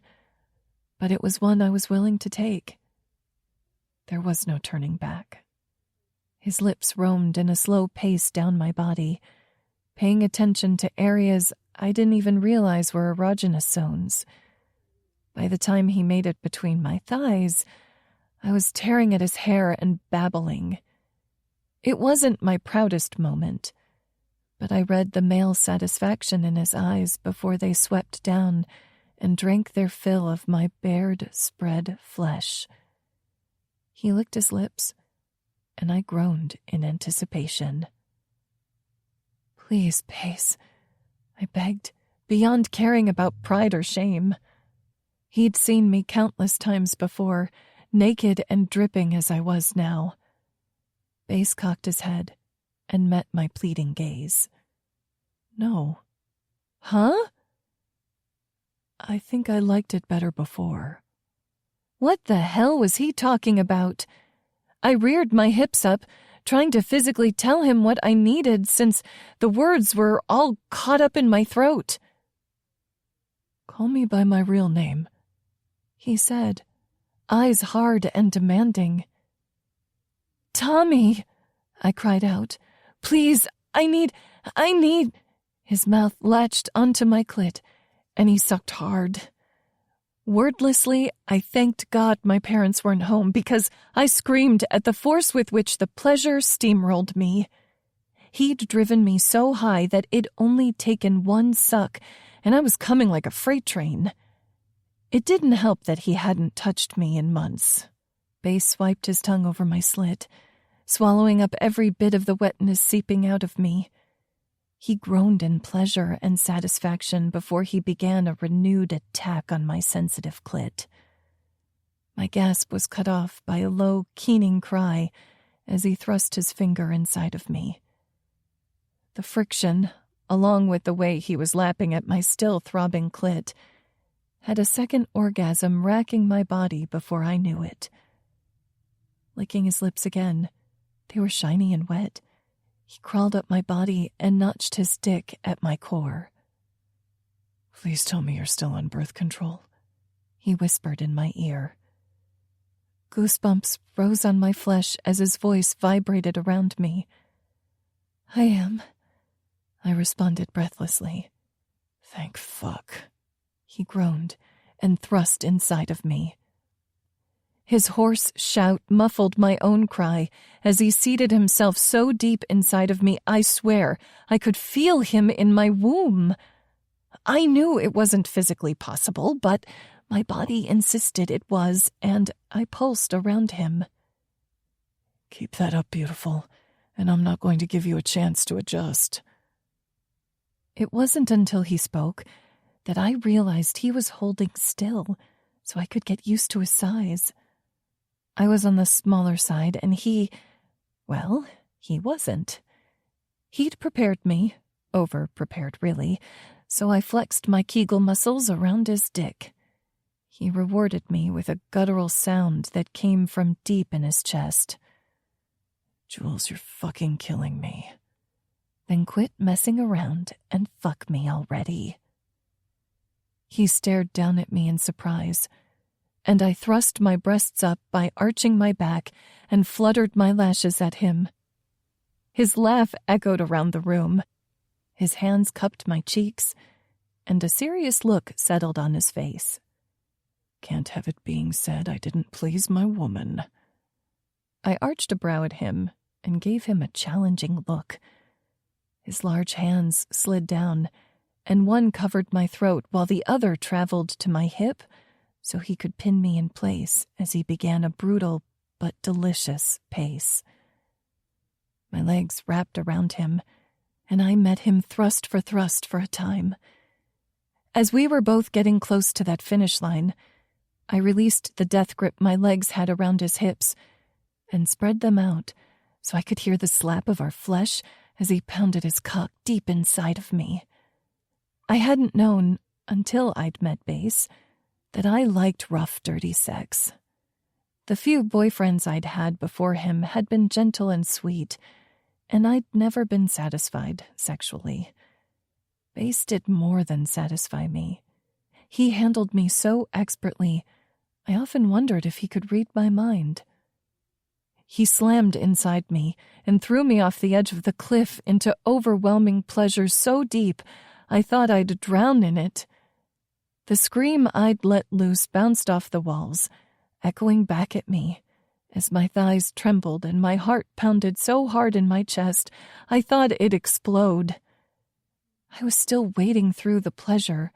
but it was one I was willing to take. There was no turning back. His lips roamed in a slow pace down my body, paying attention to areas I didn't even realize were erogenous zones. By the time he made it between my thighs, I was tearing at his hair and babbling. It wasn't my proudest moment, but I read the male satisfaction in his eyes before they swept down and drank their fill of my bared, spread flesh. He licked his lips, and I groaned in anticipation. "Please, Pace," I begged, beyond caring about pride or shame. He'd seen me countless times before, naked and dripping as I was now. Bass cocked his head and met my pleading gaze. "No." "Huh?" "I think I liked it better before." What the hell was he talking about? I reared my hips up, trying to physically tell him what I needed since the words were all caught up in my throat. "Call me by my real name," he said, eyes hard and demanding. "Tommy," I cried out. "Please, I need. His mouth latched onto my clit, and he sucked hard. Wordlessly, I thanked God my parents weren't home because I screamed at the force with which the pleasure steamrolled me. He'd driven me so high that it'd only taken one suck, and I was coming like a freight train. It didn't help that he hadn't touched me in months. Bass swiped his tongue over my slit, swallowing up every bit of the wetness seeping out of me. He groaned in pleasure and satisfaction before he began a renewed attack on my sensitive clit. My gasp was cut off by a low, keening cry as he thrust his finger inside of me. The friction, along with the way he was lapping at my still throbbing clit, had a second orgasm racking my body before I knew it. Licking his lips again, they were shiny and wet. He crawled up my body and notched his dick at my core. "Please tell me you're still on birth control," he whispered in my ear. Goosebumps rose on my flesh as his voice vibrated around me. "I am," I responded breathlessly. "Thank fuck," he groaned and thrust inside of me. His hoarse shout muffled my own cry as he seated himself so deep inside of me, I swear I could feel him in my womb. I knew it wasn't physically possible, but my body insisted it was, and I pulsed around him. "Keep that up, beautiful, and I'm not going to give you a chance to adjust." It wasn't until he spoke that I realized he was holding still so I could get used to his size. I was on the smaller side, and he wasn't. He'd prepared me, over-prepared really, so I flexed my Kegel muscles around his dick. He rewarded me with a guttural sound that came from deep in his chest. "Jules, you're fucking killing me." "Then quit messing around and fuck me already." He stared down at me in surprise, and I thrust my breasts up by arching my back and fluttered my lashes at him. His laugh echoed around the room. His hands cupped my cheeks, and a serious look settled on his face. "Can't have it being said I didn't please my woman." I arched a brow at him and gave him a challenging look. His large hands slid down, and one covered my throat while the other traveled to my hip so he could pin me in place as he began a brutal but delicious pace. My legs wrapped around him, and I met him thrust for a time. As we were both getting close to that finish line, I released the death grip my legs had around his hips and spread them out so I could hear the slap of our flesh as he pounded his cock deep inside of me. I hadn't known, until I'd met Bass, that I liked rough, dirty sex. The few boyfriends I'd had before him had been gentle and sweet, and I'd never been satisfied sexually. Bass did more than satisfy me. He handled me so expertly, I often wondered if he could read my mind. He slammed inside me and threw me off the edge of the cliff into overwhelming pleasure so deep I thought I'd drown in it. The scream I'd let loose bounced off the walls, echoing back at me, as my thighs trembled and my heart pounded so hard in my chest I thought it'd explode. I was still wading through the pleasure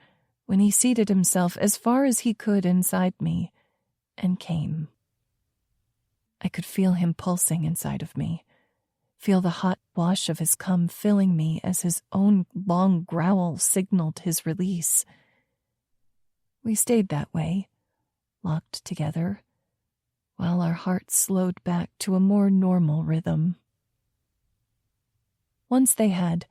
when he seated himself as far as he could inside me and came. I could feel him pulsing inside of me, feel the hot wash of his cum filling me as his own long growl signaled his release. We stayed that way, locked together, while our hearts slowed back to a more normal rhythm. Once they had,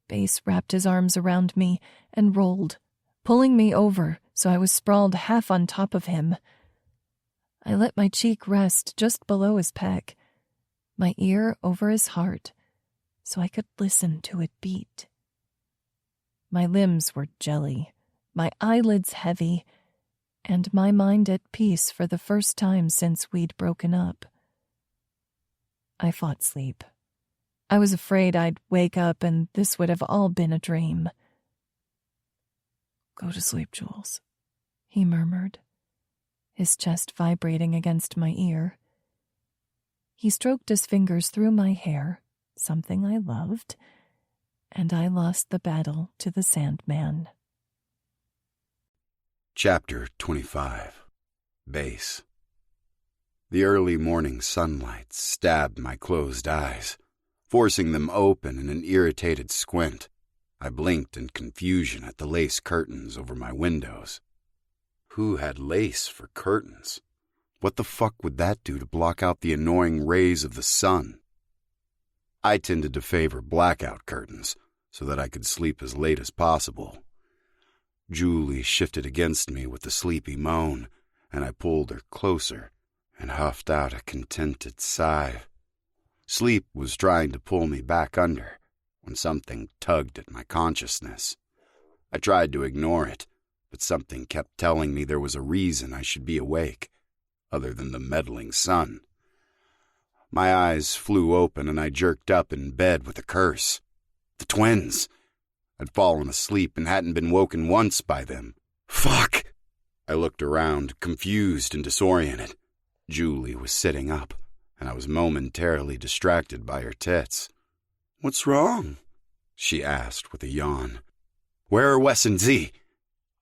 Bass wrapped his arms around me and rolled, pulling me over so I was sprawled half on top of him. I let my cheek rest just below his peck, my ear over his heart so I could listen to it beat. My limbs were jelly, my eyelids heavy, and my mind at peace for the first time since we'd broken up. I fought sleep. I was afraid I'd wake up and this would have all been a dream. "Go to sleep, Jules," he murmured, his chest vibrating against my ear. He stroked his fingers through my hair, something I loved, and I lost the battle to the Sandman. Chapter 25. Base. The early morning sunlight stabbed my closed eyes, forcing them open in an irritated squint. I blinked in confusion at the lace curtains over my windows. Who had lace for curtains? What the fuck would that do to block out the annoying rays of the sun? I tended to favor blackout curtains so that I could sleep as late as possible. Julie shifted against me with a sleepy moan, and I pulled her closer and huffed out a contented sigh. Sleep was trying to pull me back under when something tugged at my consciousness. I tried to ignore it, but something kept telling me there was a reason I should be awake, other than the meddling sun. My eyes flew open and I jerked up in bed with a curse. The twins! I'd fallen asleep and hadn't been woken once by them. Fuck! I looked around, confused and disoriented. Julie was sitting up, and I was momentarily distracted by her tits. "What's wrong?" she asked with a yawn. "Where are Wes and Z?"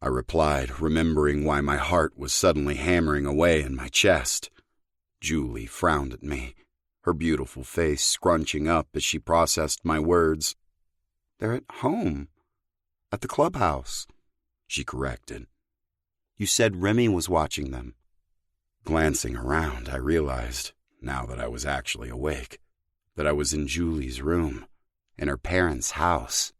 I replied, remembering why my heart was suddenly hammering away in my chest. Julie frowned at me, her beautiful face scrunching up as she processed my words. "They're at home, at the clubhouse," she corrected. "You said Remy was watching them." Glancing around, I realized, now that I was actually awake, that I was in Julie's room, in her parents' house.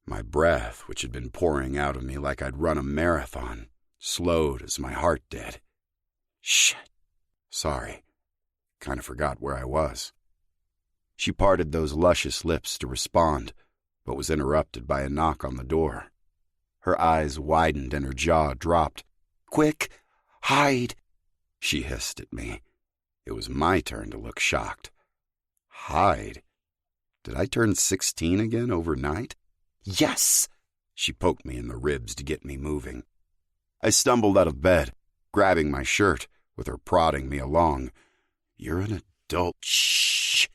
My breath, which had been pouring out of me like I'd run a marathon, slowed as my heart did. Shit. Sorry. Kind of forgot where I was. She parted those luscious lips to respond, but was interrupted by a knock on the door. Her eyes widened and her jaw dropped. "Quick, hide," she hissed at me. It was my turn to look shocked. Hide? Did I turn 16 again overnight? "Yes!" She poked me in the ribs to get me moving. I stumbled out of bed, grabbing my shirt, with her prodding me along. "You're an adult. Shh!"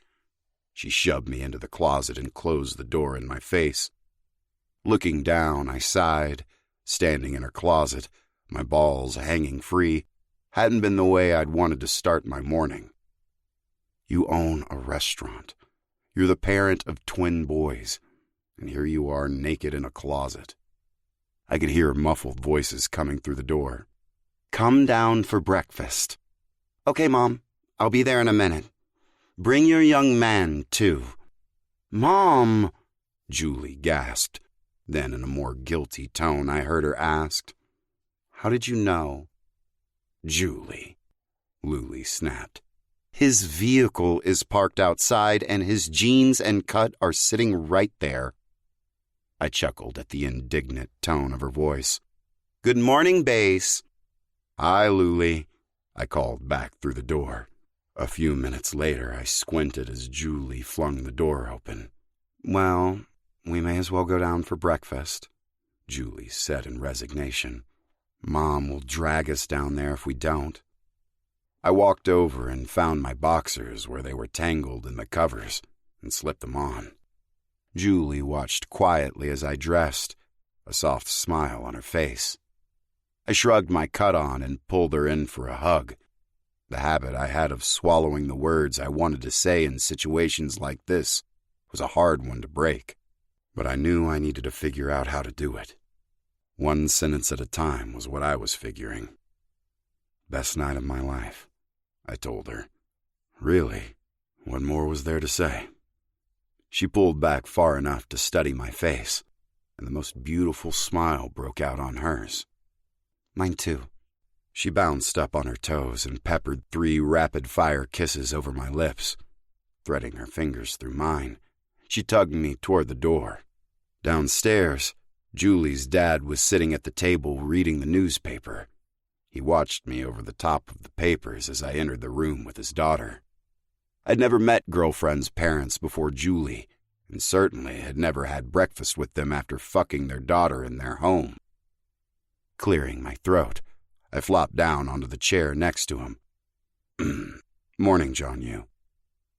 She shoved me into the closet and closed the door in my face. Looking down, I sighed, standing in her closet, my balls hanging free. Hadn't been the way I'd wanted to start my morning. You own a restaurant. You're the parent of twin boys, and here you are naked in a closet. I could hear muffled voices coming through the door. "Come down for breakfast." "Okay, Mom, I'll be there in a minute. Bring your young man, too." "Mom," Julie gasped. Then in a more guilty tone, I heard her ask, "How did you know?" "Julie," Luli snapped. "His vehicle is parked outside and his jeans and cut are sitting right there." I chuckled at the indignant tone of her voice. "Good morning, Base." "Hi, Luli," I called back through the door. A few minutes later, I squinted as Julie flung the door open. "Well, we may as well go down for breakfast," Julie said in resignation. "Mom will drag us down there if we don't." I walked over and found my boxers where they were tangled in the covers and slipped them on. Julie watched quietly as I dressed, a soft smile on her face. I shrugged my cut on and pulled her in for a hug. The habit I had of swallowing the words I wanted to say in situations like this was a hard one to break, but I knew I needed to figure out how to do it. One sentence at a time was what I was figuring. "Best night of my life," I told her. Really, what more was there to say? She pulled back far enough to study my face, and the most beautiful smile broke out on hers. "Mine too." She bounced up on her toes and peppered 3 rapid-fire kisses over my lips. Threading her fingers through mine, she tugged me toward the door. Downstairs, Julie's dad was sitting at the table reading the newspaper. He watched me over the top of the papers as I entered the room with his daughter. I'd never met girlfriend's parents before Julie, and certainly had never had breakfast with them after fucking their daughter in their home. Clearing my throat, I flopped down onto the chair next to him. Morning, John Yu.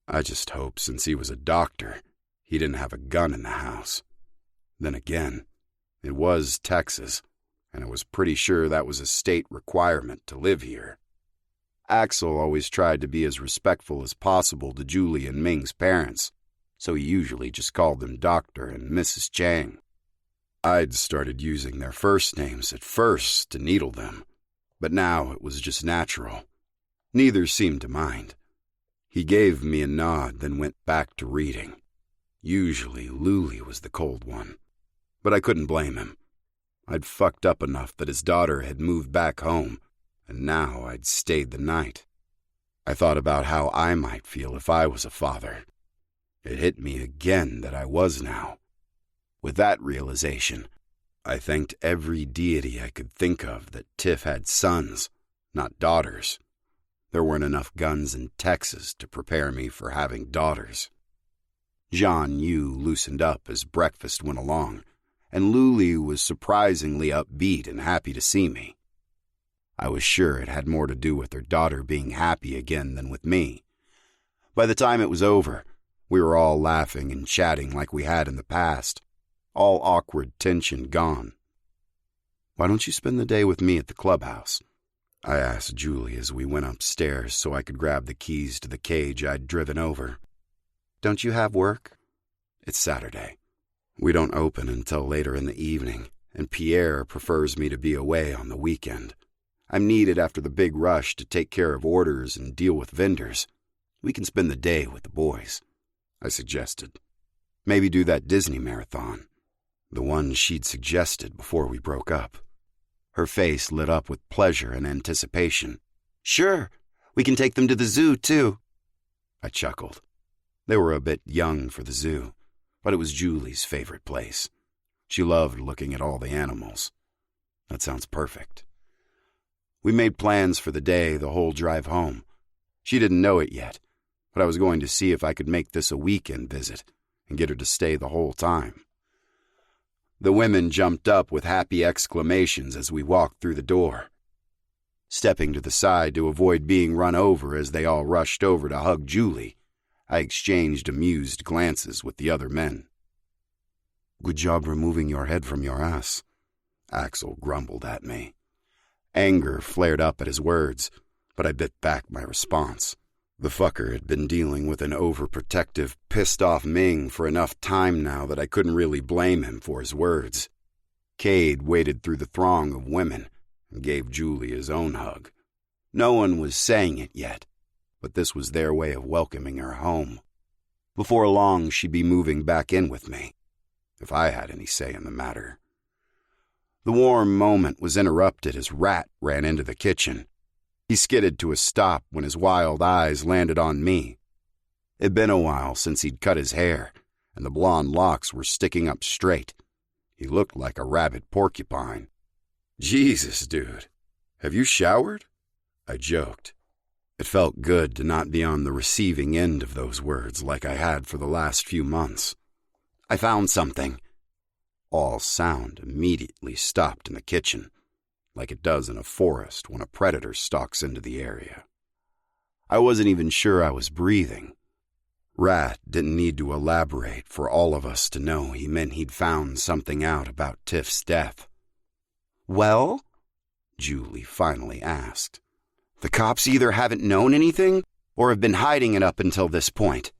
I just hope since he was a doctor, he didn't have a gun in the house. Then again, it was Texas, and I was pretty sure that was a state requirement to live here. Axel always tried to be as respectful as possible to Julie and Ming's parents, so he usually just called them Doctor and Mrs. Chang. I'd started using their first names at first to needle them, but now it was just natural. Neither seemed to mind. He gave me a nod, then went back to reading. Usually Luli was the cold one, but I couldn't blame him. I'd fucked up enough that his daughter had moved back home, and now I'd stayed the night. I thought about how I might feel if I was a father. It hit me again that I was now. With that realization, I thanked every deity I could think of that Tiff had sons, not daughters. There weren't enough guns in Texas to prepare me for having daughters. John Yu loosened up as breakfast went along, and Luli was surprisingly upbeat and happy to see me. I was sure it had more to do with her daughter being happy again than with me. By the time it was over, we were all laughing and chatting like we had in the past, all awkward tension gone. "Why don't you spend the day with me at the clubhouse?" I asked Julie as we went upstairs so I could grab the keys to the cage I'd driven over. "Don't you have work?" "It's Saturday. We don't open until later in the evening, and Pierre prefers me to be away on the weekend. I'm needed after the big rush to take care of orders and deal with vendors. We can spend the day with the boys," I suggested. "Maybe do that Disney marathon," the one she'd suggested before we broke up. Her face lit up with pleasure and anticipation. "Sure, we can take them to the zoo, too." I chuckled. They were a bit young for the zoo, but it was Julie's favorite place. She loved looking at all the animals. That sounds perfect. We made plans for the day the whole drive home. She didn't know it yet, but I was going to see if I could make this a weekend visit and get her to stay the whole time. The women jumped up with happy exclamations as we walked through the door. Stepping to the side to avoid being run over as they all rushed over to hug Julie, I exchanged amused glances with the other men. "Good job removing your head from your ass," Axel grumbled at me. Anger flared up at his words, but I bit back my response. The fucker had been dealing with an overprotective, pissed-off Ming for enough time now that I couldn't really blame him for his words. Cade waded through the throng of women and gave Julie his own hug. No one was saying it yet, but this was their way of welcoming her home. Before long, she'd be moving back in with me, if I had any say in the matter. The warm moment was interrupted as Rat ran into the kitchen. He skidded to a stop when his wild eyes landed on me. It'd been a while since he'd cut his hair, and the blonde locks were sticking up straight. He looked like a rabid porcupine. "Jesus, dude, have you showered?" I joked. It felt good to not be on the receiving end of those words like I had for the last few months. "I found something." All sound immediately stopped in the kitchen, like it does in a forest when a predator stalks into the area. I wasn't even sure I was breathing. Rat didn't need to elaborate for all of us to know he meant he'd found something out about Tiff's death. "Well?" Julie finally asked. "The cops either haven't known anything or have been hiding it up until this point,"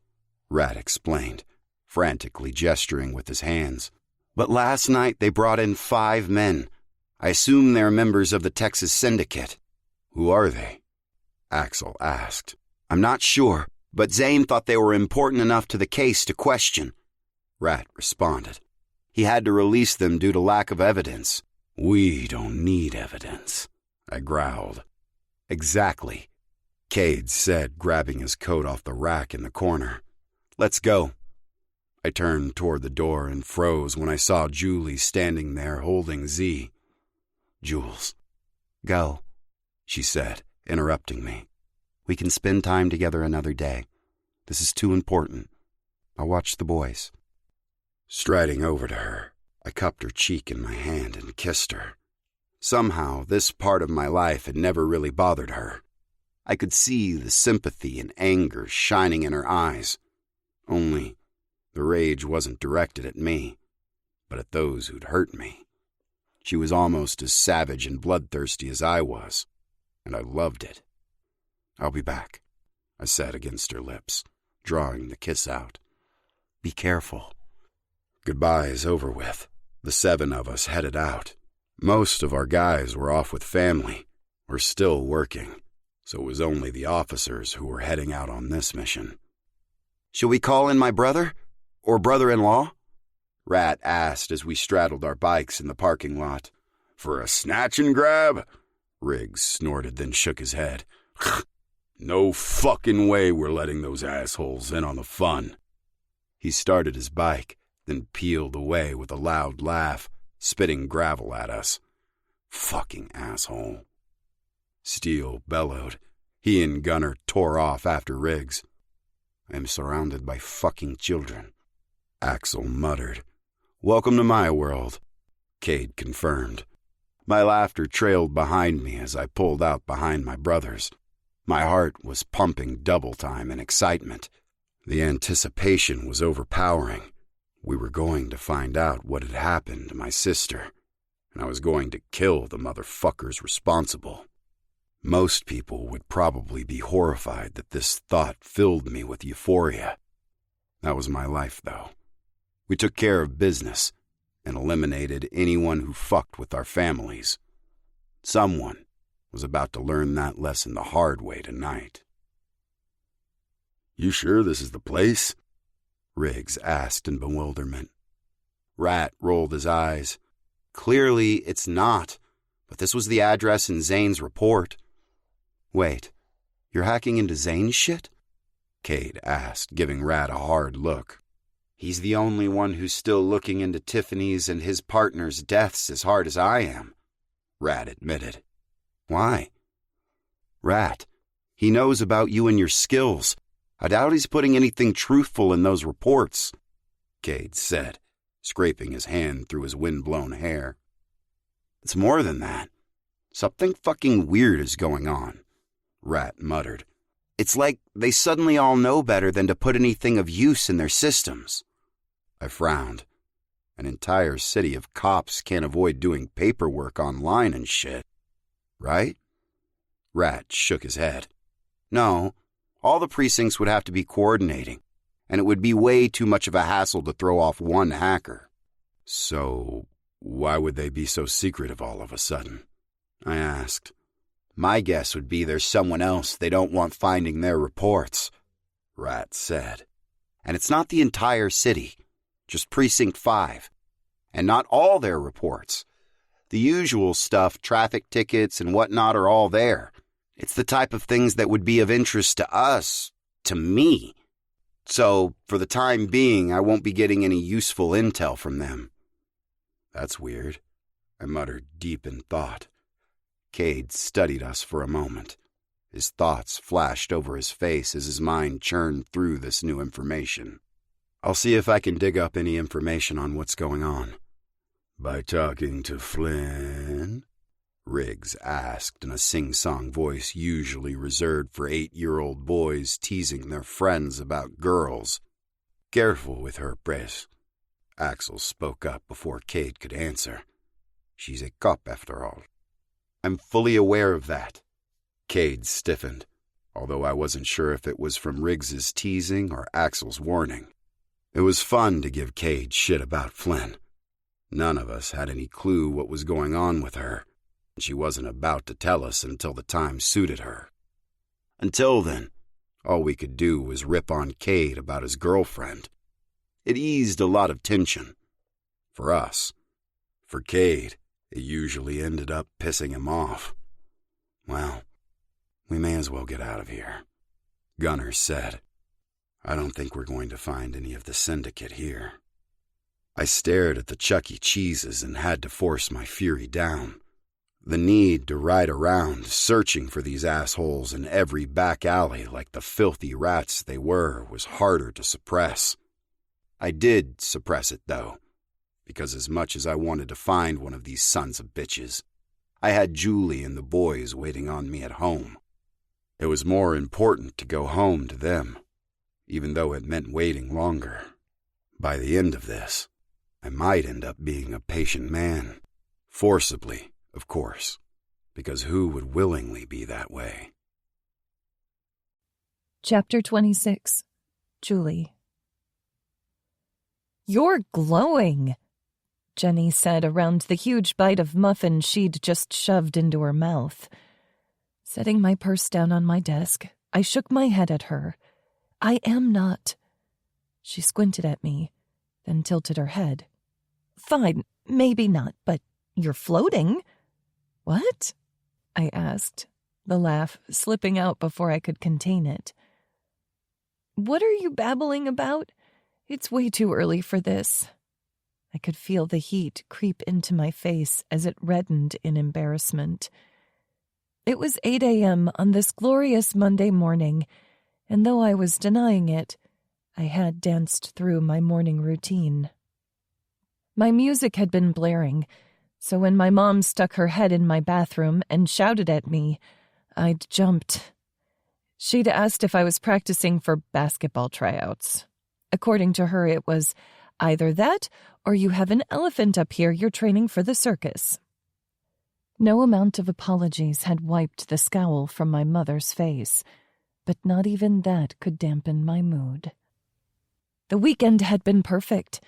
Rat explained, frantically gesturing with his hands. "But last night they brought in 5 men. I assume they're members of the Texas Syndicate." "Who are they?" Axel asked. "I'm not sure, but Zane thought they were important enough to the case to question," Rat responded. "He had to release them due to lack of evidence." "We don't need evidence," I growled. "Exactly," Cade said, grabbing his coat off the rack in the corner. Let's go. I turned toward the door and froze when I saw Julie standing there holding Z. Jules. Go, she said, interrupting me. We can spend time together another day. This is too important. I'll watch the boys. Striding over to her, I cupped her cheek in my hand and kissed her. Somehow, this part of my life had never really bothered her. I could see the sympathy and anger shining in her eyes. Only, the rage wasn't directed at me, but at those who'd hurt me. She was almost as savage and bloodthirsty as I was, and I loved it. I'll be back, I said against her lips, drawing the kiss out. Be careful. Goodbye is over with. The 7 of us headed out. Most of our guys were off with family, or still working, so it was only the officers who were heading out on this mission. Shall we call in my brother? Or brother-in-law? Rat asked as we straddled our bikes in the parking lot. For a snatch and grab? Riggs snorted, then shook his head. No fucking way we're letting those assholes in on the fun. He started his bike, then peeled away with a loud laugh, spitting gravel at us. Fucking asshole. Steele bellowed. He and Gunner tore off after Riggs. I am surrounded by fucking children. Axel muttered. Welcome to my world, Cade confirmed. My laughter trailed behind me as I pulled out behind my brothers. My heart was pumping double time in excitement. The anticipation was overpowering. We were going to find out what had happened to my sister, and I was going to kill the motherfuckers responsible. Most people would probably be horrified that this thought filled me with euphoria. That was my life, though. We took care of business and eliminated anyone who fucked with our families. Someone was about to learn that lesson the hard way tonight. You sure this is the place? Riggs asked in bewilderment. Rat rolled his eyes. Clearly it's not, but this was the address in Zane's report. Wait, you're hacking into Zane's shit? Cade asked, giving Rat a hard look. He's the only one who's still looking into Tiffany's and his partner's deaths as hard as I am, Rat admitted. Why? Rat, he knows about you and your skills. I doubt he's putting anything truthful in those reports, Cade said, scraping his hand through his wind-blown hair. It's more than that. Something fucking weird is going on, Rat muttered. It's like they suddenly all know better than to put anything of use in their systems. I frowned. An entire city of cops can't avoid doing paperwork online and shit. Right? Rat shook his head. No, all the precincts would have to be coordinating, and it would be way too much of a hassle to throw off one hacker. So, why would they be so secretive all of a sudden? I asked. My guess would be there's someone else they don't want finding their reports, Rat said. And it's not the entire city, just Precinct 5. And not all their reports. The usual stuff, traffic tickets and whatnot, are all there. It's the type of things that would be of interest to us, to me. So, for the time being, I won't be getting any useful intel from them. That's weird, I muttered deep in thought. Cade studied us for a moment. His thoughts flashed over his face as his mind churned through this new information. I'll see if I can dig up any information on what's going on. By talking to Flynn? Riggs asked in a sing-song voice usually reserved for 8-year-old boys teasing their friends about girls. Careful with her, Bress. Axel spoke up before Cade could answer. She's a cop after all. I'm fully aware of that. Cade stiffened, although I wasn't sure if it was from Riggs's teasing or Axel's warning. It was fun to give Cade shit about Flynn. None of us had any clue what was going on with her, and she wasn't about to tell us until the time suited her. Until then, all we could do was rip on Cade about his girlfriend. It eased a lot of tension. For us. For Cade, it usually ended up pissing him off. Well, we may as well get out of here, Gunner said. I don't think we're going to find any of the syndicate here. I stared at the Chuck E. Cheeses and had to force my fury down. The need to ride around, searching for these assholes in every back alley like the filthy rats they were, was harder to suppress. I did suppress it, though, because as much as I wanted to find one of these sons of bitches, I had Julie and the boys waiting on me at home. It was more important to go home to them, even though it meant waiting longer. By the end of this, I might end up being a patient man, forcibly. Of course, because who would willingly be that way? Chapter 26. Julie. "You're glowing," Jenny said around the huge bite of muffin she'd just shoved into her mouth. Setting my purse down on my desk, I shook my head at her. "I am not." She squinted at me, then tilted her head. "Fine, maybe not, but you're floating." "What?" I asked, the laugh slipping out before I could contain it. "What are you babbling about? It's way too early for this." I could feel the heat creep into my face as it reddened in embarrassment. It was 8 a.m. on this glorious Monday morning, and though I was denying it, I had danced through my morning routine. My music had been blaring, so when my mom stuck her head in my bathroom and shouted at me, I'd jumped. She'd asked if I was practicing for basketball tryouts. According to her, it was either that or you have an elephant up here you're training for the circus. No amount of apologies had wiped the scowl from my mother's face, but not even that could dampen my mood. The weekend had been perfect.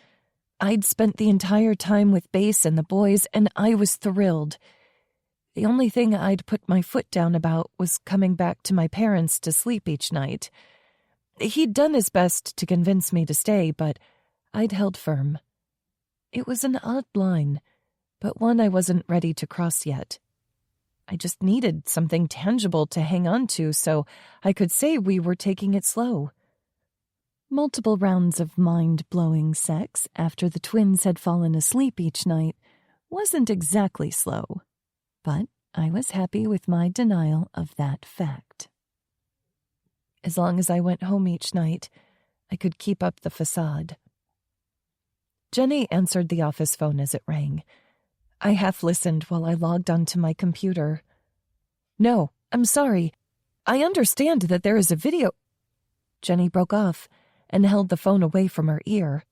I'd spent the entire time with Bass and the boys, and I was thrilled. The only thing I'd put my foot down about was coming back to my parents to sleep each night. He'd done his best to convince me to stay, but I'd held firm. It was an odd line, but one I wasn't ready to cross yet. I just needed something tangible to hang on to so I could say we were taking it slow. Multiple rounds of mind-blowing sex after the twins had fallen asleep each night wasn't exactly slow, but I was happy with my denial of that fact. As long as I went home each night, I could keep up the facade. Jenny answered the office phone as it rang. I half-listened while I logged onto my computer. "No, I'm sorry. I understand that there is a video—" Jenny broke off and held the phone away from her ear.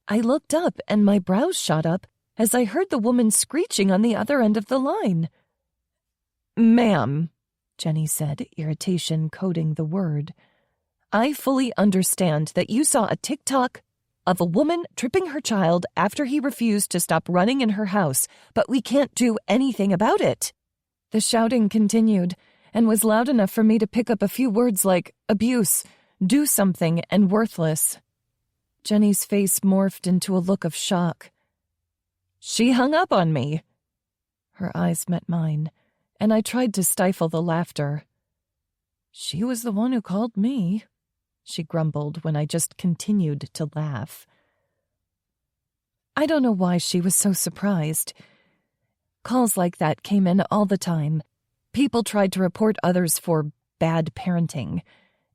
I looked up and my brows shot up as I heard the woman screeching on the other end of the line. "Ma'am," Jenny said, irritation coating the word, "I fully understand that you saw a TikTok of a woman tripping her child after he refused to stop running in her house, but we can't do anything about it." The shouting continued and was loud enough for me to pick up a few words like abuse, do something, and worthless. Jenny's face morphed into a look of shock. "She hung up on me." Her eyes met mine, and I tried to stifle the laughter. "She was the one who called me," she grumbled when I just continued to laugh. I don't know why she was so surprised. Calls like that came in all the time. People tried to report others for bad parenting.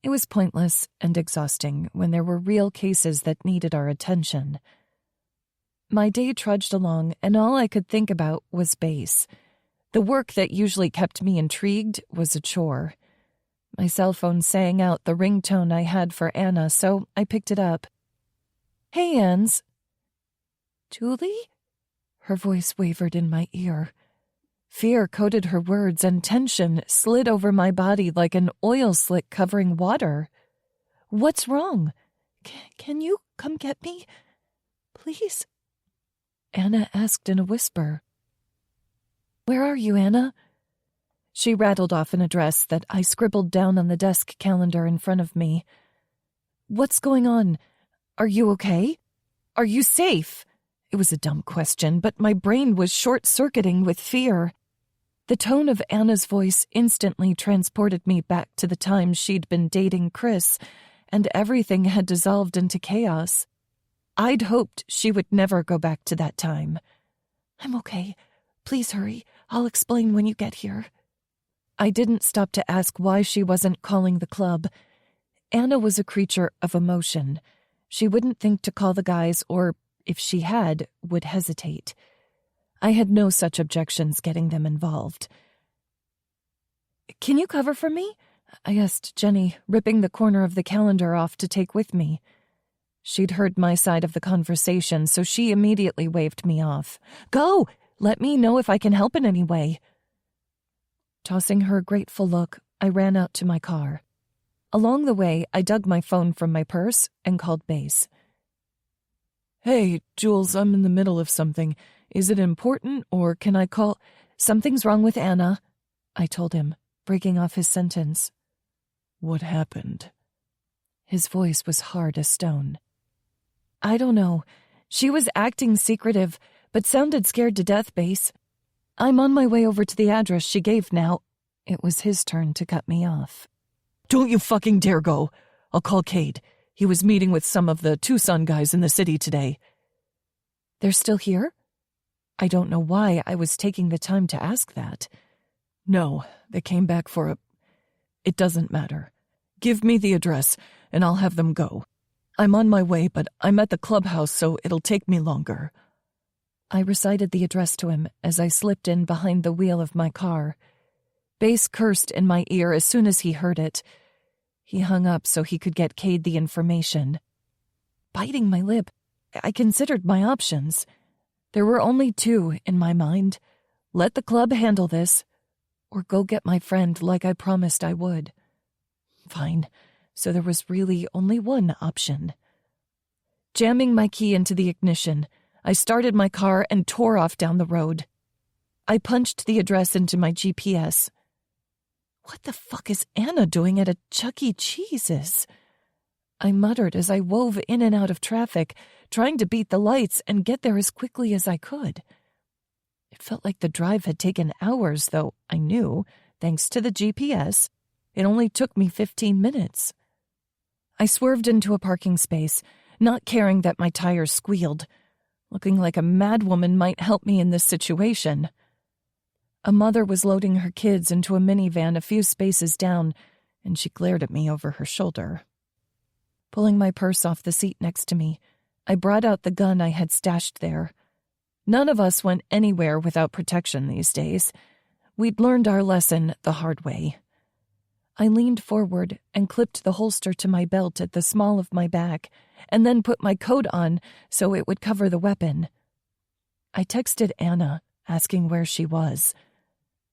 It was pointless and exhausting when there were real cases that needed our attention. My day trudged along, and all I could think about was Bass. The work that usually kept me intrigued was a chore. My cell phone sang out the ringtone I had for Anna, so I picked it up. "Hey, Ans." "Julie?" Her voice wavered in my ear. Fear coated her words, and tension slid over my body like an oil slick covering water. "What's wrong? Can you come get me? Please?" Anna asked in a whisper. "Where are you, Anna?" She rattled off an address that I scribbled down on the desk calendar in front of me. "What's going on? Are you okay? Are you safe?" It was a dumb question, but my brain was short-circuiting with fear. The tone of Anna's voice instantly transported me back to the time she'd been dating Chris, and everything had dissolved into chaos. I'd hoped she would never go back to that time. I'm okay. Please hurry. I'll explain when you get here. I didn't stop to ask why she wasn't calling the club. Anna was a creature of emotion. She wouldn't think to call the guys, or, if she had, would hesitate. I had no such objections getting them involved. "Can you cover for me?" I asked Jenny, ripping the corner of the calendar off to take with me. She'd heard my side of the conversation, so she immediately waved me off. "Go! Let me know if I can help in any way." Tossing her a grateful look, I ran out to my car. Along the way, I dug my phone from my purse and called base. "Hey, Jules, I'm in the middle of something. Is it important, or can I call—" "Something's wrong with Anna," I told him, breaking off his sentence. "What happened?" His voice was hard as stone. "I don't know. She was acting secretive, but sounded scared to death, Base. I'm on my way over to the address she gave now." It was his turn to cut me off. "Don't you fucking dare go. I'll call Cade. He was meeting with some of the Tucson guys in the city today." "They're still here?" I don't know why I was taking the time to ask that. "No, they came back for a... It doesn't matter. Give me the address, and I'll have them go. I'm on my way, but I'm at the clubhouse, so it'll take me longer." I recited the address to him as I slipped in behind the wheel of my car. Base cursed in my ear as soon as he heard it. He hung up so he could get Cade the information. Biting my lip, I considered my options. There were only two in my mind. Let the club handle this, or go get my friend like I promised I would. Fine, so there was really only one option. Jamming my key into the ignition, I started my car and tore off down the road. I punched the address into my GPS. What the fuck is Anna doing at a Chuck E. Cheese's? I muttered as I wove in and out of traffic, trying to beat the lights and get there as quickly as I could. It felt like the drive had taken hours, though I knew, thanks to the GPS, it only took me 15 minutes. I swerved into a parking space, not caring that my tires squealed. Looking like a madwoman might help me in this situation. A mother was loading her kids into a minivan a few spaces down, and she glared at me over her shoulder. Pulling my purse off the seat next to me, I brought out the gun I had stashed there. None of us went anywhere without protection these days. We'd learned our lesson the hard way. I leaned forward and clipped the holster to my belt at the small of my back, and then put my coat on so it would cover the weapon. I texted Anna, asking where she was.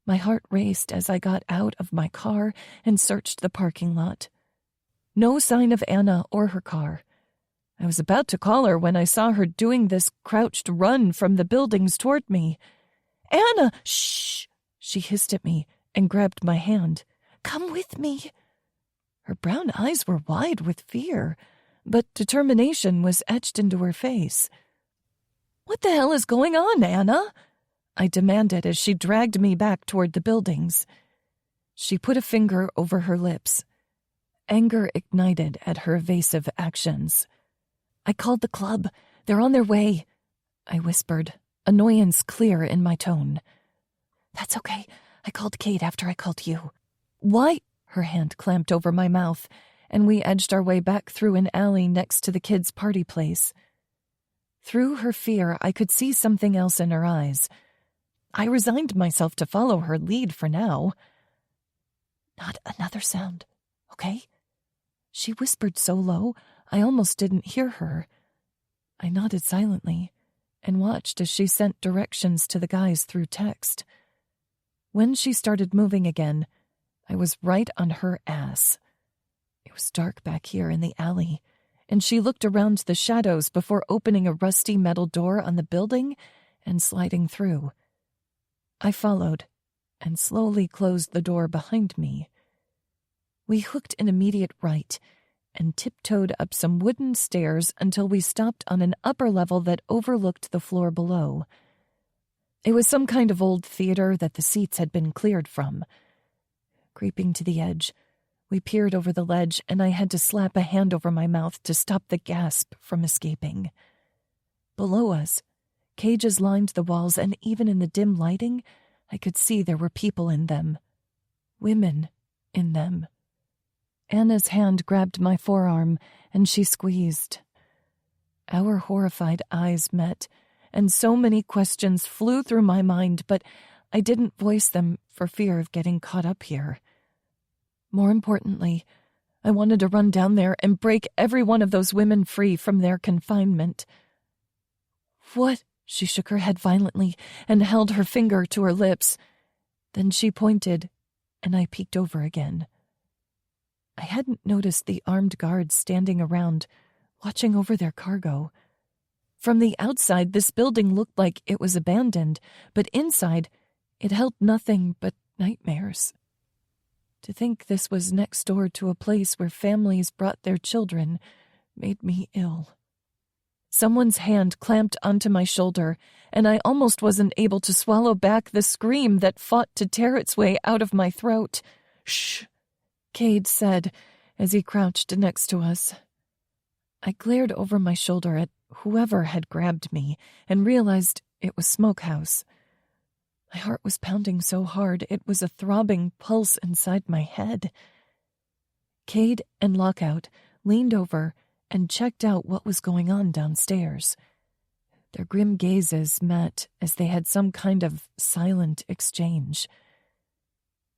My heart raced as I got out of my car and searched the parking lot. No sign of Anna or her car. I was about to call her when I saw her doing this crouched run from the buildings toward me. "Anna, shh!" She hissed at me and grabbed my hand. "Come with me." Her brown eyes were wide with fear, but determination was etched into her face. "What the hell is going on, Anna?" I demanded as she dragged me back toward the buildings. She put a finger over her lips. Anger ignited at her evasive actions. "I called the club. They're on their way," I whispered, annoyance clear in my tone. "That's okay. I called Cade after I called you." "Why?" Her hand clamped over my mouth, and we edged our way back through an alley next to the kids' party place. Through her fear, I could see something else in her eyes. I resigned myself to follow her lead for now. "Not another sound, okay?" She whispered so low, I almost didn't hear her. I nodded silently and watched as she sent directions to the guys through text. When she started moving again, I was right on her ass. It was dark back here in the alley, and she looked around the shadows before opening a rusty metal door on the building and sliding through. I followed and slowly closed the door behind me. We hooked an immediate right and tiptoed up some wooden stairs until we stopped on an upper level that overlooked the floor below. It was some kind of old theater that the seats had been cleared from. Creeping to the edge, We peered over the ledge, and I had to slap a hand over my mouth to stop the gasp from escaping. Below us, cages lined the walls, and even in the dim lighting, I could see there were people in them. Women in them. Anna's hand grabbed my forearm, and she squeezed. Our horrified eyes met, and so many questions flew through my mind, but I didn't voice them for fear of getting caught up here. More importantly, I wanted to run down there and break every one of those women free from their confinement. "What?" She shook her head violently and held her finger to her lips. Then she pointed, and I peeked over again. I hadn't noticed the armed guards standing around, watching over their cargo. From the outside, this building looked like it was abandoned, but inside, it held nothing but nightmares. To think this was next door to a place where families brought their children made me ill. Someone's hand clamped onto my shoulder, and I almost wasn't able to swallow back the scream that fought to tear its way out of my throat. "Shh," Cade said as he crouched next to us. I glared over my shoulder at whoever had grabbed me and realized it was Smokehouse. My heart was pounding so hard it was a throbbing pulse inside my head. Cade and Lockout leaned over and checked out what was going on downstairs. Their grim gazes met as they had some kind of silent exchange.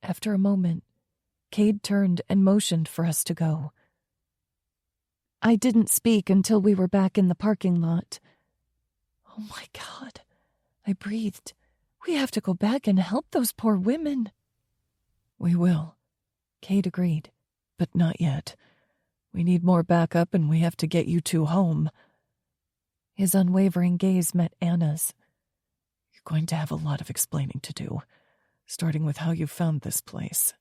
After a moment, Cade turned and motioned for us to go. I didn't speak until we were back in the parking lot. "Oh my God," I breathed. "We have to go back and help those poor women." "We will," Cade agreed, "but not yet. We need more backup, and we have to get you two home." His unwavering gaze met Anna's. "You're going to have a lot of explaining to do, starting with how you found this place."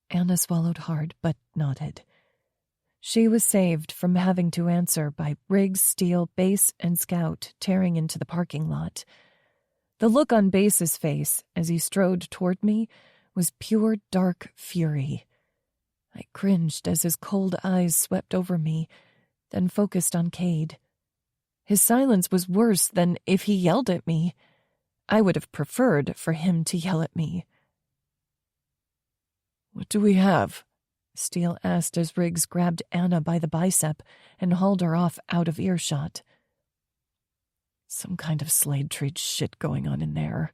Anna swallowed hard, but nodded. She was saved from having to answer by Riggs, Steele, Base, and Scout tearing into the parking lot. The look on Base's face as he strode toward me was pure dark fury. I cringed as his cold eyes swept over me, then focused on Cade. His silence was worse than if he yelled at me. I would have preferred for him to yell at me. "What do we have?" Steele asked as Riggs grabbed Anna by the bicep and hauled her off out of earshot. "Some kind of slave trade shit going on in there,"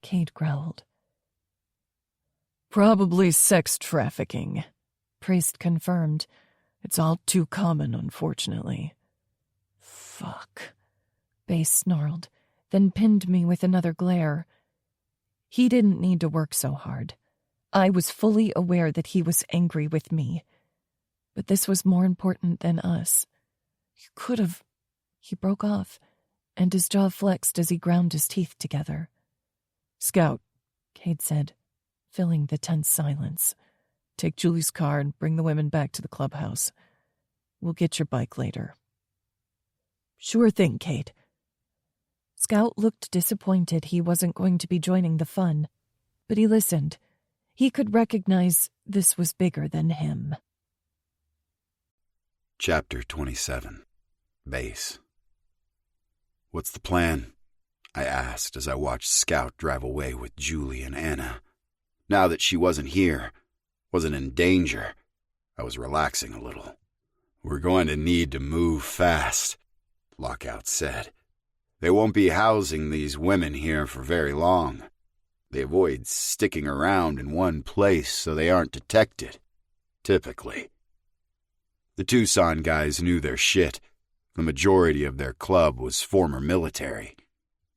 Cade growled. "Probably sex trafficking," Priest confirmed. "It's all too common, unfortunately." "Fuck," Base snarled, then pinned me with another glare. He didn't need to work so hard. I was fully aware that he was angry with me. But this was more important than us. "You could have—" He broke off, and his jaw flexed as he ground his teeth together. "Scout," Cade said, filling the tense silence. "Take Julie's car and bring the women back to the clubhouse. We'll get your bike later." "Sure thing, Cade." Scout looked disappointed he wasn't going to be joining the fun, but he listened. He could recognize this was bigger than him. Chapter 27. Base. "What's the plan?" I asked as I watched Scout drive away with Julie and Anna. Now that she wasn't here, wasn't in danger, I was relaxing a little. "We're going to need to move fast," Lockout said. "They won't be housing these women here for very long. They avoid sticking around in one place so they aren't detected, typically." The Tucson guys knew their shit. The majority of their club was former military,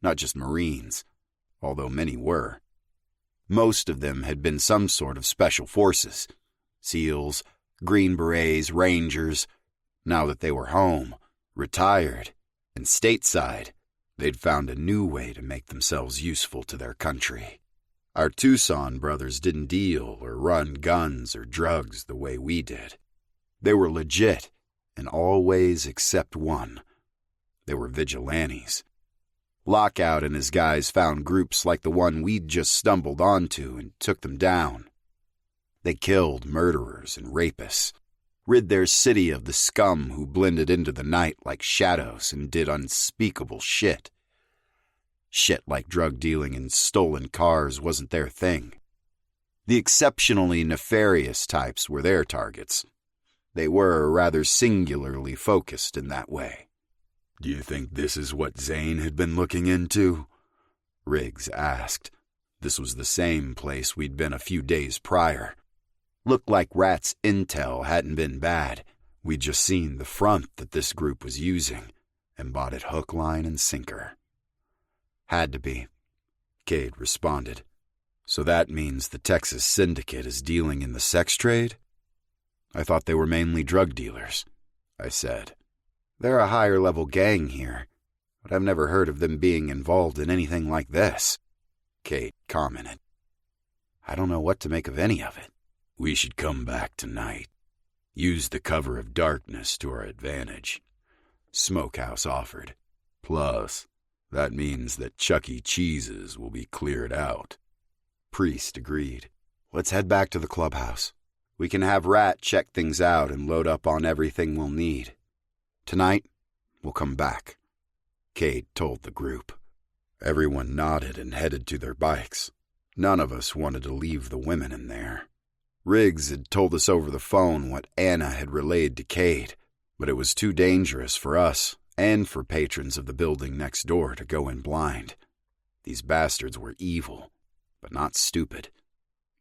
not just Marines, although many were. Most of them had been some sort of special forces, SEALs, Green Berets, Rangers. Now that they were home, retired, and stateside, they'd found a new way to make themselves useful to their country. Our Tucson brothers didn't deal or run guns or drugs the way we did. They were legit in all ways except one. They were vigilantes. Lockout and his guys found groups like the one we'd just stumbled onto and took them down. They killed murderers and rapists, rid their city of the scum who blended into the night like shadows and did unspeakable shit. Shit like drug dealing and stolen cars wasn't their thing. The exceptionally nefarious types were their targets. They were rather singularly focused in that way. "Do you think this is what Zane had been looking into?" Riggs asked. This was the same place we'd been a few days prior. Looked like Rat's intel hadn't been bad. We'd just seen the front that this group was using and bought it hook, line, and sinker. "Had to be," Cade responded. "So that means the Texas Syndicate is dealing in the sex trade?" "I thought they were mainly drug dealers," I said. "They're a higher-level gang here, but I've never heard of them being involved in anything like this," Cade commented. "I don't know what to make of any of it." "We should come back tonight. Use the cover of darkness to our advantage," Smokehouse offered. "Plus, that means that Chuck E. Cheese's will be cleared out." Priest agreed. "Let's head back to the clubhouse. We can have Rat check things out and load up on everything we'll need. Tonight, we'll come back," Cade told the group. Everyone nodded and headed to their bikes. None of us wanted to leave the women in there. Riggs had told us over the phone what Anna had relayed to Cade, but it was too dangerous for us and for patrons of the building next door to go in blind. These bastards were evil, but not stupid,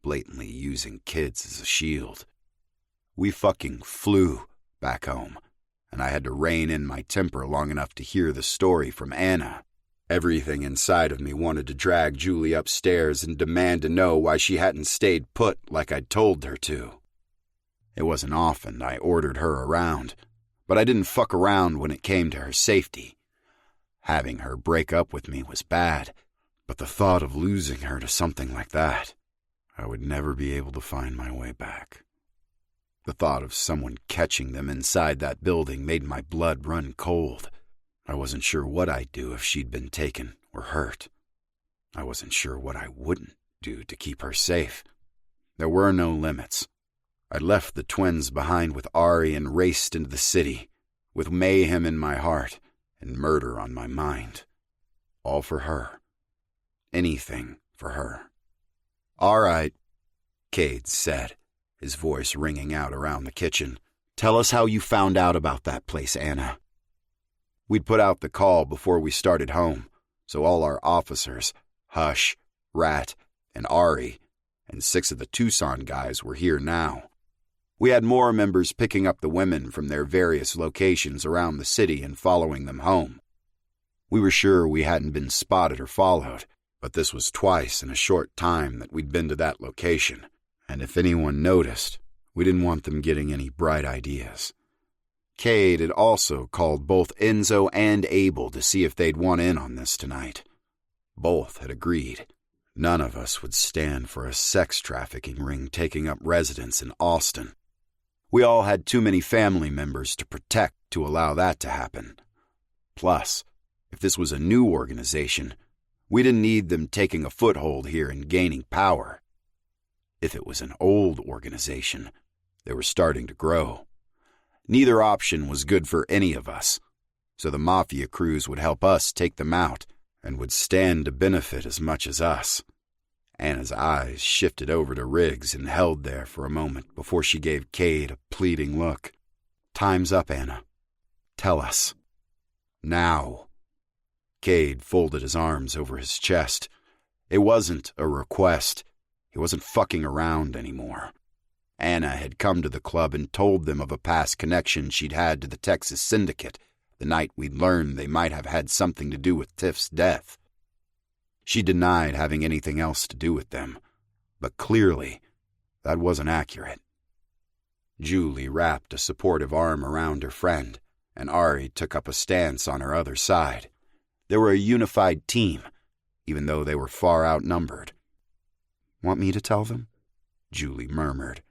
blatantly using kids as a shield. We fucking flew back home, and I had to rein in my temper long enough to hear the story from Anna. Everything inside of me wanted to drag Julie upstairs and demand to know why she hadn't stayed put like I'd told her to. It wasn't often I ordered her around, but I didn't fuck around when it came to her safety. Having her break up with me was bad, but the thought of losing her to something like that, I would never be able to find my way back. The thought of someone catching them inside that building made my blood run cold. I wasn't sure what I'd do if she'd been taken or hurt. I wasn't sure what I wouldn't do to keep her safe. There were no limits. I left the twins behind with Ari and raced into the city, with mayhem in my heart and murder on my mind. All for her. Anything for her. "All right," Cade said, his voice ringing out around the kitchen. "Tell us how you found out about that place, Anna." We'd put out the call before we started home, so all our officers, Hush, Rat, and Ari, and 6 of the Tucson guys were here now. We had more members picking up the women from their various locations around the city and following them home. We were sure we hadn't been spotted or followed, but this was twice in a short time that we'd been to that location, and if anyone noticed, we didn't want them getting any bright ideas. Cade had also called both Enzo and Abel to see if they'd want in on this tonight. Both had agreed. None of us would stand for a sex trafficking ring taking up residence in Austin. We all had too many family members to protect to allow that to happen. Plus, if this was a new organization, we didn't need them taking a foothold here and gaining power. If it was an old organization, they were starting to grow. Neither option was good for any of us, so the Mafia crews would help us take them out and would stand to benefit as much as us. Anna's eyes shifted over to Riggs and held there for a moment before she gave Cade a pleading look. "Time's up, Anna. Tell us. Now." Cade folded his arms over his chest. It wasn't a request. He wasn't fucking around anymore. Anna had come to the club and told them of a past connection she'd had to the Texas Syndicate the night we'd learned they might have had something to do with Tiff's death. She denied having anything else to do with them, but clearly that wasn't accurate. Julie wrapped a supportive arm around her friend, and Ari took up a stance on her other side. They were a unified team, even though they were far outnumbered. "Want me to tell them?" Julie murmured.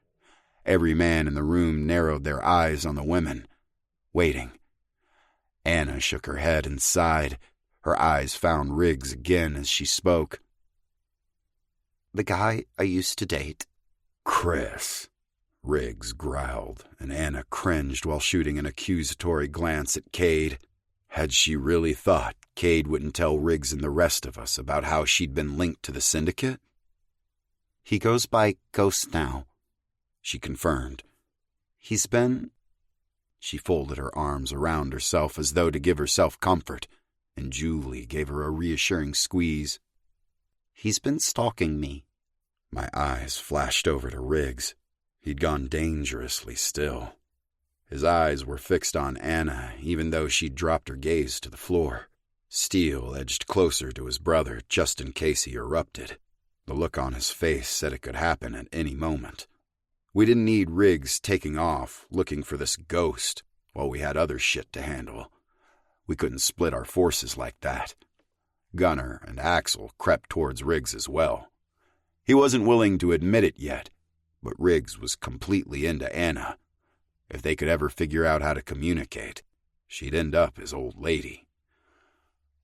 Every man in the room narrowed their eyes on the women, waiting. Anna shook her head and sighed. Her eyes found Riggs again as she spoke. "The guy I used to date, Chris, Riggs growled, and Anna cringed while shooting an accusatory glance at Cade. Had she really thought Cade wouldn't tell Riggs and the rest of us about how she'd been linked to the syndicate? He goes by Ghost now, she confirmed. He's been... She folded her arms around herself as though to give herself comfort, and Julie gave her a reassuring squeeze. He's been stalking me. My eyes flashed over to Riggs. He'd gone dangerously still. His eyes were fixed on Anna, even though she'd dropped her gaze to the floor. Steele edged closer to his brother just in case he erupted. The look on his face said it could happen at any moment. We didn't need Riggs taking off, looking for this ghost, while we had other shit to handle. We couldn't split our forces like that. Gunnar and Axel crept towards Riggs as well. He wasn't willing to admit it yet, but Riggs was completely into Anna. If they could ever figure out how to communicate, she'd end up his old lady.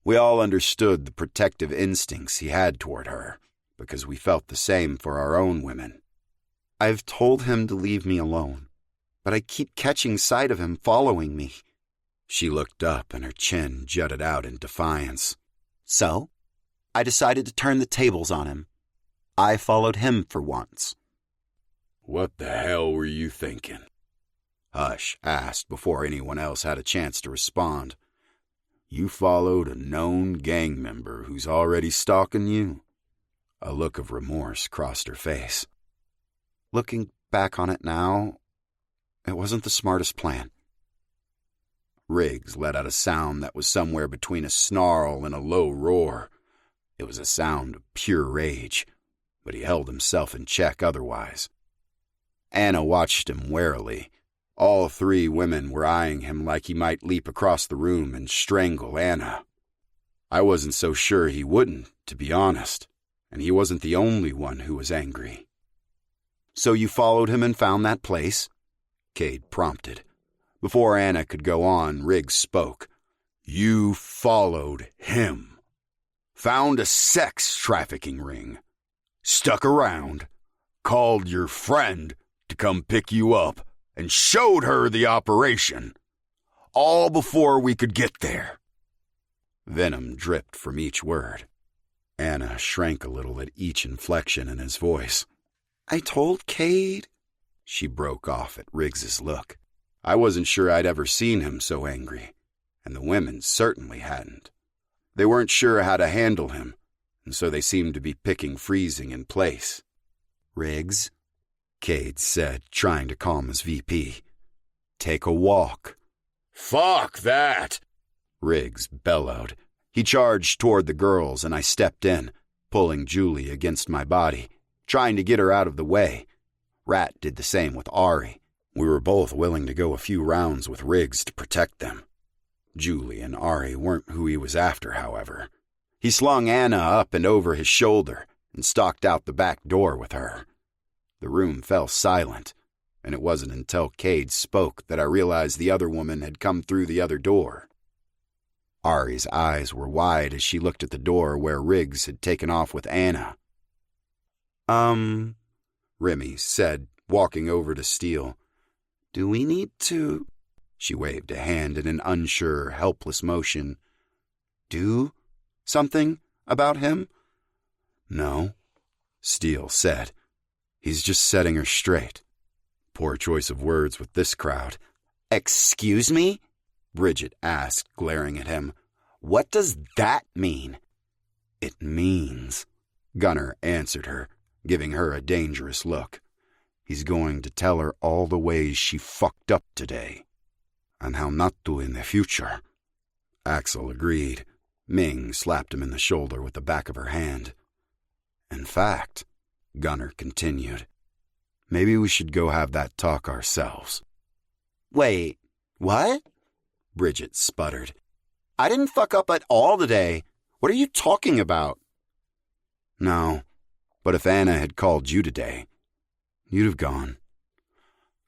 We all understood the protective instincts he had toward her, because we felt the same for our own women. I've told him to leave me alone, but I keep catching sight of him following me. She looked up and her chin jutted out in defiance. So, I decided to turn the tables on him. I followed him for once. What the hell were you thinking? Hush asked before anyone else had a chance to respond. You followed a known gang member who's already stalking you? A look of remorse crossed her face. Looking back on it now, it wasn't the smartest plan. Riggs let out a sound that was somewhere between a snarl and a low roar. It was a sound of pure rage, but he held himself in check otherwise. Anna watched him warily. All three women were eyeing him like he might leap across the room and strangle Anna. I wasn't so sure he wouldn't, to be honest, and he wasn't the only one who was angry. So you followed him and found that place? Cade prompted. Before Anna could go on, Riggs spoke. You followed him. Found a sex trafficking ring. Stuck around. Called your friend to come pick you up and showed her the operation. All before we could get there. Venom dripped from each word. Anna shrank a little at each inflection in his voice. I told Cade. She broke off at Riggs's look. I wasn't sure I'd ever seen him so angry, and the women certainly hadn't. They weren't sure how to handle him, and so they seemed to be picking freezing in place. Riggs, Cade said, trying to calm his VP. Take a walk. Fuck that! Riggs bellowed. He charged toward the girls, and I stepped in, pulling Julie against my body, trying to get her out of the way. Rat did the same with Ari. We were both willing to go a few rounds with Riggs to protect them. Julie and Ari weren't who he was after, however. He slung Anna up and over his shoulder and stalked out the back door with her. The room fell silent, and it wasn't until Cade spoke that I realized the other woman had come through the other door. Ari's eyes were wide as she looked at the door where Riggs had taken off with Anna. Remy said, walking over to Steele. Do we need to... She waved a hand in an unsure, helpless motion. Do something about him? No, Steele said. He's just setting her straight. Poor choice of words with this crowd. Excuse me? Bridget asked, glaring at him. What does that mean? It means, Gunnar answered her, giving her a dangerous look. He's going to tell her all the ways she fucked up today, and how not to in the future. Axel agreed. Ming slapped him in the shoulder with the back of her hand. In fact, Gunnar continued, maybe we should go have that talk ourselves. Wait, what? Bridget sputtered. I didn't fuck up at all today. What are you talking about? No, but if Anna had called you today, you'd have gone.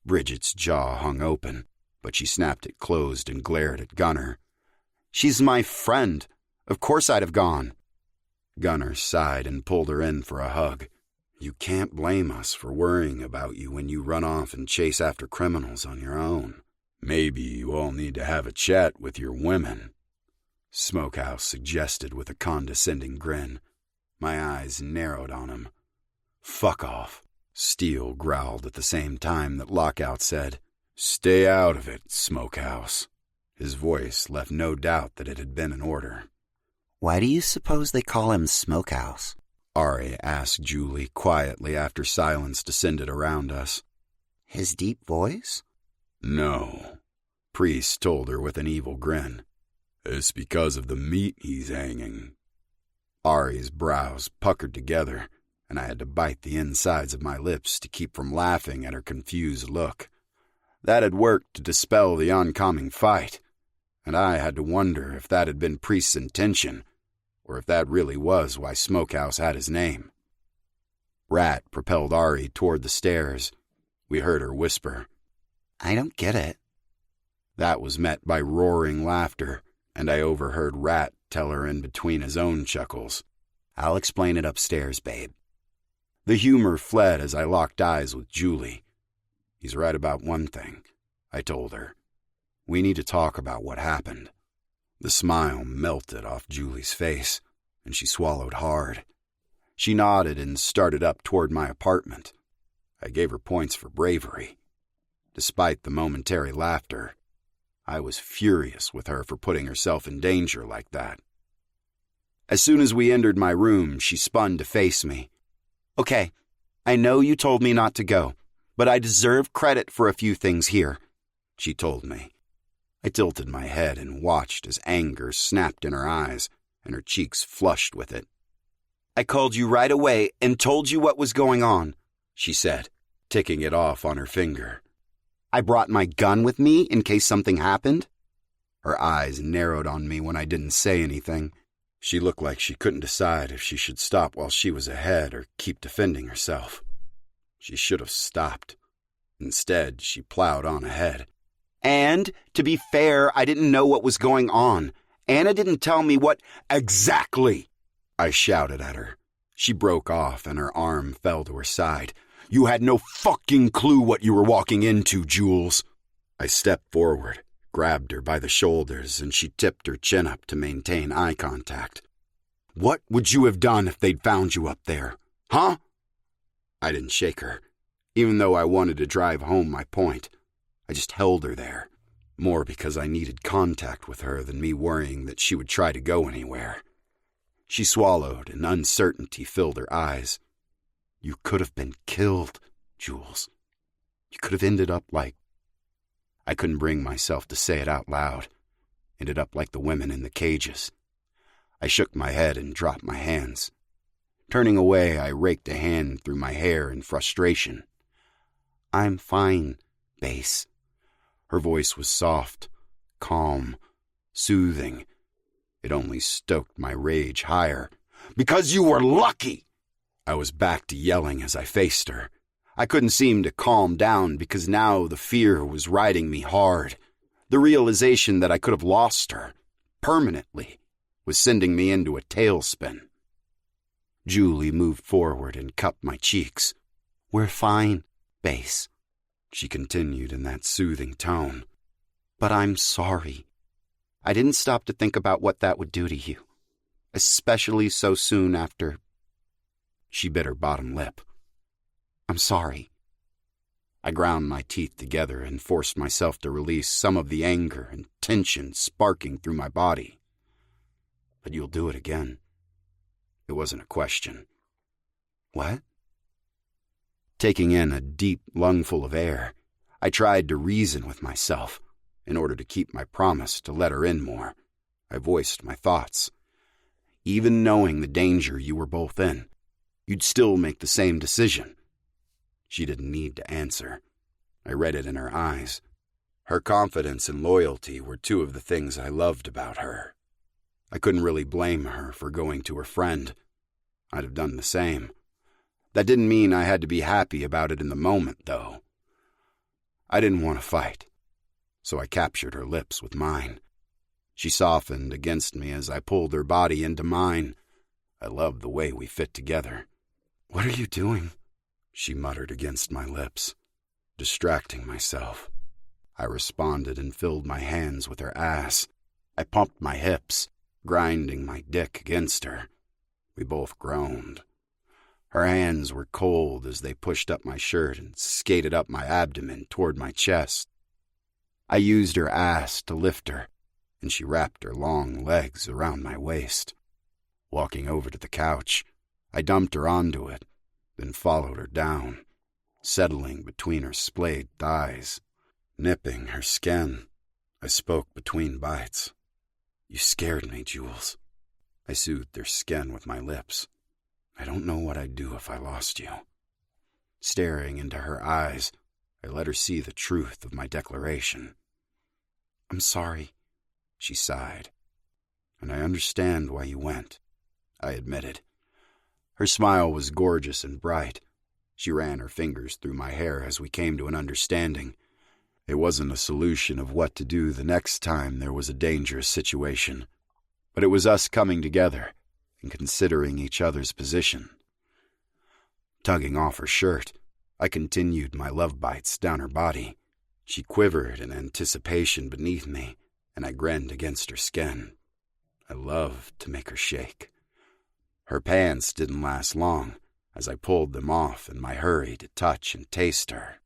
Bridget's jaw hung open, but she snapped it closed and glared at Gunnar. She's my friend. Of course I'd have gone. Gunnar sighed and pulled her in for a hug. You can't blame us for worrying about you when you run off and chase after criminals on your own. Maybe you all need to have a chat with your women," Smokehouse suggested with a condescending grin. My eyes narrowed on him. "Fuck off," Steele growled at the same time that Lockout said, "Stay out of it, Smokehouse." His voice left no doubt that it had been an order. "Why do you suppose they call him Smokehouse?" Ari asked Julie quietly after silence descended around us. "His deep voice?" "No," Priest told her with an evil grin. "It's because of the meat he's hanging." Ari's brows puckered together, and I had to bite the insides of my lips to keep from laughing at her confused look. That had worked to dispel the oncoming fight, and I had to wonder if that had been Priest's intention, or if that really was why Smokehouse had his name. Rat propelled Ari toward the stairs. We heard her whisper, "I don't get it." That was met by roaring laughter, and I overheard Rat tell her in between his own chuckles, "I'll explain it upstairs, babe." The humor fled as I locked eyes with Julie. "He's right about one thing," I told her. "We need to talk about what happened." The smile melted off Julie's face, and she swallowed hard. She nodded and started up toward my apartment. I gave her points for bravery. Despite the momentary laughter, I was furious with her for putting herself in danger like that. As soon as we entered my room, she spun to face me. "Okay, I know you told me not to go, but I deserve credit for a few things here," she told me. I tilted my head and watched as anger snapped in her eyes and her cheeks flushed with it. "I called you right away and told you what was going on," she said, ticking it off on her finger. "I brought my gun with me in case something happened." Her eyes narrowed on me when I didn't say anything. She looked like she couldn't decide if she should stop while she was ahead or keep defending herself. She should have stopped. Instead, she plowed on ahead. "And, to be fair, I didn't know what was going on. Anna didn't tell me what—" "Exactly!" I shouted at her. She broke off and her arm fell to her side. "You had no fucking clue what you were walking into, Jules." I stepped forward, grabbed her by the shoulders, and she tipped her chin up to maintain eye contact. "What would you have done if they'd found you up there? Huh?" I didn't shake her, even though I wanted to drive home my point. I just held her there, more because I needed contact with her than me worrying that she would try to go anywhere. She swallowed and uncertainty filled her eyes. "You could have been killed, Jules. You could have ended up like—" I couldn't bring myself to say it out loud. Ended up like the women in the cages. I shook my head and dropped my hands. Turning away, I raked a hand through my hair in frustration. "I'm fine, Bass." Her voice was soft, calm, soothing. It only stoked my rage higher. "Because you were lucky!" I was back to yelling as I faced her. I couldn't seem to calm down because now the fear was riding me hard. The realization that I could have lost her, permanently, was sending me into a tailspin. Julie moved forward and cupped my cheeks. "We're fine, Bass," she continued in that soothing tone. "But I'm sorry. I didn't stop to think about what that would do to you, especially so soon after—" She bit her bottom lip. "I'm sorry." I ground my teeth together and forced myself to release some of the anger and tension sparking through my body. "But you'll do it again." It wasn't a question. "What?" Taking in a deep lungful of air, I tried to reason with myself. In order to keep my promise to let her in more, I voiced my thoughts. "Even knowing the danger you were both in, you'd still make the same decision." She didn't need to answer. I read it in her eyes. Her confidence and loyalty were two of the things I loved about her. I couldn't really blame her for going to her friend. I'd have done the same. That didn't mean I had to be happy about it in the moment, though. I didn't want to fight, so I captured her lips with mine. She softened against me as I pulled her body into mine. I loved the way we fit together. "What are you doing?" she muttered against my lips. "Distracting myself." I responded and filled my hands with her ass. I pumped my hips, grinding my dick against her. We both groaned. Her hands were cold as they pushed up my shirt and skated up my abdomen toward my chest. I used her ass to lift her, and she wrapped her long legs around my waist. Walking over to the couch, I dumped her onto it, then followed her down, settling between her splayed thighs. Nipping her skin, I spoke between bites. "You scared me, Jules." I soothed her skin with my lips. "I don't know what I'd do if I lost you." Staring into her eyes, I let her see the truth of my declaration. "I'm sorry," she sighed. "And I understand why you went," I admitted. Her smile was gorgeous and bright. She ran her fingers through my hair as we came to an understanding. It wasn't a solution of what to do the next time there was a dangerous situation, but it was us coming together and considering each other's position. Tugging off her shirt, I continued my love bites down her body. She quivered in anticipation beneath me, and I grinned against her skin. I loved to make her shake. Her pants didn't last long, as I pulled them off in my hurry to touch and taste her.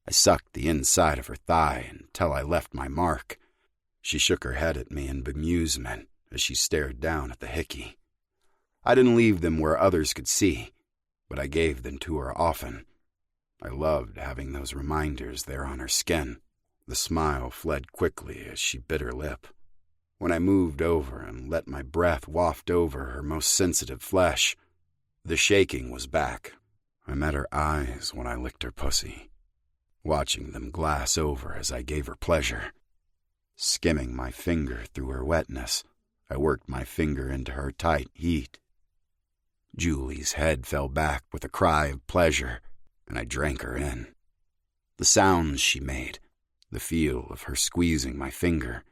I sucked the inside of her thigh until I left my mark. She shook her head at me in bemusement as she stared down at the hickey. I didn't leave them where others could see, but I gave them to her often. I loved having those reminders there on her skin. The smile fled quickly as she bit her lip. When I moved over and let my breath waft over her most sensitive flesh, the shaking was back. I met her eyes when I licked her pussy, watching them glass over as I gave her pleasure. Skimming my finger through her wetness, I worked my finger into her tight heat. Julie's head fell back with a cry of pleasure, and I drank her in. The sounds she made, the feel of her squeezing my finger.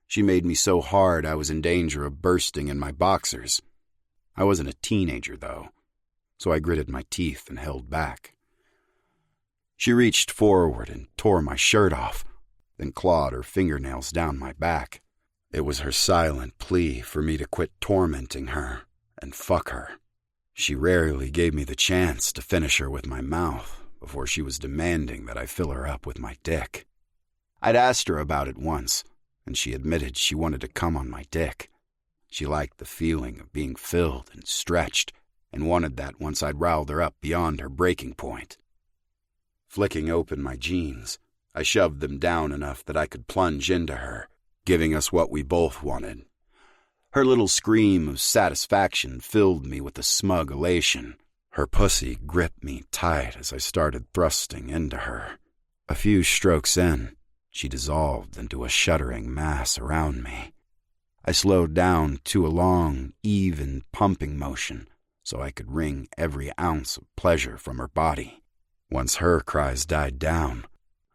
She made me so hard I was in danger of bursting in my boxers. I wasn't a teenager, though, so I gritted my teeth and held back. She reached forward and tore my shirt off, then clawed her fingernails down my back. It was her silent plea for me to quit tormenting her and fuck her. She rarely gave me the chance to finish her with my mouth before she was demanding that I fill her up with my dick. I'd asked her about it once, and she admitted she wanted to come on my dick. She liked the feeling of being filled and stretched, and wanted that once I'd riled her up beyond her breaking point. Flicking open my jeans, I shoved them down enough that I could plunge into her, giving us what we both wanted. Her little scream of satisfaction filled me with a smug elation. Her pussy gripped me tight as I started thrusting into her. A few strokes in, she dissolved into a shuddering mass around me. I slowed down to a long, even pumping motion so I could wring every ounce of pleasure from her body. Once her cries died down,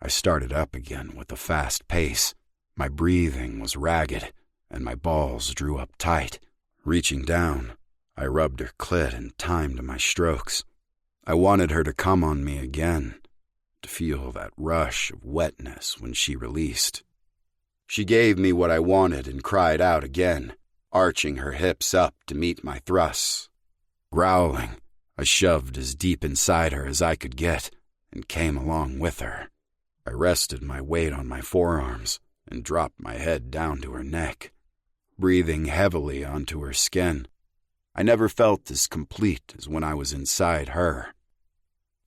I started up again with a fast pace. My breathing was ragged, and my balls drew up tight. Reaching down, I rubbed her clit and timed my strokes. I wanted her to come on me again, to feel that rush of wetness when she released. She gave me what I wanted and cried out again, arching her hips up to meet my thrusts. Growling, I shoved as deep inside her as I could get and came along with her. I rested my weight on my forearms and dropped my head down to her neck, breathing heavily onto her skin. I never felt as complete as when I was inside her.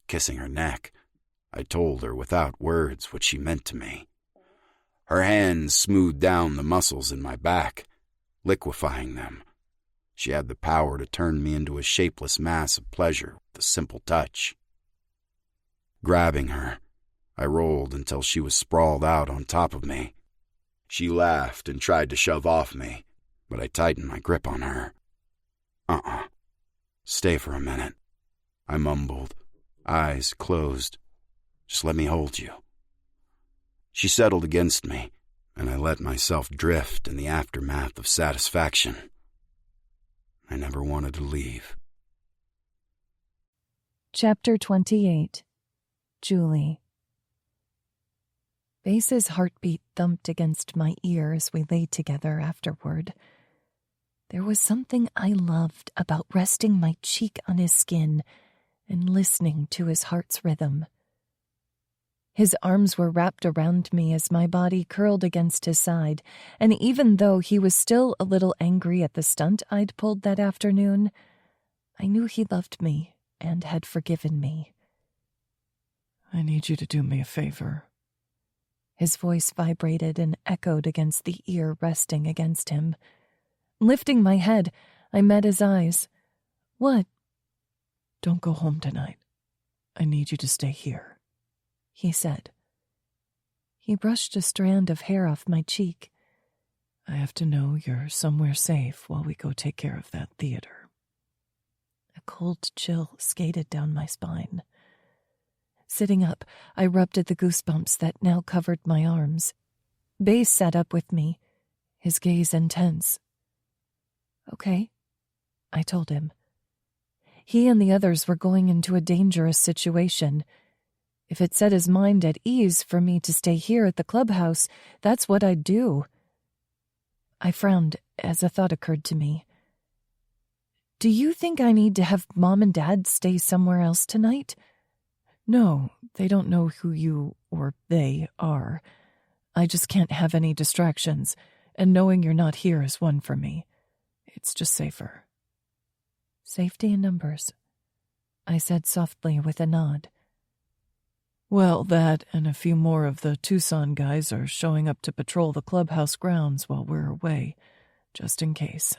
Kissing her neck, I told her without words what she meant to me. Her hands smoothed down the muscles in my back, liquefying them. She had the power to turn me into a shapeless mass of pleasure with a simple touch. Grabbing her, I rolled until she was sprawled out on top of me. She laughed and tried to shove off me, but I tightened my grip on her. Stay for a minute, I mumbled, eyes closed. Just let me hold you. She settled against me, and I let myself drift in the aftermath of satisfaction. I never wanted to leave. Chapter 28. Julie. Base's heartbeat thumped against my ear as we lay together afterward. There was something I loved about resting my cheek on his skin and listening to his heart's rhythm. His arms were wrapped around me as my body curled against his side, and even though he was still a little angry at the stunt I'd pulled that afternoon, I knew he loved me and had forgiven me. I need you to do me a favor. His voice vibrated and echoed against the ear resting against him. Lifting my head, I met his eyes. What? Don't go home tonight. I need you to stay here, he said. He brushed a strand of hair off my cheek. I have to know you're somewhere safe while we go take care of that theater. A cold chill skated down my spine. Sitting up, I rubbed at the goosebumps that now covered my arms. Base sat up with me, his gaze intense. Okay, I told him. He and the others were going into a dangerous situation. If it set his mind at ease for me to stay here at the clubhouse, that's what I'd do. I frowned as a thought occurred to me. Do you think I need to have Mom and Dad stay somewhere else tonight? No, they don't know who you or they are. I just can't have any distractions, and knowing you're not here is one for me. It's just safer. Safety in numbers, I said softly with a nod. Well, that and a few more of the Tucson guys are showing up to patrol the clubhouse grounds while we're away, just in case.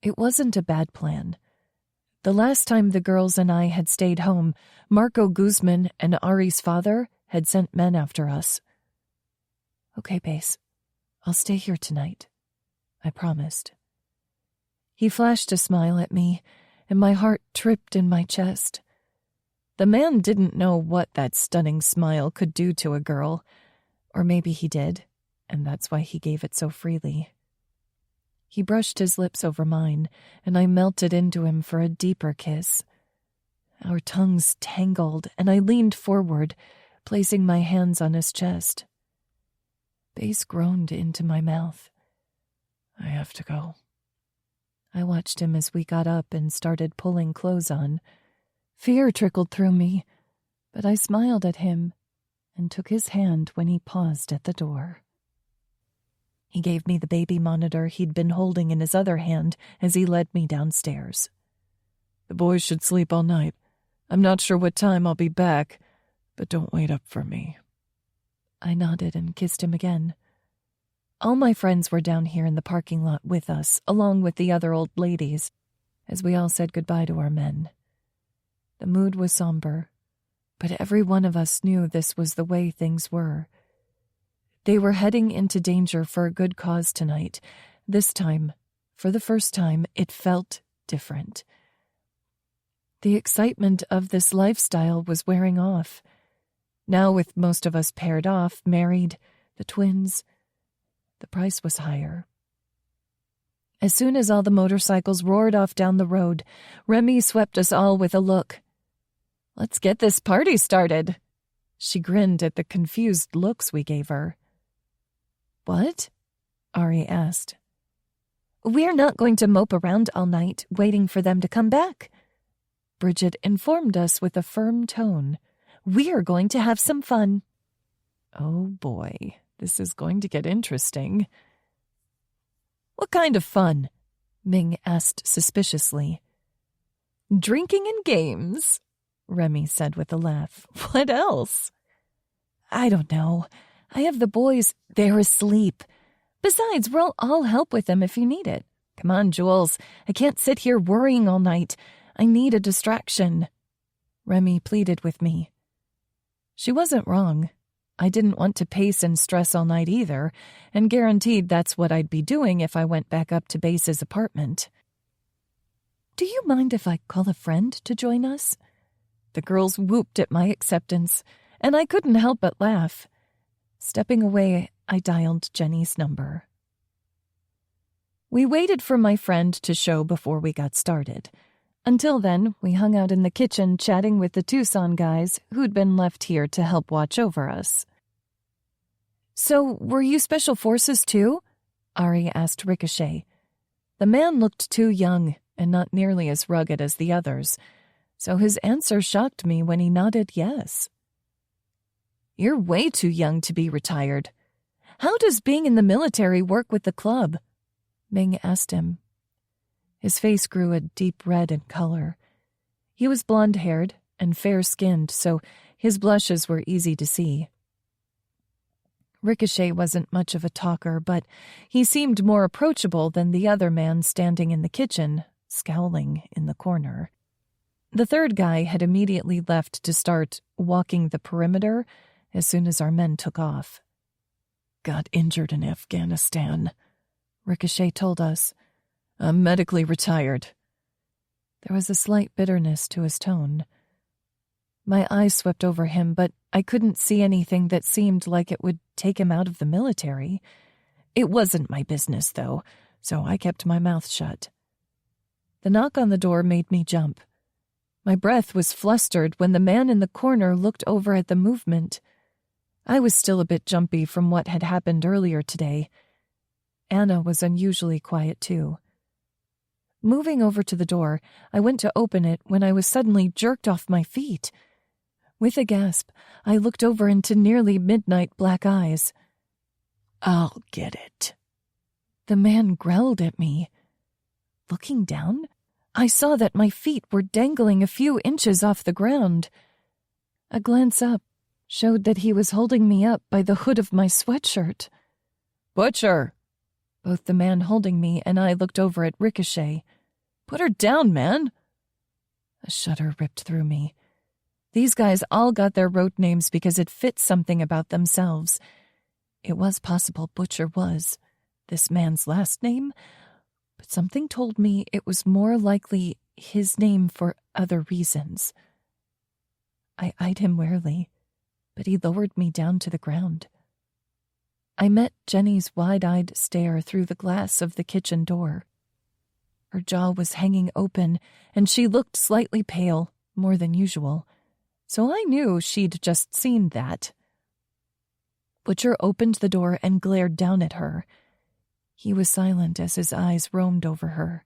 It wasn't a bad plan. The last time the girls and I had stayed home, Marco Guzman and Ari's father had sent men after us. Okay, Base, I'll stay here tonight, I promised. He flashed a smile at me, and my heart tripped in my chest. The man didn't know what that stunning smile could do to a girl, or maybe he did, and that's why he gave it so freely. He brushed his lips over mine, and I melted into him for a deeper kiss. Our tongues tangled, and I leaned forward, placing my hands on his chest. Base groaned into my mouth. I have to go. I watched him as we got up and started pulling clothes on. Fear trickled through me, but I smiled at him and took his hand when he paused at the door. He gave me the baby monitor he'd been holding in his other hand as he led me downstairs. The boys should sleep all night. I'm not sure what time I'll be back, but don't wait up for me. I nodded and kissed him again. All my friends were down here in the parking lot with us, along with the other old ladies, as we all said goodbye to our men. The mood was somber, but every one of us knew this was the way things were. They were heading into danger for a good cause tonight. This time, for the first time, it felt different. The excitement of this lifestyle was wearing off. Now, with most of us paired off, married, the twins, the price was higher. As soon as all the motorcycles roared off down the road, Remy swept us all with a look. Let's get this party started. She grinned at the confused looks we gave her. What? Ari asked. We're not going to mope around all night, waiting for them to come back. Bridget informed us with a firm tone. We're going to have some fun. Oh boy, this is going to get interesting. What kind of fun? Ming asked suspiciously. Drinking and games, Remy said with a laugh. What else? I don't know. I have the boys. They're asleep. Besides, we'll all help with them if you need it. Come on, Jules. I can't sit here worrying all night. I need a distraction. Remy pleaded with me. She wasn't wrong. I didn't want to pace and stress all night either, and guaranteed that's what I'd be doing if I went back up to Base's apartment. Do you mind if I call a friend to join us? The girls whooped at my acceptance, and I couldn't help but laugh. Stepping away, I dialed Jenny's number. We waited for my friend to show before we got started. Until then, we hung out in the kitchen chatting with the Tucson guys who'd been left here to help watch over us. "So, were you Special Forces too?" Ari asked Ricochet. The man looked too young and not nearly as rugged as the others, so his answer shocked me when he nodded yes. "You're way too young to be retired. How does being in the military work with the club?" Ming asked him. His face grew a deep red in color. He was blonde-haired and fair-skinned, so his blushes were easy to see. Ricochet wasn't much of a talker, but he seemed more approachable than the other man standing in the kitchen, scowling in the corner. The third guy had immediately left to start walking the perimeter as soon as our men took off. "Got injured in Afghanistan," Ricochet told us. "I'm medically retired." There was a slight bitterness to his tone. My eyes swept over him, but I couldn't see anything that seemed like it would take him out of the military. It wasn't my business, though, so I kept my mouth shut. The knock on the door made me jump. My breath was flustered when the man in the corner looked over at the movement. I was still a bit jumpy from what had happened earlier today. Anna was unusually quiet, too. Moving over to the door, I went to open it when I was suddenly jerked off my feet. With a gasp, I looked over into nearly midnight black eyes. "I'll get it." The man growled at me. Looking down, I saw that my feet were dangling a few inches off the ground. A glance up showed that he was holding me up by the hood of my sweatshirt. "Butcher!" Both the man holding me and I looked over at Ricochet. "Put her down, man!" A shudder ripped through me. These guys all got their road names because it fit something about themselves. It was possible Butcher was this man's last name, but something told me it was more likely his name for other reasons. I eyed him warily, but he lowered me down to the ground. I met Jenny's wide-eyed stare through the glass of the kitchen door. Her jaw was hanging open, and she looked slightly pale, more than usual, so I knew she'd just seen that. Butcher opened the door and glared down at her. He was silent as his eyes roamed over her.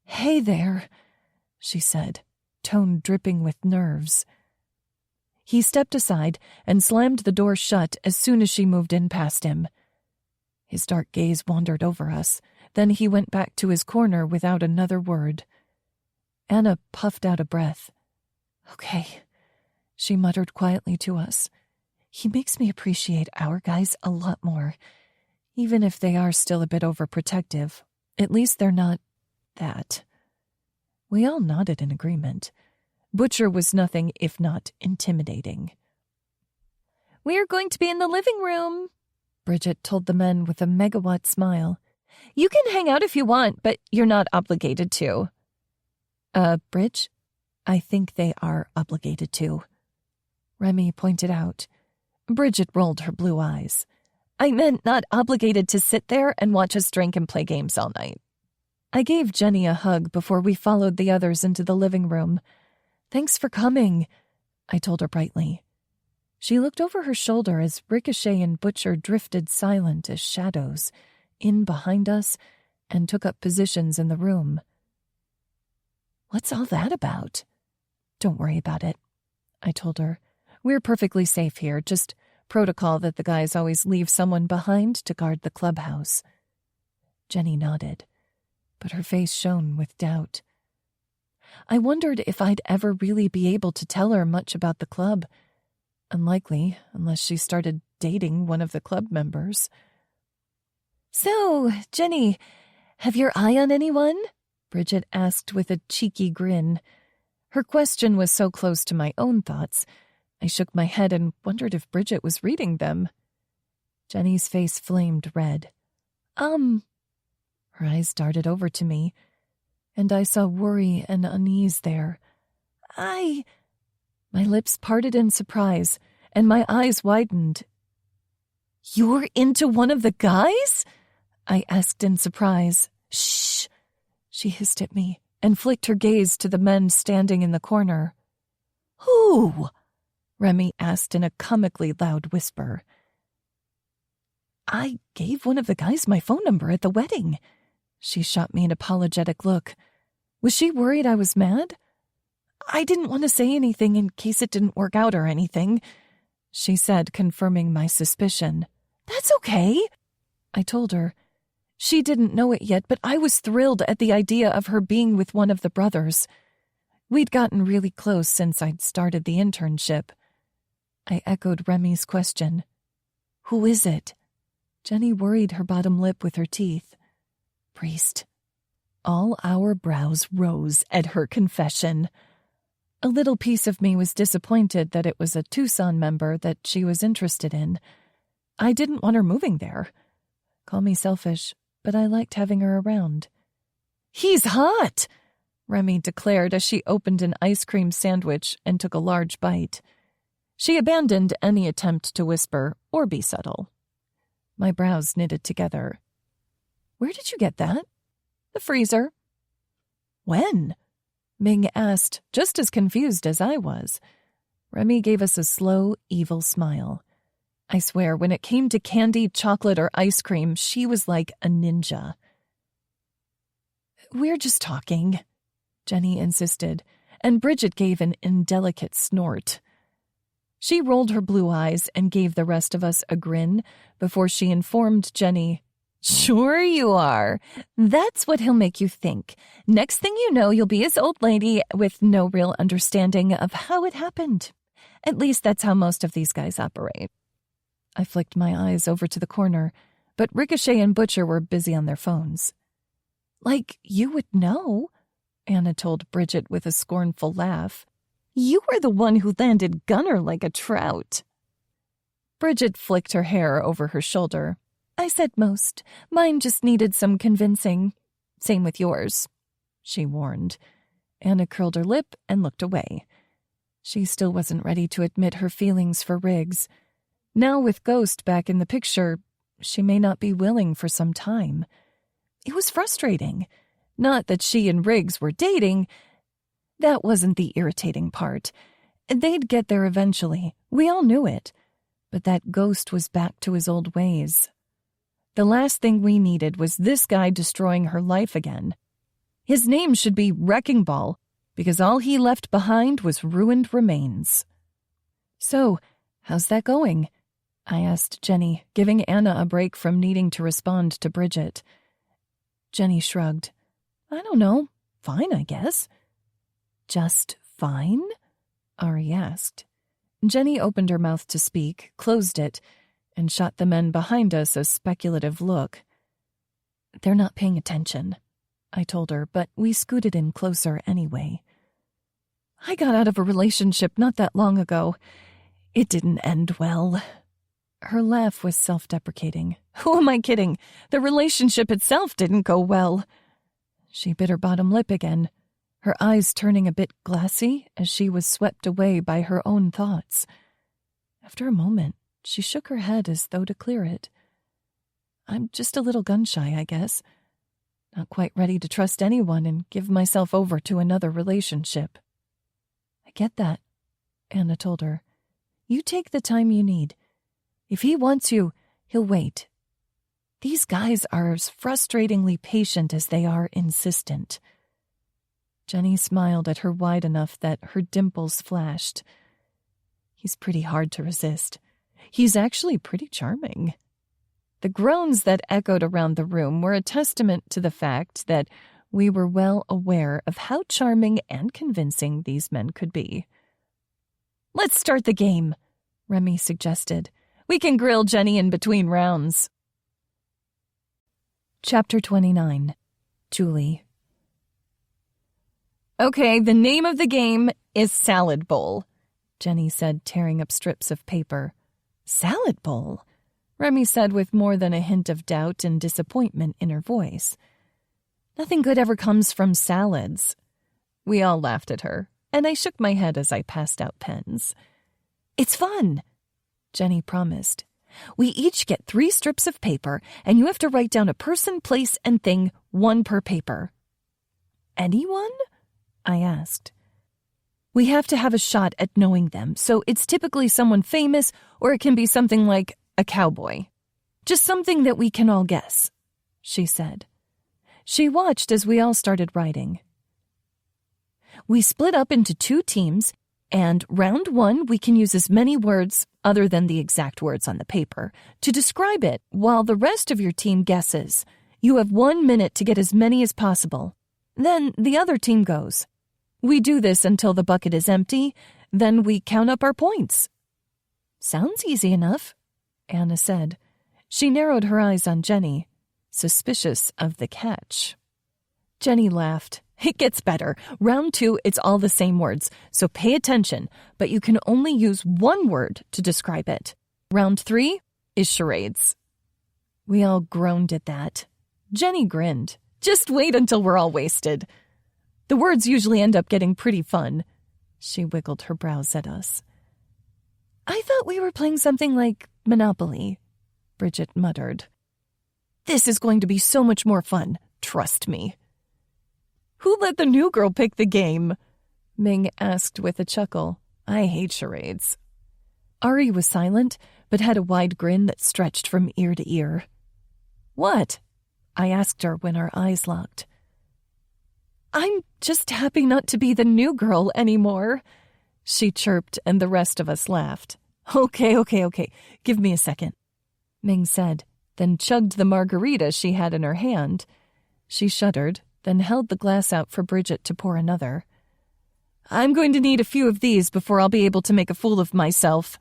"Hey there," she said, tone dripping with nerves. He stepped aside and slammed the door shut as soon as she moved in past him. His dark gaze wandered over us, then he went back to his corner without another word. Anna puffed out a breath. "Okay," she muttered quietly to us. "He makes me appreciate our guys a lot more. Even if they are still a bit overprotective, at least they're not that." We all nodded in agreement. Butcher was nothing if not intimidating. "We're going to be in the living room," Bridget told the men with a megawatt smile. "You can hang out if you want, but you're not obligated to." Bridge? I think they are obligated to," Remy pointed out. Bridget rolled her blue eyes. "I meant not obligated to sit there and watch us drink and play games all night." I gave Jenny a hug before we followed the others into the living room. "Thanks for coming," I told her brightly. She looked over her shoulder as Ricochet and Butcher drifted silent as shadows in behind us and took up positions in the room. "What's all that about?" "Don't worry about it," I told her. "We're perfectly safe here, just protocol that the guys always leave someone behind to guard the clubhouse." Jenny nodded, but her face shone with doubt. I wondered if I'd ever really be able to tell her much about the club. Unlikely, unless she started dating one of the club members. "So, Jenny, have your eye on anyone?" Bridget asked with a cheeky grin. Her question was so close to my own thoughts, I shook my head and wondered if Bridget was reading them. Jenny's face flamed red. Her eyes darted over to me, and I saw worry and unease there. My lips parted in surprise, and my eyes widened. "You're into one of the guys?" I asked in surprise. "Shh," she hissed at me, and flicked her gaze to the men standing in the corner. Who? Remy asked in a comically loud whisper. I gave one of the guys my phone number at the wedding. She shot me an apologetic look. Was she worried I was mad? I didn't want to say anything in case it didn't work out or anything, she said, confirming my suspicion. That's okay, I told her. She didn't know it yet, but I was thrilled at the idea of her being with one of the brothers. We'd gotten really close since I'd started the internship. I echoed Remy's question. Who is it? Jenny worried her bottom lip with her teeth. Priest. All our brows rose at her confession. A little piece of me was disappointed that it was a Tucson member that she was interested in. I didn't want her moving there. Call me selfish, but I liked having her around. He's hot, Remy declared as she opened an ice cream sandwich and took a large bite. She abandoned any attempt to whisper or be subtle. My brows knitted together. Where did you get that? The freezer. When? Ming asked, just as confused as I was. Remy gave us a slow, evil smile. I swear, when it came to candy, chocolate, or ice cream, she was like a ninja. We're just talking, Jenny insisted, and Bridget gave an indelicate snort. She rolled her blue eyes and gave the rest of us a grin before she informed Jenny, Sure you are. That's what he'll make you think. Next thing you know, you'll be his old lady with no real understanding of how it happened. At least that's how most of these guys operate. I flicked my eyes over to the corner, but Ricochet and Butcher were busy on their phones. Like you would know, Anna told Bridget with a scornful laugh. You were the one who landed Gunner like a trout. Bridget flicked her hair over her shoulder. I said most. Mine just needed some convincing. Same with yours, she warned. Anna curled her lip and looked away. She still wasn't ready to admit her feelings for Riggs. Now with Ghost back in the picture, she may not be willing for some time. It was frustrating. Not that she and Riggs were dating. That wasn't the irritating part. They'd get there eventually. We all knew it. But that Ghost was back to his old ways. The last thing we needed was this guy destroying her life again. His name should be Wrecking Ball, because all he left behind was ruined remains. So, how's that going? I asked Jenny, giving Anna a break from needing to respond to Bridget. Jenny shrugged. I don't know. Fine, I guess. Just fine? Ari asked. Jenny opened her mouth to speak, closed it, and shot the men behind us a speculative look. They're not paying attention, I told her, but we scooted in closer anyway. I got out of a relationship not that long ago. It didn't end well. Her laugh was self-deprecating. Who am I kidding? The relationship itself didn't go well. She bit her bottom lip again, her eyes turning a bit glassy as she was swept away by her own thoughts. After a moment, she shook her head as though to clear it. I'm just a little gun-shy, I guess. Not quite ready to trust anyone and give myself over to another relationship. I get that, Anna told her. You take the time you need. If he wants you, he'll wait. These guys are as frustratingly patient as they are insistent. Jenny smiled at her wide enough that her dimples flashed. He's pretty hard to resist. He's actually pretty charming. The groans that echoed around the room were a testament to the fact that we were well aware of how charming and convincing these men could be. Let's start the game, Remy suggested. We can grill Jenny in between rounds. Chapter 29. Julie. Okay, the name of the game is Salad Bowl, Jenny said, tearing up strips of paper. Salad Bowl? Remy said with more than a hint of doubt and disappointment in her voice. Nothing good ever comes from salads. We all laughed at her, and I shook my head as I passed out pens. It's fun, Jenny promised. We each get 3 strips of paper, and you have to write down a person, place, and thing, 1 per paper. Anyone? I asked. We have to have a shot at knowing them, so it's typically someone famous, or it can be something like a cowboy. Just something that we can all guess, she said. She watched as we all started writing. We split up into 2 teams, and round 1 we can use as many words, other than the exact words on the paper, to describe it, while the rest of your team guesses. You have 1 minute to get as many as possible. Then the other team goes. We do this until the bucket is empty, then we count up our points. Sounds easy enough, Anna said. She narrowed her eyes on Jenny, suspicious of the catch. Jenny laughed. It gets better. Round 2, it's all the same words, so pay attention, but you can only use 1 word to describe it. Round 3 is charades. We all groaned at that. Jenny grinned. Just wait until we're all wasted. The words usually end up getting pretty fun. She wiggled her brows at us. I thought we were playing something like Monopoly, Bridget muttered. This is going to be so much more fun, trust me. Who let the new girl pick the game? Ming asked with a chuckle. I hate charades. Ari was silent, but had a wide grin that stretched from ear to ear. What? I asked her when our eyes locked. I'm just happy not to be the new girl anymore, she chirped, and the rest of us laughed. Okay. Give me a second, Ming said, then chugged the margarita she had in her hand. She shuddered, then held the glass out for Bridget to pour another. I'm going to need a few of these before I'll be able to make a fool of myself.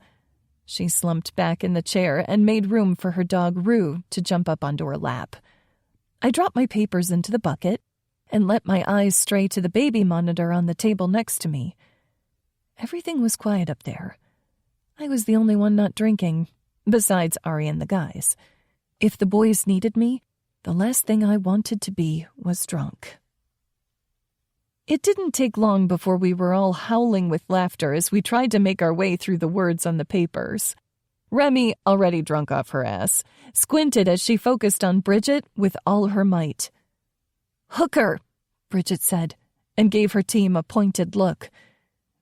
She slumped back in the chair and made room for her dog Rue to jump up onto her lap. I dropped my papers into the bucket and let my eyes stray to the baby monitor on the table next to me. Everything was quiet up there. I was the only one not drinking, besides Ari and the guys. If the boys needed me, the last thing I wanted to be was drunk. It didn't take long before we were all howling with laughter as we tried to make our way through the words on the papers. Remy, already drunk off her ass, squinted as she focused on Bridget with all her might. Hooker, Bridget said, and gave her team a pointed look.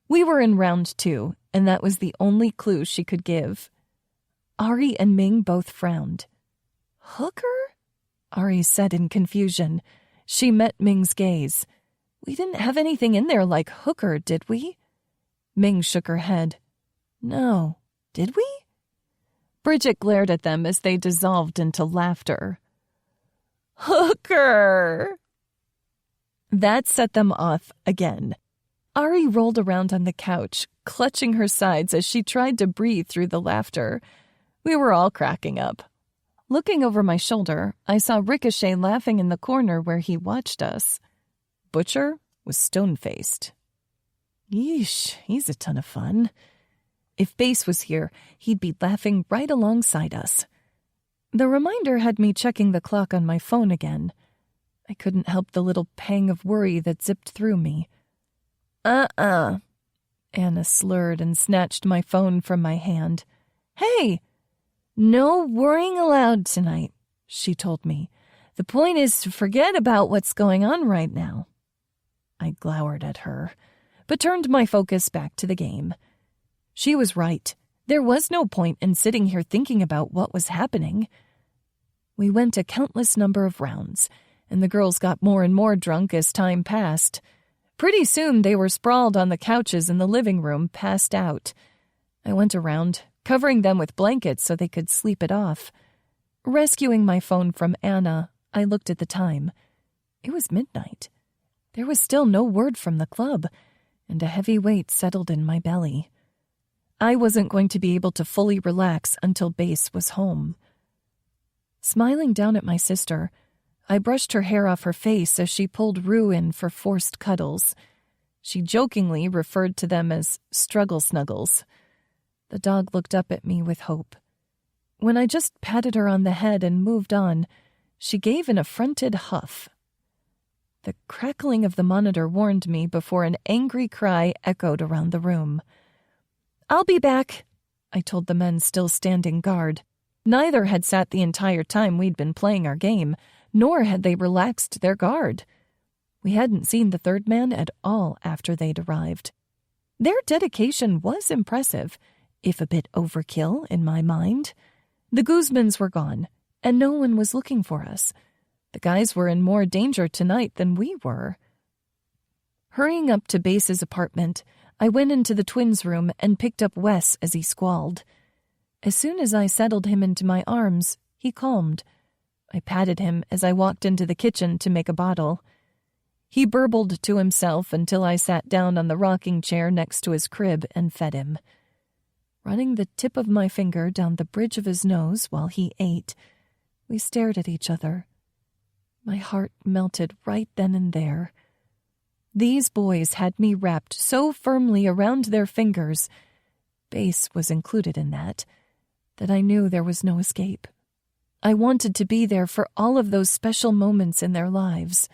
We were in round 2, and that was the only clue she could give. Ari and Ming both frowned. Hooker? Ari said in confusion. She met Ming's gaze. We didn't have anything in there like hooker, did we? Ming shook her head. No, did we? Bridget glared at them as they dissolved into laughter. Hooker! That set them off again. Ari rolled around on the couch, clutching her sides as she tried to breathe through the laughter. We were all cracking up. Looking over my shoulder, I saw Ricochet laughing in the corner where he watched us. Butcher was stone-faced. Yeesh, he's a ton of fun. If Bass was here, he'd be laughing right alongside us. The reminder had me checking the clock on my phone again. I couldn't help the little pang of worry that zipped through me. Anna slurred and snatched my phone from my hand. Hey! No worrying allowed tonight, she told me. The point is to forget about what's going on right now. I glowered at her, but turned my focus back to the game. She was right. There was no point in sitting here thinking about what was happening. We went a countless number of rounds, and the girls got more and more drunk as time passed. Pretty soon they were sprawled on the couches in the living room, passed out. I went around, covering them with blankets so they could sleep it off. Rescuing my phone from Anna, I looked at the time. It was midnight. There was still no word from the club, and a heavy weight settled in my belly. I wasn't going to be able to fully relax until Bass was home. Smiling down at my sister, I brushed her hair off her face as she pulled Rue in for forced cuddles. She jokingly referred to them as struggle snuggles. The dog looked up at me with hope. When I just patted her on the head and moved on, she gave an affronted huff. The crackling of the monitor warned me before an angry cry echoed around the room. I'll be back, I told the men still standing guard. Neither had sat the entire time we'd been playing our game, nor had they relaxed their guard. We hadn't seen the third man at all after they'd arrived. Their dedication was impressive, if a bit overkill in my mind. The Guzmans were gone, and no one was looking for us. The guys were in more danger tonight than we were. Hurrying up to Base's apartment, I went into the twins' room and picked up Wes as he squalled. As soon as I settled him into my arms, he calmed. I patted him as I walked into the kitchen to make a bottle. He burbled to himself until I sat down on the rocking chair next to his crib and fed him. Running the tip of my finger down the bridge of his nose while he ate, we stared at each other. My heart melted right then and there. These boys had me wrapped so firmly around their fingers, Base was included in that I knew there was no escape. I wanted to be there for all of those special moments in their lives.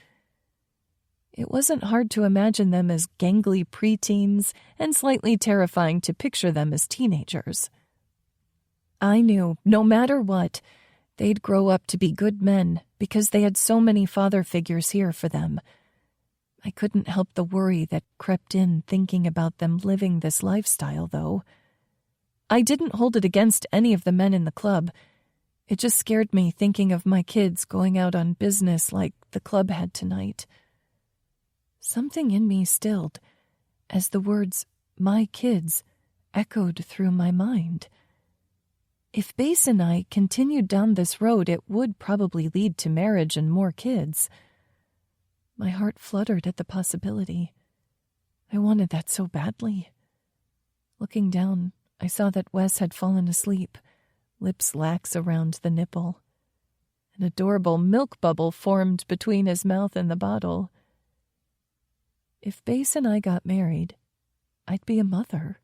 It wasn't hard to imagine them as gangly preteens and slightly terrifying to picture them as teenagers. I knew, no matter what, they'd grow up to be good men because they had so many father figures here for them. I couldn't help the worry that crept in thinking about them living this lifestyle, though. I didn't hold it against any of the men in the club. It just scared me thinking of my kids going out on business like the club had tonight. Something in me stilled as the words, "my kids," echoed through my mind. If Base and I continued down this road, it would probably lead to marriage and more kids. My heart fluttered at the possibility. I wanted that so badly. Looking down, I saw that Wes had fallen asleep, lips lax around the nipple. An adorable milk bubble formed between his mouth and the bottle. If Base and I got married, I'd be a mother.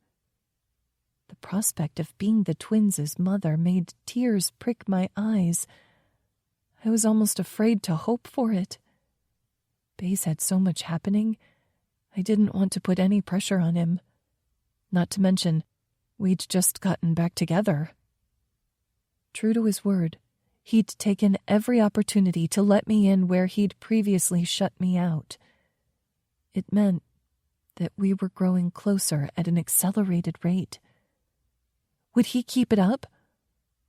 The prospect of being the twins' mother made tears prick my eyes. I was almost afraid to hope for it. Base had so much happening, I didn't want to put any pressure on him. Not to mention, we'd just gotten back together. True to his word, he'd taken every opportunity to let me in where he'd previously shut me out. It meant that we were growing closer at an accelerated rate. Would he keep it up,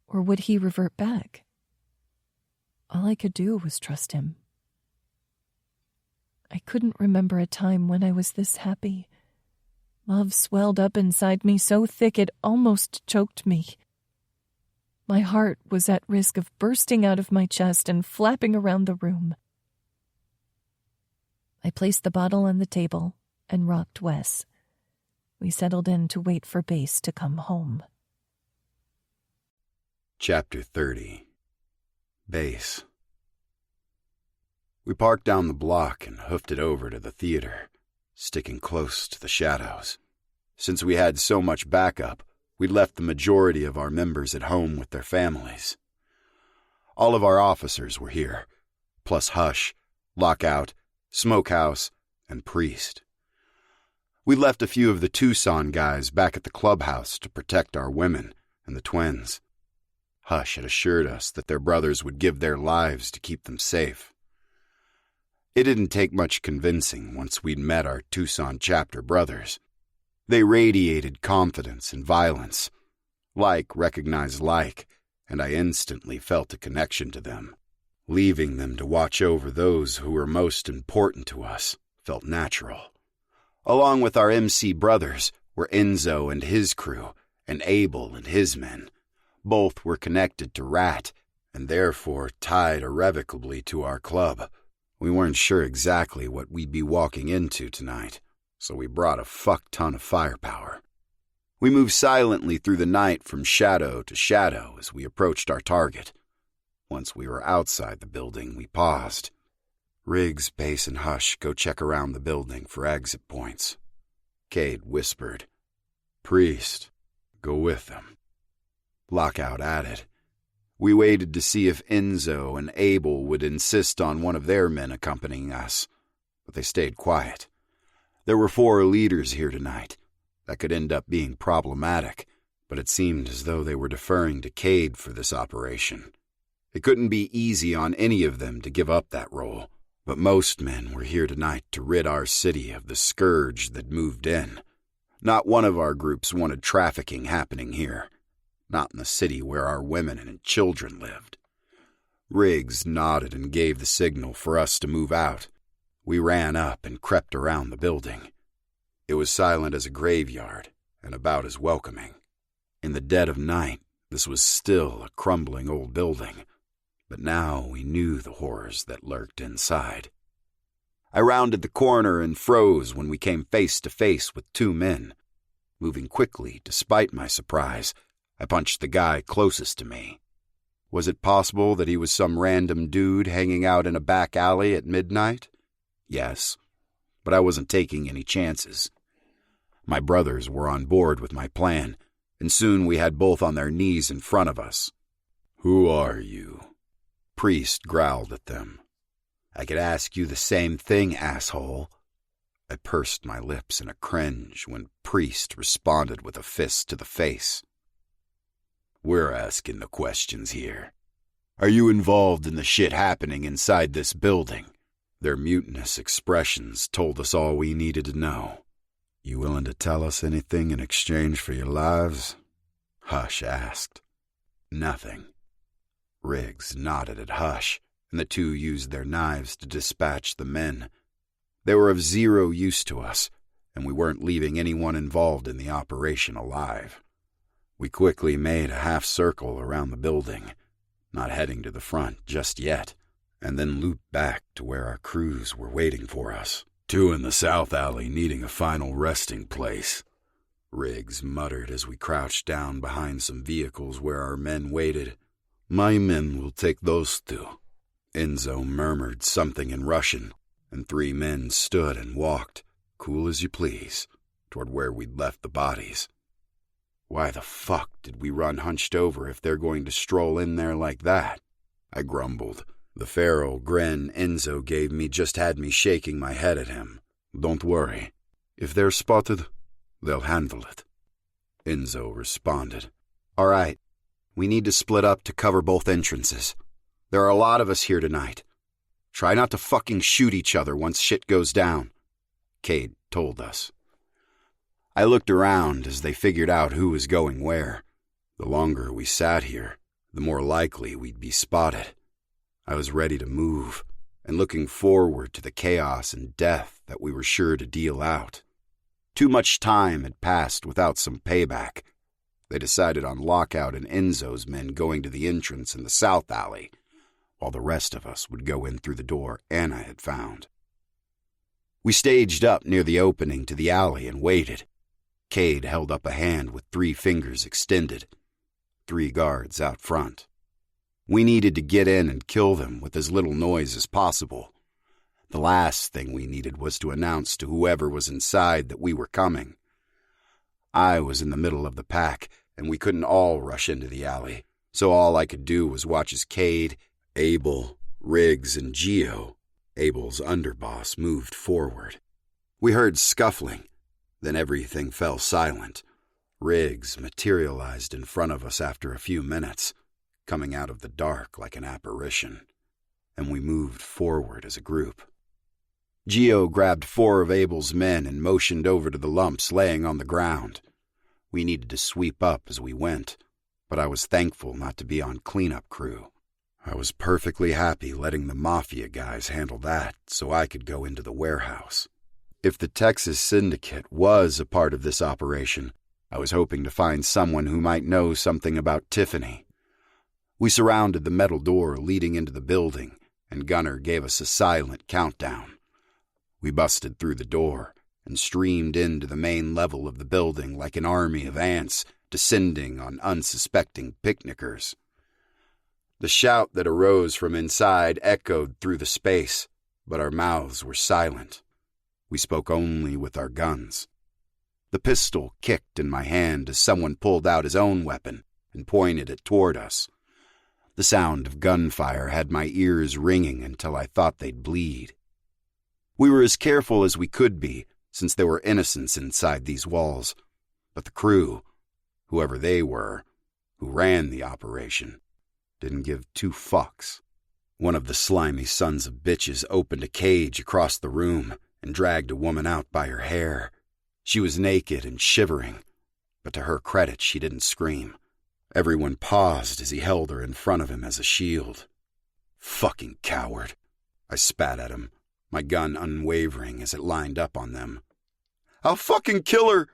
or would he revert back? All I could do was trust him. I couldn't remember a time when I was this happy. Love swelled up inside me so thick it almost choked me. My heart was at risk of bursting out of my chest and flapping around the room. I placed the bottle on the table and rocked Wes. We settled in to wait for Base to come home. Chapter 30. Base. We parked down the block and hoofed it over to the theater, sticking close to the shadows. Since we had so much backup, we'd left the majority of our members at home with their families. All of our officers were here, plus Hush, Lockout, Smokehouse, and Priest. We left a few of the Tucson guys back at the clubhouse to protect our women and the twins. Hush had assured us that their brothers would give their lives to keep them safe. It didn't take much convincing once we'd met our Tucson chapter brothers. They radiated confidence and violence. Like recognized like, and I instantly felt a connection to them. Leaving them to watch over those who were most important to us felt natural. Along with our MC brothers were Enzo and his crew, and Abel and his men. Both were connected to Rat, and therefore tied irrevocably to our club. We weren't sure exactly what we'd be walking into tonight, so we brought a fuck ton of firepower. We moved silently through the night from shadow to shadow as we approached our target. Once we were outside the building, we paused. Riggs, Base, and Hush go check around the building for exit points. Cade whispered, "Priest, go with them." Lockout added, "We waited to see if Enzo and Abel would insist on one of their men accompanying us, but they stayed quiet. There were 4 leaders here tonight. That could end up being problematic, but it seemed as though they were deferring to Cade for this operation. It couldn't be easy on any of them to give up that role, But most men were here tonight to rid our city of the scourge that moved in. Not one of our groups wanted trafficking happening here. Not in the city where our women and children lived. Riggs nodded and gave the signal for us to move out. We ran up and crept around the building. It was silent as a graveyard and about as welcoming. In the dead of night, this was still a crumbling old building, but now we knew the horrors that lurked inside. I rounded the corner and froze when we came face to face with two men. Moving quickly, despite my surprise, I punched the guy closest to me. Was it possible that he was some random dude hanging out in a back alley at midnight? Yes, but I wasn't taking any chances. My brothers were on board with my plan, and soon we had both on their knees in front of us. "Who are you?" Priest growled at them. "I could ask you the same thing, asshole." I pursed my lips in a cringe when Priest responded with a fist to the face. "We're asking the questions here. Are you involved in the shit happening inside this building?" Their mutinous expressions told us all we needed to know. "You willing to tell us anything in exchange for your lives?" Hush asked. "Nothing." Riggs nodded at Hush, and the two used their knives to dispatch the men. They were of zero use to us, and we weren't leaving anyone involved in the operation alive. We quickly made a half-circle around the building, not heading to the front just yet, and then looped back to where our crews were waiting for us. "Two in the south alley needing a final resting place," Riggs muttered as we crouched down behind some vehicles where our men waited. "My men will take those two." Enzo murmured something in Russian, and three men stood and walked, cool as you please, toward where we'd left the bodies. Why the fuck did we run hunched over if they're going to stroll in there like that? I grumbled. The feral grin Enzo gave me just had me shaking my head at him. "Don't worry. If they're spotted, they'll handle it." Enzo responded. "All right. We need to split up to cover both entrances. There are a lot of us here tonight. Try not to fucking shoot each other once shit goes down," Cade told us. I looked around as they figured out who was going where. The longer we sat here, the more likely we'd be spotted. I was ready to move, and looking forward to the chaos and death that we were sure to deal out. Too much time had passed without some payback. They decided on Lockout and Enzo's men going to the entrance in the south alley, while the rest of us would go in through the door Anna had found. We staged up near the opening to the alley and waited. Cade held up a hand with 3 fingers extended. 3 guards out front. We needed to get in and kill them with as little noise as possible. The last thing we needed was to announce to whoever was inside that we were coming. I was in the middle of the pack, and we couldn't all rush into the alley, so all I could do was watch as Cade, Abel, Riggs, and Geo, Abel's underboss, moved forward. We heard scuffling, then everything fell silent. Riggs materialized in front of us after a few minutes, coming out of the dark like an apparition, and we moved forward as a group. Geo grabbed 4 of Abel's men and motioned over to the lumps laying on the ground. We needed to sweep up as we went, but I was thankful not to be on cleanup crew. I was perfectly happy letting the Mafia guys handle that so I could go into the warehouse. If the Texas Syndicate was a part of this operation, I was hoping to find someone who might know something about Tiffany. We surrounded the metal door leading into the building, and Gunner gave us a silent countdown. We busted through the door and streamed into the main level of the building like an army of ants descending on unsuspecting picnickers. The shout that arose from inside echoed through the space, but our mouths were silent. We spoke only with our guns. The pistol kicked in my hand as someone pulled out his own weapon and pointed it toward us. The sound of gunfire had my ears ringing until I thought they'd bleed. We were as careful as we could be, since there were innocents inside these walls, but the crew, whoever they were, who ran the operation, didn't give 2 fucks. One of the slimy sons of bitches opened a cage across the room and dragged a woman out by her hair. She was naked and shivering, but to her credit, she didn't scream. Everyone paused as he held her in front of him as a shield. Fucking coward. I spat at him, my gun unwavering as it lined up on them. "I'll fucking kill her,"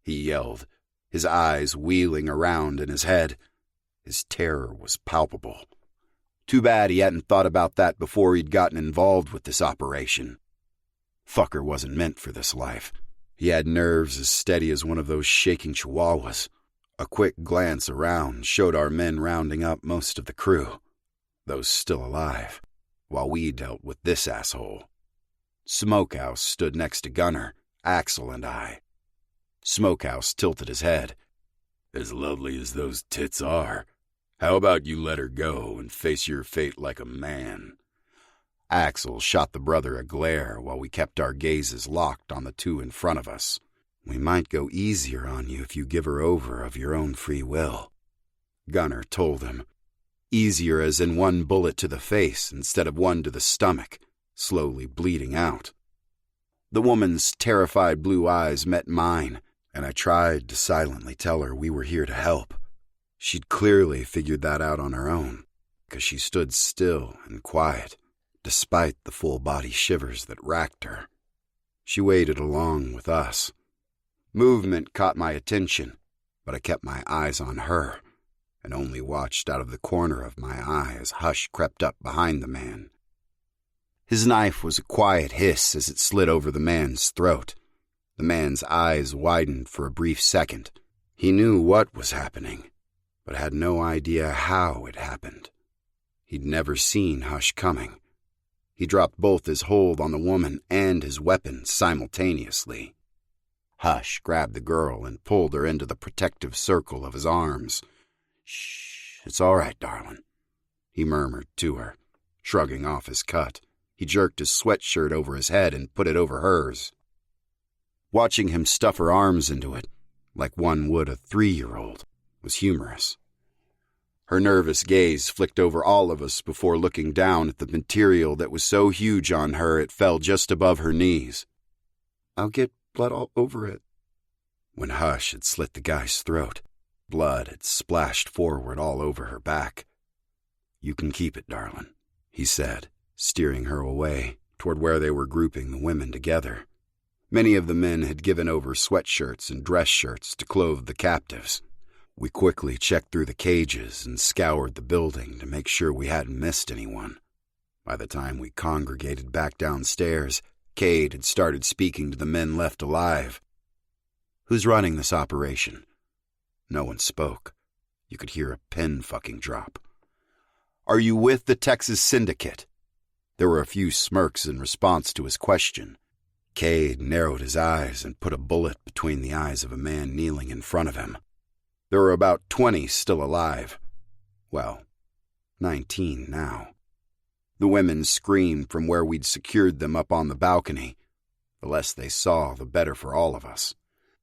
he yelled, his eyes wheeling around in his head. His terror was palpable. Too bad he hadn't thought about that before he'd gotten involved with this operation. Fucker wasn't meant for this life. He had nerves as steady as one of those shaking chihuahuas. A quick glance around showed our men rounding up most of the crew, those still alive, while we dealt with this asshole. Smokehouse stood next to Gunner, Axel, and I. Smokehouse tilted his head. "As lovely as those tits are, how about you let her go and face your fate like a man?" Axel shot the brother a glare while we kept our gazes locked on the two in front of us. "We might go easier on you if you give her over of your own free will," Gunner told him. Easier as in one bullet to the face instead of one to the stomach, slowly bleeding out. The woman's terrified blue eyes met mine, and I tried to silently tell her we were here to help. She'd clearly figured that out on her own, because she stood still and quiet, despite the full-body shivers that racked her. She waited along with us. Movement caught my attention, but I kept my eyes on her, and only watched out of the corner of my eye as Hush crept up behind the man. His knife was a quiet hiss as it slid over the man's throat. The man's eyes widened for a brief second. He knew what was happening, but had no idea how it happened. He'd never seen Hush coming. He dropped both his hold on the woman and his weapon simultaneously. Hush grabbed the girl and pulled her into the protective circle of his arms. "Shh, it's all right, darling," he murmured to her, shrugging off his cut. He jerked his sweatshirt over his head and put it over hers. Watching him stuff her arms into it, like one would a 3-year-old, was humorous. Her nervous gaze flicked over all of us before looking down at the material that was so huge on her it fell just above her knees. "I'll get blood all over it." When Hush had slit the guy's throat, blood had splashed forward all over her back. "You can keep it, darling," he said, steering her away toward where they were grouping the women together. Many of the men had given over sweatshirts and dress shirts to clothe the captives. We quickly checked through the cages and scoured the building to make sure we hadn't missed anyone. By the time we congregated back downstairs, Cade had started speaking to the men left alive. "Who's running this operation?" No one spoke. You could hear a pin fucking drop. "Are you with the Texas Syndicate?" There were a few smirks in response to his question. Cade narrowed his eyes and put a bullet between the eyes of a man kneeling in front of him. There were about 20 still alive. Well, 19 now. The women screamed from where we'd secured them up on the balcony. The less they saw, the better for all of us.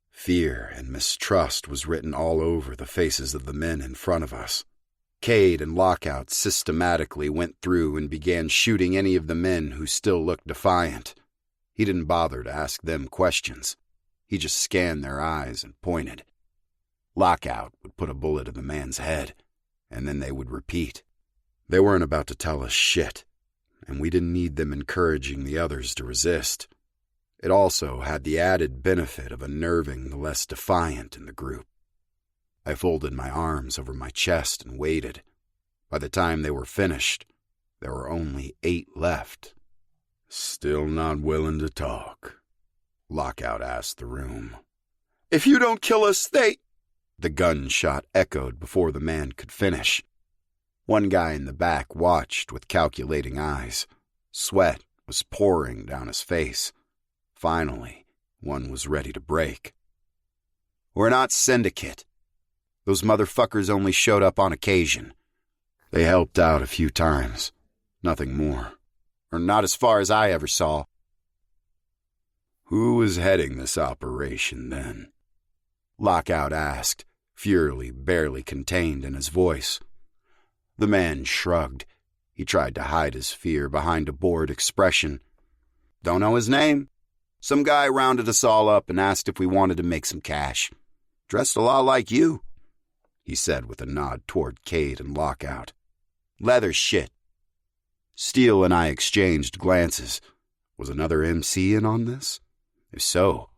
Fear and mistrust was written all over the faces of the men in front of us. Cade and Lockout systematically went through and began shooting any of the men who still looked defiant. He didn't bother to ask them questions. He just scanned their eyes and pointed. Lockout would put a bullet in the man's head, and then they would repeat. They weren't about to tell us shit, and we didn't need them encouraging the others to resist. It also had the added benefit of unnerving the less defiant in the group. I folded my arms over my chest and waited. By the time they were finished, there were only 8 left. "Still not willing to talk?" Lockout asked the room. "If you don't kill us, they—" The gunshot echoed before the man could finish. One guy in the back watched with calculating eyes. Sweat was pouring down his face. Finally, one was ready to break. "We're not Syndicate. Those motherfuckers only showed up on occasion. They helped out a few times. Nothing more. Or not as far as I ever saw." "Who was heading this operation then?" Lockout asked, fury barely contained in his voice. The man shrugged. He tried to hide his fear behind a bored expression. Don't know his name. Some guy rounded us all up and asked if we wanted to make some cash. Dressed a lot like you, he said with a nod toward Cade and Lockout. Leather shit. Steele and I exchanged glances. Was another MC in on this? If so,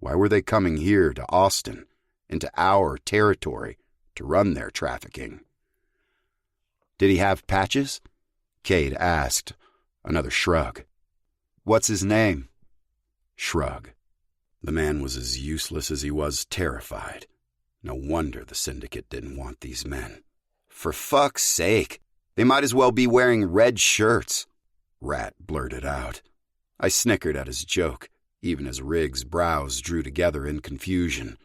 why were they coming here to Austin, into our territory, to run their trafficking? Did he have patches? Cade asked. Another shrug. What's his name? Shrug. The man was as useless as he was terrified. No wonder the syndicate didn't want these men. For fuck's sake, they might as well be wearing red shirts, Rat blurted out. I snickered at his joke, even as Riggs' brows drew together in confusion.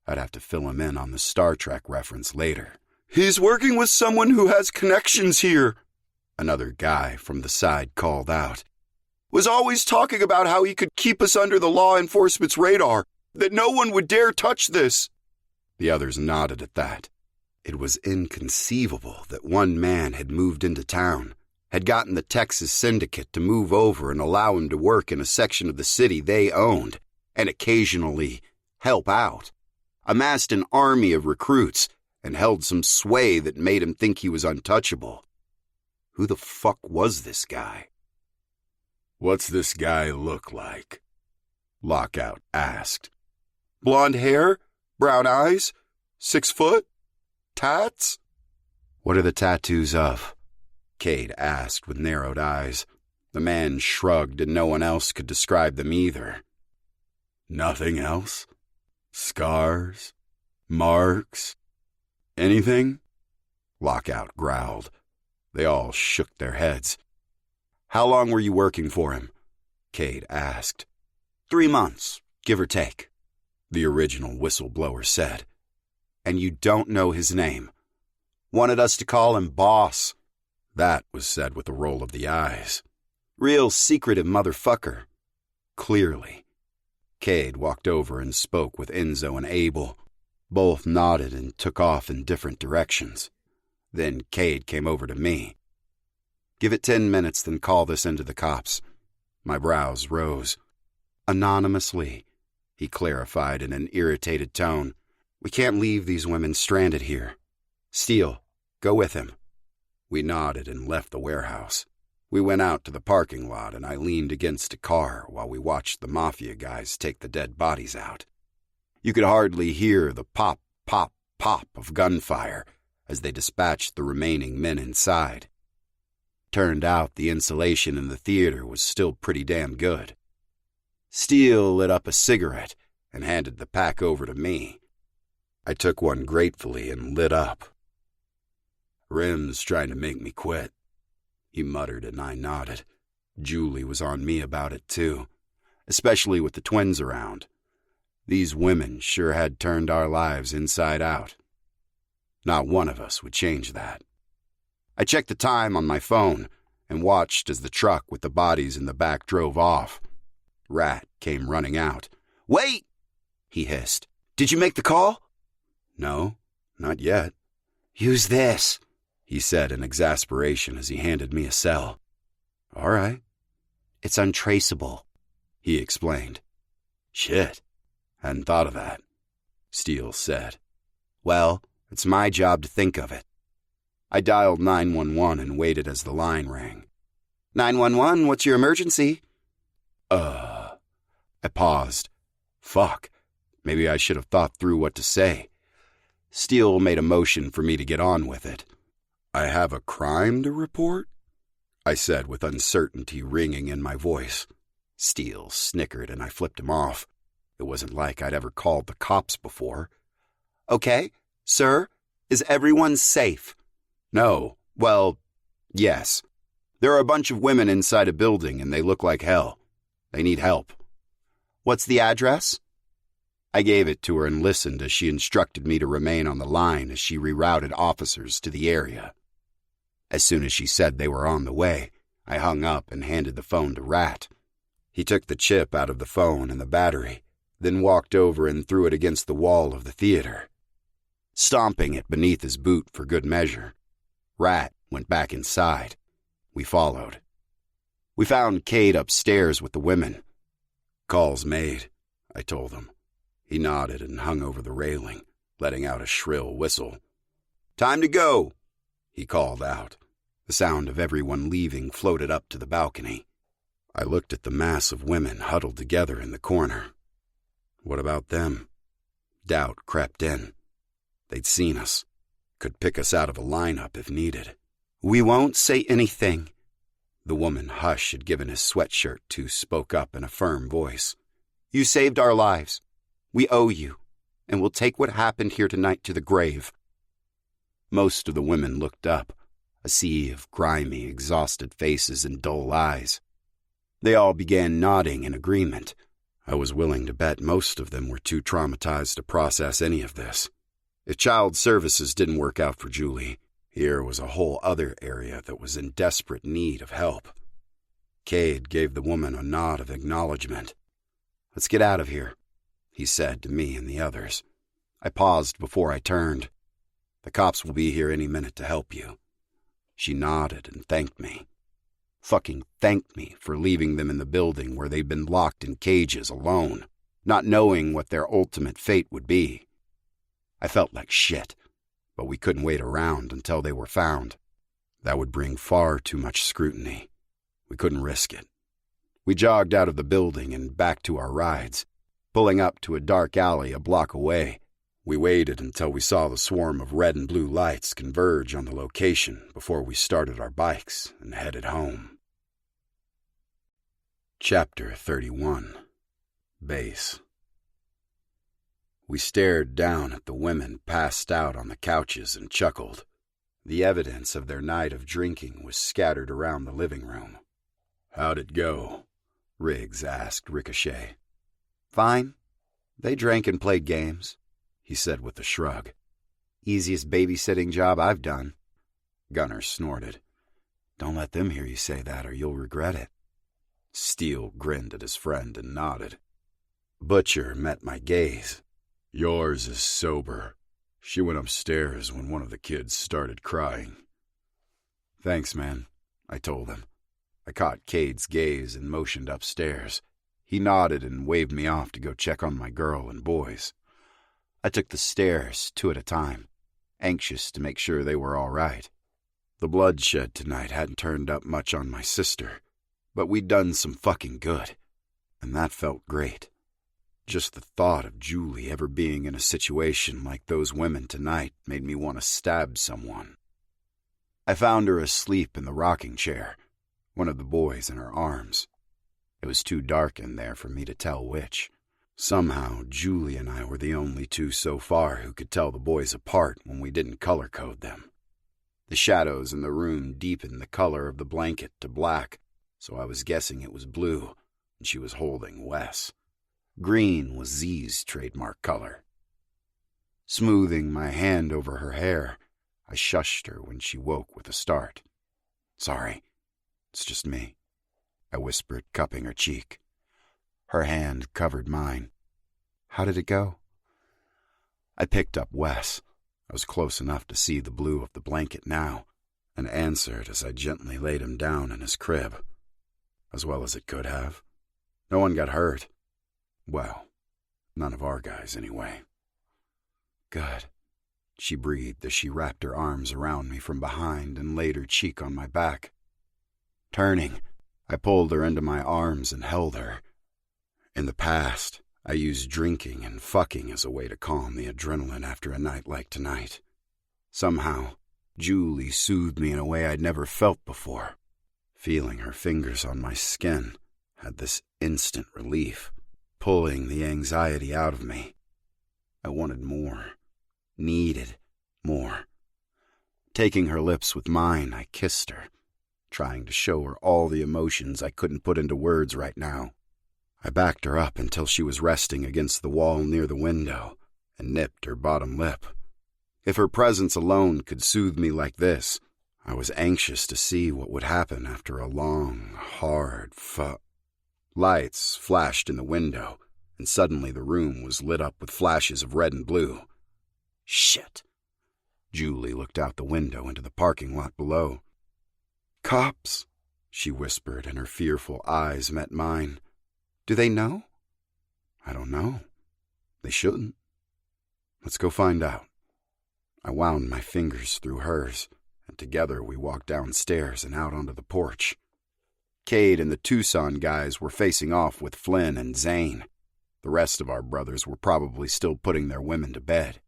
I'd have to fill him in on the Star Trek reference later. He's working with someone who has connections here, another guy from the side called out. Was always talking about how he could keep us under the law enforcement's radar, that no one would dare touch this. The others nodded at that. It was inconceivable that one man had moved into town, had gotten the Texas syndicate to move over and allow him to work in a section of the city they owned, and occasionally help out, amassed an army of recruits, and held some sway that made him think he was untouchable. Who the fuck was this guy? What's this guy look like? Lockout asked. Blonde hair? Brown eyes? 6 foot? Tats? What are the tattoos of? Cade asked with narrowed eyes. The man shrugged and no one else could describe them either. Nothing else? Scars? Marks? Anything? Lockout growled. They all shook their heads. How long were you working for him? Cade asked. 3 months, give or take, the original whistleblower said. And you don't know his name. Wanted us to call him Boss. That was said with a roll of the eyes. Real secretive motherfucker. Clearly. Cade walked over and spoke with Enzo and Abel. Both nodded and took off in different directions. Then Cade came over to me. Give it 10 minutes, then call this into the cops. My brows rose. Anonymously, he clarified in an irritated tone. We can't leave these women stranded here. Steele, go with him. We nodded and left the warehouse. We went out to the parking lot and I leaned against a car while we watched the mafia guys take the dead bodies out. You could hardly hear the pop, pop, pop of gunfire as they dispatched the remaining men inside. Turned out the insulation in the theater was still pretty damn good. Steele lit up a cigarette and handed the pack over to me. I took one gratefully and lit up. Rim's trying to make me quit, he muttered and I nodded. Julie was on me about it too, especially with the twins around. These women sure had turned our lives inside out. Not one of us would change that. I checked the time on my phone and watched as the truck with the bodies in the back drove off. Rat came running out. Wait, he hissed. Did you make the call? No, not yet. Use this, he said in exasperation as he handed me a cell. All right. It's untraceable, he explained. Shit, hadn't thought of that, Steele said. Well, it's my job to think of it. I dialed 911 and waited as the line rang. 911, what's your emergency? I paused. Fuck, maybe I should have thought through what to say. Steele made a motion for me to get on with it. I have a crime to report? I said with uncertainty ringing in my voice. Steele snickered and I flipped him off. It wasn't like I'd ever called the cops before. Okay, sir, is everyone safe? No, well, yes. There are a bunch of women inside a building and they look like hell. They need help. What's the address? I gave it to her and listened as she instructed me to remain on the line as she rerouted officers to the area. As soon as she said they were on the way, I hung up and handed the phone to Rat. He took the chip out of the phone and the battery, then walked over and threw it against the wall of the theater, stomping it beneath his boot for good measure. Rat went back inside. We followed. We found Cade upstairs with the women. "Call's made," I told him. He nodded and hung over the railing, letting out a shrill whistle. "Time to go," he called out. The sound of everyone leaving floated up to the balcony. I looked at the mass of women huddled together in the corner. What about them? Doubt crept in. They'd seen us. Could pick us out of a lineup if needed. "We won't say anything," the woman Hush had given his sweatshirt to spoke up in a firm voice. "You saved our lives. We owe you, and we'll take what happened here tonight to the grave." Most of the women looked up, a sea of grimy, exhausted faces and dull eyes. They all began nodding in agreement. I was willing to bet most of them were too traumatized to process any of this. If child services didn't work out for Julie, here was a whole other area that was in desperate need of help. Cade gave the woman a nod of acknowledgement. "Let's get out of here," he said to me and the others. I paused before I turned. "The cops will be here any minute to help you." She nodded and thanked me. Fucking thanked me for leaving them in the building where they'd been locked in cages alone, not knowing what their ultimate fate would be. I felt like shit, but we couldn't wait around until they were found. That would bring far too much scrutiny. We couldn't risk it. We jogged out of the building and back to our rides. Pulling up to a dark alley a block away, we waited until we saw the swarm of red and blue lights converge on the location before we started our bikes and headed home. Chapter 31. Base. We stared down at the women passed out on the couches and chuckled. The evidence of their night of drinking was scattered around the living room. "How'd it go?" Riggs asked Ricochet. "Fine. They drank and played games," he said with a shrug. "Easiest babysitting job I've done." Gunner snorted. "Don't let them hear you say that or you'll regret it." Steele grinned at his friend and nodded. Butcher met my gaze. "Yours is sober. She went upstairs when one of the kids started crying." "Thanks, man," I told him. I caught Cade's gaze and motioned upstairs. He nodded and waved me off to go check on my girl and boys. I took the stairs, 2 at a time, anxious to make sure they were all right. The bloodshed tonight hadn't turned up much on my sister, but we'd done some fucking good, and that felt great. Just the thought of Julie ever being in a situation like those women tonight made me want to stab someone. I found her asleep in the rocking chair, one of the boys in her arms. It was too dark in there for me to tell which. Somehow, Julie and I were the only two so far who could tell the boys apart when we didn't color code them. The shadows in the room deepened the color of the blanket to black, so I was guessing it was blue, and she was holding Wes. Green was Z's trademark color. Smoothing my hand over her hair, I shushed her when she woke with a start. "Sorry, it's just me," I whispered, cupping her cheek. Her hand covered mine. "How did it go?" I picked up Wes. I was close enough to see the blue of the blanket now, and answered as I gently laid him down in his crib. "As well as it could have. No one got hurt. Well, none of our guys, anyway." "Good," she breathed as she wrapped her arms around me from behind and laid her cheek on my back. Turning, I pulled her into my arms and held her. In the past, I used drinking and fucking as a way to calm the adrenaline after a night like tonight. Somehow, Julie soothed me in a way I'd never felt before. Feeling her fingers on my skin had this instant relief, pulling the anxiety out of me. I wanted more, needed more. Taking her lips with mine, I kissed her, trying to show her all the emotions I couldn't put into words right now. I backed her up until she was resting against the wall near the window and nipped her bottom lip. If her presence alone could soothe me like this, I was anxious to see what would happen after a long, hard Lights flashed in the window, and suddenly the room was lit up with flashes of red and blue. Shit. Julie looked out the window into the parking lot below. Cops, she whispered, and her fearful eyes met mine. Do they know? I don't know. They shouldn't. Let's go find out. I wound my fingers through hers, and together we walked downstairs and out onto the porch. Cade and the Tucson guys were facing off with Flynn and Zane. The rest of our brothers were probably still putting their women to bed.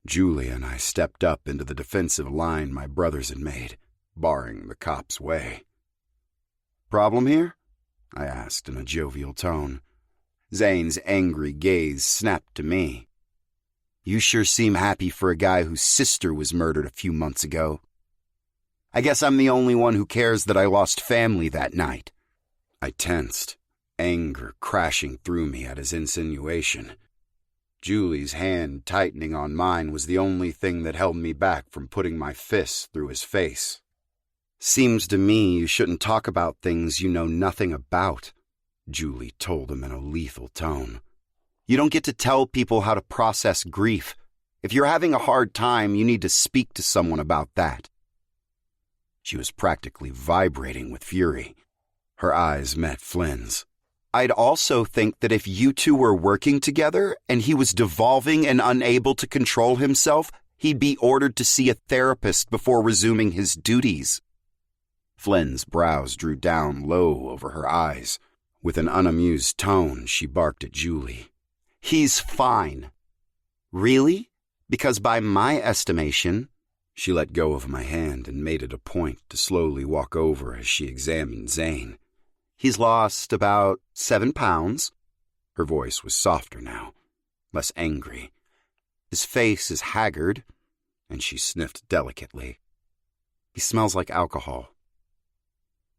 Julie and I stepped up into the defensive line my brothers had made, barring the cops' way. Problem here? I asked in a jovial tone. Zane's angry gaze snapped to me. You sure seem happy for a guy whose sister was murdered a few months ago. I guess I'm the only one who cares that I lost family that night. I tensed, anger crashing through me at his insinuation. Julie's hand tightening on mine was the only thing that held me back from putting my fists through his face. Seems to me you shouldn't talk about things you know nothing about, Julie told him in a lethal tone. You don't get to tell people how to process grief. If you're having a hard time, you need to speak to someone about that. She was practically vibrating with fury. Her eyes met Flynn's. I'd also think that if you two were working together and he was devolving and unable to control himself, he'd be ordered to see a therapist before resuming his duties. Flynn's brows drew down low over her eyes. With an unamused tone, she barked at Julie. He's fine. Really? Because by my estimation... She let go of my hand and made it a point to slowly walk over as she examined Zane. He's lost about 7 pounds. Her voice was softer now, less angry. His face is haggard, and she sniffed delicately. He smells like alcohol.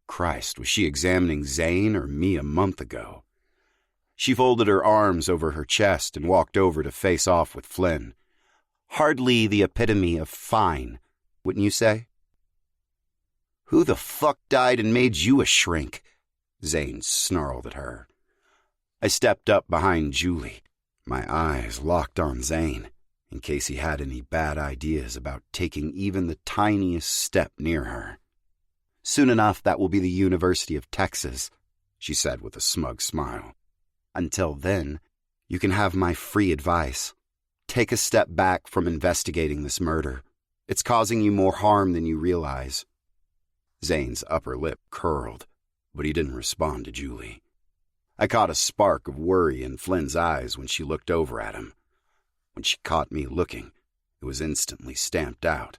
Christ, was she examining Zane or me a month ago? She folded her arms over her chest and walked over to face off with Flynn. Hardly the epitome of fine, wouldn't you say? Who the fuck died and made you a shrink? Zane snarled at her. I stepped up behind Julie, my eyes locked on Zane, in case he had any bad ideas about taking even the tiniest step near her. Soon enough, that will be the University of Texas, she said with a smug smile. Until then, you can have my free advice. Take a step back from investigating this murder. It's causing you more harm than you realize. Zane's upper lip curled, but he didn't respond to Julie. I caught a spark of worry in Flynn's eyes when she looked over at him. When she caught me looking, it was instantly stamped out.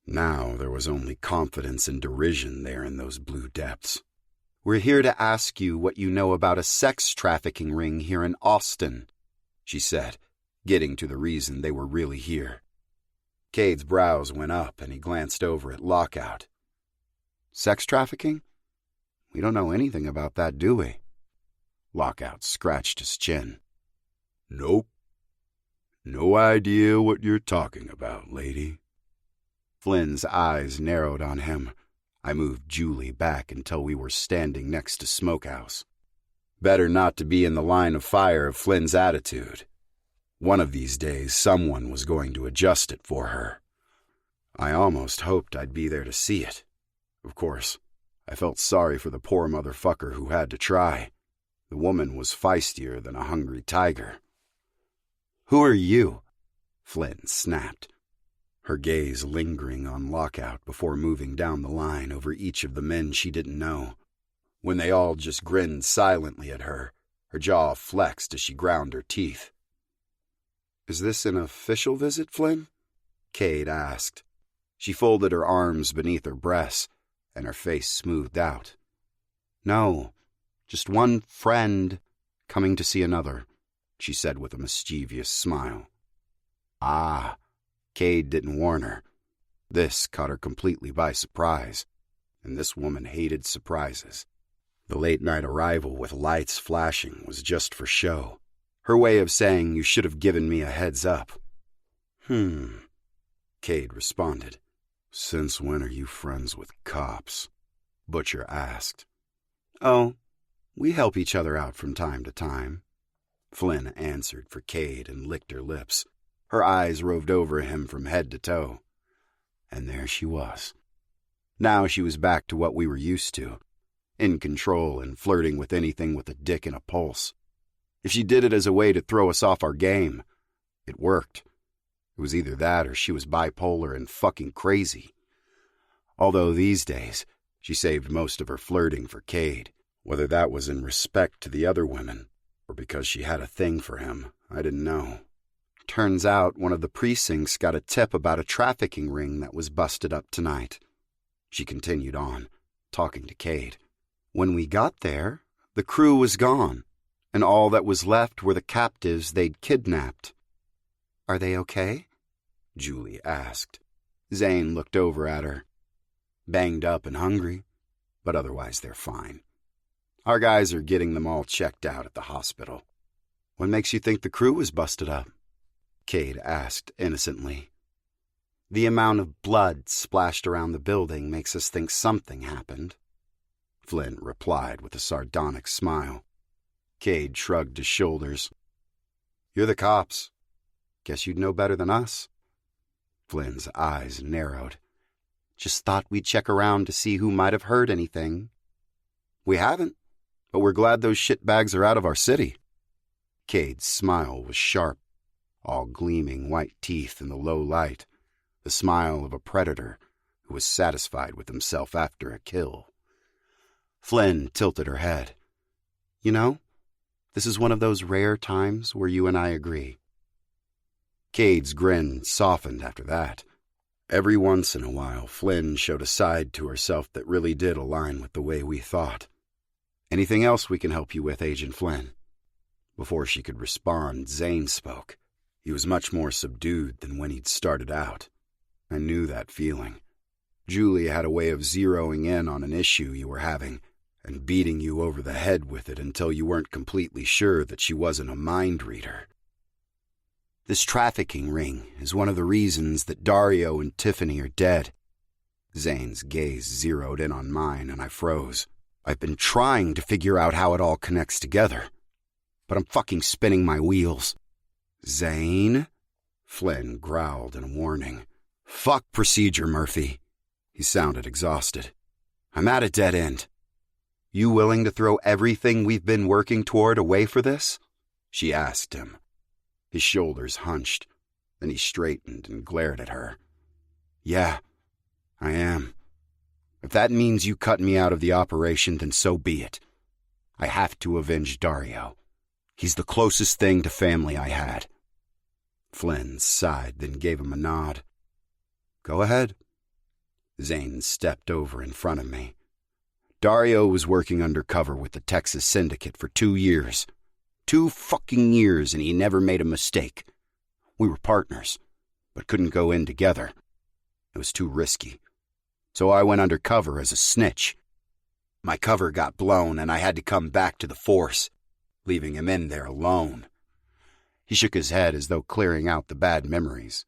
Now there was only confidence and derision there in those blue depths. We're here to ask you what you know about a sex trafficking ring here in Austin, she said, getting to the reason they were really here. Cade's brows went up and he glanced over at Lockout. Sex trafficking? We don't know anything about that, do we? Lockout scratched his chin. Nope. No idea what you're talking about, lady. Flynn's eyes narrowed on him. I moved Julie back until we were standing next to Smokehouse. Better not to be in the line of fire of Flynn's attitude. One of these days, someone was going to adjust it for her. I almost hoped I'd be there to see it. Of course, I felt sorry for the poor motherfucker who had to try. The woman was feistier than a hungry tiger. Who are you? Flynn snapped, her gaze lingering on Lockout before moving down the line over each of the men she didn't know. When they all just grinned silently at her, her jaw flexed as she ground her teeth. Is this an official visit, Flynn? Cade asked. She folded her arms beneath her breasts, and her face smoothed out. No, just one friend coming to see another, she said with a mischievous smile. Ah, Cade didn't warn her. This caught her completely by surprise, and this woman hated surprises. The late-night arrival with lights flashing was just for show. Her way of saying you should have given me a heads up. Cade responded. Since when are you friends with cops? Butcher asked. Oh, we help each other out from time to time. Flynn answered for Cade and licked her lips. Her eyes roved over him from head to toe. And there she was. Now she was back to what we were used to, in control and flirting with anything with a dick and a pulse. If she did it as a way to throw us off our game, it worked. It was either that or she was bipolar and fucking crazy. Although these days, she saved most of her flirting for Cade. Whether that was in respect to the other women, or because she had a thing for him, I didn't know. Turns out one of the precincts got a tip about a trafficking ring that was busted up tonight. She continued on, talking to Cade. When we got there, the crew was gone, and all that was left were the captives they'd kidnapped. "Are they okay?" Julie asked. Zane looked over at her. "Banged up and hungry, but otherwise they're fine. Our guys are getting them all checked out at the hospital." "What makes you think the crew was busted up?" Cade asked innocently. "The amount of blood splashed around the building makes us think something happened," Flynn replied with a sardonic smile. Cade shrugged his shoulders. "You're the cops. Guess you'd know better than us." Flynn's eyes narrowed. "Just thought we'd check around to see who might have heard anything." "We haven't, but we're glad those shitbags are out of our city." Cade's smile was sharp, all gleaming white teeth in the low light, the smile of a predator who was satisfied with himself after a kill. Flynn tilted her head. "You know, this is one of those rare times where you and I agree." Cade's grin softened after that. Every once in a while, Flynn showed a side to herself that really did align with the way we thought. "Anything else we can help you with, Agent Flynn?" Before she could respond, Zane spoke. He was much more subdued than when he'd started out. I knew that feeling. Julie had a way of zeroing in on an issue you were having and beating you over the head with it until you weren't completely sure that she wasn't a mind reader. "This trafficking ring is one of the reasons that Dario and Tiffany are dead." Zane's gaze zeroed in on mine and I froze. I've been trying to figure out how it all connects together, but I'm fucking spinning my wheels. "Zane?" Flynn growled in warning. "Fuck procedure, Murphy." He sounded exhausted. "I'm at a dead end." "You willing to throw everything we've been working toward away for this?" she asked him. His shoulders hunched, then he straightened and glared at her. "Yeah, I am. If that means you cut me out of the operation, then so be it. I have to avenge Dario. He's the closest thing to family I had." Flynn sighed, then gave him a nod. "Go ahead." Zane stepped over in front of me. "Dario was working undercover with the Texas Syndicate for 2 years. 2 fucking years, and he never made a mistake. We were partners, but couldn't go in together. It was too risky. So I went undercover as a snitch. My cover got blown, and I had to come back to the force, leaving him in there alone." He shook his head as though clearing out the bad memories.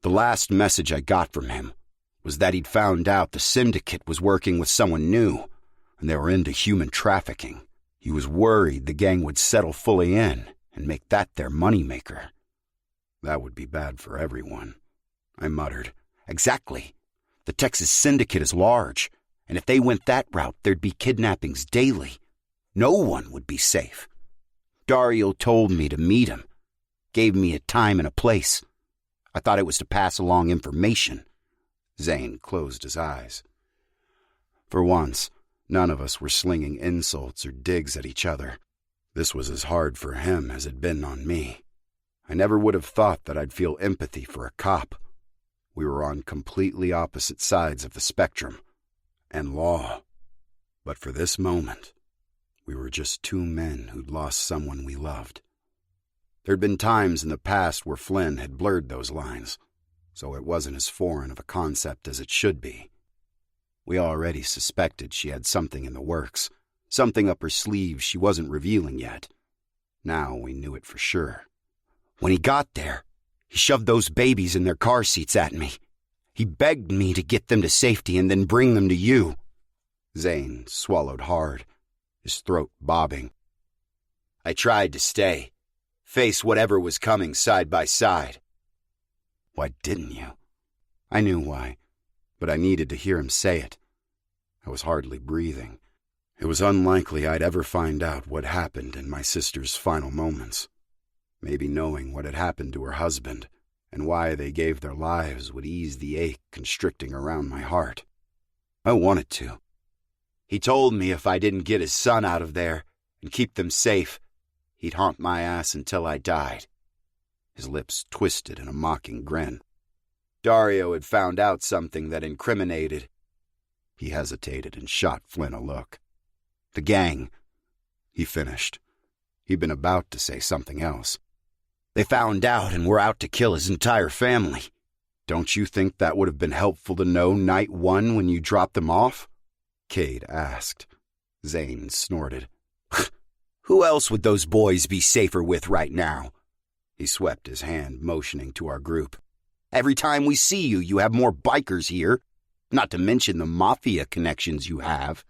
"The last message I got from him was that he'd found out the Syndicate was working with someone new, and they were into human trafficking. He was worried the gang would settle fully in and make that their moneymaker." "That would be bad for everyone," I muttered. "Exactly. The Texas Syndicate is large, and if they went that route, there'd be kidnappings daily. No one would be safe. Dario told me to meet him, gave me a time and a place. I thought it was to pass along information." Zane closed his eyes. For once, none of us were slinging insults or digs at each other. This was as hard for him as it'd been on me. I never would have thought that I'd feel empathy for a cop. We were on completely opposite sides of the spectrum, and law. But for this moment, we were just 2 men who'd lost someone we loved. There'd been times in the past where Flynn had blurred those lines, so it wasn't as foreign of a concept as it should be. We already suspected she had something in the works, something up her sleeve she wasn't revealing yet. Now we knew it for sure. "When he got there, he shoved those babies in their car seats at me. He begged me to get them to safety and then bring them to you." Zane swallowed hard, his throat bobbing. "I tried to stay, face whatever was coming side by side." "Why didn't you?" I knew why. but I needed to hear him say it. I was hardly breathing. It was unlikely I'd ever find out what happened in my sister's final moments. Maybe knowing what had happened to her husband and why they gave their lives would ease the ache constricting around my heart. I wanted to. He told me if I didn't get his son out of there and keep them safe, he'd haunt my ass until I died. His lips twisted in a mocking grin. Dario had found out something that incriminated. He hesitated and shot Flynn a look. The gang, he finished. He'd been about to say something else. They found out and were out to kill his entire family. Don't you think that would have been helpful to know night one when you dropped them off? Cade asked. Zane snorted. Who else would those boys be safer with right now? He swept his hand, motioning to our group. Every time we see you, you have more bikers here, not to mention the mafia connections you have.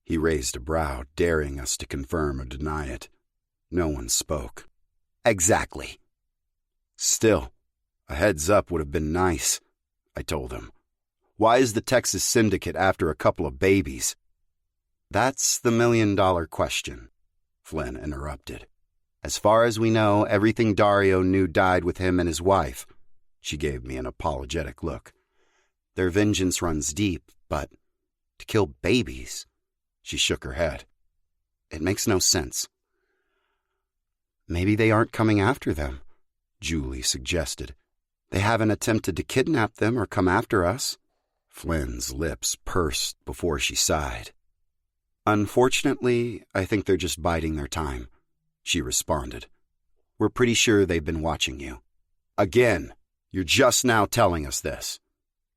He raised a brow, daring us to confirm or deny it. No one spoke. Exactly. Still, a heads up would have been nice, I told him. Why is the Texas Syndicate after a couple of babies? That's the million-dollar question, Flynn interrupted. As far as we know, everything Dario knew died with him and his wife. She gave me an apologetic look. Their vengeance runs deep, but to kill babies? She shook her head. It makes no sense. Maybe they aren't coming after them, Julie suggested. They haven't attempted to kidnap them or come after us. Flynn's lips pursed before she sighed. Unfortunately, I think they're just biding their time, she responded. We're pretty sure they've been watching you. Again, you're just now telling us this,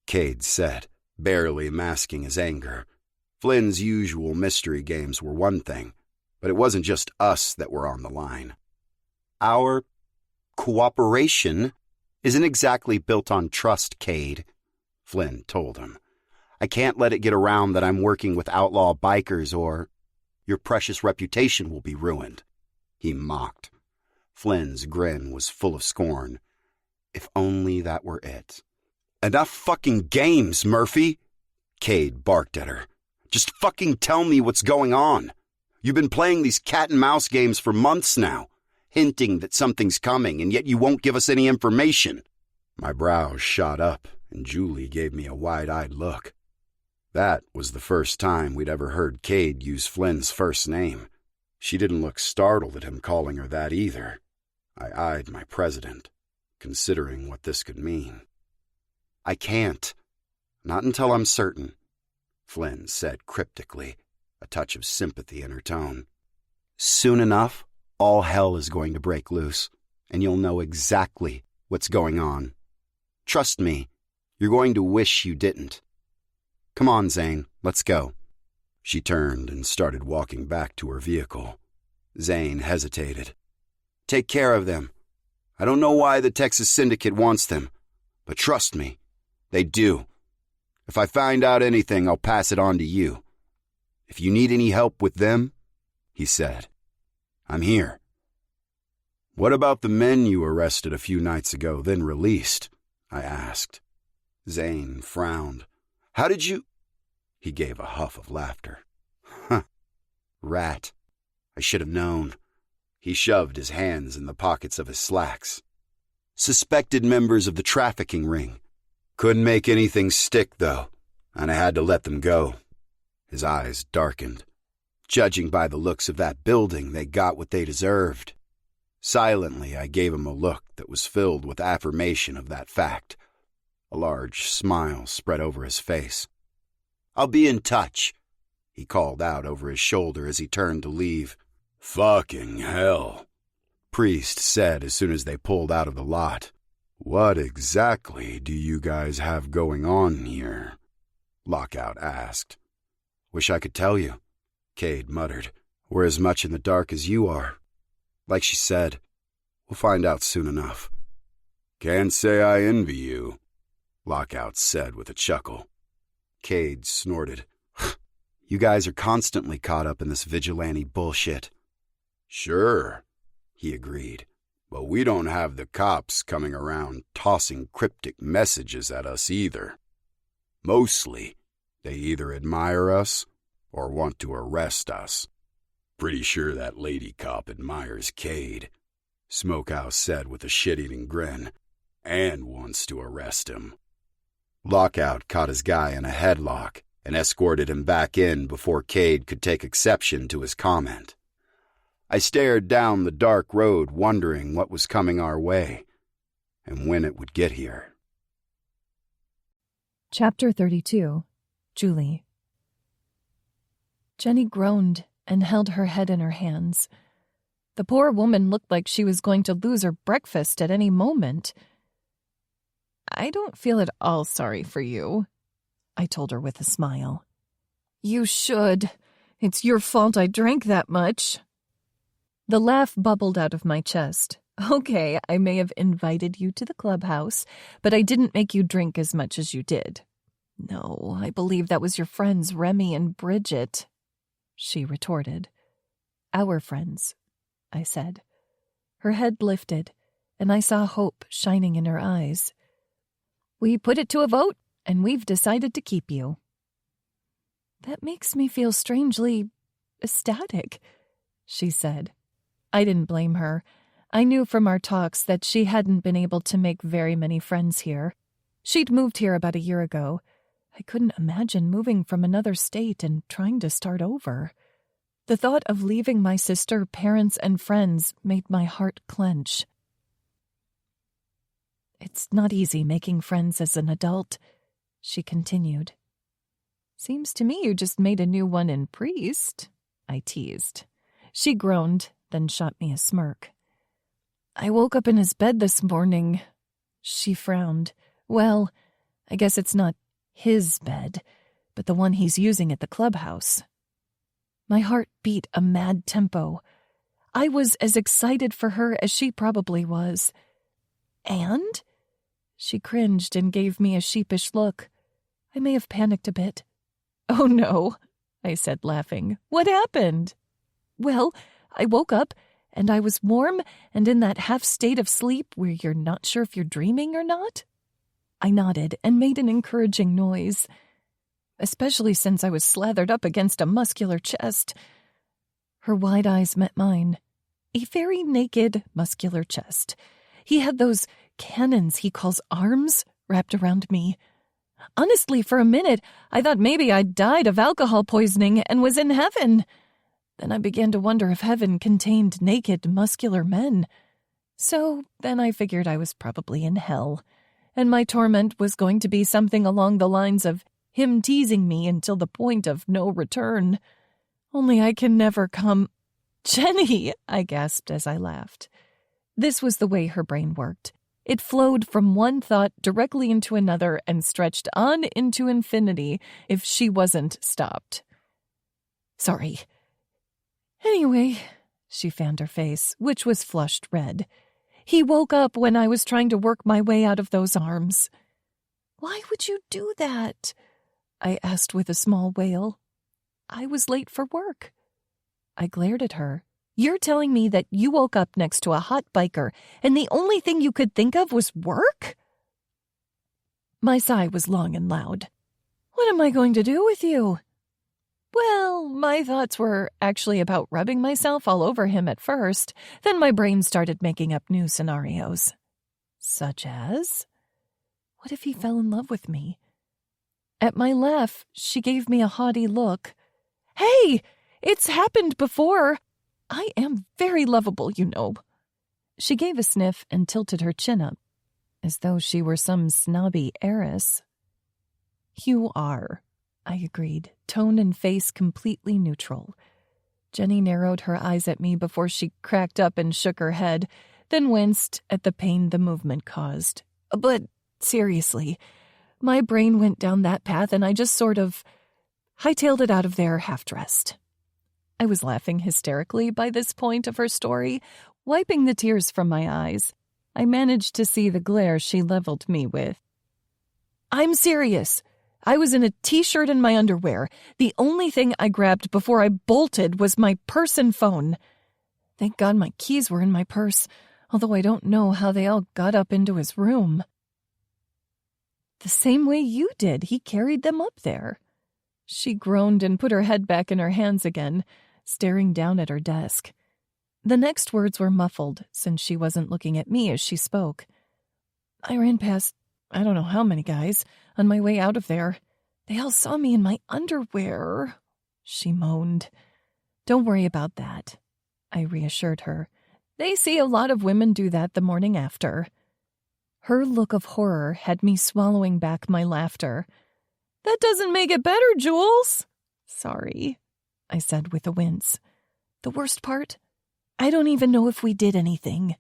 Cade said, barely masking his anger. Flynn's usual mystery games were one thing, but it wasn't just us that were on the line. Our cooperation isn't exactly built on trust, Cade, Flynn told him. I can't let it get around that I'm working with outlaw bikers or your precious reputation will be ruined. He mocked. Flynn's grin was full of scorn. If only that were it. Enough fucking games, Murphy, Cade barked at her. Just fucking tell me what's going on. You've been playing these cat and mouse games for months now, hinting that something's coming, and yet you won't give us any information. My brows shot up, and Julie gave me a wide-eyed look. That was the first time we'd ever heard Cade use Flynn's first name. She didn't look startled at him calling her that either. I eyed my president, considering what this could mean. I can't. Not until I'm certain, Flynn said cryptically, a touch of sympathy in her tone. Soon enough, all hell is going to break loose, and you'll know exactly what's going on. Trust me, you're going to wish you didn't. Come on, Zane, let's go. She turned and started walking back to her vehicle. Zane hesitated. Take care of them. I don't know why the Texas Syndicate wants them, but trust me, they do. If I find out anything, I'll pass it on to you. If you need any help with them, he said, I'm here. What about the men you arrested a few nights ago, then released? I asked. Zane frowned. How did you... He gave a huff of laughter. Huh. Rat. I should have known. He shoved his hands in the pockets of his slacks. Suspected members of the trafficking ring. Couldn't make anything stick, though, and I had to let them go. His eyes darkened. Judging by the looks of that building, they got what they deserved. Silently, I gave him a look that was filled with affirmation of that fact. A large smile spread over his face. I'll be in touch, he called out over his shoulder as he turned to leave. Fucking hell, Priest said as soon as they pulled out of the lot. What exactly do you guys have going on here? Lockout asked. Wish I could tell you, Cade muttered. We're as much in the dark as you are. Like she said, we'll find out soon enough. Can't say I envy you, Lockout said with a chuckle. Cade snorted. You guys are constantly caught up in this vigilante bullshit. Sure, he agreed, but we don't have the cops coming around tossing cryptic messages at us either. Mostly, they either admire us or want to arrest us. Pretty sure that lady cop admires Cade, Smokehouse said with a shit-eating grin, and wants to arrest him. Lockout caught his guy in a headlock and escorted him back in before Cade could take exception to his comment. I stared down the dark road, wondering what was coming our way and when it would get here. Chapter 32. Julie. Jenny groaned and held her head in her hands. The poor woman looked like she was going to lose her breakfast at any moment. "I don't feel at all sorry for you," I told her with a smile. "You should. It's your fault I drank that much." The laugh bubbled out of my chest. "Okay, I may have invited you to the clubhouse, but I didn't make you drink as much as you did." "No, I believe that was your friends Remy and Bridget," she retorted. "Our friends," I said. Her head lifted, and I saw hope shining in her eyes. "We put it to a vote, and we've decided to keep you." "That makes me feel strangely ecstatic," she said. I didn't blame her. I knew from our talks that she hadn't been able to make very many friends here. She'd moved here about a year ago. I couldn't imagine moving from another state and trying to start over. The thought of leaving my sister, parents, and friends made my heart clench. "It's not easy making friends as an adult," she continued. "Seems to me you just made a new one in Priest," I teased. She groaned, then shot me a smirk. "I woke up in his bed this morning." She frowned. "Well, I guess it's not his bed, but the one he's using at the clubhouse." My heart beat a mad tempo. I was as excited for her as she probably was. "And?" She cringed and gave me a sheepish look. I may have panicked a bit. "Oh, no," I said, laughing. "What happened?" "Well, I woke up, and I was warm and in that half state of sleep where you're not sure if you're dreaming or not." I nodded and made an encouraging noise, especially since I was slathered up against a muscular chest. Her wide eyes met mine. A very naked, muscular chest. He had those cannons he calls arms wrapped around me. Honestly, for a minute, I thought maybe I'd died of alcohol poisoning and was in heaven. Then I began to wonder if heaven contained naked, muscular men. So then I figured I was probably in hell, and my torment was going to be something along the lines of him teasing me until the point of no return. Only I can never come. "Jenny," I gasped as I laughed. This was the way her brain worked. It flowed from one thought directly into another and stretched on into infinity if she wasn't stopped. "Sorry. Anyway," she fanned her face, which was flushed red. "He woke up when I was trying to work my way out of those arms." "Why would you do that?" I asked with a small wail. "I was late for work." I glared at her. "You're telling me that you woke up next to a hot biker and the only thing you could think of was work?" My sigh was long and loud. "What am I going to do with you?" Well, my thoughts were actually about rubbing myself all over him at first. Then my brain started making up new scenarios. Such as? What if he fell in love with me? At my laugh, she gave me a haughty look. "Hey, it's happened before. I am very lovable, you know." She gave a sniff and tilted her chin up, as though she were some snobby heiress. "You are," I agreed, tone and face completely neutral. Jenny narrowed her eyes at me before she cracked up and shook her head, then winced at the pain the movement caused. But seriously, my brain went down that path and I just sort of hightailed it out of there half-dressed. I was laughing hysterically by this point of her story, wiping the tears from my eyes. I managed to see the glare she leveled me with. "I'm serious. I was in a t-shirt and my underwear. The only thing I grabbed before I bolted was my purse and phone. Thank God my keys were in my purse, although I don't know how they all got up into his room." The same way you did. He carried them up there. She groaned and put her head back in her hands again, staring down at her desk. The next words were muffled, since she wasn't looking at me as she spoke. I ran past, I don't know how many guys, on my way out of there. They all saw me in my underwear, she moaned. Don't worry about that, I reassured her. They see a lot of women do that the morning after. Her look of horror had me swallowing back my laughter. That doesn't make it better, Jules. Sorry, I said with a wince. The worst part? I don't even know if we did anything.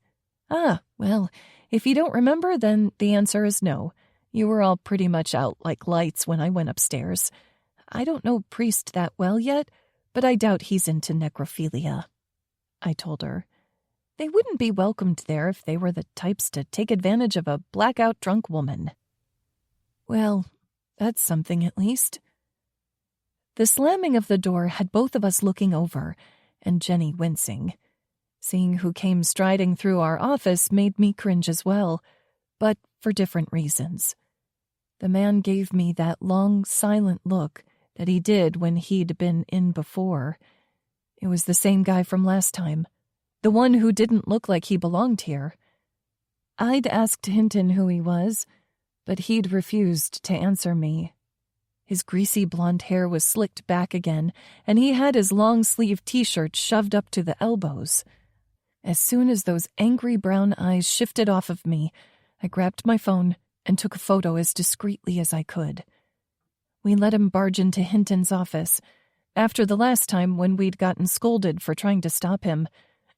Ah, well, if you don't remember, then the answer is no. You were all pretty much out like lights when I went upstairs. I don't know Priest that well yet, but I doubt he's into necrophilia, I told her. They wouldn't be welcomed there if they were the types to take advantage of a blackout drunk woman. Well, that's something at least. The slamming of the door had both of us looking over, and Jenny wincing. Seeing who came striding through our office made me cringe as well, but for different reasons. The man gave me that long, silent look that he did when he'd been in before. It was the same guy from last time. The one who didn't look like he belonged here. I'd asked Hinton who he was, but he'd refused to answer me. His greasy blonde hair was slicked back again, and he had his long-sleeved t-shirt shoved up to the elbows. As soon as those angry brown eyes shifted off of me, I grabbed my phone and took a photo as discreetly as I could. We let him barge into Hinton's office. After the last time when we'd gotten scolded for trying to stop him,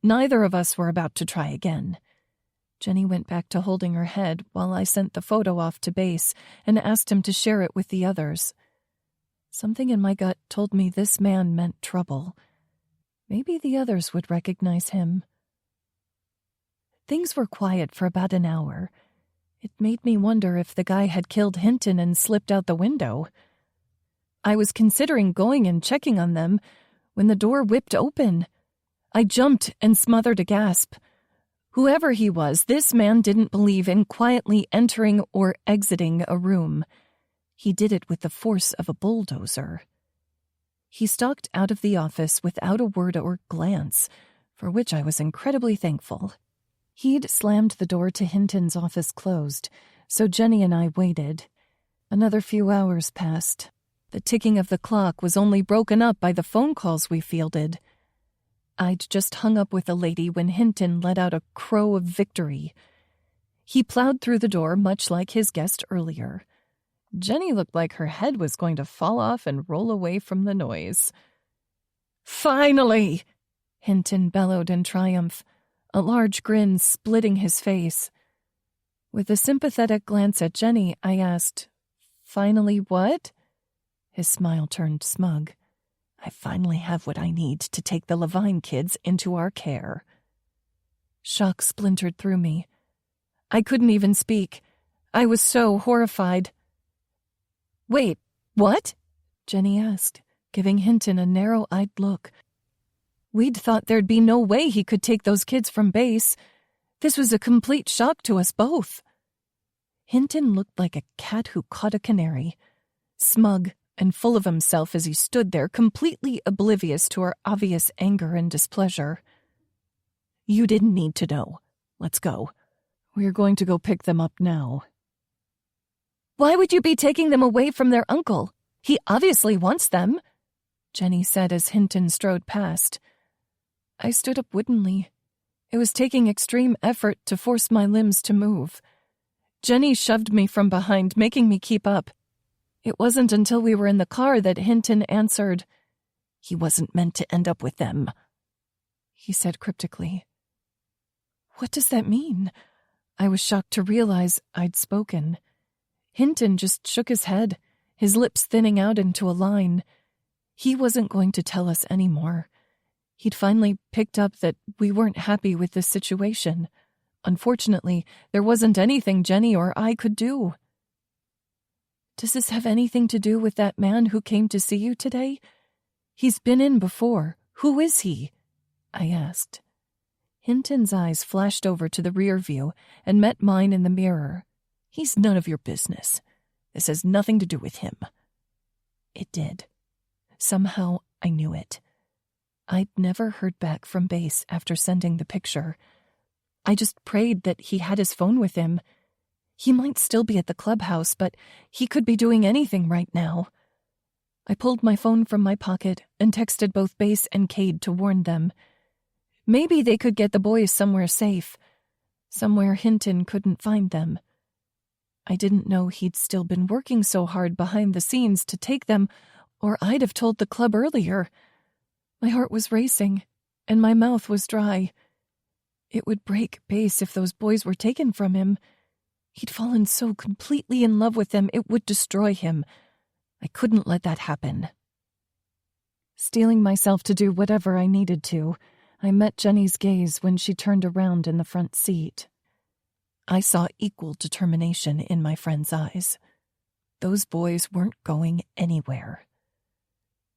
neither of us were about to try again. Jenny went back to holding her head while I sent the photo off to base and asked him to share it with the others. Something in my gut told me this man meant trouble. Maybe the others would recognize him. Things were quiet for about an hour. It made me wonder if the guy had killed Hinton and slipped out the window. I was considering going and checking on them when the door whipped open. I jumped and smothered a gasp. Whoever he was, this man didn't believe in quietly entering or exiting a room. He did it with the force of a bulldozer. He stalked out of the office without a word or glance, for which I was incredibly thankful. He'd slammed the door to Hinton's office closed, so Jenny and I waited. Another few hours passed. The ticking of the clock was only broken up by the phone calls we fielded. I'd just hung up with a lady when Hinton let out a crow of victory. He plowed through the door much like his guest earlier. Jenny looked like her head was going to fall off and roll away from the noise. "Finally!" Hinton bellowed in triumph, a large grin splitting his face. With a sympathetic glance at Jenny, I asked, "Finally what?" His smile turned smug. "I finally have what I need to take the Levine kids into our care." Shock splintered through me. I couldn't even speak. I was so horrified. "Wait, what?" Jenny asked, giving Hinton a narrow-eyed look. We'd thought there'd be no way he could take those kids from base. This was a complete shock to us both. Hinton looked like a cat who caught a canary, smug and full of himself as he stood there, completely oblivious to our obvious anger and displeasure. "You didn't need to know. Let's go. We're going to go pick them up now." "Why would you be taking them away from their uncle? He obviously wants them," Jenny said as Hinton strode past. I stood up woodenly. It was taking extreme effort to force my limbs to move. Jenny shoved me from behind, making me keep up. It wasn't until we were in the car that Hinton answered, "He wasn't meant to end up with them," he said cryptically. What does that mean? I was shocked to realize I'd spoken. Hinton just shook his head, his lips thinning out into a line. He wasn't going to tell us anymore. He'd finally picked up that we weren't happy with this situation. Unfortunately, there wasn't anything Jenny or I could do. "Does this have anything to do with that man who came to see you today? He's been in before. Who is he?" I asked. Hinton's eyes flashed over to the rear view and met mine in the mirror. "He's none of your business. This has nothing to do with him. It did. Somehow I knew it. I'd never heard back from Base after sending the picture. I just prayed that he had his phone with him. He might still be at the clubhouse, but he could be doing anything right now. I pulled my phone from my pocket and texted both Base and Cade to warn them. Maybe they could get the boys somewhere safe, somewhere Hinton couldn't find them. I didn't know he'd still been working so hard behind the scenes to take them, or I'd have told the club earlier. My heart was racing, and my mouth was dry. It would break Base if those boys were taken from him. He'd fallen so completely in love with them, it would destroy him. I couldn't let that happen. Steeling myself to do whatever I needed to, I met Jenny's gaze when she turned around in the front seat. I saw equal determination in my friend's eyes. Those boys weren't going anywhere.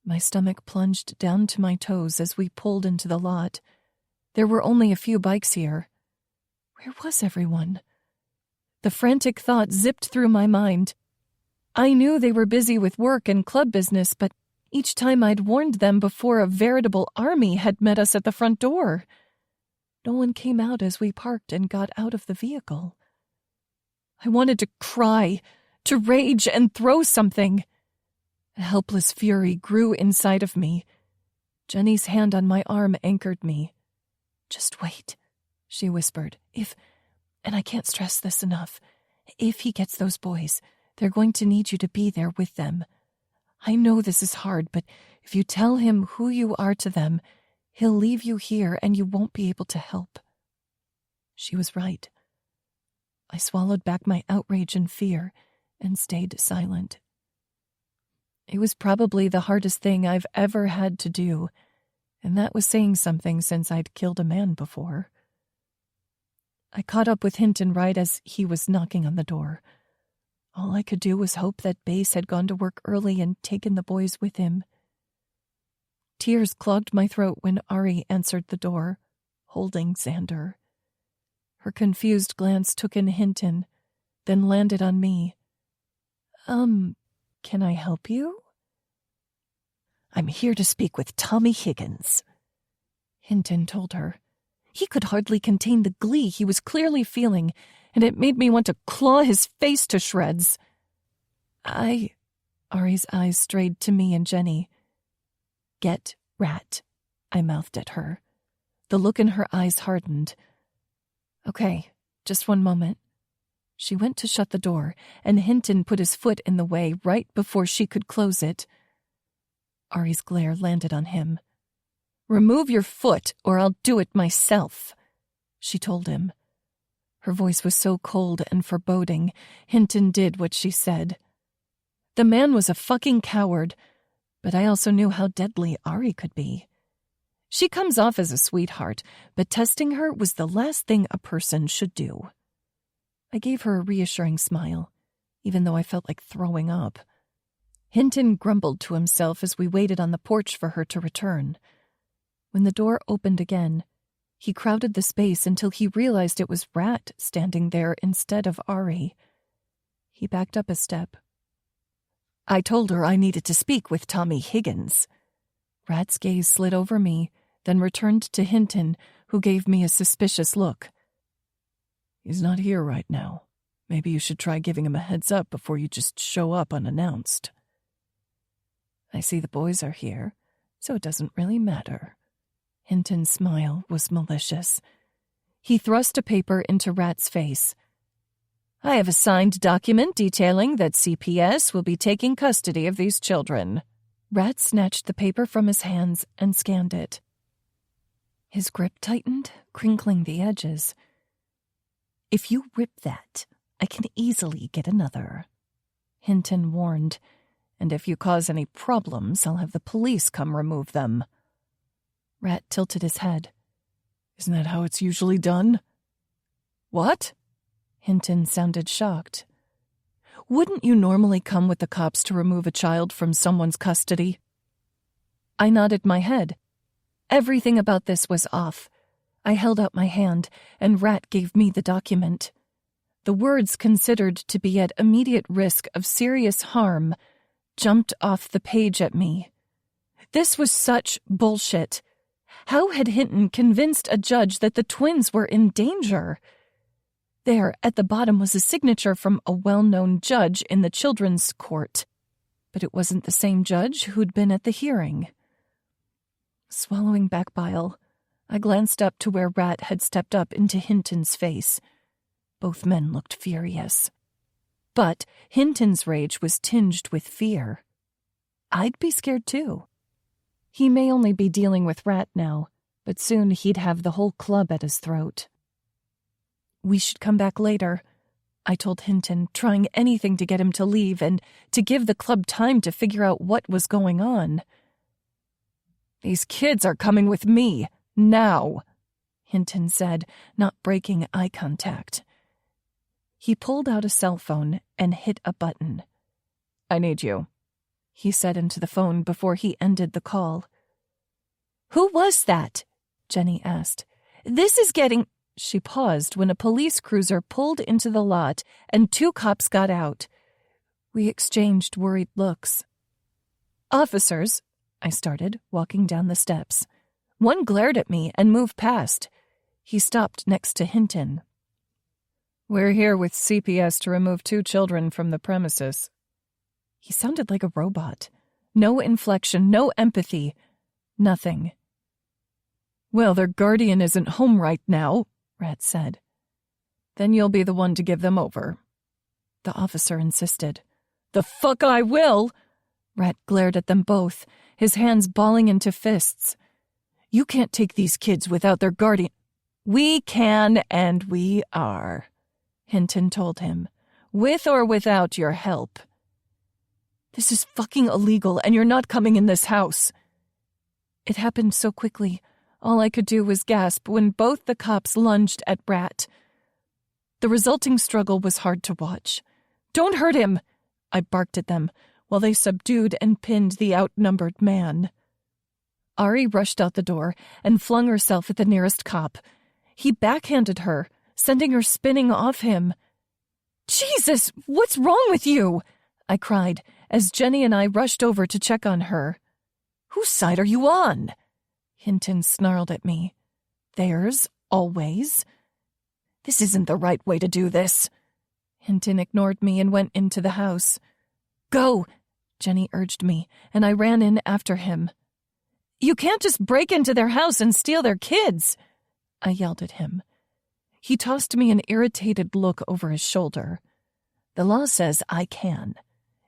My stomach plunged down to my toes as we pulled into the lot. There were only a few bikes here. Where was everyone? The frantic thought zipped through my mind. I knew they were busy with work and club business, but each time I'd warned them before, a veritable army had met us at the front door. No one came out as we parked and got out of the vehicle. I wanted to cry, to rage and throw something. A helpless fury grew inside of me. Jenny's hand on my arm anchored me. "Just wait," she whispered. And I can't stress this enough, if he gets those boys, they're going to need you to be there with them. I know this is hard, but if you tell him who you are to them, he'll leave you here and you won't be able to help." She was right. I swallowed back my outrage and fear and stayed silent. It was probably the hardest thing I've ever had to do, and that was saying something since I'd killed a man before. I caught up with Hinton right as he was knocking on the door. All I could do was hope that Base had gone to work early and taken the boys with him. Tears clogged my throat when Ari answered the door, holding Xander. Her confused glance took in Hinton, then landed on me. Can I help you?" "I'm here to speak with Tommy Higgins," Hinton told her. He could hardly contain the glee he was clearly feeling, and it made me want to claw his face to shreds. Ari's eyes strayed to me and Jenny. "Get Rat," I mouthed at her. The look in her eyes hardened. "Okay, just one moment." She went to shut the door, and Hinton put his foot in the way right before she could close it. Ari's glare landed on him. "Remove your foot, or I'll do it myself," she told him. Her voice was so cold and foreboding, Hinton did what she said. The man was a fucking coward, but I also knew how deadly Ari could be. She comes off as a sweetheart, but testing her was the last thing a person should do. I gave her a reassuring smile, even though I felt like throwing up. Hinton grumbled to himself as we waited on the porch for her to return. When the door opened again, he crowded the space until he realized it was Rat standing there instead of Ari. He backed up a step. "I told her I needed to speak with Tommy Higgins." Rat's gaze slid over me, then returned to Hinton, who gave me a suspicious look. "He's not here right now. Maybe you should try giving him a heads up before you just show up unannounced." "I see the boys are here, so it doesn't really matter." Hinton's smile was malicious. He thrust a paper into Rat's face. "I have a signed document detailing that CPS will be taking custody of these children." Rat snatched the paper from his hands and scanned it. His grip tightened, crinkling the edges. "If you rip that, I can easily get another," Hinton warned. "And if you cause any problems, I'll have the police come remove them." Rat tilted his head. "Isn't that how it's usually done?" "What?" Hinton sounded shocked. "Wouldn't you normally come with the cops to remove a child from someone's custody?" I nodded my head. Everything about this was off. I held out my hand, and Rat gave me the document. the words considered to be at immediate risk of serious harm, jumped off the page at me. This was such bullshit. How had Hinton convinced a judge that the twins were in danger? There, at the bottom, was a signature from a well-known judge in the children's court. But it wasn't the same judge who'd been at the hearing. Swallowing back bile, I glanced up to where Rat had stepped up into Hinton's face. Both men looked furious. But Hinton's rage was tinged with fear. I'd be scared too. He may only be dealing with Rat now, but soon he'd have the whole club at his throat. We should come back later, I told Hinton, trying anything to get him to leave and to give the club time to figure out what was going on. These kids are coming with me, now, Hinton said, not breaking eye contact. He pulled out a cell phone and hit a button. I need you, he said into the phone before he ended the call. Who was that? Jenny asked. This is getting... She paused when a police cruiser pulled into the lot and 2 cops got out. We exchanged worried looks. Officers, I started, walking down the steps. One glared at me and moved past. He stopped next to Hinton. We're here with CPS to remove 2 children from the premises. He sounded like a robot. No inflection, no empathy, nothing. Well, their guardian isn't home right now, Rat said. Then you'll be the one to give them over. The officer insisted. The fuck I will! Rat glared at them both, his hands balling into fists. You can't take these kids without their guardian. We can, and we are, Hinton told him, with or without your help. This is fucking illegal, and you're not coming in this house. It happened so quickly. All I could do was gasp when both the cops lunged at Rat. The resulting struggle was hard to watch. Don't hurt him! I barked at them, while they subdued and pinned the outnumbered man. Ari rushed out the door and flung herself at the nearest cop. He backhanded her, sending her spinning off him. Jesus, what's wrong with you? I cried, as Jenny and I rushed over to check on her. Whose side are you on? Hinton snarled at me. Theirs, always. This isn't the right way to do this. Hinton ignored me and went into the house. Go, Jenny urged me, and I ran in after him. You can't just break into their house and steal their kids, I yelled at him. He tossed me an irritated look over his shoulder. The law says I can.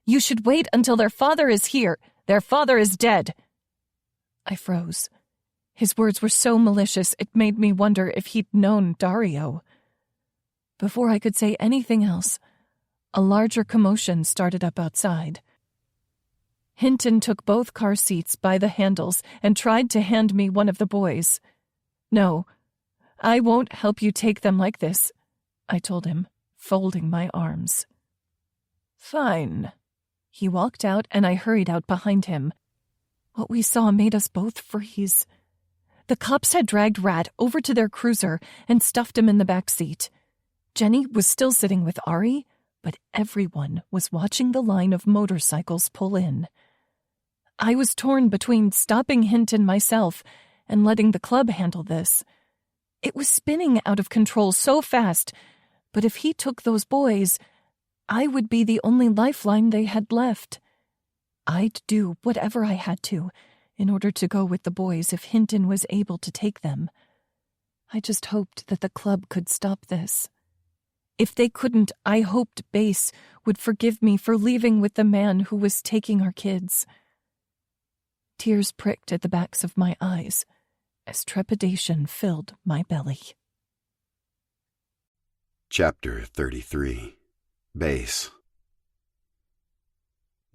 You should wait until their father is here. Their father is dead. I froze. His words were so malicious it made me wonder if he'd known Dario. Before I could say anything else, a larger commotion started up outside. Hinton took both car seats by the handles and tried to hand me one of the boys. No, I won't help you take them like this, I told him, folding my arms. Fine. He walked out and I hurried out behind him. What we saw made us both freeze. The cops had dragged Rat over to their cruiser and stuffed him in the back seat. Jenny was still sitting with Ari, but everyone was watching the line of motorcycles pull in. I was torn between stopping Hinton myself and letting the club handle this. It was spinning out of control so fast, but if he took those boys, I would be the only lifeline they had left. I'd do whatever I had to in order to go with the boys if Hinton was able to take them. I just hoped that the club could stop this. If they couldn't, I hoped Base would forgive me for leaving with the man who was taking our kids. Tears pricked at the backs of my eyes as trepidation filled my belly. Chapter 33. Base.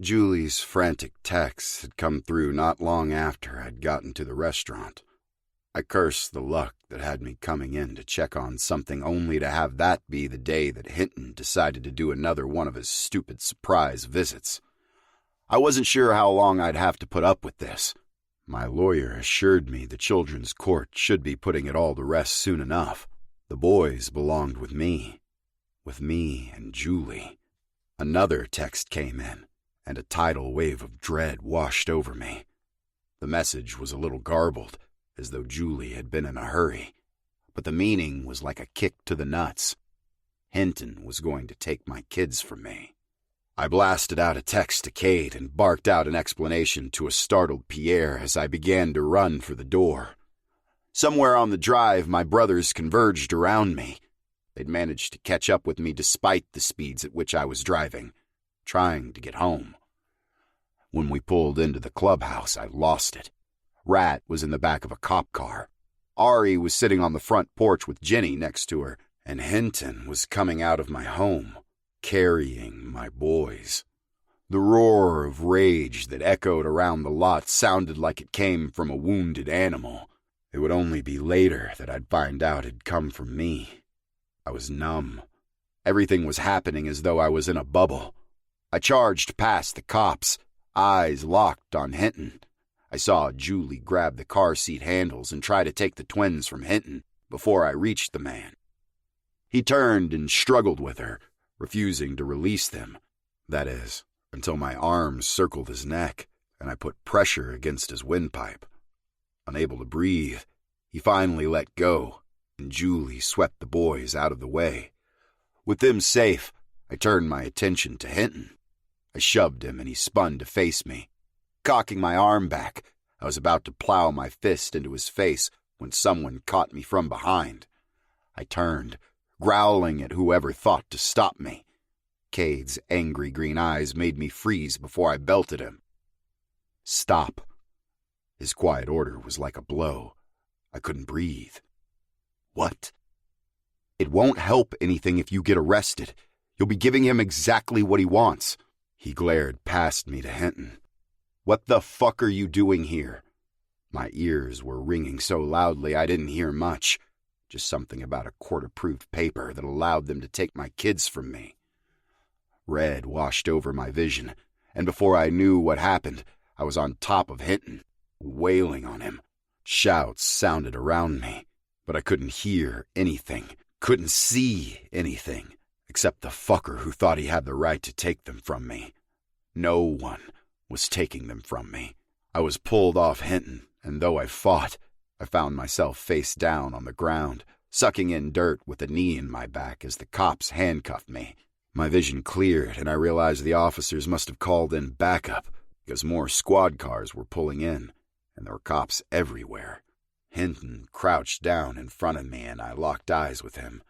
Julie's frantic texts had come through not long after I'd gotten to the restaurant. I cursed the luck that had me coming in to check on something only to have that be the day that Hinton decided to do another one of his stupid surprise visits. I wasn't sure how long I'd have to put up with this. My lawyer assured me the children's court should be putting it all to rest soon enough. The boys belonged with me. with me and Julie. Another text came in, and a tidal wave of dread washed over me. The message was a little garbled, as though Julie had been in a hurry, but the meaning was like a kick to the nuts. Hinton was going to take my kids from me. I blasted out a text to Cade and barked out an explanation to a startled Pierre as I began to run for the door. Somewhere on the drive, my brothers converged around me. They'd managed to catch up with me despite the speeds at which I was driving, trying to get home. When we pulled into the clubhouse, I lost it. Rat was in the back of a cop car. Ari was sitting on the front porch with Jenny next to her, and Hinton was coming out of my home, carrying my boys. The roar of rage that echoed around the lot sounded like it came from a wounded animal. It would only be later that I'd find out it'd come from me. I was numb. Everything was happening as though I was in a bubble. I charged past the cops, eyes locked on Hinton. I saw Julie grab the car seat handles and try to take the twins from Hinton before I reached the man. He turned and struggled with her, refusing to release them. That is, until my arms circled his neck and I put pressure against his windpipe. Unable to breathe, he finally let go, and Julie swept the boys out of the way. With them safe, I turned my attention to Hinton. I shoved him and he spun to face me. Cocking my arm back, I was about to plow my fist into his face when someone caught me from behind. I turned, growling at whoever thought to stop me. Cade's angry green eyes made me freeze before I belted him. Stop. His quiet order was like a blow. I couldn't breathe. What? It won't help anything if you get arrested. You'll be giving him exactly what he wants. He glared past me to Hinton. What the fuck are you doing here? My ears were ringing so loudly I didn't hear much. Just something about a court-approved paper that allowed them to take my kids from me. Red washed over my vision, and before I knew what happened, I was on top of Hinton, wailing on him. Shouts sounded around me, but I couldn't hear anything, couldn't see anything, except the fucker who thought he had the right to take them from me. No one was taking them from me. I was pulled off Hinton, and though I fought, I found myself face down on the ground, sucking in dirt with a knee in my back as the cops handcuffed me. My vision cleared, and I realized the officers must have called in backup, because more squad cars were pulling in, and there were cops everywhere. Hinton crouched down in front of me, and I locked eyes with him.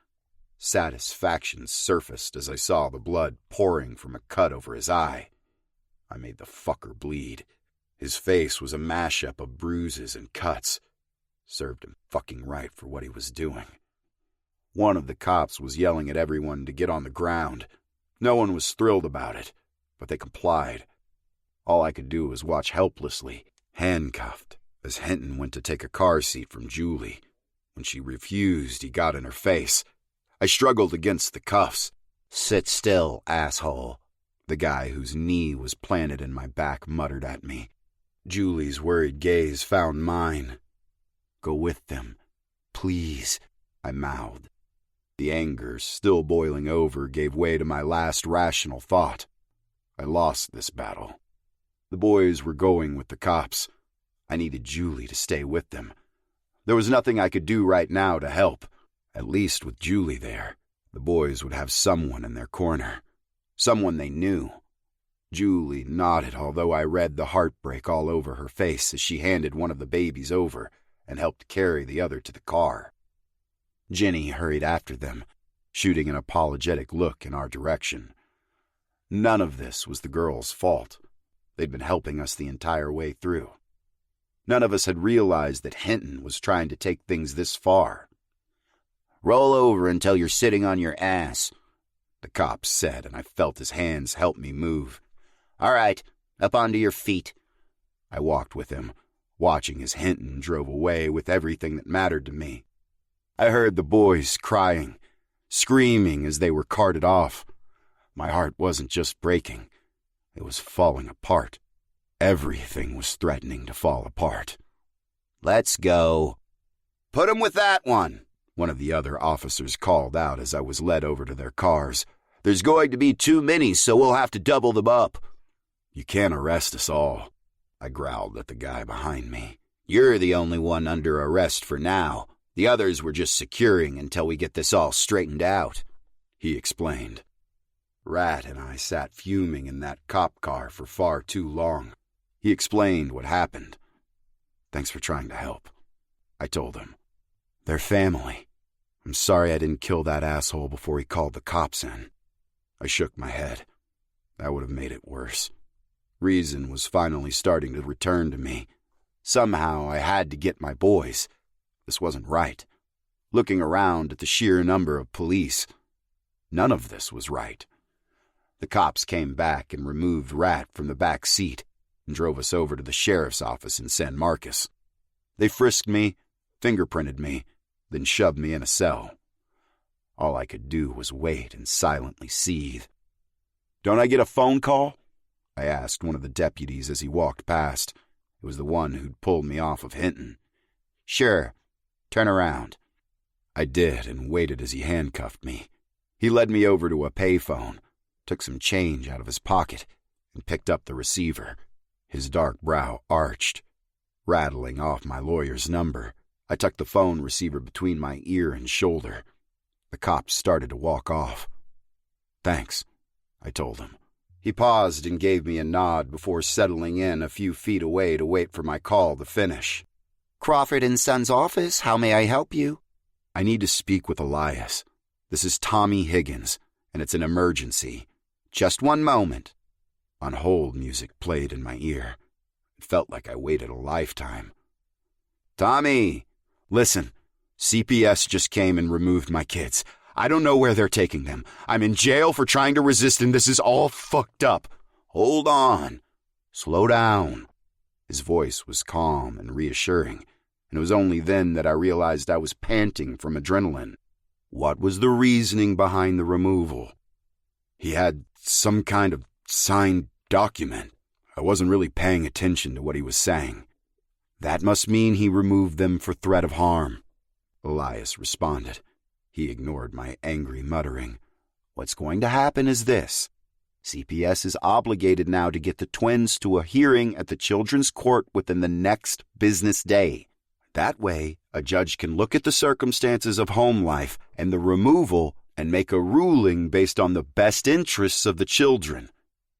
Satisfaction surfaced as I saw the blood pouring from a cut over his eye. I made the fucker bleed. His face was a mashup of bruises and cuts. Served him fucking right for what he was doing. One of the cops was yelling at everyone to get on the ground. No one was thrilled about it, but they complied. All I could do was watch helplessly, handcuffed, as Hinton went to take a car seat from Julie. When she refused, he got in her face. I struggled against the cuffs. "Sit still, asshole," the guy whose knee was planted in my back muttered at me. Julie's worried gaze found mine. "Go with them, please," I mouthed. The anger, still boiling over, gave way to my last rational thought. I lost this battle. The boys were going with the cops. I needed Julie to stay with them. There was nothing I could do right now to help. At least with Julie there, the boys would have someone in their corner. Someone they knew. Julie nodded, although I read the heartbreak all over her face as she handed one of the babies over and helped carry the other to the car. Jenny hurried after them, shooting an apologetic look in our direction. None of this was the girls' fault. They'd been helping us the entire way through. None of us had realized that Hinton was trying to take things this far. "Roll over until you're sitting on your ass," the cop said, and I felt his hands help me move. "All right, up onto your feet." I walked with him, watching as Hinton drove away with everything that mattered to me. I heard the boys crying, screaming as they were carted off. My heart wasn't just breaking, it was falling apart. Everything was threatening to fall apart. "Let's go." "Put him with that one," One of the other officers called out as I was led over to their cars. "There's going to be too many, so we'll have to double them up." "You can't arrest us all," I growled at the guy behind me. "You're the only one under arrest for now. The others were just securing until we get this all straightened out," he explained. Rat and I sat fuming in that cop car for far too long. He explained what happened. "Thanks for trying to help," I told him. "They're family. I'm sorry I didn't kill that asshole before he called the cops in." I shook my head. That would have made it worse. Reason was finally starting to return to me. Somehow I had to get my boys. This wasn't right. Looking around at the sheer number of police, none of this was right. The cops came back and removed Rat from the back seat and drove us over to the sheriff's office in San Marcos. They frisked me, fingerprinted me, then shoved me in a cell. All I could do was wait and silently seethe. "Don't I get a phone call?" I asked one of the deputies as he walked past. It was the one who'd pulled me off of Hinton. "Sure. Turn around." I did and waited as he handcuffed me. He led me over to a payphone, took some change out of his pocket, and picked up the receiver. His dark brow arched. Rattling off my lawyer's number, I tucked the phone receiver between my ear and shoulder. The cops started to walk off. "Thanks," I told him. He paused and gave me a nod before settling in a few feet away to wait for my call to finish. "Crawford & Son's office, how may I help you?" "I need to speak with Elias. This is Tommy Higgins, and it's an emergency. Just one moment." On hold music played in my ear. It felt like I waited a lifetime. "Tommy, listen, CPS just came and removed my kids. I don't know where they're taking them. I'm in jail for trying to resist, and this is all fucked up. Hold on. Slow down." His voice was calm and reassuring, and it was only then that I realized I was panting from adrenaline. What was the reasoning behind the removal? He had some kind of signed document. I wasn't really paying attention to what he was saying. "That must mean he removed them for threat of harm," Elias responded. He ignored my angry muttering. "What's going to happen is this. CPS is obligated now to get the twins to a hearing at the children's court within the next business day. That way, a judge can look at the circumstances of home life and the removal and make a ruling based on the best interests of the children."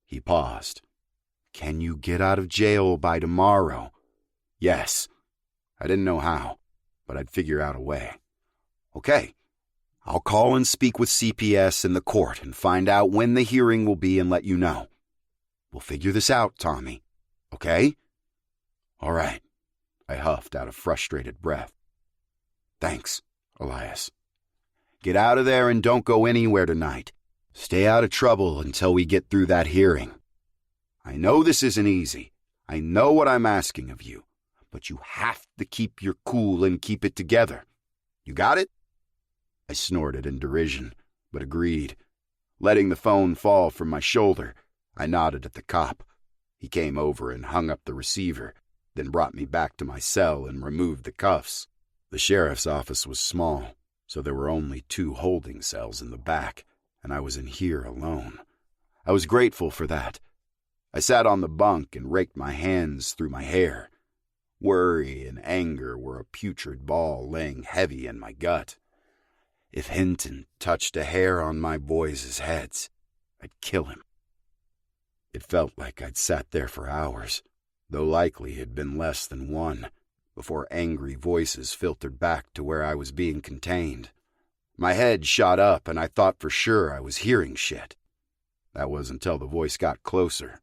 He paused. "Can you get out of jail by tomorrow?" "Yes." I didn't know how, but I'd figure out a way. "Okay. I'll call and speak with CPS and the court and find out when the hearing will be and let you know. We'll figure this out, Tommy. Okay?" "All right," I huffed out a frustrated breath. "Thanks, Elias. Get out of there and don't go anywhere tonight. Stay out of trouble until we get through that hearing. I know this isn't easy. I know what I'm asking of you, but you have to keep your cool and keep it together. You got it?" I snorted in derision, but agreed. Letting the phone fall from my shoulder, I nodded at the cop. He came over and hung up the receiver, then brought me back to my cell and removed the cuffs. The sheriff's office was small, so there were only 2 holding cells in the back, and I was in here alone. I was grateful for that. I sat on the bunk and raked my hands through my hair. Worry and anger were a putrid ball laying heavy in my gut. If Hinton touched a hair on my boys' heads, I'd kill him. It felt like I'd sat there for hours, though likely had been less than one, before angry voices filtered back to where I was being contained. My head shot up and I thought for sure I was hearing shit. That was until the voice got closer.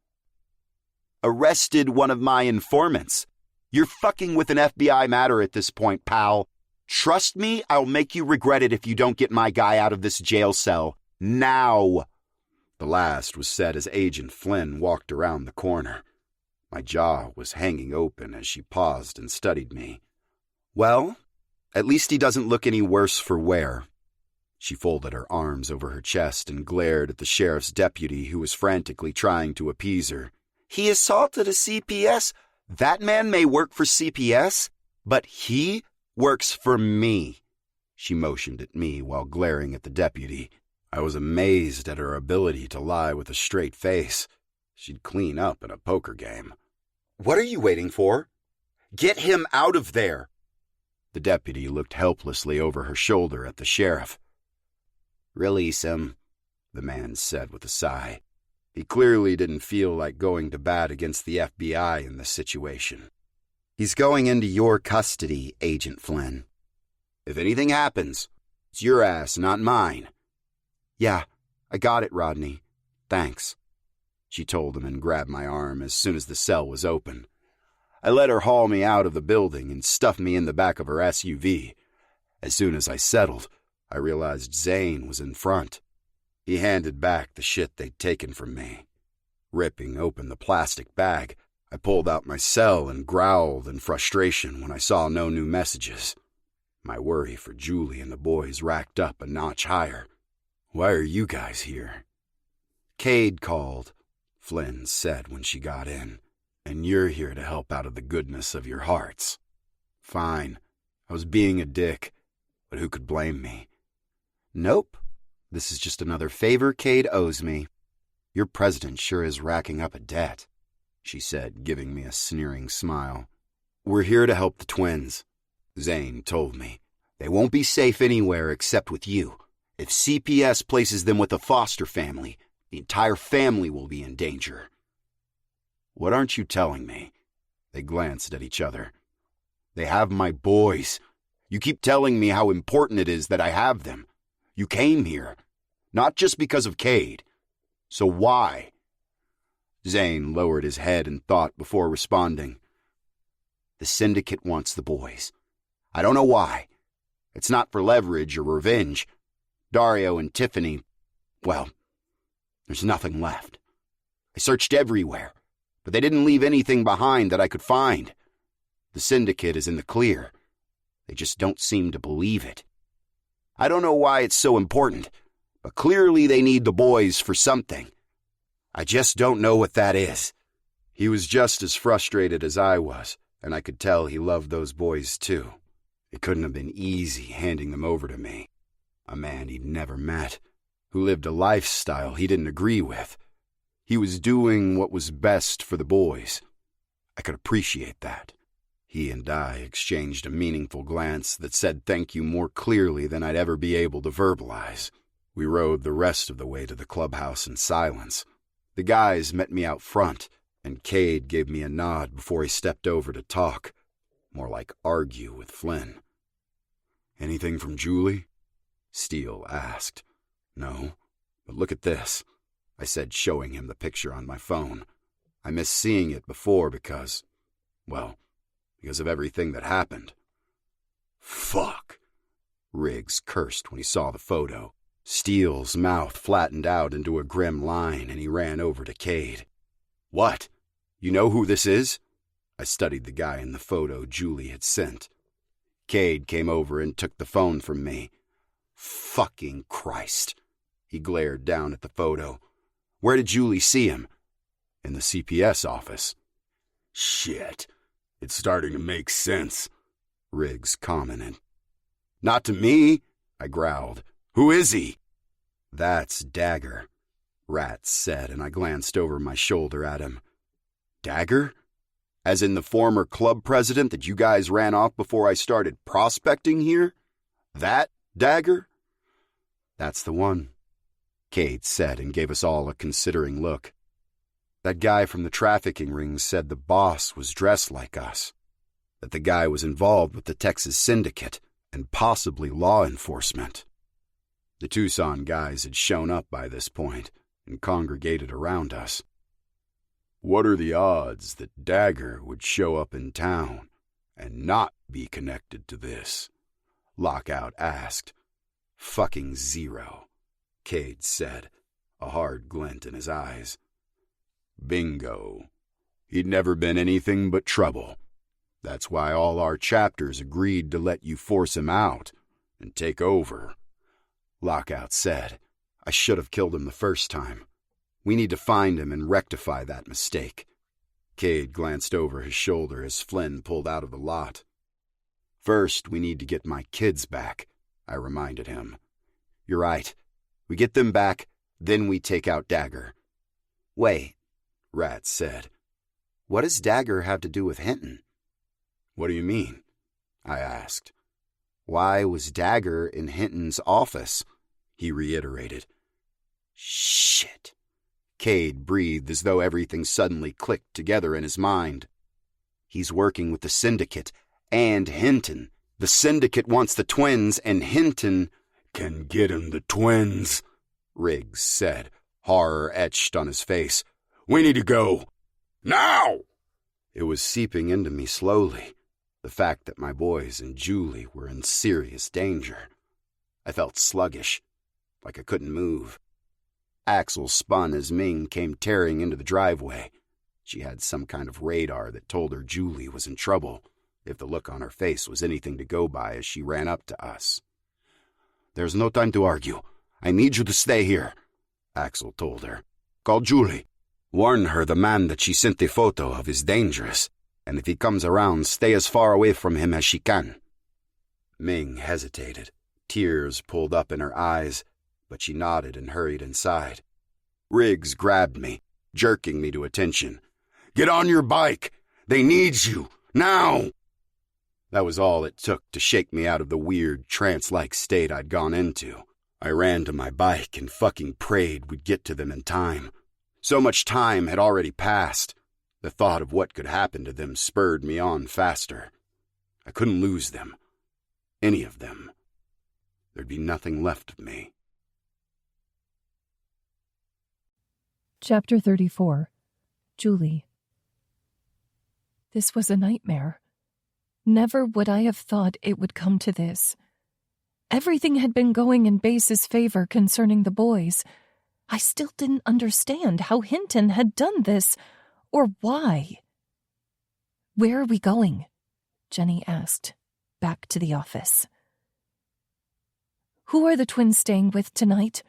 "Arrested one of my informants. You're fucking with an FBI matter at this point, pal. Trust me, I'll make you regret it if you don't get my guy out of this jail cell. Now!" The last was said as Agent Flynn walked around the corner. My jaw was hanging open as she paused and studied me. "Well, at least he doesn't look any worse for wear." She folded her arms over her chest and glared at the sheriff's deputy who was frantically trying to appease her. "He assaulted a CPS. That man may work for CPS, but he works for me. She motioned at me while glaring at the deputy. I was amazed at her ability to lie with a straight face. She'd clean up in a poker game. "What are you waiting for? Get him out of there!" The deputy looked helplessly over her shoulder at the sheriff. "Release him," the man said with a sigh. He clearly didn't feel like going to bat against the FBI in this situation. "He's going into your custody, Agent Flynn. If anything happens, it's your ass, not mine." "Yeah, I got it, Rodney. Thanks," she told him and grabbed my arm as soon as the cell was open. I let her haul me out of the building and stuff me in the back of her SUV. As soon as I settled, I realized Zane was in front. He handed back the shit they'd taken from me. Ripping open the plastic bag, I pulled out my cell and growled in frustration when I saw no new messages. My worry for Julie and the boys racked up a notch higher. "Why are you guys here?" "Cade called," Flynn said when she got in. "And you're here to help out of the goodness of your hearts." "Fine. I was being a dick, but who could blame me?" "Nope. This is just another favor Cade owes me. Your president sure is racking up a debt," she said, giving me a sneering smile. "We're here to help the twins," Zane told me. "They won't be safe anywhere except with you. If CPS places them with a foster family, the entire family will be in danger." "What aren't you telling me?" They glanced at each other. "They have my boys. You keep telling me how important it is that I have them. You came here, not just because of Cade. So why?" Zane lowered his head in thought before responding. "The syndicate wants the boys. I don't know why. It's not for leverage or revenge. Dario and Tiffany, well, there's nothing left. I searched everywhere, but they didn't leave anything behind that I could find. The syndicate is in the clear. They just don't seem to believe it. I don't know why it's so important, but clearly they need the boys for something. I just don't know what that is." He was just as frustrated as I was, and I could tell he loved those boys too. It couldn't have been easy handing them over to me. A man he'd never met, who lived a lifestyle he didn't agree with. He was doing what was best for the boys. I could appreciate that. He and I exchanged a meaningful glance that said thank you more clearly than I'd ever be able to verbalize. We rode the rest of the way to the clubhouse in silence. The guys met me out front, and Cade gave me a nod before he stepped over to talk, more like argue with Flynn. "Anything from Julie?" Steele asked. "No, but look at this," I said, showing him the picture on my phone. I missed seeing it before because of everything that happened. "Fuck," Riggs cursed when he saw the photo. Steele's mouth flattened out into a grim line, and he ran over to Cade. "What? You know who this is?" I studied the guy in the photo Julie had sent. Cade came over and took the phone from me. "Fucking Christ." He glared down at the photo. "Where did Julie see him?" "In the CPS office." "Shit. It's starting to make sense," Riggs commented. "Not to me," I growled. "Who is he?" "That's Dagger," Ratz said, and I glanced over my shoulder at him. "Dagger? As in the former club president that you guys ran off before I started prospecting here? That Dagger?" "That's the one," Cade said and gave us all a considering look. "That guy from the trafficking ring said the boss was dressed like us, that the guy was involved with the Texas syndicate and possibly law enforcement." The Tucson guys had shown up by this point and congregated around us. "What are the odds that Dagger would show up in town and not be connected to this?" Lockout asked. "Fucking zero," Cade said, a hard glint in his eyes. "Bingo. He'd never been anything but trouble. That's why all our chapters agreed to let you force him out and take over," Lockout said. "I should have killed him the first time. We need to find him and rectify that mistake." Cade glanced over his shoulder as Flynn pulled out of the lot. "First, we need to get my kids back," I reminded him. You're right. We get them back, then we take out Dagger. Wait, Rat said. What does Dagger have to do with Hinton? What do you mean? I asked. Why was Dagger in Hinton's office? He reiterated. Shit. Cade breathed as though everything suddenly clicked together in his mind. He's working with the Syndicate and Hinton. The Syndicate wants the twins, and Hinton can get him the twins, Riggs said, horror etched on his face. We need to go. Now! It was seeping into me slowly, the fact that my boys and Julie were in serious danger. I felt sluggish, like I couldn't move. Axel spun as Ming came tearing into the driveway. She had some kind of radar that told her Julie was in trouble, if the look on her face was anything to go by as she ran up to us. There's no time to argue. I need you to stay here, Axel told her. Call Julie. Warn her the man that she sent the photo of is dangerous, and if he comes around, stay as far away from him as she can. Ming hesitated. Tears pulled up in her eyes, but she nodded and hurried inside. Riggs grabbed me, jerking me to attention. Get on your bike! They need you! Now! That was all it took to shake me out of the weird, trance-like state I'd gone into. I ran to my bike and fucking prayed we'd get to them in time. So much time had already passed. The thought of what could happen to them spurred me on faster. I couldn't lose them. Any of them. There'd be nothing left of me. Chapter 34. Julie. This was a nightmare. Never would I have thought it would come to this. Everything had been going in Base's favor concerning the boys. I still didn't understand how Hinton had done this, or why. Where are we going? Jenny asked, back to the office. Who are the twins staying with tonight?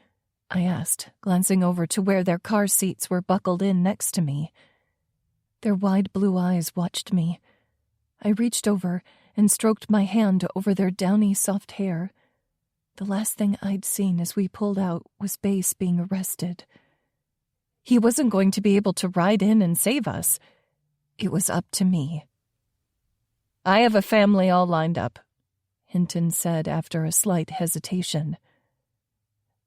I asked, glancing over to where their car seats were buckled in next to me. Their wide blue eyes watched me. I reached over and stroked my hand over their downy, soft hair. The last thing I'd seen as we pulled out was Base being arrested. He wasn't going to be able to ride in and save us. It was up to me. I have a family all lined up, Hinton said after a slight hesitation.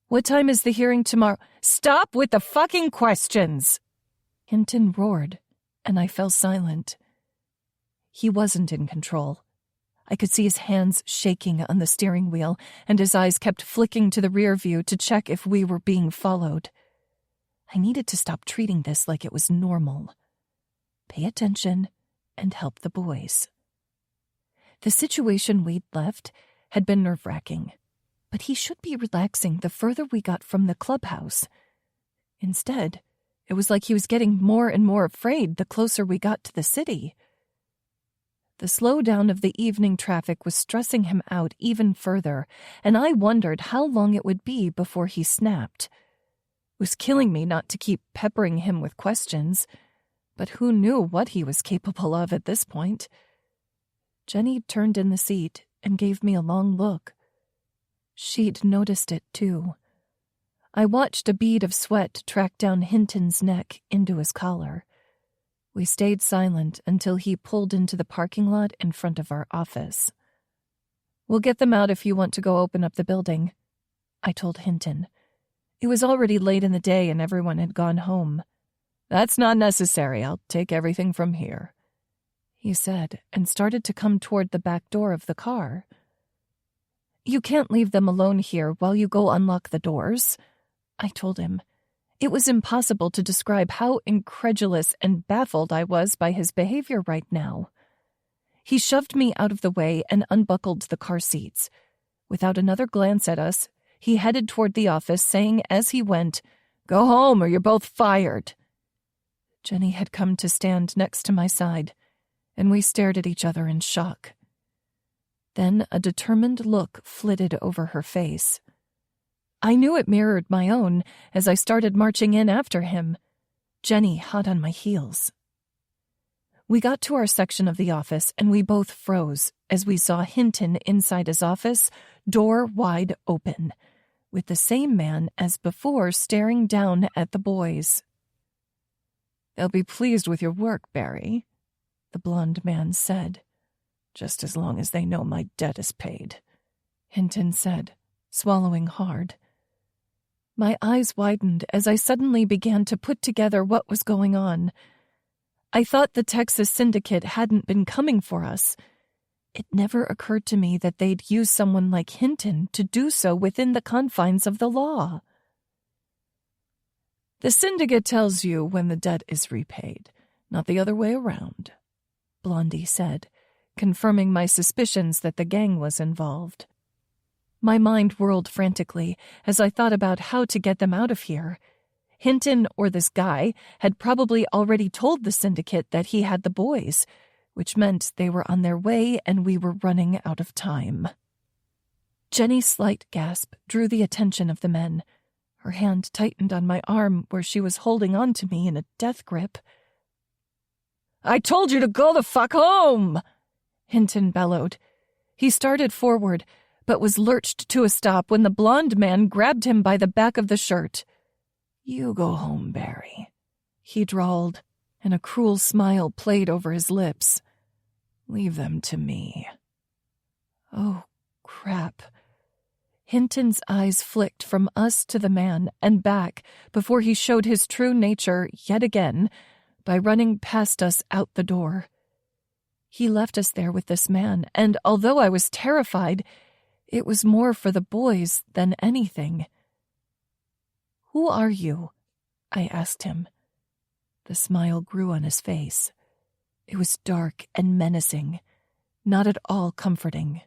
What time is the hearing tomorrow? Stop with the fucking questions! Hinton roared, and I fell silent. He wasn't in control. I could see his hands shaking on the steering wheel, and his eyes kept flicking to the rear view to check if we were being followed. I needed to stop treating this like it was normal. Pay attention and help the boys. The situation we'd left had been nerve-wracking, but he should be relaxing the further we got from the clubhouse. Instead, it was like he was getting more and more afraid the closer we got to the city. The slowdown of the evening traffic was stressing him out even further, and I wondered how long it would be before he snapped. It was killing me not to keep peppering him with questions, but who knew what he was capable of at this point? Jenny turned in the seat and gave me a long look. She'd noticed it, too. I watched a bead of sweat track down Hinton's neck into his collar. We stayed silent until he pulled into the parking lot in front of our office. We'll get them out if you want to go open up the building, I told Hinton. It was already late in the day and everyone had gone home. That's not necessary. I'll take everything from here, he said, and started to come toward the back door of the car. You can't leave them alone here while you go unlock the doors, I told him. It was impossible to describe how incredulous and baffled I was by his behavior right now. He shoved me out of the way and unbuckled the car seats. Without another glance at us, he headed toward the office, saying as he went, "Go home or you're both fired." Jenny had come to stand next to my side, and we stared at each other in shock. Then a determined look flitted over her face. I knew it mirrored my own as I started marching in after him, Jenny hot on my heels. We got to our section of the office and we both froze as we saw Hinton inside his office, door wide open, with the same man as before staring down at the boys. "They'll be pleased with your work, Barry," the blond man said. "Just as long as they know my debt is paid," Hinton said, swallowing hard. My eyes widened as I suddenly began to put together what was going on. I thought the Texas syndicate hadn't been coming for us. It never occurred to me that they'd use someone like Hinton to do so within the confines of the law. "The syndicate tells you when the debt is repaid, not the other way around," Blondie said, confirming my suspicions that the gang was involved. My mind whirled frantically as I thought about how to get them out of here. Hinton, or this guy, had probably already told the syndicate that he had the boys, which meant they were on their way and we were running out of time. Jenny's slight gasp drew the attention of the men. Her hand tightened on my arm where she was holding on to me in a death grip. "I told you to go the fuck home!" Hinton bellowed. He started forward, but was lurched to a stop when the blond man grabbed him by the back of the shirt. "You go home, Barry," he drawled, and a cruel smile played over his lips. "Leave them to me." Oh, crap. Hinton's eyes flicked from us to the man and back before he showed his true nature yet again by running past us out the door. He left us there with this man, and although I was terrified, it was more for the boys than anything. "Who are you?" I asked him. The smile grew on his face. It was dark and menacing, not at all comforting.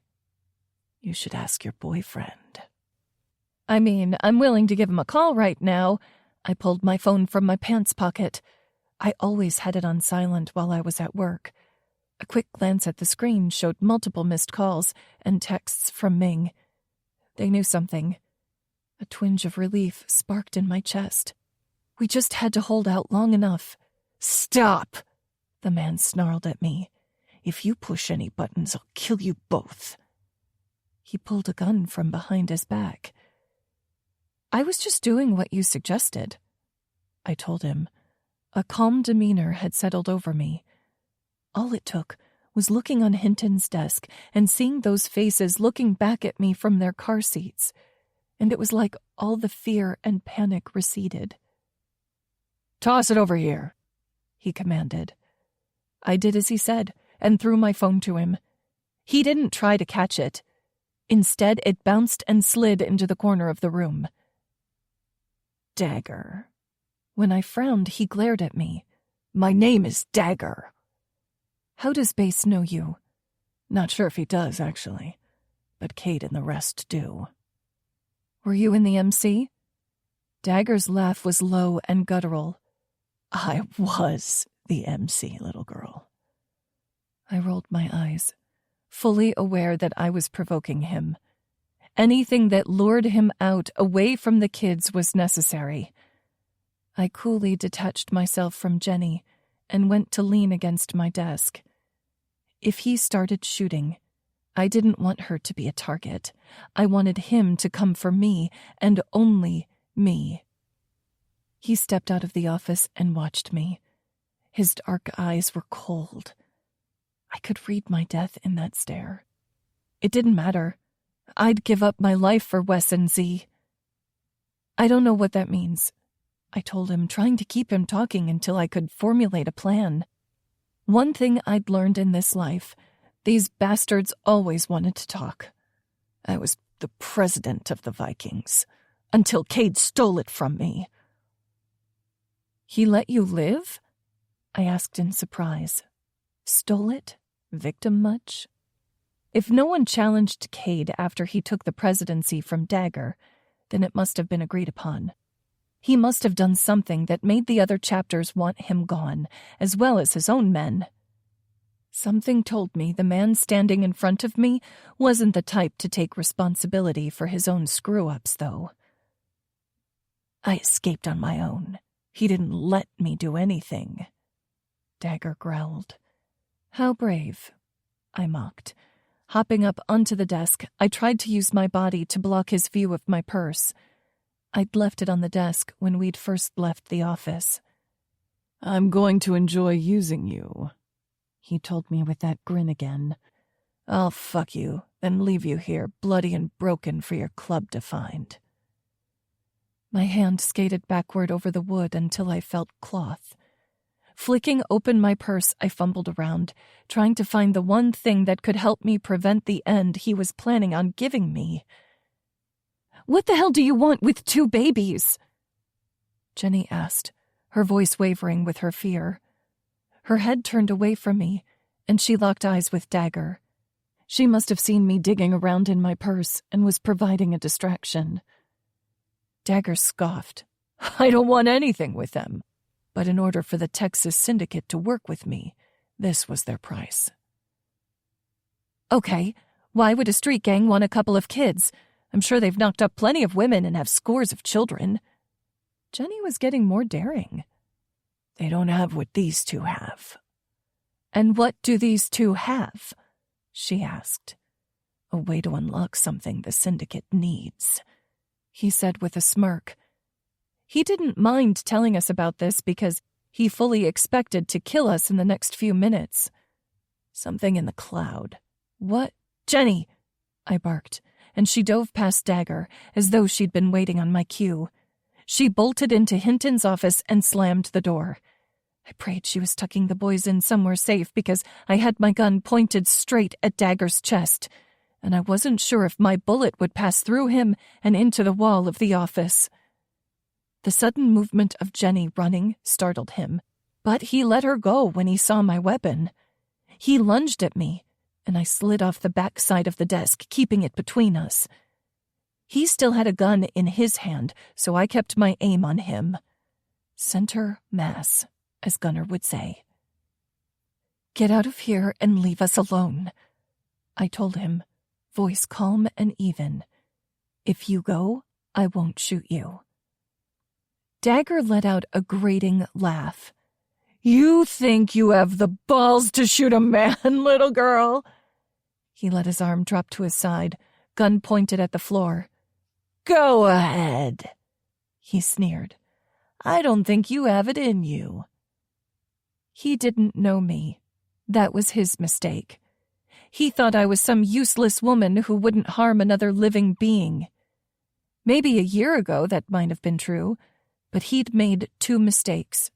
"You should ask your boyfriend." "I mean, I'm willing to give him a call right now." I pulled my phone from my pants pocket. I always had it on silent while I was at work. A quick glance at the screen showed multiple missed calls and texts from Ming. They knew something. A twinge of relief sparked in my chest. We just had to hold out long enough. "Stop!" the man snarled at me. "If you push any buttons, I'll kill you both." He pulled a gun from behind his back. "I was just doing what you suggested," I told him. A calm demeanor had settled over me. All it took was looking on Hinton's desk and seeing those faces looking back at me from their car seats, and it was like all the fear and panic receded. "Toss it over here," he commanded. I did as he said and threw my phone to him. He didn't try to catch it. Instead, it bounced and slid into the corner of the room. "Dagger." When I frowned, he glared at me. "My name is Dagger." "How does Bass know you?" "Not sure if he does, actually. But Kate and the rest do." "Were you in the MC?" Dagger's laugh was low and guttural. "I was the MC, little girl." I rolled my eyes, fully aware that I was provoking him. Anything that lured him out away from the kids was necessary. I coolly detached myself from Jenny and went to lean against my desk. If he started shooting, I didn't want her to be a target. I wanted him to come for me, and only me. He stepped out of the office and watched me. His dark eyes were cold. I could read my death in that stare. It didn't matter. I'd give up my life for Wes and Z. "I don't know what that means," I told him, trying to keep him talking until I could formulate a plan. One thing I'd learned in this life, these bastards always wanted to talk. I was the president of the Vikings, until Cade stole it from me. "He let you live?" I asked in surprise. "Stole it? Victim much?" If no one challenged Cade after he took the presidency from Dagger, then it must have been agreed upon. He must have done something that made the other chapters want him gone, as well as his own men. Something told me the man standing in front of me wasn't the type to take responsibility for his own screw-ups, though. "I escaped on my own. He didn't let me do anything," Dagger growled. "How brave," I mocked. Hopping up onto the desk, I tried to use my body to block his view of my purse. I'd left it on the desk when we'd first left the office. "I'm going to enjoy using you," he told me with that grin again. "I'll fuck you, then leave you here bloody and broken for your club to find." My hand skated backward over the wood until I felt cloth. Flicking open my purse, I fumbled around, trying to find the one thing that could help me prevent the end he was planning on giving me. "What the hell do you want with 2 babies?" Jenny asked, her voice wavering with her fear. Her head turned away from me, and she locked eyes with Dagger. She must have seen me digging around in my purse and was providing a distraction. Dagger scoffed. "I don't want anything with them. But in order for the Texas syndicate to work with me, this was their price." "Okay, why would a street gang want a couple of kids? I'm sure they've knocked up plenty of women and have scores of children." Jenny was getting more daring. "They don't have what these 2 have." "And what do these 2 have?" she asked. "A way to unlock something the syndicate needs," he said with a smirk. He didn't mind telling us about this because he fully expected to kill us in the next few minutes. "Something in the cloud." "What?" "Jenny!" I barked, and she dove past Dagger as though she'd been waiting on my cue. She bolted into Hinton's office and slammed the door. I prayed she was tucking the boys in somewhere safe because I had my gun pointed straight at Dagger's chest, and I wasn't sure if my bullet would pass through him and into the wall of the office. The sudden movement of Jenny running startled him, but he let her go when he saw my weapon. He lunged at me, and I slid off the back side of the desk, keeping it between us. He still had a gun in his hand, so I kept my aim on him. Center mass, as Gunner would say. "Get out of here and leave us alone," I told him, voice calm and even. "If you go, I won't shoot you." Dagger let out a grating laugh. "You think you have the balls to shoot a man, little girl?" He let his arm drop to his side, gun pointed at the floor. "Go ahead," he sneered. "I don't think you have it in you." He didn't know me. That was his mistake. He thought I was some useless woman who wouldn't harm another living being. Maybe a year ago that might have been true, but he'd made 2 mistakes.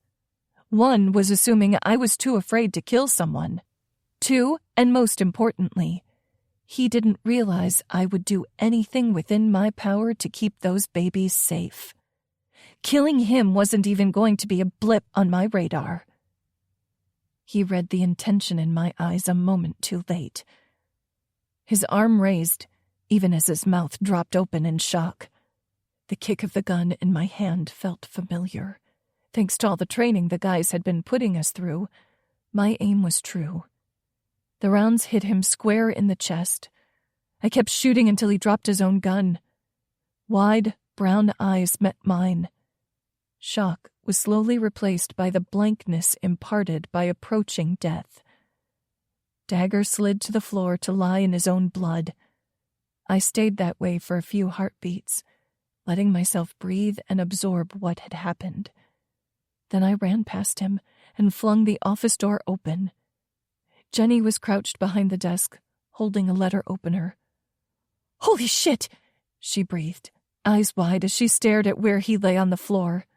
One was assuming I was too afraid to kill someone. 2, and most importantly, he didn't realize I would do anything within my power to keep those babies safe. Killing him wasn't even going to be a blip on my radar. He read the intention in my eyes a moment too late. His arm raised, even as his mouth dropped open in shock. The kick of the gun in my hand felt familiar. Thanks to all the training the guys had been putting us through, my aim was true. The rounds hit him square in the chest. I kept shooting until he dropped his own gun. Wide, brown eyes met mine. Shock was slowly replaced by the blankness imparted by approaching death. Dagger slid to the floor to lie in his own blood. I stayed that way for a few heartbeats, letting myself breathe and absorb what had happened. Then I ran past him and flung the office door open. Jenny was crouched behind the desk, holding a letter opener. "Holy shit!" she breathed, eyes wide as she stared at where he lay on the floor.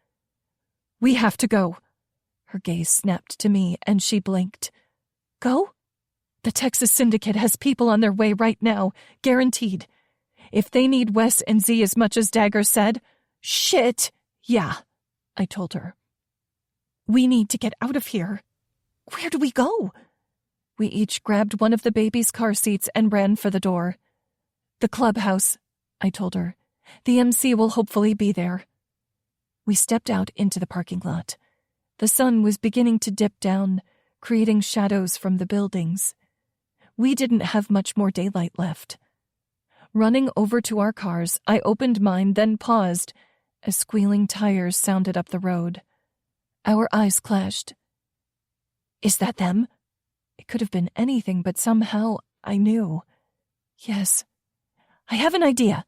"We have to go." Her gaze snapped to me, and she blinked. "Go? The Texas Syndicate has people on their way right now, guaranteed. If they need Wes and Z as much as Dagger said, shit, yeah," I told her. "We need to get out of here." "Where do we go?" We each grabbed one of the baby's car seats and ran for the door. "The clubhouse," I told her. "The MC will hopefully be there." We stepped out into the parking lot. The sun was beginning to dip down, creating shadows from the buildings. We didn't have much more daylight left. Running over to our cars, I opened mine, then paused as squealing tires sounded up the road. Our eyes clashed. "Is that them?" It could have been anything, but somehow I knew. Yes. I have an idea.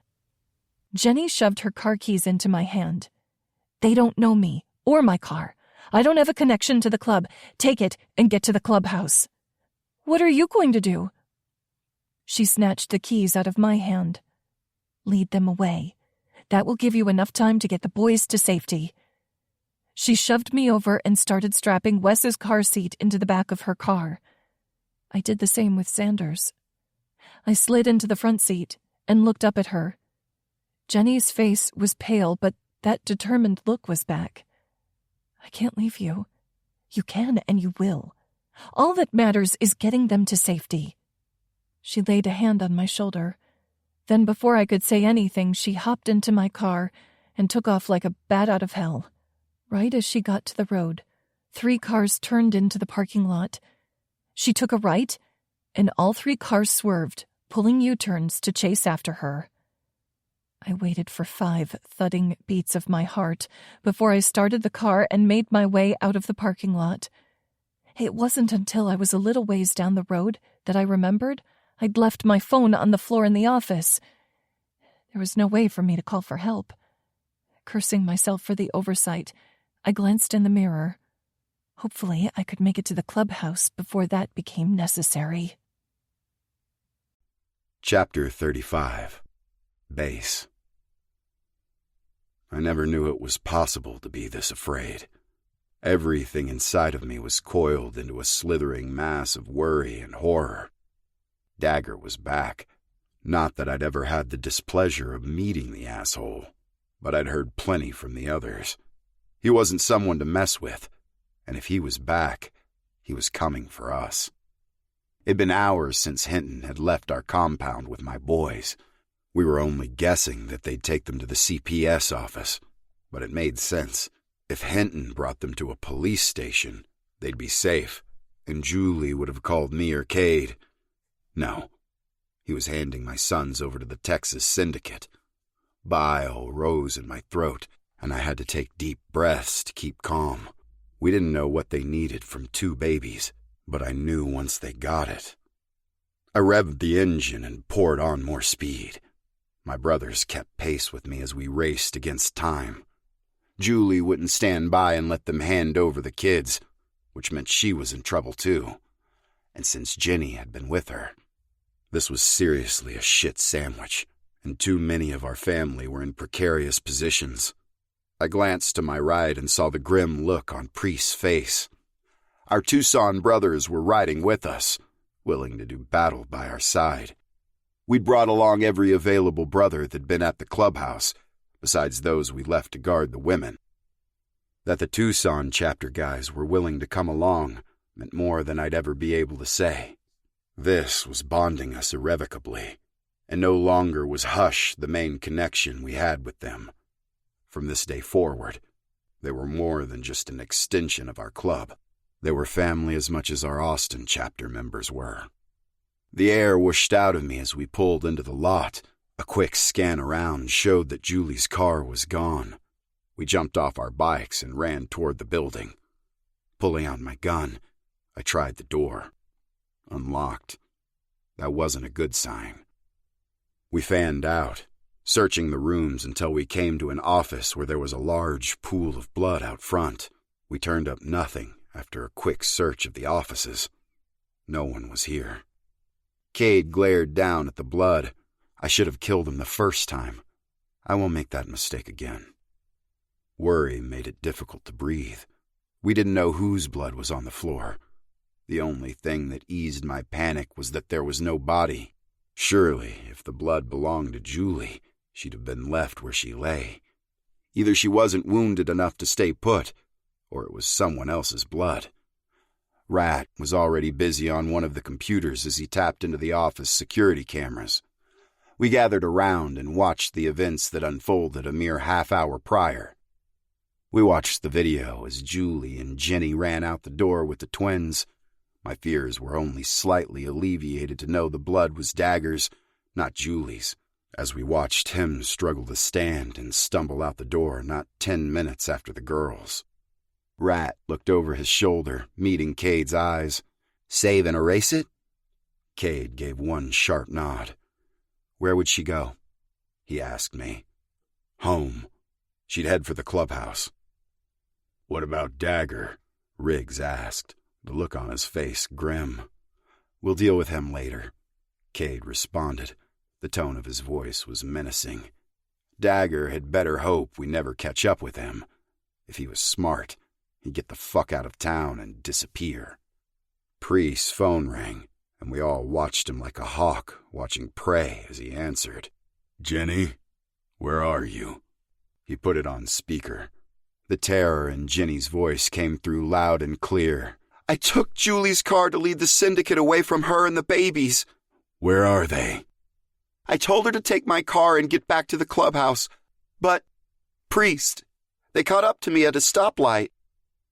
Jenny shoved her car keys into my hand. They don't know me or my car. I don't have a connection to the club. Take it and get to the clubhouse. What are you going to do? She snatched the keys out of my hand. Lead them away. That will give you enough time to get the boys to safety. She shoved me over and started strapping Wes's car seat into the back of her car. I did the same with Sanders. I slid into the front seat and looked up at her. Jenny's face was pale, but that determined look was back. I can't leave you. You can and you will. All that matters is getting them to safety. She laid a hand on my shoulder. Then before I could say anything, she hopped into my car and took off like a bat out of hell. Right as she got to the road, 3 cars turned into the parking lot. She took a right, and all 3 cars swerved, pulling U-turns to chase after her. I waited for 5 thudding beats of my heart before I started the car and made my way out of the parking lot. It wasn't until I was a little ways down the road that I remembered I'd left my phone on the floor in the office. There was no way for me to call for help. Cursing myself for the oversight, I glanced in the mirror. Hopefully, I could make it to the clubhouse before that became necessary. Chapter 35. Base. I never knew it was possible to be this afraid. Everything inside of me was coiled into a slithering mass of worry and horror. Dagger was back. Not that I'd ever had the displeasure of meeting the asshole, but I'd heard plenty from the others. He wasn't someone to mess with, and if he was back, he was coming for us. It'd been hours since Hinton had left our compound with my boys. We were only guessing that they'd take them to the CPS office, but it made sense. If Hinton brought them to a police station, they'd be safe, and Julie would have called me or Cade. No, he was handing my sons over to the Texas Syndicate. Bile rose in my throat, and I had to take deep breaths to keep calm. We didn't know what they needed from 2 babies, but I knew once they got it. I revved the engine and poured on more speed. My brothers kept pace with me as we raced against time. Julie wouldn't stand by and let them hand over the kids, which meant she was in trouble too. And since Jenny had been with her, this was seriously a shit sandwich, and too many of our family were in precarious positions. I glanced to my right and saw the grim look on Priest's face. Our Tucson brothers were riding with us, willing to do battle by our side. We'd brought along every available brother that'd been at the clubhouse, besides those we left to guard the women. That the Tucson chapter guys were willing to come along meant more than I'd ever be able to say. This was bonding us irrevocably, and no longer was Hush the main connection we had with them. From this day forward, they were more than just an extension of our club. They were family as much as our Austin chapter members were. The air whooshed out of me as we pulled into the lot. A quick scan around showed that Julie's car was gone. We jumped off our bikes and ran toward the building. Pulling out my gun, I tried the door. Unlocked. That wasn't a good sign. We fanned out, searching the rooms until we came to an office where there was a large pool of blood out front. We turned up nothing after a quick search of the offices. No one was here. Cade glared down at the blood. I should have killed him the first time. I won't make that mistake again. Worry made it difficult to breathe. We didn't know whose blood was on the floor. The only thing that eased my panic was that there was no body. Surely, if the blood belonged to Julie, she'd have been left where she lay. Either she wasn't wounded enough to stay put, or it was someone else's blood. Rat was already busy on one of the computers as he tapped into the office security cameras. We gathered around and watched the events that unfolded a mere half-hour prior. We watched the video as Julie and Jenny ran out the door with the twins. My fears were only slightly alleviated to know the blood was Dagger's, not Julie's, as we watched him struggle to stand and stumble out the door not 10 minutes after the girls. Rat looked over his shoulder, meeting Cade's eyes. "Save and erase it?" Cade gave one sharp nod. Where would she go? He asked me. Home. She'd head for the clubhouse. What about Dagger? Riggs asked, the look on his face grim. We'll deal with him later, Cade responded. The tone of his voice was menacing. Dagger had better hope we never catch up with him. If he was smart, he'd get the fuck out of town and disappear. Priest's phone rang, and we all watched him like a hawk watching prey as he answered. Jenny, where are you? He put it on speaker. The terror in Jenny's voice came through loud and clear. I took Julie's car to lead the syndicate away from her and the babies. Where are they? I told her to take my car and get back to the clubhouse. But, Priest, they caught up to me at a stoplight.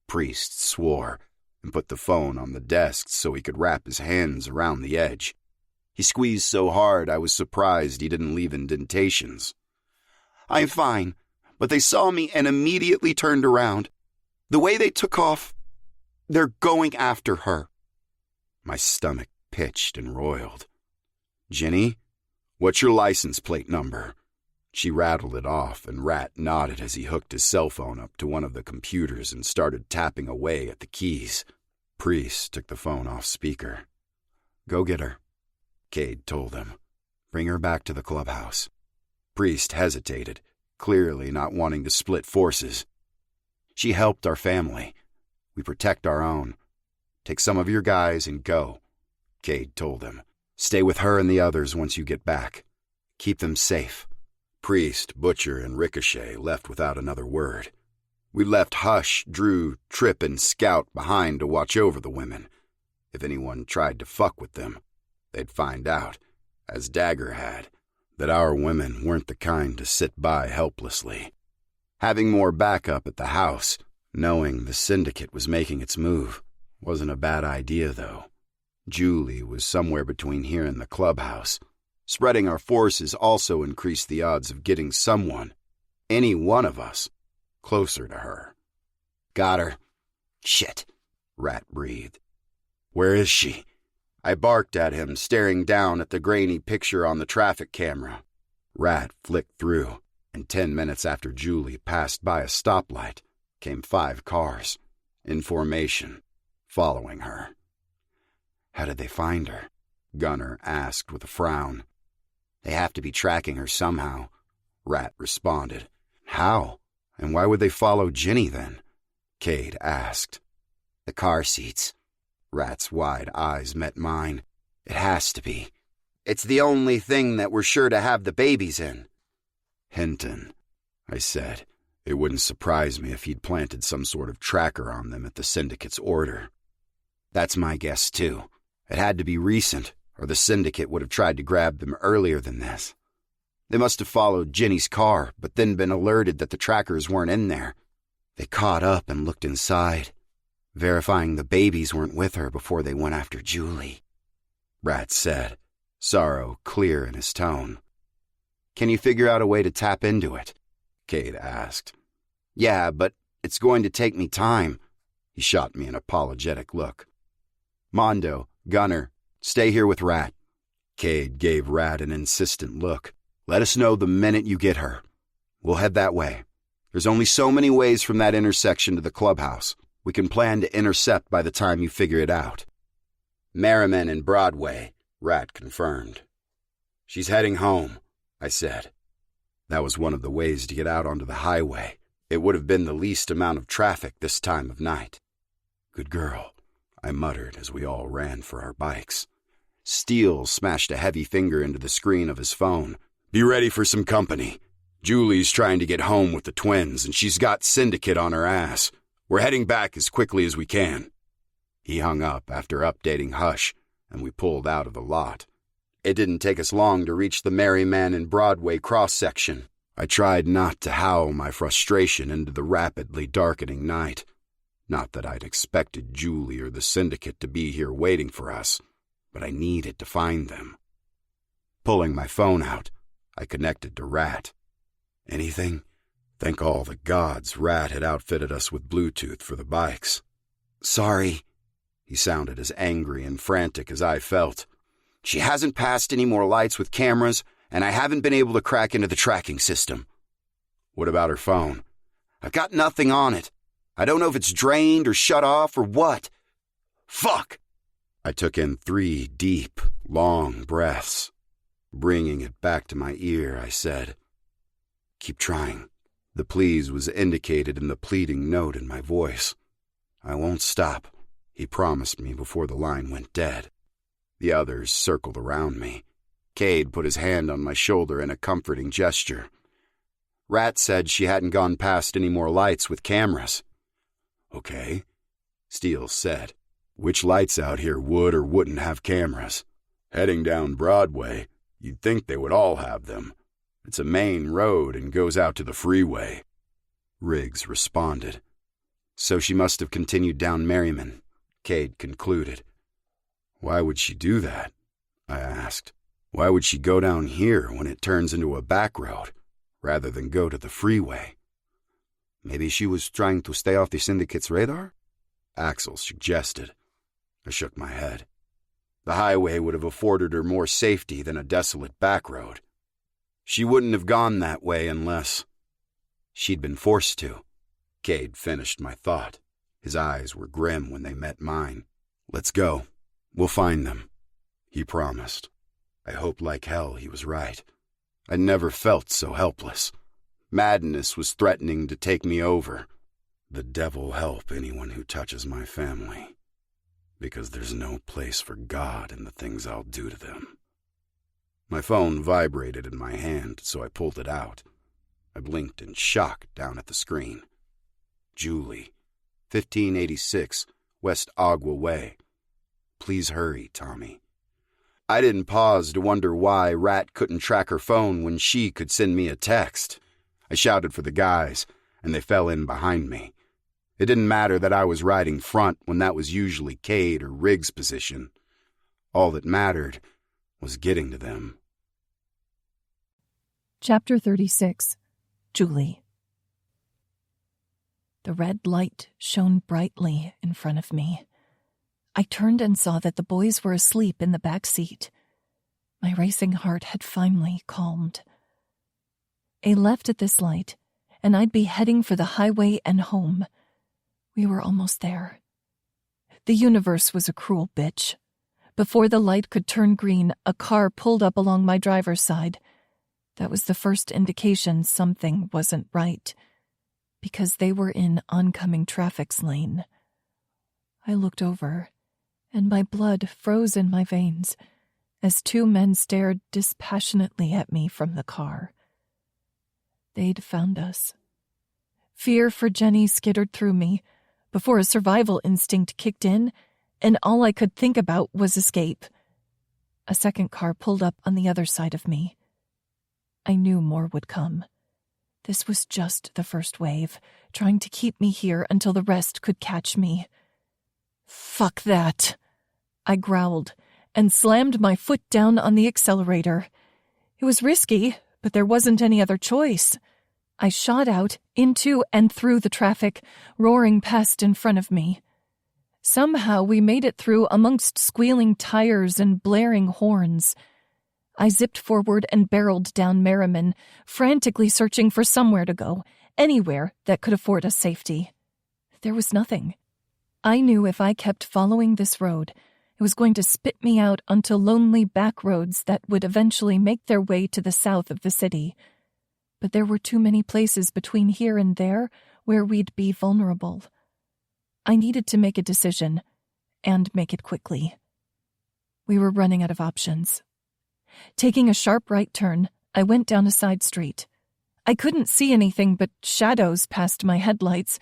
Priest swore and put the phone on the desk so he could wrap his hands around the edge. He squeezed so hard I was surprised he didn't leave indentations. I'm fine, but they saw me and immediately turned around. The way they took off, they're going after her. My stomach pitched and roiled. Jenny, what's your license plate number? She rattled it off, and Rat nodded as he hooked his cell phone up to one of the computers and started tapping away at the keys. Priest took the phone off speaker. Go get her, Cade told him. Bring her back to the clubhouse. Priest hesitated, clearly not wanting to split forces. She helped our family. We protect our own. Take some of your guys and go, Cade told him. Stay with her and the others once you get back. Keep them safe. Priest, Butcher, and Ricochet left without another word. We left Hush, Drew, Trip, and Scout behind to watch over the women. If anyone tried to fuck with them, they'd find out, as Dagger had, that our women weren't the kind to sit by helplessly. Having more backup at the house, knowing the syndicate was making its move, wasn't a bad idea, though. Julie was somewhere between here and the clubhouse. Spreading our forces also increased the odds of getting someone, any one of us, closer to her. Got her. Shit, Rat breathed. Where is she? I barked at him, staring down at the grainy picture on the traffic camera. Rat flicked through, and 10 minutes after Julie passed by a stoplight, came 5 cars, in formation, following her. How did they find her? Gunner asked with a frown. They have to be tracking her somehow, Rat responded. How? And why would they follow Jenny then? Cade asked. The car seats. Rat's wide eyes met mine. It has to be. It's the only thing that we're sure to have the babies in. Hinton, I said. It wouldn't surprise me if he'd planted some sort of tracker on them at the syndicate's order. That's my guess, too. It had to be recent, or the syndicate would have tried to grab them earlier than this. They must have followed Jenny's car, but then been alerted that the trackers weren't in there. They caught up and looked inside, verifying the babies weren't with her before they went after Julie. Rat said, sorrow clear in his tone. Can you figure out a way to tap into it? Cade asked. Yeah, but it's going to take me time. He shot me an apologetic look. Mondo, Gunner, stay here with Rat. Cade gave Rat an insistent look. Let us know the minute you get her. We'll head that way. There's only so many ways from that intersection to the clubhouse. We can plan to intercept by the time you figure it out. Merriman and Broadway, Rat confirmed. She's heading home, I said. That was one of the ways to get out onto the highway. It would have been the least amount of traffic this time of night. Good girl, I muttered as we all ran for our bikes. Steele smashed a heavy finger into the screen of his phone. Be ready for some company. Julie's trying to get home with the twins, and she's got Syndicate on her ass. We're heading back as quickly as we can. He hung up after updating Hush, and we pulled out of the lot. It didn't take us long to reach the Merryman and Broadway cross-section. I tried not to howl my frustration into the rapidly darkening night. Not that I'd expected Julie or the Syndicate to be here waiting for us, but I needed to find them. Pulling my phone out, I connected to Rat. Anything? Thank all the gods Rat had outfitted us with Bluetooth for the bikes. Sorry. He sounded as angry and frantic as I felt. She hasn't passed any more lights with cameras, and I haven't been able to crack into the tracking system. What about her phone? I've got nothing on it. I don't know if it's drained or shut off or what. Fuck! I took in 3 deep, long breaths. Bringing it back to my ear, I said, "Keep trying." The please was indicated in the pleading note in my voice. "I won't stop," he promised me before the line went dead. The others circled around me. Cade put his hand on my shoulder in a comforting gesture. Rat said she hadn't gone past any more lights with cameras. "Okay," Steele said. "Which lights out here would or wouldn't have cameras? Heading down Broadway, you'd think they would all have them. It's a main road and goes out to the freeway." Riggs responded. "So she must have continued down Merriman," Cade concluded. "Why would she do that?" I asked. "Why would she go down here when it turns into a back road, rather than go to the freeway?" "Maybe she was trying to stay off the syndicate's radar?" Axel suggested. I shook my head. The highway would have afforded her more safety than a desolate back road. She wouldn't have gone that way unless she'd been forced to. Cade finished my thought. His eyes were grim when they met mine. "Let's go. We'll find them," he promised. I hoped like hell he was right. I'd never felt so helpless. Madness was threatening to take me over. The devil help anyone who touches my family, because there's no place for God in the things I'll do to them. My phone vibrated in my hand, so I pulled it out. I blinked in shock down at the screen. "Julie, 1586 West Agua Way. Please hurry, Tommy." I didn't pause to wonder why Rat couldn't track her phone when she could send me a text. I shouted for the guys, and they fell in behind me. It didn't matter that I was riding front when that was usually Cade or Riggs' position. All that mattered was getting to them. Chapter 36. Julie. The red light shone brightly in front of me. I turned and saw that the boys were asleep in the back seat. My racing heart had finally calmed. A left at this light, and I'd be heading for the highway and home. We were almost there. The universe was a cruel bitch. Before the light could turn green, a car pulled up along my driver's side. That was the first indication something wasn't right, because they were in oncoming traffic's lane. I looked over, and my blood froze in my veins as 2 men stared dispassionately at me from the car. They'd found us. Fear for Jenny skittered through me before a survival instinct kicked in, and all I could think about was escape. A second car pulled up on the other side of me. I knew more would come. This was just the first wave, trying to keep me here until the rest could catch me. "Fuck that," I growled, and slammed my foot down on the accelerator. It was risky, but there wasn't any other choice. I shot out, into and through the traffic, roaring past in front of me. Somehow we made it through amongst squealing tires and blaring horns. I zipped forward and barreled down Merriman, frantically searching for somewhere to go, anywhere that could afford us safety. There was nothing. I knew if I kept following this road, it was going to spit me out onto lonely back roads that would eventually make their way to the south of the city. But there were too many places between here and there where we'd be vulnerable. I needed to make a decision, and make it quickly. We were running out of options. Taking a sharp right turn, I went down a side street. I couldn't see anything but shadows past my headlights,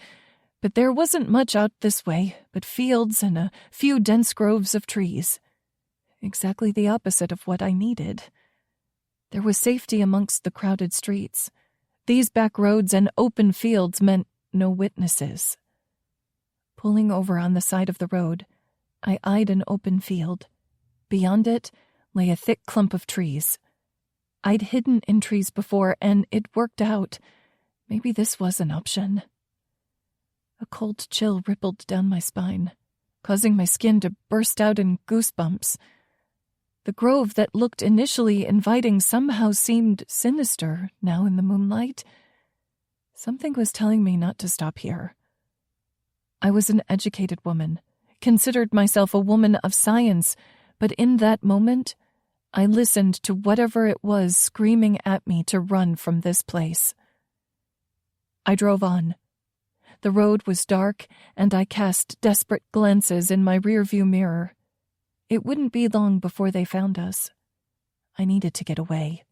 but there wasn't much out this way but fields and a few dense groves of trees. Exactly the opposite of what I needed. There was safety amongst the crowded streets. These back roads and open fields meant no witnesses. Pulling over on the side of the road, I eyed an open field. Beyond it lay a thick clump of trees. I'd hidden in trees before, and it worked out. Maybe this was an option. A cold chill rippled down my spine, causing my skin to burst out in goosebumps. The grove that looked initially inviting somehow seemed sinister now in the moonlight. Something was telling me not to stop here. I was an educated woman, considered myself a woman of science, but in that moment, I listened to whatever it was screaming at me to run from this place. I drove on. The road was dark, and I cast desperate glances in my rearview mirror. It wouldn't be long before they found us. I needed to get away.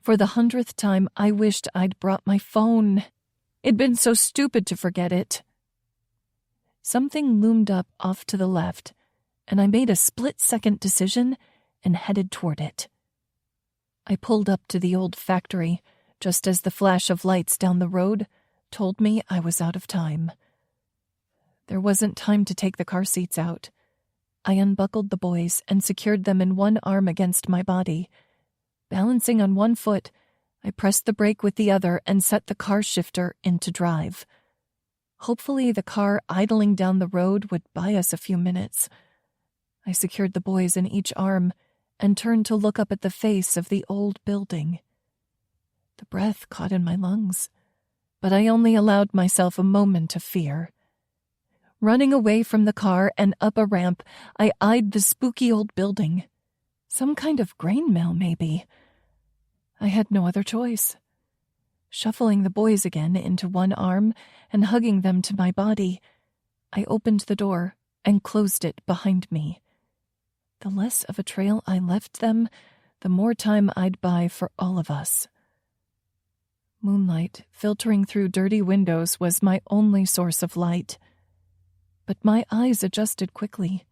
For the 100th time, I wished I'd brought my phone. It'd been so stupid to forget it. Something loomed up off to the left, and I made a split-second decision and headed toward it. I pulled up to the old factory, just as the flash of lights down the road told me I was out of time. There wasn't time to take the car seats out. I unbuckled the boys and secured them in one arm against my body. Balancing on one foot, I pressed the brake with the other and set the car shifter into drive. Hopefully the car idling down the road would buy us a few minutes. I secured the boys in each arm and turned to look up at the face of the old building. The breath caught in my lungs, but I only allowed myself a moment of fear. Running away from the car and up a ramp, I eyed the spooky old building. Some kind of grain mill, maybe. I had no other choice. Shuffling the boys again into one arm and hugging them to my body, I opened the door and closed it behind me. The less of a trail I left them, the more time I'd buy for all of us. Moonlight filtering through dirty windows was my only source of light. But my eyes adjusted quickly.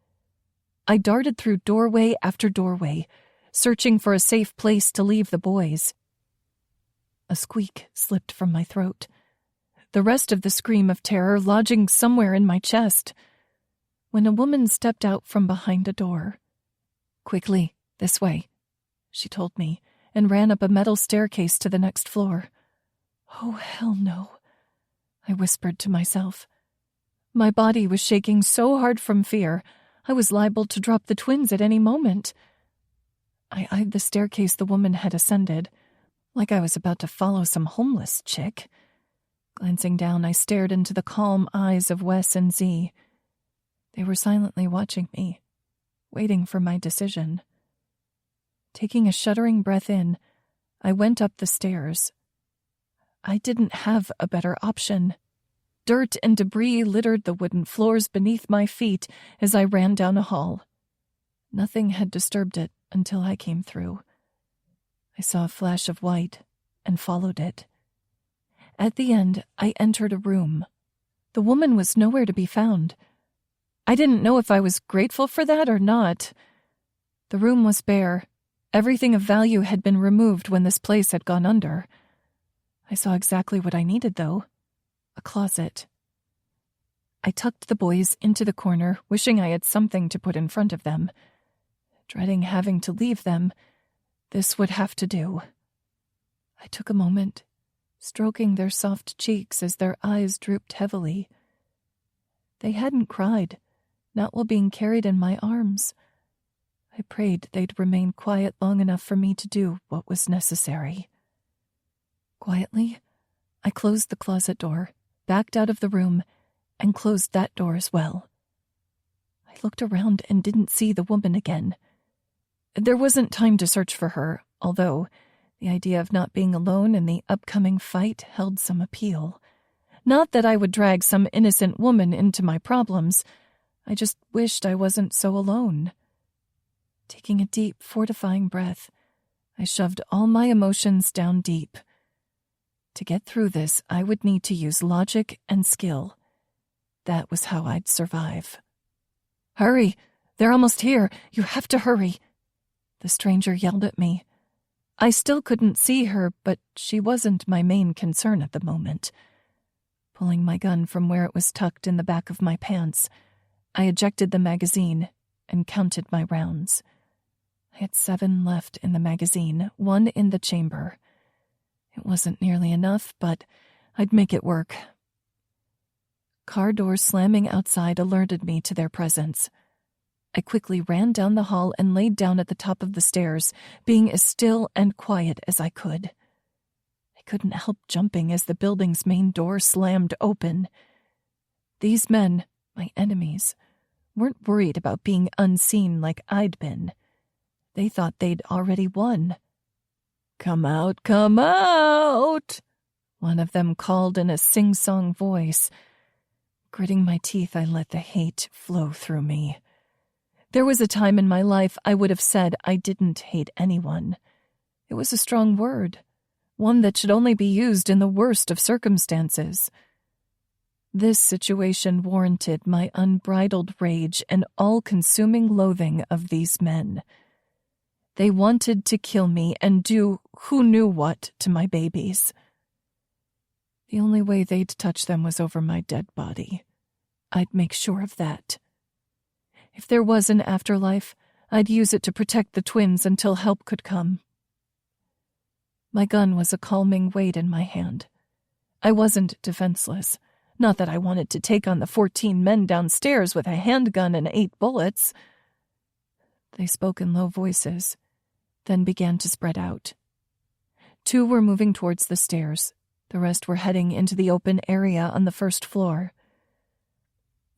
I darted through doorway after doorway, searching for a safe place to leave the boys. A squeak slipped from my throat, the rest of the scream of terror lodging somewhere in my chest, when a woman stepped out from behind a door. "Quickly, this way," she told me, and ran up a metal staircase to the next floor. "Oh, hell no," I whispered to myself. My body was shaking so hard from fear, I was liable to drop the twins at any moment. I eyed the staircase the woman had ascended, like I was about to follow some homeless chick. Glancing down, I stared into the calm eyes of Wes and Z. They were silently watching me, waiting for my decision. Taking a shuddering breath in, I went up the stairs. I didn't have a better option. Dirt and debris littered the wooden floors beneath my feet as I ran down a hall. Nothing had disturbed it until I came through. I saw a flash of white and followed it. At the end, I entered a room. The woman was nowhere to be found. I didn't know if I was grateful for that or not. The room was bare. Everything of value had been removed when this place had gone under. I saw exactly what I needed, though. A closet. I tucked the boys into the corner, wishing I had something to put in front of them. Dreading having to leave them, this would have to do. I took a moment, stroking their soft cheeks as their eyes drooped heavily. They hadn't cried, not while being carried in my arms. I prayed they'd remain quiet long enough for me to do what was necessary. Quietly, I closed the closet door, backed out of the room, and closed that door as well. I looked around and didn't see the woman again. There wasn't time to search for her, although the idea of not being alone in the upcoming fight held some appeal. Not that I would drag some innocent woman into my problems. I just wished I wasn't so alone. Taking a deep, fortifying breath, I shoved all my emotions down deep. To get through this, I would need to use logic and skill. That was how I'd survive. "Hurry! They're almost here! You have to hurry!" The stranger yelled at me. I still couldn't see her, but she wasn't my main concern at the moment. Pulling my gun from where it was tucked in the back of my pants, I ejected the magazine and counted my rounds. I had 7 left in the magazine, 1 in the chamber. It wasn't nearly enough, but I'd make it work. Car doors slamming outside alerted me to their presence. I quickly ran down the hall and laid down at the top of the stairs, being as still and quiet as I could. I couldn't help jumping as the building's main door slammed open. These men, my enemies, weren't worried about being unseen like I'd been. They thought they'd already won. "Come out, come out!" one of them called in a sing-song voice. Gritting my teeth, I let the hate flow through me. There was a time in my life I would have said I didn't hate anyone. It was a strong word, one that should only be used in the worst of circumstances. This situation warranted my unbridled rage and all-consuming loathing of these men. They wanted to kill me and do who knew what to my babies. The only way they'd touch them was over my dead body. I'd make sure of that. If there was an afterlife, I'd use it to protect the twins until help could come. My gun was a calming weight in my hand. I wasn't defenseless. Not that I wanted to take on the 14 men downstairs with a handgun and 8 bullets. They spoke in low voices, then began to spread out. 2 were moving towards the stairs. The rest were heading into the open area on the first floor.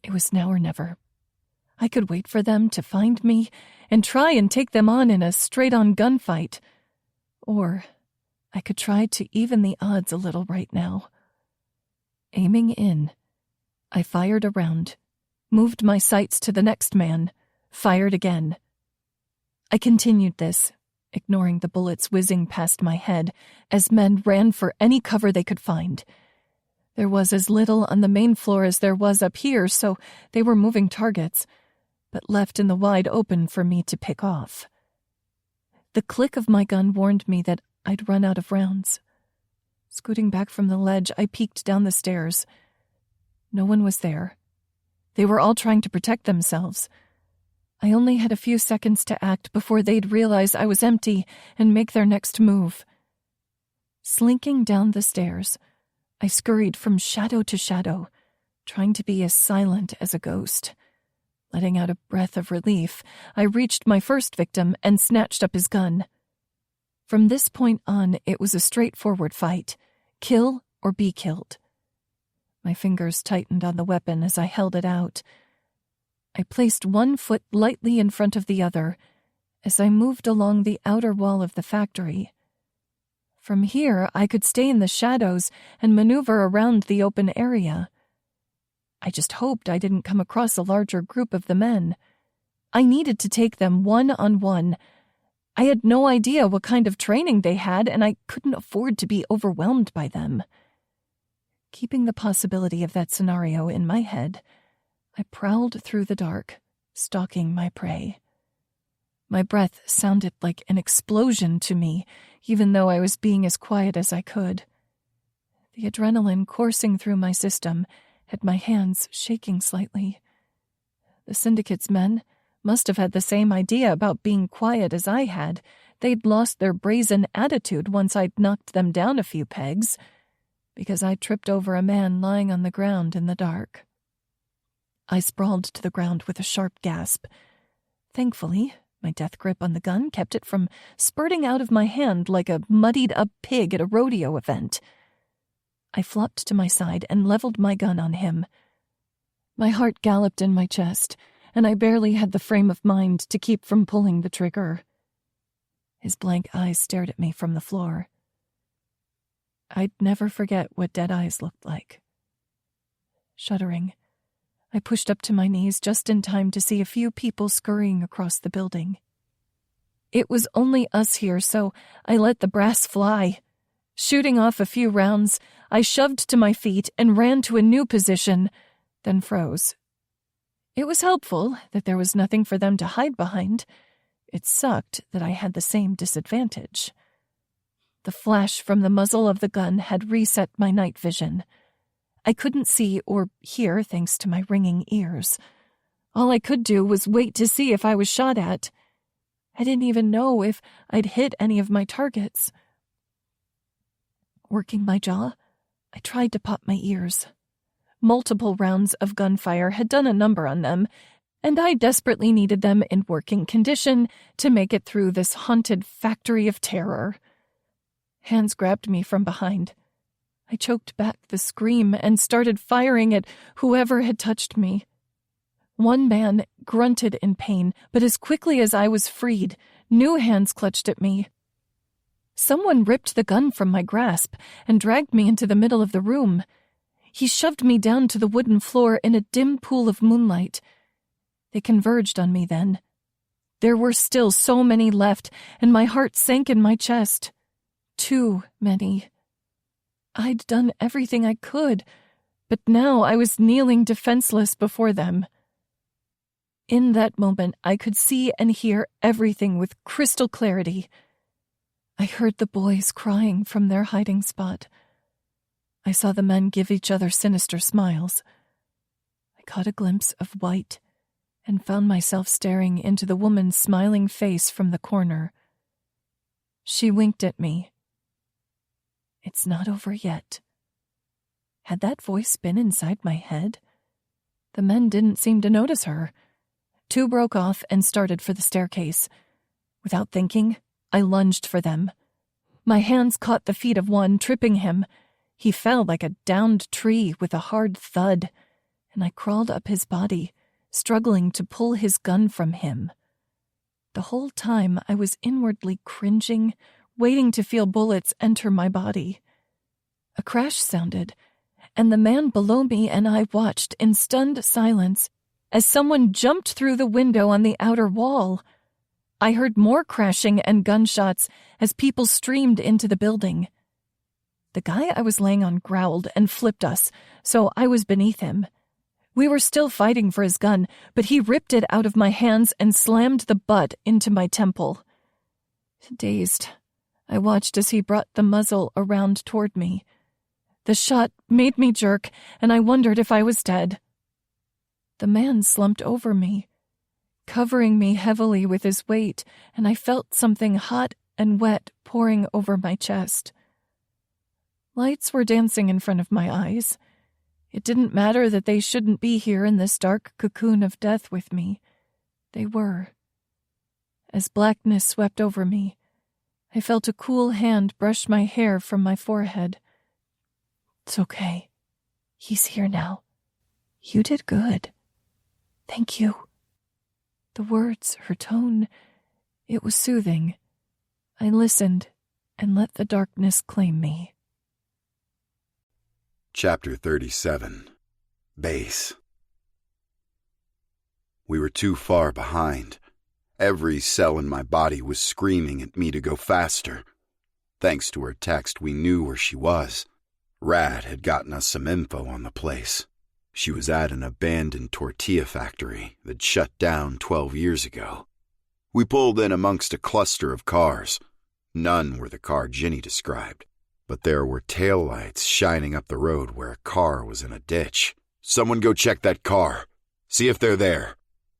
It was now or never. I could wait for them to find me and try and take them on in a straight-on gunfight. Or I could try to even the odds a little right now. Aiming in, I fired around, moved my sights to the next man, fired again. I continued this, ignoring the bullets whizzing past my head as men ran for any cover they could find. There was as little on the main floor as there was up here, so they were moving targets, but left in the wide open for me to pick off. The click of my gun warned me that I'd run out of rounds. Scooting back from the ledge, I peeked down the stairs. No one was there. They were all trying to protect themselves. I only had a few seconds to act before they'd realize I was empty and make their next move. Slinking down the stairs, I scurried from shadow to shadow, trying to be as silent as a ghost. Letting out a breath of relief, I reached my first victim and snatched up his gun. From this point on, it was a straightforward fight. Kill or be killed. My fingers tightened on the weapon as I held it out. I placed one foot lightly in front of the other as I moved along the outer wall of the factory. From here, I could stay in the shadows and maneuver around the open area. I just hoped I didn't come across a larger group of the men. I needed to take them one-on-one. I had no idea what kind of training they had, and I couldn't afford to be overwhelmed by them. Keeping the possibility of that scenario in my head, I prowled through the dark, stalking my prey. My breath sounded like an explosion to me, even though I was being as quiet as I could. The adrenaline coursing through my system had my hands shaking slightly. The syndicate's men must have had the same idea about being quiet as I had. They'd lost their brazen attitude once I'd knocked them down a few pegs, because I tripped over a man lying on the ground in the dark. I sprawled to the ground with a sharp gasp. Thankfully, my death grip on the gun kept it from spurting out of my hand like a muddied-up pig at a rodeo event. I flopped to my side and leveled my gun on him. My heart galloped in my chest, and I barely had the frame of mind to keep from pulling the trigger. His blank eyes stared at me from the floor. I'd never forget what dead eyes looked like. Shuddering, I pushed up to my knees just in time to see a few people scurrying across the building. It was only us here, so I let the brass fly. Shooting off a few rounds, I shoved to my feet and ran to a new position, then froze. It was helpful that there was nothing for them to hide behind. It sucked that I had the same disadvantage. The flash from the muzzle of the gun had reset my night vision. I couldn't see or hear thanks to my ringing ears. All I could do was wait to see if I was shot at. I didn't even know if I'd hit any of my targets. Working my jaw, I tried to pop my ears. Multiple rounds of gunfire had done a number on them, and I desperately needed them in working condition to make it through this haunted factory of terror. Hands grabbed me from behind. I choked back the scream and started firing at whoever had touched me. One man grunted in pain, but as quickly as I was freed, new hands clutched at me. Someone ripped the gun from my grasp and dragged me into the middle of the room. He shoved me down to the wooden floor in a dim pool of moonlight. They converged on me then. There were still so many left, and my heart sank in my chest. Too many. I'd done everything I could, but now I was kneeling defenseless before them. In that moment, I could see and hear everything with crystal clarity. I heard the boys crying from their hiding spot. I saw the men give each other sinister smiles. I caught a glimpse of white and found myself staring into the woman's smiling face from the corner. She winked at me. It's not over yet. Had that voice been inside my head? The men didn't seem to notice her. Two broke off and started for the staircase. Without thinking, I lunged for them. My hands caught the feet of one, tripping him. He fell like a downed tree with a hard thud, and I crawled up his body, struggling to pull his gun from him. The whole time I was inwardly cringing, waiting to feel bullets enter my body. A crash sounded, and the man below me and I watched in stunned silence as someone jumped through the window on the outer wall. I heard more crashing and gunshots as people streamed into the building. The guy I was laying on growled and flipped us, so I was beneath him. We were still fighting for his gun, but he ripped it out of my hands and slammed the butt into my temple. Dazed, I watched as he brought the muzzle around toward me. The shot made me jerk, and I wondered if I was dead. The man slumped over me, covering me heavily with his weight, and I felt something hot and wet pouring over my chest. Lights were dancing in front of my eyes. It didn't matter that they shouldn't be here in this dark cocoon of death with me. They were. As blackness swept over me, I felt a cool hand brush my hair from my forehead. It's okay. He's here now. You did good. Thank you. The words, her tone, it was soothing. I listened and let the darkness claim me. Chapter 37. Base. We were too far behind. Every cell in my body was screaming at me to go faster. Thanks to her text, we knew where she was. Rad had gotten us some info on the place. She was at an abandoned tortilla factory that shut down 12 years ago. We pulled in amongst a cluster of cars. None were the car Ginny described, but there were taillights shining up the road where a car was in a ditch. Someone go check that car. See if they're there,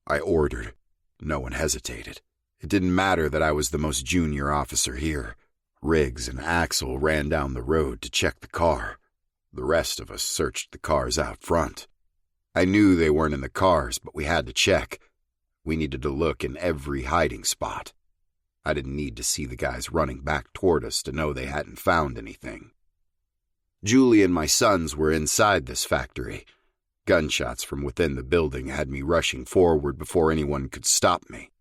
I ordered. No one hesitated. It didn't matter that I was the most junior officer here. Riggs and Axel ran down the road to check the car. The rest of us searched the cars out front. I knew they weren't in the cars, but we had to check. We needed to look in every hiding spot. I didn't need to see the guys running back toward us to know they hadn't found anything. Julie and my sons were inside this factory. Gunshots from within the building had me rushing forward before anyone could stop me.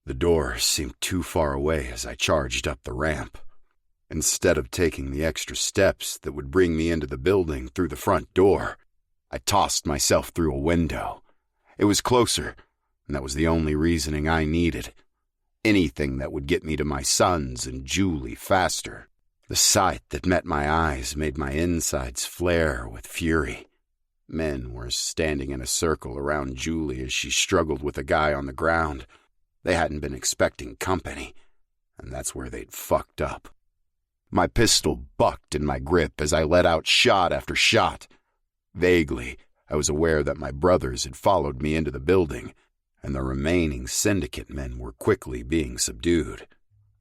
The door seemed too far away as I charged up the ramp. Instead of taking the extra steps that would bring me into the building through the front door, I tossed myself through a window. It was closer, and that was the only reasoning I needed. Anything that would get me to my sons and Julie faster. The sight that met my eyes made my insides flare with fury. Men were standing in a circle around Julie as she struggled with a guy on the ground. They hadn't been expecting company, and that's where they'd fucked up. My pistol bucked in my grip as I let out shot after shot. Vaguely, I was aware that my brothers had followed me into the building, and the remaining syndicate men were quickly being subdued.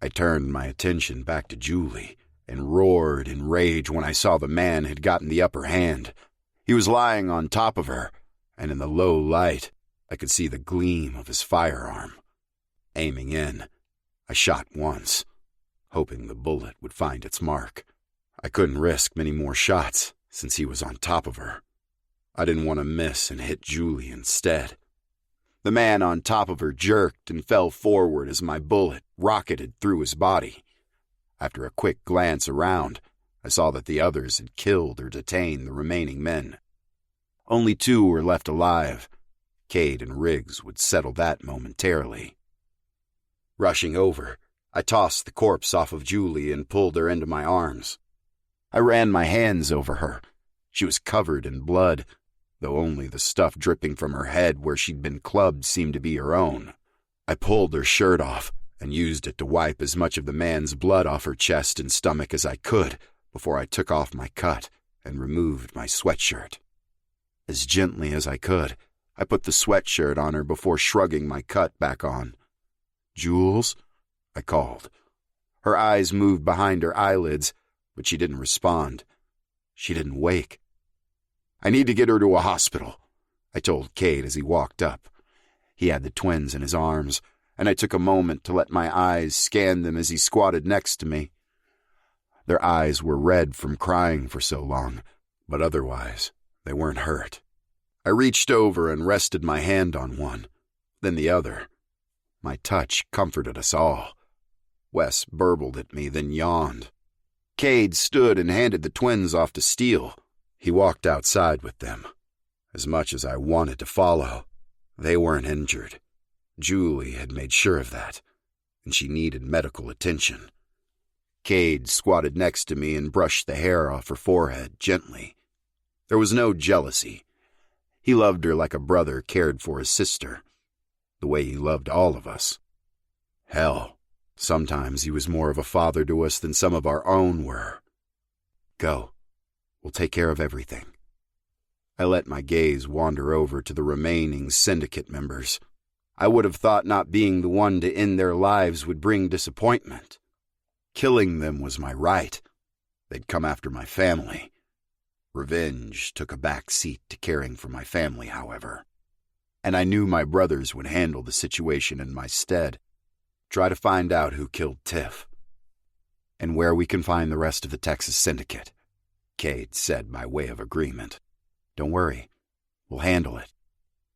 I turned my attention back to Julie and roared in rage when I saw the man had gotten the upper hand. He was lying on top of her, and in the low light, I could see the gleam of his firearm. Aiming in, I shot once, hoping the bullet would find its mark. I couldn't risk many more shots since he was on top of her. I didn't want to miss and hit Julie instead. The man on top of her jerked and fell forward as my bullet rocketed through his body. After a quick glance around, I saw that the others had killed or detained the remaining men. Only 2 were left alive. Cade and Riggs would settle that momentarily. Rushing over, I tossed the corpse off of Julie and pulled her into my arms. I ran my hands over her. She was covered in blood, though only the stuff dripping from her head where she'd been clubbed seemed to be her own. I pulled her shirt off and used it to wipe as much of the man's blood off her chest and stomach as I could before I took off my cut and removed my sweatshirt. As gently as I could, I put the sweatshirt on her before shrugging my cut back on. "Jules?" I called. Her eyes moved behind her eyelids, but she didn't respond. She didn't wake. "I need to get her to a hospital," I told Cade as he walked up. He had the twins in his arms, and I took a moment to let my eyes scan them as he squatted next to me. Their eyes were red from crying for so long, but otherwise they weren't hurt. I reached over and rested my hand on one, then the other. My touch comforted us all. Wes burbled at me, then yawned. Cade stood and handed the twins off to Steele. He walked outside with them. As much as I wanted to follow, they weren't injured. Julie had made sure of that, and she needed medical attention. Cade squatted next to me and brushed the hair off her forehead gently. There was no jealousy. He loved her like a brother cared for his sister, the way he loved all of us. Hell, sometimes he was more of a father to us than some of our own were. "Go. We'll take care of everything." I let my gaze wander over to the remaining syndicate members. I would have thought not being the one to end their lives would bring disappointment. Killing them was my right. They'd come after my family. Revenge took a back seat to caring for my family, however. And I knew my brothers would handle the situation in my stead. Try to find out who killed Tiff. "And where we can find the rest of the Texas syndicate," Cade said by way of agreement. "Don't worry. We'll handle it.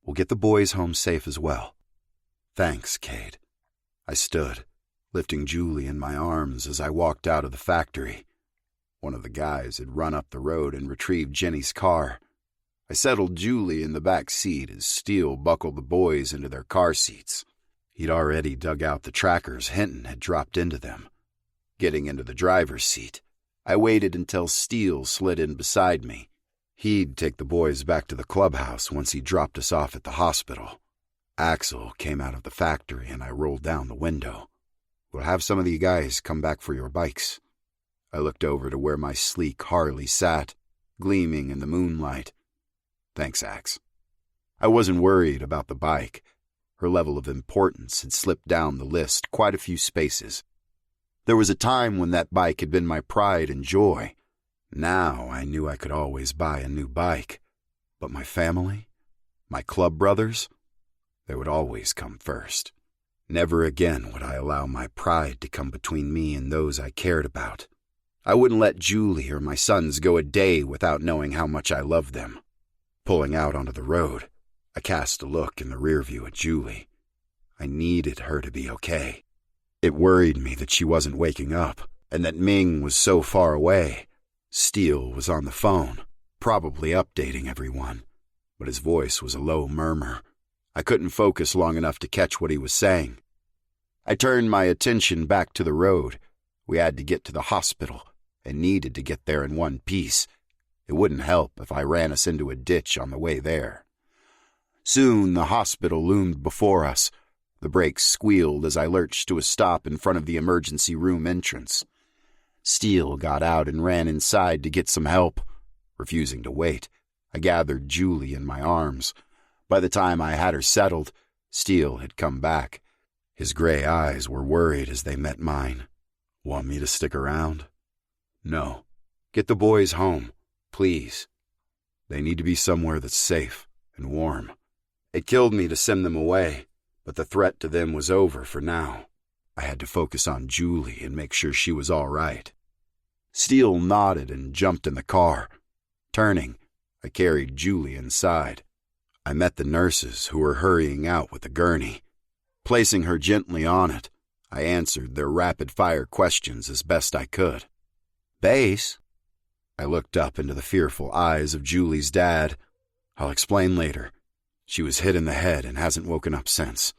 We'll get the boys home safe as well." "Thanks, Cade." I stood, lifting Julie in my arms as I walked out of the factory. One of the guys had run up the road and retrieved Jenny's car. I settled Julie in the back seat as Steele buckled the boys into their car seats. He'd already dug out the trackers Hinton had dropped into them. Getting into the driver's seat, I waited until Steele slid in beside me. He'd take the boys back to the clubhouse once he dropped us off at the hospital. Axel came out of the factory and I rolled down the window. "We'll have some of the guys come back for your bikes." I looked over to where my sleek Harley sat, gleaming in the moonlight. "Thanks, Ax." I wasn't worried about the bike. Her level of importance had slipped down the list quite a few spaces. There was a time when that bike had been my pride and joy. Now I knew I could always buy a new bike. But my family, my club brothers, they would always come first. Never again would I allow my pride to come between me and those I cared about. I wouldn't let Julie or my sons go a day without knowing how much I loved them. Pulling out onto the road, I cast a look in the rear view at Julie. I needed her to be okay. It worried me that she wasn't waking up, and that Ming was so far away. Steele was on the phone, probably updating everyone, but his voice was a low murmur. I couldn't focus long enough to catch what he was saying. I turned my attention back to the road. We had to get to the hospital, and needed to get there in one piece. It wouldn't help if I ran us into a ditch on the way there. Soon the hospital loomed before us. The brakes squealed as I lurched to a stop in front of the emergency room entrance. Steele got out and ran inside to get some help. Refusing to wait, I gathered Julie in my arms. By the time I had her settled, Steele had come back. His gray eyes were worried as they met mine. "Want me to stick around?" "No. Get the boys home, please. They need to be somewhere that's safe and warm. It killed me to send them away, but the threat to them was over for now. I had to focus on Julie and make sure she was all right. Steele nodded and jumped in the car. Turning, I carried Julie inside. I met the nurses who were hurrying out with the gurney. Placing her gently on it, I answered their rapid-fire questions as best I could. "Base?" I looked up into the fearful eyes of Julie's dad. "I'll explain later. She was hit in the head and hasn't woken up since."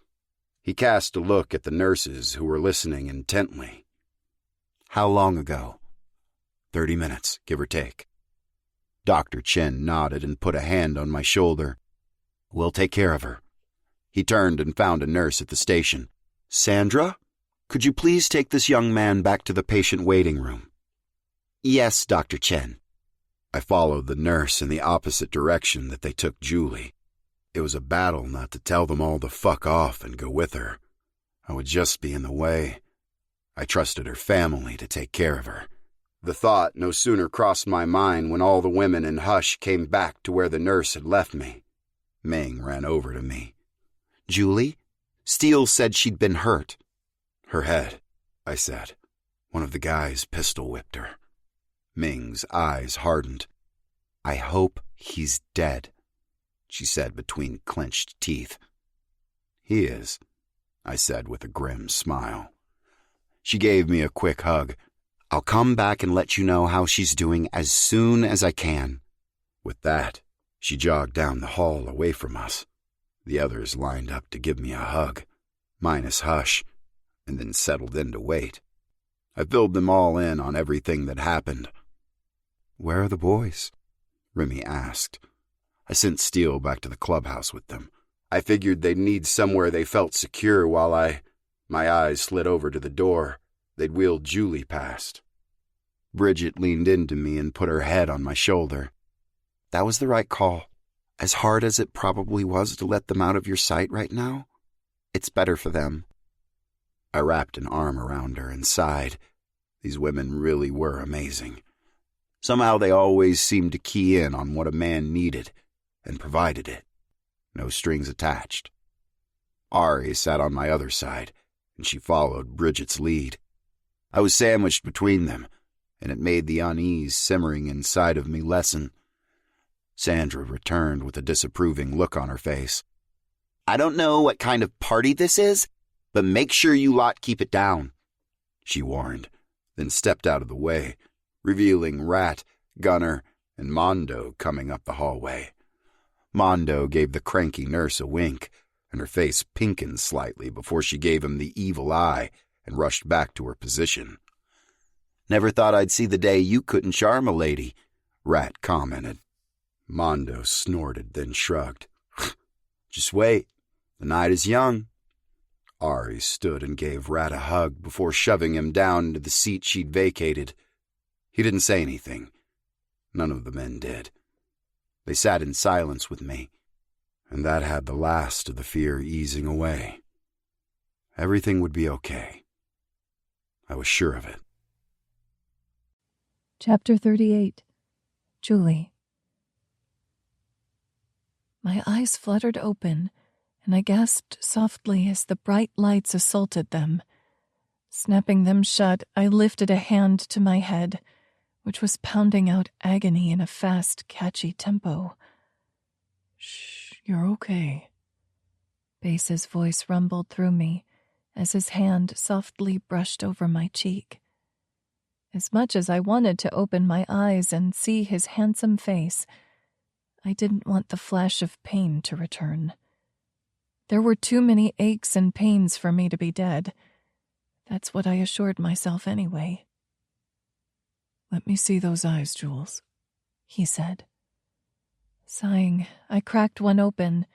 He cast a look at the nurses who were listening intently. "How long ago?" 30 minutes, give or take." Dr. Chen nodded and put a hand on my shoulder. "We'll take care of her." He turned and found a nurse at the station. "Sandra, could you please take this young man back to the patient waiting room?" "Yes, Dr. Chen." I followed the nurse in the opposite direction that they took Julie. It was a battle not to tell them all to fuck off and go with her. I would just be in the way. I trusted her family to take care of her. The thought no sooner crossed my mind when all the women in hush came back to where the nurse had left me. Ming ran over to me. "Julie? Steele said she'd been hurt." "Her head," I said. "One of the guys pistol-whipped her." Ming's eyes hardened. "I hope he's dead," she said between clenched teeth. "He is," I said with a grim smile. She gave me a quick hug. "I'll come back and let you know how she's doing as soon as I can." With that, she jogged down the hall away from us. The others lined up to give me a hug, minus Hush, and then settled in to wait. I filled them all in on everything that happened. "Where are the boys?" Remy asked. I sent Steele back to the clubhouse with them. I figured they'd need somewhere they felt secure while my eyes slid over to the door. They'd wheeled Julie past. Bridget leaned into me and put her head on my shoulder. "That was the right call. As hard as it probably was to let them out of your sight right now, it's better for them." I wrapped an arm around her and sighed. These women really were amazing. Somehow they always seemed to key in on what a man needed and provided it. No strings attached. Ari sat on my other side, and she followed Bridget's lead. I was sandwiched between them, and it made the unease simmering inside of me lessen. Sandra returned with a disapproving look on her face. "I don't know what kind of party this is, but make sure you lot keep it down," she warned, then stepped out of the way, revealing Rat, Gunner, and Mondo coming up the hallway. Mondo gave the cranky nurse a wink, and her face pinkened slightly before she gave him the evil eye and rushed back to her position. "Never thought I'd see the day you couldn't charm a lady," Rat commented. Mondo snorted, then shrugged. "Just wait. The night is young." Ari stood and gave Rat a hug before shoving him down into the seat she'd vacated. He didn't say anything. None of the men did. They sat in silence with me, and that had the last of the fear easing away. Everything would be okay. I was sure of it. Chapter 38. Julie. My eyes fluttered open, and I gasped softly as the bright lights assaulted them. Snapping them shut, I lifted a hand to my head, which was pounding out agony in a fast, catchy tempo. "Shh, you're okay." Base's voice rumbled through me as his hand softly brushed over my cheek. As much as I wanted to open my eyes and see his handsome face, I didn't want the flash of pain to return. There were too many aches and pains for me to be dead. That's what I assured myself anyway. "Let me see those eyes, Jules," he said. Sighing, I cracked one open,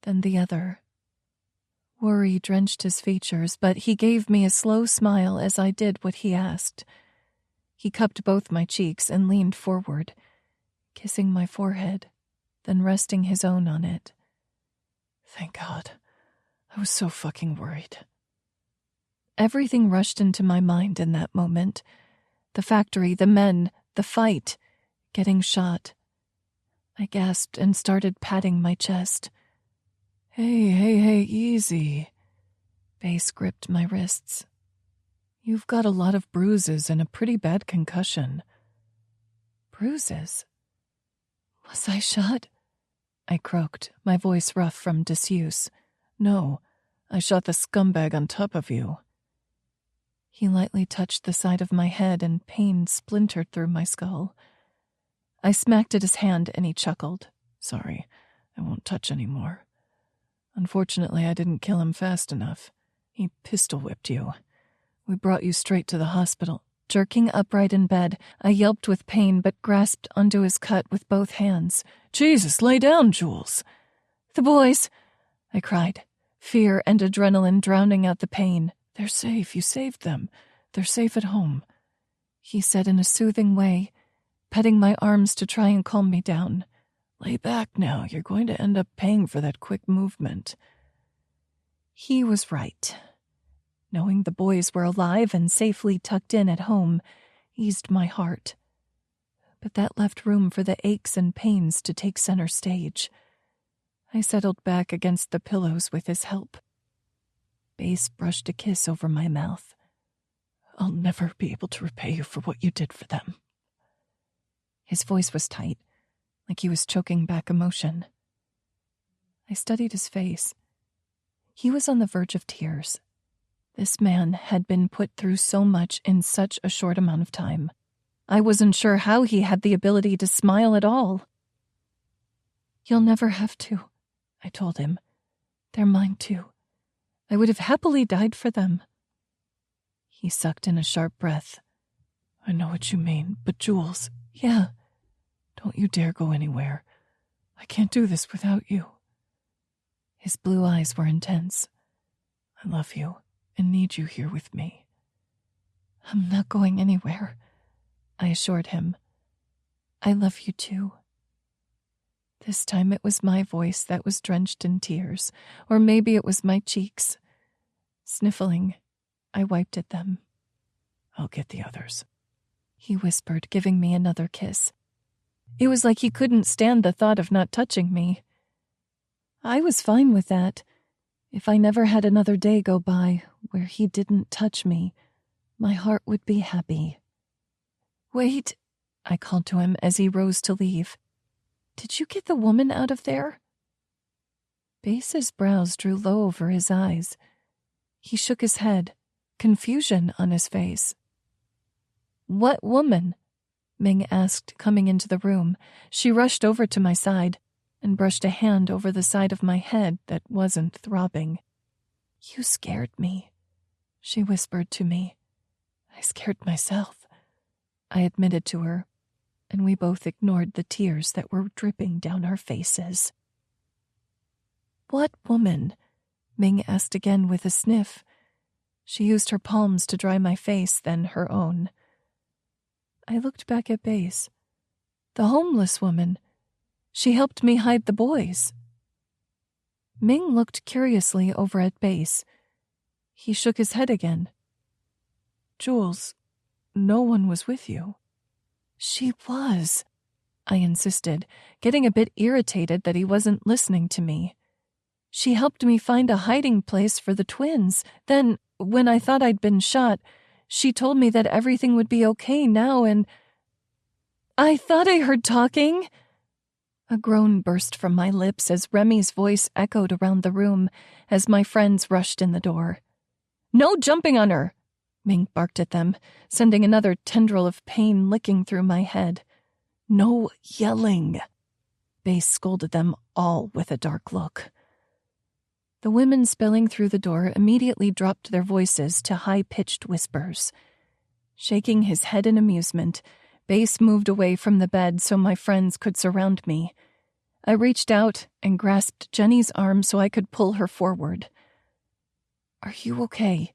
then the other. Worry drenched his features, but he gave me a slow smile as I did what he asked. He cupped both my cheeks and leaned forward, kissing my forehead, then resting his own on it. Thank God. I was so fucking worried. Everything rushed into my mind in that moment. The factory, the men, the fight, getting shot. I gasped and started patting my chest. Hey, easy. Bass gripped my wrists. You've got a lot of bruises and a pretty bad concussion. Bruises? Was I shot? I croaked, my voice rough from disuse. No, I shot the scumbag on top of you. He lightly touched the side of my head and pain splintered through my skull. I smacked at his hand and he chuckled. Sorry, I won't touch anymore. Unfortunately, I didn't kill him fast enough. He pistol-whipped you. We brought you straight to the hospital. Jerking upright in bed, I yelped with pain but grasped onto his cut with both hands. Jesus, lay down, Jules. The boys, I cried, fear and adrenaline drowning out the pain. They're safe, you saved them. They're safe at home, he said in a soothing way, petting my arms to try and calm me down. Lay back now, you're going to end up paying for that quick movement. He was right. Knowing the boys were alive and safely tucked in at home eased my heart. But that left room for the aches and pains to take center stage. I settled back against the pillows with his help. Bass brushed a kiss over my mouth. I'll never be able to repay you for what you did for them. His voice was tight, like he was choking back emotion. I studied his face. He was on the verge of tears. This man had been put through so much in such a short amount of time. I wasn't sure how he had the ability to smile at all. You'll never have to, I told him. They're mine too. I would have happily died for them. He sucked in a sharp breath. I know what you mean, but Jules, yeah, don't you dare go anywhere. I can't do this without you. His blue eyes were intense. I love you and need you here with me. I'm not going anywhere, I assured him. I love you too. This time it was my voice that was drenched in tears, or maybe it was my cheeks. Sniffling, I wiped at them. I'll get the others, he whispered, giving me another kiss. It was like he couldn't stand the thought of not touching me. I was fine with that. If I never had another day go by where he didn't touch me, my heart would be happy. Wait, I called to him as he rose to leave. Did you get the woman out of there? Bass's brows drew low over his eyes. He shook his head, confusion on his face. What woman? Ming asked, coming into the room. She rushed over to my side and brushed a hand over the side of my head that wasn't throbbing. You scared me, she whispered to me. I scared myself, I admitted to her, and we both ignored the tears that were dripping down our faces. What woman? Ming asked again with a sniff. She used her palms to dry my face, then her own. I looked back at Bass. The homeless woman. She helped me hide the boys. Ming looked curiously over at Bass. He shook his head again. Jules, no one was with you. She was, I insisted, getting a bit irritated that he wasn't listening to me. She helped me find a hiding place for the twins. Then, when I thought I'd been shot, she told me that everything would be okay now and... I thought I heard talking. A groan burst from my lips as Remy's voice echoed around the room as my friends rushed in the door. No jumping on her, Ming barked at them, sending another tendril of pain licking through my head. No yelling. Bass scolded them all with a dark look. The women spilling through the door immediately dropped their voices to high-pitched whispers. Shaking his head in amusement, Bass moved away from the bed so my friends could surround me. I reached out and grasped Jenny's arm so I could pull her forward. Are you okay?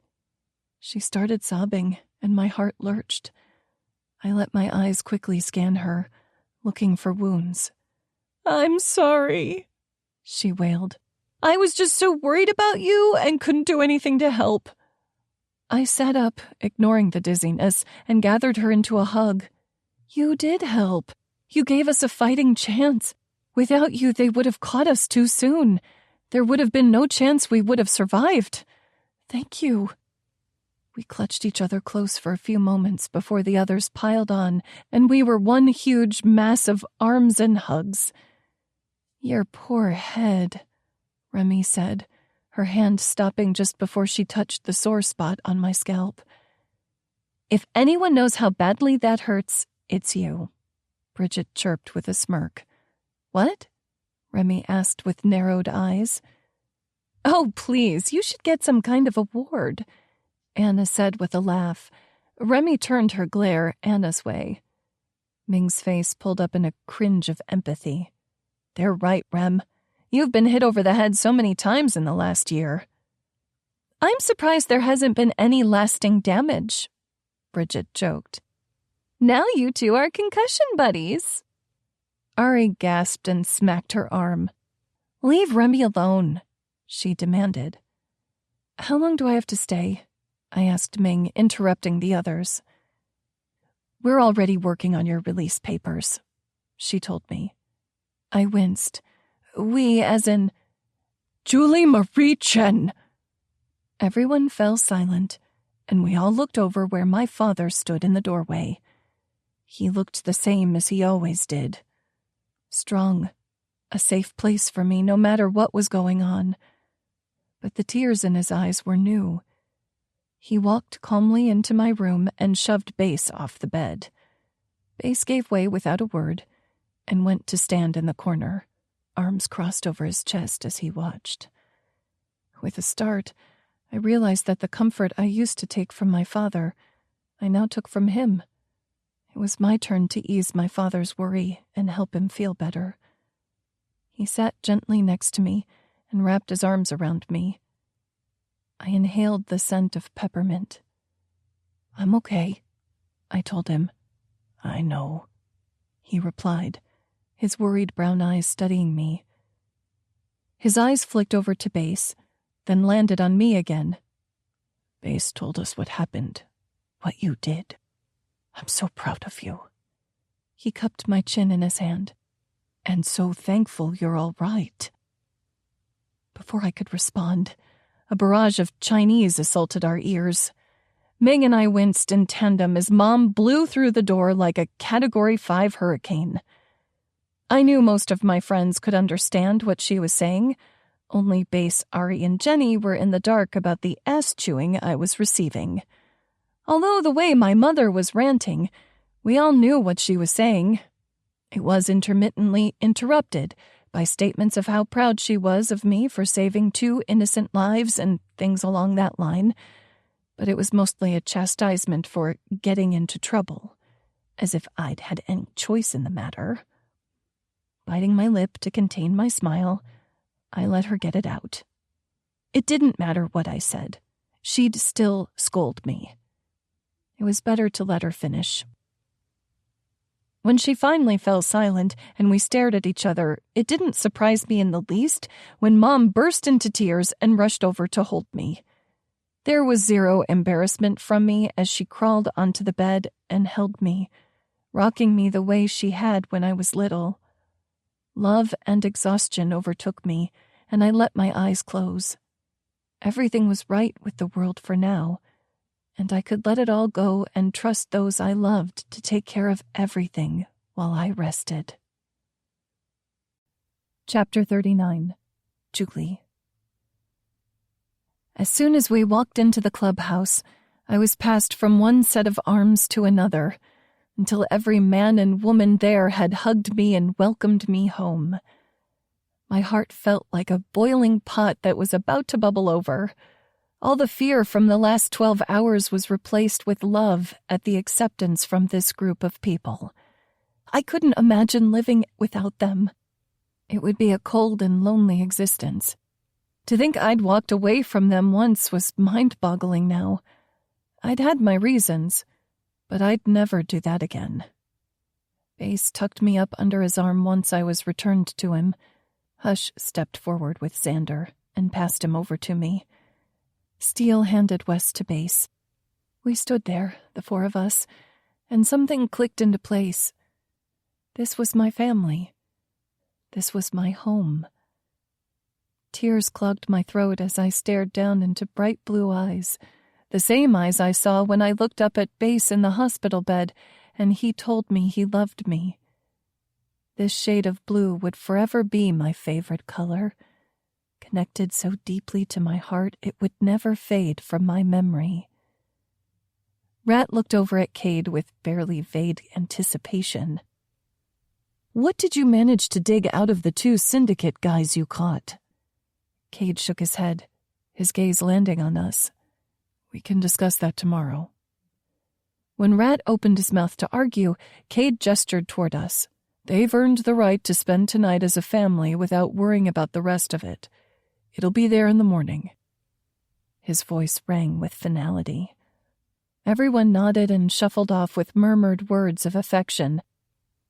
She started sobbing, and my heart lurched. I let my eyes quickly scan her, looking for wounds. I'm sorry, she wailed. I was just so worried about you and couldn't do anything to help. I sat up, ignoring the dizziness, and gathered her into a hug. You did help. You gave us a fighting chance. Without you, they would have caught us too soon. There would have been no chance we would have survived. Thank you. We clutched each other close for a few moments before the others piled on, and we were one huge mass of arms and hugs. Your poor head, Remy said, her hand stopping just before she touched the sore spot on my scalp. If anyone knows how badly that hurts, it's you, Bridget chirped with a smirk. What? Remy asked with narrowed eyes. Oh, please, you should get some kind of award, Anna said with a laugh. Remy turned her glare Anna's way. Ming's face pulled up in a cringe of empathy. They're right, Rem. You've been hit over the head so many times in the last year. I'm surprised there hasn't been any lasting damage, Bridget joked. Now you two are concussion buddies. Ari gasped and smacked her arm. Leave Remy alone, she demanded. How long do I have to stay? I asked Ming, interrupting the others. We're already working on your release papers, she told me. I winced. We, as in... Julie Marie Chen! Everyone fell silent, and we all looked over where my father stood in the doorway. He looked the same as he always did. Strong, a safe place for me no matter what was going on. But the tears in his eyes were new. He walked calmly into my room and shoved Base off the bed. Base gave way without a word and went to stand in the corner, arms crossed over his chest as he watched. With a start, I realized that the comfort I used to take from my father, I now took from him. It was my turn to ease my father's worry and help him feel better. He sat gently next to me and wrapped his arms around me. I inhaled the scent of peppermint. I'm okay, I told him. I know, he replied, his worried brown eyes studying me. His eyes flicked over to Base, then landed on me again. Base told us what happened, what you did. I'm so proud of you. He cupped my chin in his hand. And so thankful you're all right. Before I could respond, a barrage of Chinese assaulted our ears. Ming and I winced in tandem as Mom blew through the door like a Category 5 hurricane. I knew most of my friends could understand what she was saying. Only Base, Ari, and Jenny were in the dark about the ass-chewing I was receiving. Although the way my mother was ranting, we all knew what she was saying. It was intermittently interrupted by statements of how proud she was of me for saving 2 innocent lives and things along that line, but it was mostly a chastisement for getting into trouble, as if I'd had any choice in the matter. Biting my lip to contain my smile, I let her get it out. It didn't matter what I said. She'd still scold me. It was better to let her finish. When she finally fell silent and we stared at each other, it didn't surprise me in the least when Mom burst into tears and rushed over to hold me. There was zero embarrassment from me as she crawled onto the bed and held me, rocking me the way she had when I was little. Love and exhaustion overtook me, and I let my eyes close. Everything was right with the world for now, and I could let it all go and trust those I loved to take care of everything while I rested. Chapter 39. Julie. As soon as we walked into the clubhouse, I was passed from one set of arms to another, until every man and woman there had hugged me and welcomed me home. My heart felt like a boiling pot that was about to bubble over. All the fear from the last 12 hours was replaced with love at the acceptance from this group of people. I couldn't imagine living without them. It would be a cold and lonely existence. To think I'd walked away from them once was mind-boggling now. I'd had my reasons, but I'd never do that again. Base tucked me up under his arm once I was returned to him. Hush stepped forward with Xander and passed him over to me. Steele handed Wes to Base. We stood there, the 4 of us, and something clicked into place. This was my family. This was my home. Tears clogged my throat as I stared down into bright blue eyes, the same eyes I saw when I looked up at Base in the hospital bed and he told me he loved me. This shade of blue would forever be my favorite color. Connected so deeply to my heart, it would never fade from my memory. Rat looked over at Cade with barely vague anticipation. "What did you manage to dig out of the 2 syndicate guys you caught?" Cade shook his head, his gaze landing on us. "We can discuss that tomorrow." When Rat opened his mouth to argue, Cade gestured toward us. "They've earned the right to spend tonight as a family without worrying about the rest of it. It'll be there in the morning." His voice rang with finality. Everyone nodded and shuffled off with murmured words of affection.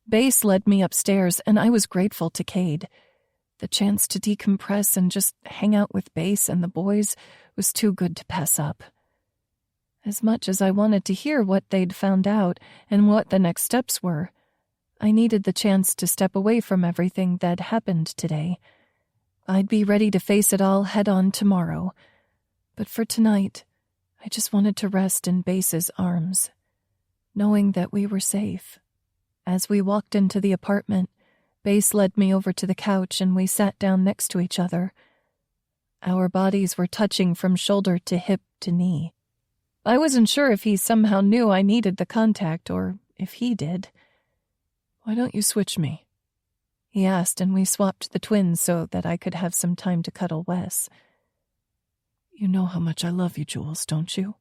Base led me upstairs, and I was grateful to Cade. The chance to decompress and just hang out with Base and the boys was too good to pass up. As much as I wanted to hear what they'd found out and what the next steps were, I needed the chance to step away from everything that happened today. I'd be ready to face it all head-on tomorrow. But for tonight, I just wanted to rest in Base's arms, knowing that we were safe. As we walked into the apartment, Base led me over to the couch and we sat down next to each other. Our bodies were touching from shoulder to hip to knee. I wasn't sure if he somehow knew I needed the contact or if he did. "Why don't you switch me?" he asked, and we swapped the twins so that I could have some time to cuddle Wes. "You know how much I love you, Jules, don't you?"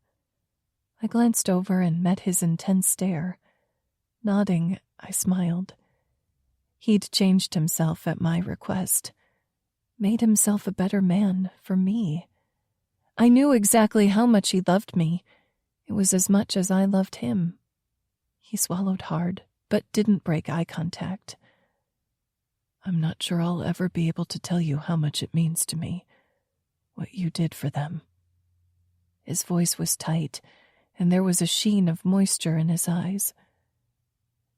I glanced over and met his intense stare. Nodding, I smiled. He'd changed himself at my request, made himself a better man for me. I knew exactly how much he loved me. It was as much as I loved him. He swallowed hard, but didn't break eye contact. "I'm not sure I'll ever be able to tell you how much it means to me, what you did for them." His voice was tight, and there was a sheen of moisture in his eyes.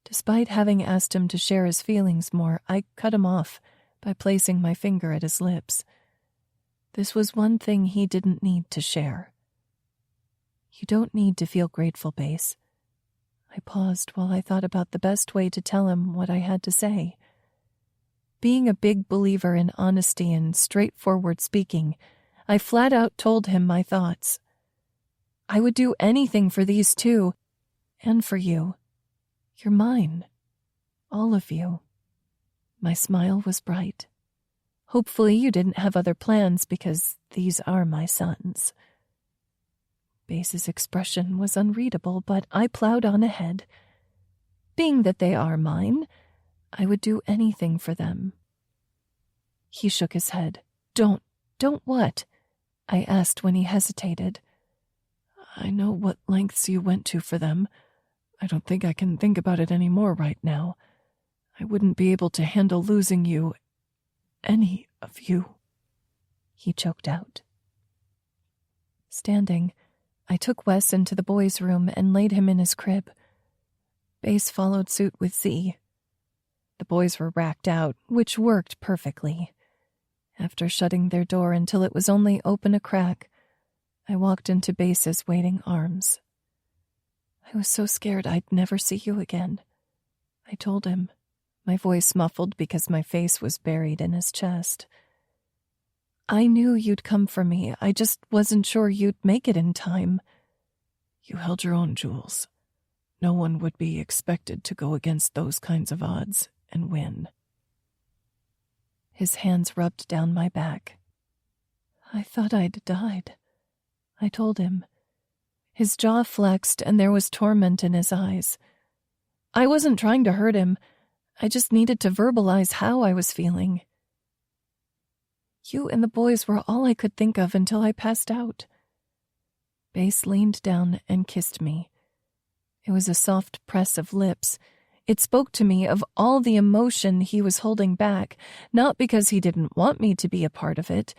Despite having asked him to share his feelings more, I cut him off by placing my finger at his lips. This was one thing he didn't need to share. "You don't need to feel grateful, Base." I paused while I thought about the best way to tell him what I had to say. Being a big believer in honesty and straightforward speaking, I flat out told him my thoughts. I would do anything for these 2, and for you. You're mine. All of you. My smile was bright. Hopefully you didn't have other plans because these are my sons. Base's expression was unreadable, but I plowed on ahead. Being that they are mine, I would do anything for them. He shook his head. Don't what?" I asked when he hesitated. "I know what lengths you went to for them. I don't think I can think about it anymore right now. I wouldn't be able to handle losing you, any of you," he choked out. Standing, I took Wes into the boys' room and laid him in his crib. Base followed suit with Z. The boys were racked out, which worked perfectly. After shutting their door until it was only open a crack, I walked into Base's waiting arms. "I was so scared I'd never see you again," I told him, my voice muffled because my face was buried in his chest. "I knew you'd come for me. I just wasn't sure you'd make it in time." "You held your own, Jules. No one would be expected to go against those kinds of odds and win." His hands rubbed down my back. "I thought I'd died," I told him. His jaw flexed and there was torment in his eyes. I wasn't trying to hurt him. I just needed to verbalize how I was feeling. "You and the boys were all I could think of until I passed out." Base leaned down and kissed me. It was a soft press of lips. It spoke to me of all the emotion he was holding back, not because he didn't want me to be a part of it,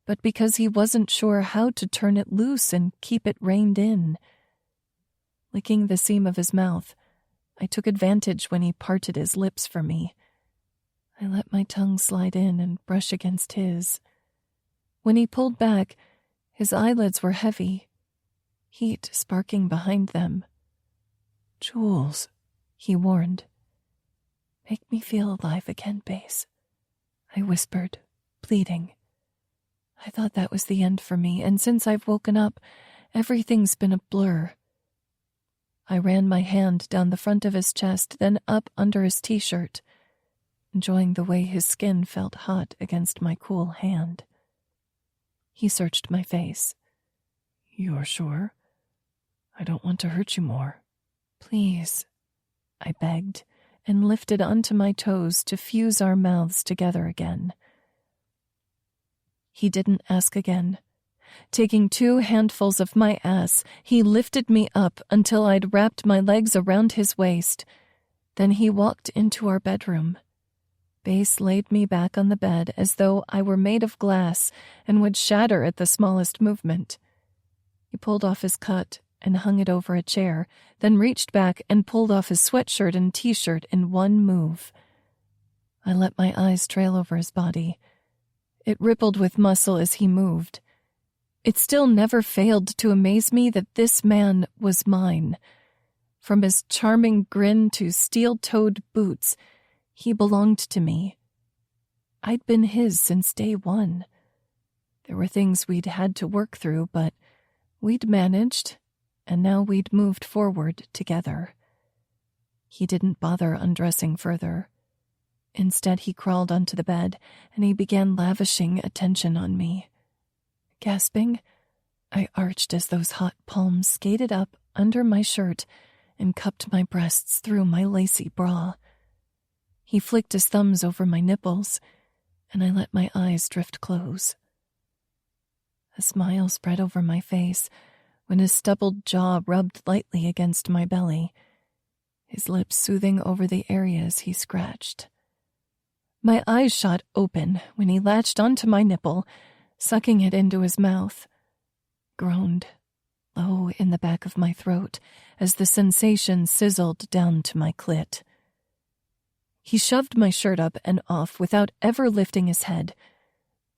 but because he wasn't sure how to turn it loose and keep it reined in. Licking the seam of his mouth, I took advantage when he parted his lips for me. I let my tongue slide in and brush against his. When he pulled back, his eyelids were heavy, heat sparking behind them. "Jules," he warned. "Make me feel alive again, Base," I whispered, pleading. I thought that was the end for me, and since I've woken up, everything's been a blur. I ran my hand down the front of his chest, then up under his t-shirt, enjoying the way his skin felt hot against my cool hand. He searched my face. "You're sure? I don't want to hurt you more." "Please," I begged, and lifted onto my toes to fuse our mouths together again. He didn't ask again. Taking 2 handfuls of my ass, he lifted me up until I'd wrapped my legs around his waist. Then he walked into our bedroom. Base laid me back on the bed as though I were made of glass and would shatter at the smallest movement. He pulled off his coat and hung it over a chair, then reached back and pulled off his sweatshirt and t-shirt in one move. I let my eyes trail over his body. It rippled with muscle as he moved. It still never failed to amaze me that this man was mine. From his charming grin to steel-toed boots, he belonged to me. I'd been his since day one. There were things we'd had to work through, but we'd managed, and now we'd moved forward together. He didn't bother undressing further. Instead, he crawled onto the bed, and he began lavishing attention on me. Gasping, I arched as those hot palms skated up under my shirt and cupped my breasts through my lacy bra. He flicked his thumbs over my nipples, and I let my eyes drift close. A smile spread over my face when his stubbled jaw rubbed lightly against my belly, his lips soothing over the areas he scratched. My eyes shot open when he latched onto my nipple, sucking it into his mouth, groaned low in the back of my throat as the sensation sizzled down to my clit. He shoved my shirt up and off without ever lifting his head.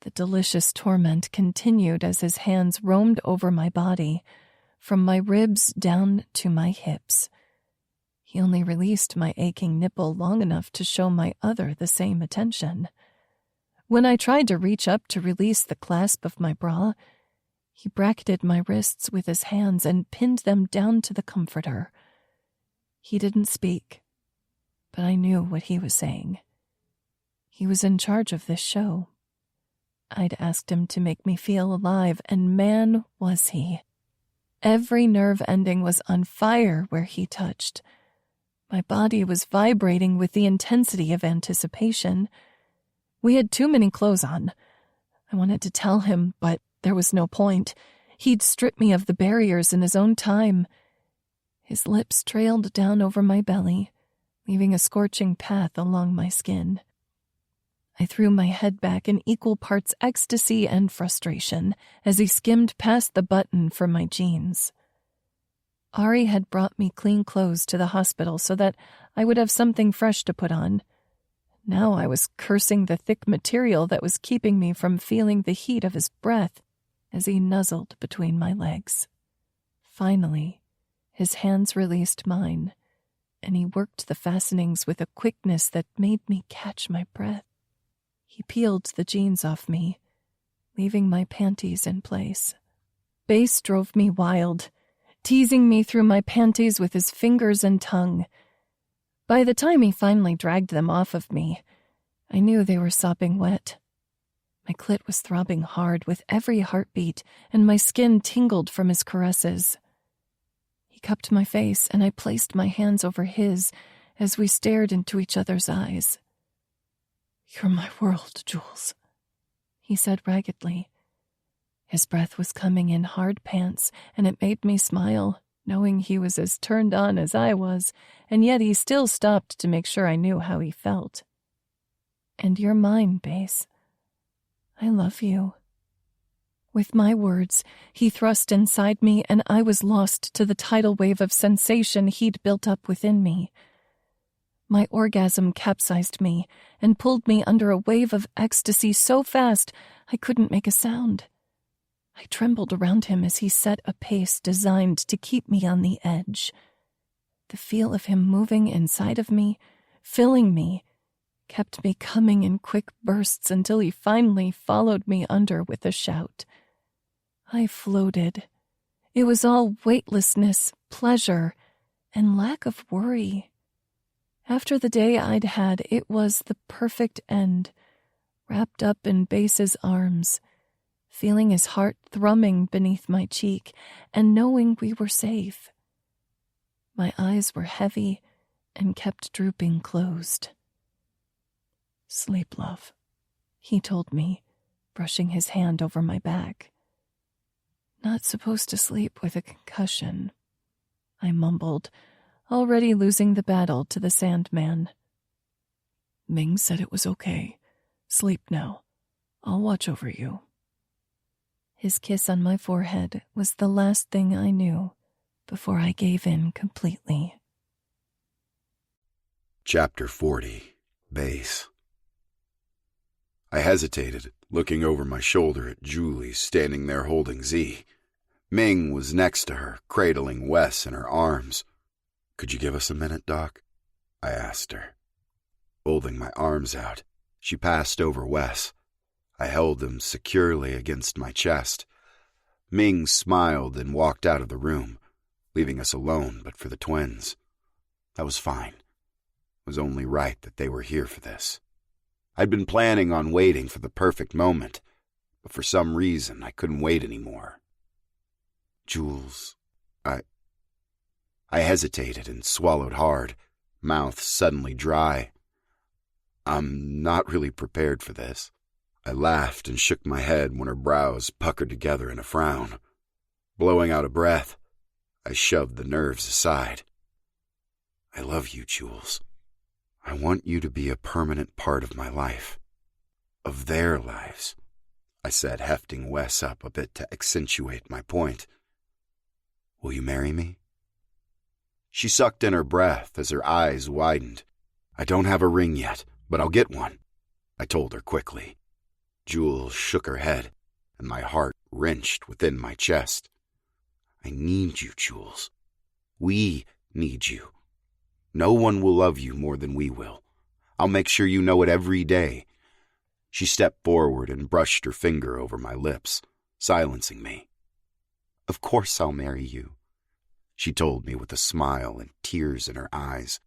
The delicious torment continued as his hands roamed over my body, from my ribs down to my hips. He only released my aching nipple long enough to show my other the same attention. When I tried to reach up to release the clasp of my bra, he bracketed my wrists with his hands and pinned them down to the comforter. He didn't speak, but I knew what he was saying. He was in charge of this show. I'd asked him to make me feel alive, and man, was he. Every nerve ending was on fire where he touched. My body was vibrating with the intensity of anticipation. We had too many clothes on. I wanted to tell him, but there was no point. He'd strip me of the barriers in his own time. His lips trailed down over my belly, leaving a scorching path along my skin. I threw my head back in equal parts ecstasy and frustration as he skimmed past the button for my jeans. Ari had brought me clean clothes to the hospital so that I would have something fresh to put on. Now I was cursing the thick material that was keeping me from feeling the heat of his breath as he nuzzled between my legs. Finally, his hands released mine, and he worked the fastenings with a quickness that made me catch my breath. He peeled the jeans off me, leaving my panties in place. Base drove me wild, teasing me through my panties with his fingers and tongue. By the time he finally dragged them off of me, I knew they were sopping wet. My clit was throbbing hard with every heartbeat, and my skin tingled from his caresses. He cupped my face, and I placed my hands over his as we stared into each other's eyes. "You're my world, Jules," he said raggedly. His breath was coming in hard pants, and it made me smile, knowing he was as turned on as I was, and yet he still stopped to make sure I knew how he felt. "And you're mine, Base. I love you." With my words, he thrust inside me, and I was lost to the tidal wave of sensation he'd built up within me. My orgasm capsized me and pulled me under a wave of ecstasy so fast I couldn't make a sound. I trembled around him as he set a pace designed to keep me on the edge. The feel of him moving inside of me, filling me, kept me coming in quick bursts until he finally followed me under with a shout. I floated. It was all weightlessness, pleasure, and lack of worry. After the day I'd had, it was the perfect end, wrapped up in Base's arms, feeling his heart thrumming beneath my cheek and knowing we were safe. My eyes were heavy and kept drooping closed. "Sleep, love," he told me, brushing his hand over my back. "Not supposed to sleep with a concussion," I mumbled, already losing the battle to the Sandman. "Ming said it was okay. Sleep now. I'll watch over you." His kiss on my forehead was the last thing I knew before I gave in completely. Chapter 40. Base. I hesitated, looking over my shoulder at Julie standing there holding Z. Ming was next to her, cradling Wes in her arms. "Could you give us a minute, Doc?" I asked her. Holding my arms out, she passed over Wes. I held him securely against my chest. Ming smiled and walked out of the room, leaving us alone but for the twins. That was fine. It was only right that they were here for this. I'd been planning on waiting for the perfect moment, but for some reason I couldn't wait anymore. "Jules, I hesitated and swallowed hard, mouth suddenly dry. "I'm not really prepared for this." I laughed and shook my head when her brows puckered together in a frown. Blowing out a breath, I shoved the nerves aside. "I love you, Jules. I want you to be a permanent part of my life. Of their lives," I said, hefting Wes up a bit to accentuate my point. "Will you marry me?" She sucked in her breath as her eyes widened. "I don't have a ring yet, but I'll get one," I told her quickly. Jules shook her head, and my heart wrenched within my chest. "I need you, Jules. We need you. No one will love you more than we will. I'll make sure you know it every day." She stepped forward and brushed her finger over my lips, silencing me. "Of course I'll marry you," she told me with a smile and tears in her eyes.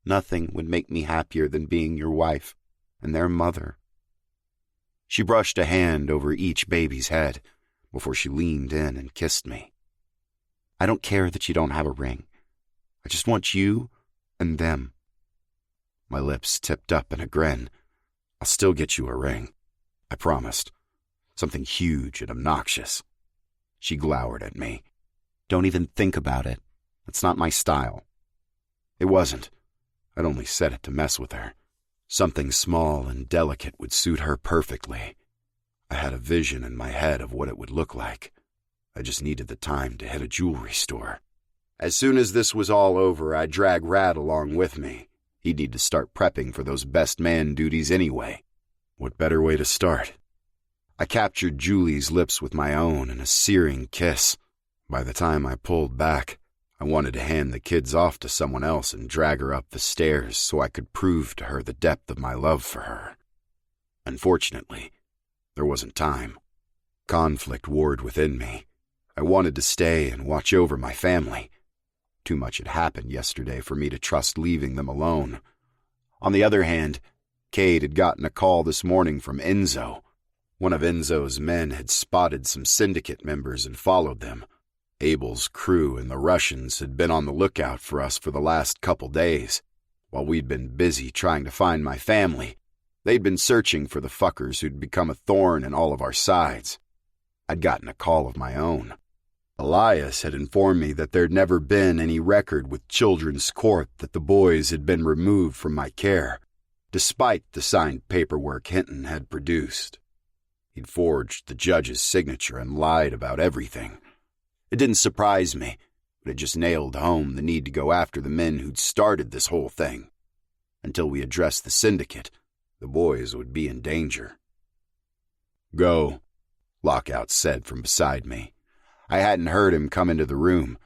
"Nothing would make me happier than being your wife and their mother." She brushed a hand over each baby's head before she leaned in and kissed me. "I don't care that you don't have a ring. I just want you and them." My lips tipped up in a grin. "I'll still get you a ring," I promised. "Something huge and obnoxious." She glowered at me. "Don't even think about it. It's not my style." It wasn't. I'd only said it to mess with her. Something small and delicate would suit her perfectly. I had a vision in my head of what it would look like. I just needed the time to hit a jewelry store. As soon as this was all over, I'd drag Rad along with me. He'd need to start prepping for those best man duties anyway. What better way to start? I captured Julie's lips with my own in a searing kiss. By the time I pulled back, I wanted to hand the kids off to someone else and drag her up the stairs so I could prove to her the depth of my love for her. Unfortunately, there wasn't time. Conflict warred within me. I wanted to stay and watch over my family. Too much had happened yesterday for me to trust leaving them alone. On the other hand, Cade had gotten a call this morning from Enzo. One of Enzo's men had spotted some syndicate members and followed them. Abel's crew and the Russians had been on the lookout for us for the last couple days. While we'd been busy trying to find my family, they'd been searching for the fuckers who'd become a thorn in all of our sides. I'd gotten a call of my own. Elias had informed me that there'd never been any record with Children's Court that the boys had been removed from my care, despite the signed paperwork Hinton had produced. He'd forged the judge's signature and lied about everything. It didn't surprise me, but it just nailed home the need to go after the men who'd started this whole thing. Until we addressed the syndicate, the boys would be in danger. "Go," Lockout said from beside me. I hadn't heard him come into the room.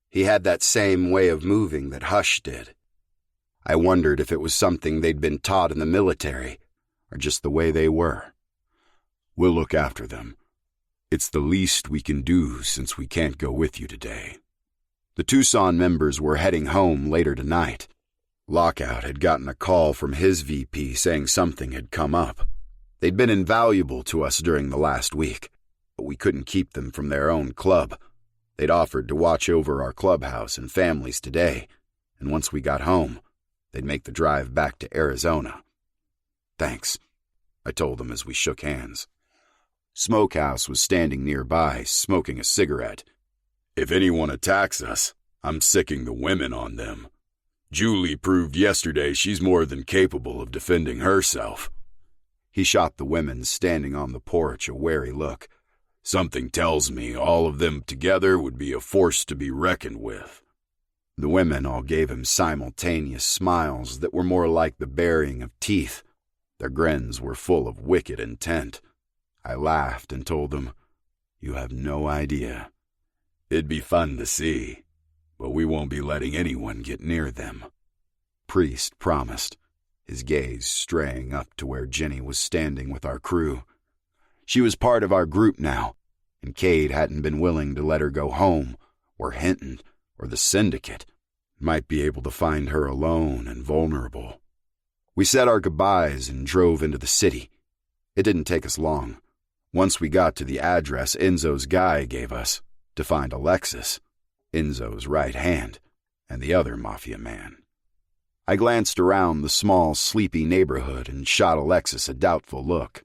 He had that same way of moving that Hush did. I wondered if it was something they'd been taught in the military, or just the way they were. "We'll look after them. It's the least we can do since we can't go with you today." The Tucson members were heading home later tonight. Lockout had gotten a call from his VP saying something had come up. They'd been invaluable to us during the last week, but we couldn't keep them from their own club. They'd offered to watch over our clubhouse and families today, and once we got home, they'd make the drive back to Arizona. "Thanks," I told them as we shook hands. Smokehouse was standing nearby, smoking a cigarette. "If anyone attacks us, I'm sicking the women on them. Julie proved yesterday she's more than capable of defending herself." He shot the women standing on the porch a wary look. "Something tells me all of them together would be a force to be reckoned with." The women all gave him simultaneous smiles that were more like the baring of teeth. Their grins were full of wicked intent. I laughed and told them, "You have no idea. It'd be fun to see, but we won't be letting anyone get near them." Priest promised, his gaze straying up to where Jenny was standing with our crew. She was part of our group now, and Cade hadn't been willing to let her go home, where Hinton, or the syndicate, might be able to find her alone and vulnerable. We said our goodbyes and drove into the city. It didn't take us long. Once we got to the address Enzo's guy gave us to find Alexis, Enzo's right hand, and the other mafia man. I glanced around the small, sleepy neighborhood and shot Alexis a doubtful look.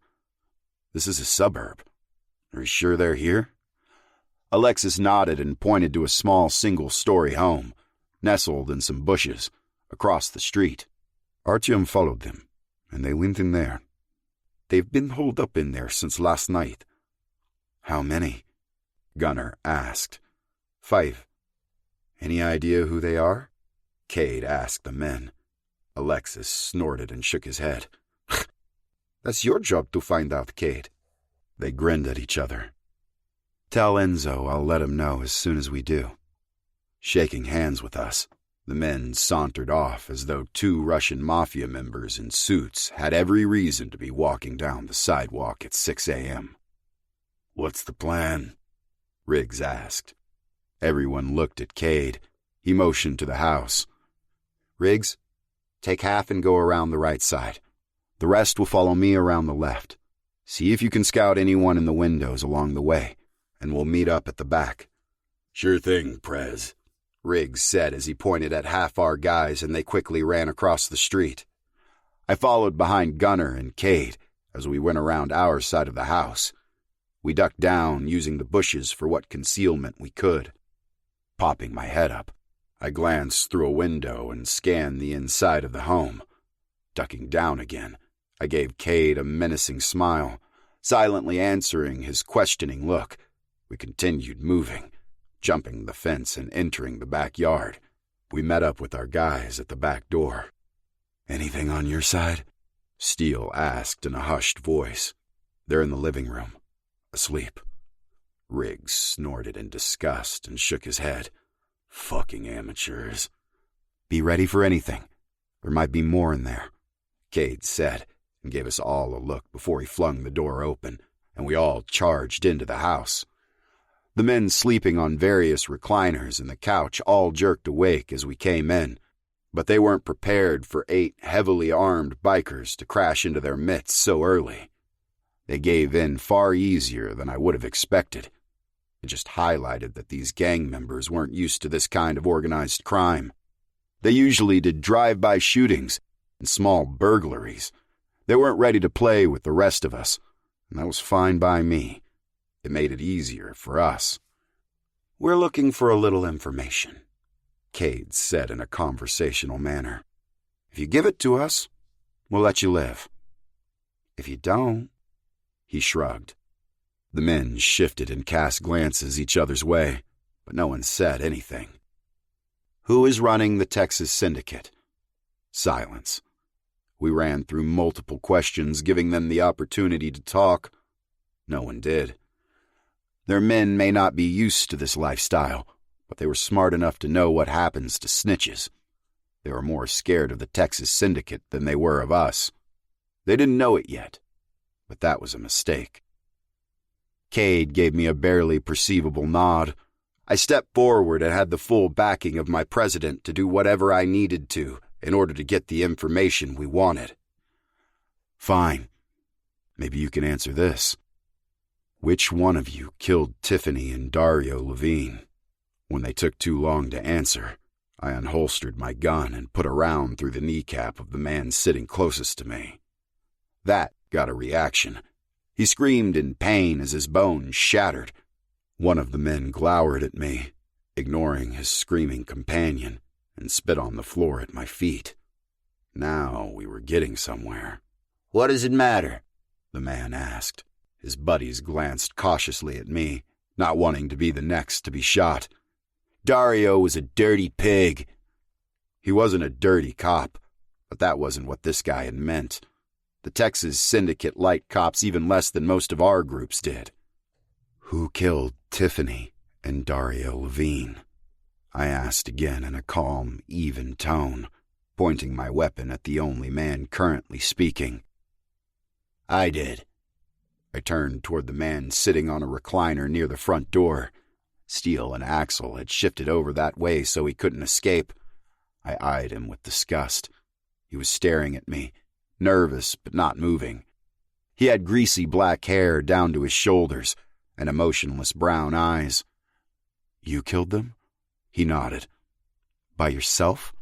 "This is a suburb. Are you sure they're here?" Alexis nodded and pointed to a small single-story home, nestled in some bushes, across the street. Artyom followed them, and they went in there. They've been holed up in there since last night. "How many?" Gunnar asked. "5. Any idea who they are?" Cade asked the men. Alexis snorted and shook his head. "That's your job to find out, Cade." They grinned at each other. "Tell Enzo I'll let him know as soon as we do." Shaking hands with us, the men sauntered off as though 2 Russian mafia members in suits had every reason to be walking down the sidewalk at 6 a.m. "What's the plan?" Riggs asked. Everyone looked at Cade. He motioned to the house. "Riggs, take half and go around the right side. The rest will follow me around the left. See if you can scout anyone in the windows along the way, and we'll meet up at the back." "Sure thing, Prez," Riggs said as he pointed at half our guys and they quickly ran across the street. I followed behind Gunnar and Cade as we went around our side of the house. We ducked down, using the bushes for what concealment we could. Popping my head up, I glanced through a window and scanned the inside of the home. Ducking down again, I gave Cade a menacing smile. Silently answering his questioning look, we continued moving, jumping the fence and entering the backyard. We met up with our guys at the back door. "Anything on your side?" Steele asked in a hushed voice. "They're in the living room, asleep." Riggs snorted in disgust and shook his head. "Fucking amateurs." "Be ready for anything. There might be more in there," Cade said, and gave us all a look before he flung the door open, and we all charged into the house. The men sleeping on various recliners and the couch all jerked awake as we came in, but they weren't prepared for 8 heavily armed bikers to crash into their midst so early. They gave in far easier than I would have expected. It just highlighted that these gang members weren't used to this kind of organized crime. They usually did drive-by shootings and small burglaries. They weren't ready to play with the rest of us, and that was fine by me. It made it easier for us. "We're looking for a little information," Cade said in a conversational manner. "If you give it to us, we'll let you live. If you don't," he shrugged. The men shifted and cast glances each other's way, but no one said anything. "Who is running the Texas syndicate?" Silence. We ran through multiple questions, giving them the opportunity to talk. No one did. Their men may not be used to this lifestyle, but they were smart enough to know what happens to snitches. They were more scared of the Texas syndicate than they were of us. They didn't know it yet, but that was a mistake. Cade gave me a barely perceivable nod. I stepped forward and had the full backing of my president to do whatever I needed to in order to get the information we wanted. Fine. Maybe you can answer this. Which one of you killed Tiffany and Dario Levine? When they took too long to answer, I unholstered my gun and put a round through the kneecap of the man sitting closest to me. That got a reaction. He screamed in pain as his bones shattered. One of the men glowered at me, ignoring his screaming companion, and spit on the floor at my feet. Now we were getting somewhere. "What does it matter?" the man asked. His buddies glanced cautiously at me, not wanting to be the next to be shot. Dario was a dirty pig. He wasn't a dirty cop, but that wasn't what this guy had meant. The Texas syndicate liked cops even less than most of our groups did. Who killed Tiffany and Dario Levine? I asked again in a calm, even tone, pointing my weapon at the only man currently speaking. I did. I turned toward the man sitting on a recliner near the front door. Steele and Axel had shifted over that way so he couldn't escape. I eyed him with disgust. He was staring at me, nervous but not moving. He had greasy black hair down to his shoulders and emotionless brown eyes. You killed them? He nodded. By yourself?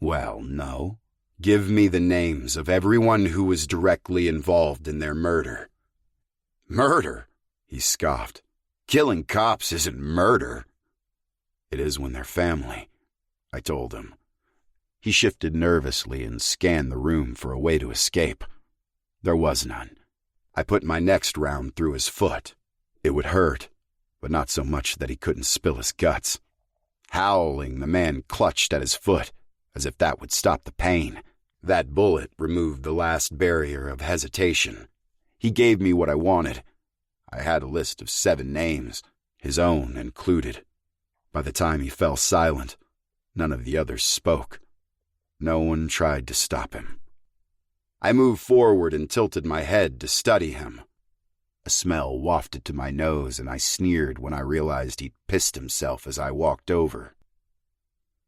Well, no. Give me the names of everyone who was directly involved in their murder. Murder? He scoffed. Killing cops isn't murder. It is when they're family, I told him. He shifted nervously and scanned the room for a way to escape. There was none. I put my next round through his foot. It would hurt, but not so much that he couldn't spill his guts. Howling, the man clutched at his foot, as if that would stop the pain. That bullet removed the last barrier of hesitation. He gave me what I wanted. I had a list of 7 names, his own included. By the time he fell silent, none of the others spoke. No one tried to stop him. I moved forward and tilted my head to study him. A smell wafted to my nose, and I sneered when I realized he'd pissed himself as I walked over.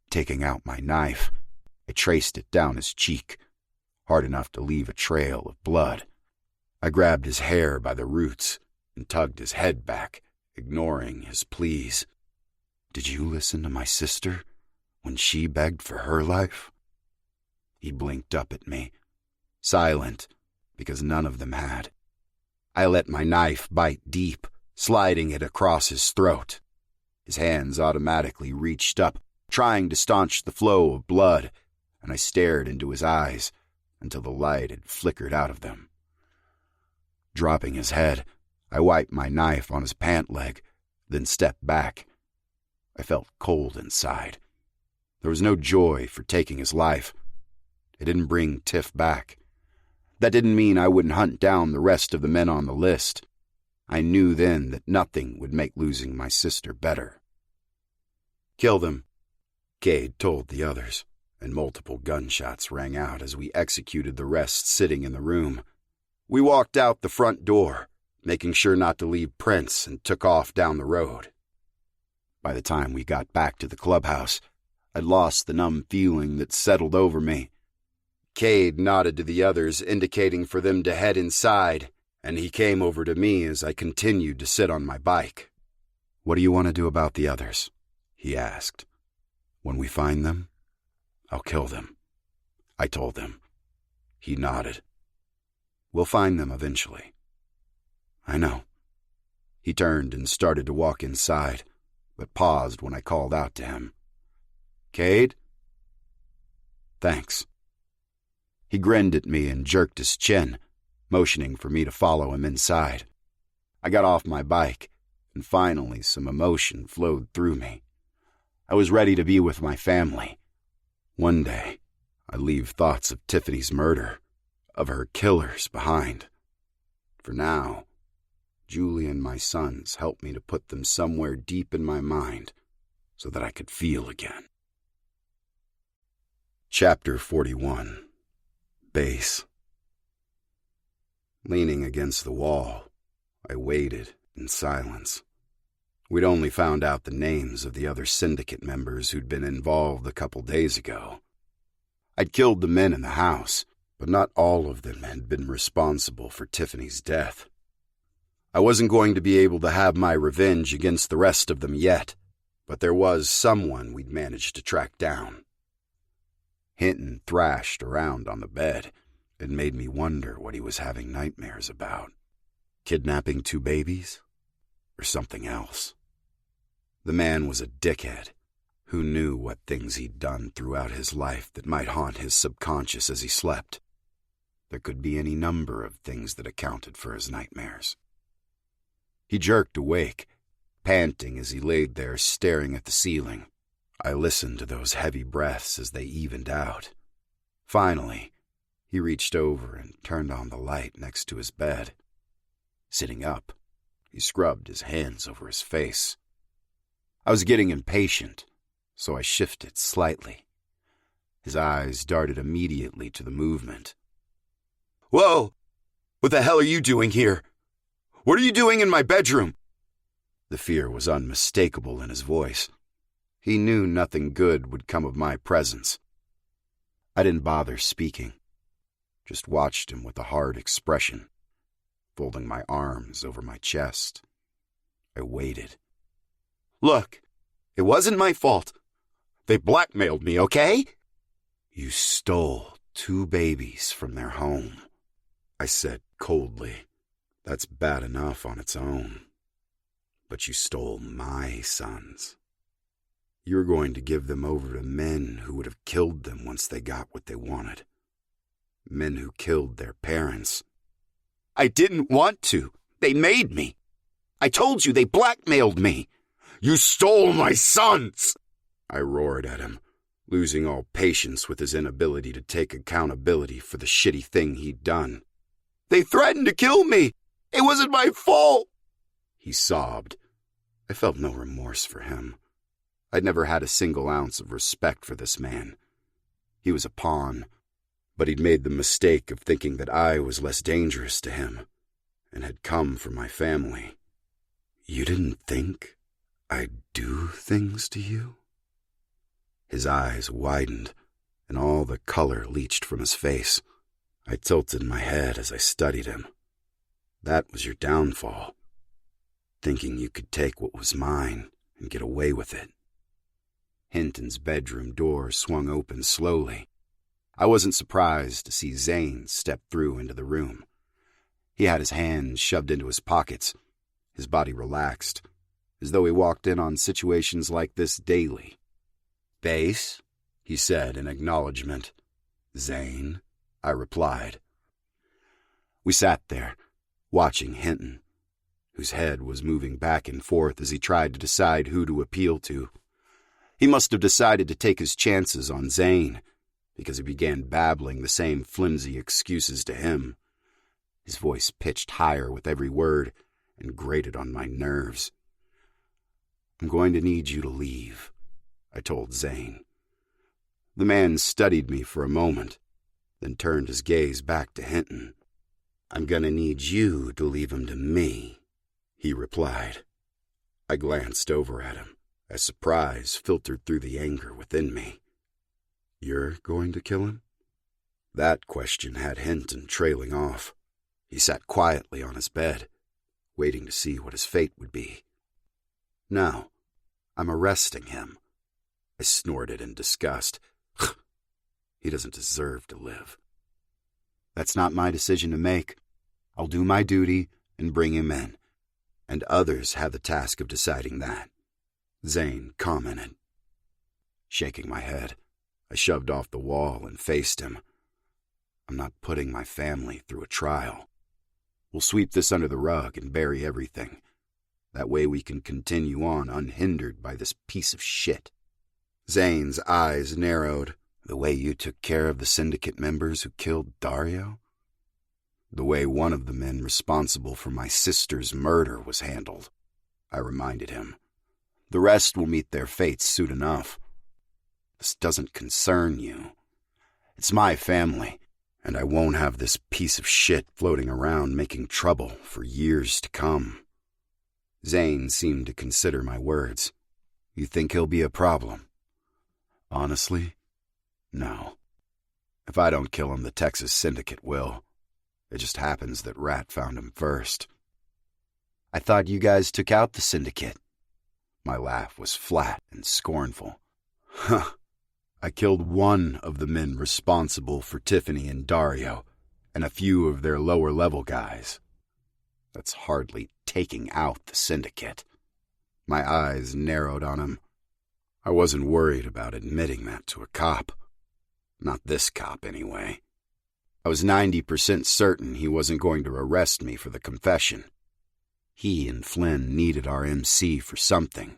Taking out my knife, I traced it down his cheek, hard enough to leave a trail of blood. I grabbed his hair by the roots and tugged his head back, ignoring his pleas. Did you listen to my sister when she begged for her life? He blinked up at me, silent, because none of them had. I let my knife bite deep, sliding it across his throat. His hands automatically reached up, trying to staunch the flow of blood, and I stared into his eyes until the light had flickered out of them. Dropping his head, I wiped my knife on his pant leg, then stepped back. I felt cold inside. There was no joy for taking his life. It didn't bring Tiff back. That didn't mean I wouldn't hunt down the rest of the men on the list. I knew then that nothing would make losing my sister better. Kill them, Cade told the others, and multiple gunshots rang out as we executed the rest sitting in the room. We walked out the front door, making sure not to leave prints, and took off down the road. By the time we got back to the clubhouse, I'd lost the numb feeling that settled over me. Cade nodded to the others, indicating for them to head inside, and he came over to me as I continued to sit on my bike. What do you want to do about the others? He asked. When we find them, I'll kill them, I told him. He nodded. We'll find them eventually. I know. He turned and started to walk inside, but paused when I called out to him. Cade? Thanks. He grinned at me and jerked his chin, motioning for me to follow him inside. I got off my bike, and finally some emotion flowed through me. I was ready to be with my family. One day, I leave thoughts of Tiffany's murder, of her killers behind. For now, Julie and my sons helped me to put them somewhere deep in my mind so that I could feel again. Chapter 41. Base. Leaning against the wall, I waited in silence. We'd only found out the names of the other syndicate members who'd been involved a couple days ago. I'd killed the men in the house, but not all of them had been responsible for Tiffany's death. I wasn't going to be able to have my revenge against the rest of them yet, but there was someone we'd managed to track down. Hinton thrashed around on the bed and made me wonder what he was having nightmares about. Kidnapping 2 babies? Or something else? The man was a dickhead who knew what things he'd done throughout his life that might haunt his subconscious as he slept. There could be any number of things that accounted for his nightmares. He jerked awake, panting as he laid there staring at the ceiling. I listened to those heavy breaths as they evened out. Finally, he reached over and turned on the light next to his bed. Sitting up, he scrubbed his hands over his face. I was getting impatient, so I shifted slightly. His eyes darted immediately to the movement. "Whoa! What the hell are you doing here? What are you doing in my bedroom?" The fear was unmistakable in his voice. He knew nothing good would come of my presence. I didn't bother speaking, just watched him with a hard expression, folding my arms over my chest. I waited. "Look, it wasn't my fault. They blackmailed me, okay?" "You stole 2 babies from their home," I said coldly. "That's bad enough on its own. But you stole my sons. You're going to give them over to men who would have killed them once they got what they wanted. Men who killed their parents." "I didn't want to. They made me. I told you they blackmailed me." "You stole my sons!" I roared at him, losing all patience with his inability to take accountability for the shitty thing he'd done. "They threatened to kill me. It wasn't my fault." He sobbed. I felt no remorse for him. I'd never had a single ounce of respect for this man. He was a pawn, but he'd made the mistake of thinking that I was less dangerous to him and had come for my family. "You didn't think I'd do things to you?" His eyes widened, and all the color leached from his face. I tilted my head as I studied him. "That was your downfall, thinking you could take what was mine and get away with it." Hinton's bedroom door swung open slowly. I wasn't surprised to see Zane step through into the room. He had his hands shoved into his pockets, his body relaxed, as though he walked in on situations like this daily. "Base," he said in acknowledgement. "Zane," I replied. We sat there, watching Hinton, whose head was moving back and forth as he tried to decide who to appeal to. He must have decided to take his chances on Zane, because he began babbling the same flimsy excuses to him. His voice pitched higher with every word and grated on my nerves. "I'm going to need you to leave," I told Zane. The man studied me for a moment, then turned his gaze back to Hinton. "I'm going to need you to leave him to me," he replied. I glanced over at him as surprise filtered through the anger within me. "You're going to kill him?" That question had Hinton trailing off. He sat quietly on his bed, waiting to see what his fate would be. "No, I'm arresting him," I snorted in disgust. "He doesn't deserve to live." "That's not my decision to make. I'll do my duty and bring him in, and others have the task of deciding that," Zane commented. Shaking my head, I shoved off the wall and faced him. "I'm not putting my family through a trial. We'll sweep this under the rug and bury everything. That way we can continue on unhindered by this piece of shit." Zane's eyes narrowed, The way you took care of the syndicate members who killed Dario? The way one of the men responsible for my sister's murder was handled, I reminded him. The rest will meet their fates soon enough. This doesn't concern you. It's my family, and I won't have this piece of shit floating around making trouble for years to come. Zane seemed to consider my words. You think he'll be a problem? Honestly, no. If I don't kill him, the Texas Syndicate will. It just happens that Rat found him first. I thought you guys took out the Syndicate. My laugh was flat and scornful. Huh. I killed one of the men responsible for Tiffany and Dario, and a few of their lower-level guys. That's hardly taking out the Syndicate. My eyes narrowed on him. I wasn't worried about admitting that to a cop. Not this cop, anyway. I was 90% certain he wasn't going to arrest me for the confession. He and Flynn needed our MC for something.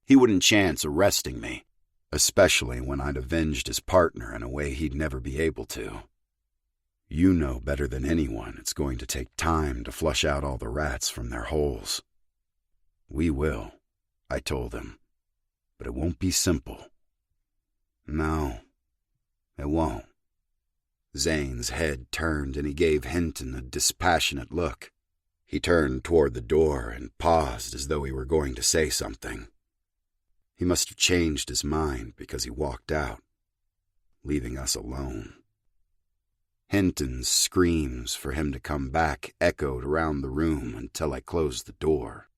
He wouldn't chance arresting me, especially when I'd avenged his partner in a way he'd never be able to. You know better than anyone it's going to take time to flush out all the rats from their holes. We will, I told him, but it won't be simple. No, it won't. Zane's head turned and he gave Hinton a dispassionate look. He turned toward the door and paused as though he were going to say something. He must have changed his mind because he walked out, leaving us alone. Hinton's screams for him to come back echoed around the room until I closed the door,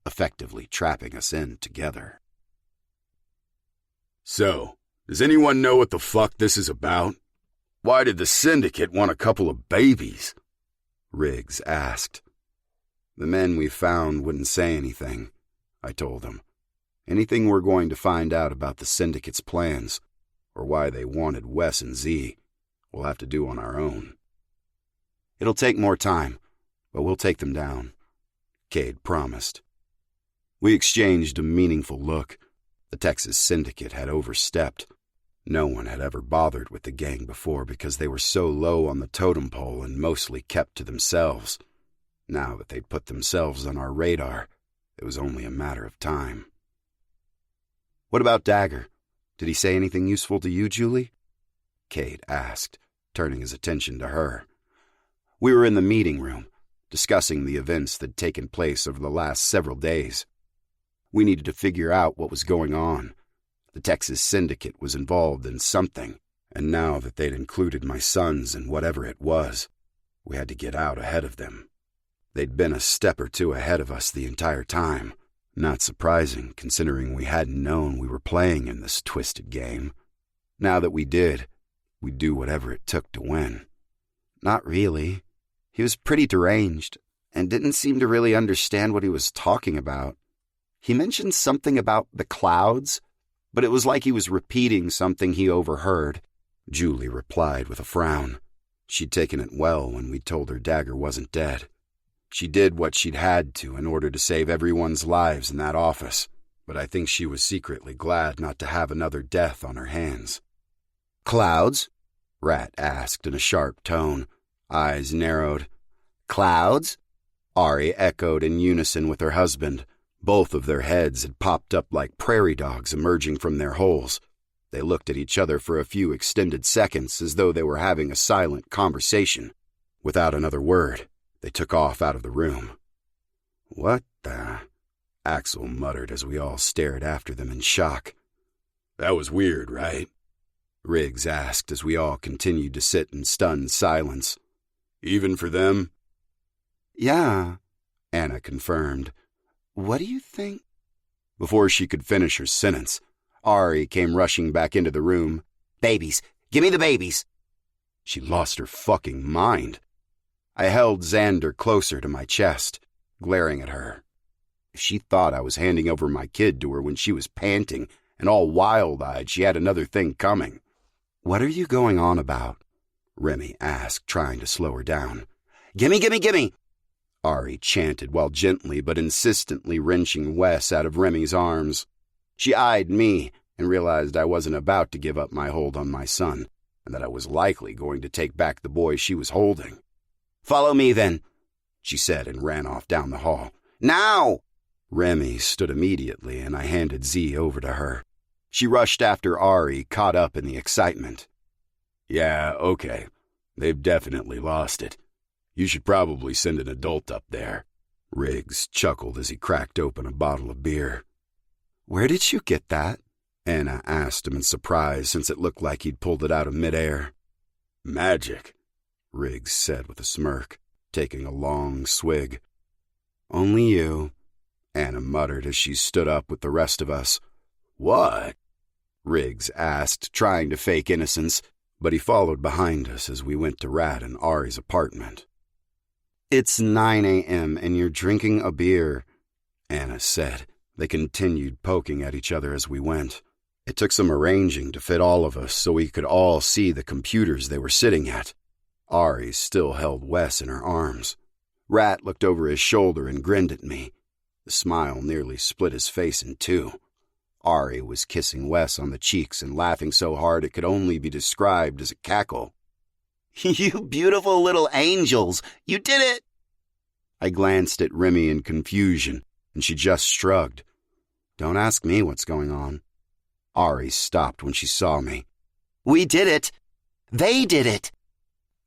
effectively trapping us in together. So, does anyone know what the fuck this is about? Why did the Syndicate want a couple of babies? Riggs asked. The men we found wouldn't say anything, I told him. Anything we're going to find out about the Syndicate's plans, or why they wanted Wes and Z, we'll have to do on our own. It'll take more time, but we'll take them down, Cade promised. We exchanged a meaningful look. The Texas Syndicate had overstepped. No one had ever bothered with the gang before because they were so low on the totem pole and mostly kept to themselves. Now that they'd put themselves on our radar, it was only a matter of time. What about Dagger? Did he say anything useful to you, Julie? Cade asked, turning his attention to her. We were in the meeting room, discussing the events that'd taken place over the last several days. We needed to figure out what was going on. The Texas Syndicate was involved in something, and now that they'd included my sons in whatever it was, we had to get out ahead of them. They'd been a step or two ahead of us the entire time. Not surprising, considering we hadn't known we were playing in this twisted game. Now that we did, we'd do whatever it took to win. Not really. He was pretty deranged, and didn't seem to really understand what he was talking about. He mentioned something about the clouds, but it was like he was repeating something he overheard. Julie replied with a frown. She'd taken it well when we told her Dagger wasn't dead. She did what she'd had to in order to save everyone's lives in that office, but I think she was secretly glad not to have another death on her hands. Clouds? Rat asked in a sharp tone, eyes narrowed. Clouds? Ari echoed in unison with her husband. Both of their heads had popped up like prairie dogs emerging from their holes. They looked at each other for a few extended seconds as though they were having a silent conversation. Without another word, they took off out of the room. What the? Axel muttered as we all stared after them in shock. That was weird, right? Riggs asked as we all continued to sit in stunned silence. Even for them? Yeah, Anna confirmed. What do you think? Before she could finish her sentence, Ari came rushing back into the room. Babies! Give me the babies! She lost her fucking mind. I held Xander closer to my chest, glaring at her. If she thought I was handing over my kid to her when she was panting and all wild-eyed, she had another thing coming. What are you going on about? Remy asked, trying to slow her down. Gimme, gimme, gimme! Ari chanted while gently but insistently wrenching Wes out of Remy's arms. She eyed me, and realized I wasn't about to give up my hold on my son, and that I was likely going to take back the boy she was holding. "Follow me, then," she said, and ran off down the hall. "Now!" Remy stood immediately, and I handed Z over to her. She rushed after Ari, caught up in the excitement. "Yeah, okay. They've definitely lost it. You should probably send an adult up there." Riggs chuckled as he cracked open a bottle of beer. "Where did you get that?" Anna asked him in surprise, since it looked like he'd pulled it out of midair. "Magic," Riggs said with a smirk, taking a long swig. "Only you," Anna muttered as she stood up with the rest of us. "What?" Riggs asked, trying to fake innocence, but he followed behind us as we went to Rat and Ari's apartment. "It's 9 a.m. and you're drinking a beer," Anna said. They continued poking at each other as we went. It took some arranging to fit all of us so we could all see the computers they were sitting at. Ari still held Wes in her arms. Rat looked over his shoulder and grinned at me. The smile nearly split his face in two. Ari was kissing Wes on the cheeks and laughing so hard it could only be described as a cackle. "You beautiful little angels! You did it!" I glanced at Remy in confusion, and she just shrugged. "Don't ask me what's going on." Ari stopped when she saw me. "We did it! They did it!"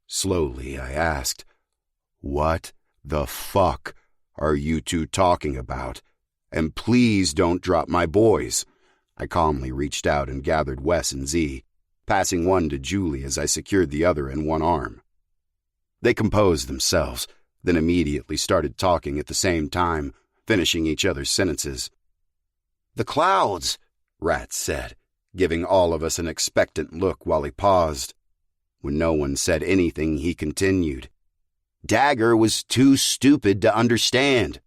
Slowly, I asked, "What the fuck are you two talking about? And please don't drop my boys." I calmly reached out and gathered Wes and Z, passing one to Julie as I secured the other in one arm. They composed themselves, then immediately started talking at the same time, finishing each other's sentences. "The clouds," Rat said, giving all of us an expectant look while he paused. When no one said anything, he continued. "Dagger was too stupid to understand."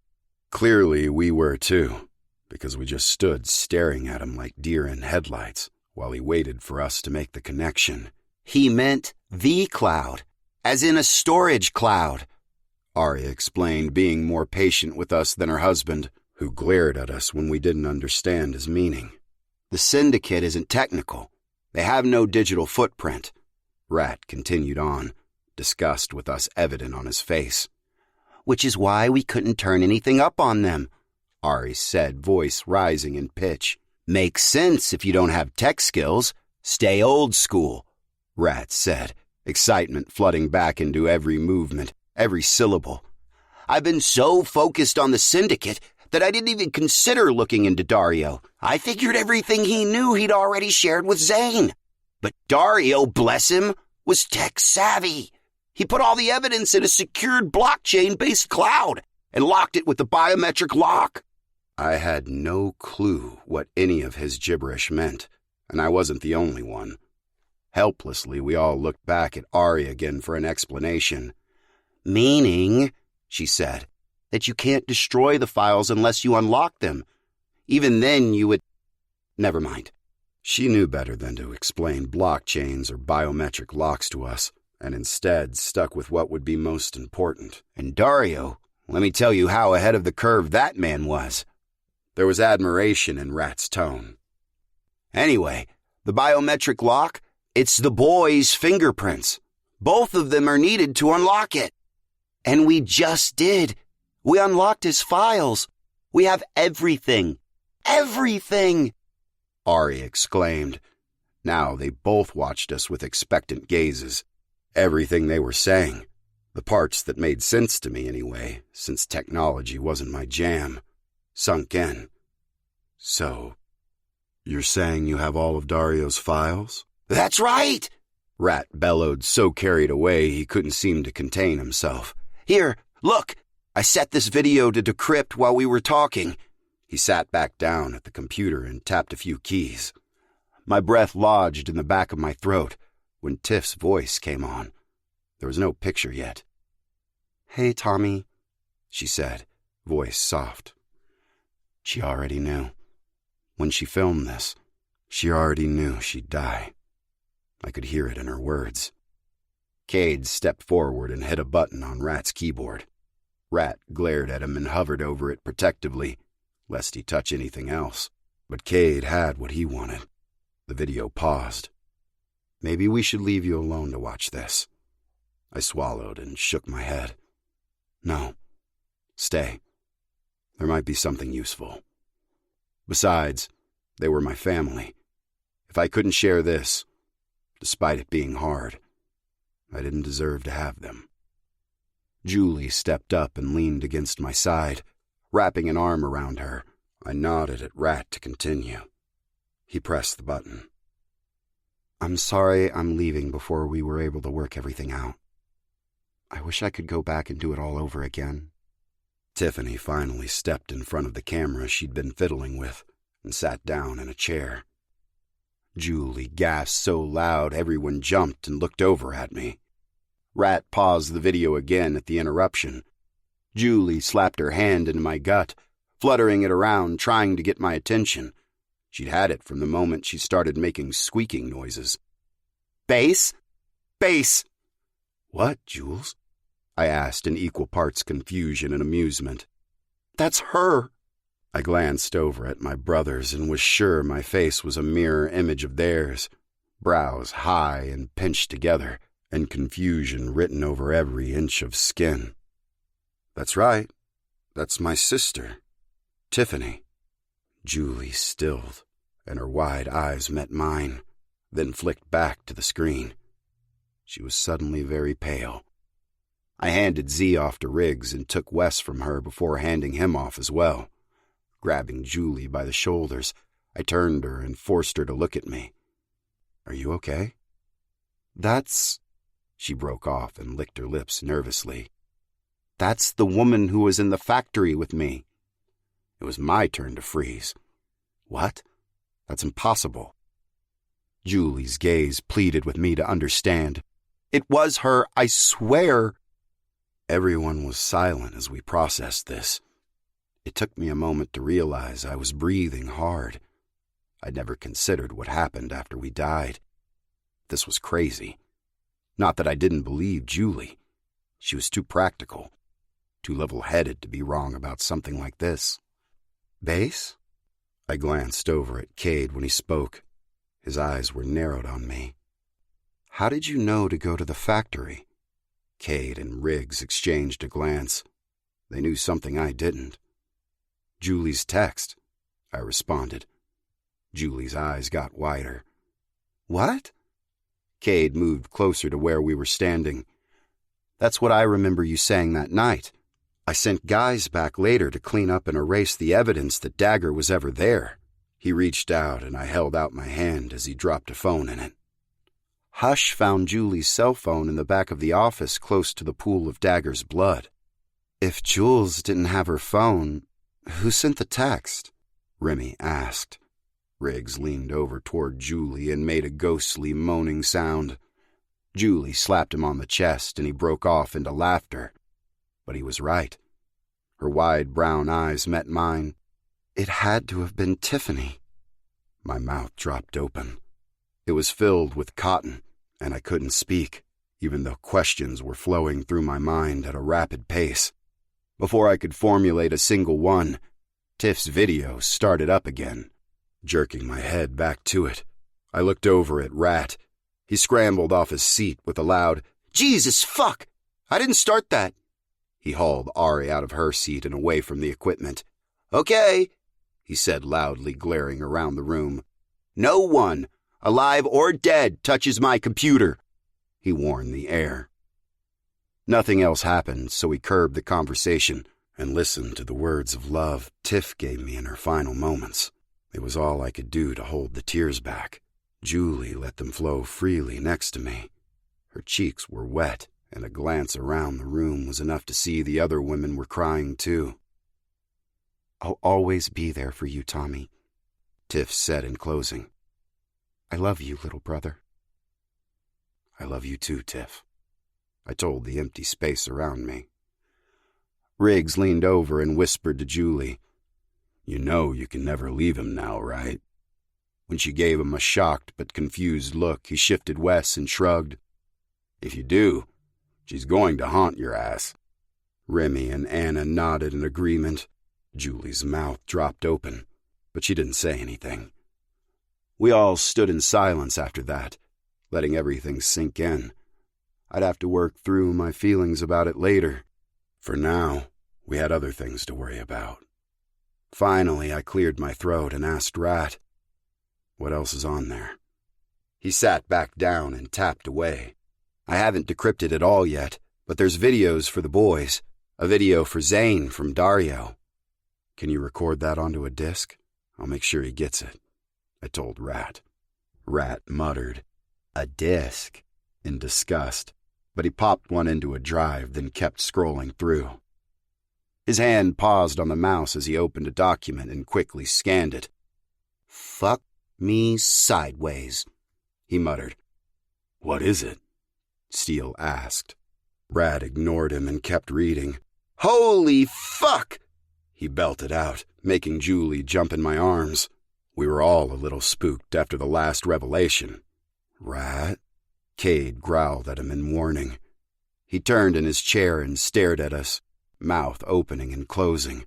Clearly we were too, because we just stood staring at him like deer in headlights while he waited for us to make the connection. "He meant the cloud, as in a storage cloud," Arya explained, being more patient with us than her husband, who glared at us when we didn't understand his meaning. "The syndicate isn't technical. They have no digital footprint," Rat continued on, disgust with us evident on his face. "Which is why we couldn't turn anything up on them," Ari said, voice rising in pitch. "Makes sense if you don't have tech skills. Stay old school," Rat said, excitement flooding back into every movement, every syllable. "I've been so focused on the syndicate that I didn't even consider looking into Dario. I figured everything he knew he'd already shared with Zane. But Dario, bless him, was tech savvy. He put all the evidence in a secured blockchain-based cloud and locked it with the biometric lock." I had no clue what any of his gibberish meant, and I wasn't the only one. Helplessly, we all looked back at Ari again for an explanation. "Meaning," she said, "that you can't destroy the files unless you unlock them. Even then you would—" Never mind. She knew better than to explain blockchains or biometric locks to us, and instead stuck with what would be most important. "And Dario, let me tell you how ahead of the curve that man was." There was admiration in Rat's tone. "Anyway, the biometric lock, it's the boys' fingerprints. Both of them are needed to unlock it. And we just did. We unlocked his files. We have everything. Everything!" Ari exclaimed. Now they both watched us with expectant gazes. Everything they were saying, the parts that made sense to me anyway, since technology wasn't my jam, sunk in. "So, you're saying you have all of Dario's files?" "That's right!" Rat bellowed, so carried away he couldn't seem to contain himself. "Here, look! I set this video to decrypt while we were talking." He sat back down at the computer and tapped a few keys. My breath lodged in the back of my throat when Tiff's voice came on. There was no picture yet. "Hey, Tommy," she said, voice soft. She already knew. When she filmed this, she already knew she'd die. I could hear it in her words. Cade stepped forward and hit a button on Rat's keyboard. Rat glared at him and hovered over it protectively, lest he touch anything else. But Cade had what he wanted. The video paused. Maybe we should leave you alone to watch this. I swallowed and shook my head. No. Stay. There might be something useful. Besides, they were my family. If I couldn't share this, despite it being hard, I didn't deserve to have them. Julie stepped up and leaned against my side, wrapping an arm around her. I nodded at Rat to continue. He pressed the button. I'm sorry I'm leaving before we were able to work everything out. I wish I could go back and do it all over again. Tiffany finally stepped in front of the camera she'd been fiddling with and sat down in a chair. Julie gasped so loud everyone jumped and looked over at me. Rat paused the video again at the interruption. Julie slapped her hand into my gut, fluttering it around, trying to get my attention. She'd had it from the moment she started making squeaking noises. Bass? Bass! What, Jules? I asked in equal parts confusion and amusement. That's her! I glanced over at my brothers and was sure my face was a mirror image of theirs, brows high and pinched together, and confusion written over every inch of skin. That's right. That's my sister, Tiffany. Julie stilled, and her wide eyes met mine, then flicked back to the screen. She was suddenly very pale. I handed Z off to Riggs and took Wes from her before handing him off as well. Grabbing Julie by the shoulders, I turned her and forced her to look at me. Are you okay? That's... She broke off and licked her lips nervously. That's the woman who was in the factory with me. It was my turn to freeze. What? That's impossible. Julie's gaze pleaded with me to understand. It was her, I swear. Everyone was silent as we processed this. It took me a moment to realize I was breathing hard. I'd never considered what happened after we died. This was crazy. Not that I didn't believe Julie. She was too practical, too level-headed to be wrong about something like this. Bass? I glanced over at Cade when he spoke. His eyes were narrowed on me. How did you know to go to the factory? Cade and Riggs exchanged a glance. They knew something I didn't. Julie's text, I responded. Julie's eyes got wider. What? Cade moved closer to where we were standing. That's what I remember you saying that night. I sent guys back later to clean up and erase the evidence that Dagger was ever there. He reached out and I held out my hand as he dropped a phone in it. Hush found Julie's cell phone in the back of the office close to the pool of Dagger's blood. If Jules didn't have her phone, who sent the text? Remy asked. Riggs leaned over toward Julie and made a ghostly moaning sound. Julie slapped him on the chest and he broke off into laughter. But he was right. Her wide brown eyes met mine. It had to have been Tiffany. My mouth dropped open. It was filled with cotton, and I couldn't speak, even though questions were flowing through my mind at a rapid pace. Before I could formulate a single one, Tiff's video started up again. Jerking my head back to it, I looked over at Rat. He scrambled off his seat with a loud, Jesus fuck! I didn't start that! He hauled Ari out of her seat and away from the equipment. Okay, he said loudly, glaring around the room. No one, alive or dead, touches my computer, he warned the air. Nothing else happened, so we curbed the conversation and listened to the words of love Tiff gave me in her final moments. It was all I could do to hold the tears back. Julie let them flow freely next to me. Her cheeks were wet, and a glance around the room was enough to see the other women were crying too. I'll always be there for you, Tommy, Tiff said in closing. I love you, little brother. I love you too, Tiff, I told the empty space around me. Riggs leaned over and whispered to Julie, You know you can never leave him now, right? When she gave him a shocked but confused look, he shifted Wes and shrugged. If you do, she's going to haunt your ass. Remy and Anna nodded in agreement. Julie's mouth dropped open, but she didn't say anything. We all stood in silence after that, letting everything sink in. I'd have to work through my feelings about it later. For now, we had other things to worry about. Finally, I cleared my throat and asked Rat, "What else is on there?" He sat back down and tapped away. "I haven't decrypted it all yet, but there's videos for the boys. A video for Zane from Dario." "Can you record that onto a disc? I'll make sure he gets it," I told Rat. Rat muttered, "A disc?" in disgust, but he popped one into a drive, then kept scrolling through. His hand paused on the mouse as he opened a document and quickly scanned it. "Fuck me sideways," he muttered. "What is it?" Steele asked. Rat ignored him and kept reading. "Holy fuck!" he belted out, making Julie jump in my arms. We were all a little spooked after the last revelation. "Rat?" Cade growled at him in warning. He turned in his chair and stared at us, mouth opening and closing,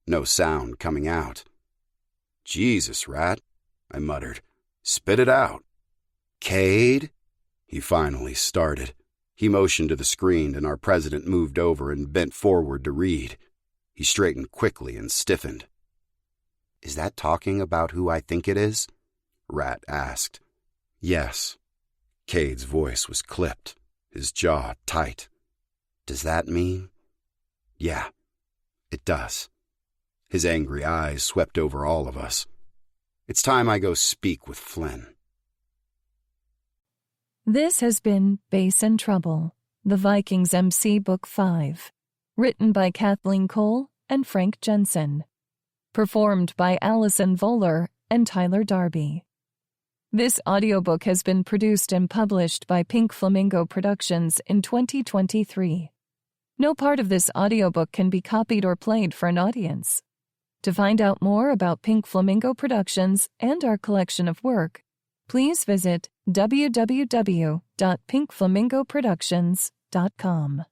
no sound coming out. "Jesus, Rat," I muttered. "Spit it out." "Cade?" He finally started. He motioned to the screen, and our president moved over and bent forward to read. He straightened quickly and stiffened. "Is that talking about who I think it is?" Rat asked. "Yes." Cade's voice was clipped, his jaw tight. "Does that mean?" "Yeah, it does." His angry eyes swept over all of us. "It's time I go speak with Flynn." This has been Bass and Trouble, The Vikings MC Book 5, written by Kathleen Cole and Frank Jensen. Performed by Allison Voller and Tyler Darby. This audiobook has been produced and published by Pink Flamingo Productions in 2023. No part of this audiobook can be copied or played for an audience. To find out more about Pink Flamingo Productions and our collection of work, please visit www.pinkflamingoproductions.com.